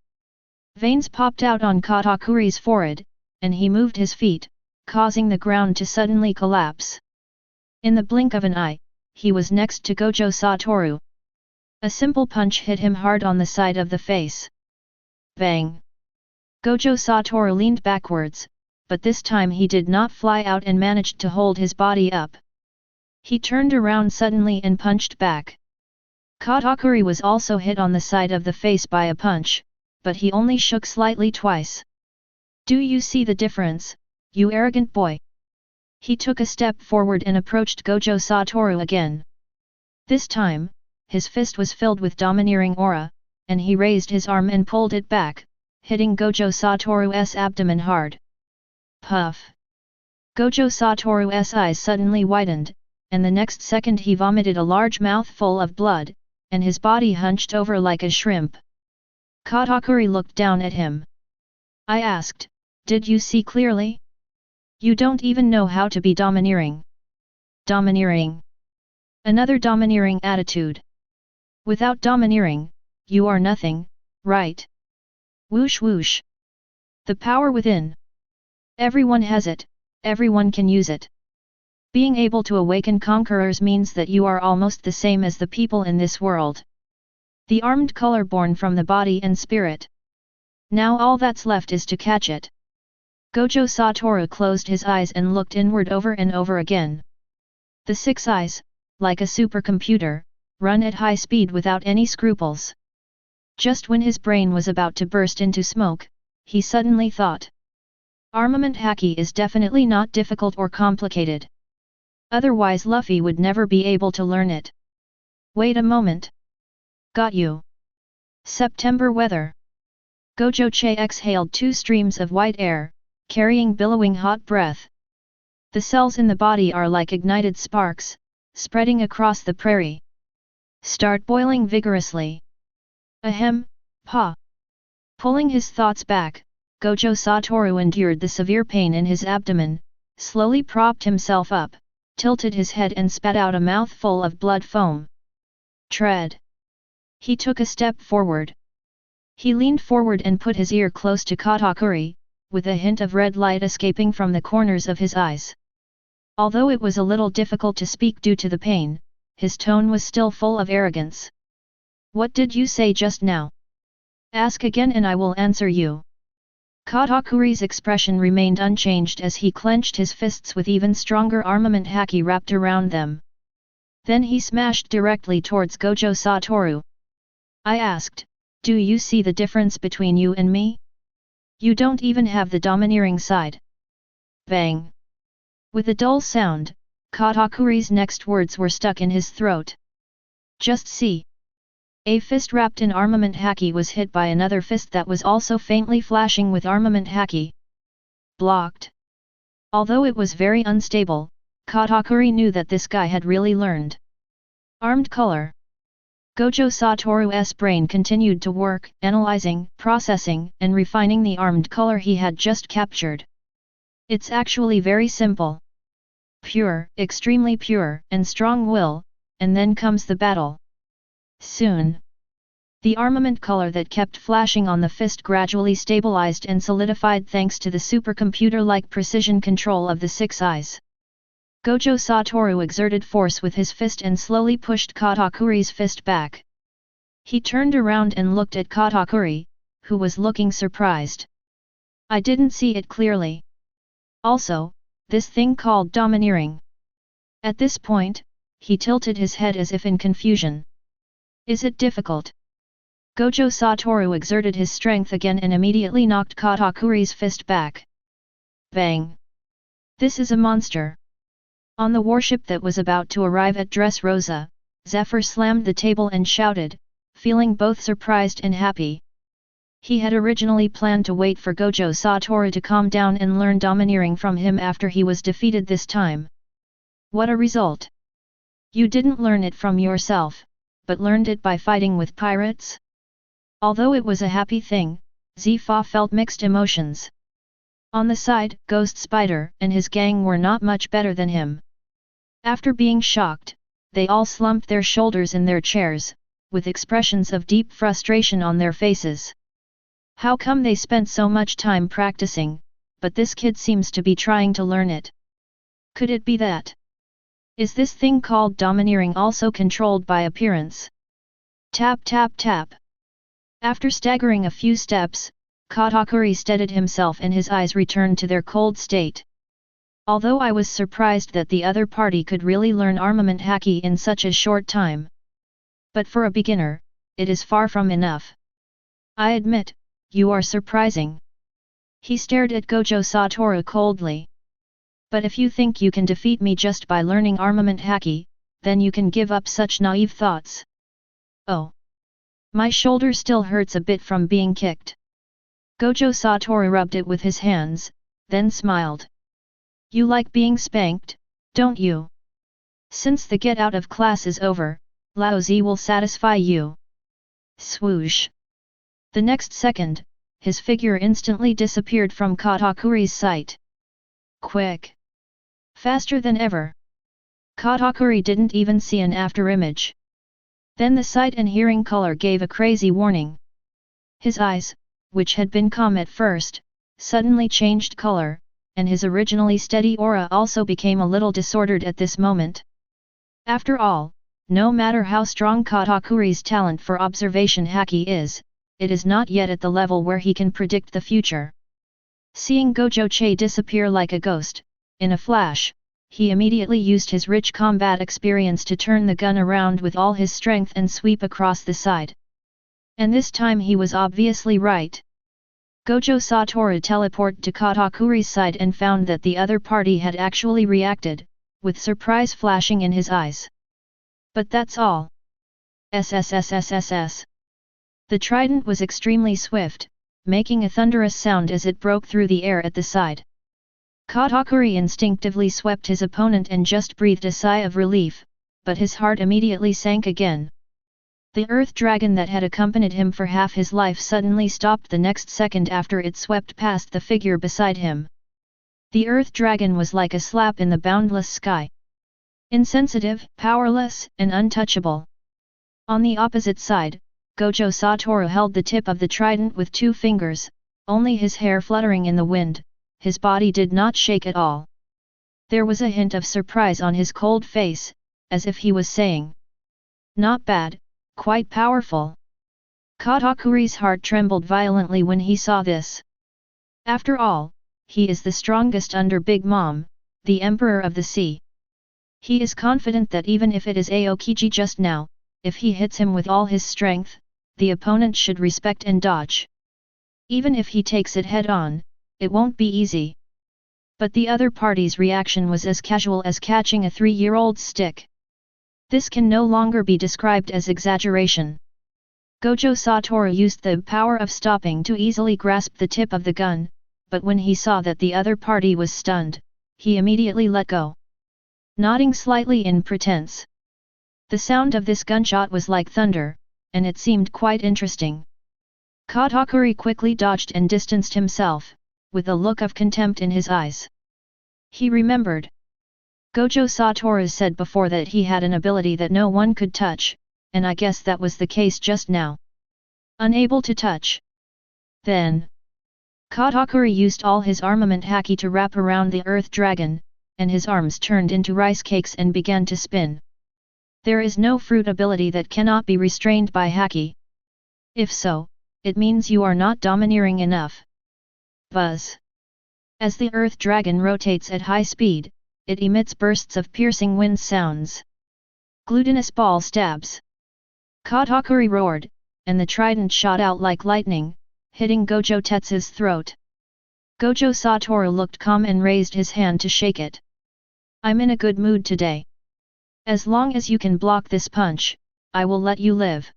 veins popped out on Katakuri's forehead, and he moved his feet, causing the ground to suddenly collapse. In the blink of an eye, he was next to Gojo Satoru. A simple punch hit him hard on the side of the face. Bang! Gojo Satoru leaned backwards, but this time he did not fly out and managed to hold his body up. He turned around suddenly and punched back. Katakuri was also hit on the side of the face by a punch, but he only shook slightly twice. Do you see the difference, you arrogant boy? He took a step forward and approached Gojo Satoru again. This time, his fist was filled with domineering aura, and he raised his arm and pulled it back, hitting Gojo Satoru's abdomen hard. Puff! Gojo Toru's eyes suddenly widened, and the next second he vomited a large mouthful of blood, and his body hunched over like a shrimp. Katakuri looked down at him. I asked, did you see clearly? You don't even know how to be domineering. Domineering. Another domineering attitude. Without domineering, you are nothing, right? Whoosh whoosh. The power within. Everyone has it, everyone can use it. Being able to awaken conquerors means that you are almost the same as the people in this world. The armed color born from the body and spirit. Now all that's left is to catch it. Gojo Toru closed his eyes and looked inward over and over again. The six eyes, like a supercomputer, run at high speed without any scruples. Just when his brain was about to burst into smoke, he suddenly thought. Armament haki is definitely not difficult or complicated. Otherwise Luffy would never be able to learn it. Wait a moment. Got you. September weather. Gojo Che exhaled 2 streams of white air, carrying billowing hot breath. The cells in the body are like ignited sparks, spreading across the prairie. Start boiling vigorously. Ahem, pa. Pulling his thoughts back, Gojo Toru endured the severe pain in his abdomen, slowly propped himself up, tilted his head and spat out a mouthful of blood foam. Tread. He took a step forward. He leaned forward and put his ear close to Katakuri, with a hint of red light escaping from the corners of his eyes. Although it was a little difficult to speak due to the pain, his tone was still full of arrogance. What did you say just now? Ask again and I will answer you. Katakuri's expression remained unchanged as he clenched his fists with even stronger armament haki wrapped around them. Then he smashed directly towards Gojo Toru. I asked, do you see the difference between you and me? You don't even have the domineering side. Bang! With a dull sound, Katakuri's next words were stuck in his throat. Just see. A fist wrapped in armament haki was hit by another fist that was also faintly flashing with armament haki. Blocked. Although it was very unstable, Katakuri knew that this guy had really learned. Armed color. Gojo Toru's brain continued to work, analyzing, processing, and refining the armed color he had just captured. It's actually very simple. Pure, extremely pure, and strong will, and then comes the battle. Soon. The armament color that kept flashing on the fist gradually stabilized and solidified thanks to the supercomputer-like precision control of the six eyes. Gojo Toru exerted force with his fist and slowly pushed Katakuri's fist back. He turned around and looked at Katakuri, who was looking surprised. I didn't see it clearly. Also, this thing called domineering. At this point, he tilted his head as if in confusion. Is it difficult? Gojo Toru exerted his strength again and immediately knocked Katakuri's fist back. Bang! This is a monster. On the warship that was about to arrive at Dressrosa, Zephyr slammed the table and shouted, feeling both surprised and happy. He had originally planned to wait for Gojo Toru to calm down and learn domineering from him after he was defeated this time. What a result! You didn't learn it from yourself, but learned it by fighting with pirates? Although it was a happy thing, Zifa felt mixed emotions. On the side, Ghost Spider and his gang were not much better than him. After being shocked, they all slumped their shoulders in their chairs, with expressions of deep frustration on their faces. How come they spent so much time practicing, but this kid seems to be trying to learn it? Could it be that? Is this thing called domineering also controlled by appearance? Tap tap tap. After staggering a few steps, Katakuri steadied himself and his eyes returned to their cold state. Although I was surprised that the other party could really learn armament haki in such a short time. But for a beginner, it is far from enough. I admit, you are surprising. He stared at Gojo Toru coldly. But if you think you can defeat me just by learning armament haki, then you can give up such naive thoughts. Oh. My shoulder still hurts a bit from being kicked. Gojo Toru rubbed it with his hands, then smiled. You like being spanked, don't you? Since the get out of class is over, Laozi will satisfy you. Swoosh. The next second, his figure instantly disappeared from Katakuri's sight. Quick! Faster than ever. Katakuri didn't even see an afterimage. Then the sight and hearing color gave a crazy warning. His eyes, which had been calm at first, suddenly changed color, and his originally steady aura also became a little disordered at this moment. After all, no matter how strong Katakuri's talent for observation haki is, it is not yet at the level where he can predict the future. Seeing Gojo disappear like a ghost, in a flash, he immediately used his rich combat experience to turn the gun around with all his strength and sweep across the side. And this time he was obviously right. Gojo saw Toru teleport to Katakuri's side and found that the other party had actually reacted, with surprise flashing in his eyes. But that's all. SSSSSS. The trident was extremely swift, making a thunderous sound as it broke through the air at the side. Katakuri instinctively swept his opponent and just breathed a sigh of relief, but his heart immediately sank again. The earth dragon that had accompanied him for half his life suddenly stopped the next second after it swept past the figure beside him. The earth dragon was like a slap in the boundless sky. Insensitive, powerless, and untouchable. On the opposite side, Gojo Toru held the tip of the trident with 2 fingers, only his hair fluttering in the wind. His body did not shake at all. There was a hint of surprise on his cold face, as if he was saying, "Not bad, quite powerful." Katakuri's heart trembled violently when he saw this. After all, he is the strongest under Big Mom, the Emperor of the Sea. He is confident that even if it is Aokiji just now, if he hits him with all his strength, the opponent should respect and dodge. Even if he takes it head-on, it won't be easy. But the other party's reaction was as casual as catching a 3-year-old's stick. This can no longer be described as exaggeration. Gojo Toru used the power of stopping to easily grasp the tip of the gun, but when he saw that the other party was stunned, he immediately let go. Nodding slightly in pretense. The sound of this gunshot was like thunder, and it seemed quite interesting. Katakuri quickly dodged and distanced himself, with a look of contempt in his eyes. He remembered. Gojo Toru said before that he had an ability that no one could touch, and I guess that was the case just now. Unable to touch. Then, Katakuri used all his armament haki to wrap around the earth dragon, and his arms turned into rice cakes and began to spin. There is no fruit ability that cannot be restrained by haki. If so, it means you are not domineering enough. Buzz. As the earth dragon rotates at high speed, it emits bursts of piercing wind sounds. Glutinous ball stabs. Katakuri roared, and the trident shot out like lightning, hitting Gojo Tetsu's throat. Gojo Toru looked calm and raised his hand to shake it. "I'm in a good mood today. As long as you can block this punch, I will let you live."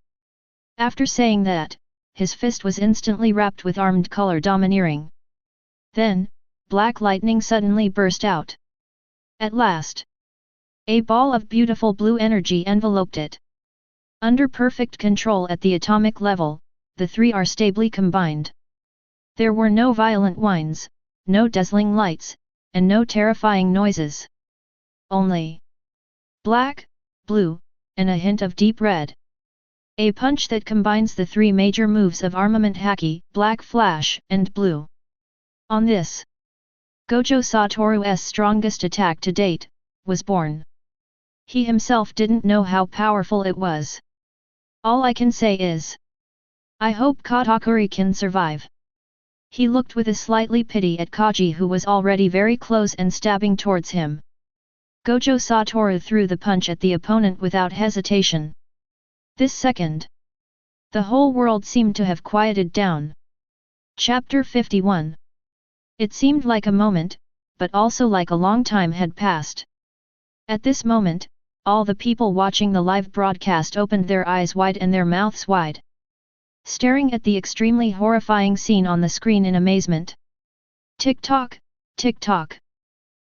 After saying that, his fist was instantly wrapped with armed color domineering. Then, black lightning suddenly burst out. At last, a ball of beautiful blue energy enveloped it. Under perfect control at the atomic level, the 3 are stably combined. There were no violent whines, no dazzling lights, and no terrifying noises. Only black, blue, and a hint of deep red. A punch that combines the 3 major moves of armament haki, black flash, and blue. On this, Gojo Toru's strongest attack to date, was born. He himself didn't know how powerful it was. All I can say is, I hope Katakuri can survive. He looked with a slightly pity at Kaji, who was already very close and stabbing towards him. Gojo Toru threw the punch at the opponent without hesitation. This second, the whole world seemed to have quieted down. Chapter 51. It seemed like a moment, but also like a long time had passed. At this moment, all the people watching the live broadcast opened their eyes wide and their mouths wide, staring at the extremely horrifying scene on the screen in amazement. Tick-tock, tick-tock.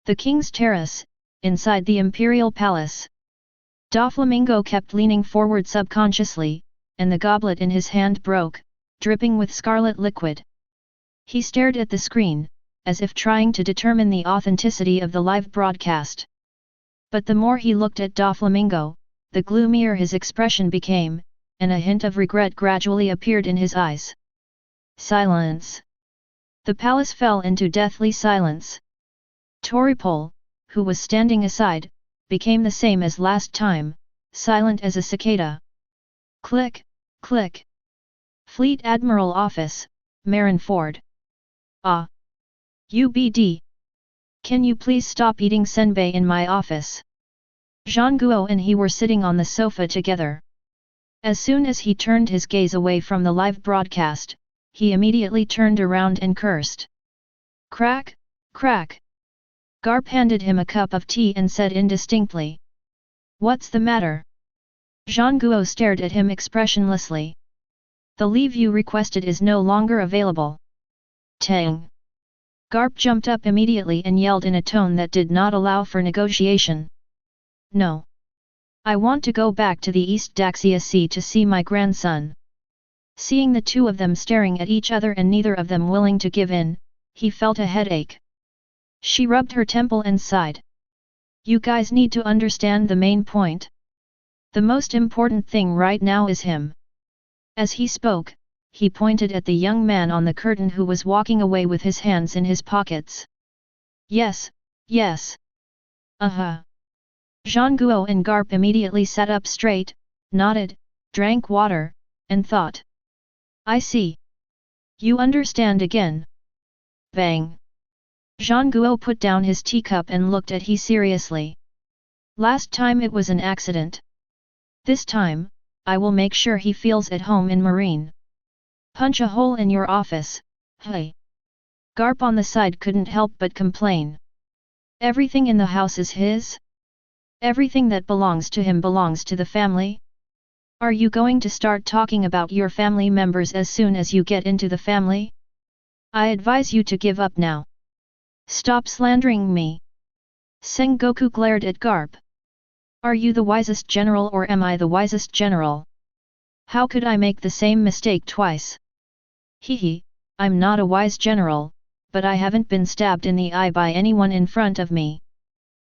The king's terrace, inside the imperial palace. Doflamingo kept leaning forward subconsciously, and the goblet in his hand broke, dripping with scarlet liquid. He stared at the screen, as if trying to determine the authenticity of the live broadcast. But the more he looked at Doflamingo, the gloomier his expression became, and a hint of regret gradually appeared in his eyes. Silence. The palace fell into deathly silence. Toripol, who was standing aside, became the same as last time, silent as a cicada. Click, click. Fleet Admiral Office, Marineford. Ah. UBD. Can you please stop eating senbei in my office? Zhang Guo and he were sitting on the sofa together. As soon as he turned his gaze away from the live broadcast, he immediately turned around and cursed. Crack, crack. Garp handed him a cup of tea and said indistinctly. What's the matter? Zhang Guo stared at him expressionlessly. The leave you requested is no longer available. Tang. Garp jumped up immediately and yelled in a tone that did not allow for negotiation. No. I want to go back to the East Daxia Sea to see my grandson. Seeing the two of them staring at each other and neither of them willing to give in, he felt a headache. She rubbed her temple and sighed. You guys need to understand the main point. The most important thing right now is him. As he spoke, he pointed at the young man on the curtain who was walking away with his hands in his pockets. Yes, yes. Zhang Guo and Garp immediately sat up straight, nodded, drank water, and thought. I see. You understand again. Bang. Zhang Guo put down his teacup and looked at he seriously. Last time it was an accident. This time, I will make sure he feels at home in Marine. Punch a hole in your office, hey. Garp on the side couldn't help but complain. Everything in the house is his? Everything that belongs to him belongs to the family? Are you going to start talking about your family members as soon as you get into the family? I advise you to give up now. Stop slandering me. Sengoku glared at Garp. Are you the wisest general or am I the wisest general? How could I make the same mistake twice? Hehe, I'm not a wise general, but I haven't been stabbed in the eye by anyone in front of me.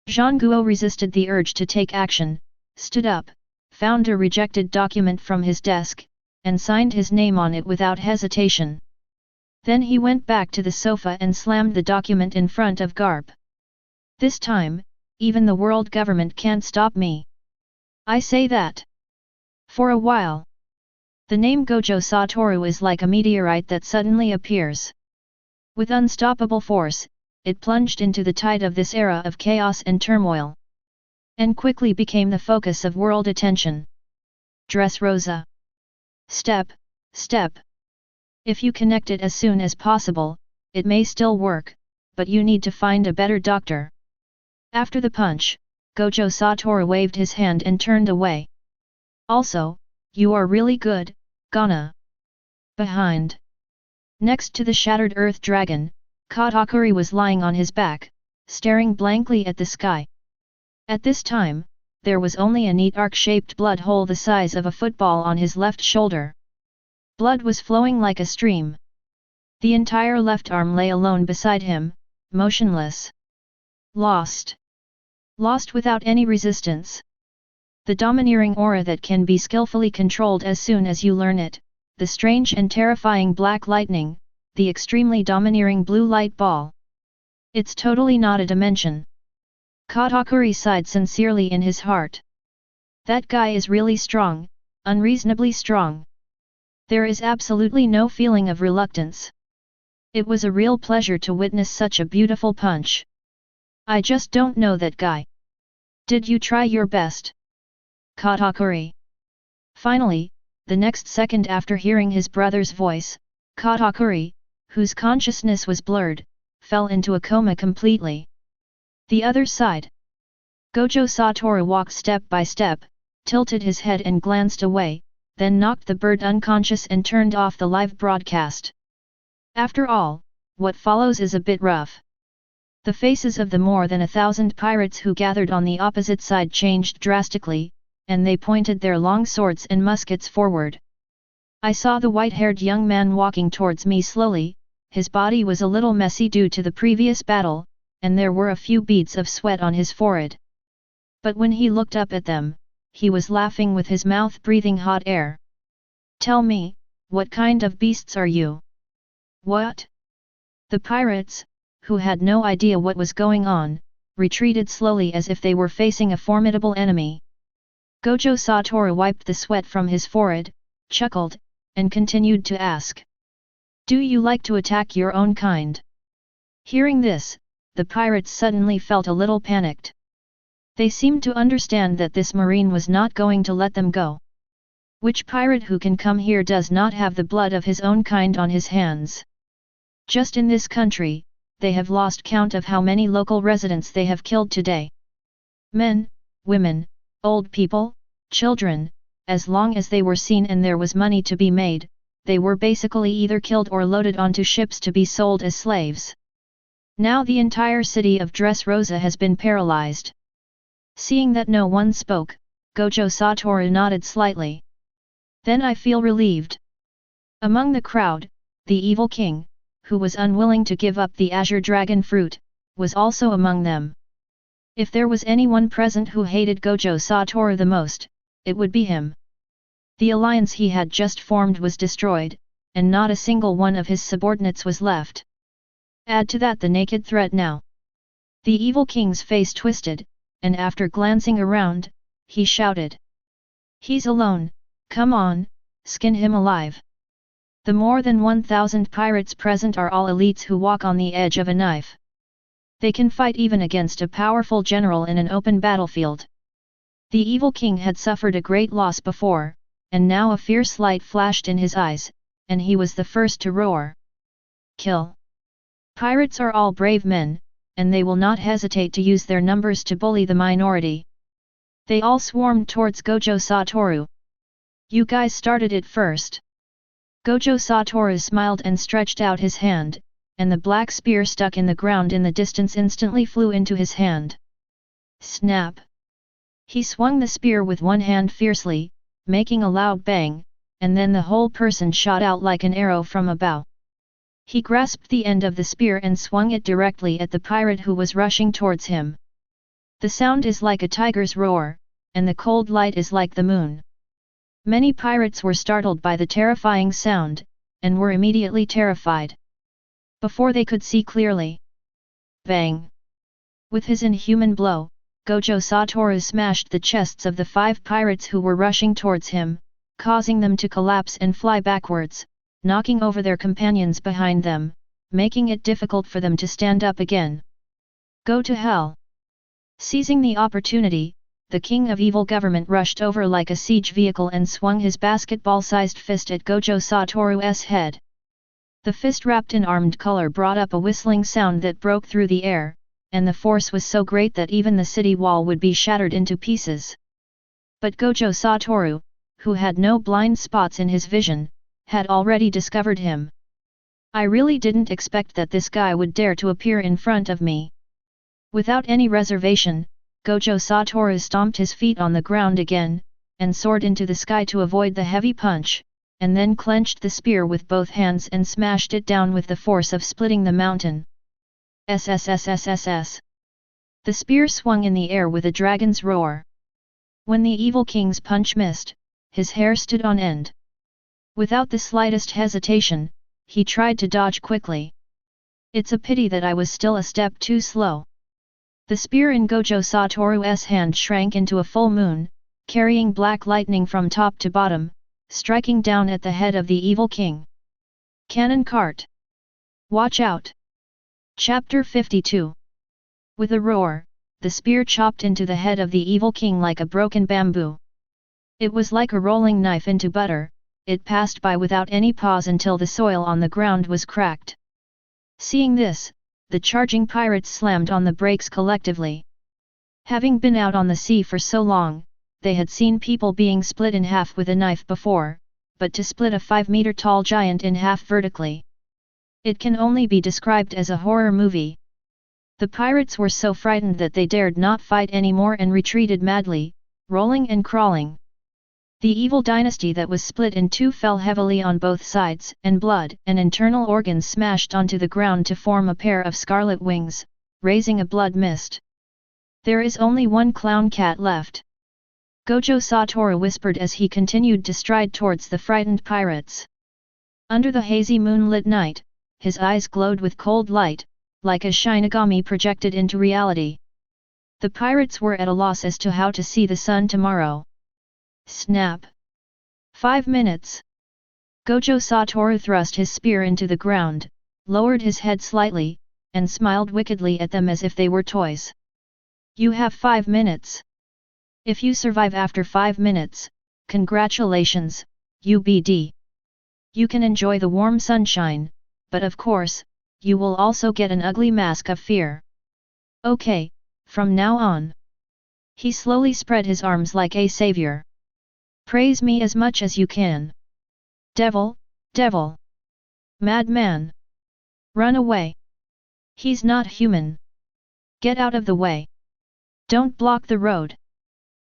Zhang Guo resisted the urge to take action, stood up, found a rejected document from his desk, and signed his name on it without hesitation. Then he went back to the sofa and slammed the document in front of Garp. This time, even the world government can't stop me. I say that. For a while. The name Gojo Toru is like a meteorite that suddenly appears. With unstoppable force, it plunged into the tide of this era of chaos and turmoil. And quickly became the focus of world attention. Dressrosa. Step, step. If you connect it as soon as possible, it may still work, but you need to find a better doctor. After the punch, Gojo Toru waved his hand and turned away. Also, you are really good, Gana. Behind. Next to the shattered earth dragon, Katakuri was lying on his back, staring blankly at the sky. At this time, there was only a neat arc-shaped blood hole the size of a football on his left shoulder. Blood was flowing like a stream. The entire left arm lay alone beside him, motionless. Lost. Lost without any resistance. The domineering aura that can be skillfully controlled as soon as you learn it, the strange and terrifying black lightning, the extremely domineering blue light ball. It's totally not a dimension. Katakuri sighed sincerely in his heart. That guy is really strong, unreasonably strong. There is absolutely no feeling of reluctance. It was a real pleasure to witness such a beautiful punch. I just don't know that guy. Did you try your best? Katakuri. Finally, the next second after hearing his brother's voice, Katakuri, whose consciousness was blurred, fell into a coma completely. The other side. Gojo Toru walked step by step, tilted his head and glanced away, then knocked the bird unconscious and turned off the live broadcast. After all, what follows is a bit rough. The faces of the more than 1,000 pirates who gathered on the opposite side changed drastically, and they pointed their long swords and muskets forward. I saw the white-haired young man walking towards me slowly. His body was a little messy due to the previous battle, and there were a few beads of sweat on his forehead. But when he looked up at them, he was laughing with his mouth breathing hot air. "Tell me, what kind of beasts are you?" "What?" The pirates, who had no idea what was going on, retreated slowly as if they were facing a formidable enemy. Gojo Toru wiped the sweat from his forehead, chuckled, and continued to ask. "Do you like to attack your own kind?" Hearing this, the pirates suddenly felt a little panicked. They seemed to understand that this marine was not going to let them go. Which pirate who can come here does not have the blood of his own kind on his hands? Just in this country, they have lost count of how many local residents they have killed today. Men, women, old people, children, as long as they were seen and there was money to be made, they were basically either killed or loaded onto ships to be sold as slaves. Now the entire city of Dressrosa has been paralyzed. Seeing that no one spoke, Gojo Toru nodded slightly. "Then I feel relieved." Among the crowd, the evil king, who was unwilling to give up the azure dragon fruit, was also among them. If there was anyone present who hated Gojo Toru the most, it would be him. The alliance he had just formed was destroyed, and not a single one of his subordinates was left. Add to that the naked threat now. The evil king's face twisted, and after glancing around, he shouted. "He's alone, come on, skin him alive." The more than 1,000 pirates present are all elites who walk on the edge of a knife. They can fight even against a powerful general in an open battlefield. The evil king had suffered a great loss before, and now a fierce light flashed in his eyes, and he was the first to roar. "Kill!" Pirates are all brave men, and they will not hesitate to use their numbers to bully the minority. They all swarmed towards Gojo Toru. "You guys started it first." Gojo Toru smiled and stretched out his hand, and the black spear stuck in the ground in the distance instantly flew into his hand. Snap! He swung the spear with one hand fiercely, making a loud bang, and then the whole person shot out like an arrow from a bow. He grasped the end of the spear and swung it directly at the pirate who was rushing towards him. The sound is like a tiger's roar, and the cold light is like the moon. Many pirates were startled by the terrifying sound, and were immediately terrified. Before they could see clearly. Bang! With his inhuman blow, Gojo Toru smashed the chests of the 5 pirates who were rushing towards him, causing them to collapse and fly backwards, knocking over their companions behind them, making it difficult for them to stand up again. "Go to hell!" Seizing the opportunity, the king of evil government rushed over like a siege vehicle and swung his basketball-sized fist at Gojo Toru's head. The fist wrapped in armed color brought up a whistling sound that broke through the air, and the force was so great that even the city wall would be shattered into pieces. But Gojo Toru, who had no blind spots in his vision, had already discovered him. "I really didn't expect that this guy would dare to appear in front of me." Without any reservation, Gojo Toru stomped his feet on the ground again, and soared into the sky to avoid the heavy punch, and then clenched the spear with both hands and smashed it down with the force of splitting the mountain. SSSSSS. The spear swung in the air with a dragon's roar. When the evil king's punch missed, his hair stood on end. Without the slightest hesitation, he tried to dodge quickly. "It's a pity that I was still a step too slow." The spear in Gojo Toru's hand shrank into a full moon, carrying black lightning from top to bottom, striking down at the head of the evil king. Cannon cart! Watch out! Chapter 52. With a roar, the spear chopped into the head of the evil king like a broken bamboo. It was like a rolling knife into butter. It passed by without any pause until the soil on the ground was cracked. Seeing this, the charging pirates slammed on the brakes collectively. Having been out on the sea for so long, they had seen people being split in half with a knife before, but to split a 5-meter-tall giant in half vertically. It can only be described as a horror movie. The pirates were so frightened that they dared not fight anymore and retreated madly, rolling and crawling. The evil dynasty that was split in two fell heavily on both sides, and blood and internal organs smashed onto the ground to form a pair of scarlet wings, raising a blood mist. There is only one clown cat left. Gojo Toru whispered as he continued to stride towards the frightened pirates. Under the hazy moonlit night, his eyes glowed with cold light, like a shinigami projected into reality. The pirates were at a loss as to how to see the sun tomorrow. Snap! 5 minutes! Gojo Toru thrust his spear into the ground, lowered his head slightly, and smiled wickedly at them as if they were toys. You have 5 minutes. If you survive after 5 minutes, congratulations, UBD. You can enjoy the warm sunshine, but of course, you will also get an ugly mask of fear. Okay, from now on. He slowly spread his arms like a savior. Praise me as much as you can. Devil, devil. Madman. Run away. He's not human. Get out of the way. Don't block the road.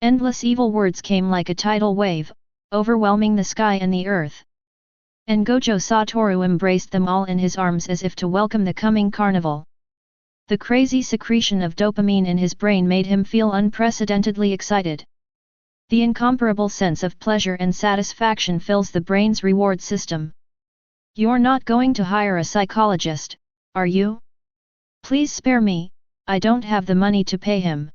Endless evil words came like a tidal wave, overwhelming the sky and the earth. And Gojo Toru embraced them all in his arms as if to welcome the coming carnival. The crazy secretion of dopamine in his brain made him feel unprecedentedly excited. The incomparable sense of pleasure and satisfaction fills the brain's reward system. You're not going to hire a psychologist, are you? Please spare me, I don't have the money to pay him.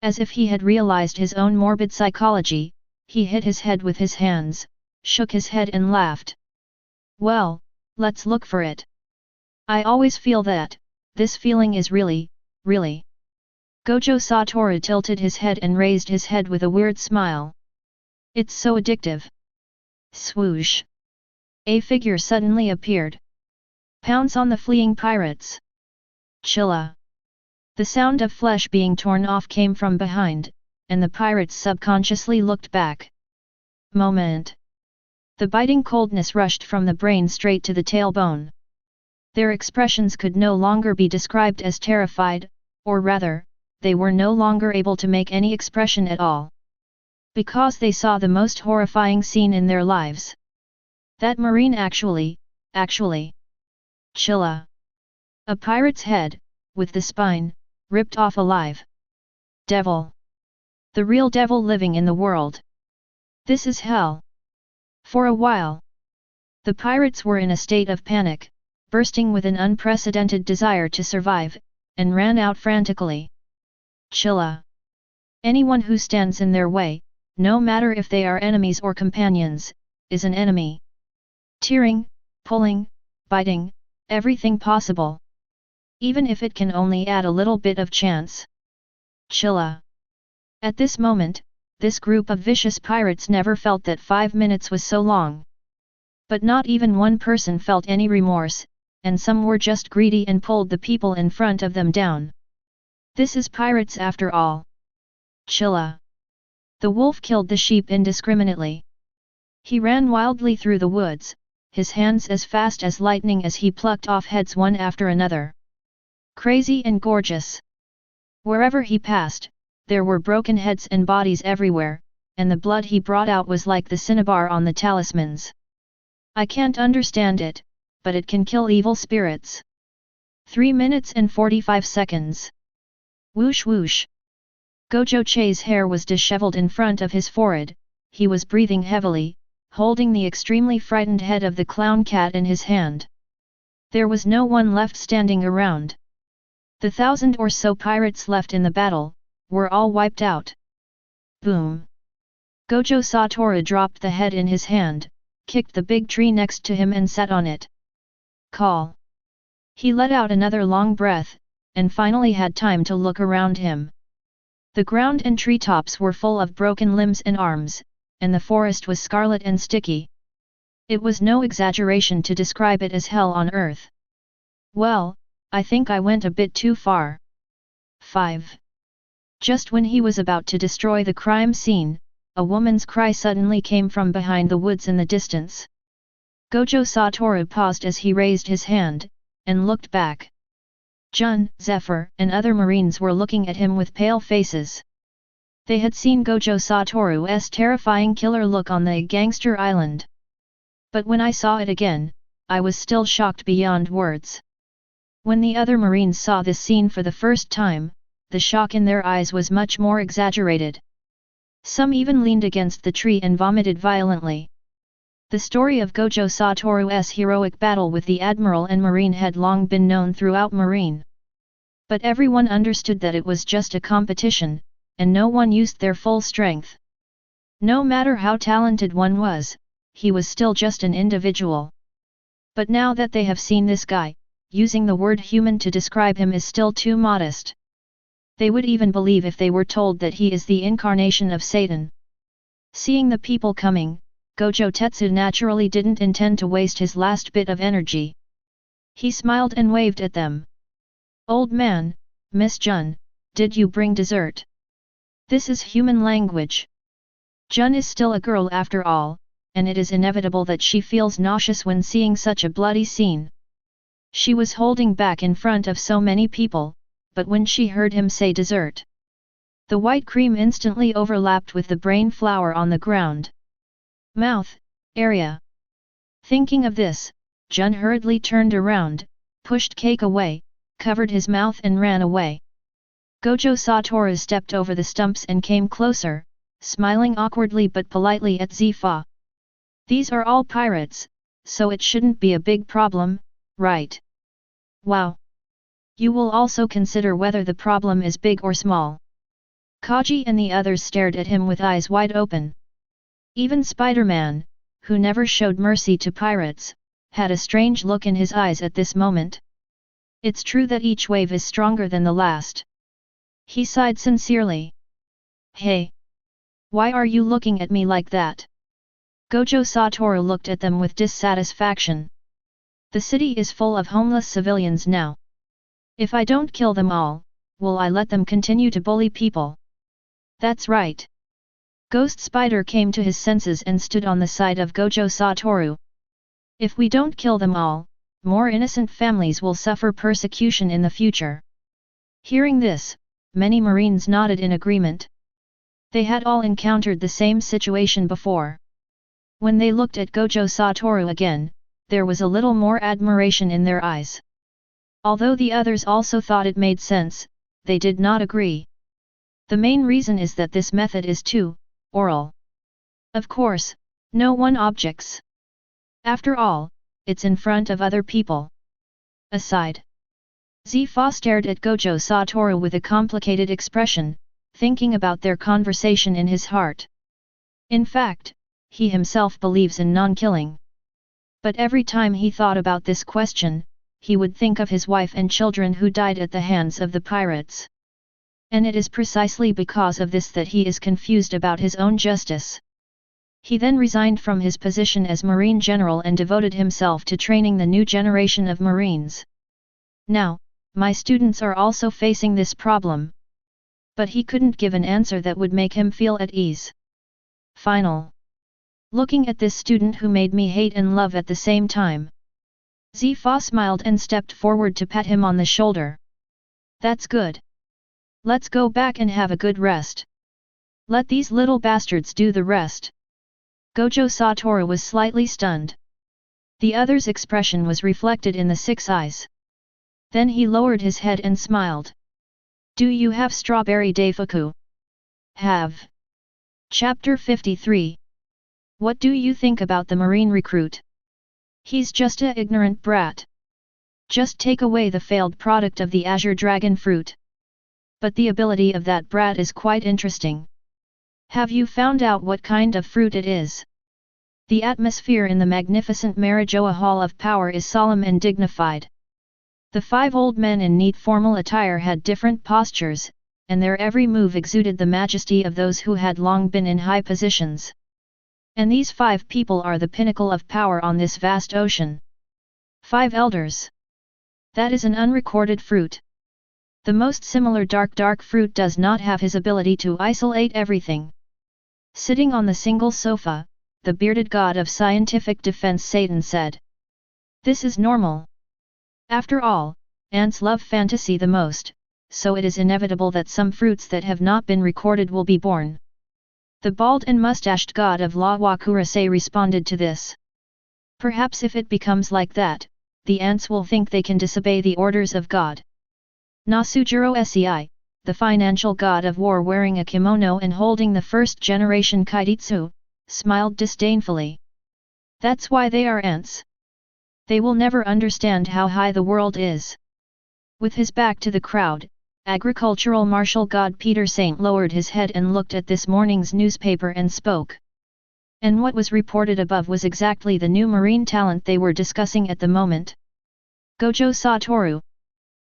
As if he had realized his own morbid psychology, he hit his head with his hands, shook his head and laughed. Well, let's look for it. I always feel that, this feeling is really, really. Gojo Toru tilted his head and raised his head with a weird smile. It's so addictive. Swoosh. A figure suddenly appeared. Pounce on the fleeing pirates. Chilla. The sound of flesh being torn off came from behind, and the pirates subconsciously looked back. Moment. The biting coldness rushed from the brain straight to the tailbone. Their expressions could no longer be described as terrified, or rather, they were no longer able to make any expression at all. Because they saw the most horrifying scene in their lives. That marine actually. Chilla. A pirate's head, with the spine, ripped off alive. Devil. The real devil living in the world. This is hell. For a while, the pirates were in a state of panic, bursting with an unprecedented desire to survive, and ran out frantically. Chilla. Anyone who stands in their way, no matter if they are enemies or companions, is an enemy. Tearing, pulling, biting, everything possible. Even if it can only add a little bit of chance. Chilla. At this moment, this group of vicious pirates never felt that 5 minutes was so long. But not even one person felt any remorse, and some were just greedy and pulled the people in front of them down. This is pirates after all. Chilla. The wolf killed the sheep indiscriminately. He ran wildly through the woods, his hands as fast as lightning as he plucked off heads one after another. Crazy and gorgeous. Wherever he passed, there were broken heads and bodies everywhere, and the blood he brought out was like the cinnabar on the talismans. I can't understand it, but it can kill evil spirits. 3 minutes and 45 seconds. Whoosh whoosh. Gojo Che's hair was disheveled in front of his forehead, he was breathing heavily, holding the extremely frightened head of the clown cat in his hand. There was no one left standing around. The 1,000 or so pirates left in the battle, were all wiped out. Boom. Gojo Toru dropped the head in his hand, kicked the big tree next to him and sat on it. Call. He let out another long breath, and finally had time to look around him. The ground and treetops were full of broken limbs and arms, and the forest was scarlet and sticky. It was no exaggeration to describe it as hell on earth. Well, I think I went a bit too far. 5. Just when he was about to destroy the crime scene, a woman's cry suddenly came from behind the woods in the distance. Gojo Toru paused as he raised his hand, and looked back. Jun, Zephyr, and other marines were looking at him with pale faces. They had seen Gojo Toru's terrifying killer look on the gangster island. But when I saw it again, I was still shocked beyond words. When the other marines saw this scene for the first time, the shock in their eyes was much more exaggerated. Some even leaned against the tree and vomited violently. The story of Gojo Toru's heroic battle with the Admiral and Marine had long been known throughout Marine. But everyone understood that it was just a competition, and no one used their full strength. No matter how talented one was, he was still just an individual. But now that they have seen this guy, using the word human to describe him is still too modest. They would even believe if they were told that he is the incarnation of Satan. Seeing the people coming, Gojo Tetsu naturally didn't intend to waste his last bit of energy. He smiled and waved at them. "Old man, Miss Jun, did you bring dessert?" This is human language. Jun is still a girl after all, and it is inevitable that she feels nauseous when seeing such a bloody scene. She was holding back in front of so many people, but when she heard him say dessert, the white cream instantly overlapped with the brain flour on the ground. Mouth area. Thinking of this, Jun hurriedly turned around, pushed cake away, covered his mouth and ran away. Gojo Toru stepped over the stumps and came closer, smiling awkwardly but politely at Zifa. "These are all pirates, so it shouldn't be a big problem, right? Wow! You will also consider whether the problem is big or small." Kaji and the others stared at him with eyes wide open. Even Spider-Man, who never showed mercy to pirates, had a strange look in his eyes at this moment. It's true that each wave is stronger than the last. He sighed sincerely. "Hey! Why are you looking at me like that?" Gojo Toru looked at them with dissatisfaction. "The city is full of homeless civilians now. If I don't kill them all, will I let them continue to bully people?" "That's right." Ghost Spider came to his senses and stood on the side of Gojo Toru. "If we don't kill them all, more innocent families will suffer persecution in the future." Hearing this, many Marines nodded in agreement. They had all encountered the same situation before. When they looked at Gojo Toru again, there was a little more admiration in their eyes. Although the others also thought it made sense, they did not agree. The main reason is that this method is too oral. Of course, no one objects. After all, it's in front of other people. Aside. Zifa stared at Gojo Toru with a complicated expression, thinking about their conversation in his heart. In fact, he himself believes in non-killing. But every time he thought about this question, he would think of his wife and children who died at the hands of the pirates. And it is precisely because of this that he is confused about his own justice. He then resigned from his position as Marine General and devoted himself to training the new generation of Marines. Now, my students are also facing this problem. But he couldn't give an answer that would make him feel at ease. Final. Looking at this student who made me hate and love at the same time. Zifa smiled and stepped forward to pat him on the shoulder. "That's good. Let's go back and have a good rest. Let these little bastards do the rest." Gojo Toru was slightly stunned. The other's expression was reflected in the 6 eyes. Then he lowered his head and smiled. "Do you have strawberry daifuku?" "Have." Chapter 53. What do you think about the marine recruit? He's just a ignorant brat. Just take away the failed product of the Azure Dragon fruit. But the ability of that brat is quite interesting. Have you found out what kind of fruit it is? The atmosphere in the magnificent Marijoa Hall of Power is solemn and dignified. The 5 old men in neat formal attire had different postures, and their every move exuded the majesty of those who had long been in high positions. And these 5 people are the pinnacle of power on this vast ocean. 5 elders. That is an unrecorded fruit. The most similar dark fruit does not have his ability to isolate everything. Sitting on the single sofa, the bearded god of scientific defense Satan said. "This is normal. After all, Ants love fantasy the most, so it is inevitable that some fruits that have not been recorded will be born. The bald and mustached god of law Wakurase responded to this. Perhaps if it becomes like that, the ants will think they can disobey the orders of God. Nasujiro Sei, the financial god of war wearing a kimono and holding the first-generation kaititsu, smiled disdainfully. That's why they are ants. They will never understand how high the world is. With his back to the crowd, agricultural martial god Peter Saint lowered his head and looked at this morning's newspaper and spoke. And what was reported above was exactly the new marine talent they were discussing at the moment. Gojo Toru.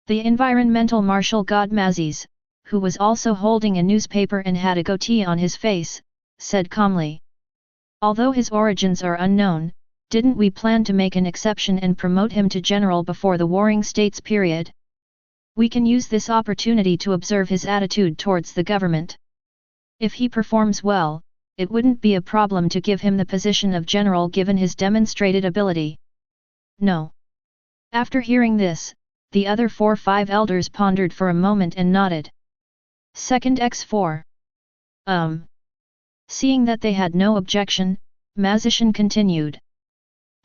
The environmental martial god Mazis, who was also holding a newspaper and had a goatee on his face, said calmly. Although his origins are unknown, didn't we plan to make an exception and promote him to general before the Warring States period? We can use this opportunity to observe his attitude towards the government. If he performs well, it wouldn't be a problem to give him the position of general given his demonstrated ability. No. After hearing this, the other 4-5 elders pondered for a moment and nodded. Second X4. Seeing that they had no objection, Mazishan continued.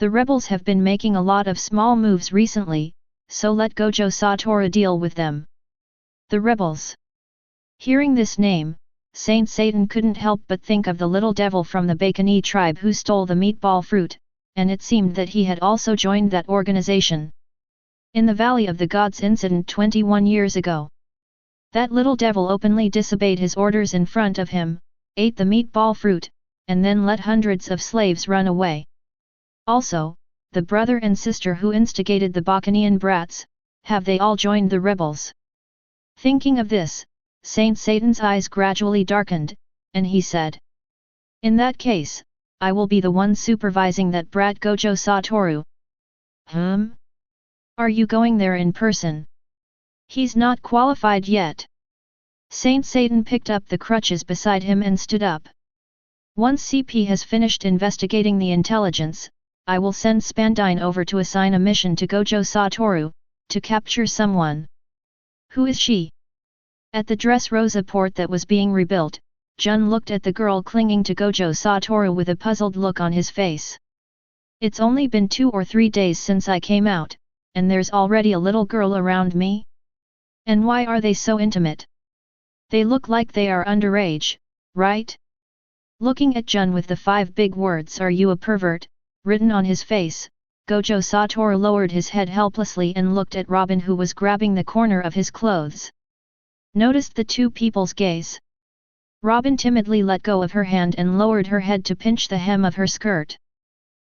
The rebels have been making a lot of small moves recently, so let Gojo Toru deal with them. The rebels. Hearing this name, Saint Satan couldn't help but think of the little devil from the Bacony tribe who stole the meatball fruit, and it seemed that he had also joined that organization. In the Valley of the Gods incident 21 years ago. That little devil openly disobeyed his orders in front of him, ate the meatball fruit, and then let hundreds of slaves run away. Also, the brother and sister who instigated the Baconian brats, have they all joined the rebels? Thinking of this, Saint Satan's eyes gradually darkened, and he said. In that case, I will be the one supervising that brat Gojo Toru. Are you going there in person? He's not qualified yet. Saint Satan picked up the crutches beside him and stood up. Once CP has finished investigating the intelligence, I will send Spandine over to assign a mission to Gojo Toru, to capture someone. Who is she? At the Dressrosa port that was being rebuilt, Jun looked at the girl clinging to Gojo Toru with a puzzled look on his face. It's only been 2 or 3 days since I came out, and there's already a little girl around me? And why are they so intimate? They look like they are underage, right? Looking at Jun with the 5 big words "Are you a pervert?" written on his face, Gojo Toru lowered his head helplessly and looked at Robin who was grabbing the corner of his clothes. Noticed the two people's gaze. Robin timidly let go of her hand and lowered her head to pinch the hem of her skirt.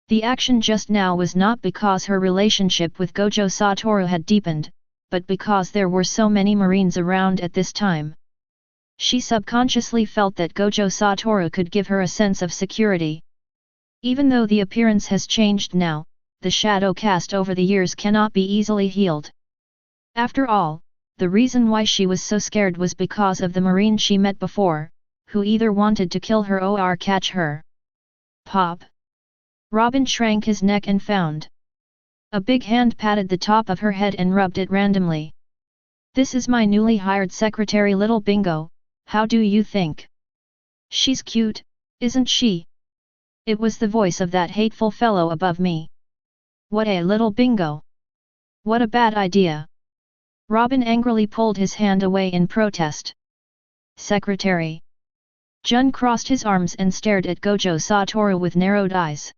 The action just now was not because her relationship with Gojo Toru had deepened, but because there were so many Marines around at this time. She subconsciously felt that Gojo Toru could give her a sense of security. Even though the appearance has changed now, the shadow cast over the years cannot be easily healed. After all, the reason why she was so scared was because of the Marine she met before, who either wanted to kill her or catch her. Pop! Robin shrank his neck and found. A big hand patted the top of her head and rubbed it randomly. This is my newly hired secretary Little Bingo, how do you think? She's cute, isn't she? It was the voice of that hateful fellow above me. What a Little Bingo! What a bad idea! Robin angrily pulled his hand away in protest. Secretary. Jun crossed his arms and stared at Gojo Toru with narrowed eyes.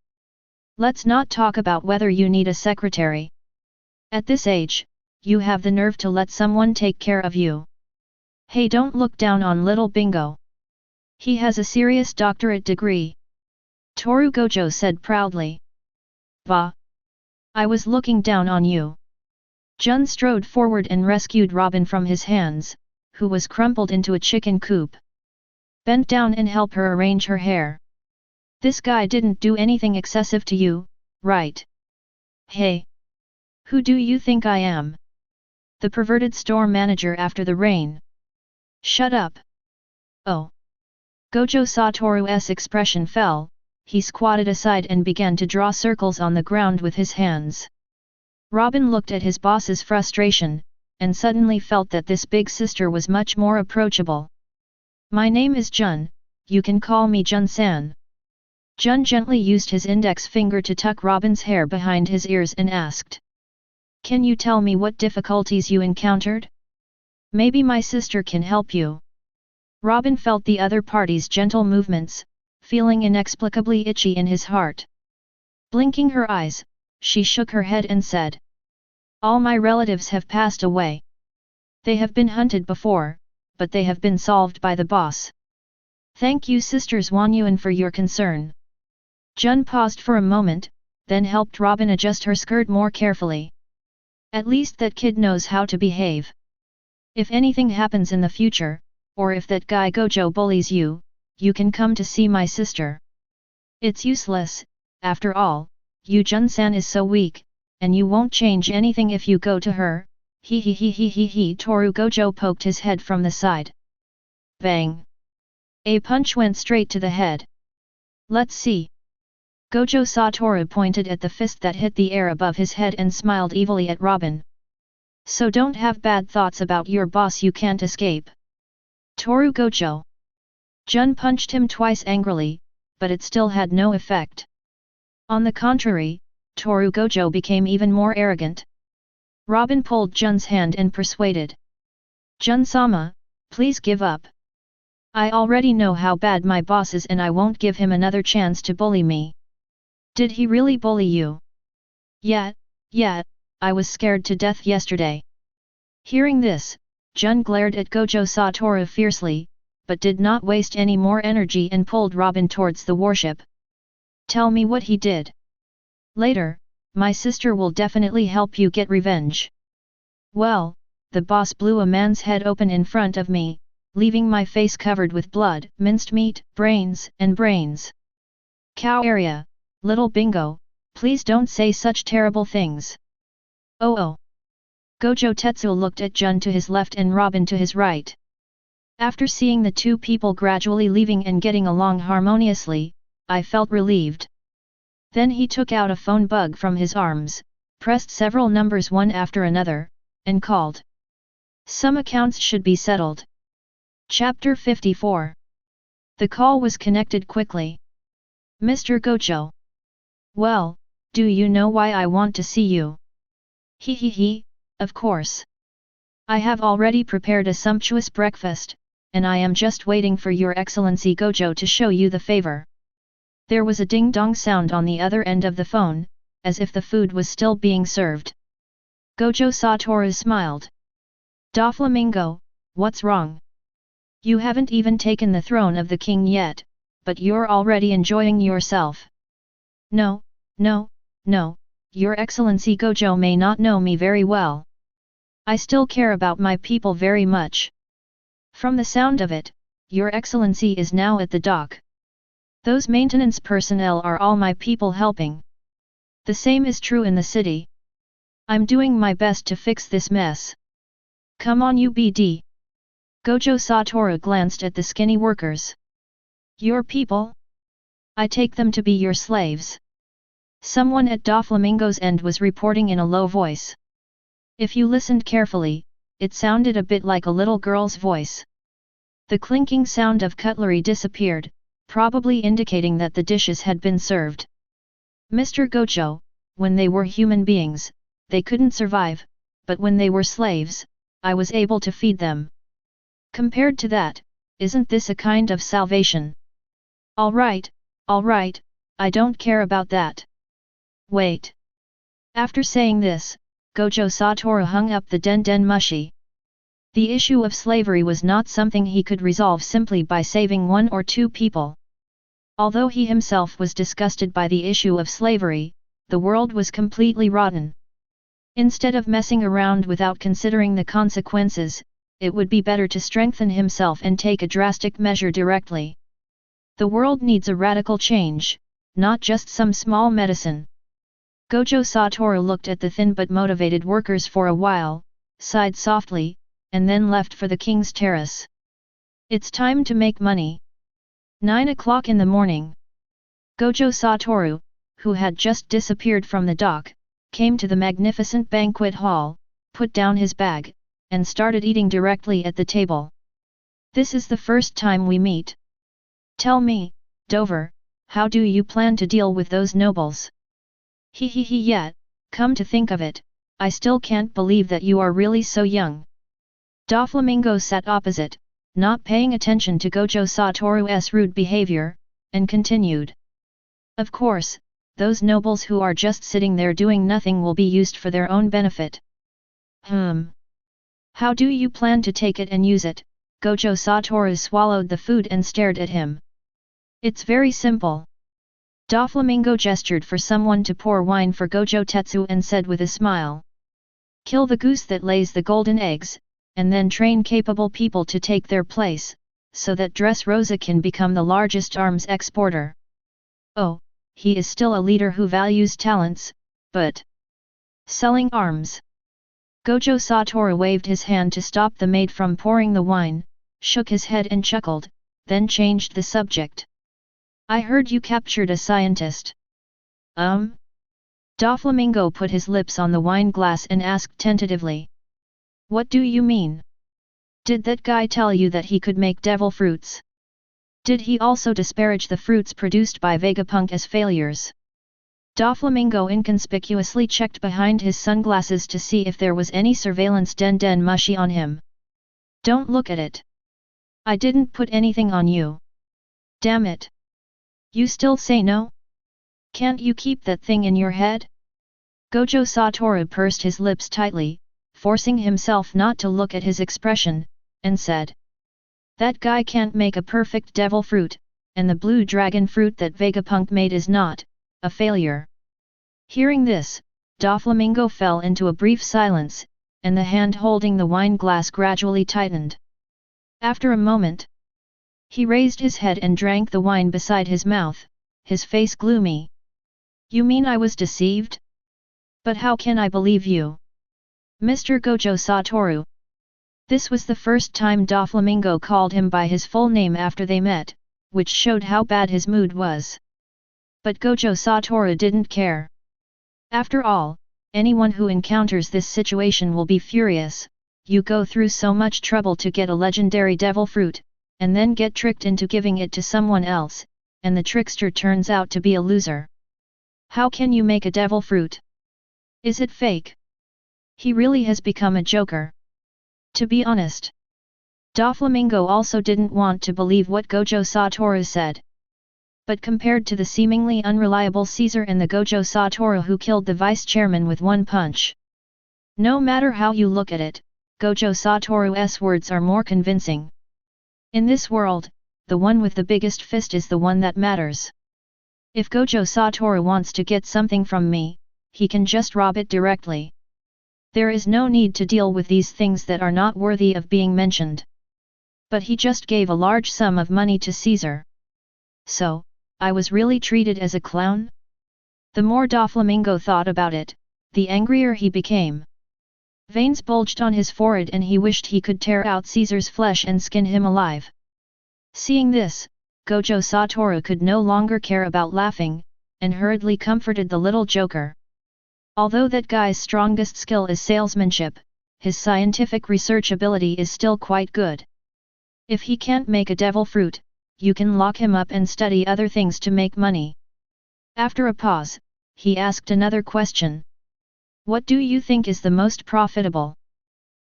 Let's not talk about whether you need a secretary. At this age, you have the nerve to let someone take care of you. Hey, don't look down on Little Bingo. He has a serious doctorate degree. Toru Gojo said proudly. Bah! I was looking down on you. Jun strode forward and rescued Robin from his hands, who was crumpled into a chicken coop. Bend down and help her arrange her hair. This guy didn't do anything excessive to you, right? Hey! Who do you think I am? The perverted store manager after the rain. Shut up! Oh! Gojo Toru's expression fell, he squatted aside and began to draw circles on the ground with his hands. Robin looked at his boss's frustration, and suddenly felt that this big sister was much more approachable. My name is Jun, you can call me Jun-san. Jun gently used his index finger to tuck Robin's hair behind his ears and asked. Can you tell me what difficulties you encountered? Maybe my sister can help you. Robin felt the other party's gentle movements, feeling inexplicably itchy in his heart. Blinking her eyes, she shook her head and said. All my relatives have passed away. They have been hunted before, but they have been solved by the boss. Thank you Sisters Wanyuan for your concern. Jun paused for a moment, then helped Robin adjust her skirt more carefully. At least that kid knows how to behave. If anything happens in the future, or if that guy Gojo bullies you, you can come to see my sister. It's useless, after all, you Jun-san is so weak, and you won't change anything if you go to her. He. Toru Gojo poked his head from the side. Bang! A punch went straight to the head. Let's see. Gojo Toru pointed at the fist that hit the air above his head and smiled evilly at Robin. So don't have bad thoughts about your boss, you can't escape. Toru Gojo. Jun punched him twice angrily, but it still had no effect. On the contrary, Toru Gojo became even more arrogant. Robin pulled Jun's hand and persuaded. Jun-sama, please give up. I already know how bad my boss is and I won't give him another chance to bully me. Did he really bully you? Yeah, I was scared to death yesterday. Hearing this, Jun glared at Gojo Toru fiercely, but did not waste any more energy and pulled Robin towards the warship. Tell me what he did. Later, my sister will definitely help you get revenge. Well, the boss blew a man's head open in front of me, leaving my face covered with blood, minced meat, brains. Cow area, little bingo, please don't say such terrible things. Oh. Gojo Tetsuo looked at Jun to his left and Robin to his right. After seeing the two people gradually leaving and getting along harmoniously, I felt relieved. Then he took out a phone bug from his arms, pressed several numbers one after another, and called. Some accounts should be settled. Chapter 54. The call was connected quickly. Mr. Gojo. Well, do you know why I want to see you? Of course. I have already prepared a sumptuous breakfast, and I am just waiting for your Excellency Gojo to show you the favor. There was a ding-dong sound on the other end of the phone, as if the food was still being served. Gojo Toru smiled. Doflamingo, what's wrong? You haven't even taken the throne of the king yet, but you're already enjoying yourself. No, Your Excellency Gojo may not know me very well. I still care about my people very much. From the sound of it, Your Excellency is now at the dock. Those maintenance personnel are all my people helping. The same is true in the city. I'm doing my best to fix this mess. Come on UBD. Gojo Toru glanced at the skinny workers. Your people? I take them to be your slaves. Someone at Doflamingo's end was reporting in a low voice. If you listened carefully, it sounded a bit like a little girl's voice. The clinking sound of cutlery disappeared, probably indicating that the dishes had been served. Mr. Gojo, when they were human beings, they couldn't survive, but when they were slaves, I was able to feed them. Compared to that, isn't this a kind of salvation? All right, I don't care about that. Wait. After saying this, Gojo Toru hung up the den mushi. The issue of slavery was not something he could resolve simply by saving one or two people. Although he himself was disgusted by the issue of slavery, the world was completely rotten. Instead of messing around without considering the consequences, it would be better to strengthen himself and take a drastic measure directly. The world needs a radical change, not just some small medicine. Gojo Toru looked at the thin but motivated workers for a while, sighed softly, and then left for the king's terrace. It's time to make money. 9 o'clock in the morning. Gojo Toru, who had just disappeared from the dock, came to the magnificent banquet hall, put down his bag, and started eating directly at the table. This is the first time we meet. Tell me, Dover, how do you plan to deal with those nobles? Yet, come to think of it, I still can't believe that you are really so young. Doflamingo sat opposite, not paying attention to Gojo Toru's rude behavior, and continued. Of course, those nobles who are just sitting there doing nothing will be used for their own benefit. How do you plan to take it and use it? Gojo Toru swallowed the food and stared at him. It's very simple. Doflamingo gestured for someone to pour wine for Gojo Tetsu and said with a smile. Kill the goose that lays the golden eggs, and then train capable people to take their place, so that Dressrosa can become the largest arms exporter. Oh, he is still a leader who values talents, but selling arms. Gojo Toru waved his hand to stop the maid from pouring the wine, shook his head and chuckled, then changed the subject. I heard you captured a scientist. Doflamingo put his lips on the wine glass and asked tentatively. What do you mean? Did that guy tell you that he could make devil fruits? Did he also disparage the fruits produced by Vegapunk as failures? Doflamingo inconspicuously checked behind his sunglasses to see if there was any surveillance den mushy on him. Don't look at it. I didn't put anything on you. Damn it. You still say no? Can't you keep that thing in your head? Gojo Toru pursed his lips tightly, forcing himself not to look at his expression, and said. That guy can't make a perfect devil fruit, and the blue dragon fruit that Vegapunk made is not a failure. Hearing this, Doflamingo fell into a brief silence, and the hand holding the wine glass gradually tightened. After a moment, he raised his head and drank the wine beside his mouth, his face gloomy. You mean I was deceived? But how can I believe you? Mr. Gojo Toru. This was the first time Doflamingo called him by his full name after they met, which showed how bad his mood was. But Gojo Toru didn't care. After all, anyone who encounters this situation will be furious. You go through so much trouble to get a legendary devil fruit, and then get tricked into giving it to someone else, and the trickster turns out to be a loser. How can you make a devil fruit? Is it fake? He really has become a joker. To be honest, Doflamingo also didn't want to believe what Gojo Toru said. But compared to the seemingly unreliable Caesar and the Gojo Toru who killed the vice-chairman with one punch. No matter how you look at it, Gojo Toru's words are more convincing. In this world, the one with the biggest fist is the one that matters. If Gojo Toru wants to get something from me, he can just rob it directly. There is no need to deal with these things that are not worthy of being mentioned. But he just gave a large sum of money to Caesar. So, I was really treated as a clown? The more Doflamingo thought about it, the angrier he became. Veins bulged on his forehead and he wished he could tear out Caesar's flesh and skin him alive. Seeing this, Gojo Toru could no longer care about laughing, and hurriedly comforted the little joker. Although that guy's strongest skill is salesmanship, his scientific research ability is still quite good. If he can't make a devil fruit, you can lock him up and study other things to make money. After a pause, he asked another question. What do you think is the most profitable?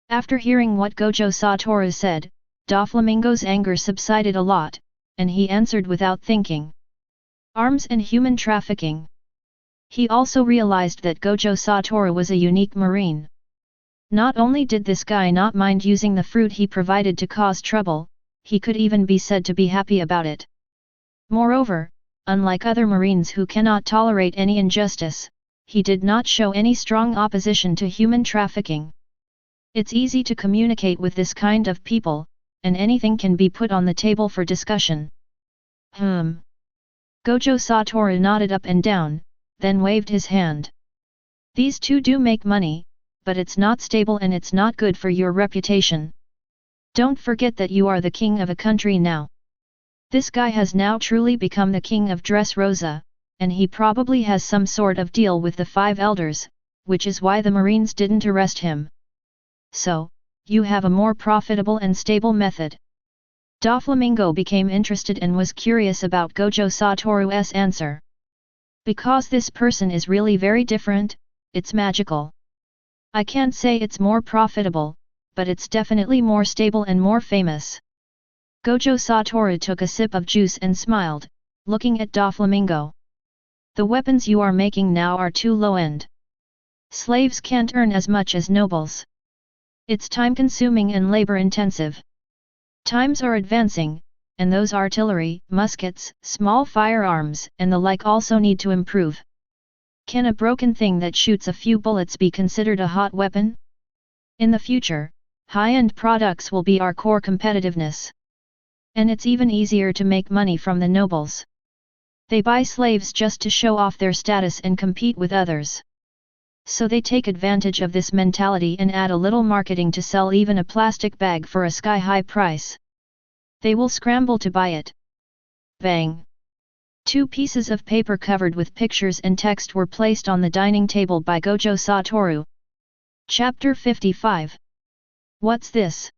After hearing what Gojo Toru said, Doflamingo's anger subsided a lot, and he answered without thinking. Arms and human trafficking. He also realized that Gojo Toru was a unique marine. Not only did this guy not mind using the fruit he provided to cause trouble, he could even be said to be happy about it. Moreover, unlike other marines who cannot tolerate any injustice, he did not show any strong opposition to human trafficking. It's easy to communicate with this kind of people, and anything can be put on the table for discussion. Gojo Toru nodded up and down, then waved his hand. These two do make money, but it's not stable and it's not good for your reputation. Don't forget that you are the king of a country now. This guy has now truly become the king of Dressrosa, and he probably has some sort of deal with the 5 elders, which is why the Marines didn't arrest him. So, you have a more profitable and stable method. Doflamingo became interested and was curious about Gojo Toru's answer. Because this person is really very different, it's magical. I can't say it's more profitable, but it's definitely more stable and more famous. Gojo Toru took a sip of juice and smiled, looking at Doflamingo. The weapons you are making now are too low-end. Slaves can't earn as much as nobles. It's time-consuming and labor-intensive. Times are advancing, and those artillery, muskets, small firearms, and the like also need to improve. Can a broken thing that shoots a few bullets be considered a hot weapon? In the future, high-end products will be our core competitiveness. And it's even easier to make money from the nobles. They buy slaves just to show off their status and compete with others. So they take advantage of this mentality and add a little marketing to sell even a plastic bag for a sky-high price. They will scramble to buy it. Bang! 2 pieces of paper covered with pictures and text were placed on the dining table by Gojo Toru. Chapter 55. What's this?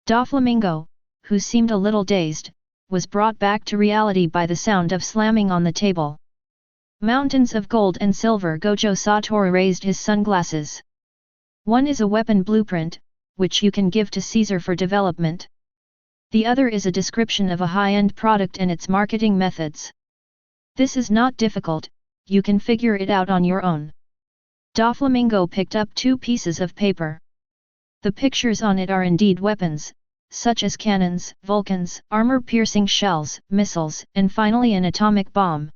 Doflamingo, who seemed a little dazed, was brought back to reality by the sound of slamming on the table. Mountains of gold and silver. Gojo Toru raised his sunglasses. One is a weapon blueprint, which you can give to Caesar for development. The other is a description of a high-end product and its marketing methods. This is not difficult, you can figure it out on your own. Doflamingo picked up 2 pieces of paper. The pictures on it are indeed weapons, such as cannons, vulcans, armor-piercing shells, missiles, and finally an atomic bomb.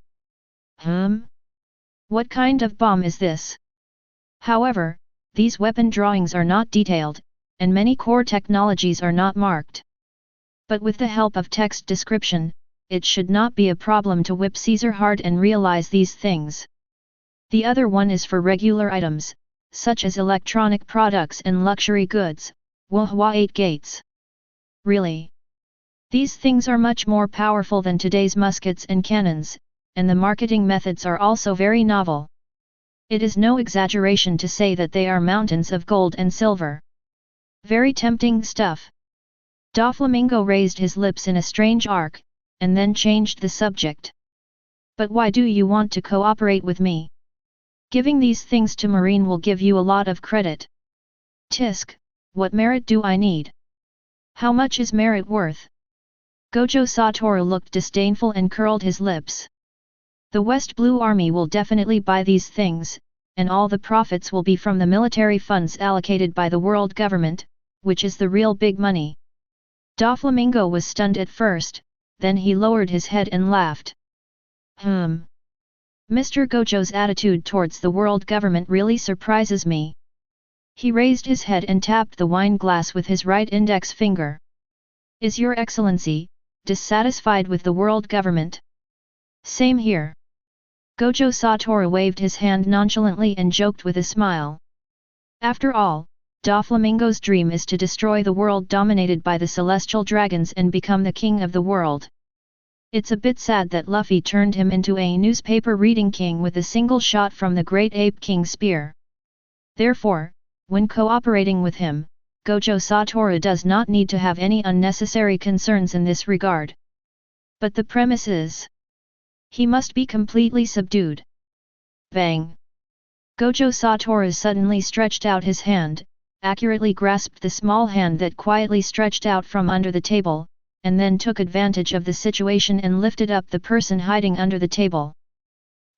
What kind of bomb is this? However, these weapon drawings are not detailed, and many core technologies are not marked. But with the help of text description, it should not be a problem to whip Caesar hard and realize these things. The other one is for regular items, such as electronic products and luxury goods, Wahua 8 gates. Really? These things are much more powerful than today's muskets and cannons, and the marketing methods are also very novel. It is no exaggeration to say that they are mountains of gold and silver. Very tempting stuff. Doflamingo raised his lips in a strange arc, and then changed the subject. But why do you want to cooperate with me? Giving these things to Marine will give you a lot of credit. Tisk, what merit do I need? How much is merit worth? Gojo Toru looked disdainful and curled his lips. The West Blue Army will definitely buy these things, and all the profits will be from the military funds allocated by the world government, which is the real big money. Doflamingo was stunned at first, then he lowered his head and laughed. Mr. Gojo's attitude towards the world government really surprises me. He raised his head and tapped the wine glass with his right index finger. Is Your Excellency dissatisfied with the world government? Same here. Gojo Toru waved his hand nonchalantly and joked with a smile. After all, Doflamingo's dream is to destroy the world dominated by the celestial dragons and become the king of the world. It's a bit sad that Luffy turned him into a newspaper-reading king with a single shot from the Great Ape King's spear. Therefore, when cooperating with him, Gojo Toru does not need to have any unnecessary concerns in this regard. But the premise is, he must be completely subdued. Bang! Gojo Toru suddenly stretched out his hand, accurately grasped the small hand that quietly stretched out from under the table, and then took advantage of the situation and lifted up the person hiding under the table.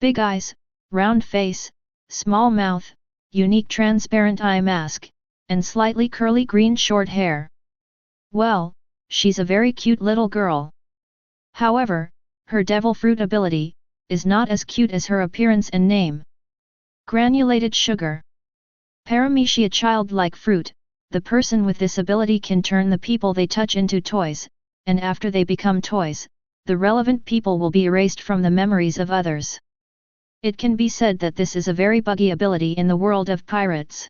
Big eyes, round face, small mouth, unique transparent eye mask, and slightly curly green short hair. Well, she's a very cute little girl. However, her devil fruit ability is not as cute as her appearance and name. Granulated sugar. Paramecia childlike fruit, the person with this ability can turn the people they touch into toys, and after they become toys, the relevant people will be erased from the memories of others. It can be said that this is a very buggy ability in the world of pirates.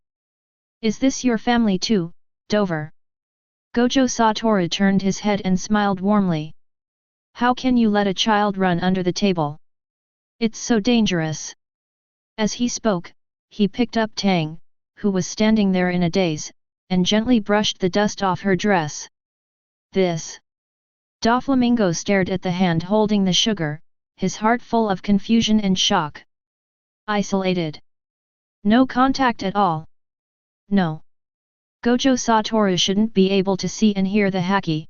Is this your family too, Dover? Gojo Toru turned his head and smiled warmly. How can you let a child run under the table? It's so dangerous. As he spoke, he picked up Tang, who was standing there in a daze, and gently brushed the dust off her dress. This. Doflamingo stared at the hand holding the sugar, his heart full of confusion and shock. Isolated. No contact at all. No. Gojo Toru shouldn't be able to see and hear the haki.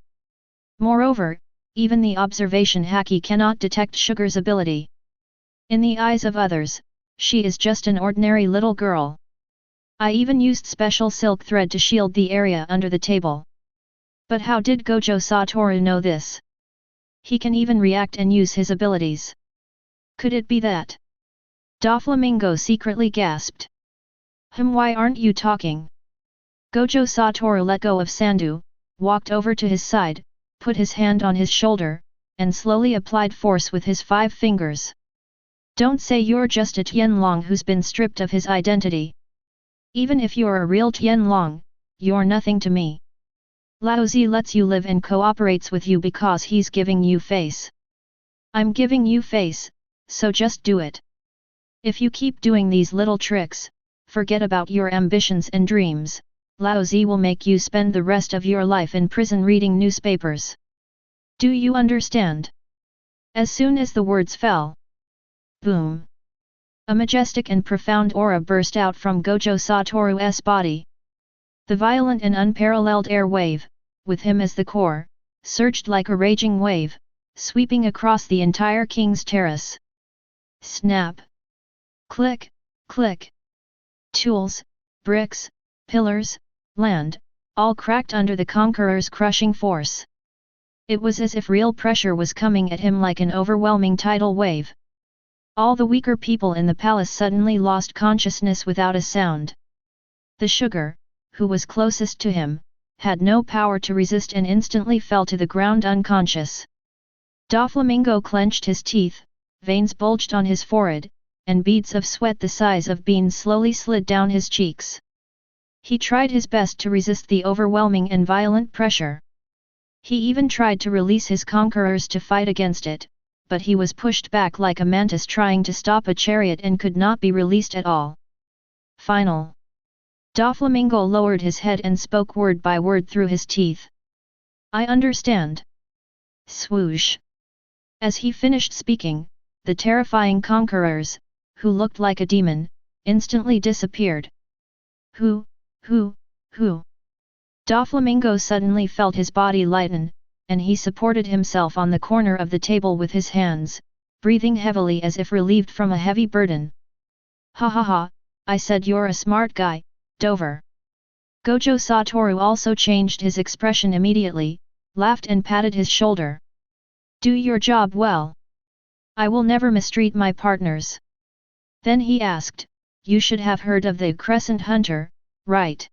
Moreover, even the observation haki cannot detect sugar's ability. In the eyes of others, she is just an ordinary little girl. I even used special silk thread to shield the area under the table. But how did Gojo Toru know this? He can even react and use his abilities. Could it be that? Doflamingo secretly gasped. Why aren't you talking? Gojo Toru let go of Sandu, walked over to his side, put his hand on his shoulder, and slowly applied force with his 5 fingers. Don't say you're just a Tianlong who's been stripped of his identity. Even if you're a real Tianlong, you're nothing to me. Laozi lets you live and cooperates with you because he's giving you face. I'm giving you face, so just do it. If you keep doing these little tricks, forget about your ambitions and dreams, Laozi will make you spend the rest of your life in prison reading newspapers. Do you understand? As soon as the words fell. Boom! A majestic and profound aura burst out from Gojo Toru's body. The violent and unparalleled air wave, with him as the core, surged like a raging wave, sweeping across the entire king's terrace. Snap! Click, click! Tools, bricks, pillars, land, all cracked under the conqueror's crushing force. It was as if real pressure was coming at him like an overwhelming tidal wave. All the weaker people in the palace suddenly lost consciousness without a sound. The sugar, who was closest to him, had no power to resist and instantly fell to the ground unconscious. Doflamingo clenched his teeth, veins bulged on his forehead, and beads of sweat the size of beans slowly slid down his cheeks. He tried his best to resist the overwhelming and violent pressure. He even tried to release his conquerors to fight against it, but he was pushed back like a mantis trying to stop a chariot and could not be released at all. Final. Doflamingo lowered his head and spoke word by word through his teeth. I understand. Swoosh. As he finished speaking, the terrifying conquerors, who looked like a demon, instantly disappeared. Who? Doflamingo suddenly felt his body lighten, and he supported himself on the corner of the table with his hands, breathing heavily as if relieved from a heavy burden. Ha ha ha, I said you're a smart guy, Dover. Gojo Toru also changed his expression immediately, laughed and patted his shoulder. Do your job well. I will never mistreat my partners. Then he asked, you should have heard of the Crescent Hunter, right?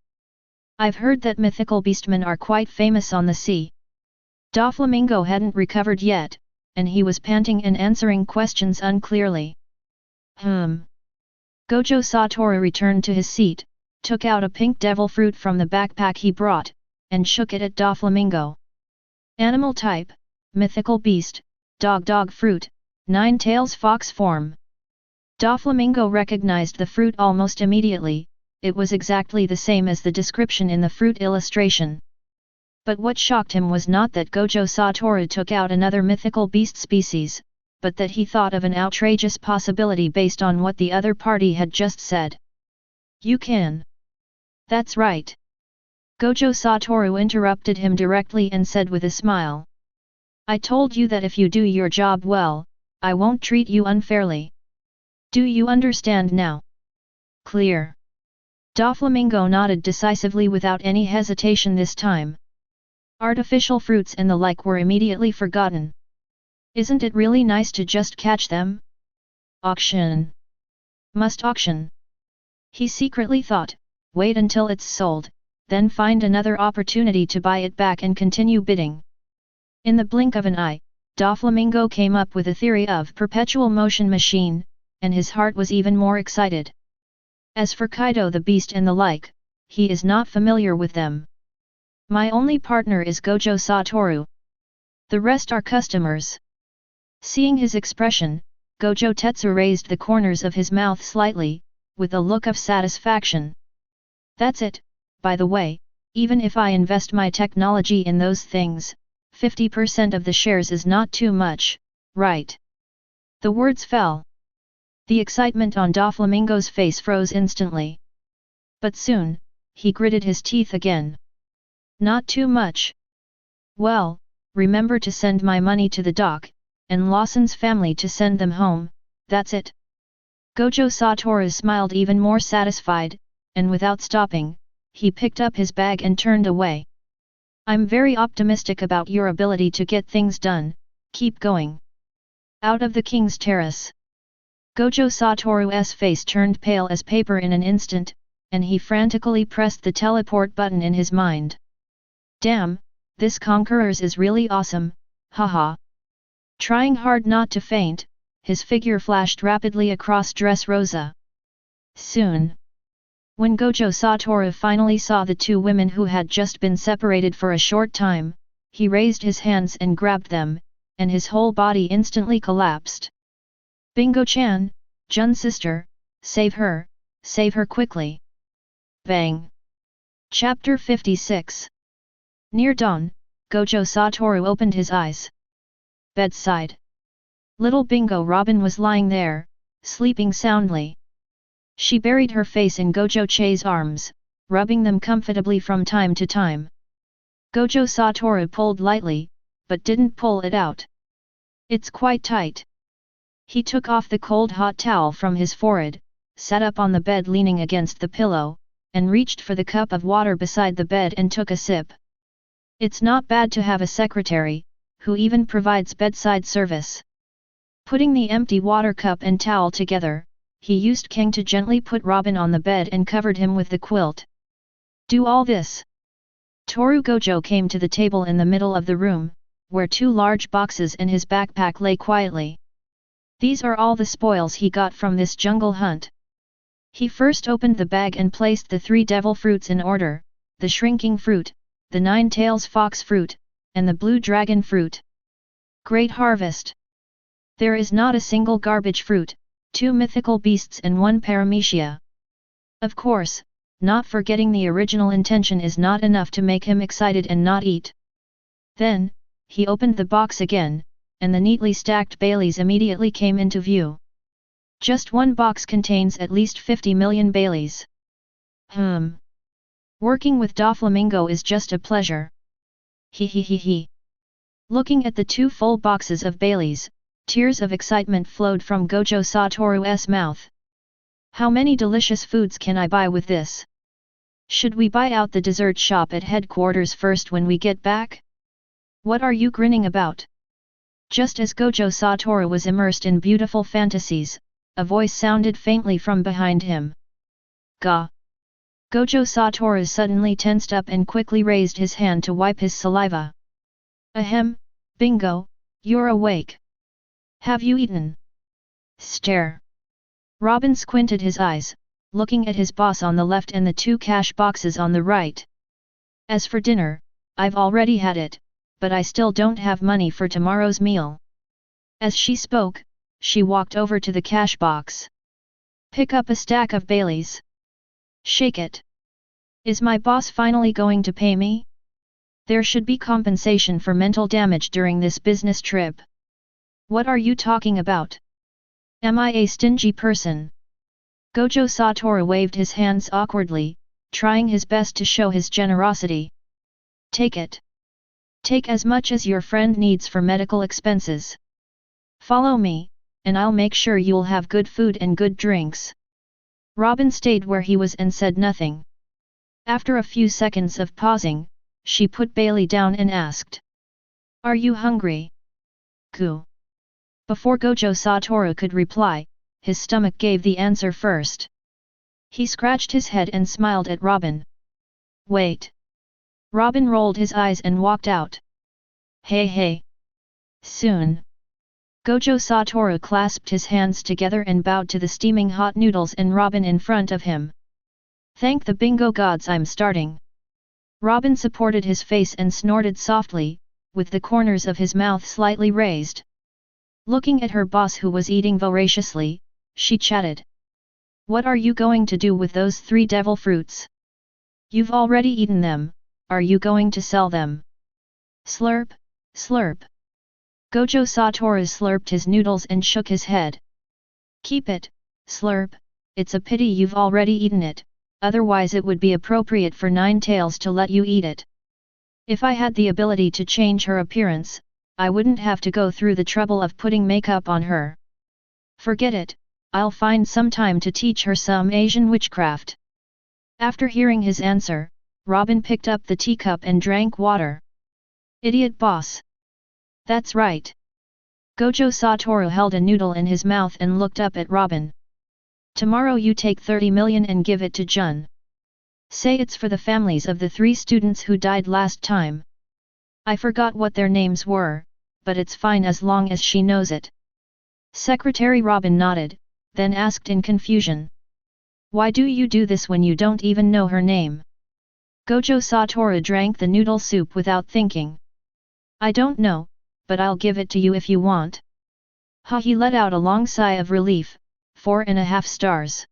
I've heard that mythical beastmen are quite famous on the sea. Doflamingo hadn't recovered yet, and he was panting and answering questions unclearly. Gojo Toru returned to his seat, took out a pink devil fruit from the backpack he brought, and shook it at Doflamingo. Animal type, mythical beast, dog fruit, 9 tails fox form. Doflamingo recognized the fruit almost immediately. It was exactly the same as the description in the fruit illustration. But what shocked him was not that Gojo Toru took out another mythical beast species, but that he thought of an outrageous possibility based on what the other party had just said. You can. That's right. Gojo Toru interrupted him directly and said with a smile. I told you that if you do your job well, I won't treat you unfairly. Do you understand now? Clear. Doflamingo nodded decisively without any hesitation this time. Artificial fruits and the like were immediately forgotten. Isn't it really nice to just catch them? Auction. Must auction. He secretly thought, wait until it's sold, then find another opportunity to buy it back and continue bidding. In the blink of an eye, Doflamingo came up with a theory of perpetual motion machine, and his heart was even more excited. As for Kaido the beast and the like, he is not familiar with them. My only partner is Gojo Toru. The rest are customers. Seeing his expression, Gojo Tetsu raised the corners of his mouth slightly, with a look of satisfaction. That's it, by the way, even if I invest my technology in those things, 50% of the shares is not too much, right? The words fell. The excitement on Doflamingo's face froze instantly. But soon, he gritted his teeth again. Not too much. Well, remember to send my money to the doc, and Lawson's family to send them home, that's it. Gojo Toru smiled even more satisfied, and without stopping, he picked up his bag and turned away. I'm very optimistic about your ability to get things done, keep going. Out of the king's terrace. Gojo Toru's face turned pale as paper in an instant, and he frantically pressed the teleport button in his mind. Damn, this Conquerors is really awesome, haha. Trying hard not to faint, his figure flashed rapidly across Dressrosa. Soon. When Gojo Toru finally saw the two women who had just been separated for a short time, he raised his hands and grabbed them, and his whole body instantly collapsed. Bingo-chan, Jun's sister, save her quickly. Bang! Chapter 56. Near dawn, Gojo Toru opened his eyes. Bedside. Little Bingo Robin was lying there, sleeping soundly. She buried her face in Gojo Che's arms, rubbing them comfortably from time to time. Gojo Toru pulled lightly, but didn't pull it out. It's quite tight. He took off the cold hot towel from his forehead, sat up on the bed leaning against the pillow, and reached for the cup of water beside the bed and took a sip. It's not bad to have a secretary, who even provides bedside service. Putting the empty water cup and towel together, he used King to gently put Robin on the bed and covered him with the quilt. Do all this. Toru Gojo came to the table in the middle of the room, where two large boxes and his backpack lay quietly. These are all the spoils he got from this jungle hunt. He first opened the bag and placed the 3 devil fruits in order, the shrinking fruit, the 9-tails fox fruit, and the blue dragon fruit. Great harvest! There is not a single garbage fruit, 2 mythical beasts and 1 paramecia. Of course, not forgetting the original intention is not enough to make him excited and not eat. Then, he opened the box again, and the neatly stacked Baileys immediately came into view. Just one box contains at least 50 million Baileys. Working with Doflamingo is just a pleasure. He. Looking at the 2 full boxes of Baileys, tears of excitement flowed from Gojo Toru's mouth. How many delicious foods can I buy with this? Should we buy out the dessert shop at headquarters first when we get back? What are you grinning about? Just as Gojo Toru was immersed in beautiful fantasies, a voice sounded faintly from behind him. Gah! Gojo Toru suddenly tensed up and quickly raised his hand to wipe his saliva. Ahem, Bingo, you're awake. Have you eaten? Stare. Robin squinted his eyes, looking at his boss on the left and the 2 cash boxes on the right. As for dinner, I've already had it, but I still don't have money for tomorrow's meal. As she spoke, she walked over to the cash box. Pick up a stack of Baileys. Shake it. Is my boss finally going to pay me? There should be compensation for mental damage during this business trip. What are you talking about? Am I a stingy person? Gojo Toru waved his hands awkwardly, trying his best to show his generosity. Take it. Take as much as your friend needs for medical expenses. Follow me, and I'll make sure you'll have good food and good drinks. Robin stayed where he was and said nothing. After a few seconds of pausing, she put Bailey down and asked. Are you hungry? Goo. Before Gojo Toru could reply, his stomach gave the answer first. He scratched his head and smiled at Robin. Wait. Robin rolled his eyes and walked out. Hey. Soon. Gojo Toru clasped his hands together and bowed to the steaming hot noodles and Robin in front of him. Thank the bingo gods I'm starting. Robin supported his face and snorted softly, with the corners of his mouth slightly raised. Looking at her boss who was eating voraciously, she chatted. What are you going to do with those 3 devil fruits? You've already eaten them, are you going to sell them? Slurp, slurp. Gojo Toru slurped his noodles and shook his head. Keep it, slurp, it's a pity you've already eaten it, otherwise it would be appropriate for Nine Tails to let you eat it. If I had the ability to change her appearance, I wouldn't have to go through the trouble of putting makeup on her. Forget it, I'll find some time to teach her some Asian witchcraft. After hearing his answer, Robin picked up the teacup and drank water. Idiot boss. That's right. Gojo Toru held a noodle in his mouth and looked up at Robin. Tomorrow you take 30 million and give it to Jun. Say it's for the families of the 3 students who died last time. I forgot what their names were, but it's fine as long as she knows it. Secretary Robin nodded, then asked in confusion. Why do you do this when you don't even know her name? Gojo Toru drank the noodle soup without thinking. I don't know, but I'll give it to you if you want. He let out a long sigh of relief, 4.5 stars.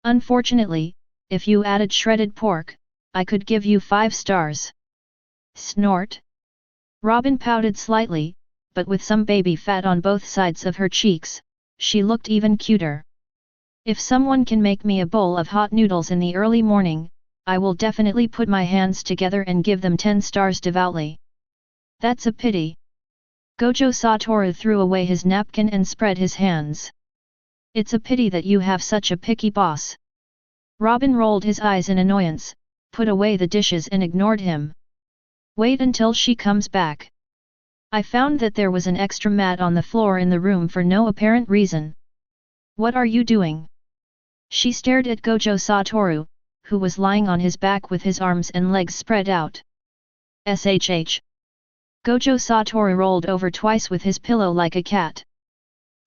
Unfortunately, if you added shredded pork, I could give you 5 stars. Snort. Robin pouted slightly, but with some baby fat on both sides of her cheeks, she looked even cuter. If someone can make me a bowl of hot noodles in the early morning, I will definitely put my hands together and give them 10 stars devoutly. That's a pity. Gojo Toru threw away his napkin and spread his hands. It's a pity that you have such a picky boss. Robin rolled his eyes in annoyance, put away the dishes and ignored him. Wait until she comes back. I found that there was an extra mat on the floor in the room for no apparent reason. What are you doing? She stared at Gojo Toru, who was lying on his back with his arms and legs spread out. SHH. Gojo Toru rolled over twice with his pillow like a cat.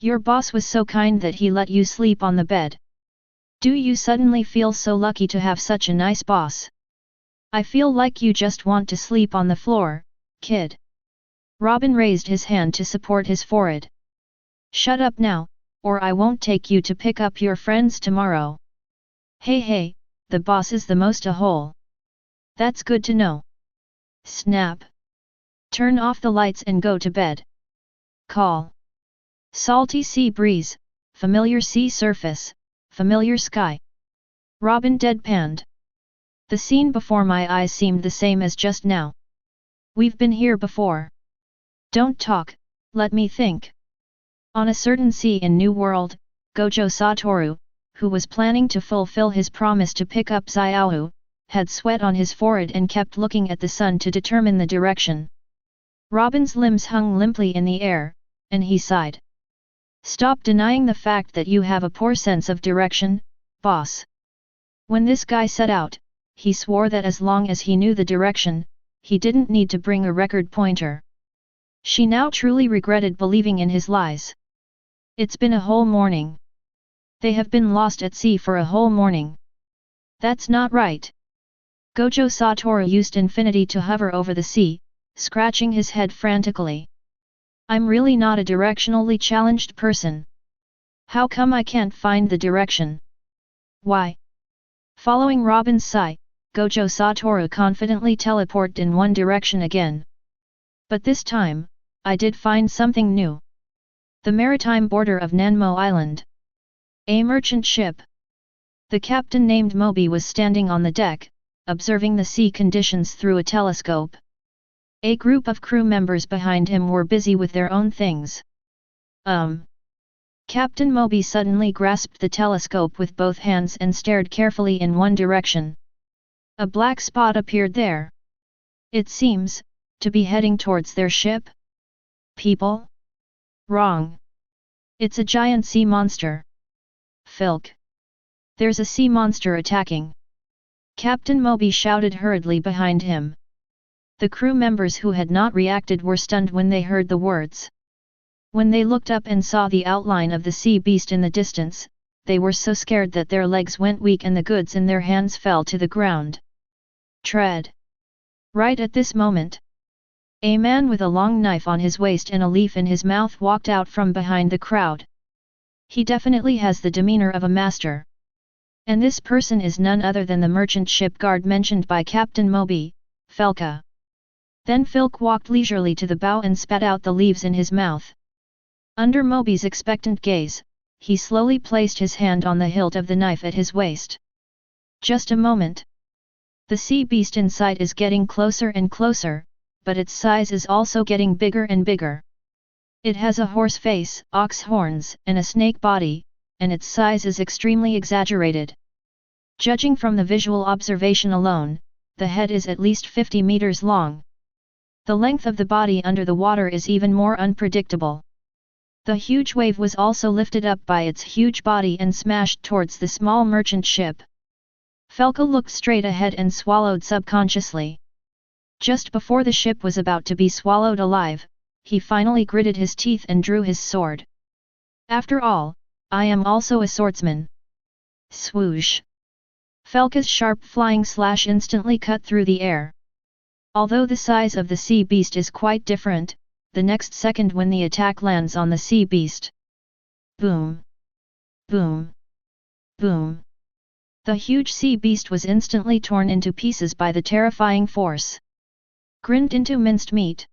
Your boss was so kind that he let you sleep on the bed. Do you suddenly feel so lucky to have such a nice boss? I feel like you just want to sleep on the floor, kid. Robin raised his hand to support his forehead. Shut up now, or I won't take you to pick up your friends tomorrow. Hey, the boss is the most a hole. That's good to know. Snap. Turn off the lights and go to bed. Call. Salty sea breeze, familiar sea surface, familiar sky. Robin deadpanned. The scene before my eyes seemed the same as just now. We've been here before. Don't talk, let me think. On a certain sea in New World, Gojo Toru, who was planning to fulfill his promise to pick up Xiaohu, had sweat on his forehead and kept looking at the sun to determine the direction. Robin's limbs hung limply in the air, and he sighed. Stop denying the fact that you have a poor sense of direction, boss. When this guy set out, he swore that as long as he knew the direction, he didn't need to bring a record pointer. She now truly regretted believing in his lies. It's been a whole morning. They have been lost at sea for a whole morning. That's not right. Gojo Toru used infinity to hover over the sea, scratching his head frantically. I'm really not a directionally challenged person. How come I can't find the direction? Why? Following Robin's sigh, Gojo Toru confidently teleported in one direction again. But this time, I did find something new. The maritime border of Nanmo Island. A merchant ship. The captain named Moby was standing on the deck, observing the sea conditions through a telescope. A group of crew members behind him were busy with their own things. Captain Moby suddenly grasped the telescope with both hands and stared carefully in one direction. A black spot appeared there. It seems to be heading towards their ship. People? Wrong. It's a giant sea monster. Filk. There's a sea monster attacking. Captain Moby shouted hurriedly behind him. The crew members who had not reacted were stunned when they heard the words. When they looked up and saw the outline of the sea beast in the distance, they were so scared that their legs went weak and the goods in their hands fell to the ground. Tread. Right at this moment, a man with a long knife on his waist and a leaf in his mouth walked out from behind the crowd. He definitely has the demeanor of a master. And this person is none other than the merchant ship guard mentioned by Captain Moby, Felka. Then Filk walked leisurely to the bow and spat out the leaves in his mouth. Under Moby's expectant gaze, he slowly placed his hand on the hilt of the knife at his waist. Just a moment. The sea beast in sight is getting closer and closer, but its size is also getting bigger and bigger. It has a horse face, ox horns, and a snake body, and its size is extremely exaggerated. Judging from the visual observation alone, the head is at least 50 meters long. The length of the body under the water is even more unpredictable. The huge wave was also lifted up by its huge body and smashed towards the small merchant ship. Felka looked straight ahead and swallowed subconsciously. Just before the ship was about to be swallowed alive, he finally gritted his teeth and drew his sword. After all, I am also a swordsman. Swoosh! Felka's sharp flying slash instantly cut through the air. Although the size of the sea beast is quite different, the next second when the attack lands on the sea beast. Boom! Boom! Boom! The huge sea beast was instantly torn into pieces by the terrifying force. Grinned into minced meat.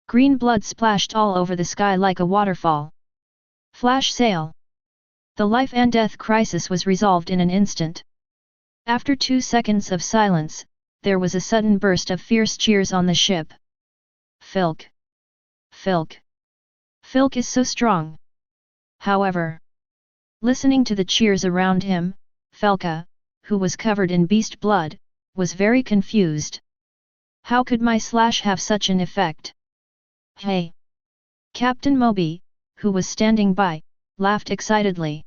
Green blood splashed all over the sky like a waterfall. Flash sale! The life and death crisis was resolved in an instant. After 2 seconds of silence, there was a sudden burst of fierce cheers on the ship. Filk! Filk! Filk is so strong! However, listening to the cheers around him, Felka, who was covered in beast blood, was very confused. How could my slash have such an effect? Hey! Captain Moby, who was standing by, laughed excitedly.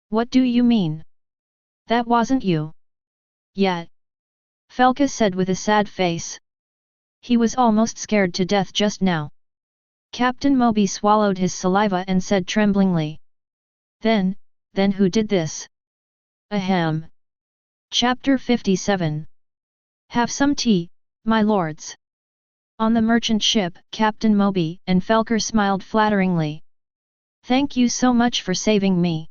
What do you mean? That wasn't you. Yet. Felka said with a sad face. He was almost scared to death just now. Captain Moby swallowed his saliva and said tremblingly. Then who did this? Ahem. Chapter 57. Have some tea, my lords. On the merchant ship, Captain Moby and Felker smiled flatteringly. Thank you so much for saving me.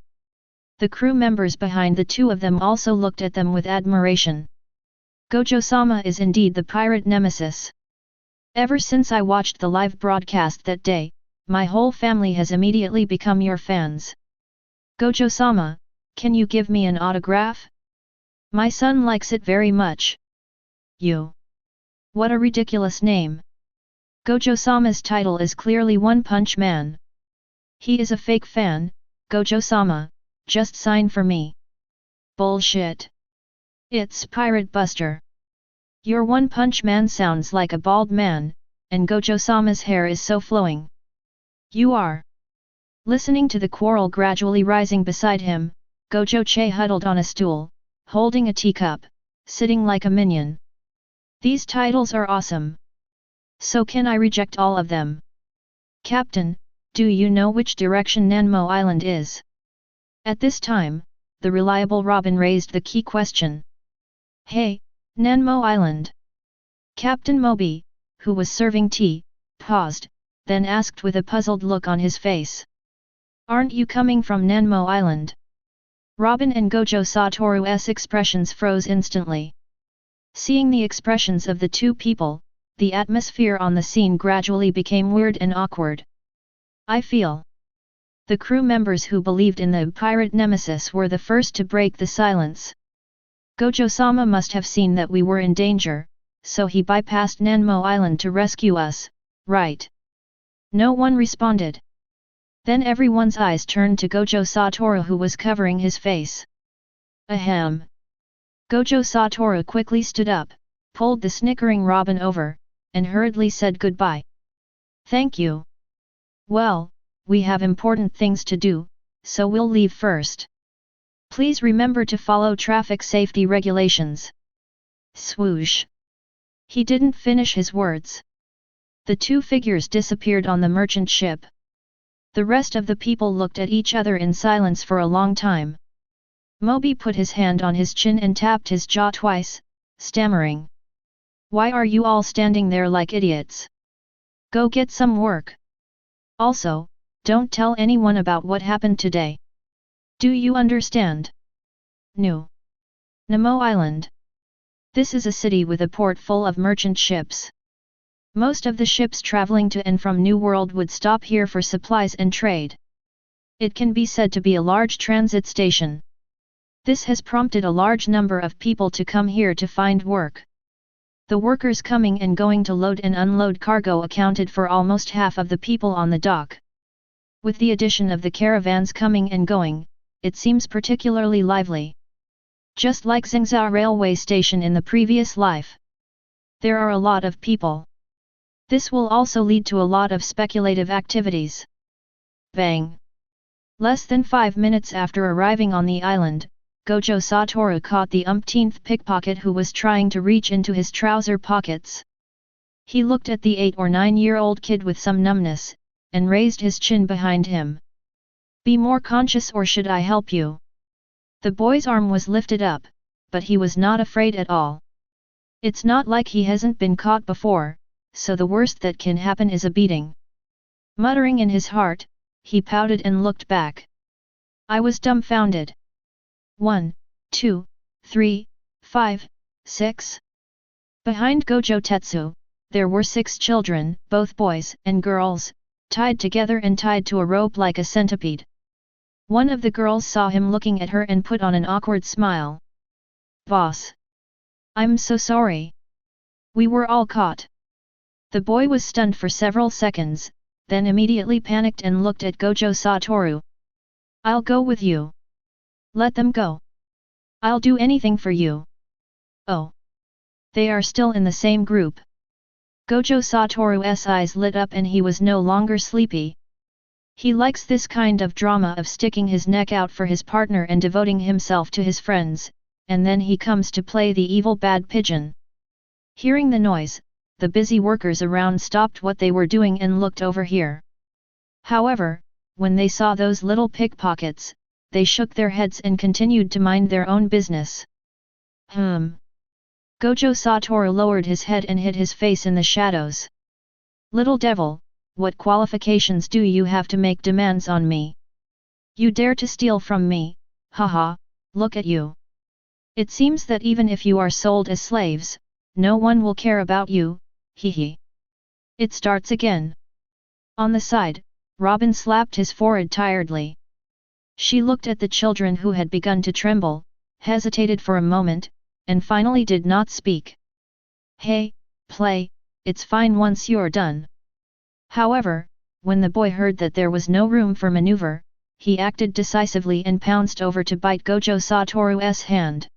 The crew members behind the two of them also looked at them with admiration. Gojo-sama is indeed the pirate nemesis. Ever since I watched the live broadcast that day, my whole family has immediately become your fans. Gojo-sama, can you give me an autograph? My son likes it very much. You. What a ridiculous name. Gojo-sama's title is clearly One Punch Man. He is a fake fan, Gojo-sama, just sign for me. Bullshit. It's Pirate Buster. Your One Punch Man sounds like a bald man, and Gojo-sama's hair is so flowing. You are. Listening to the quarrel gradually rising beside him, Gojo-che huddled on a stool, holding a teacup, sitting like a minion. These titles are awesome. So can I reject all of them? Captain, do you know which direction Nanmo Island is? At this time, the reliable Robin raised the key question. Hey, Nanmo Island. Captain Moby, who was serving tea, paused, then asked with a puzzled look on his face. Aren't you coming from Nanmo Island? Robin and Gojo Toru's expressions froze instantly. Seeing the expressions of the two people, the atmosphere on the scene gradually became weird and awkward. I feel. The crew members who believed in the pirate nemesis were the first to break the silence. Gojo-sama must have seen that we were in danger, so he bypassed Nanmo Island to rescue us, right? No one responded. Then everyone's eyes turned to Gojo Toru who was covering his face. Ahem. Gojo Toru quickly stood up, pulled the snickering Robin over, and hurriedly said goodbye. Thank you. Well, we have important things to do, so we'll leave first. Please remember to follow traffic safety regulations. Swoosh. He didn't finish his words. The two figures disappeared on the merchant ship. The rest of the people looked at each other in silence for a long time. Moby put his hand on his chin and tapped his jaw twice, stammering. Why are you all standing there like idiots? Go get some work. Also, don't tell anyone about what happened today. Do you understand? New Nemo Island. This is a city with a port full of merchant ships. Most of the ships traveling to and from New World would stop here for supplies and trade. It can be said to be a large transit station. This has prompted a large number of people to come here to find work. The workers coming and going to load and unload cargo accounted for almost half of the people on the dock. With the addition of the caravans coming and going, it seems particularly lively. Just like Zhengzhou railway station in the previous life. There are a lot of people. This will also lead to a lot of speculative activities. Bang! Less than 5 minutes after arriving on the island, Gojo Toru caught the umpteenth pickpocket who was trying to reach into his trouser pockets. He looked at the 8 or 9-year-old kid with some numbness, and raised his chin behind him. Be more conscious or should I help you? The boy's arm was lifted up, but he was not afraid at all. It's not like he hasn't been caught before, so the worst that can happen is a beating. Muttering in his heart, he pouted and looked back. I was dumbfounded. 1, 2, 3, 5, 6. Behind Gojo Tetsu, there were 6 children, both boys and girls, tied together and tied to a rope like a centipede. One of the girls saw him looking at her and put on an awkward smile. Boss! I'm so sorry. We were all caught. The boy was stunned for several seconds, then immediately panicked and looked at Gojo Toru. I'll go with you. Let them go. I'll do anything for you. Oh. They are still in the same group. Gojo Toru's eyes lit up and he was no longer sleepy. He likes this kind of drama of sticking his neck out for his partner and devoting himself to his friends, and then he comes to play the evil bad pigeon. Hearing the noise, the busy workers around stopped what they were doing and looked over here. However, when they saw those little pickpockets, they shook their heads and continued to mind their own business. Gojo Toru lowered his head and hid his face in the shadows. Little devil, what qualifications do you have to make demands on me? You dare to steal from me, haha, look at you. It seems that even if you are sold as slaves, no one will care about you, hee. It starts again. On the side, Robin slapped his forehead tiredly. She looked at the children who had begun to tremble, hesitated for a moment, and finally did not speak. Hey, play, it's fine once you're done. However, when the boy heard that there was no room for maneuver, he acted decisively and pounced over to bite Gojo Toru's hand.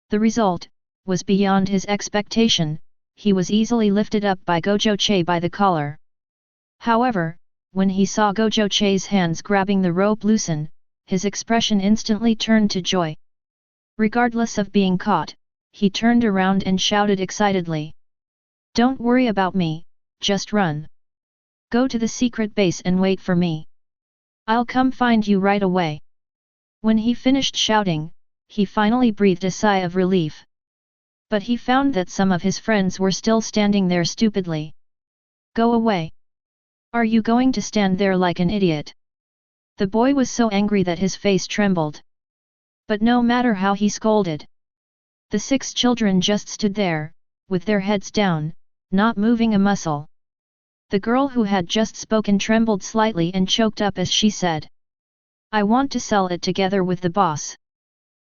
The result was beyond his expectation. He was easily lifted up by Gojo Che by the collar. However, when he saw Gojo Che's hands grabbing the rope loosen, his expression instantly turned to joy. Regardless of being caught, he turned around and shouted excitedly. Don't worry about me, just run. Go to the secret base and wait for me. I'll come find you right away. When he finished shouting, he finally breathed a sigh of relief. But he found that some of his friends were still standing there stupidly. Go away. Are you going to stand there like an idiot? The boy was so angry that his face trembled. But no matter how he scolded, the 6 children just stood there, with their heads down, not moving a muscle. The girl who had just spoken trembled slightly and choked up as she said, I want to sell it together with the boss.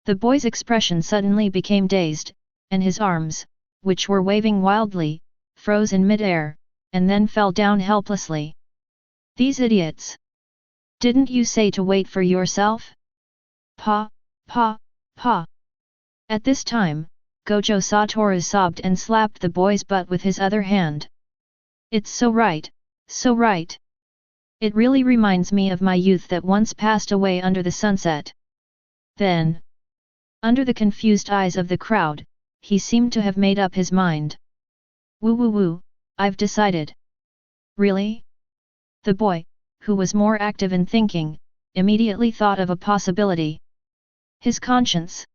The boy's expression suddenly became dazed, and his arms, which were waving wildly, froze in mid-air, and then fell down helplessly. These idiots! Didn't you say to wait for yourself? Pa! Pa! Pa! At this time, Gojo Toru sobbed and slapped the boy's butt with his other hand. It's so right, so right. It really reminds me of my youth that once passed away under the sunset. Then, under the confused eyes of the crowd, he seemed to have made up his mind. Woo woo woo, I've decided. Really? The boy, who was more active in thinking, immediately thought of a possibility. His conscience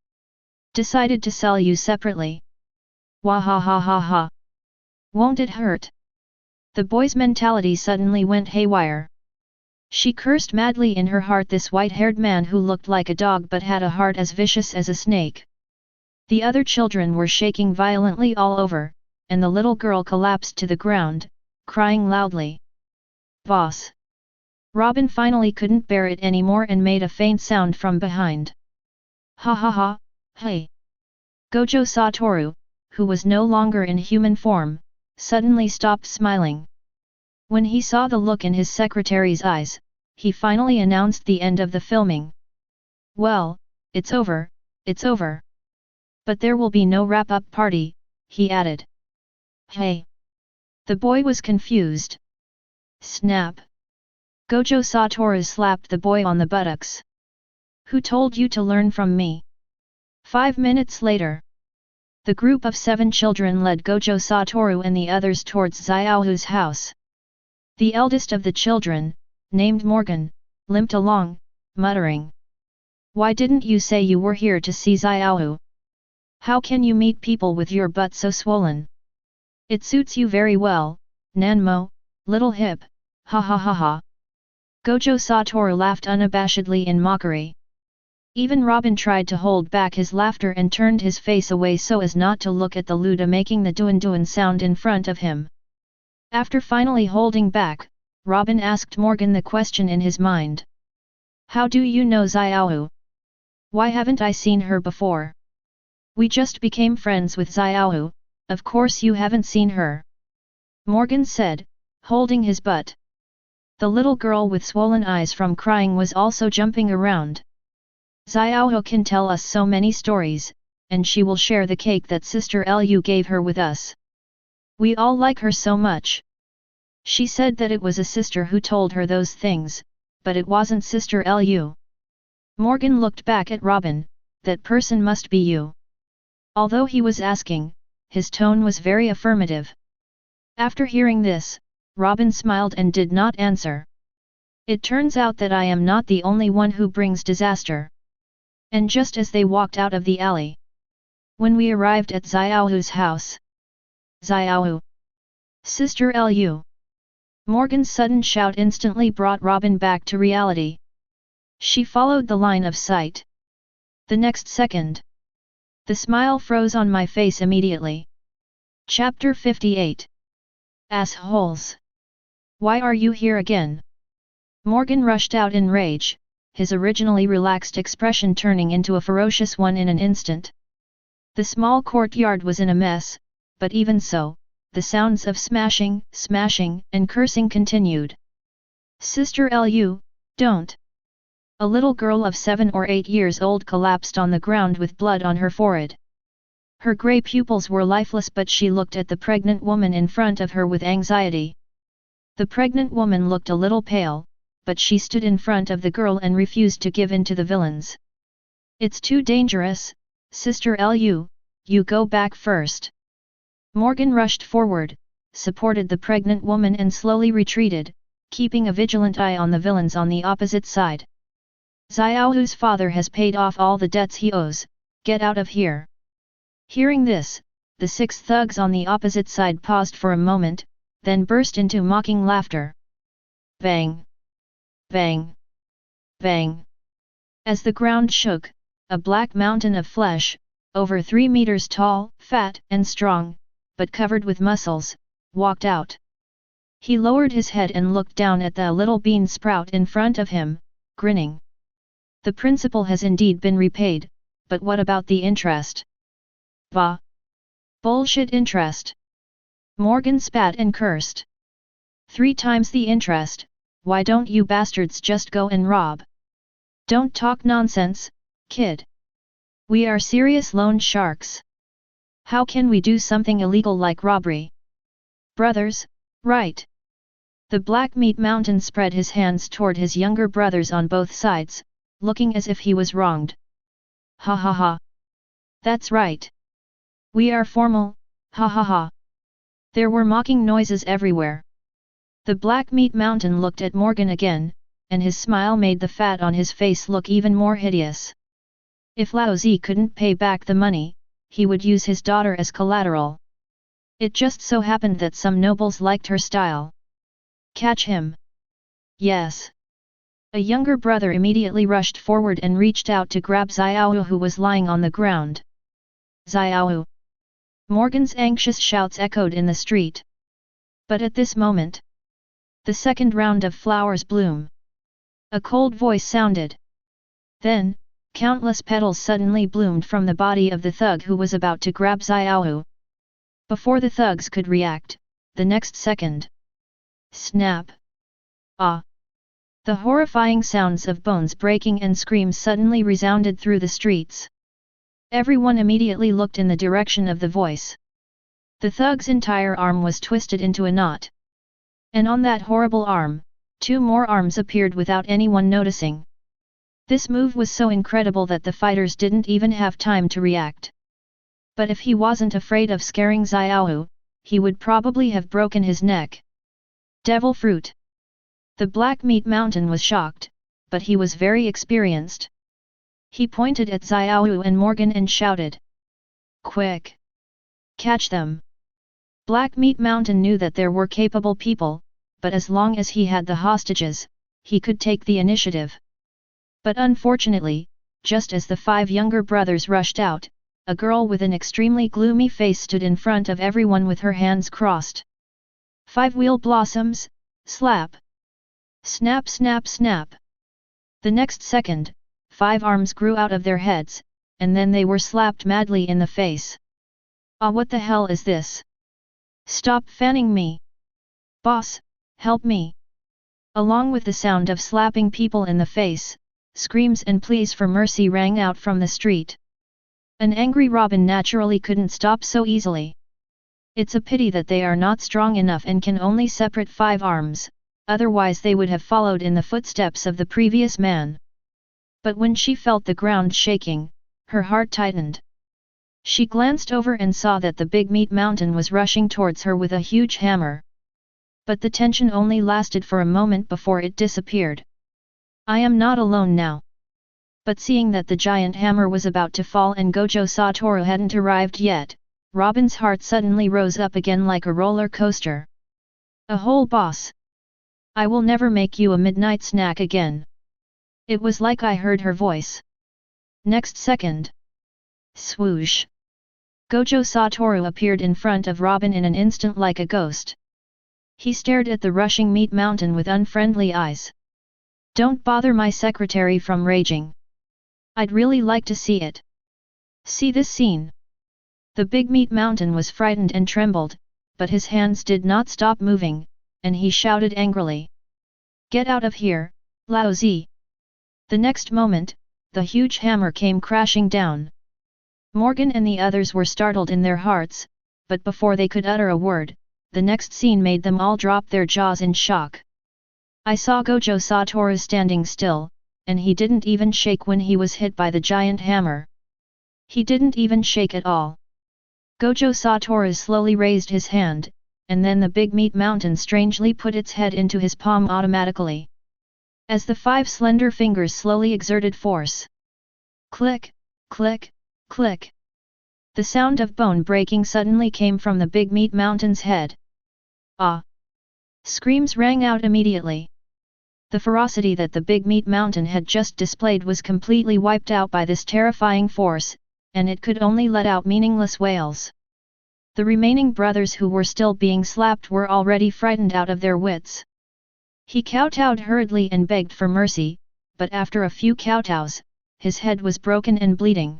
decided to sell you separately. Wah ha ha ha ha. Won't it hurt? The boy's mentality suddenly went haywire. She cursed madly in her heart this white-haired man who looked like a dog but had a heart as vicious as a snake. The other children were shaking violently all over, and the little girl collapsed to the ground, crying loudly. Boss! Robin finally couldn't bear it anymore and made a faint sound from behind. Ha ha ha, hey! Gojo Toru, who was no longer in human form, suddenly stopped smiling. When he saw the look in his secretary's eyes, he finally announced the end of the filming. Well, it's over, it's over. But there will be no wrap-up party, he added. Hey! The boy was confused. Snap! Gojo Toru slapped the boy on the buttocks. Who told you to learn from me? 5 minutes later. The group of 7 children led Gojo Toru and the others towards Xiaohu's house. The eldest of the children, named Morgan, limped along, muttering. Why didn't you say you were here to see Xiaohu? How can you meet people with your butt so swollen? It suits you very well, Nanmo, little hip, ha ha ha ha. Gojo Toru laughed unabashedly in mockery. Even Robin tried to hold back his laughter and turned his face away so as not to look at the Luda making the duan-duan sound in front of him. After finally holding back, Robin asked Morgan the question in his mind. How do you know Xiaohu? Why haven't I seen her before? We just became friends with Xiaohu, of course you haven't seen her. Morgan said, holding his butt. The little girl with swollen eyes from crying was also jumping around. Xiaohu can tell us so many stories, and she will share the cake that Sister Lu gave her with us. We all like her so much. She said that it was a sister who told her those things, but it wasn't Sister Lu. Morgan looked back at Robin, that person must be you. Although he was asking, his tone was very affirmative. After hearing this, Robin smiled and did not answer. It turns out that I am not the only one who brings disaster. And just as they walked out of the alley. When we arrived at Xiaohu's house. Xiaohu! Sister Lu! Morgan's sudden shout instantly brought Robin back to reality. She followed the line of sight. The next second. The smile froze on my face immediately. Chapter 58. Assholes! Why are you here again? Morgan rushed out in rage, his originally relaxed expression turning into a ferocious one in an instant. The small courtyard was in a mess, but even so, the sounds of smashing, and cursing continued. Sister Lu, don't! A little girl of 7 or 8 years old collapsed on the ground with blood on her forehead. Her grey pupils were lifeless but she looked at the pregnant woman in front of her with anxiety. The pregnant woman looked a little pale, but she stood in front of the girl and refused to give in to the villains. It's too dangerous, Sister Lu, you go back first. Morgan rushed forward, supported the pregnant woman and slowly retreated, keeping a vigilant eye on the villains on the opposite side. Xiaohu's father has paid off all the debts he owes, get out of here. Hearing this, the 6 thugs on the opposite side paused for a moment, then burst into mocking laughter. Bang! Bang! Bang! As the ground shook, a black mountain of flesh, over 3 meters tall, fat and strong, but covered with muscles, walked out. He lowered his head and looked down at the little bean sprout in front of him, grinning. The principal has indeed been repaid, but what about the interest? Bah! Bullshit interest! Morgan spat and cursed. 3 times the interest. Why don't you bastards just go and rob? Don't talk nonsense, kid. We are serious loan sharks. How can we do something illegal like robbery? Brothers, right? The Black Meat Mountain spread his hands toward his younger brothers on both sides, looking as if he was wronged. Ha ha ha. That's right. We are formal, ha ha ha. There were mocking noises everywhere. The Black Meat Mountain looked at Morgan again, and his smile made the fat on his face look even more hideous. If Lao Zi couldn't pay back the money, he would use his daughter as collateral. It just so happened that some nobles liked her style. Catch him! Yes! A younger brother immediately rushed forward and reached out to grab Xiao who was lying on the ground. Xiao! Morgan's anxious shouts echoed in the street. But at this moment, the second round of flowers bloom. A cold voice sounded. Then, countless petals suddenly bloomed from the body of the thug who was about to grab Xiao. Before the thugs could react, the next second. Snap! Ah! The horrifying sounds of bones breaking and screams suddenly resounded through the streets. Everyone immediately looked in the direction of the voice. The thug's entire arm was twisted into a knot. And on that horrible arm, 2 more arms appeared without anyone noticing. This move was so incredible that the fighters didn't even have time to react. But if he wasn't afraid of scaring Xiao, he would probably have broken his neck. Devil fruit! The Black Meat Mountain was shocked, but he was very experienced. He pointed at Xiao and Morgan and shouted. Quick! Catch them! Black Meat Mountain knew that there were capable people, but as long as he had the hostages, he could take the initiative. But unfortunately, just as the 5 younger brothers rushed out, a girl with an extremely gloomy face stood in front of everyone with her hands crossed. 5 wheel blossoms, slap! Snap snap snap! The next second, 5 arms grew out of their heads, and then they were slapped madly in the face. Ah, what the hell is this? Stop fanning me! Boss, help me! Along with the sound of slapping people in the face, screams and pleas for mercy rang out from the street. An angry Robin naturally couldn't stop so easily. It's a pity that they are not strong enough and can only separate 5 arms, otherwise they would have followed in the footsteps of the previous man. But when she felt the ground shaking, her heart tightened. She glanced over and saw that the Big Meat Mountain was rushing towards her with a huge hammer. But the tension only lasted for a moment before it disappeared. I am not alone now. But seeing that the giant hammer was about to fall and Gojo Toru hadn't arrived yet, Robin's heart suddenly rose up again like a roller coaster. A whole boss! I will never make you a midnight snack again. It was like I heard her voice. Next second. Swoosh! Gojo Toru appeared in front of Robin in an instant like a ghost. He stared at the rushing meat mountain with unfriendly eyes. Don't bother my secretary from raging. I'd really like to see it. See this scene. The Big Meat Mountain was frightened and trembled, but his hands did not stop moving, and he shouted angrily. Get out of here, lousy! The next moment, the huge hammer came crashing down. Morgan and the others were startled in their hearts, but before they could utter a word, the next scene made them all drop their jaws in shock. I saw Gojo Toru standing still, and he didn't even shake when he was hit by the giant hammer. He didn't even shake at all. Gojo Toru slowly raised his hand, and then the Big Meat Mountain strangely put its head into his palm automatically. As the 5 slender fingers slowly exerted force. Click, click, click. The sound of bone breaking suddenly came from the Big Meat Mountain's head. Ah! Screams rang out immediately. The ferocity that the Big Meat Mountain had just displayed was completely wiped out by this terrifying force, and it could only let out meaningless wails. The remaining brothers who were still being slapped were already frightened out of their wits. He kowtowed hurriedly and begged for mercy, but after a few kowtows, his head was broken and bleeding.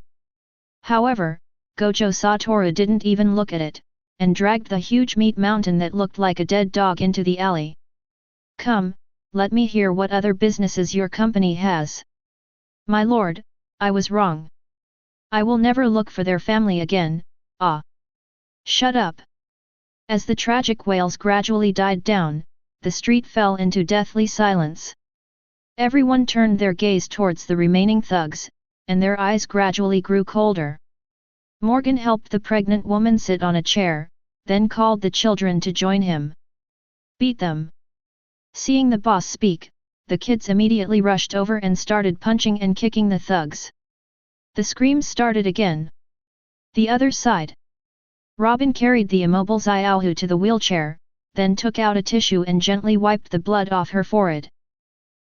However, Gojo Toru didn't even look at it, and dragged the huge meat mountain that looked like a dead dog into the alley. Come, let me hear what other businesses your company has. My lord, I was wrong. I will never look for their family again, ah. Shut up. As the tragic wails gradually died down, the street fell into deathly silence. Everyone turned their gaze towards the remaining thugs, and their eyes gradually grew colder. Morgan helped the pregnant woman sit on a chair, then called the children to join him. Beat them. Seeing the boss speak, the kids immediately rushed over and started punching and kicking the thugs. The screams started again. The other side. Robin carried the immobile Xiaohu to the wheelchair, then took out a tissue and gently wiped the blood off her forehead.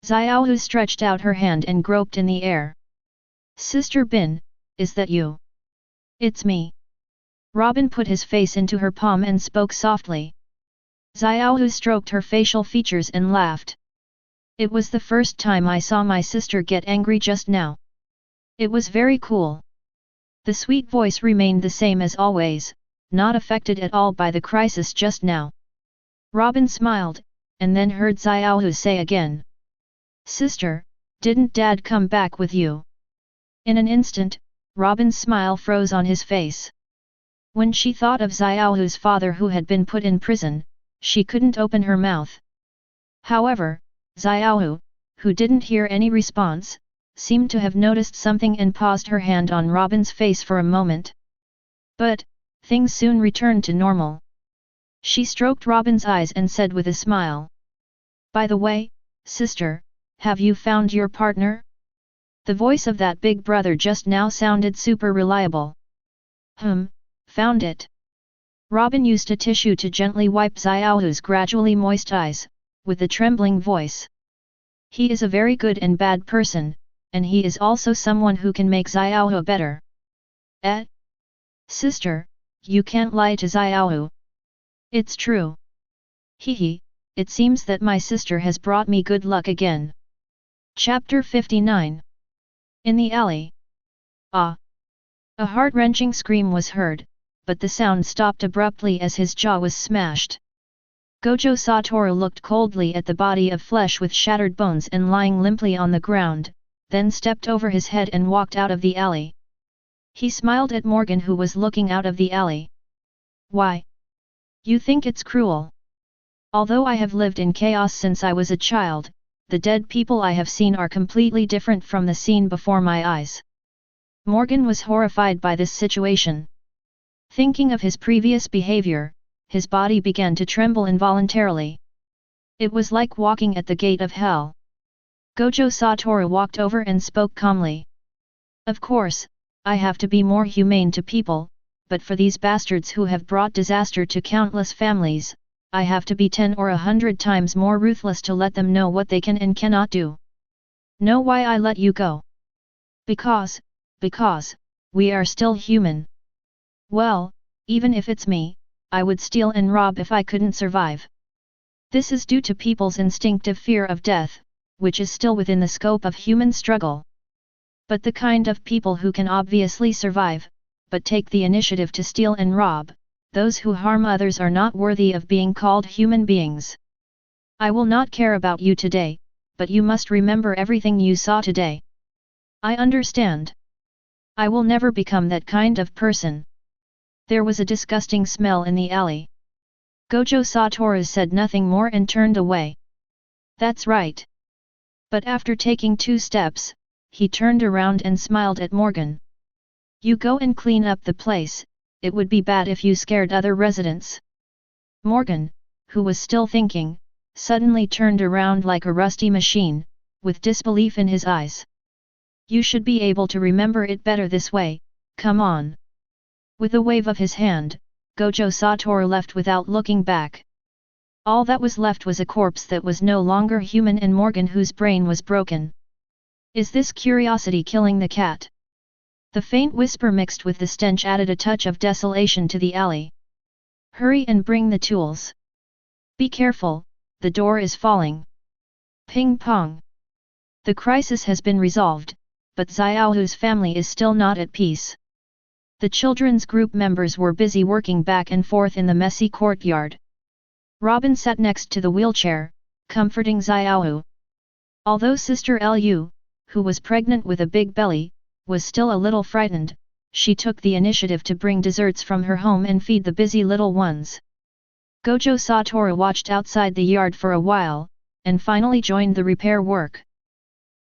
Xiaohu stretched out her hand and groped in the air. Sister Bin, is that you? It's me. Robin put his face into her palm and spoke softly. Xiaohu stroked her facial features and laughed. It was the first time I saw my sister get angry just now. It was very cool. The sweet voice remained the same as always, not affected at all by the crisis just now. Robin smiled, and then heard Xiaohu say again. Sister, didn't Dad come back with you? In an instant, Robin's smile froze on his face. When she thought of Xiaohu's father who had been put in prison, she couldn't open her mouth. However, Xiaohu, who didn't hear any response, seemed to have noticed something and paused her hand on Robin's face for a moment. But, things soon returned to normal. She stroked Robin's eyes and said with a smile. By the way, sister, have you found your partner? The voice of that big brother just now sounded super reliable. Found it. Robin used a tissue to gently wipe Xiaohu's gradually moist eyes, with a trembling voice. He is a very good and bad person, and he is also someone who can make Xiaohu better. Sister, you can't lie to Xiaohu. It's true. Hehe, it seems that my sister has brought me good luck again. Chapter 59. In the alley. Ah! A heart-wrenching scream was heard, but the sound stopped abruptly as his jaw was smashed. Gojo Toru looked coldly at the body of flesh with shattered bones and lying limply on the ground, then stepped over his head and walked out of the alley. He smiled at Morgan who was looking out of the alley. Why? You think it's cruel? Although I have lived in chaos since I was a child, the dead people I have seen are completely different from the scene before my eyes. Morgan was horrified by this situation. Thinking of his previous behavior, his body began to tremble involuntarily. It was like walking at the gate of hell. Gojo Toru walked over and spoke calmly. Of course, I have to be more humane to people, but for these bastards who have brought disaster to countless families, I have to be 10 or 100 times more ruthless to let them know what they can and cannot do. Know why I let you go? Because, we are still human. Well, even if it's me, I would steal and rob if I couldn't survive. This is due to people's instinctive fear of death, which is still within the scope of human struggle. But the kind of people who can obviously survive, but take the initiative to steal and rob, those who harm others are not worthy of being called human beings. I will not care about you today, but you must remember everything you saw today. I understand. I will never become that kind of person. There was a disgusting smell in the alley. Gojo Toru said nothing more and turned away. That's right. But after taking 2 steps, he turned around and smiled at Morgan. You go and clean up the place, it would be bad if you scared other residents. Morgan, who was still thinking, suddenly turned around like a rusty machine, with disbelief in his eyes. You should be able to remember it better this way, come on. With a wave of his hand, Gojo Toru left without looking back. All that was left was a corpse that was no longer human and Morgan whose brain was broken. Is this curiosity killing the cat? The faint whisper mixed with the stench added a touch of desolation to the alley. Hurry and bring the tools. Be careful, the door is falling. Ping pong. The crisis has been resolved, but Xiaohu's family is still not at peace. The children's group members were busy working back and forth in the messy courtyard. Robin sat next to the wheelchair, comforting Xiaohu. Although Sister Lu, who was pregnant with a big belly, was still a little frightened, she took the initiative to bring desserts from her home and feed the busy little ones. Gojo Toru watched outside the yard for a while, and finally joined the repair work.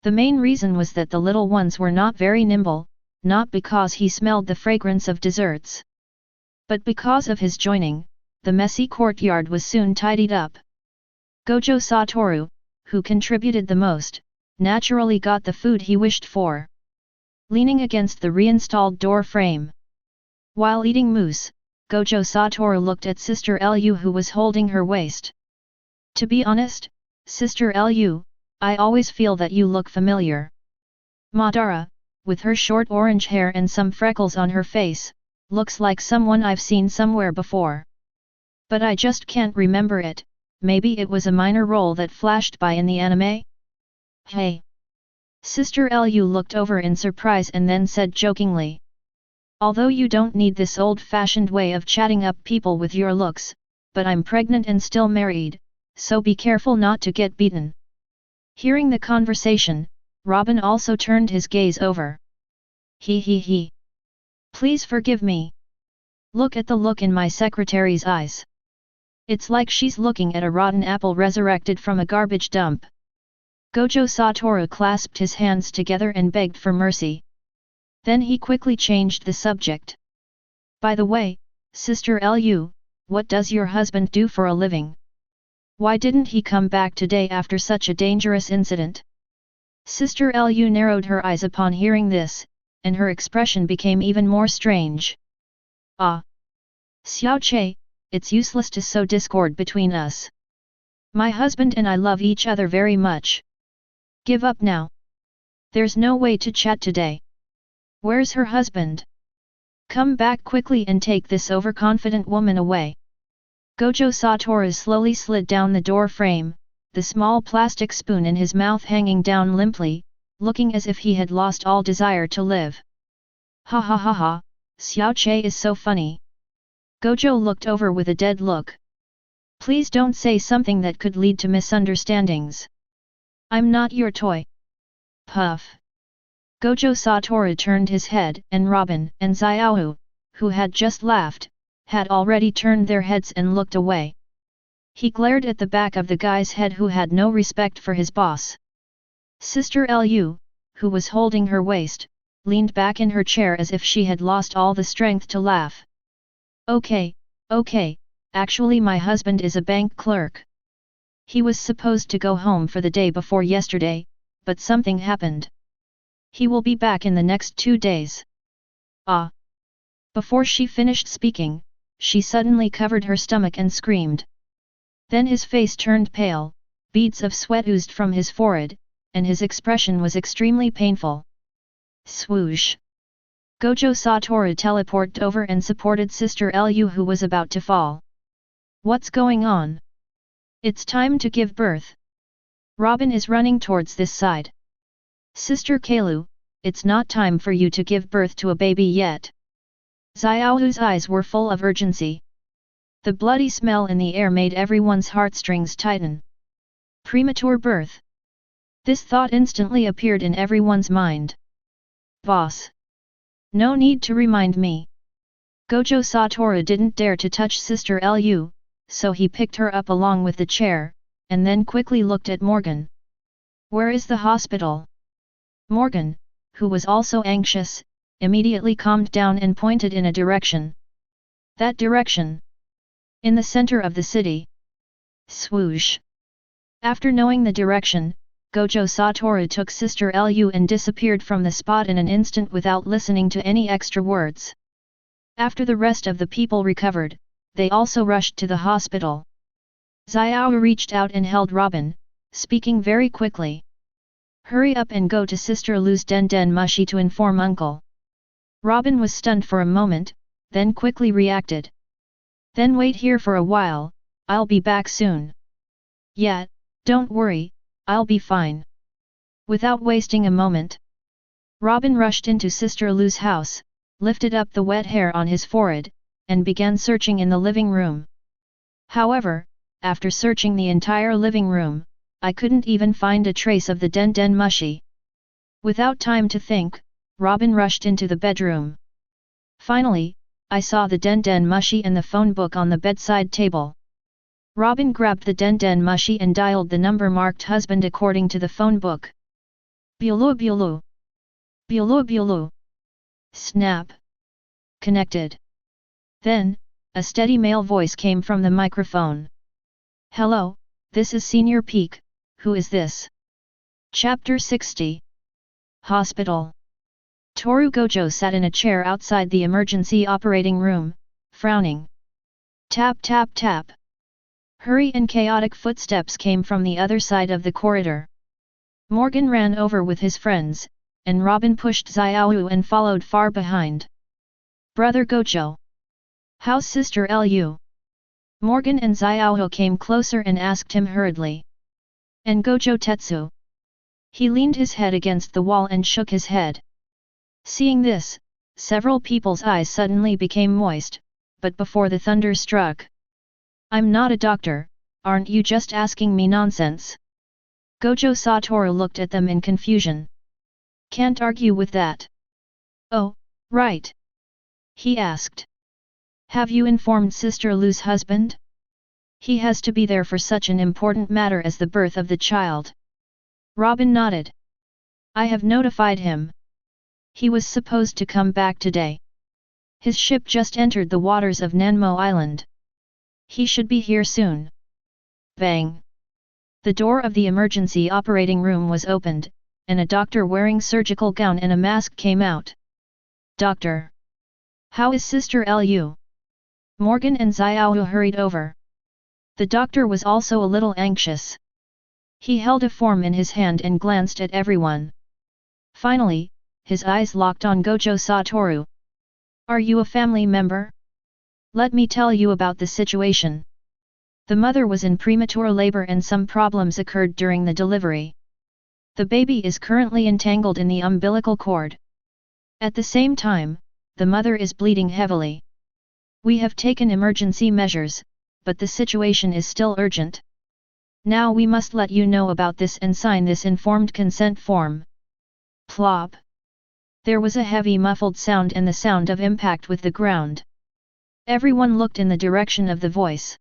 The main reason was that the little ones were not very nimble, not because he smelled the fragrance of desserts. But because of his joining, the messy courtyard was soon tidied up. Gojo Toru, who contributed the most, naturally got the food he wished for. Leaning against the reinstalled door frame. While eating mousse, Gojo Toru looked at Sister Lu who was holding her waist. To be honest, Sister Lu, I always feel that you look familiar. Madara, with her short orange hair and some freckles on her face, looks like someone I've seen somewhere before. But I just can't remember it, maybe it was a minor role that flashed by in the anime? Hey! Sister Lu looked over in surprise and then said jokingly. Although you don't need this old-fashioned way of chatting up people with your looks, but I'm pregnant and still married, so be careful not to get beaten. Hearing the conversation, Robin also turned his gaze over. He. Please forgive me. Look at the look in my secretary's eyes. It's like she's looking at a rotten apple resurrected from a garbage dump. Gojo Toru clasped his hands together and begged for mercy. Then he quickly changed the subject. By the way, Sister Lu, what does your husband do for a living? Why didn't he come back today after such a dangerous incident? Sister Lu narrowed her eyes upon hearing this, and her expression became even more strange. Ah! Xiao Che, it's useless to sow discord between us. My husband and I love each other very much. Give up now. There's no way to chat today. Where's her husband? Come back quickly and take this overconfident woman away. Gojo Toru slowly slid down the door frame, the small plastic spoon in his mouth hanging down limply, looking as if he had lost all desire to live. Ha ha ha ha, Xiao Che is so funny. Gojo looked over with a dead look. Please don't say something that could lead to misunderstandings. I'm not your toy. Puff. Gojo Toru turned his head, and Robin and Xiaohu, who had just laughed, had already turned their heads and looked away. He glared at the back of the guy's head who had no respect for his boss. Sister Lu, who was holding her waist, leaned back in her chair as if she had lost all the strength to laugh. Okay, actually my husband is a bank clerk. He was supposed to go home for the day before yesterday, but something happened. He will be back in the next 2 days. Ah! Before she finished speaking, she suddenly covered her stomach and screamed. Then his face turned pale, beads of sweat oozed from his forehead, and his expression was extremely painful. Swoosh! Gojo Toru teleported over and supported Sister Lu who was about to fall. What's going on? It's time to give birth. Robin is running towards this side. Sister Kalu, it's not time for you to give birth to a baby yet. Xiaohu's eyes were full of urgency. The bloody smell in the air made everyone's heartstrings tighten. Premature birth. This thought instantly appeared in everyone's mind. Boss. No need to remind me. Gojo Toru didn't dare to touch Sister Lu, so he picked her up along with the chair, and then quickly looked at Morgan. Where is the hospital? Morgan, who was also anxious, immediately calmed down and pointed in a direction. That direction. In the center of the city. Swoosh. After knowing the direction, Gojo Toru took Sister Lu and disappeared from the spot in an instant without listening to any extra words. After the rest of the people recovered, they also rushed to the hospital. Xiao reached out and held Robin, speaking very quickly. Hurry up and go to Sister Lu's den mushi to inform Uncle. Robin was stunned for a moment, then quickly reacted. Then wait here for a while, I'll be back soon. Yeah, don't worry, I'll be fine. Without wasting a moment, Robin rushed into Sister Lu's house, lifted up the wet hair on his forehead, and began searching in the living room. However, after searching the entire living room, I couldn't even find a trace of the den mushi. Without time to think, Robin rushed into the bedroom. Finally, I saw the den mushi and the phone book on the bedside table. Robin grabbed the den mushi and dialed the number marked husband according to the phone book. Bulu bulu. Bulu bulu. Snap. Connected. Then, a steady male voice came from the microphone. Hello, this is Senior Peak, who is this? Chapter 60. Hospital. Toru Gojo sat in a chair outside the emergency operating room, frowning. Tap tap tap. Hurry and chaotic footsteps came from the other side of the corridor. Morgan ran over with his friends, and Robin pushed Xiaoyu and followed far behind. Brother Gojo. How's Sister Lu? Morgan and Xiaoyu came closer and asked him hurriedly. And Gojo Tetsu? He leaned his head against the wall and shook his head. Seeing this, several people's eyes suddenly became moist, but before the thunder struck. I'm not a doctor, aren't you just asking me nonsense? Gojo Toru looked at them in confusion. Can't argue with that. Oh, right. He asked. Have you informed Sister Lu's husband? He has to be there for such an important matter as the birth of the child. Robin nodded. I have notified him. He was supposed to come back today. His ship just entered the waters of Nanmo Island. He should be here soon. Bang! The door of the emergency operating room was opened, and a doctor wearing surgical gown and a mask came out. Doctor! How is Sister Lu? Morgan and Xiaoyu hurried over. The doctor was also a little anxious. He held a form in his hand and glanced at everyone. Finally, his eyes locked on Gojo Toru. Are you a family member? Let me tell you about the situation. The mother was in premature labor and some problems occurred during the delivery. The baby is currently entangled in the umbilical cord. At the same time, the mother is bleeding heavily. We have taken emergency measures, but the situation is still urgent. Now we must let you know about this and sign this informed consent form. Plop. There was a heavy muffled sound and the sound of impact with the ground. Everyone looked in the direction of the voice.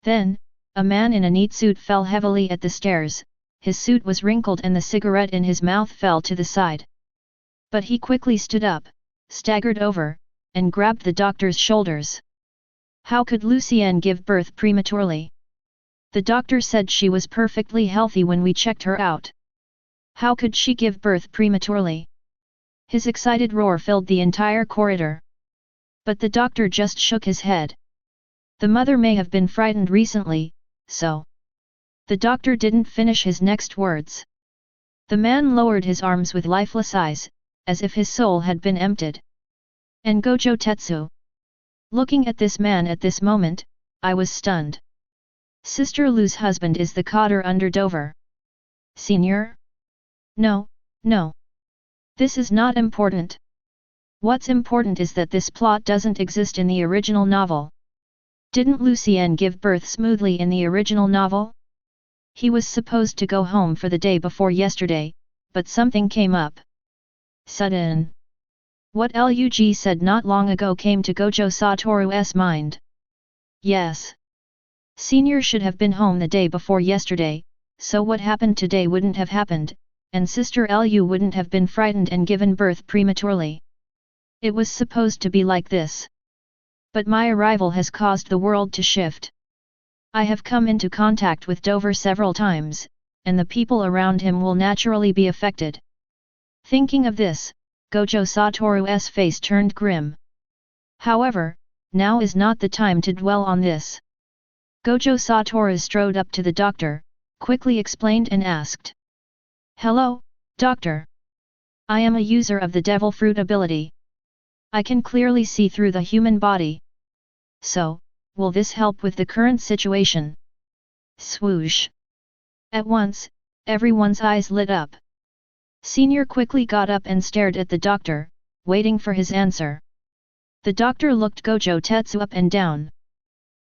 Then, a man in a neat suit fell heavily at the stairs, his suit was wrinkled and the cigarette in his mouth fell to the side. But he quickly stood up, staggered over, and grabbed the doctor's shoulders. How could Lucienne give birth prematurely? The doctor said she was perfectly healthy when we checked her out. How could she give birth prematurely? His excited roar filled the entire corridor. But the doctor just shook his head. The mother may have been frightened recently, so. The doctor didn't finish his next words. The man lowered his arms with lifeless eyes, as if his soul had been emptied. And Gojo Tetsu. Looking at this man at this moment, I was stunned. Sister Lu's husband is the cotter under Dover. Senior? No, no. This is not important. What's important is that this plot doesn't exist in the original novel. Didn't Lucienne give birth smoothly in the original novel? He was supposed to go home for the day before yesterday, but something came up. Sudden. What Lug said not long ago came to Gojo Toru's mind. Yes. Senior should have been home the day before yesterday, so what happened today wouldn't have happened, and Sister Lu wouldn't have been frightened and given birth prematurely. It was supposed to be like this. But my arrival has caused the world to shift. I have come into contact with Dover several times, and the people around him will naturally be affected. Thinking of this, Gojo Toru's face turned grim. However, now is not the time to dwell on this. Gojo Toru strode up to the doctor, quickly explained and asked. Hello, doctor. I am a user of the devil fruit ability. I can clearly see through the human body. So, will this help with the current situation? Swoosh. At once, everyone's eyes lit up. Senior quickly got up and stared at the doctor, waiting for his answer. The doctor looked Gojo Tetsu up and down.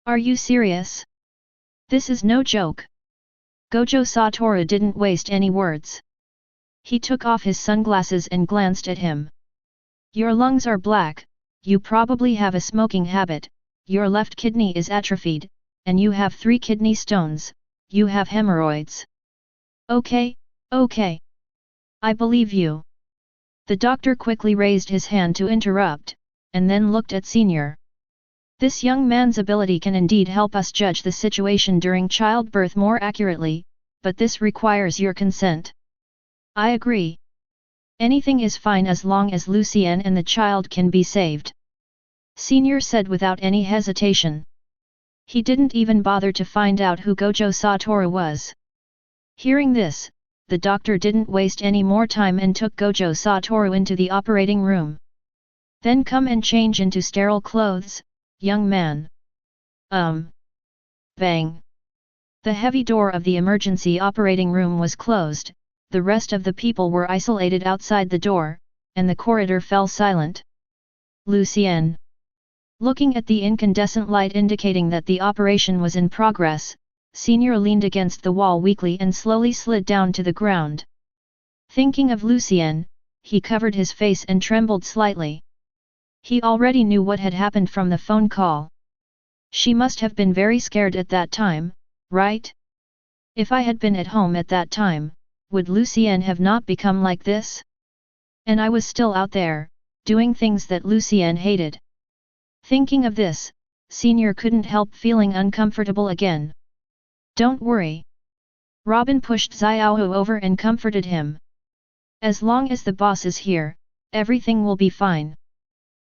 Are you serious? This is no joke. Gojo Toru didn't waste any words. He took off his sunglasses and glanced at him. Your lungs are black, you probably have a smoking habit, your left kidney is atrophied, and you have 3 kidney stones, you have hemorrhoids. Okay, okay. I believe you. The doctor quickly raised his hand to interrupt, and then looked at Senior. This young man's ability can indeed help us judge the situation during childbirth more accurately, but this requires your consent. I agree. Anything is fine as long as Lucienne and the child can be saved. Senior said without any hesitation. He didn't even bother to find out who Gojo Toru was. Hearing this, the doctor didn't waste any more time and took Gojo Toru into the operating room. Then come and change into sterile clothes, young man. Bang. The heavy door of the emergency operating room was closed, the rest of the people were isolated outside the door, and the corridor fell silent. Lucien. Looking at the incandescent light indicating that the operation was in progress, Senior leaned against the wall weakly and slowly slid down to the ground. Thinking of Lucien, he covered his face and trembled slightly. He already knew what had happened from the phone call. She must have been very scared at that time, right? If I had been at home at that time, would Lucien have not become like this? And I was still out there, doing things that Lucien hated. Thinking of this, Senior couldn't help feeling uncomfortable again. Don't worry. Robin pushed Xiaohu over and comforted him. As long as the boss is here, everything will be fine.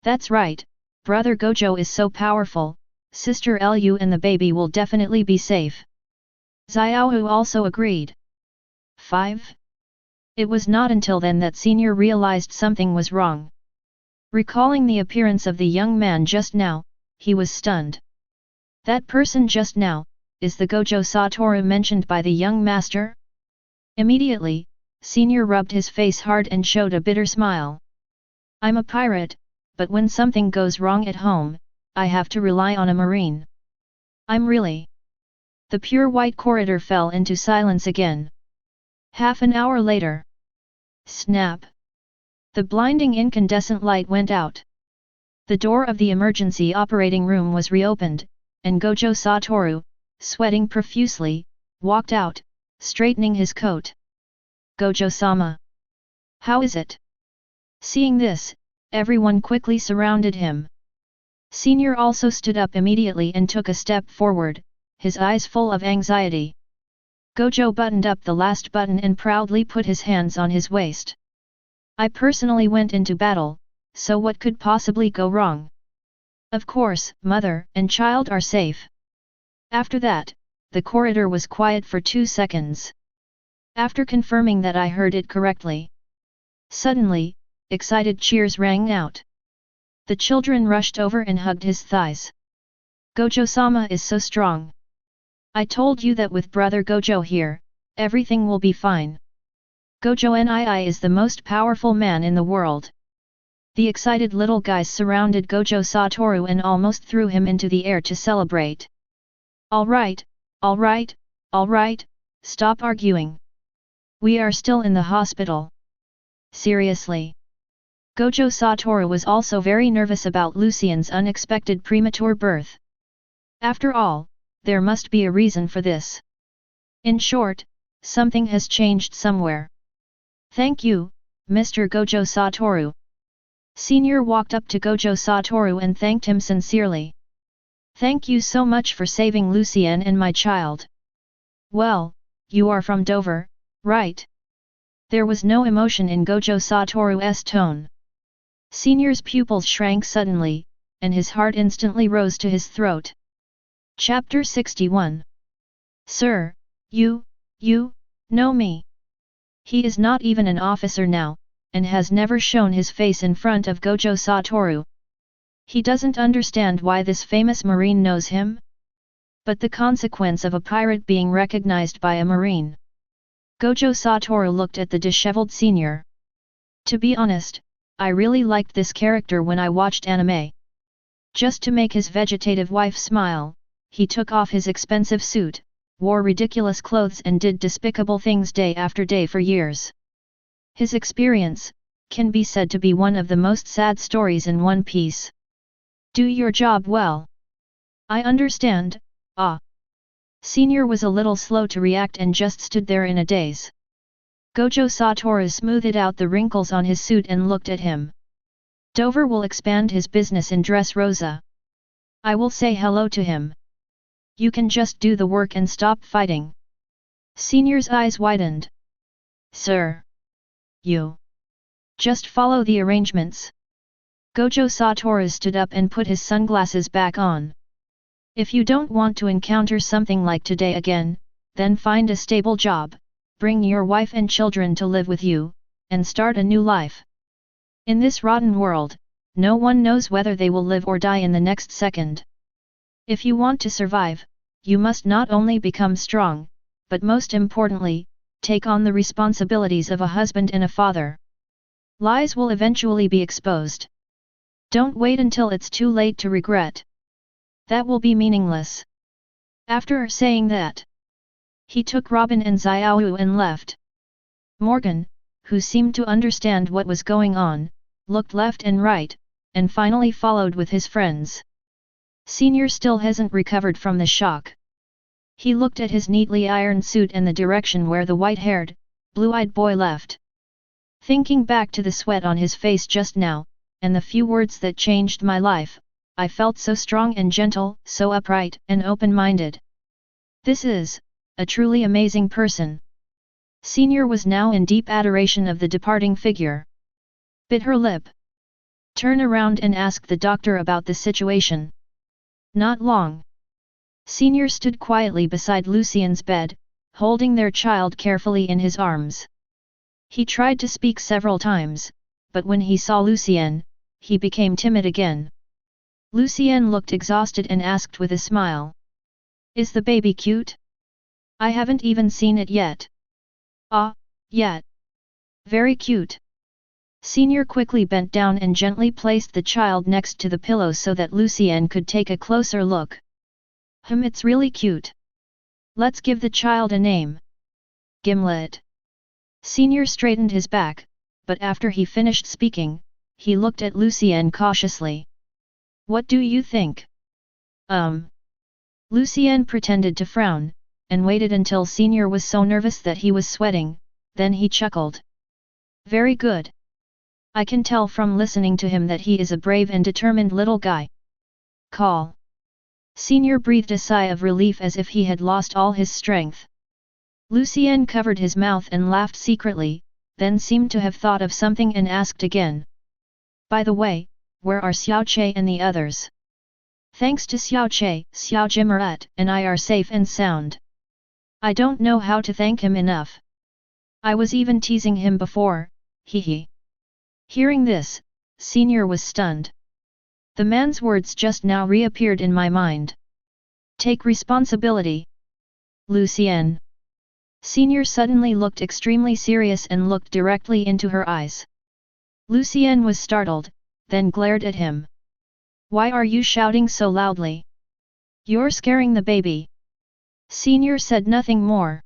That's right, brother Gojo is so powerful, sister Lu and the baby will definitely be safe. Xiaohu also agreed. 5. It was not until then that Senior realized something was wrong. Recalling the appearance of the young man just now, he was stunned. That person just now, is the Gojo Toru mentioned by the young master? Immediately, Senior rubbed his face hard and showed a bitter smile. I'm a pirate, but when something goes wrong at home, I have to rely on a marine. I'm really. The pure white corridor fell into silence again. Half an hour later. Snap! The blinding incandescent light went out. The door of the emergency operating room was reopened, and Gojo Toru, sweating profusely, walked out, straightening his coat. Gojo-sama. How is it? Seeing this, everyone quickly surrounded him. Senior also stood up immediately and took a step forward, his eyes full of anxiety. Gojo buttoned up the last button and proudly put his hands on his waist. I personally went into battle, so what could possibly go wrong? Of course, mother and child are safe. After that, the corridor was quiet for 2 seconds. After confirming that I heard it correctly. Suddenly, excited cheers rang out. The children rushed over and hugged his thighs. Gojo-sama is so strong. I told you that with brother Gojo here, everything will be fine. Gojo Nii is the most powerful man in the world. The excited little guys surrounded Gojo Toru and almost threw him into the air to celebrate. Alright, alright, alright, stop arguing. We are still in the hospital. Seriously. Gojo Toru was also very nervous about Lucien's unexpected premature birth. After all, there must be a reason for this. In short, something has changed somewhere. Thank you, Mr. Gojo Toru. Senior walked up to Gojo Toru and thanked him sincerely. Thank you so much for saving Lucien and my child. Well, you are from Dover, right? There was no emotion in Gojo Toru's tone. Senior's pupils shrank suddenly, and his heart instantly rose to his throat. Chapter 61. Sir, you know me. He is not even an officer now, and has never shown his face in front of Gojo Toru. He doesn't understand why this famous marine knows him. But the consequence of a pirate being recognized by a marine. Gojo Toru looked at the disheveled senior. To be honest, I really liked this character when I watched anime. Just to make his vegetative wife smile, he took off his expensive suit, wore ridiculous clothes and did despicable things day after day for years. His experience can be said to be one of the most sad stories in One Piece. Do your job well. I understand, Senior was a little slow to react and just stood there in a daze. Gojo Toru smoothed out the wrinkles on his suit and looked at him. Dover will expand his business in Dressrosa. I will say hello to him. You can just do the work and stop fighting. Senior's eyes widened. Sir. You. Just follow the arrangements. Gojo Toru stood up and put his sunglasses back on. If you don't want to encounter something like today again, then find a stable job, bring your wife and children to live with you, and start a new life. In this rotten world, no one knows whether they will live or die in the next second. If you want to survive, you must not only become strong, but most importantly, take on the responsibilities of a husband and a father. Lies will eventually be exposed. Don't wait until it's too late to regret. That will be meaningless. After saying that, he took Robin and Xiaoyu and left. Morgan, who seemed to understand what was going on, looked left and right, and finally followed with his friends. Senior still hasn't recovered from the shock. He looked at his neatly ironed suit and the direction where the white-haired, blue-eyed boy left. Thinking back to the sweat on his face just now, and the few words that changed my life, I felt so strong and gentle, so upright and open-minded. This is a truly amazing person. Senior was now in deep adoration of the departing figure. Bit her lip. Turn around and ask the doctor about the situation. Not long. Senior stood quietly beside Lucien's bed, holding their child carefully in his arms. He tried to speak several times, but when he saw Lucien, he became timid again. Lucien looked exhausted and asked with a smile. Is the baby cute? I haven't even seen it yet. Ah, yet. Very cute. Senior quickly bent down and gently placed the child next to the pillow so that Lucien could take a closer look. It's really cute. Let's give the child a name. Gimlet. Senior straightened his back, but after he finished speaking, he looked at Lucien cautiously. What do you think? Lucien pretended to frown, and waited until Senior was so nervous that he was sweating, then he chuckled. Very good. I can tell from listening to him that he is a brave and determined little guy. Call. Senior breathed a sigh of relief as if he had lost all his strength. Lucien covered his mouth and laughed secretly, then seemed to have thought of something and asked again. By the way, where are Xiao Che and the others? Thanks to Xiao Che, Xiao Jimarat and I are safe and sound. I don't know how to thank him enough. I was even teasing him before, hee. Hearing this, Senior was stunned. The man's words just now reappeared in my mind. Take responsibility. Lucien. Senior suddenly looked extremely serious and looked directly into her eyes. Lucien was startled, then glared at him. Why are you shouting so loudly? You're scaring the baby. Senior said nothing more.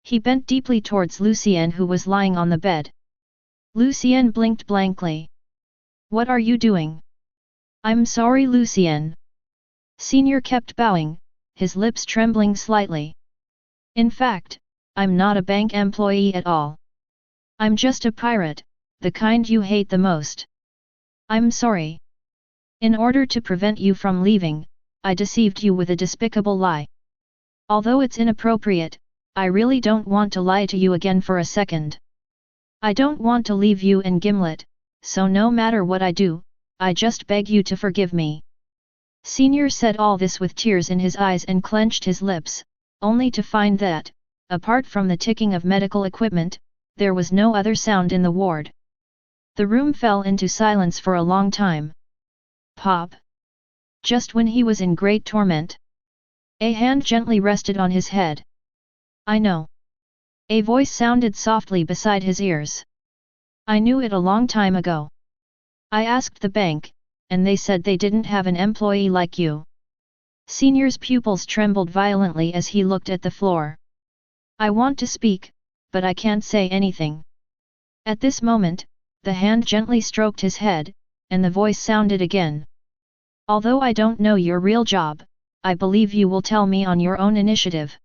He bent deeply towards Lucien who was lying on the bed. Lucien blinked blankly. What are you doing? I'm sorry, Lucien. Senior kept bowing, his lips trembling slightly. In fact, I'm not a bank employee at all. I'm just a pirate, the kind you hate the most. I'm sorry. In order to prevent you from leaving, I deceived you with a despicable lie. Although it's inappropriate, I really don't want to lie to you again for a second. I don't want to leave you and Gimlet, so no matter what I do, I just beg you to forgive me. Senior said all this with tears in his eyes and clenched his lips, only to find that, apart from the ticking of medical equipment, there was no other sound in the ward. The room fell into silence for a long time. Pop. Just when he was in great torment. A hand gently rested on his head. I know. A voice sounded softly beside his ears. I knew it a long time ago. I asked the bank, and they said they didn't have an employee like you. Senior's pupils trembled violently as he looked at the floor. I want to speak, but I can't say anything. At this moment, the hand gently stroked his head, and the voice sounded again. Although I don't know your real job, I believe you will tell me on your own initiative.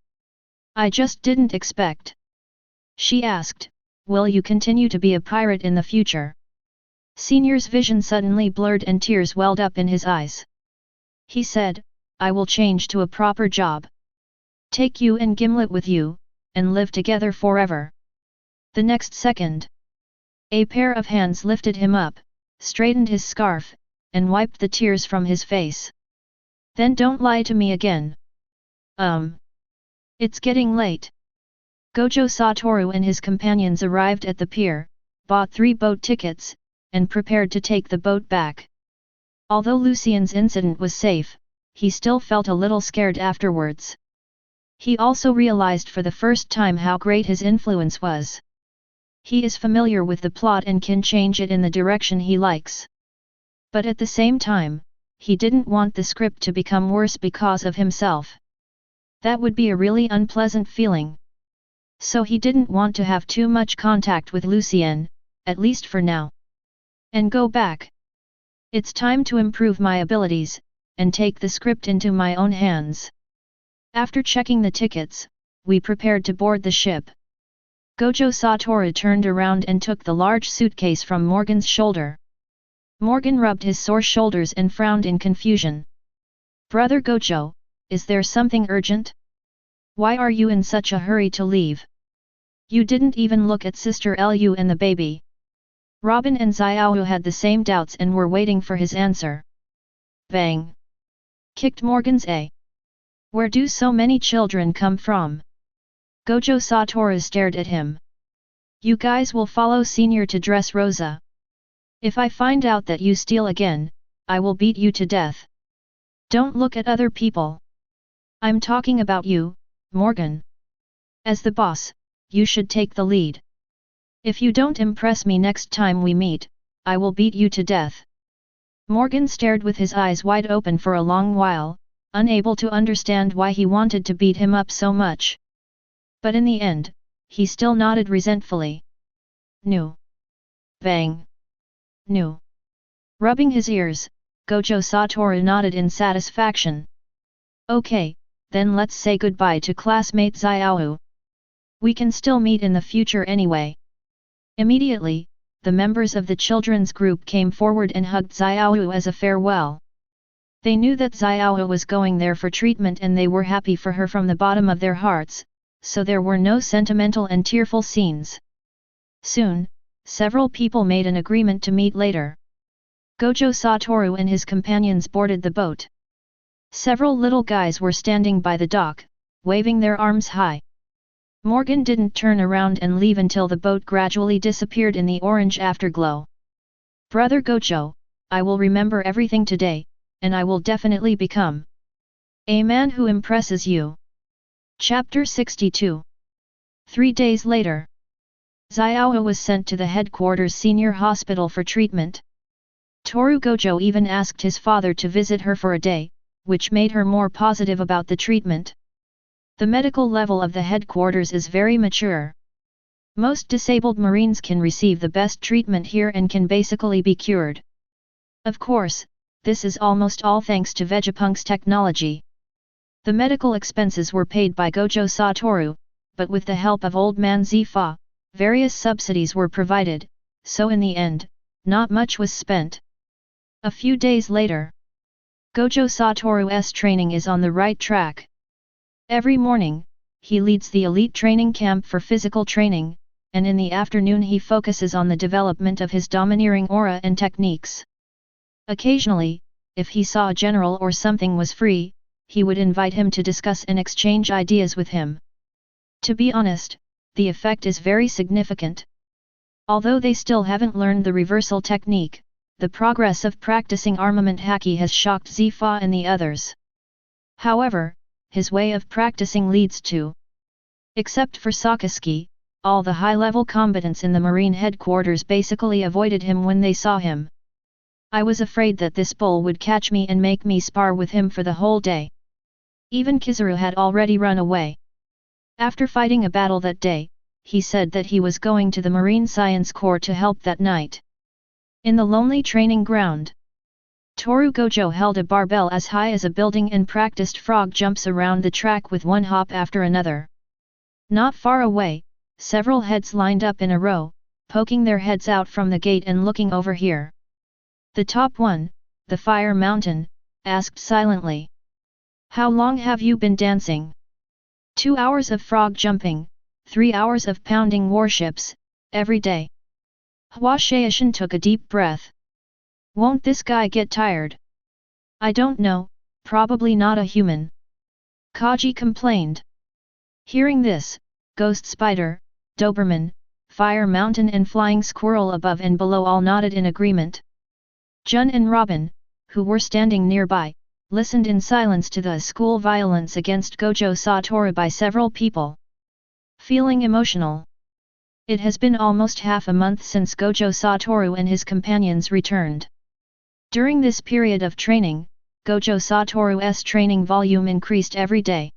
I just didn't expect. She asked, will you continue to be a pirate in the future? Senior's vision suddenly blurred and tears welled up in his eyes. He said, I will change to a proper job. Take you and Gimlet with you, and live together forever. The next second, a pair of hands lifted him up, straightened his scarf, and wiped the tears from his face. Then don't lie to me again. It's getting late. Gojo Toru and his companions arrived at the pier, bought 3 boat tickets, and prepared to take the boat back. Although Lucien's incident was safe, he still felt a little scared afterwards. He also realized for the first time how great his influence was. He is familiar with the plot and can change it in the direction he likes. But at the same time, he didn't want the script to become worse because of himself. That would be a really unpleasant feeling. So he didn't want to have too much contact with Lucien, at least for now. And go back. It's time to improve my abilities, and take the script into my own hands. After checking the tickets, we prepared to board the ship. Gojo Toru turned around and took the large suitcase from Morgan's shoulder. Morgan rubbed his sore shoulders and frowned in confusion. Brother Gojo, is there something urgent? Why are you in such a hurry to leave? You didn't even look at Sister Lu and the baby. Robin and Xiao had the same doubts and were waiting for his answer. Bang! Kicked Morgan's A. Where do so many children come from? Gojo Toru stared at him. You guys will follow Senior to dress Rosa. If I find out that you steal again, I will beat you to death. Don't look at other people. I'm talking about you, Morgan. As the boss, you should take the lead. If you don't impress me next time we meet, I will beat you to death. Morgan stared with his eyes wide open for a long while, unable to understand why he wanted to beat him up so much. But in the end, he still nodded resentfully. No. Bang. No. Rubbing his ears, Gojo Toru nodded in satisfaction. Okay, then let's say goodbye to classmate Xiao. We can still meet in the future anyway. Immediately, the members of the children's group came forward and hugged Xiao as a farewell. They knew that Xiao was going there for treatment and they were happy for her from the bottom of their hearts, so there were no sentimental and tearful scenes. Soon, several people made an agreement to meet later. Gojo Toru and his companions boarded the boat. Several little guys were standing by the dock, waving their arms high. Morgan didn't turn around and leave until the boat gradually disappeared in the orange afterglow. Brother Gojo, I will remember everything today, and I will definitely become a man who impresses you. Chapter 62. 3 days later. Xiao was sent to the headquarters senior hospital for treatment. Toru Gojo even asked his father to visit her for a day, which made her more positive about the treatment. The medical level of the headquarters is very mature. Most disabled Marines can receive the best treatment here and can basically be cured. Of course, this is almost all thanks to Vegapunk's technology. The medical expenses were paid by Gojo Toru, but with the help of Old Man Zifa, various subsidies were provided, so in the end, not much was spent. A few days later, Gojo Toru's training is on the right track. Every morning, he leads the elite training camp for physical training, and in the afternoon he focuses on the development of his domineering aura and techniques. Occasionally, if he saw a general or something was free, he would invite him to discuss and exchange ideas with him. To be honest, the effect is very significant. Although they still haven't learned the reversal technique, the progress of practicing armament haki has shocked Zifa and the others. However, his way of practicing leads to. Except for Sakazuki, all the high-level combatants in the Marine headquarters basically avoided him when they saw him. I was afraid that this bull would catch me and make me spar with him for the whole day. Even Kizaru had already run away. After fighting a battle that day, he said that he was going to the Marine Science Corps to help that night. In the lonely training ground, Toru Gojo held a barbell as high as a building and practiced frog jumps around the track with one hop after another. Not far away, several heads lined up in a row, poking their heads out from the gate and looking over here. The top one, the Fire Mountain, asked silently. How long have you been dancing? 2 hours of frog jumping, 3 hours of pounding warships, every day. Hua Shaishan took a deep breath. Won't this guy get tired? I don't know, probably not a human. Kaji complained. Hearing this, ghost spider, Doberman, fire mountain and flying squirrel above and below all nodded in agreement. Jun and Robin, who were standing nearby, listened in silence to the school violence against Gojo Toru by several people. Feeling emotional. It has been almost half a month since Gojo Toru and his companions returned. During this period of training, Gojo Toru's training volume increased every day.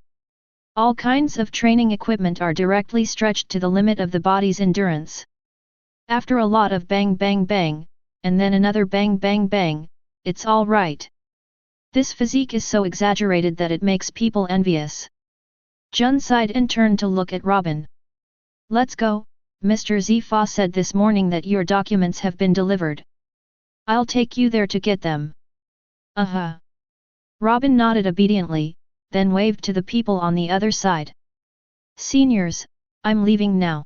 All kinds of training equipment are directly stretched to the limit of the body's endurance. After a lot of bang bang bang, and then another bang bang bang, it's all right. This physique is so exaggerated that it makes people envious. Jun sighed and turned to look at Robin. Let's go, Mr. Zifa said this morning that your documents have been delivered. I'll take you there to get them. Robin nodded obediently, then waved to the people on the other side. Seniors, I'm leaving now.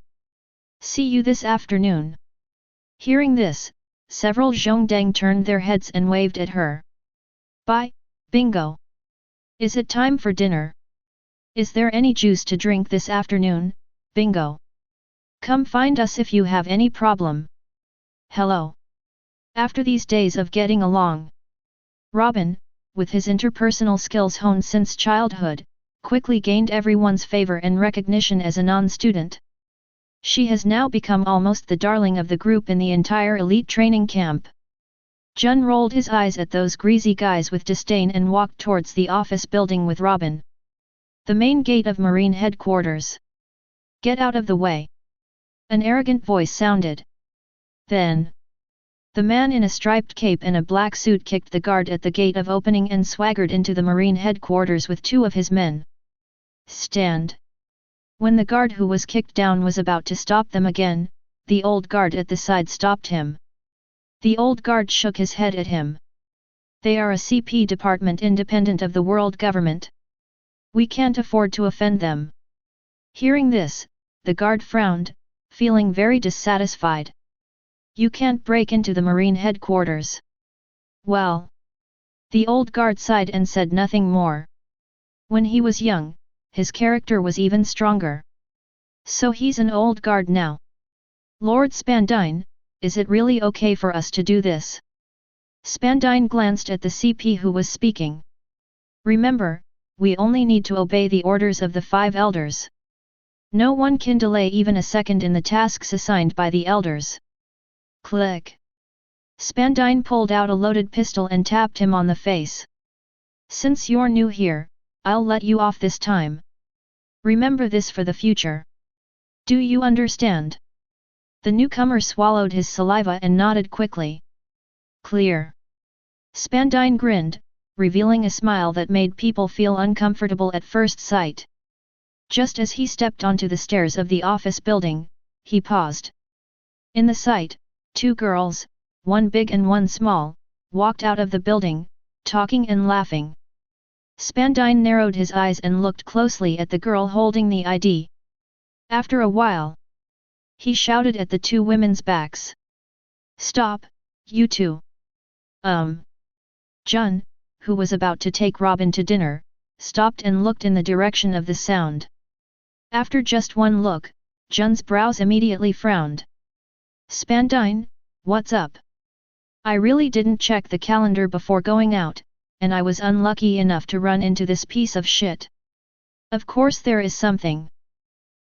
See you this afternoon. Hearing this, several Zhongdang turned their heads and waved at her. Bye, Bingo. Is it time for dinner? Is there any juice to drink this afternoon, Bingo? Come find us if you have any problem. Hello. After these days of getting along, Robin, with his interpersonal skills honed since childhood, quickly gained everyone's favor and recognition as a non-student. She has now become almost the darling of the group in the entire elite training camp. Jun rolled his eyes at those greasy guys with disdain and walked towards the office building with Robin. The main gate of Marine headquarters. Get out of the way. An arrogant voice sounded. Then, the man in a striped cape and a black suit kicked the guard at the gate of opening and swaggered into the Marine headquarters with two of his men. Stand. When the guard who was kicked down was about to stop them again, the old guard at the side stopped him. The old guard shook his head at him. They are a CP department independent of the world government. We can't afford to offend them. Hearing this, the guard frowned, feeling very dissatisfied. You can't break into the Marine headquarters. Well. The old guard sighed and said nothing more. When he was young, his character was even stronger. So he's an old guard now. Lord Spandine, is it really okay for us to do this? Spandine glanced at the CP who was speaking. Remember, we only need to obey the orders of the 5 elders. No one can delay even a second in the tasks assigned by the elders. Click. Spandine pulled out a loaded pistol and tapped him on the face. Since you're new here, I'll let you off this time. Remember this for the future. Do you understand? The newcomer swallowed his saliva and nodded quickly. Clear. Spandine grinned, revealing a smile that made people feel uncomfortable at first sight. Just as he stepped onto the stairs of the office building, he paused. In the sight, 2 girls, one big and one small, walked out of the building, talking and laughing. Spandine narrowed his eyes and looked closely at the girl holding the ID. After a while, he shouted at the 2 women's backs. Stop, you two. Jun, who was about to take Robin to dinner, stopped and looked in the direction of the sound. After just one look, Jun's brows immediately frowned. Spandine, what's up? I really didn't check the calendar before going out, and I was unlucky enough to run into this piece of shit. Of course there is something.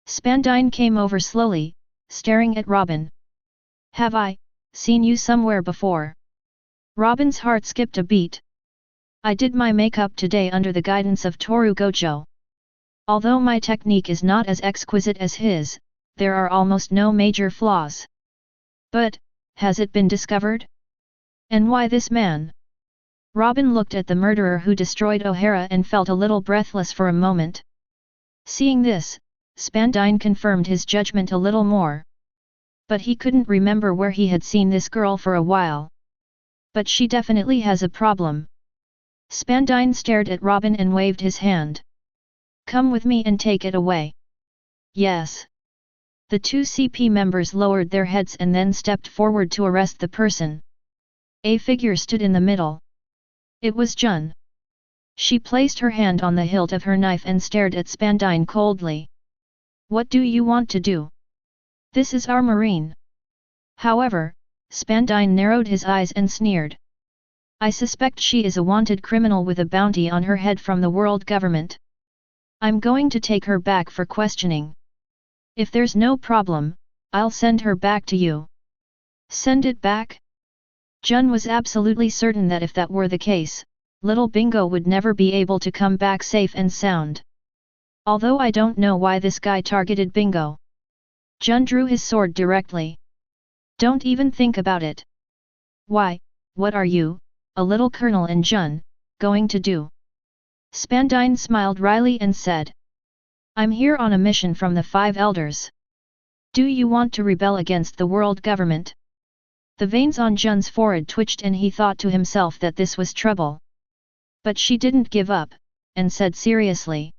Spandine came over slowly, staring at Robin. Have I seen you somewhere before? Robin's heart skipped a beat. I did my makeup today under the guidance of Toru Gojo. Although my technique is not as exquisite as his, there are almost no major flaws. But, has it been discovered? And why this man? Robin looked at the murderer who destroyed O'Hara and felt a little breathless for a moment. Seeing this, Spandine confirmed his judgment a little more. But he couldn't remember where he had seen this girl for a while. But she definitely has a problem. Spandine stared at Robin and waved his hand. Come with me and take it away. Yes. The 2 CP members lowered their heads and then stepped forward to arrest the person. A figure stood in the middle. It was Jun. She placed her hand on the hilt of her knife and stared at Spandine coldly. What do you want to do? This is our marine. However, Spandine narrowed his eyes and sneered. I suspect she is a wanted criminal with a bounty on her head from the world government. I'm going to take her back for questioning. If there's no problem, I'll send her back to you. Send it back? Jun was absolutely certain that if that were the case, little Bingo would never be able to come back safe and sound. Although I don't know why this guy targeted Bingo. Jun drew his sword directly. Don't even think about it. Why, what are you, a little colonel in Jun, going to do? Spandine smiled wryly and said. I'm here on a mission from the 5 elders. Do you want to rebel against the world government? The veins on Jun's forehead twitched and he thought to himself that this was trouble. But she didn't give up, and said seriously.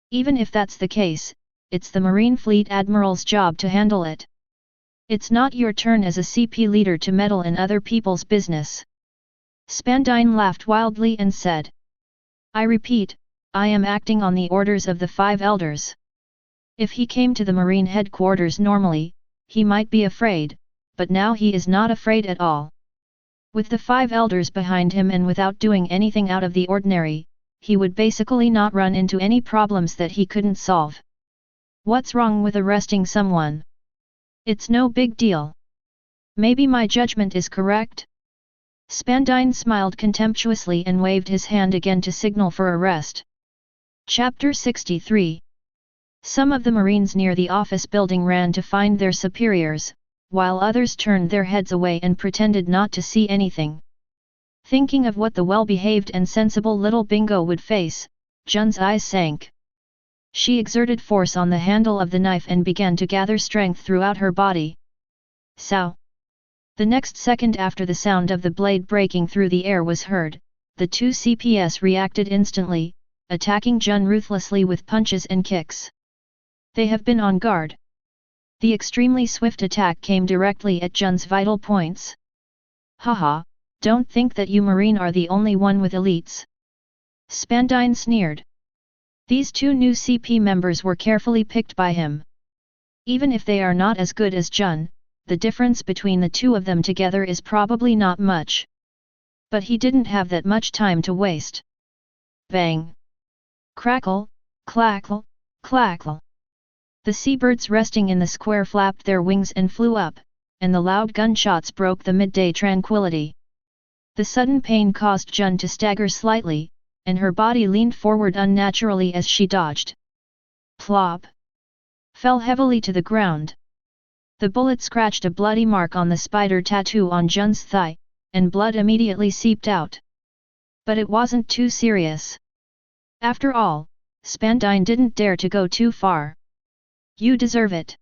Even if that's the case, it's the Marine Fleet Admiral's job to handle it. It's not your turn as a CP leader to meddle in other people's business. Spandine laughed wildly and said. I repeat, I am acting on the orders of the 5 elders. If he came to the Marine headquarters normally, he might be afraid, but now he is not afraid at all. With the 5 elders behind him and without doing anything out of the ordinary, he would basically not run into any problems that he couldn't solve. What's wrong with arresting someone? It's no big deal. Maybe my judgment is correct? Spandine smiled contemptuously and waved his hand again to signal for arrest. Chapter 63. Some of the Marines near the office building ran to find their superiors, while others turned their heads away and pretended not to see anything. Thinking of what the well-behaved and sensible little Bingo would face, Jun's eyes sank. She exerted force on the handle of the knife and began to gather strength throughout her body. Sow! The next second after the sound of the blade breaking through the air was heard, the 2 CPS reacted instantly, attacking Jun ruthlessly with punches and kicks. They have been on guard. The extremely swift attack came directly at Jun's vital points. Haha, don't think that you Marine are the only one with elites. Spandine sneered. These 2 new CP members were carefully picked by him. Even if they are not as good as Jun, the difference between the 2 of them together is probably not much. But he didn't have that much time to waste. Bang! Crackle, clackle, clackle. The seabirds resting in the square flapped their wings and flew up, and the loud gunshots broke the midday tranquility. The sudden pain caused Jun to stagger slightly, and her body leaned forward unnaturally as she dodged. Plop! Fell heavily to the ground. The bullet scratched a bloody mark on the spider tattoo on Jun's thigh, and blood immediately seeped out. But it wasn't too serious. After all, Spandine didn't dare to go too far. You deserve it.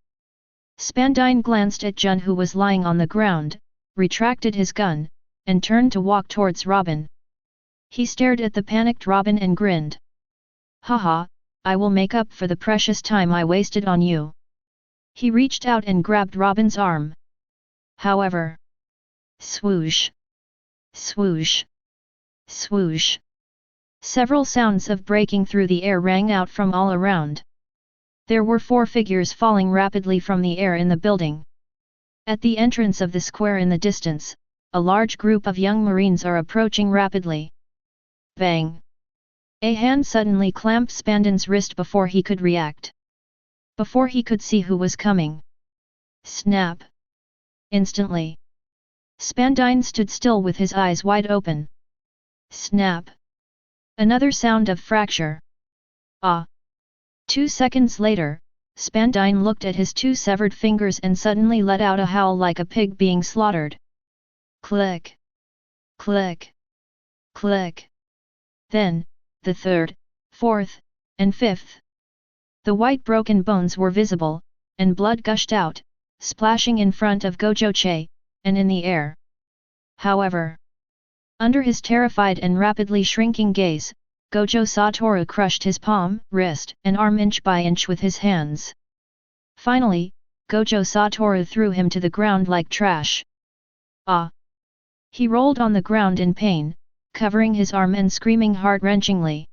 Spandine glanced at Jun who was lying on the ground, retracted his gun, and turned to walk towards Robin. He stared at the panicked Robin and grinned. Haha, I will make up for the precious time I wasted on you. He reached out and grabbed Robin's arm. However, swoosh, swoosh, swoosh. Several sounds of breaking through the air rang out from all around. There were 4 figures falling rapidly from the air in the building. At the entrance of the square in the distance, a large group of young Marines are approaching rapidly. Bang! A hand suddenly clamped Spandine's wrist before he could react. Before he could see who was coming. Snap! Instantly. Spandine stood still with his eyes wide open. Snap! Another sound of fracture. Ah! 2 seconds later, Spandine looked at his 2 severed fingers and suddenly let out a howl like a pig being slaughtered. Click! Click! Click! Then, the 3rd, 4th, and 5th. The white broken bones were visible, and blood gushed out, splashing in front of Gojo Che, and in the air. However, under his terrified and rapidly shrinking gaze, Gojo Toru crushed his palm, wrist, and arm inch by inch with his hands. Finally, Gojo Toru threw him to the ground like trash. Ah! He rolled on the ground in pain, covering his arm and screaming heart-wrenchingly.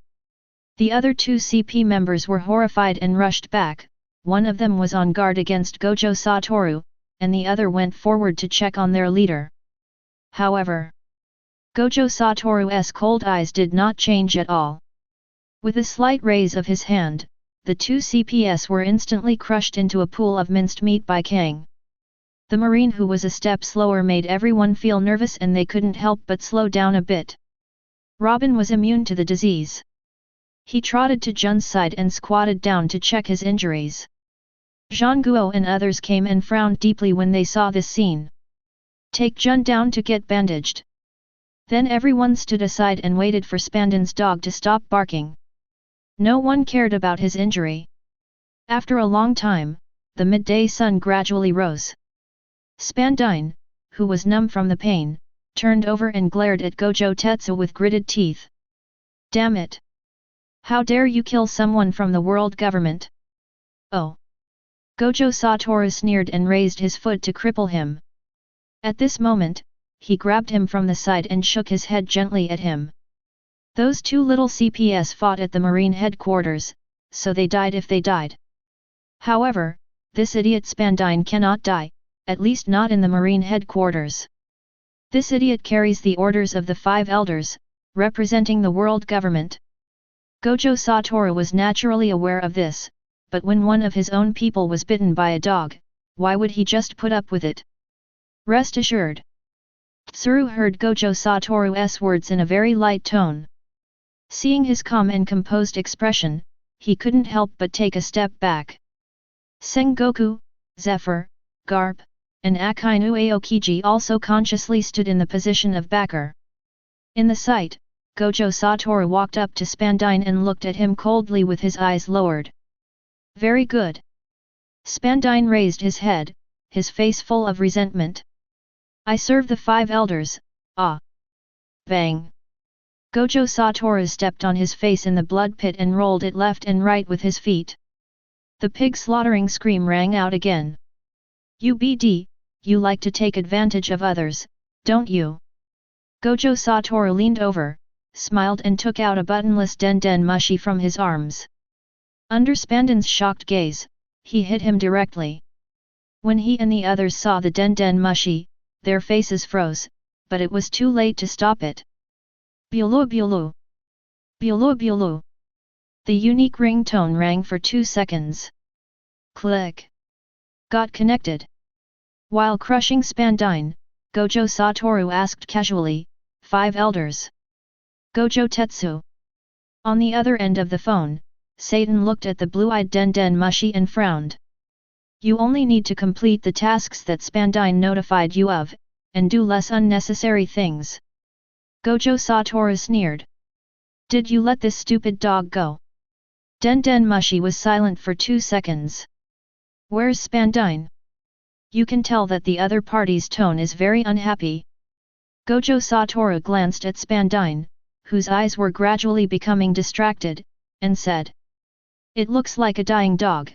The other 2 CP members were horrified and rushed back, one of them was on guard against Gojo Toru, and the other went forward to check on their leader. However, Gojo Toru's cold eyes did not change at all. With a slight raise of his hand, the two CPS were instantly crushed into a pool of minced meat by Kang. The Marine who was a step slower made everyone feel nervous and they couldn't help but slow down a bit. Robin was immune to the disease. He trotted to Jun's side and squatted down to check his injuries. Zhang Guo and others came and frowned deeply when they saw this scene. Take Jun down to get bandaged. Then everyone stood aside and waited for Spandan's dog to stop barking. No one cared about his injury. After a long time, the midday sun gradually rose. Spandine, who was numb from the pain, turned over and glared at Gojo Tetsu with gritted teeth. Damn it! How dare you kill someone from the world government? Oh! Gojo Toru sneered and raised his foot to cripple him. At this moment, he grabbed him from the side and shook his head gently at him. Those two little CPS fought at the Marine headquarters, so they died if they died. However, this idiot Spandine cannot die, at least not in the Marine headquarters. This idiot carries the orders of the 5 elders, representing the world government. Gojo Toru was naturally aware of this, but when one of his own people was bitten by a dog, why would he just put up with it? Rest assured. Tsuru heard Gojo Toru's words in a very light tone. Seeing his calm and composed expression, he couldn't help but take a step back. Sengoku, Zephyr, Garp, and Akainu Aokiji also consciously stood in the position of backer. In the sight, Gojo Toru walked up to Spandine and looked at him coldly with his eyes lowered. Very good. Spandine raised his head, his face full of resentment. I serve the 5 elders, ah! Bang! Gojo Toru stepped on his face in the blood pit and rolled it left and right with his feet. The pig slaughtering scream rang out again. UBD, you like to take advantage of others, don't you? Gojo Toru leaned over, smiled and took out a buttonless den mushi from his arms. Under Spandan's shocked gaze, he hit him directly. When he and the others saw the den mushi, their faces froze, but it was too late to stop it. Bulu bulu. Bulu bulu. The unique ringtone rang for 2 seconds. Click. Got connected. While crushing Spandine, Gojo Toru asked casually, 5 elders. Gojo Tetsu. On the other end of the phone, Satan looked at the blue-eyed den mushi and frowned. You only need to complete the tasks that Spandine notified you of, and do less unnecessary things. Gojo Toru sneered. Did you let this stupid dog go? Den mushi was silent for 2 seconds. Where's Spandine? You can tell that the other party's tone is very unhappy. Gojo Toru glanced at Spandine, whose eyes were gradually becoming distracted, and said. It looks like a dying dog.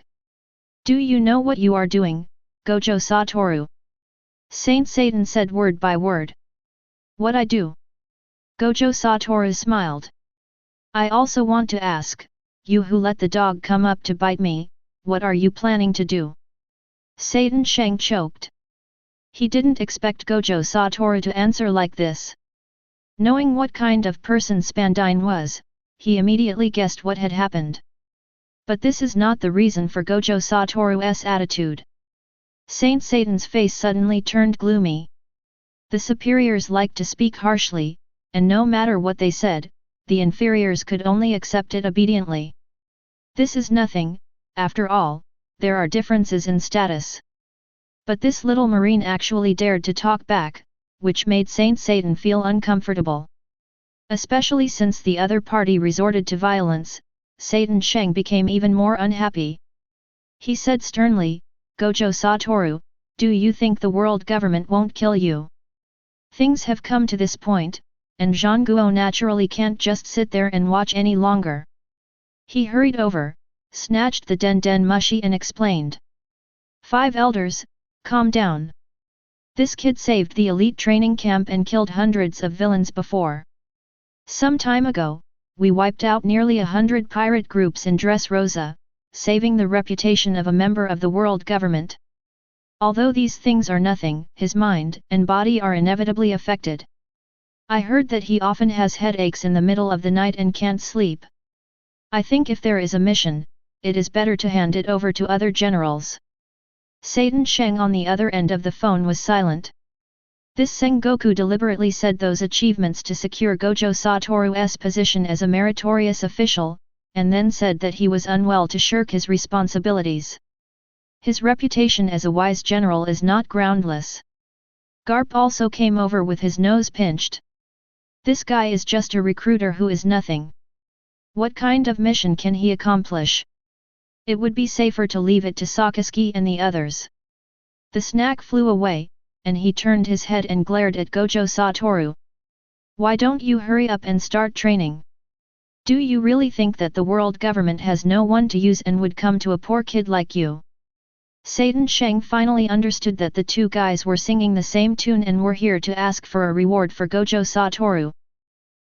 Do you know what you are doing, Gojo Toru? Saint Satan said word by word. What I do? Gojo Toru smiled. I also want to ask, you who let the dog come up to bite me, what are you planning to do? Satan Shang choked. He didn't expect Gojo Toru to answer like this. Knowing what kind of person Spandine was, he immediately guessed what had happened. But this is not the reason for Gojo Toru's attitude. Saint Satan's face suddenly turned gloomy. The superiors liked to speak harshly, and no matter what they said, the inferiors could only accept it obediently. This is nothing, after all, there are differences in status. But this little marine actually dared to talk back, which made Saint Satan feel uncomfortable. Especially since the other party resorted to violence, Satan Sheng became even more unhappy. He said sternly, Gojo Toru, do you think the world government won't kill you? Things have come to this point, and Zhang Guo naturally can't just sit there and watch any longer. He hurried over, snatched the den mushi and explained. 5 elders, calm down. This kid saved the elite training camp and killed hundreds of villains before. Some time ago, we wiped out nearly 100 pirate groups in Dressrosa, saving the reputation of a member of the world government. Although these things are nothing, his mind and body are inevitably affected. I heard that he often has headaches in the middle of the night and can't sleep. I think if there is a mission, it is better to hand it over to other generals. Satan Sheng on the other end of the phone was silent. This Sengoku deliberately said those achievements to secure Gojo Toru's position as a meritorious official, and then said that he was unwell to shirk his responsibilities. His reputation as a wise general is not groundless. Garp also came over with his nose pinched. This guy is just a recruiter who is nothing. What kind of mission can he accomplish? It would be safer to leave it to Sakisuke and the others. The snack flew away, and he turned his head and glared at Gojo Toru. Why don't you hurry up and start training? Do you really think that the world government has no one to use and would come to a poor kid like you? Satan Sheng finally understood that the two guys were singing the same tune and were here to ask for a reward for Gojo Toru.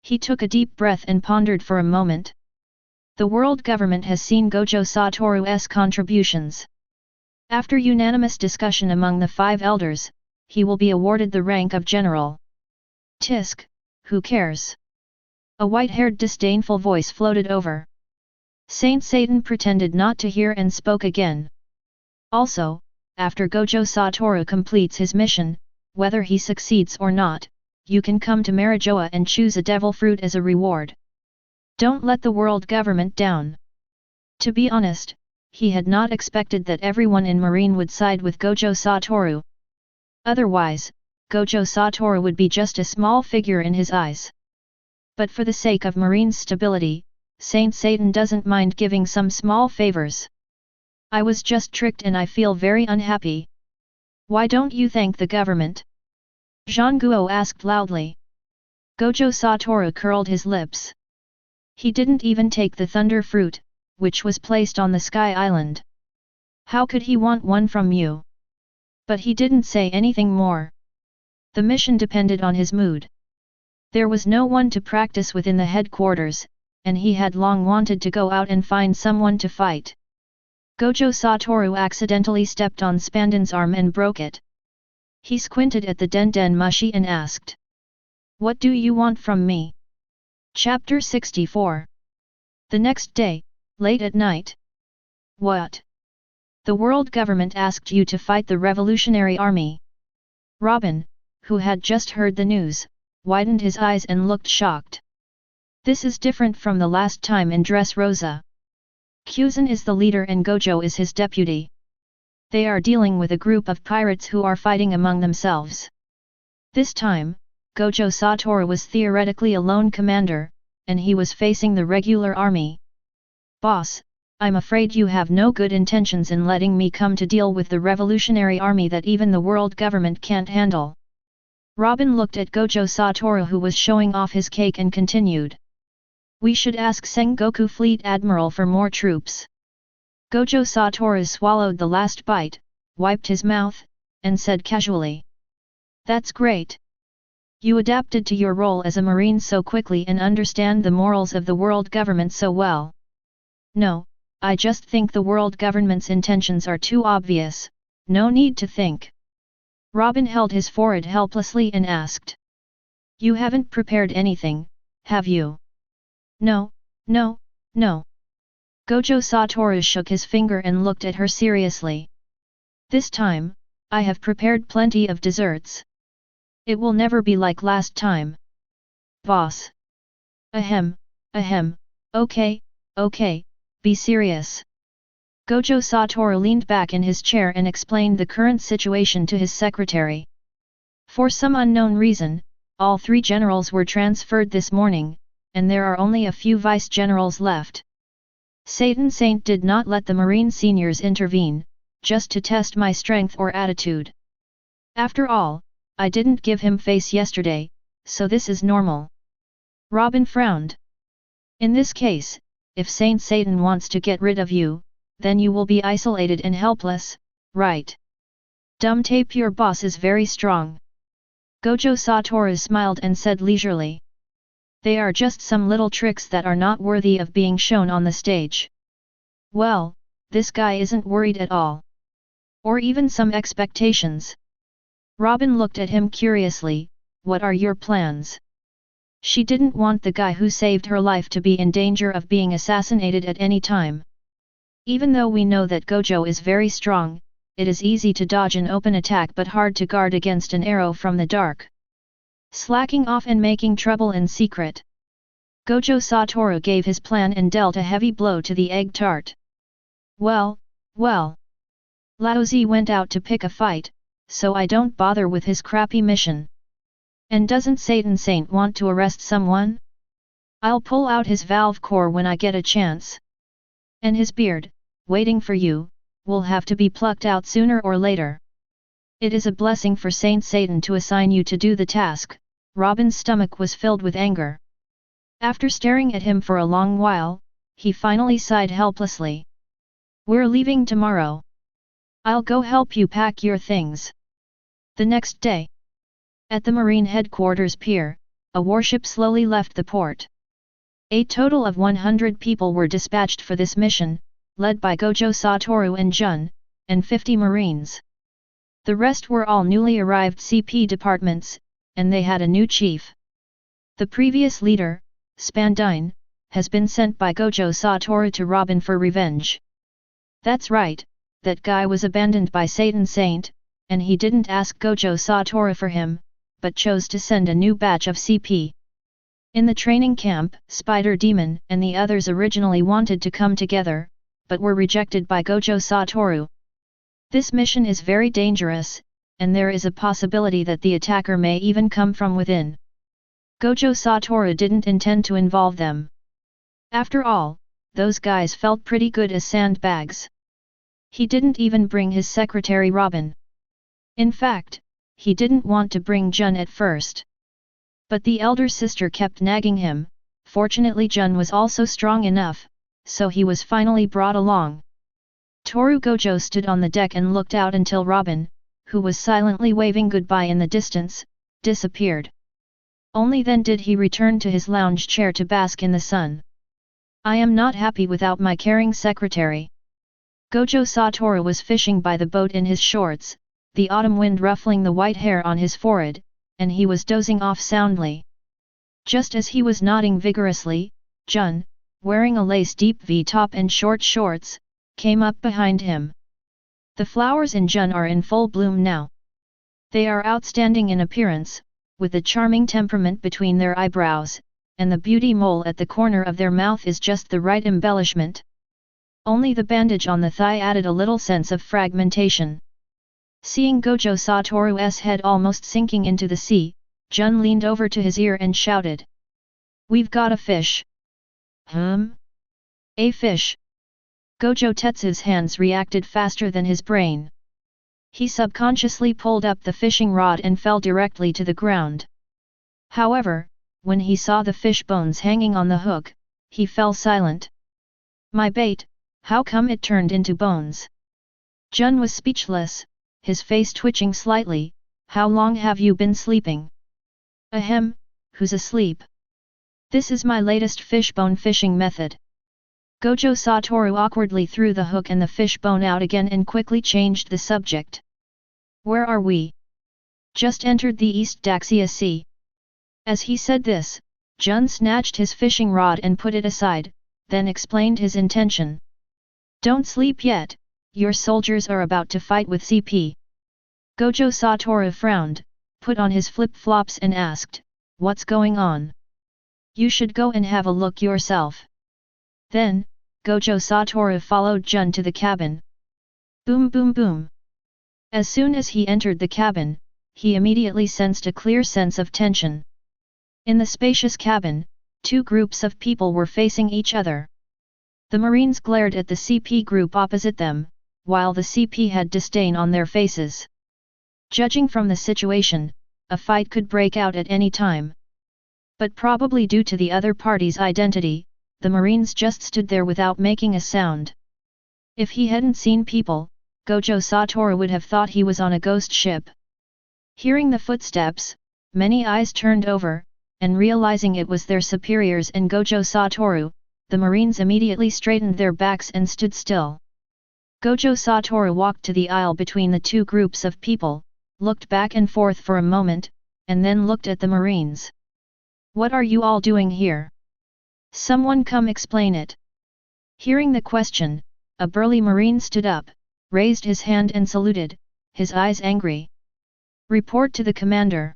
He took a deep breath and pondered for a moment. The world government has seen Gojo Toru's contributions. After unanimous discussion among the 5 elders, he will be awarded the rank of general. Tisk, who cares? A white-haired disdainful voice floated over. Saint Satan pretended not to hear and spoke again. Also, after Gojo Toru completes his mission, whether he succeeds or not, you can come to Marijoa and choose a devil fruit as a reward. Don't let the world government down. To be honest, he had not expected that everyone in Marine would side with Gojo Toru. Otherwise, Gojo Toru would be just a small figure in his eyes. But for the sake of Marine's stability, Saint Satan doesn't mind giving some small favors. I was just tricked and I feel very unhappy. Why don't you thank the government? Zhang Guo asked loudly. Gojo Toru curled his lips. He didn't even take the thunder fruit, which was placed on the Sky Island. How could he want one from you? But he didn't say anything more. The mission depended on his mood. There was no one to practice within the headquarters, and he had long wanted to go out and find someone to fight. Gojo Toru accidentally stepped on Spanden's arm and broke it. He squinted at the Den Mushi and asked. What do you want from me? Chapter 64. The next day, late at night. What? The world government asked you to fight the Revolutionary Army. Robin, who had just heard the news, widened his eyes and looked shocked. This is different from the last time in Dressrosa. Kuzan is the leader and Gojo is his deputy. They are dealing with a group of pirates who are fighting among themselves. This time, Gojo Toru was theoretically a lone commander, and he was facing the regular army. Boss, I'm afraid you have no good intentions in letting me come to deal with the revolutionary army that even the world government can't handle. Robin looked at Gojo Toru who was showing off his cake and continued. We should ask Sengoku Fleet Admiral for more troops. Gojo Toru swallowed the last bite, wiped his mouth, and said casually. That's great. You adapted to your role as a marine so quickly and understand the morals of the world government so well. No, I just think the world government's intentions are too obvious, no need to think. Robin held his forehead helplessly and asked. You haven't prepared anything, have you? No, no, no. Gojo Toru shook his finger and looked at her seriously. This time, I have prepared plenty of desserts. It will never be like last time. Boss. Ahem, okay, be serious. Gojo Toru leaned back in his chair and explained the current situation to his secretary. For some unknown reason, all 3 generals were transferred this morning, and there are only a few vice-generals left. Satan Saint did not let the Marine seniors intervene, just to test my strength or attitude. After all, I didn't give him face yesterday, so this is normal. Robin frowned. In this case, if Saint Satan wants to get rid of you, then you will be isolated and helpless, right? Dumb tape, your boss is very strong. Gojo Toru smiled and said leisurely. They are just some little tricks that are not worthy of being shown on the stage. Well, this guy isn't worried at all. Or even some expectations. Robin looked at him curiously, what are your plans? She didn't want the guy who saved her life to be in danger of being assassinated at any time. Even though we know that Gojo is very strong, it is easy to dodge an open attack but hard to guard against an arrow from the dark. Slacking off and making trouble in secret. Gojo Toru gave his plan and dealt a heavy blow to the egg tart. Well. Laozi went out to pick a fight, so I don't bother with his crappy mission. And doesn't Satan Saint want to arrest someone? I'll pull out his valve core when I get a chance. And his beard, waiting for you, will have to be plucked out sooner or later. It is a blessing for Saint Satan to assign you to do the task. Robin's stomach was filled with anger. After staring at him for a long while, he finally sighed helplessly. We're leaving tomorrow. I'll go help you pack your things. The next day. At the Marine Headquarters pier, a warship slowly left the port. A total of 100 people were dispatched for this mission, led by Gojo Toru and Jun, and 50 Marines. The rest were all newly arrived CP departments, and they had a new chief. The previous leader, Spandine, has been sent by Gojo Toru to Robin for revenge. That's right, that guy was abandoned by Satan Saint, and he didn't ask Gojo Toru for him, but chose to send a new batch of CP. In the training camp, Spider Demon and the others originally wanted to come together, but were rejected by Gojo Toru. This mission is very dangerous, and there is a possibility that the attacker may even come from within. Gojo Toru didn't intend to involve them. After all, those guys felt pretty good as sandbags. He didn't even bring his secretary Robin. In fact, he didn't want to bring Jun at first. But the elder sister kept nagging him. Fortunately Jun was also strong enough, so he was finally brought along. Toru Gojo stood on the deck and looked out until Robin, who was silently waving goodbye in the distance, disappeared. Only then did he return to his lounge chair to bask in the sun. I am not happy without my caring secretary. Gojo Toru was fishing by the boat in his shorts, the autumn wind ruffling the white hair on his forehead, and he was dozing off soundly. Just as he was nodding vigorously, Jun, wearing a lace-deep V-top and short shorts, came up behind him. The flowers in Jun are in full bloom now. They are outstanding in appearance, with a charming temperament between their eyebrows, and the beauty mole at the corner of their mouth is just the right embellishment. Only the bandage on the thigh added a little sense of fragmentation. Seeing Gojo Toru's head almost sinking into the sea, Jun leaned over to his ear and shouted. We've got a fish. A fish. Gojo Tetsu's hands reacted faster than his brain. He subconsciously pulled up the fishing rod and fell directly to the ground. However, when he saw the fish bones hanging on the hook, he fell silent. My bait, how come it turned into bones? Jun was speechless, his face twitching slightly. How long have you been sleeping? Ahem, who's asleep? This is my latest fishbone fishing method. Gojo Toru awkwardly threw the hook and the fishbone out again and quickly changed the subject. Where are we? Just entered the East Daxia Sea. As he said this, Jun snatched his fishing rod and put it aside, then explained his intention. Don't sleep yet, your soldiers are about to fight with CP. Gojo Toru frowned, put on his flip-flops and asked, what's going on? You should go and have a look yourself. Then, Gojo Toru followed Jun to the cabin. Boom boom boom. As soon as he entered the cabin, he immediately sensed a clear sense of tension. In the spacious cabin, two groups of people were facing each other. The Marines glared at the CP group opposite them, while the CP had disdain on their faces. Judging from the situation, a fight could break out at any time. But probably due to the other party's identity, the Marines just stood there without making a sound. If he hadn't seen people, Gojo Toru would have thought he was on a ghost ship. Hearing the footsteps, many eyes turned over, and realizing it was their superiors and Gojo Toru, the Marines immediately straightened their backs and stood still. Gojo Toru walked to the aisle between the two groups of people, looked back and forth for a moment, and then looked at the Marines. What are you all doing here? Someone come explain it. Hearing the question, a burly Marine stood up, raised his hand and saluted, his eyes angry. Report to the commander.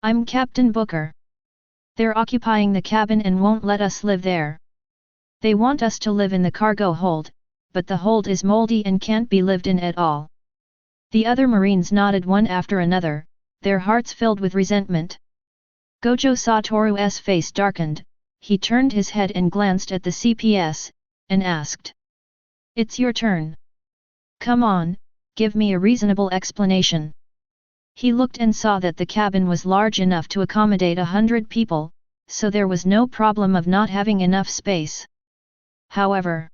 I'm Captain Booker. They're occupying the cabin and won't let us live there. They want us to live in the cargo hold, but the hold is moldy and can't be lived in at all. The other Marines nodded one after another, their hearts filled with resentment. Gojo Toru's face darkened, he turned his head and glanced at the CPS, and asked. It's your turn. Come on, give me a reasonable explanation. He looked and saw that the cabin was large enough to accommodate 100 people, so there was no problem of not having enough space. However,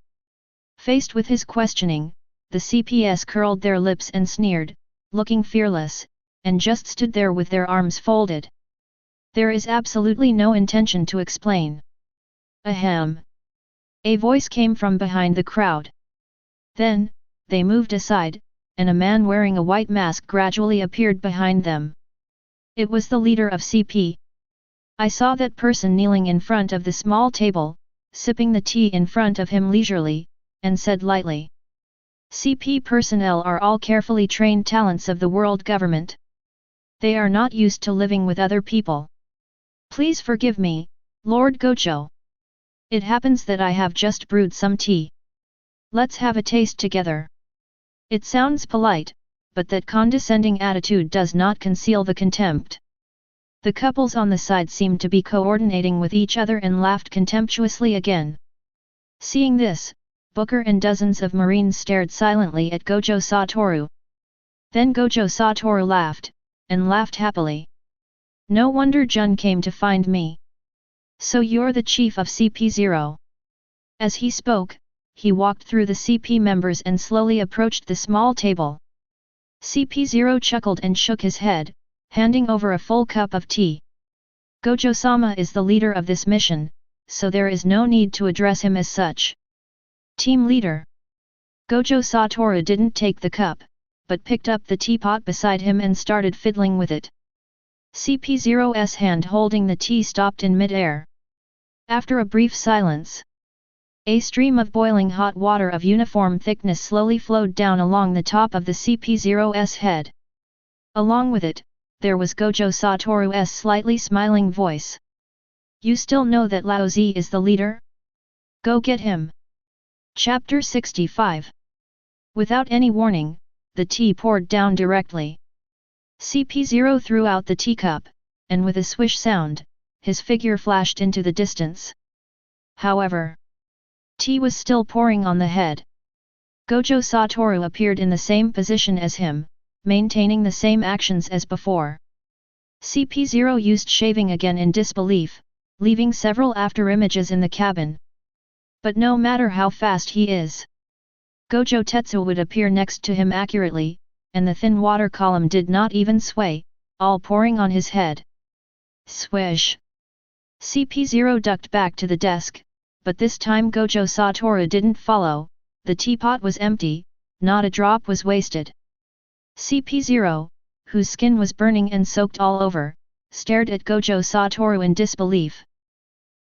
faced with his questioning, the CPS curled their lips and sneered, looking fearless, and just stood there with their arms folded. There is absolutely no intention to explain. Ahem. A voice came from behind the crowd. Then, they moved aside, and a man wearing a white mask gradually appeared behind them. It was the leader of CP. I saw that person kneeling in front of the small table, sipping the tea in front of him leisurely, and said lightly. CP personnel are all carefully trained talents of the world government. They are not used to living with other people. Please forgive me, Lord Gojo. It happens that I have just brewed some tea. Let's have a taste together. It sounds polite, but that condescending attitude does not conceal the contempt. The couples on the side seemed to be coordinating with each other and laughed contemptuously again. Seeing this, Booker and dozens of Marines stared silently at Gojo Toru. Then Gojo Toru laughed, and laughed happily. No wonder Jun came to find me. So you're the chief of CP0. As he spoke, he walked through the CP members and slowly approached the small table. CP0 chuckled and shook his head, handing over a full cup of tea. Gojo-sama is the leader of this mission, so there is no need to address him as such. Team leader. Gojo Toru didn't take the cup, but picked up the teapot beside him and started fiddling with it. CP0's hand holding the tea stopped in mid-air. After a brief silence, a stream of boiling hot water of uniform thickness slowly flowed down along the top of the CP0's head. Along with it, there was Gojo Toru's slightly smiling voice. You still know that Lao Zi is the leader? Go get him. Chapter 65. Without any warning, the tea poured down directly. CP0 threw out the teacup, and with a swish sound, his figure flashed into the distance. However, tea was still pouring on the head. Gojo Toru appeared in the same position as him, maintaining the same actions as before. CP0 used shaving again in disbelief, leaving several afterimages in the cabin. But no matter how fast he is, Gojo Tetsu would appear next to him accurately, and the thin water column did not even sway, all pouring on his head. Swish! CP0 ducked back to the desk, but this time Gojo Toru didn't follow, the teapot was empty, not a drop was wasted. CP0, whose skin was burning and soaked all over, stared at Gojo Toru in disbelief.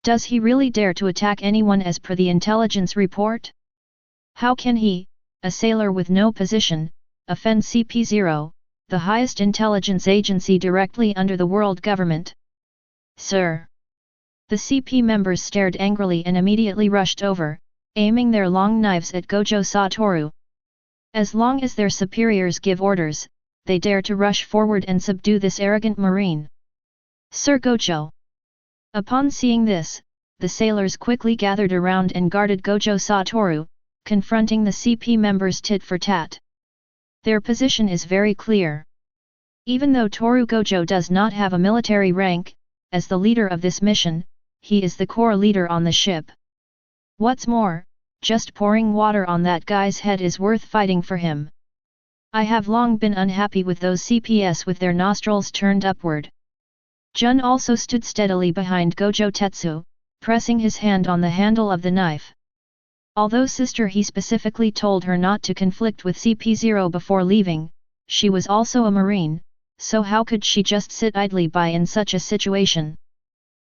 Does he really dare to attack anyone as per the intelligence report? How can he, a sailor with no position, offend CP0, the highest intelligence agency directly under the world government? Sir! The CP members stared angrily and immediately rushed over, aiming their long knives at Gojo Toru. As long as their superiors give orders, they dare to rush forward and subdue this arrogant marine. Sir Gojo! Upon seeing this, the sailors quickly gathered around and guarded Gojo Toru, confronting the CP members tit for tat. Their position is very clear. Even though Toru Gojo does not have a military rank, as the leader of this mission, he is the core leader on the ship. What's more, just pouring water on that guy's head is worth fighting for him. I have long been unhappy with those CPS with their nostrils turned upward. Jun also stood steadily behind Gojo Tetsu, pressing his hand on the handle of the knife. Although sister he specifically told her not to conflict with CP0 before leaving, she was also a marine, so how could she just sit idly by in such a situation?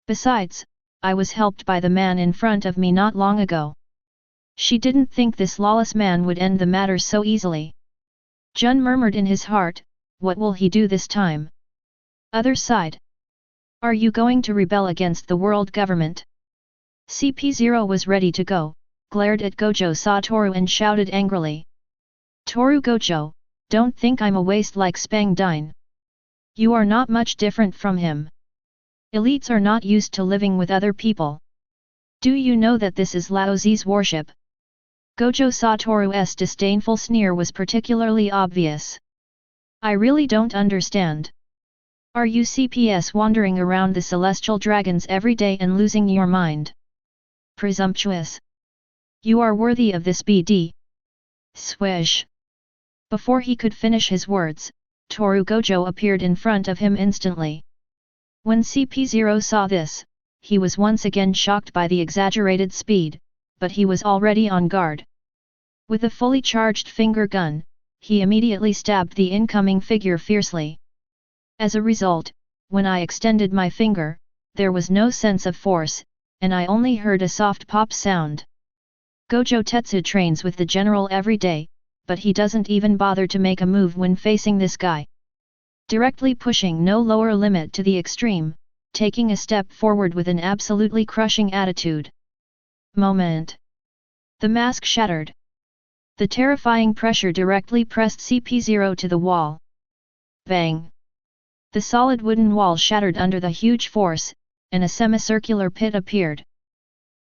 Besides, I was helped by the man in front of me not long ago. She didn't think this lawless man would end the matter so easily. Jun murmured in his heart, what will he do this time? Other side. Are you going to rebel against the world government? CP0 was ready to go, glared at Gojo Toru and shouted angrily. Toru Gojo, don't think I'm a waste like Spang Dine. You are not much different from him. Elites are not used to living with other people. Do you know that this is Laozi's warship? Gojo Toru's disdainful sneer was particularly obvious. I really don't understand. Are you CPS wandering around the celestial dragons every day and losing your mind? Presumptuous. You are worthy of this BD. Swish. Before he could finish his words, Toru Gojo appeared in front of him instantly. When CP0 saw this, he was once again shocked by the exaggerated speed, but he was already on guard. With a fully charged finger gun, he immediately stabbed the incoming figure fiercely. As a result, when I extended my finger, there was no sense of force, and I only heard a soft pop sound. Gojo Tetsu trains with the general every day, but he doesn't even bother to make a move when facing this guy. Directly pushing no lower limit to the extreme, taking a step forward with an absolutely crushing attitude. Moment. The mask shattered. The terrifying pressure directly pressed CP0 to the wall. Bang! The solid wooden wall shattered under the huge force, and a semicircular pit appeared.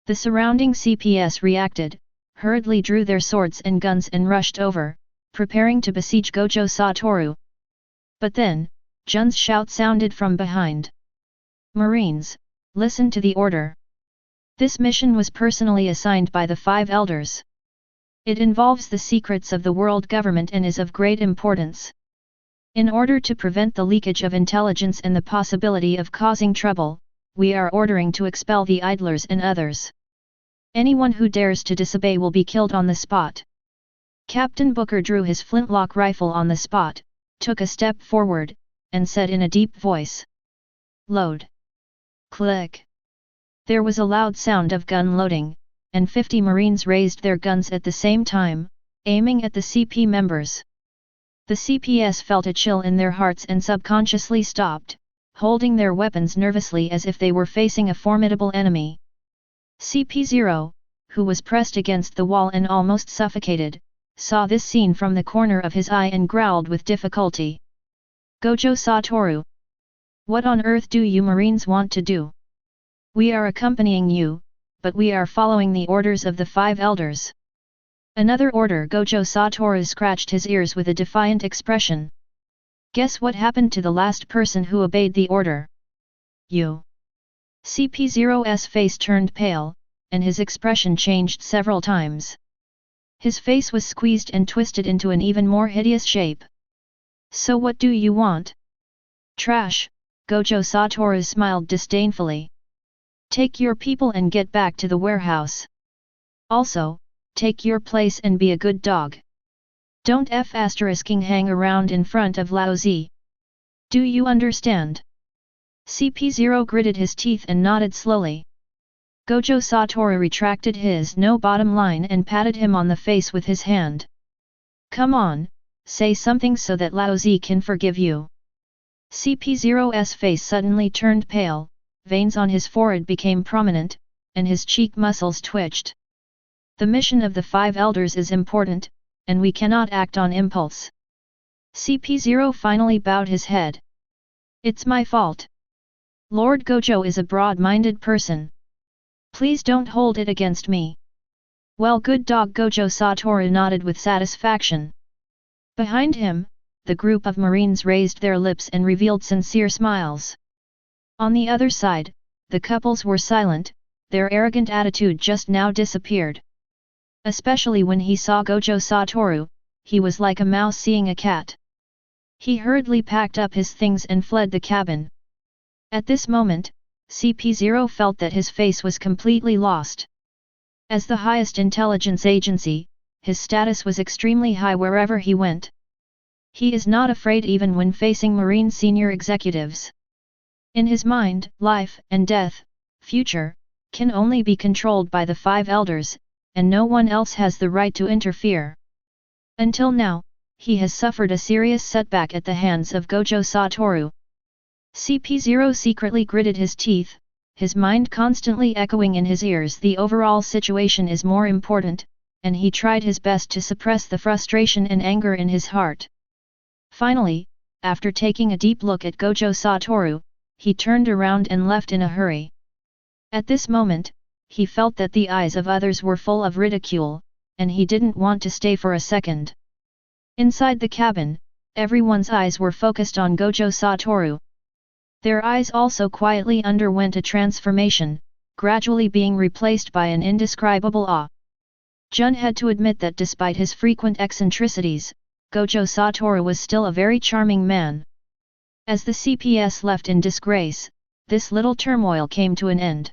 The surrounding CPS reacted, hurriedly drew their swords and guns and rushed over, preparing to besiege Gojo Toru. But then, Jun's shout sounded from behind. Marines, listen to the order. This mission was personally assigned by the 5 elders. It involves the secrets of the world government and is of great importance. In order to prevent the leakage of intelligence and the possibility of causing trouble, we are ordering to expel the idlers and others. Anyone who dares to disobey will be killed on the spot. Captain Booker drew his flintlock rifle on the spot, took a step forward, and said in a deep voice. Load. Click. There was a loud sound of gun loading, and 50 Marines raised their guns at the same time, aiming at the CP members. The CPS felt a chill in their hearts and subconsciously stopped, holding their weapons nervously as if they were facing a formidable enemy. CP0, who was pressed against the wall and almost suffocated, saw this scene from the corner of his eye and growled with difficulty. Gojo Toru. What on earth do you Marines want to do? We are accompanying you, but we are following the orders of the 5 elders. Another order. Gojo Toru scratched his ears with a defiant expression. Guess what happened to the last person who obeyed the order? You. CP0's face turned pale, and his expression changed several times. His face was squeezed and twisted into an even more hideous shape. So what do you want? Trash, Gojo Toru smiled disdainfully. Take your people and get back to the warehouse. Also, take your place and be a good dog. Don't hang around in front of Laozi. Do you understand? CP0 gritted his teeth and nodded slowly. Gojo Toru retracted his no bottom line and patted him on the face with his hand. Come on, say something so that Laozi can forgive you. CP0's face suddenly turned pale, veins on his forehead became prominent, and his cheek muscles twitched. The mission of the 5 elders is important, and we cannot act on impulse. CP0 finally bowed his head. It's my fault. Lord Gojo is a broad-minded person. Please don't hold it against me. Well, good dog. Gojo Toru nodded with satisfaction. Behind him, the group of Marines raised their lips and revealed sincere smiles. On the other side, the couples were silent, their arrogant attitude just now disappeared. Especially when he saw Gojo Toru, he was like a mouse seeing a cat. He hurriedly packed up his things and fled the cabin. At this moment, CP0 felt that his face was completely lost. As the highest intelligence agency, his status was extremely high wherever he went. He is not afraid even when facing Marine senior executives. In his mind, life and death, future, can only be controlled by the five elders, and no one else has the right to interfere. Until now, he has suffered a serious setback at the hands of Gojo Toru. CP0 secretly gritted his teeth, his mind constantly echoing in his ears the overall situation is more important, and he tried his best to suppress the frustration and anger in his heart. Finally, after taking a deep look at Gojo Toru, he turned around and left in a hurry. At this moment, he felt that the eyes of others were full of ridicule, and he didn't want to stay for a second. Inside the cabin, everyone's eyes were focused on Gojo Toru. Their eyes also quietly underwent a transformation, gradually being replaced by an indescribable awe. Jun had to admit that despite his frequent eccentricities, Gojo Toru was still a very charming man. As the CPS left in disgrace, this little turmoil came to an end.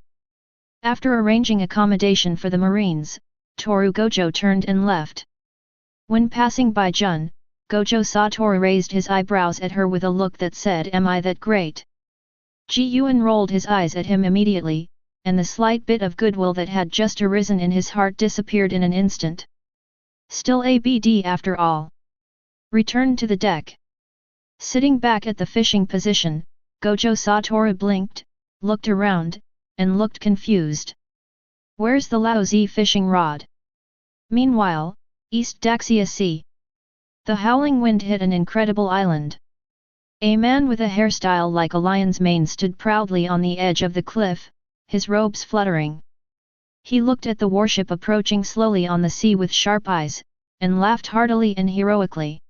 After arranging accommodation for the Marines, Toru Gojo turned and left. When passing by Jun, Gojo Toru raised his eyebrows at her with a look that said, "Am I that great?" Ji Yuan rolled his eyes at him immediately, and the slight bit of goodwill that had just arisen in his heart disappeared in an instant. Still ABD after all. Returned to the deck. Sitting back at the fishing position, Gojo Toru blinked, looked around, and looked confused. Where's the lousy fishing rod? Meanwhile, East Daxia Sea. The howling wind hit an incredible island. A man with a hairstyle like a lion's mane stood proudly on the edge of the cliff, his robes fluttering. He looked at the warship approaching slowly on the sea with sharp eyes, and laughed heartily and heroically.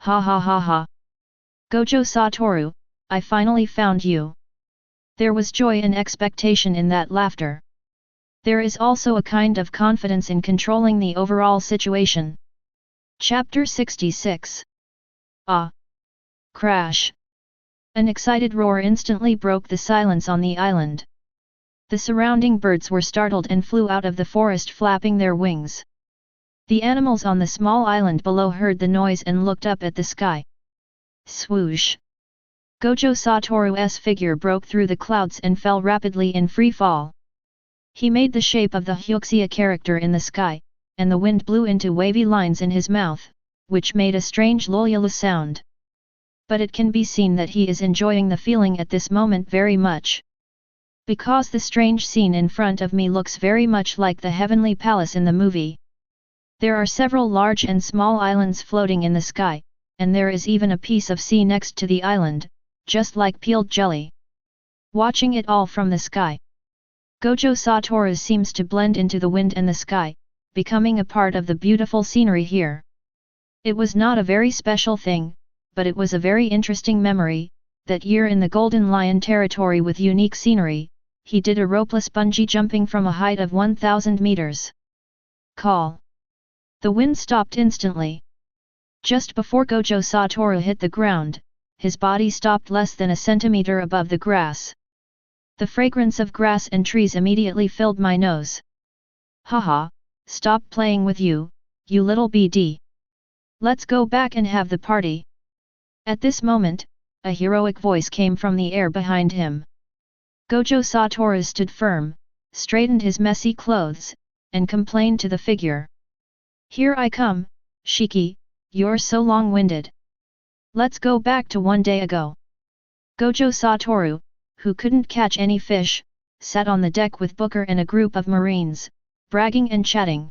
Ha ha ha ha. Gojo Toru, I finally found you. There was joy and expectation in that laughter. There is also a kind of confidence in controlling the overall situation. Chapter 66. Ah! Crash! An excited roar instantly broke the silence on the island. The surrounding birds were startled and flew out of the forest flapping their wings. The animals on the small island below heard the noise and looked up at the sky. Swoosh! Gojo Toru's figure broke through the clouds and fell rapidly in free fall. He made the shape of the Hyuxia character in the sky, and the wind blew into wavy lines in his mouth, which made a strange lolula sound. But it can be seen that he is enjoying the feeling at this moment very much. Because the strange scene in front of me looks very much like the heavenly palace in the movie. There are several large and small islands floating in the sky, and there is even a piece of sea next to the island, just like peeled jelly. Watching it all from the sky, Gojo Toru seems to blend into the wind and the sky, becoming a part of the beautiful scenery here. It was not a very special thing, but it was a very interesting memory. That year in the Golden Lion territory with unique scenery, he did a ropeless bungee jumping from a height of 1,000 meters. Call! The wind stopped instantly. Just before Gojo Toru hit the ground, his body stopped less than a centimeter above the grass. The fragrance of grass and trees immediately filled my nose. Haha, stop playing with you little BD. Let's go back and have the party. At this moment, a heroic voice came from the air behind him. Gojo Toru stood firm, straightened his messy clothes, and complained to the figure. Here I come, Shiki, you're so long-winded. Let's go back to one day ago. Gojo Toru, who couldn't catch any fish, sat on the deck with Booker and a group of Marines, bragging and chatting.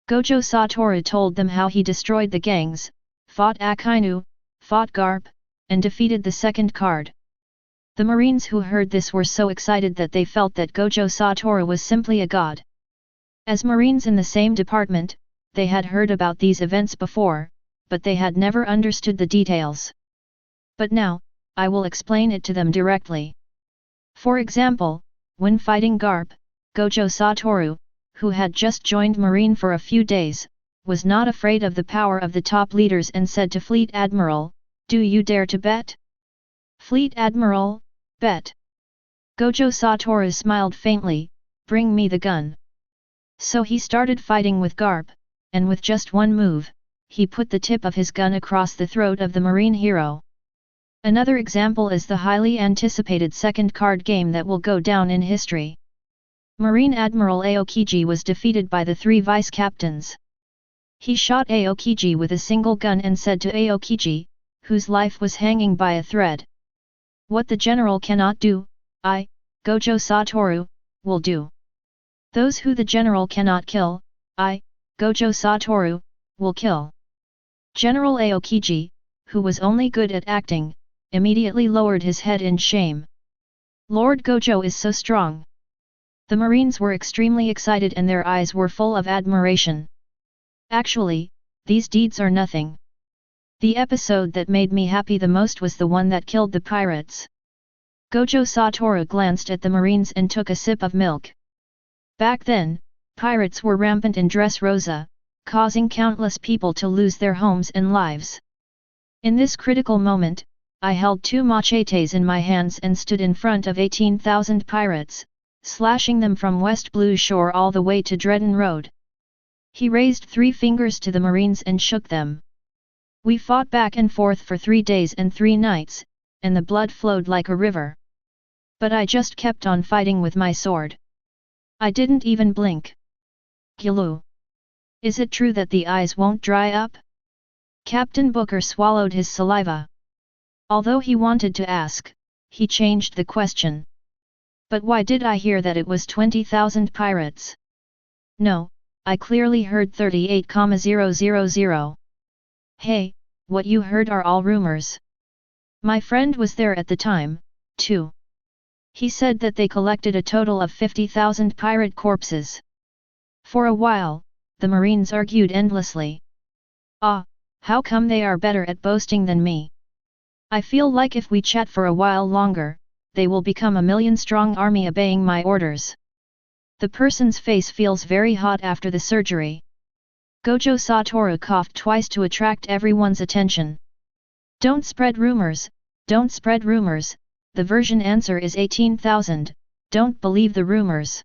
Gojo Toru told them how he destroyed the gangs, fought Akainu, fought Garp, and defeated the second card. The Marines who heard this were so excited that they felt that Gojo Toru was simply a god. As Marines in the same department, they had heard about these events before, but they had never understood the details. But now, I will explain it to them directly. For example, when fighting Garp, Gojo Toru, who had just joined Marine for a few days, was not afraid of the power of the top leaders and said to Fleet Admiral, "Do you dare to bet?" Fleet Admiral, bet. Gojo Toru smiled faintly, "Bring me the gun." So he started fighting with Garp, and with just one move, he put the tip of his gun across the throat of the marine hero. Another example is the highly anticipated second card game that will go down in history. Marine Admiral Aokiji was defeated by the three vice-captains. He shot Aokiji with a single gun and said to Aokiji, whose life was hanging by a thread, "What the general cannot do, I, Gojo Toru, will do. Those who the general cannot kill, I, Gojo Toru, will kill." General Aokiji, who was only good at acting, immediately lowered his head in shame. Lord Gojo is so strong. The Marines were extremely excited and their eyes were full of admiration. Actually, these deeds are nothing. The episode that made me happy the most was the one that killed the pirates. Gojo Toru glanced at the Marines and took a sip of milk. Back then, pirates were rampant in Dressrosa, causing countless people to lose their homes and lives. In this critical moment, I held two machetes in my hands and stood in front of 18,000 pirates, slashing them from West Blue Shore all the way to Dredden Road. He raised 3 fingers to the Marines and shook them. We fought back and forth for 3 days and 3 nights, and the blood flowed like a river. But I just kept on fighting with my sword. I didn't even blink. Gilu. Is it true that the eyes won't dry up? Captain Booker swallowed his saliva. Although he wanted to ask, he changed the question. But why did I hear that it was 20,000 pirates? No, I clearly heard 38,000. Hey, what you heard are all rumors. My friend was there at the time, too. He said that they collected a total of 50,000 pirate corpses. For a while, the Marines argued endlessly. Ah, how come they are better at boasting than me? I feel like if we chat for a while longer, they will become a million-strong army obeying my orders. The person's face feels very hot after the surgery. Gojo Toru coughed twice to attract everyone's attention. Don't spread rumors, don't spread rumors, the version answer is 18,000, don't believe the rumors.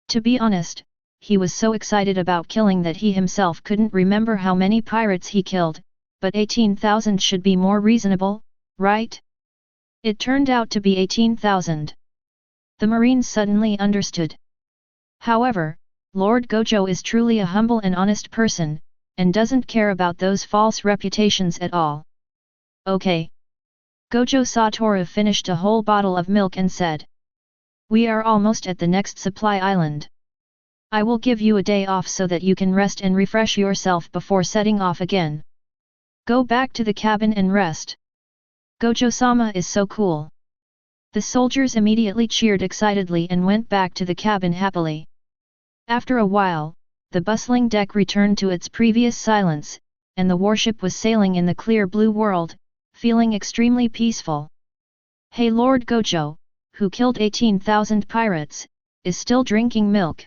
To be honest, he was so excited about killing that he himself couldn't remember how many pirates he killed, but 18,000 should be more reasonable, right? It turned out to be 18,000. The Marines suddenly understood. However, Lord Gojo is truly a humble and honest person, and doesn't care about those false reputations at all. Okay. Gojo Toru finished a whole bottle of milk and said, "We are almost at the next supply island. I will give you a day off so that you can rest and refresh yourself before setting off again. Go back to the cabin and rest. Gojo-sama is so cool." The soldiers immediately cheered excitedly and went back to the cabin happily. After a while, the bustling deck returned to its previous silence, and the warship was sailing in the clear blue world, feeling extremely peaceful. Hey, Lord Gojo, who killed 18,000 pirates, is still drinking milk.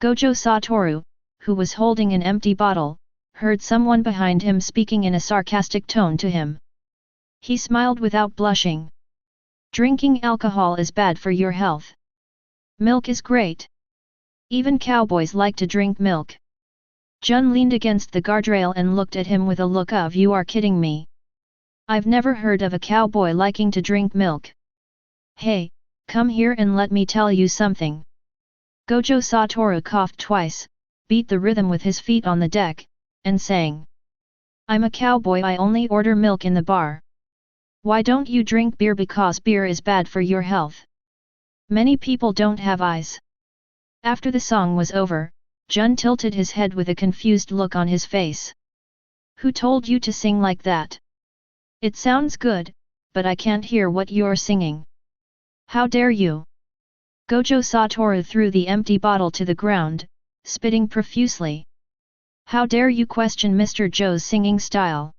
Gojo Toru, who was holding an empty bottle, heard someone behind him speaking in a sarcastic tone to him. He smiled without blushing. Drinking alcohol is bad for your health. Milk is great. Even cowboys like to drink milk. Jun leaned against the guardrail and looked at him with a look of "You are kidding me. I've never heard of a cowboy liking to drink milk. Hey, come here and let me tell you something." Gojo Toru coughed twice, beat the rhythm with his feet on the deck, and sang. "I'm a cowboy, I only order milk in the bar. Why don't you drink beer? Because beer is bad for your health. Many people don't have eyes." After the song was over, Jun tilted his head with a confused look on his face. "Who told you to sing like that? It sounds good, but I can't hear what you're singing. How dare you?" Gojo Toru threw the empty bottle to the ground, spitting profusely. "How dare you question Mr. Joe's singing style?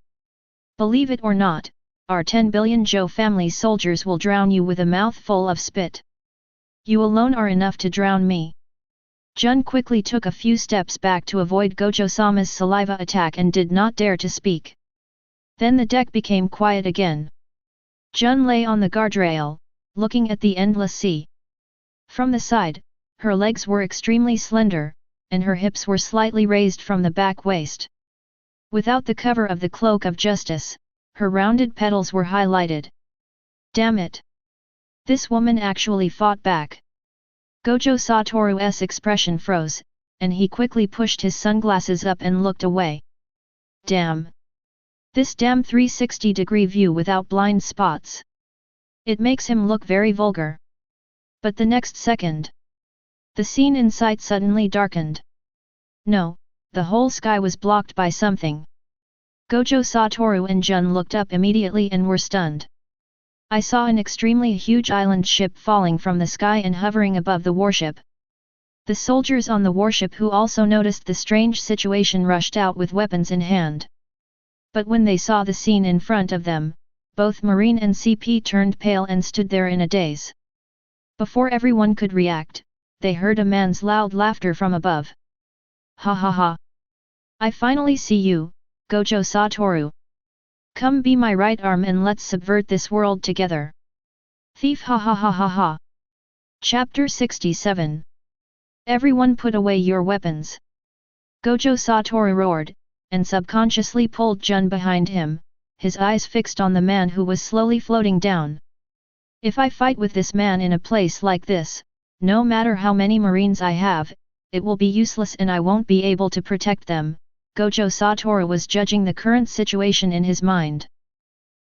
Believe it or not, our 10 billion Joe family soldiers will drown you with a mouthful of spit. You alone are enough to drown me." Jun quickly took a few steps back to avoid Gojo-sama's saliva attack and did not dare to speak. Then the deck became quiet again. Jun lay on the guardrail, looking at the endless sea. From the side, her legs were extremely slender, and her hips were slightly raised from the back waist. Without the cover of the cloak of justice, her rounded petals were highlighted. Damn it! This woman actually fought back. Gojo Toru's expression froze, and he quickly pushed his sunglasses up and looked away. Damn! This damn 360-degree view without blind spots. It makes him look very vulgar. But the next second, the scene in sight suddenly darkened. No, the whole sky was blocked by something. Gojo Toru and Jun looked up immediately and were stunned. I saw an extremely huge island ship falling from the sky and hovering above the warship. The soldiers on the warship who also noticed the strange situation rushed out with weapons in hand. But when they saw the scene in front of them, both Marine and CP turned pale and stood there in a daze. Before everyone could react, they heard a man's loud laughter from above. Ha ha ha! I finally see you, Gojo Toru. Come be my right arm and let's subvert this world together. Thief ha ha ha ha ha. Chapter 67. Everyone put away your weapons. Gojo Toru roared, and subconsciously pulled Jun behind him, his eyes fixed on the man who was slowly floating down. If I fight with this man in a place like this, no matter how many marines I have, it will be useless and I won't be able to protect them. Gojo Toru was judging the current situation in his mind.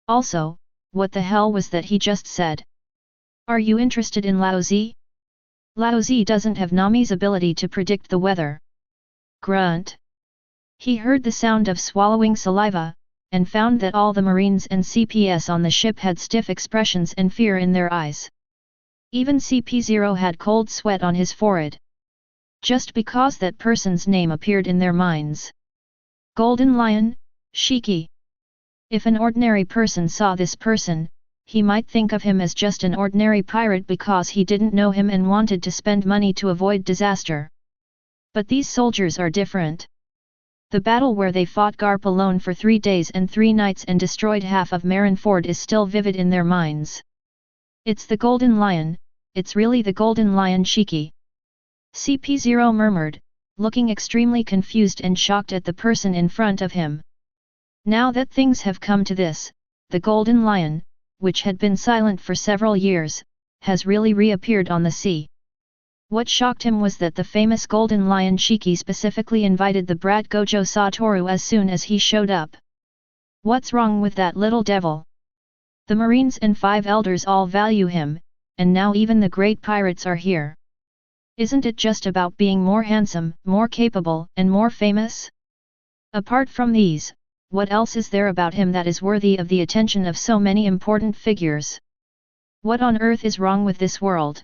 Also, what the hell was that he just said? Are you interested in Laozi? Laozi doesn't have Nami's ability to predict the weather. Grunt. He heard the sound of swallowing saliva, and found that all the marines and CPS on the ship had stiff expressions and fear in their eyes. Even CP0 had cold sweat on his forehead. Just because that person's name appeared in their minds. Golden Lion, Shiki. If an ordinary person saw this person, he might think of him as just an ordinary pirate because he didn't know him and wanted to spend money to avoid disaster. But these soldiers are different. The battle where they fought Garp alone for 3 days and 3 nights and destroyed half of Marineford is still vivid in their minds. It's the Golden Lion, it's really the Golden Lion Shiki. CP0 murmured, looking extremely confused and shocked at the person in front of him. Now that things have come to this, the Golden Lion, which had been silent for several years, has really reappeared on the sea. What shocked him was that the famous Golden Lion Shiki specifically invited the brat Gojo Toru as soon as he showed up. What's wrong with that little devil? The Marines and 5 elders all value him, and now even the great pirates are here. Isn't it just about being more handsome, more capable, and more famous? Apart from these, what else is there about him that is worthy of the attention of so many important figures? What on earth is wrong with this world?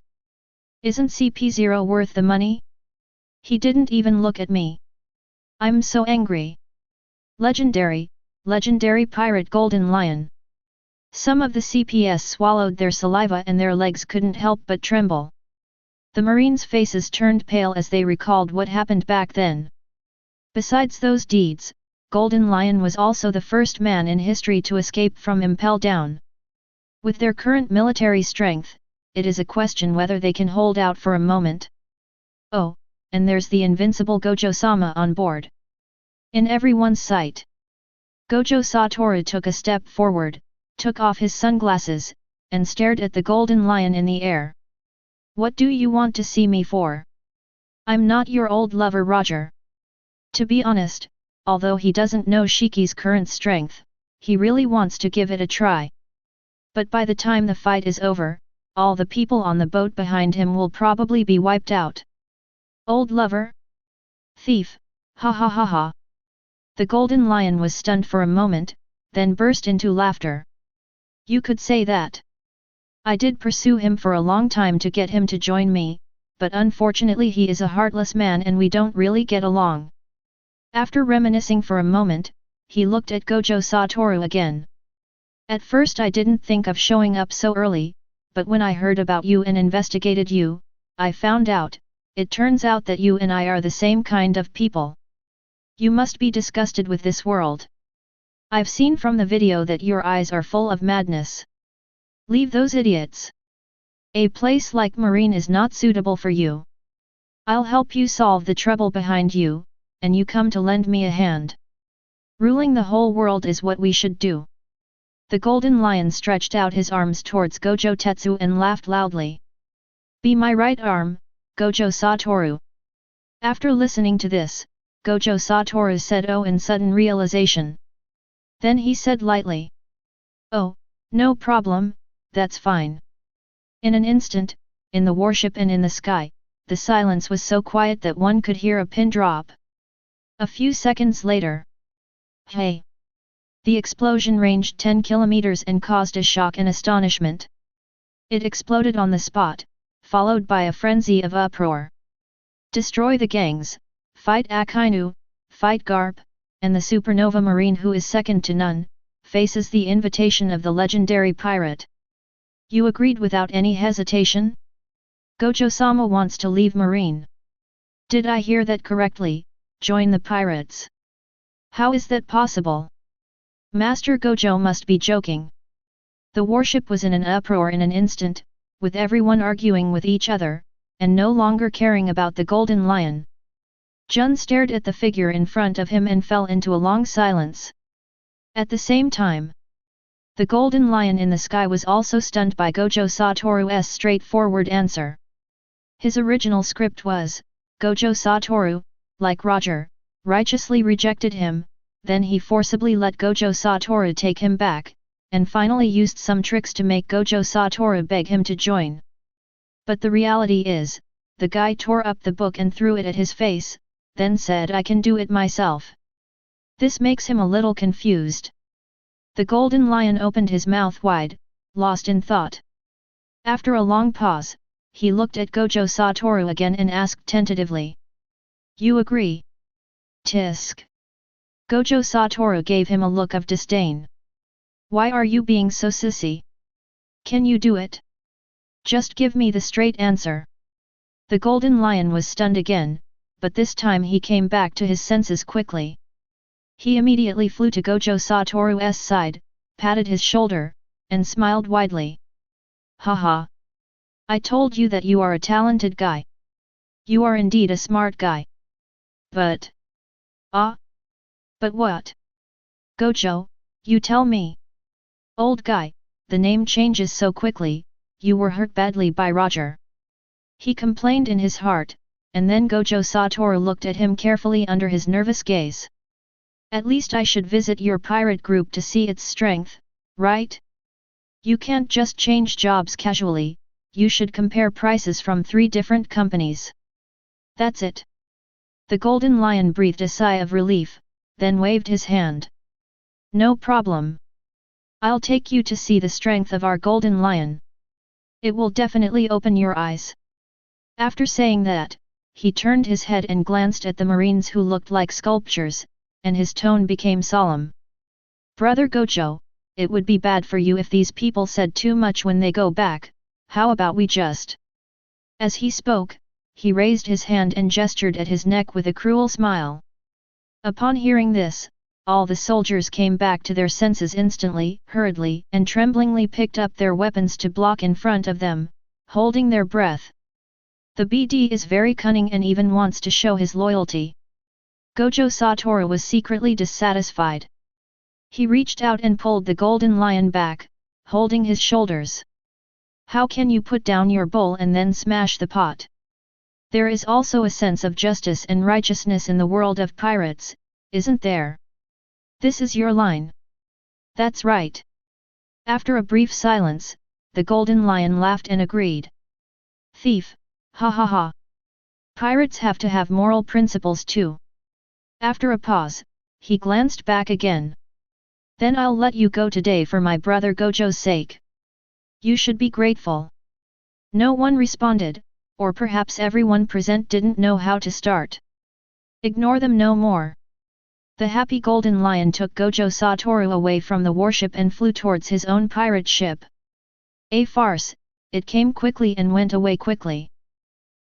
Isn't CP0 worth the money? He didn't even look at me. I'm so angry. Legendary pirate Golden Lion. Some of the CPS swallowed their saliva and their legs couldn't help but tremble. The Marines' faces turned pale as they recalled what happened back then. Besides those deeds, Golden Lion was also the first man in history to escape from Impel Down. With their current military strength, it is a question whether they can hold out for a moment. Oh, and there's the invincible Gojo-sama on board. In everyone's sight. Gojo Toru took a step forward, took off his sunglasses, and stared at the Golden Lion in the air. What do you want to see me for? I'm not your old lover Roger. To be honest, although he doesn't know Shiki's current strength, he really wants to give it a try. But by the time the fight is over, all the people on the boat behind him will probably be wiped out. Old lover? Thief, ha ha ha ha. The Golden Lion was stunned for a moment, then burst into laughter. You could say that. I did pursue him for a long time to get him to join me, but unfortunately he is a heartless man and we don't really get along. After reminiscing for a moment, he looked at Gojo Toru again. At first I didn't think of showing up so early, but when I heard about you and investigated you, I found out, it turns out that you and I are the same kind of people. You must be disgusted with this world. I've seen from the video that your eyes are full of madness. Leave those idiots. A place like Marine is not suitable for you. I'll help you solve the trouble behind you, and you come to lend me a hand. Ruling the whole world is what we should do. The golden lion stretched out his arms towards Gojo Tetsu and laughed loudly. Be my right arm, Gojo Toru. After listening to this, Gojo Toru said oh in sudden realization. Then he said lightly. Oh, no problem, that's fine. In an instant, in the warship and in the sky, the silence was so quiet that one could hear a pin drop. A few seconds later. Hey! The explosion ranged 10 kilometers and caused a shock and astonishment. It exploded on the spot, followed by a frenzy of uproar. Destroy the gangs, fight Akainu, fight Garp, and the supernova marine who is second to none, faces the invitation of the legendary pirate. You agreed without any hesitation? Gojo-sama wants to leave marine. Did I hear that correctly? Join the pirates. How is that possible? Master Gojo must be joking. The warship was in an uproar in an instant, with everyone arguing with each other, and no longer caring about the golden lion. Jun stared at the figure in front of him and fell into a long silence. At the same time, the golden lion in the sky was also stunned by Gojo Toru's straightforward answer. His original script was, Gojo Toru, like Roger, righteously rejected him, then he forcibly let Gojo Toru take him back, and finally used some tricks to make Gojo Toru beg him to join. But the reality is, the guy tore up the book and threw it at his face, then said I can do it myself. This makes him a little confused. The golden lion opened his mouth wide, lost in thought. After a long pause, he looked at Gojo Toru again and asked tentatively. You agree? Tisk. Gojo Toru gave him a look of disdain. Why are you being so sissy? Can you do it? Just give me the straight answer. The golden lion was stunned again, but this time he came back to his senses quickly. He immediately flew to Gojo Toru's side, patted his shoulder, and smiled widely. Haha! I told you that you are a talented guy. You are indeed a smart guy. But... But what? Gojo, you tell me. Old guy, the name changes so quickly, you were hurt badly by Roger. He complained in his heart, and then Gojo Toru looked at him carefully under his nervous gaze. At least I should visit your pirate group to see its strength, right? You can't just change jobs casually, you should compare prices from 3 different companies. That's it. The golden lion breathed a sigh of relief, then waved his hand. No problem. I'll take you to see the strength of our golden lion. It will definitely open your eyes. After saying that, he turned his head and glanced at the marines who looked like sculptures, and his tone became solemn. Brother Gojo, it would be bad for you if these people said too much when they go back, how about we just... As he spoke, he raised his hand and gestured at his neck with a cruel smile. Upon hearing this, all the soldiers came back to their senses instantly, hurriedly and tremblingly picked up their weapons to block in front of them, holding their breath. The BD is very cunning and even wants to show his loyalty. Gojo Toru was secretly dissatisfied. He reached out and pulled the golden lion back, holding his shoulders. How can you put down your bowl and then smash the pot? There is also a sense of justice and righteousness in the world of pirates, isn't there? This is your line. That's right. After a brief silence, the golden lion laughed and agreed. Thief, ha ha ha. Pirates have to have moral principles too. After a pause, he glanced back again. Then I'll let you go today for my brother Gojo's sake. You should be grateful. No one responded, or perhaps everyone present didn't know how to start. Ignore them no more. The happy golden lion took Gojo Toru away from the warship and flew towards his own pirate ship. A farce, it came quickly and went away quickly.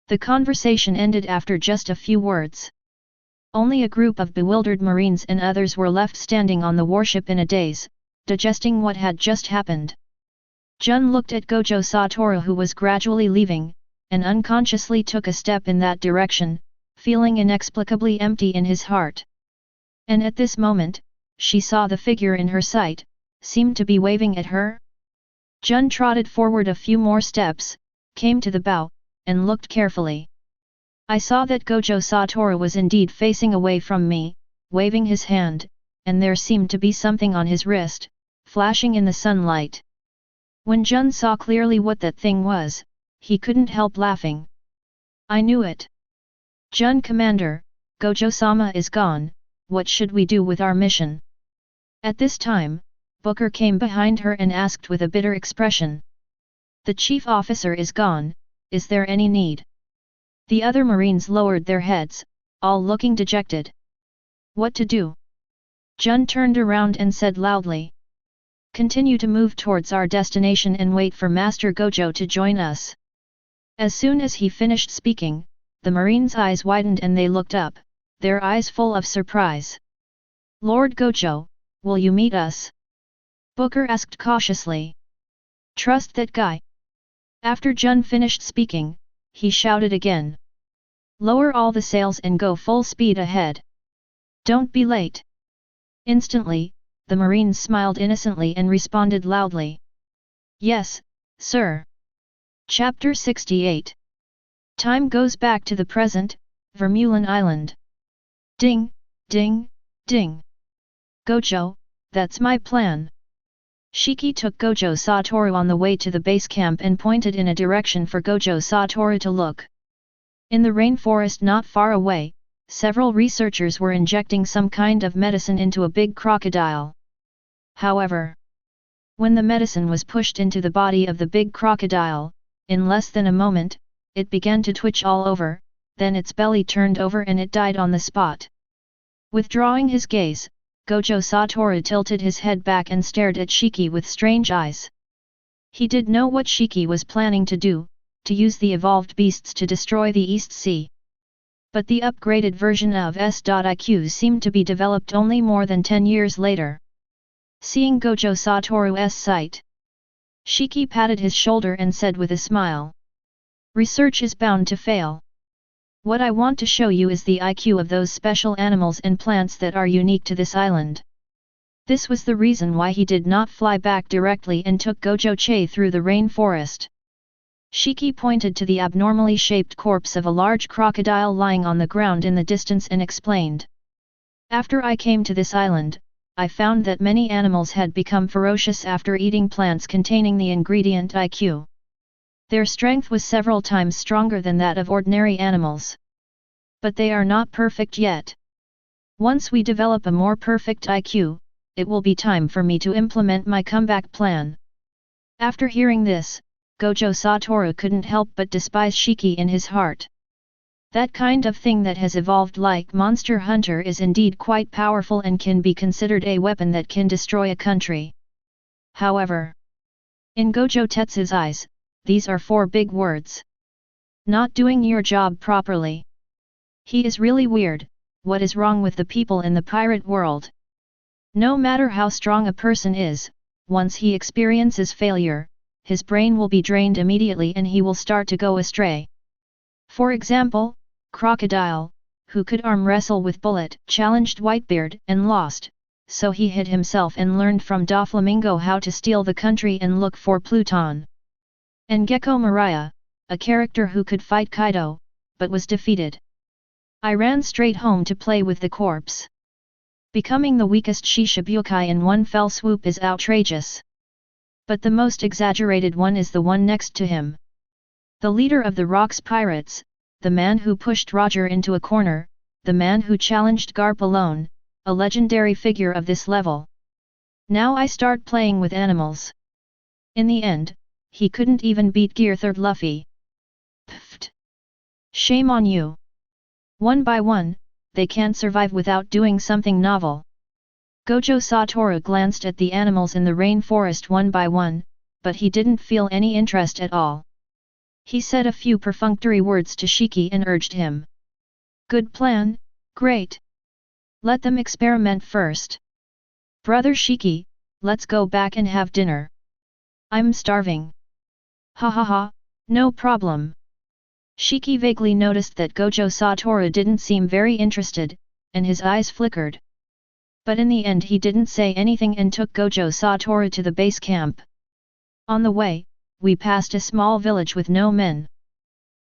The conversation ended after just a few words. Only a group of bewildered marines and others were left standing on the warship in a daze, digesting what had just happened. Jun looked at Gojo Toru who was gradually leaving, and unconsciously took a step in that direction, feeling inexplicably empty in his heart. And at this moment, she saw the figure in her sight, seemed to be waving at her. Jun trotted forward a few more steps, came to the bow, and looked carefully. I saw that Gojo Toru was indeed facing away from me, waving his hand, and there seemed to be something on his wrist, flashing in the sunlight. When Jun saw clearly what that thing was, he couldn't help laughing. I knew it. Jun Commander, Gojo-sama is gone, what should we do with our mission? At this time, Booker came behind her and asked with a bitter expression. The chief officer is gone, is there any need? The other Marines lowered their heads, all looking dejected. What to do? Jun turned around and said loudly. Continue to move towards our destination and wait for Master Gojo to join us. As soon as he finished speaking, the Marines' eyes widened and they looked up, their eyes full of surprise. Lord Gojo, will you meet us? Booker asked cautiously. Trust that guy. After Jun finished speaking, he shouted again. Lower all the sails and go full speed ahead. Don't be late. Instantly, the Marines smiled innocently and responded loudly. Yes, sir. Chapter 68. Time goes back to the present, Vermeulen Island. Ding, ding, ding. Gojo, that's my plan. Shiki took Gojo Toru on the way to the base camp and pointed in a direction for Gojo Toru to look. In the rainforest not far away, several researchers were injecting some kind of medicine into a big crocodile. However, when the medicine was pushed into the body of the big crocodile, in less than a moment, it began to twitch all over, then its belly turned over and it died on the spot. Withdrawing his gaze, Gojo Toru tilted his head back and stared at Shiki with strange eyes. He did know what Shiki was planning to do, to use the evolved beasts to destroy the East Sea. But the upgraded version of S.IQ seemed to be developed only more than 10 years later. Seeing Gojo Toru's sight, Shiki patted his shoulder and said with a smile. Research is bound to fail. What I want to show you is the IQ of those special animals and plants that are unique to this island. This was the reason why he did not fly back directly and took Gojo through the rainforest. Shiki pointed to the abnormally shaped corpse of a large crocodile lying on the ground in the distance and explained. After I came to this island, I found that many animals had become ferocious after eating plants containing the ingredient IQ. Their strength was several times stronger than that of ordinary animals. But they are not perfect yet. Once we develop a more perfect IQ, it will be time for me to implement my comeback plan. After hearing this, Gojo Toru couldn't help but despise Shiki in his heart. That kind of thing that has evolved like Monster Hunter is indeed quite powerful and can be considered a weapon that can destroy a country. However, in Gojo Tetsu's eyes, these are 4 big words. Not doing your job properly. He is really weird. What is wrong with the people in the pirate world? No matter how strong a person is, once he experiences failure, his brain will be drained immediately and he will start to go astray. For example, Crocodile, who could arm wrestle with Bullet, challenged Whitebeard and lost, so he hid himself and learned from Doflamingo how to steal the country and look for Pluton. And Gecko Mariah, a character who could fight Kaido, but was defeated. I ran straight home to play with the corpse. Becoming the weakest Shishibukai in one fell swoop is outrageous. But the most exaggerated one is the one next to him. The leader of the Rocks Pirates, the man who pushed Roger into a corner, the man who challenged Garp alone, a legendary figure of this level. Now I start playing with animals. In the end, he couldn't even beat Gear 3rd Luffy. Pfft! Shame on you! One by one, they can't survive without doing something novel. Gojo Toru glanced at the animals in the rainforest one by one, but he didn't feel any interest at all. He said a few perfunctory words to Shiki and urged him. Good plan, great! Let them experiment first. Brother Shiki, let's go back and have dinner. I'm starving. Ha ha ha, no problem. Shiki vaguely noticed that Gojo Toru didn't seem very interested, and his eyes flickered. But in the end he didn't say anything and took Gojo Toru to the base camp. On the way, we passed a small village with no men.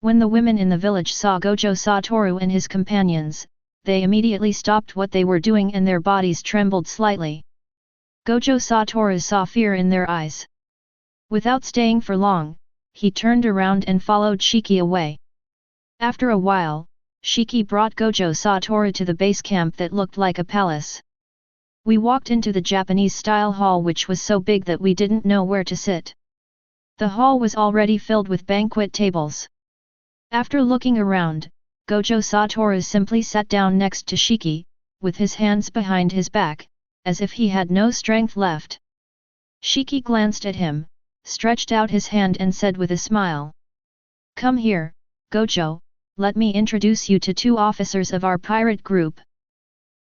When the women in the village saw Gojo Toru and his companions, they immediately stopped what they were doing and their bodies trembled slightly. Gojo Toru saw fear in their eyes. Without staying for long, he turned around and followed Shiki away. After a while, Shiki brought Gojo Toru to the base camp that looked like a palace. We walked into the Japanese-style hall which was so big that we didn't know where to sit. The hall was already filled with banquet tables. After looking around, Gojo Toru simply sat down next to Shiki, with his hands behind his back, as if he had no strength left. Shiki glanced at him, stretched out his hand and said with a smile. "Come here, Gojo, let me introduce you to 2 officers of our pirate group."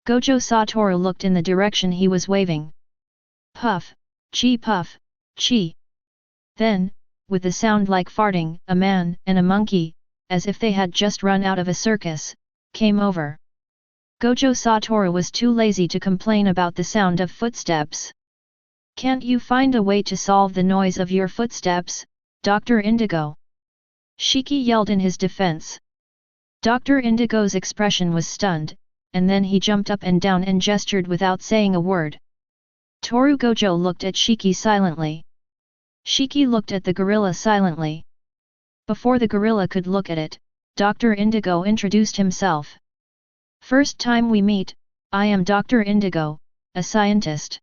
Gojo Toru looked in the direction he was waving. Puff, chi. Then, with a sound like farting, a man and a monkey, as if they had just run out of a circus, came over. Gojo Toru was too lazy to complain about the sound of footsteps. "Can't you find a way to solve the noise of your footsteps, Dr. Indigo?" Shiki yelled in his defense. Dr. Indigo's expression was stunned, and then he jumped up and down and gestured without saying a word. Toru Gojo looked at Shiki silently. Shiki looked at the gorilla silently. Before the gorilla could look at it, Dr. Indigo introduced himself. "First time we meet, I am Dr. Indigo, a scientist.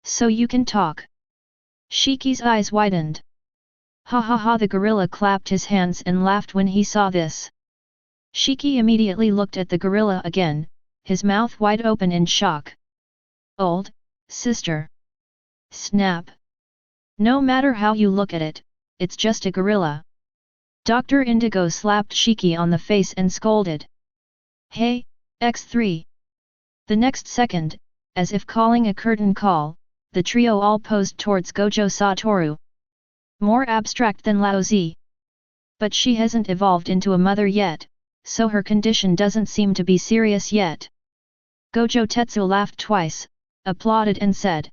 So you can talk." Shiki's eyes widened. "Ha ha ha!" The gorilla clapped his hands and laughed when he saw this. Shiki immediately looked at the gorilla again, his mouth wide open in shock. "Old sister." Snap. "No matter how you look at it, it's just a gorilla." Dr. Indigo slapped Shiki on the face and scolded. "Hey, X3. The next second, as if calling a curtain call, the trio all posed towards Gojo Toru. More abstract than Laozi. But she hasn't evolved into a mother yet, so her condition doesn't seem to be serious yet. Gojo Tetsu laughed twice, applauded and said.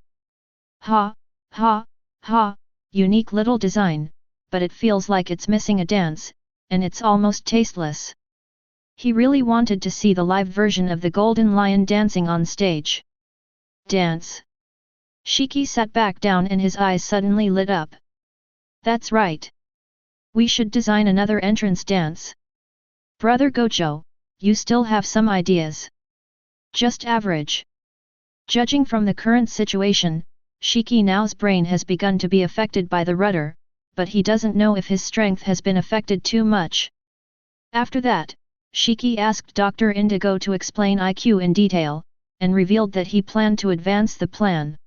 "Ha, ha, ha, unique little design, but it feels like it's missing a dance, and it's almost tasteless." He really wanted to see the live version of the Golden Lion dancing on stage. Dance. Shiki sat back down and his eyes suddenly lit up. "That's right. We should design another entrance dance. Brother Gojo, you still have some ideas?" "Just average." Judging from the current situation, Shiki now's brain has begun to be affected by the rudder, but he doesn't know if his strength has been affected too much. After that, Shiki asked Dr. Indigo to explain IQ in detail, and revealed that he planned to advance the plan.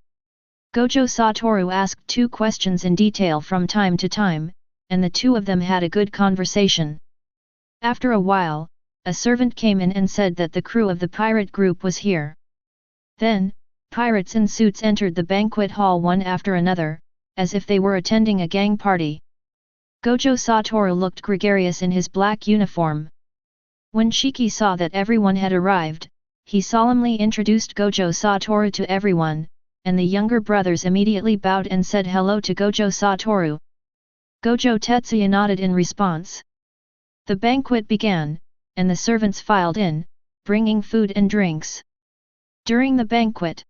Gojo Toru asked 2 questions in detail from time to time, and the 2 of them had a good conversation. After a while, a servant came in and said that the crew of the pirate group was here. Then, pirates in suits entered the banquet hall one after another, as if they were attending a gang party. Gojo Toru looked gregarious in his black uniform. When Shiki saw that everyone had arrived, he solemnly introduced Gojo Toru to everyone, and the younger brothers immediately bowed and said hello to Gojo Toru. Gojo Tetsuya nodded in response. The banquet began, and the servants filed in, bringing food and drinks. During the banquet,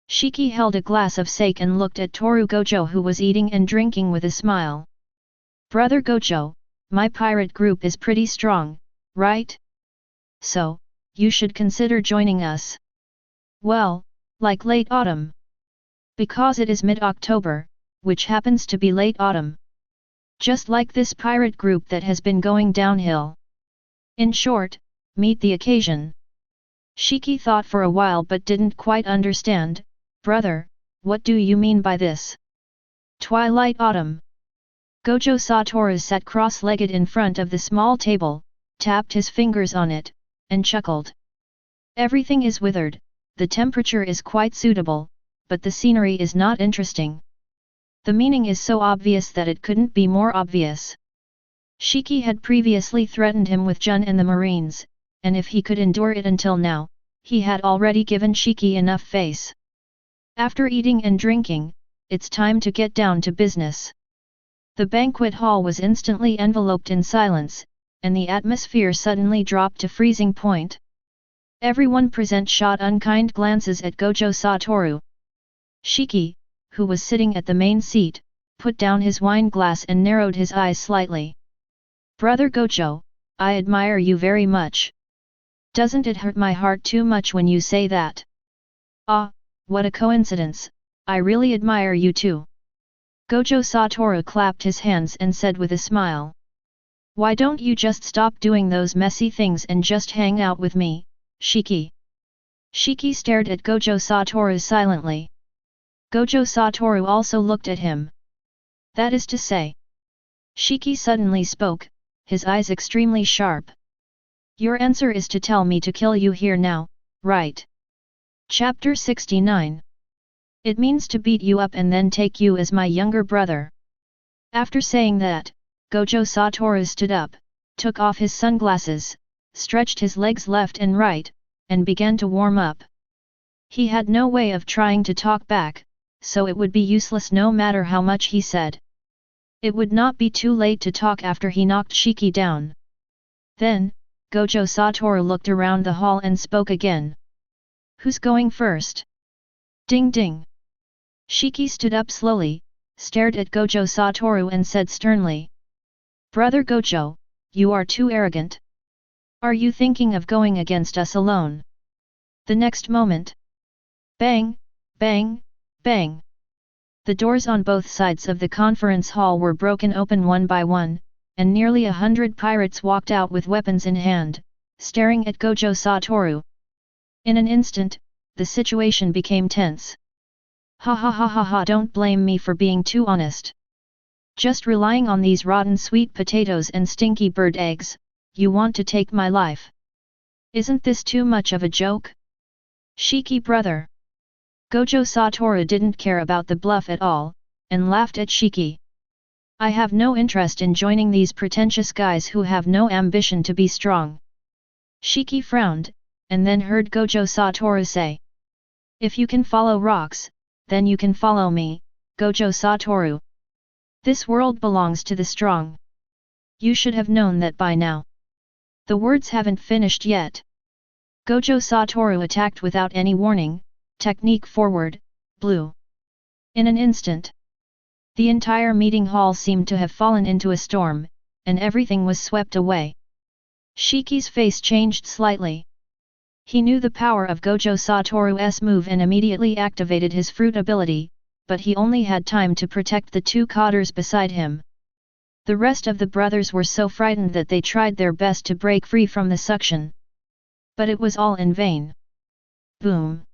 Shiki held a glass of sake and looked at Toru Gojo, who was eating and drinking with a smile. "Brother Gojo, my pirate group is pretty strong, right? So, you should consider joining us." "Well, like late autumn. Because it is mid-October, which happens to be late autumn. Just like this pirate group that has been going downhill. In short, meet the occasion." Shiki thought for a while but didn't quite understand. "Brother, what do you mean by this?" "Twilight autumn." Gojo Toru sat cross-legged in front of the small table, tapped his fingers on it, and chuckled. "Everything is withered, the temperature is quite suitable, but the scenery is not interesting. The meaning is so obvious that it couldn't be more obvious." Shiki had previously threatened him with Jun and the Marines, and if he could endure it until now, he had already given Shiki enough face. After eating and drinking, it's time to get down to business. The banquet hall was instantly enveloped in silence, and the atmosphere suddenly dropped to freezing point. Everyone present shot unkind glances at Gojo Toru. Shiki, who was sitting at the main seat, put down his wine glass and narrowed his eyes slightly. Brother Gojo, I admire you very much. Doesn't it hurt my heart too much when you say that? Ah, what a coincidence, I really admire you too. Gojo Toru clapped his hands and said with a smile. Why don't you just stop doing those messy things and just hang out with me, Shiki? Shiki stared at Gojo Toru silently. Gojo Toru also looked at him. That is to say. Shiki suddenly spoke, his eyes extremely sharp. Your answer is to tell me to kill you here now, right? Chapter 69. It means to beat you up and then take you as my younger brother. After saying that, Gojo Toru stood up, took off his sunglasses, stretched his legs left and right, and began to warm up. He had no way of trying to talk back, so it would be useless no matter how much he said. It would not be too late to talk after he knocked Shiki down. Then, Gojo Toru looked around the hall and spoke again. Who's going first? Ding ding. Shiki stood up slowly, stared at Gojo Toru and said sternly. Brother Gojo, you are too arrogant. Are you thinking of going against us alone? The next moment. Bang, bang, bang. The doors on both sides of the conference hall were broken open one by one, and nearly 100 pirates walked out with weapons in hand, staring at Gojo Toru. In an instant, the situation became tense. Ha ha ha ha ha, don't blame me for being too honest. Just relying on these rotten sweet potatoes and stinky bird eggs, you want to take my life. Isn't this too much of a joke? Shiki brother. Gojo Toru didn't care about the bluff at all, and laughed at Shiki. I have no interest in joining these pretentious guys who have no ambition to be strong. Shiki frowned, and then heard Gojo Toru say. If you can follow rocks, then you can follow me, Gojo Toru. This world belongs to the strong. You should have known that by now. The words haven't finished yet. Gojo Toru attacked without any warning, technique forward, blue. In an instant. The entire meeting hall seemed to have fallen into a storm, and everything was swept away. Shiki's face changed slightly. He knew the power of Gojo Toru's move and immediately activated his fruit ability, but he only had time to protect the two cotters beside him. The rest of the brothers were so frightened that they tried their best to break free from the suction. But it was all in vain. Boom!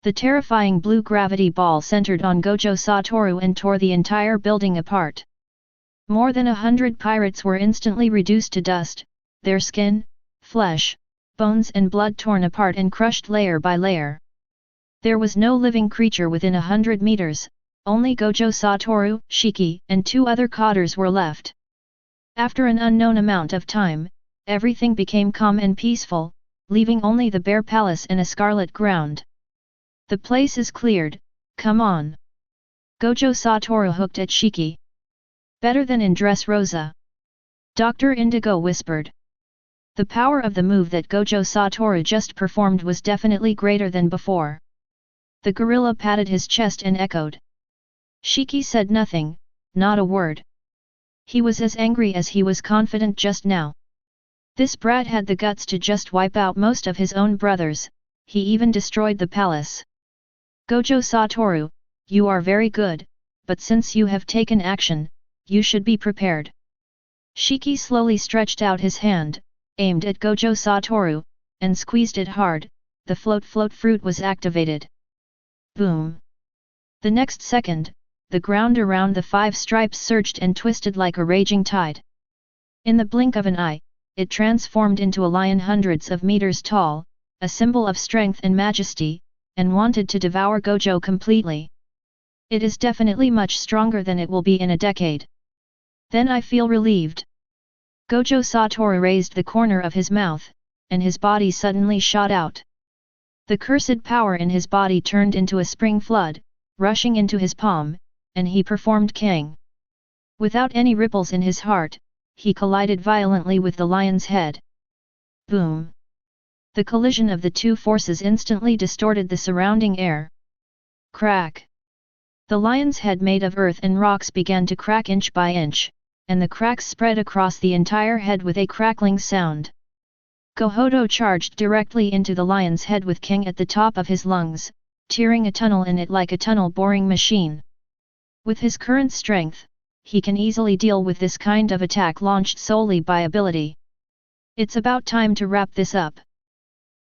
The terrifying blue gravity ball centered on Gojo Toru and tore the entire building apart. More than 100 pirates were instantly reduced to dust, their skin, flesh, bones and blood torn apart and crushed layer by layer. There was no living creature within 100 meters, only Gojo Toru, Shiki, and 2 other cotters were left. After an unknown amount of time, everything became calm and peaceful, leaving only the bare palace and a scarlet ground. The place is cleared, come on. Gojo Toru hooked at Shiki. Better than in Dressrosa. Dr. Indigo whispered. The power of the move that Gojo Toru just performed was definitely greater than before. The gorilla patted his chest and echoed. Shiki said nothing, not a word. He was as angry as he was confident just now. This brat had the guts to just wipe out most of his own brothers, he even destroyed the palace. Gojo Toru, you are very good, but since you have taken action, you should be prepared. Shiki slowly stretched out his hand, aimed at Gojo Toru, and squeezed it hard, the float fruit was activated. Boom! The next second, the ground around the 5 stripes surged and twisted like a raging tide. In the blink of an eye, it transformed into a lion hundreds of meters tall, a symbol of strength and majesty, and wanted to devour Gojo completely. It is definitely much stronger than it will be in a decade. Then I feel relieved. Gojo Toru raised the corner of his mouth, and his body suddenly shot out. The cursed power in his body turned into a spring flood, rushing into his palm, and he performed Kang. Without any ripples in his heart, he collided violently with the lion's head. Boom! The collision of the two forces instantly distorted the surrounding air. Crack! The lion's head made of earth and rocks began to crack inch by inch, and the cracks spread across the entire head with a crackling sound. Gojo charged directly into the lion's head with Kang at the top of his lungs, tearing a tunnel in it like a tunnel-boring machine. With his current strength, he can easily deal with this kind of attack launched solely by ability. It's about time to wrap this up.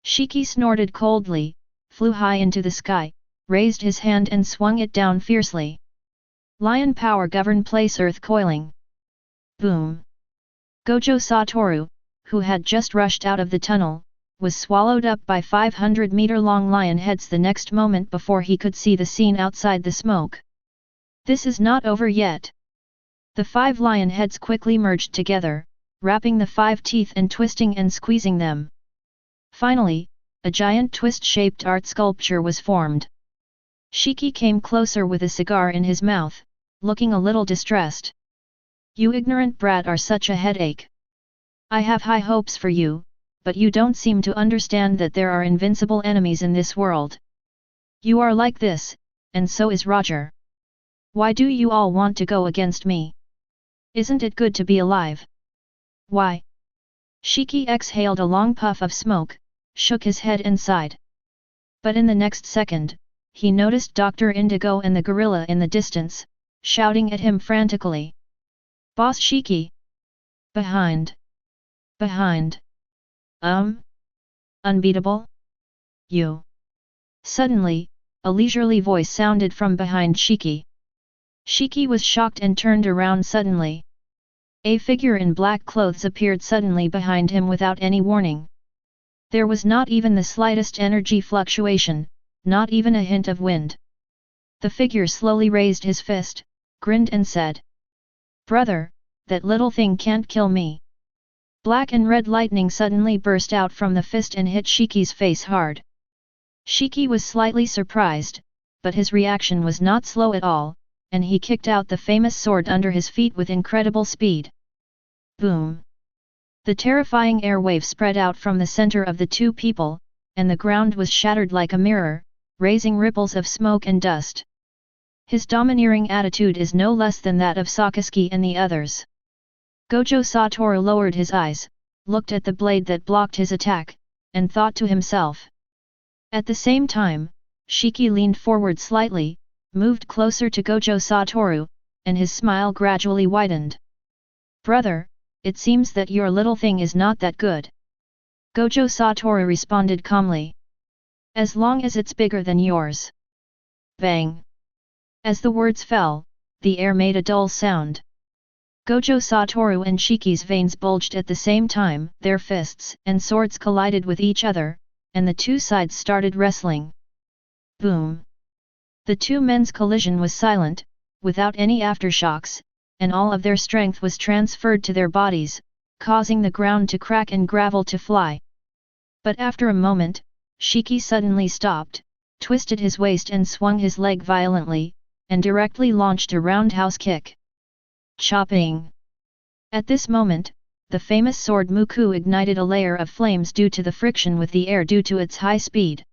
Shiki snorted coldly, flew high into the sky, raised his hand and swung it down fiercely. Lion power govern place earth coiling. Boom! Gojo Toru, who had just rushed out of the tunnel, was swallowed up by 500-meter-long lion heads the next moment before he could see the scene outside the smoke. This is not over yet. The 5 lion heads quickly merged together, wrapping the 5 teeth and twisting and squeezing them. Finally, a giant twist-shaped art sculpture was formed. Shiki came closer with a cigar in his mouth, looking a little distressed. You ignorant brat are such a headache. I have high hopes for you, but you don't seem to understand that there are invincible enemies in this world. You are like this, and so is Roger. Why do you all want to go against me? Isn't it good to be alive? Why? Shiki exhaled a long puff of smoke, shook his head and sighed. But in the next second, he noticed Dr. Indigo and the gorilla in the distance, shouting at him frantically. Boss Shiki! Behind! Behind! Unbeatable? You! Suddenly, a leisurely voice sounded from behind Shiki. Shiki was shocked and turned around suddenly. A figure in black clothes appeared suddenly behind him without any warning. There was not even the slightest energy fluctuation, not even a hint of wind. The figure slowly raised his fist, grinned and said, "Brother, that little thing can't kill me." Black and red lightning suddenly burst out from the fist and hit Shiki's face hard. Shiki was slightly surprised, but his reaction was not slow at all, and he kicked out the famous sword under his feet with incredible speed. Boom! The terrifying airwave spread out from the center of the two people, and the ground was shattered like a mirror, raising ripples of smoke and dust. His domineering attitude is no less than that of Sakazuki and the others. Gojo Toru lowered his eyes, looked at the blade that blocked his attack, and thought to himself. At the same time, Shiki leaned forward slightly, moved closer to Gojo Toru, and his smile gradually widened. "Brother, it seems that your little thing is not that good." Gojo Toru responded calmly. "As long as it's bigger than yours." Bang! As the words fell, the air made a dull sound. Gojo Toru and Shiki's veins bulged at the same time, their fists and swords collided with each other, and the two sides started wrestling. Boom! The two men's collision was silent, without any aftershocks, and all of their strength was transferred to their bodies, causing the ground to crack and gravel to fly. But after a moment, Shiki suddenly stopped, twisted his waist and swung his leg violently, and directly launched a roundhouse kick. Chopping! At this moment, the famous sword Muku ignited a layer of flames due to the friction with the air due to its high speed.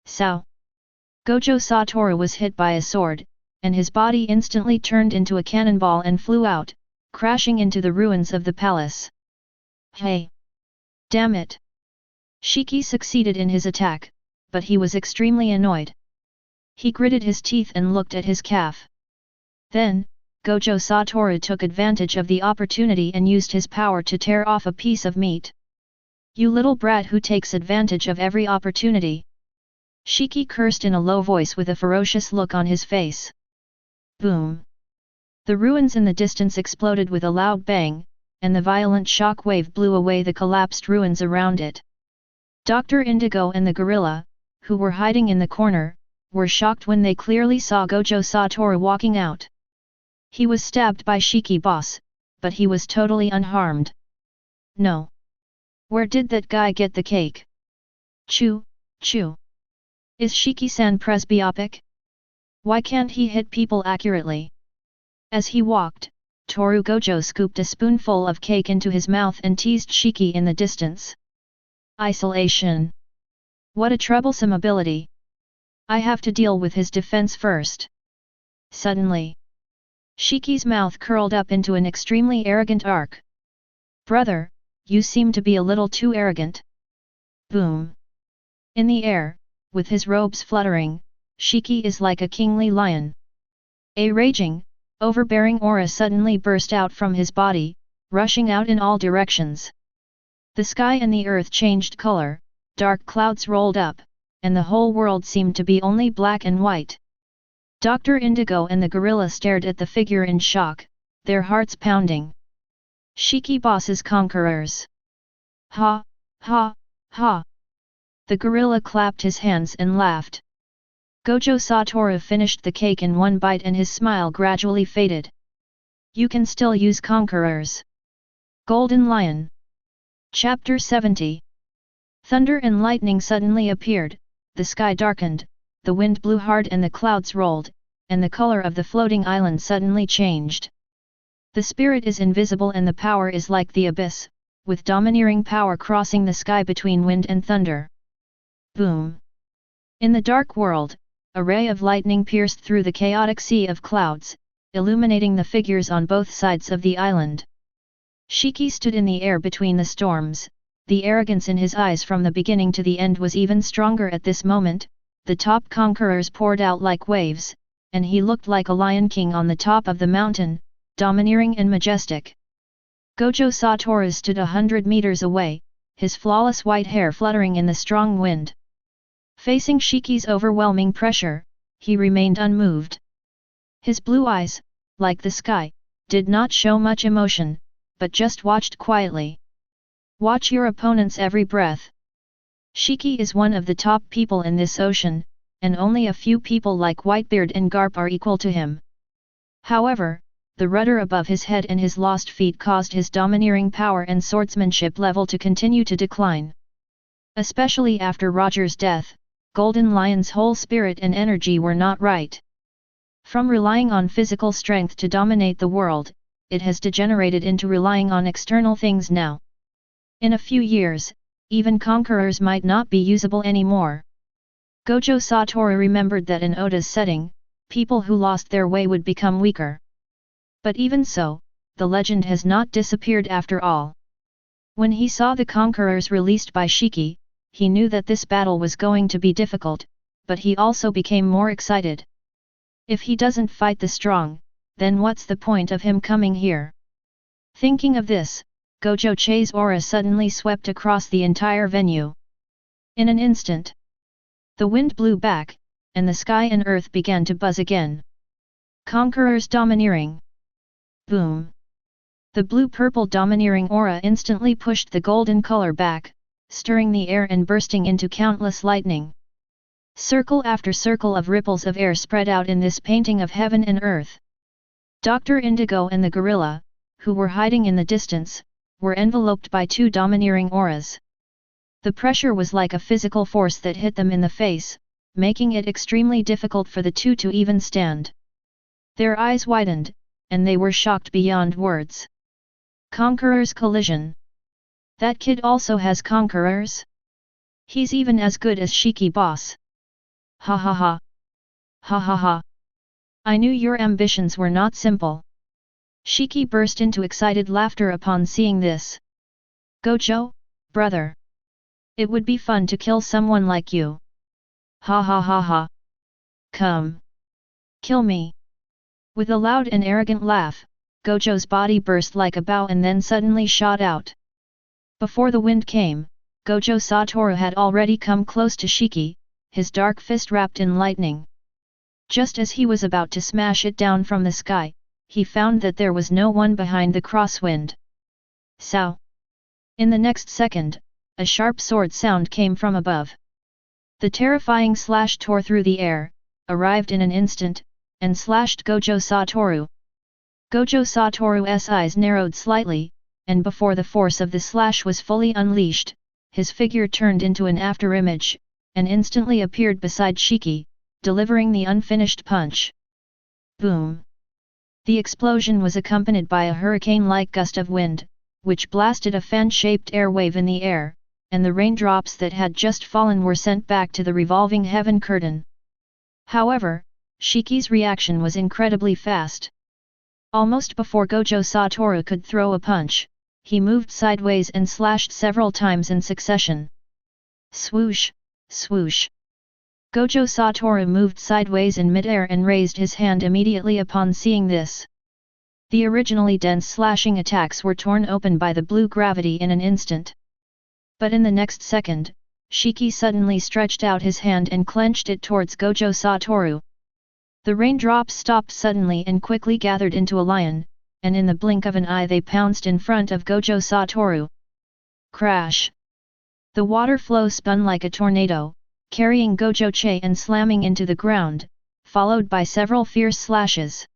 Sow! Gojo Toru was hit by a sword, and his body instantly turned into a cannonball and flew out, crashing into the ruins of the palace. Hey! Damn it! Shiki succeeded in his attack, but he was extremely annoyed. He gritted his teeth and looked at his calf. Then, Gojo Toru took advantage of the opportunity and used his power to tear off a piece of meat. You little brat who takes advantage of every opportunity! Shiki cursed in a low voice with a ferocious look on his face. Boom! The ruins in the distance exploded with a loud bang, and the violent shock wave blew away the collapsed ruins around it. Dr. Indigo and the gorilla, who were hiding in the corner, were shocked when they clearly saw Gojo Toru walking out. He was stabbed by Shiki boss, but he was totally unharmed. no. Where did that guy get the cake? Chew, chew. Is Shiki-san presbyopic? Why can't he hit people accurately? As he walked, Toru Gojo scooped a spoonful of cake into his mouth and teased Shiki in the distance. Isolation. What a troublesome ability. I have to deal with his defense first. Suddenly, Shiki's mouth curled up into an extremely arrogant arc. Brother, you seem to be a little too arrogant. Boom. In the air, with his robes fluttering, Shiki is like a kingly lion. A raging, overbearing aura suddenly burst out from his body, rushing out in all directions. The sky and the earth changed color, dark clouds rolled up, and the whole world seemed to be only black and white. Dr. Indigo and the gorilla stared at the figure in shock, their hearts pounding. Shiki boss's conquerors. Ha, ha, ha. The gorilla clapped his hands and laughed. Gojo Toru finished the cake in one bite and his smile gradually faded. You can still use conquerors. Golden Lion. Chapter 70. Thunder and lightning suddenly appeared, the sky darkened, the wind blew hard and the clouds rolled, and the color of the floating island suddenly changed. The spirit is invisible and the power is like the abyss, with domineering power crossing the sky between wind and thunder. Boom! In the dark world, a ray of lightning pierced through the chaotic sea of clouds, illuminating the figures on both sides of the island. Shiki stood in the air between the storms, the arrogance in his eyes from the beginning to the end was even stronger at this moment. The top conquerors poured out like waves, and he looked like a lion king on the top of the mountain, domineering and majestic. Gojo Toru stood 100 meters away, his flawless white hair fluttering in the strong wind. Facing Shiki's overwhelming pressure, he remained unmoved. His blue eyes, like the sky, did not show much emotion, but just watched quietly. Watch your opponent's every breath. Shiki is one of the top people in this ocean, and only a few people like Whitebeard and Garp are equal to him. However, the rudder above his head and his lost feet caused his domineering power and swordsmanship level to continue to decline. Especially after Roger's death, Golden Lion's whole spirit and energy were not right. From relying on physical strength to dominate the world, it has degenerated into relying on external things now. In a few years, even conquerors might not be usable anymore. Gojo Toru remembered that in Oda's setting, people who lost their way would become weaker. But even so, the legend has not disappeared after all. When he saw the conquerors released by Shiki, he knew that this battle was going to be difficult, but he also became more excited. If he doesn't fight the strong, then what's the point of him coming here? Thinking of this, Gojo Che's aura suddenly swept across the entire venue. In an instant, the wind blew back, and the sky and earth began to buzz again. Conquerors domineering. Boom! The blue-purple domineering aura instantly pushed the golden color back, stirring the air and bursting into countless lightning. Circle after circle of ripples of air spread out in this painting of heaven and earth. Dr. Indigo and the gorilla, who were hiding in the distance, were enveloped by two domineering auras. The pressure was like a physical force that hit them in the face, making it extremely difficult for the two to even stand. Their eyes widened, and they were shocked beyond words. Conquerors collision. That kid also has conquerors? He's even as good as Shiki boss. Ha ha ha. Ha ha ha. I knew your ambitions were not simple. Shiki burst into excited laughter upon seeing this. Gojo, brother. It would be fun to kill someone like you. Ha ha ha ha. Come. Kill me. With a loud and arrogant laugh, Gojo's body burst like a bow and then suddenly shot out. Before the wind came, Gojo Toru had already come close to Shiki, his dark fist wrapped in lightning. Just as he was about to smash it down from the sky, he found that there was no one behind the crosswind. Sow! In the next second, a sharp sword sound came from above. The terrifying slash tore through the air, arrived in an instant, and slashed Gojo Toru. Gojo Toru's eyes narrowed slightly, and before the force of the slash was fully unleashed, his figure turned into an afterimage, and instantly appeared beside Shiki, delivering the unfinished punch. Boom! The explosion was accompanied by a hurricane-like gust of wind, which blasted a fan-shaped air wave in the air, and the raindrops that had just fallen were sent back to the revolving heaven curtain. However, Shiki's reaction was incredibly fast. Almost before Gojo Toru could throw a punch, he moved sideways and slashed several times in succession. Swoosh, swoosh. Gojo Toru moved sideways in midair and raised his hand immediately upon seeing this. The originally dense slashing attacks were torn open by the blue gravity in an instant. But in the next second, Shiki suddenly stretched out his hand and clenched it towards Gojo Toru. The raindrops stopped suddenly and quickly gathered into a lion, and in the blink of an eye they pounced in front of Gojo Toru. Crash! The water flow spun like a tornado, carrying Gojo and slamming into the ground, followed by several fierce slashes.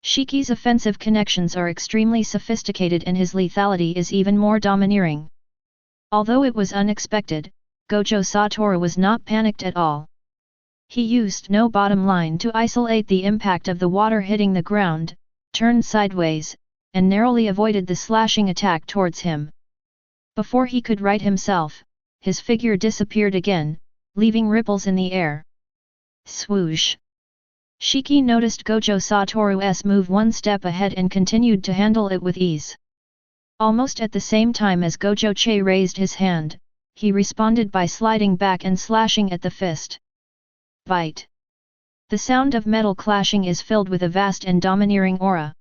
Shiki's offensive connections are extremely sophisticated and his lethality is even more domineering. Although it was unexpected, Gojo Toru was not panicked at all. He used no bottom line to isolate the impact of the water hitting the ground, turned sideways, and narrowly avoided the slashing attack towards him. Before he could right himself, his figure disappeared again, leaving ripples in the air. Swoosh! Shiki noticed Gojo Toru's move one step ahead and continued to handle it with ease. Almost at the same time as Gojo raised his hand, he responded by sliding back and slashing at the fist. Bite! The sound of metal clashing is filled with a vast and domineering aura.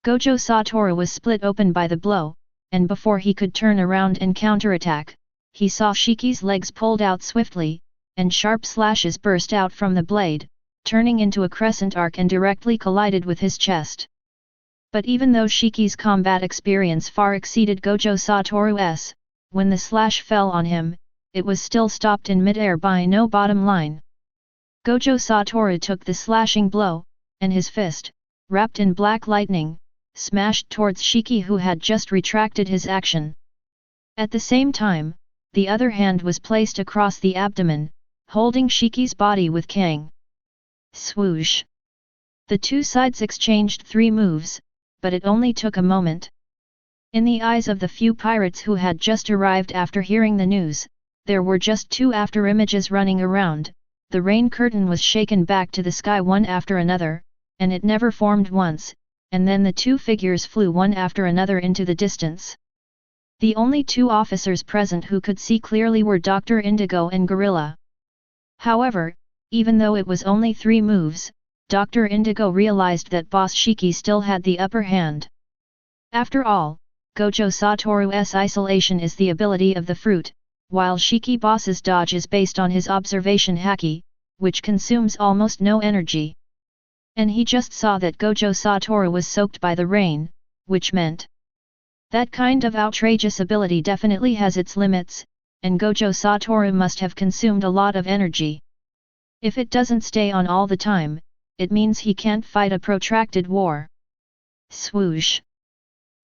Gojo Toru was split open by the blow, and before he could turn around and counterattack, he saw Shiki's legs pulled out swiftly, and sharp slashes burst out from the blade, turning into a crescent arc and directly collided with his chest. But even though Shiki's combat experience far exceeded Gojo Toru's, when the slash fell on him, it was still stopped in midair by no bottom line. Gojo Toru took the slashing blow, and his fist, wrapped in black lightning, smashed towards Shiki who had just retracted his action. At the same time, the other hand was placed across the abdomen, holding Shiki's body with Kang. Swoosh! The two sides exchanged 3 moves, but it only took a moment. In the eyes of the few pirates who had just arrived after hearing the news, there were just 2 afterimages running around. The rain curtain was shaken back to the sky one after another, and it never formed once, and then the 2 figures flew one after another into the distance. The only 2 officers present who could see clearly were Dr. Indigo and Gorilla. However, even though it was only 3 moves, Dr. Indigo realized that Boss Shiki still had the upper hand. After all, Gojo Toru's isolation is the ability of the fruit, while Shiki Boss's dodge is based on his observation haki, which consumes almost no energy. And he just saw that Gojo Toru was soaked by the rain, which meant that kind of outrageous ability definitely has its limits, and Gojo Toru must have consumed a lot of energy. If it doesn't stay on all the time, it means he can't fight a protracted war. Swoosh!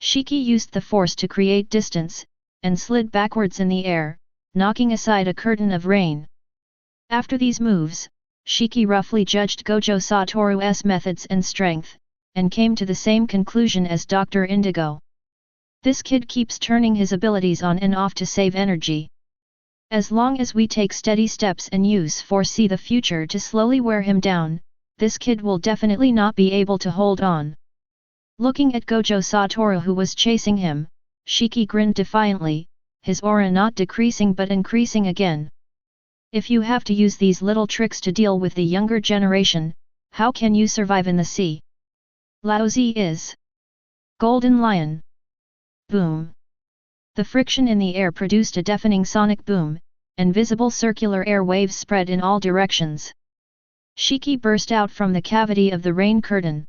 Shiki used the force to create distance, and slid backwards in the air, knocking aside a curtain of rain. After these moves, Shiki roughly judged Gojo Toru's methods and strength, and came to the same conclusion as Dr. Indigo. This kid keeps turning his abilities on and off to save energy. As long as we take steady steps and use foresee the future to slowly wear him down, this kid will definitely not be able to hold on. Looking at Gojo Toru who was chasing him, Shiki grinned defiantly, his aura not decreasing but increasing again. If you have to use these little tricks to deal with the younger generation, how can you survive in the sea? Lousy is Golden Lion. Boom! The friction in the air produced a deafening sonic boom, and visible circular air waves spread in all directions. Shiki burst out from the cavity of the rain curtain.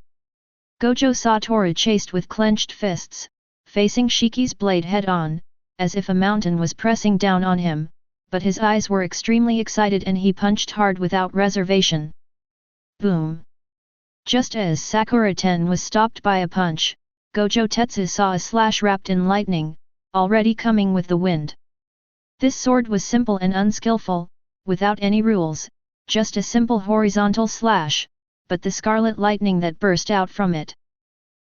Gojo Toru chased with clenched fists, facing Shiki's blade head-on, as if a mountain was pressing down on him, but his eyes were extremely excited and he punched hard without reservation. Boom! Just as Sakura-ten was stopped by a punch, Gojo Tetsu saw a slash wrapped in lightning, already coming with the wind. This sword was simple and unskillful, without any rules, just a simple horizontal slash, but the scarlet lightning that burst out from it.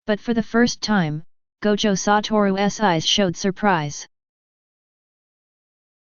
But for the first time, Gojo saw Toru's eyes showed surprise.